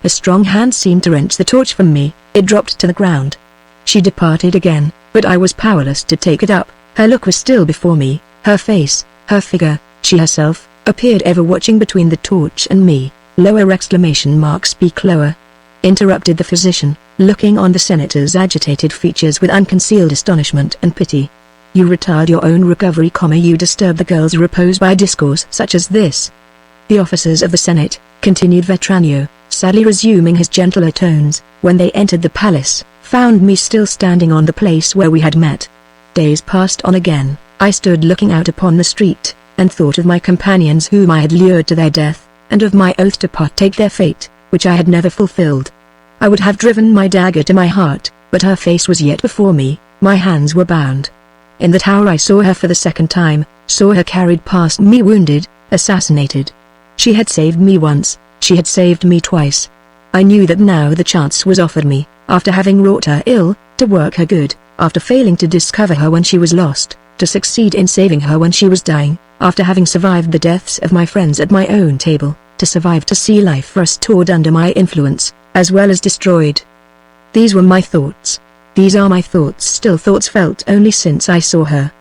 A strong hand seemed to wrench the torch from me, it dropped to the ground. She departed again, but I was powerless to take it up. Her look was still before me, her face, her figure, she herself, appeared ever watching between the torch and me. Lower! Speak lower, interrupted the physician, looking on the senator's agitated features with unconcealed astonishment and pity. You retard your own recovery, you disturb the girl's repose by discourse such as this. The officers of the Senate, continued Vetranio, sadly resuming his gentler tones, when they entered the palace, found me still standing on the place where we had met. Days passed on again, I stood looking out upon the street, and thought of my companions whom I had lured to their death, and of my oath to partake their fate, which I had never fulfilled. I would have driven my dagger to my heart, but her face was yet before me, my hands were bound. In that hour I saw her for the second time, saw her carried past me wounded, assassinated. She had saved me once, she had saved me twice. I knew that now the chance was offered me, after having wrought her ill, to work her good, after failing to discover her when she was lost, to succeed in saving her when she was dying, after having survived the deaths of my friends at my own table, to survive to see life restored under my influence, as well as destroyed. These were my thoughts. These are my thoughts, still thoughts felt only since I saw her.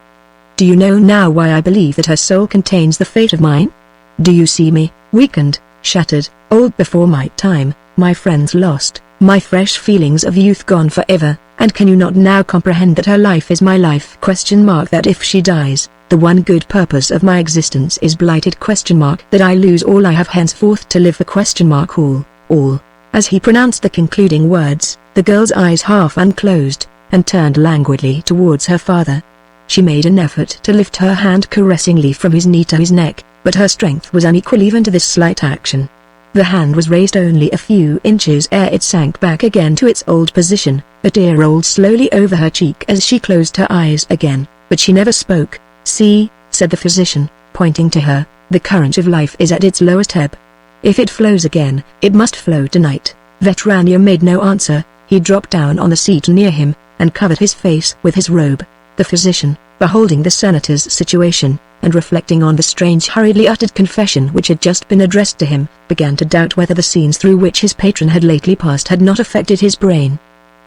Do you know now why I believe that her soul contains the fate of mine? Do you see me, weakened, shattered, old before my time, my friends lost, my fresh feelings of youth gone forever, and can you not now comprehend that her life is my life? That if she dies, the one good purpose of my existence is blighted? That I lose all I have henceforth to live for? All. As he pronounced the concluding words, the girl's eyes half unclosed, and turned languidly towards her father. She made an effort to lift her hand caressingly from his knee to his neck, but her strength was unequal even to this slight action. The hand was raised only a few inches ere it sank back again to its old position. A tear rolled slowly over her cheek as she closed her eyes again, but she never spoke. See, said the physician, pointing to her, the current of life is at its lowest ebb. If it flows again, it must flow tonight. Vetranio made no answer. He dropped down on the seat near him, and covered his face with his robe. The physician, beholding the senator's situation, and reflecting on the strange hurriedly uttered confession which had just been addressed to him, began to doubt whether the scenes through which his patron had lately passed had not affected his brain.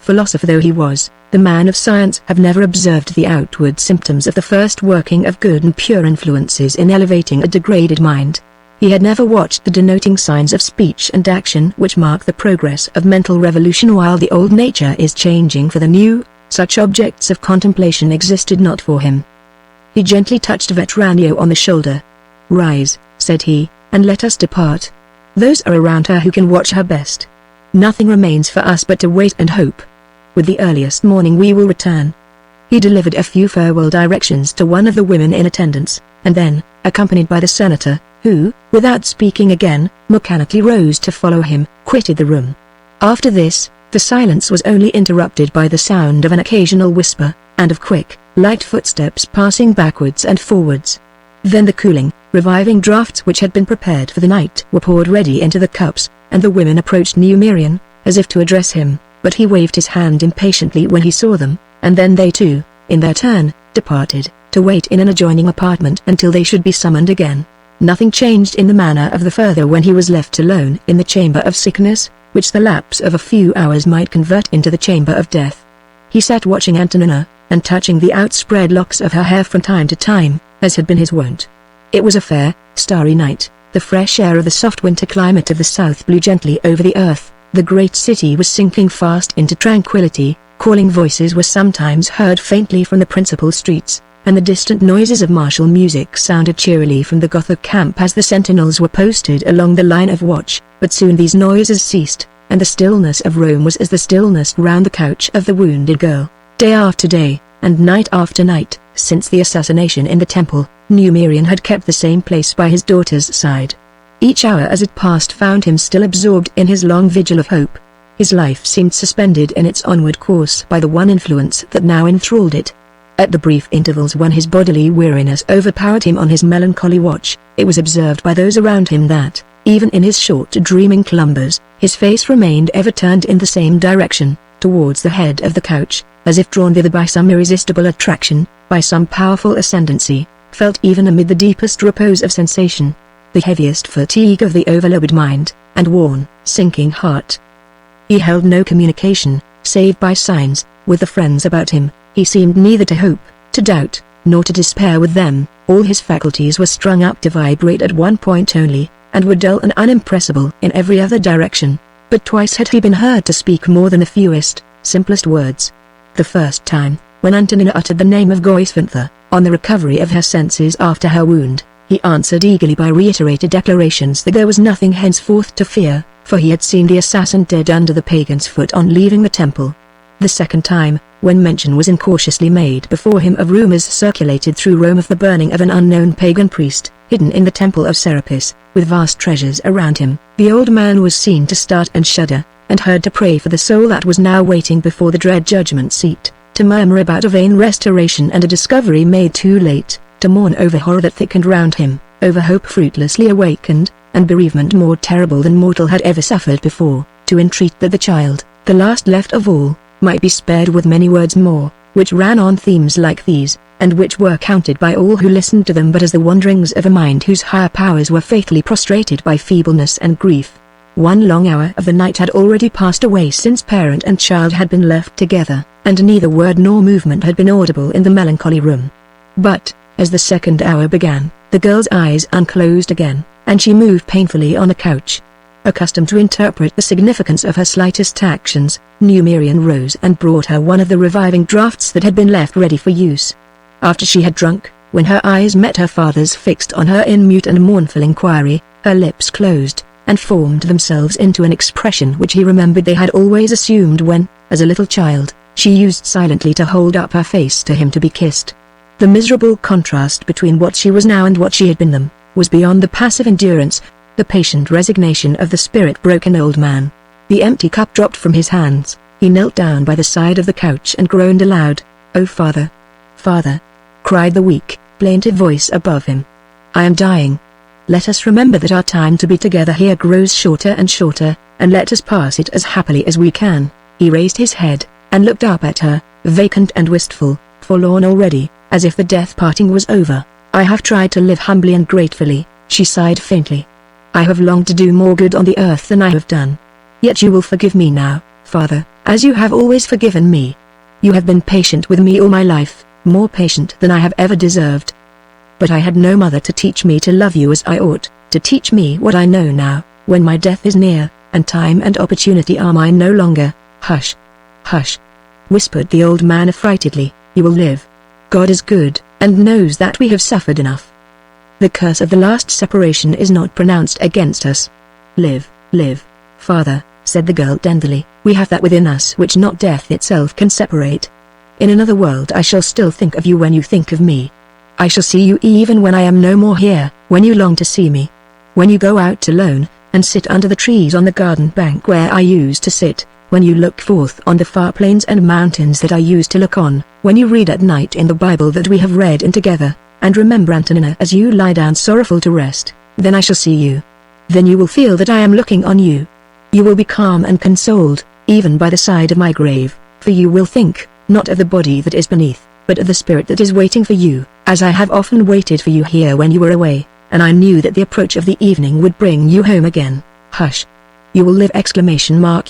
Philosopher though he was, the man of science have never observed the outward symptoms of the first working of good and pure influences in elevating a degraded mind. He had never watched the denoting signs of speech and action which mark the progress of mental revolution while the old nature is changing for the new. Such objects of contemplation existed not for him. He gently touched Vetranio on the shoulder. "Rise," said he, "and let us depart. Those are around her who can watch her best. Nothing remains for us but to wait and hope. With the earliest morning we will return." He delivered a few farewell directions to one of the women in attendance, and then, accompanied by the senator, who, without speaking again, mechanically rose to follow him, quitted the room. After this, the silence was only interrupted by the sound of an occasional whisper, and of quick, light footsteps passing backwards and forwards. Then the cooling, reviving draughts which had been prepared for the night were poured ready into the cups, and the women approached Numerian, as if to address him, but he waved his hand impatiently when he saw them, and then they too, in their turn, departed, to wait in an adjoining apartment until they should be summoned again. Nothing changed in the manner of the further when he was left alone in the chamber of sickness, which the lapse of a few hours might convert into the chamber of death. He sat watching Antonina, and touching the outspread locks of her hair from time to time, as had been his wont. It was a fair, starry night, the fresh air of the soft winter climate of the south blew gently over the earth, the great city was sinking fast into tranquility, calling voices were sometimes heard faintly from the principal streets, and the distant noises of martial music sounded cheerily from the Gothic camp as the sentinels were posted along the line of watch, but soon these noises ceased, and the stillness of Rome was as the stillness round the couch of the wounded girl. Day after day, and night after night, since the assassination in the temple, Numerian had kept the same place by his daughter's side. Each hour as it passed found him still absorbed in his long vigil of hope. His life seemed suspended in its onward course by the one influence that now enthralled it. At the brief intervals when his bodily weariness overpowered him on his melancholy watch, it was observed by those around him that, even in his short dreaming slumbers, his face remained ever turned in the same direction, towards the head of the couch, as if drawn thither by some irresistible attraction, by some powerful ascendancy, felt even amid the deepest repose of sensation, the heaviest fatigue of the overloaded mind, and worn, sinking heart. He held no communication, save by signs, with the friends about him. He seemed neither to hope, to doubt, nor to despair with them. All his faculties were strung up to vibrate at one point only, and were dull and unimpressible in every other direction. But twice had he been heard to speak more than the fewest, simplest words. The first time, when Antonina uttered the name of Goisvintha, on the recovery of her senses after her wound, he answered eagerly by reiterated declarations that there was nothing henceforth to fear, for he had seen the assassin dead under the pagan's foot on leaving the temple. The second time, when mention was incautiously made before him of rumors circulated through Rome of the burning of an unknown pagan priest, hidden in the temple of Serapis, with vast treasures around him, the old man was seen to start and shudder, and heard to pray for the soul that was now waiting before the dread judgment seat, to murmur about a vain restoration and a discovery made too late, to mourn over horror that thickened round him, over hope fruitlessly awakened, and bereavement more terrible than mortal had ever suffered before, to entreat that the child, the last left of all, might be spared, with many words more, which ran on themes like these, and which were counted by all who listened to them but as the wanderings of a mind whose higher powers were fatally prostrated by feebleness and grief. One long hour of the night had already passed away since parent and child had been left together, and neither word nor movement had been audible in the melancholy room. But, as the second hour began, the girl's eyes unclosed again, and she moved painfully on the couch. Accustomed to interpret the significance of her slightest actions, Numerian rose and brought her one of the reviving draughts that had been left ready for use. After she had drunk, when her eyes met her father's fixed on her in mute and mournful inquiry, her lips closed, and formed themselves into an expression which he remembered they had always assumed when, as a little child, she used silently to hold up her face to him to be kissed. The miserable contrast between what she was now and what she had been then, was beyond the passive endurance, the patient resignation of the spirit-broken old man. The empty cup dropped from his hands, he knelt down by the side of the couch and groaned aloud. "Oh father! Father!" cried the weak, plaintive voice above him. "I am dying. Let us remember that our time to be together here grows shorter and shorter, and let us pass it as happily as we can." He raised his head, and looked up at her, vacant and wistful, forlorn already, as if the death parting was over. "I have tried to live humbly and gratefully," she sighed faintly. "I have longed to do more good on the earth than I have done. Yet you will forgive me now, Father, as you have always forgiven me. You have been patient with me all my life, more patient than I have ever deserved. But I had no mother to teach me to love you as I ought, to teach me what I know now, when my death is near, and time and opportunity are mine no longer. Hush. Hush. Whispered the old man affrightedly, you will live. God is good, and knows that we have suffered enough. The curse of the last separation is not pronounced against us. Live, Father, said the girl tenderly, we have that within us which not death itself can separate. In another world I shall still think of you when you think of me. I shall see you even when I am no more here, when you long to see me. When you go out alone, and sit under the trees on the garden bank where I used to sit, when you look forth on the far plains and mountains that I used to look on, when you read at night in the Bible that we have read in together, and remember Antonina as you lie down sorrowful to rest, then I shall see you. Then you will feel that I am looking on you. You will be calm and consoled, even by the side of my grave, for you will think, not of the body that is beneath, but of the spirit that is waiting for you, as I have often waited for you here when you were away, and I knew that the approach of the evening would bring you home again. Hush. You will live!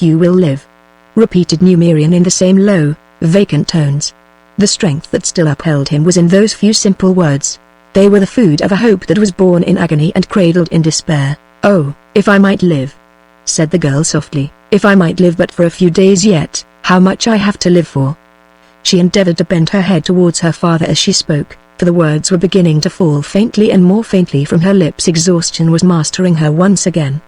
You will live. Repeated Numerian in the same low, vacant tones. The strength that still upheld him was in those few simple words. They were the food of a hope that was born in agony and cradled in despair. Oh, if I might live, said the girl softly, if I might live but for a few days yet, how much I have to live for. She endeavored to bend her head towards her father as she spoke, for the words were beginning to fall faintly and more faintly from her lips. Exhaustion was mastering her once again.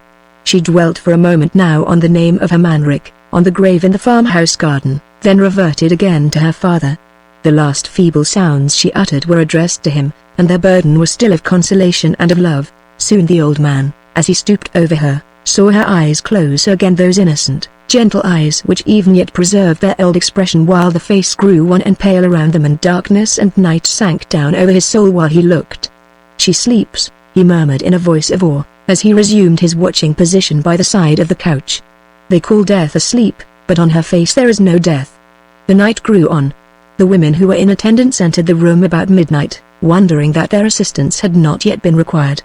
She dwelt for a moment now on the name of her Manric, on the grave in the farmhouse garden, then reverted again to her father. The last feeble sounds she uttered were addressed to him, and their burden was still of consolation and of love. Soon the old man, as he stooped over her, saw her eyes close again, those innocent, gentle eyes which even yet preserved their old expression, while the face grew wan and pale around them and darkness and night sank down over his soul while he looked. She sleeps, he murmured in a voice of awe, as he resumed his watching position by the side of the couch. They call death asleep, but on her face there is no death. The night grew on. The women who were in attendance entered the room about midnight, wondering that their assistance had not yet been required.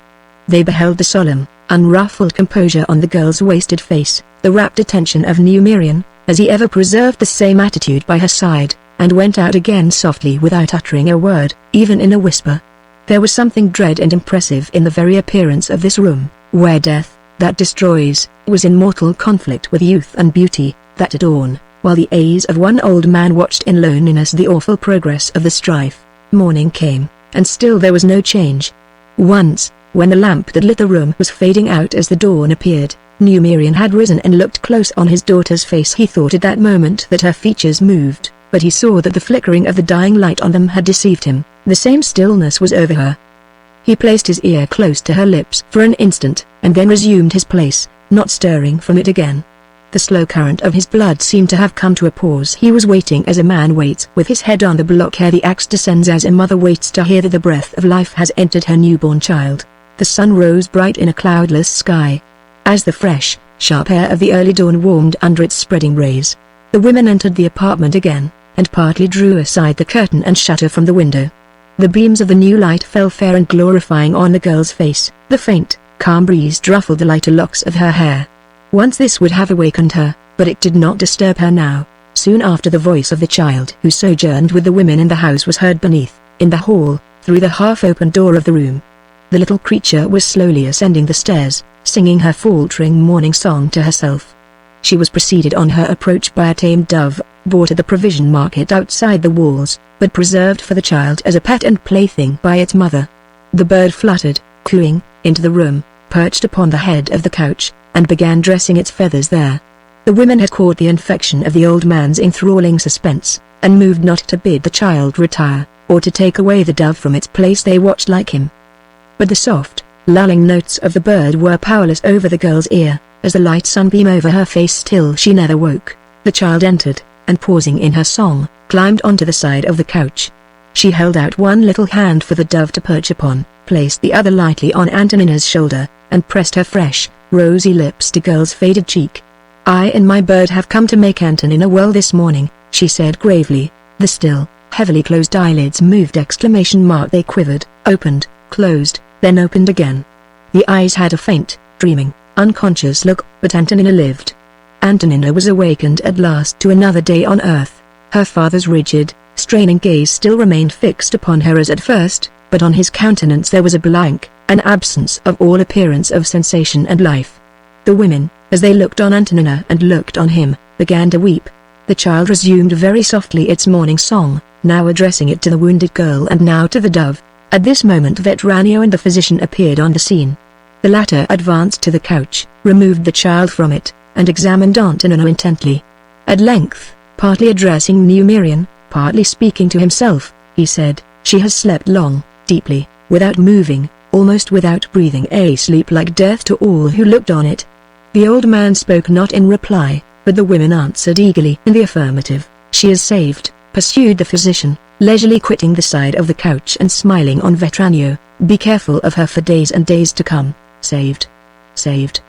They beheld the solemn, unruffled composure on the girl's wasted face, the rapt attention of Numerian, as he ever preserved the same attitude by her side, and went out again softly without uttering a word, even in a whisper. There was something dread and impressive in the very appearance of this room, where death, that destroys, was in mortal conflict with youth and beauty, that at dawn, while the eyes of one old man watched in loneliness the awful progress of the strife. Morning came, and still there was no change. Once, when the lamp that lit the room was fading out as the dawn appeared, Numerian had risen and looked close on his daughter's face. He thought at that moment that her features moved, but he saw that the flickering of the dying light on them had deceived him. The same stillness was over her. He placed his ear close to her lips for an instant, and then resumed his place, not stirring from it again. The slow current of his blood seemed to have come to a pause. He was waiting as a man waits with his head on the block ere the axe descends, as a mother waits to hear that the breath of life has entered her newborn child. The sun rose bright in a cloudless sky. As the fresh, sharp air of the early dawn warmed under its spreading rays, the women entered the apartment again, and partly drew aside the curtain and shutter from the window. The beams of the new light fell fair and glorifying on the girl's face. The faint, calm breeze ruffled the lighter locks of her hair. Once this would have awakened her, but it did not disturb her now. Soon after, the voice of the child who sojourned with the women in the house was heard beneath, in the hall, through the half-open door of the room. The little creature was slowly ascending the stairs, singing her faltering morning song to herself. She was preceded on her approach by a tame dove, bought at the provision market outside the walls, but preserved for the child as a pet and plaything by its mother. The bird fluttered, cooing, into the room, perched upon the head of the couch, and began dressing its feathers there. The women had caught the infection of the old man's enthralling suspense, and moved not to bid the child retire, or to take away the dove from its place. They watched like him. But the soft, lulling notes of the bird were powerless over the girl's ear, as the light sunbeam over her face till she never woke. The child entered, and pausing in her song, climbed onto the side of the couch. She held out one little hand for the dove to perch upon, placed the other lightly on Antonina's shoulder, and pressed her fresh, rosy lips to girl's faded cheek. "I and my bird have come to make Antonina well this morning," she said gravely. The still, heavily closed eyelids moved! They quivered, opened, closed, then opened again. The eyes had a faint, dreaming, unconscious look, but Antonina lived. Antonina was awakened at last to another day on earth. Her father's rigid, straining gaze still remained fixed upon her as at first, but on his countenance there was a blank, an absence of all appearance of sensation and life. The women, as they looked on Antonina and looked on him, began to weep. The child resumed very softly its morning song, now addressing it to the wounded girl and now to the dove. At this moment Vetranio and the physician appeared on the scene. The latter advanced to the couch, removed the child from it, and examined Antonina intently. At length, partly addressing Numerian, partly speaking to himself, he said, "She has slept long, deeply, without moving, almost without breathing, a sleep like death to all who looked on it." The old man spoke not in reply, but the women answered eagerly in the affirmative. "She is saved," pursued the physician, leisurely quitting the side of the couch and smiling on Vetranio. "Be careful of her for days and days to come." "Saved. Saved,"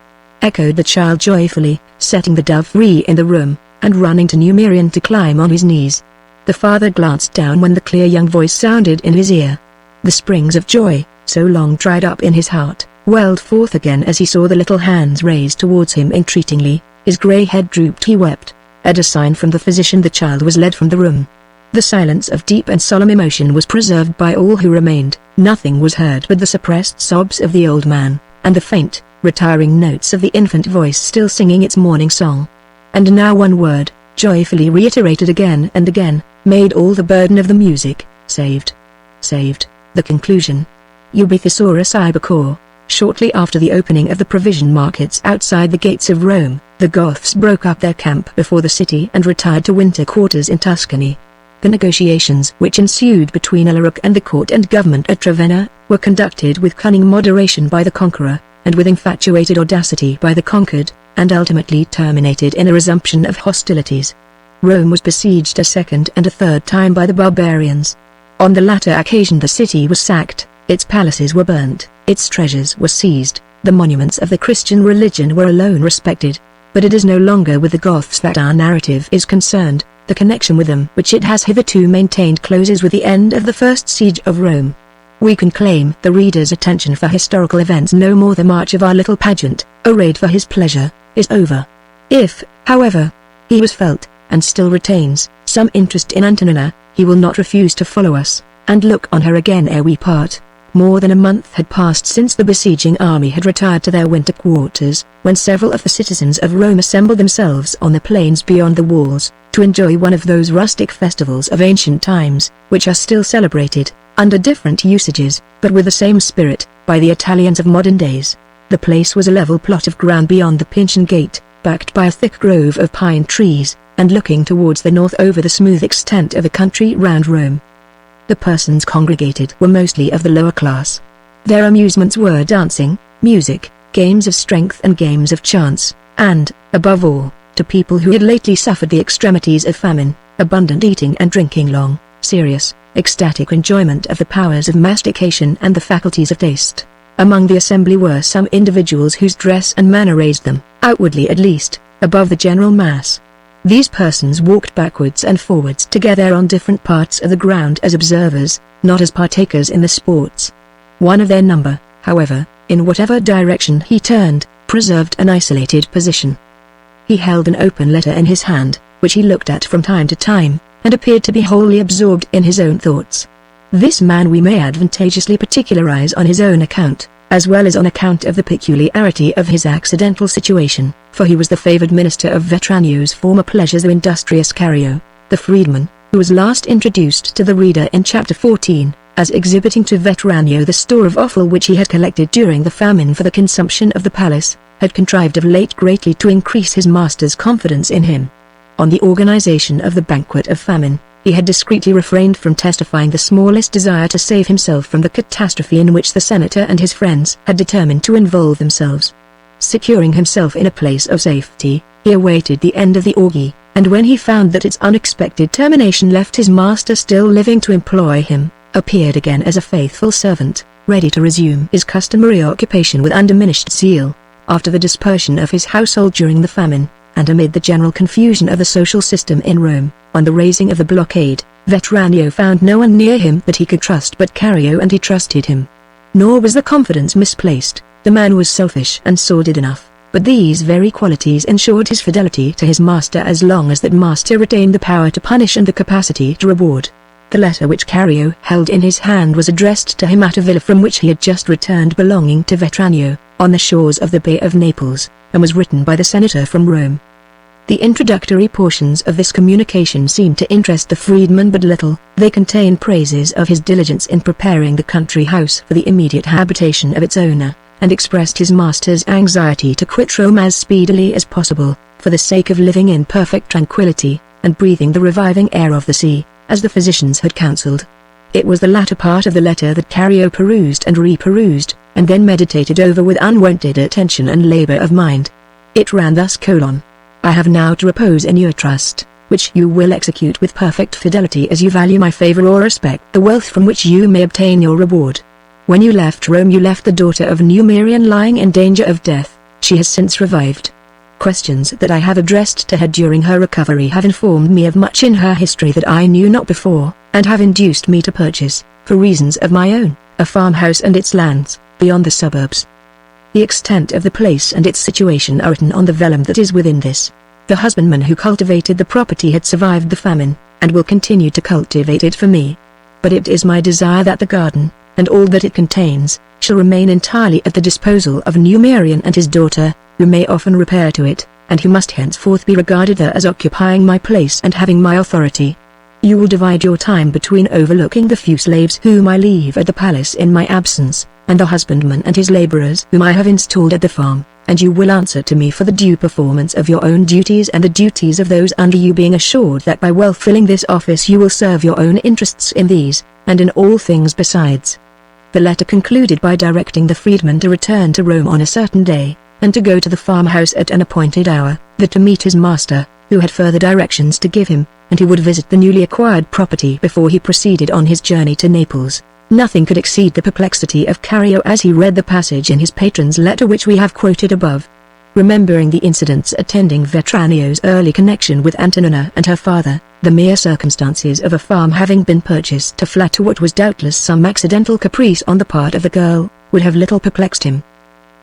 echoed the child joyfully, setting the dove free in the room, and running to Numerian to climb on his knees. The father glanced down when the clear young voice sounded in his ear. The springs of joy, so long dried up in his heart, welled forth again as he saw the little hands raised towards him entreatingly. His grey head drooped, he wept. At a sign from the physician the child was led from the room. The silence of deep and solemn emotion was preserved by all who remained. Nothing was heard but the suppressed sobs of the old man, and the faint, retiring notes of the infant voice still singing its morning song. And now one word, joyfully reiterated again and again, made all the burden of the music. "Saved. Saved." The conclusion. Ubithesaurus Ibacor. Shortly after the opening of the provision markets outside the gates of Rome, the Goths broke up their camp before the city and retired to winter quarters in Tuscany. The negotiations which ensued between Alaric and the court and government at Ravenna were conducted with cunning moderation by the conqueror, and with infatuated audacity by the conquered, and ultimately terminated in a resumption of hostilities. Rome was besieged a second and a third time by the barbarians. On the latter occasion the city was sacked, its palaces were burnt, its treasures were seized, the monuments of the Christian religion were alone respected. But it is no longer with the Goths that our narrative is concerned. The connection with them which it has hitherto maintained closes with the end of the first siege of Rome. We can claim the reader's attention for historical events no more. The march of our little pageant, arrayed for his pleasure, is over. If, however, he was felt, and still retains, some interest in Antonina, he will not refuse to follow us, and look on her again ere we part. More than a month had passed since the besieging army had retired to their winter quarters, when several of the citizens of Rome assembled themselves on the plains beyond the walls, to enjoy one of those rustic festivals of ancient times, which are still celebrated, under different usages, but with the same spirit, by the Italians of modern days. The place was a level plot of ground beyond the Pincian Gate, backed by a thick grove of pine trees, and looking towards the north over the smooth extent of the country round Rome. The persons congregated were mostly of the lower class. Their amusements were dancing, music, games of strength and games of chance, and, above all, to people who had lately suffered the extremities of famine, abundant eating and drinking, long, serious, ecstatic enjoyment of the powers of mastication and the faculties of taste. Among the assembly were some individuals whose dress and manner raised them, outwardly at least, above the general mass. These persons walked backwards and forwards together on different parts of the ground as observers, not as partakers in the sports. One of their number, however, in whatever direction he turned, preserved an isolated position. He held an open letter in his hand, which he looked at from time to time, and appeared to be wholly absorbed in his own thoughts. This man we may advantageously particularize on his own account, as well as on account of the peculiarity of his accidental situation, for he was the favored minister of Vetranio's former pleasures, the industrious Cario, the freedman, who was last introduced to the reader in chapter 14, as exhibiting to Vetranio the store of offal which he had collected during the famine for the consumption of the palace, had contrived of late greatly to increase his master's confidence in him. On the organization of the banquet of famine, he had discreetly refrained from testifying the smallest desire to save himself from the catastrophe in which the senator and his friends had determined to involve themselves. Securing himself in a place of safety, he awaited the end of the orgy, and when he found that its unexpected termination left his master still living to employ him, appeared again as a faithful servant, ready to resume his customary occupation with undiminished zeal. After the dispersion of his household during the famine, and amid the general confusion of the social system in Rome, on the raising of the blockade, Vetranio found no one near him that he could trust but Cario, and he trusted him. Nor was the confidence misplaced. The man was selfish and sordid enough, but these very qualities ensured his fidelity to his master as long as that master retained the power to punish and the capacity to reward. The letter which Cario held in his hand was addressed to him at a villa from which he had just returned belonging to Vetranio, on the shores of the Bay of Naples, and was written by the senator from Rome. The introductory portions of this communication seemed to interest the freedman but little. They contained praises of his diligence in preparing the country house for the immediate habitation of its owner, and expressed his master's anxiety to quit Rome as speedily as possible, for the sake of living in perfect tranquility, and breathing the reviving air of the sea, as the physicians had counselled. It was the latter part of the letter that Cario perused and reperused, and then meditated over with unwonted attention and labour of mind. It ran thus: I have now to repose in your trust, which you will execute with perfect fidelity as you value my favour or respect the wealth from which you may obtain your reward. When you left Rome you left the daughter of Numerian lying in danger of death. She has since revived. Questions that I have addressed to her during her recovery have informed me of much in her history that I knew not before, and have induced me to purchase, for reasons of my own, a farmhouse and its lands, beyond the suburbs. The extent of the place and its situation are written on the vellum that is within this. The husbandman who cultivated the property had survived the famine, and will continue to cultivate it for me. But it is my desire that the garden, and all that it contains, shall remain entirely at the disposal of Numerian and his daughter, who may often repair to it, and who must henceforth be regarded there as occupying my place and having my authority. You will divide your time between overlooking the few slaves whom I leave at the palace in my absence, and the husbandman and his labourers whom I have installed at the farm, and you will answer to me for the due performance of your own duties and the duties of those under you, being assured that by well filling this office you will serve your own interests in these, and in all things besides. The letter concluded by directing the freedman to return to Rome on a certain day, and to go to the farmhouse at an appointed hour, that to meet his master, who had further directions to give him, and who would visit the newly acquired property before he proceeded on his journey to Naples. Nothing could exceed the perplexity of Cario as he read the passage in his patron's letter which we have quoted above. Remembering the incidents attending Vetranio's early connection with Antonina and her father, the mere circumstances of a farm having been purchased to flatter what was doubtless some accidental caprice on the part of the girl, would have little perplexed him.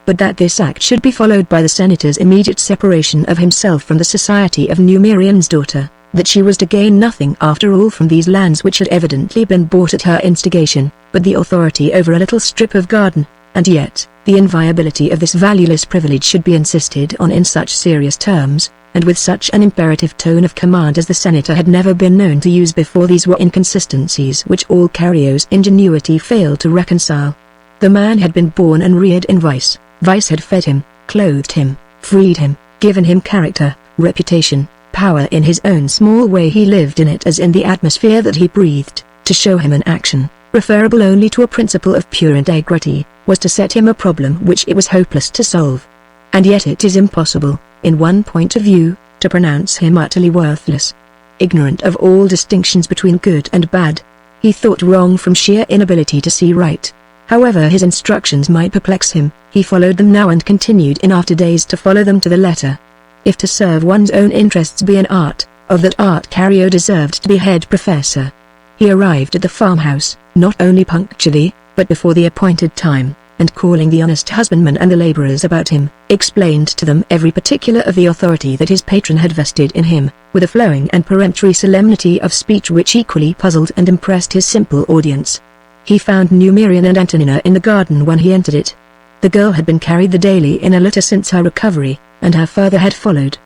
But that this act should be followed by the senator's immediate separation of himself from the society of Numerian's daughter, that she was to gain nothing after all from these lands which had evidently been bought at her instigation, but the authority over a little strip of garden, and yet, the inviolability of this valueless privilege should be insisted on in such serious terms, and with such an imperative tone of command as the senator had never been known to use before. These were inconsistencies which all Cario's ingenuity failed to reconcile. The man had been born and reared in vice. Vice had fed him, clothed him, freed him, given him character, reputation, power. In his own small way he lived in it as in the atmosphere that he breathed. To show him an action, referable only to a principle of pure integrity, was to set him a problem which it was hopeless to solve. And yet it is impossible, in one point of view, to pronounce him utterly worthless. Ignorant of all distinctions between good and bad, he thought wrong from sheer inability to see right. However his instructions might perplex him, he followed them now and continued in after days to follow them to the letter. If to serve one's own interests be an art, of that art Cario deserved to be head professor. He arrived at the farmhouse, not only punctually, but before the appointed time, and calling the honest husbandman and the labourers about him, explained to them every particular of the authority that his patron had vested in him, with a flowing and peremptory solemnity of speech which equally puzzled and impressed his simple audience. He found Numerian and Antonina in the garden when he entered it. The girl had been carried the daily in a litter since her recovery, and her father had followed.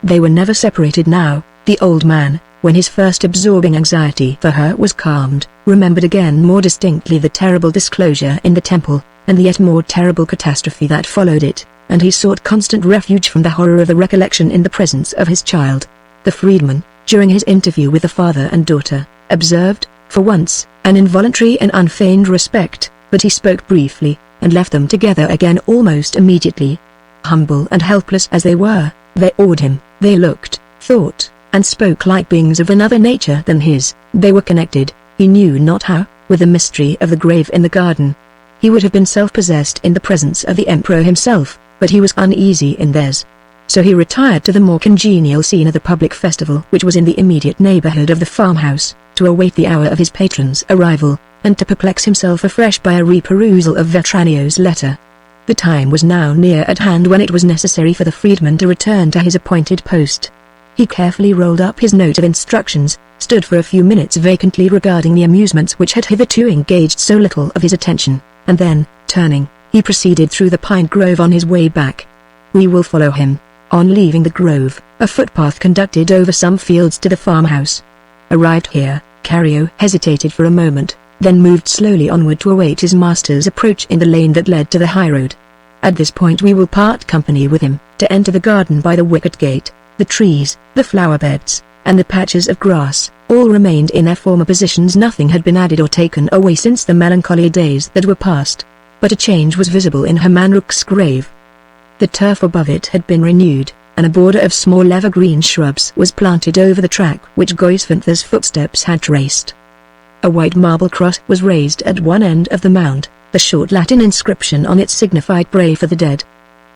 They were never separated now. The old man, when his first absorbing anxiety for her was calmed, remembered again more distinctly the terrible disclosure in the temple, and the yet more terrible catastrophe that followed it, and he sought constant refuge from the horror of the recollection in the presence of his child. The freedman, during his interview with the father and daughter, observed, for once, an involuntary and unfeigned respect, but he spoke briefly, and left them together again almost immediately. Humble and helpless as they were, they awed him. They looked, thought, and spoke like beings of another nature than his. They were connected, he knew not how, with the mystery of the grave in the garden. He would have been self-possessed in the presence of the emperor himself, but he was uneasy in theirs. So he retired to the more congenial scene of the public festival which was in the immediate neighborhood of the farmhouse, to await the hour of his patron's arrival, and to perplex himself afresh by a reperusal of Vetranio's letter. The time was now near at hand when it was necessary for the freedman to return to his appointed post. He carefully rolled up his note of instructions, stood for a few minutes vacantly regarding the amusements which had hitherto engaged so little of his attention, and then, turning, he proceeded through the pine grove on his way back. We will follow him. On leaving the grove, a footpath conducted over some fields to the farmhouse. Arrived here, Cario hesitated for a moment, then moved slowly onward to await his master's approach in the lane that led to the highroad. At this point we will part company with him, to enter the garden by the wicket gate. The trees, the flower beds, and the patches of grass, all remained in their former positions. Nothing had been added or taken away since the melancholy days that were past. But a change was visible in Hermanruk's grave. The turf above it had been renewed, and a border of small evergreen shrubs was planted over the track which Goisvinther's footsteps had traced. A white marble cross was raised at one end of the mound. The short Latin inscription on it signified "Pray for the dead."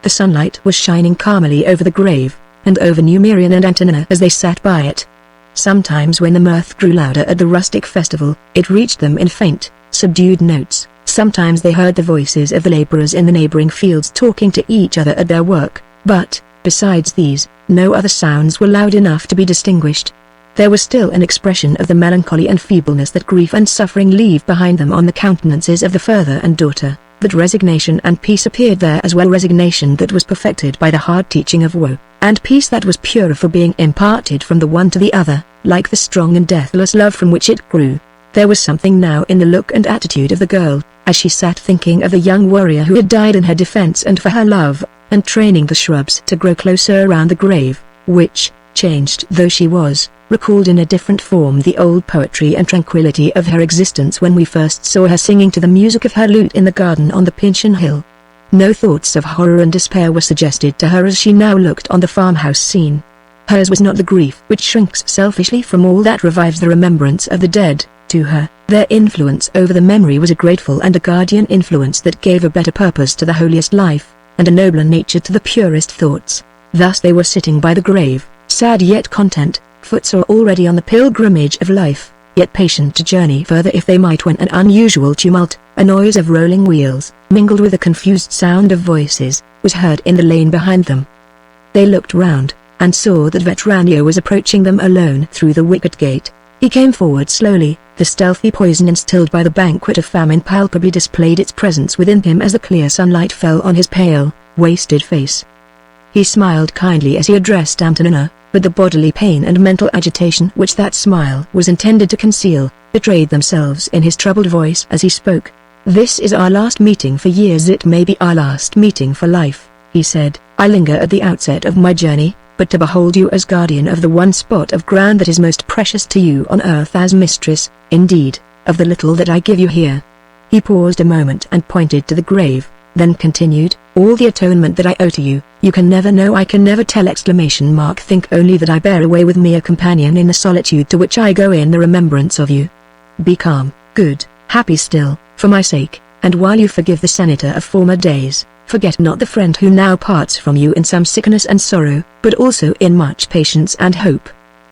The sunlight was shining calmly over the grave, and over Numerian and Antonina as they sat by it. Sometimes when the mirth grew louder at the rustic festival, it reached them in faint, subdued notes. Sometimes they heard the voices of the laborers in the neighboring fields talking to each other at their work, but, besides these, no other sounds were loud enough to be distinguished. There was still an expression of the melancholy and feebleness that grief and suffering leave behind them on the countenances of the father and daughter, but resignation and peace appeared there as well. Resignation that was perfected by the hard teaching of woe, and peace that was purer for being imparted from the one to the other, like the strong and deathless love from which it grew. There was something now in the look and attitude of the girl, as she sat thinking of the young warrior who had died in her defense and for her love, and training the shrubs to grow closer around the grave, which, changed though she was, recalled in a different form the old poetry and tranquility of her existence when we first saw her singing to the music of her lute in the garden on the Pincian Hill. No thoughts of horror and despair were suggested to her as she now looked on the farmhouse scene. Hers was not the grief which shrinks selfishly from all that revives the remembrance of the dead. To her, their influence over the memory was a grateful and a guardian influence that gave a better purpose to the holiest life, and a nobler nature to the purest thoughts. Thus they were sitting by the grave, sad yet content, footsore already on the pilgrimage of life, yet patient to journey further if they might, when an unusual tumult, a noise of rolling wheels, mingled with a confused sound of voices, was heard in the lane behind them. They looked round, and saw that Vetranio was approaching them alone through the wicket gate. He came forward slowly, the stealthy poison instilled by the banquet of famine palpably displayed its presence within him as the clear sunlight fell on his pale, wasted face. He smiled kindly as he addressed Antonina, but the bodily pain and mental agitation which that smile was intended to conceal, betrayed themselves in his troubled voice as he spoke. "This is our last meeting for years. It may be our last meeting for life," he said. "I linger at the outset of my journey, but to behold you as guardian of the one spot of ground that is most precious to you on earth, as mistress, indeed, of the little that I give you here." He paused a moment and pointed to the grave, then continued, "All the atonement that I owe to you, you can never know, I can never tell!" Think only that I bear away with me a companion in the solitude to which I go in the remembrance of you. Be calm, good, happy still, for my sake, and while you forgive the senator of former days, forget not the friend who now parts from you in some sickness and sorrow, but also in much patience and hope.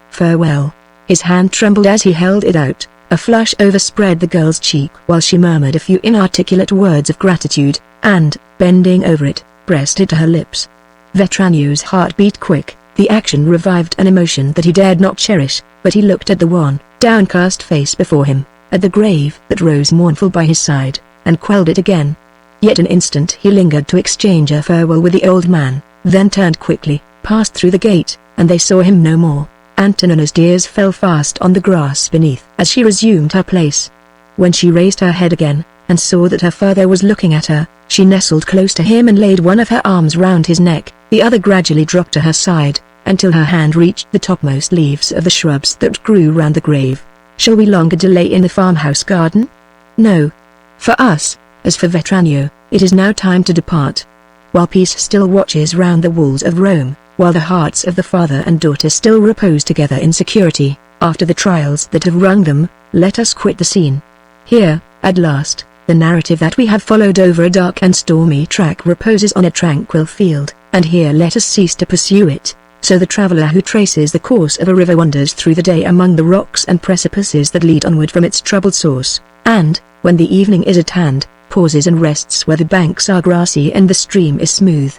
Farewell." His hand trembled as he held it out, a flush overspread the girl's cheek while she murmured a few inarticulate words of gratitude, and, bending over it, pressed it to her lips. Vetranio's heart beat quick. The action revived an emotion that he dared not cherish, but he looked at the wan, downcast face before him, at the grave that rose mournful by his side, and quelled it again. Yet an instant he lingered to exchange a farewell with the old man, then turned quickly, passed through the gate, and they saw him no more. Antonina's tears fell fast on the grass beneath as she resumed her place. When she raised her head again, and saw that her father was looking at her, she nestled close to him and laid one of her arms round his neck. The other gradually dropped to her side, until her hand reached the topmost leaves of the shrubs that grew round the grave. "Shall we longer delay in the farmhouse garden?" "No. For us, as for Vetranio, it is now time to depart. While peace still watches round the walls of Rome, while the hearts of the father and daughter still repose together in security, after the trials that have wrung them, let us quit the scene. Here, at last, the narrative that we have followed over a dark and stormy track reposes on a tranquil field, and here let us cease to pursue it. So the traveler who traces the course of a river wanders through the day among the rocks and precipices that lead onward from its troubled source, and, when the evening is at hand, pauses and rests where the banks are grassy and the stream is smooth.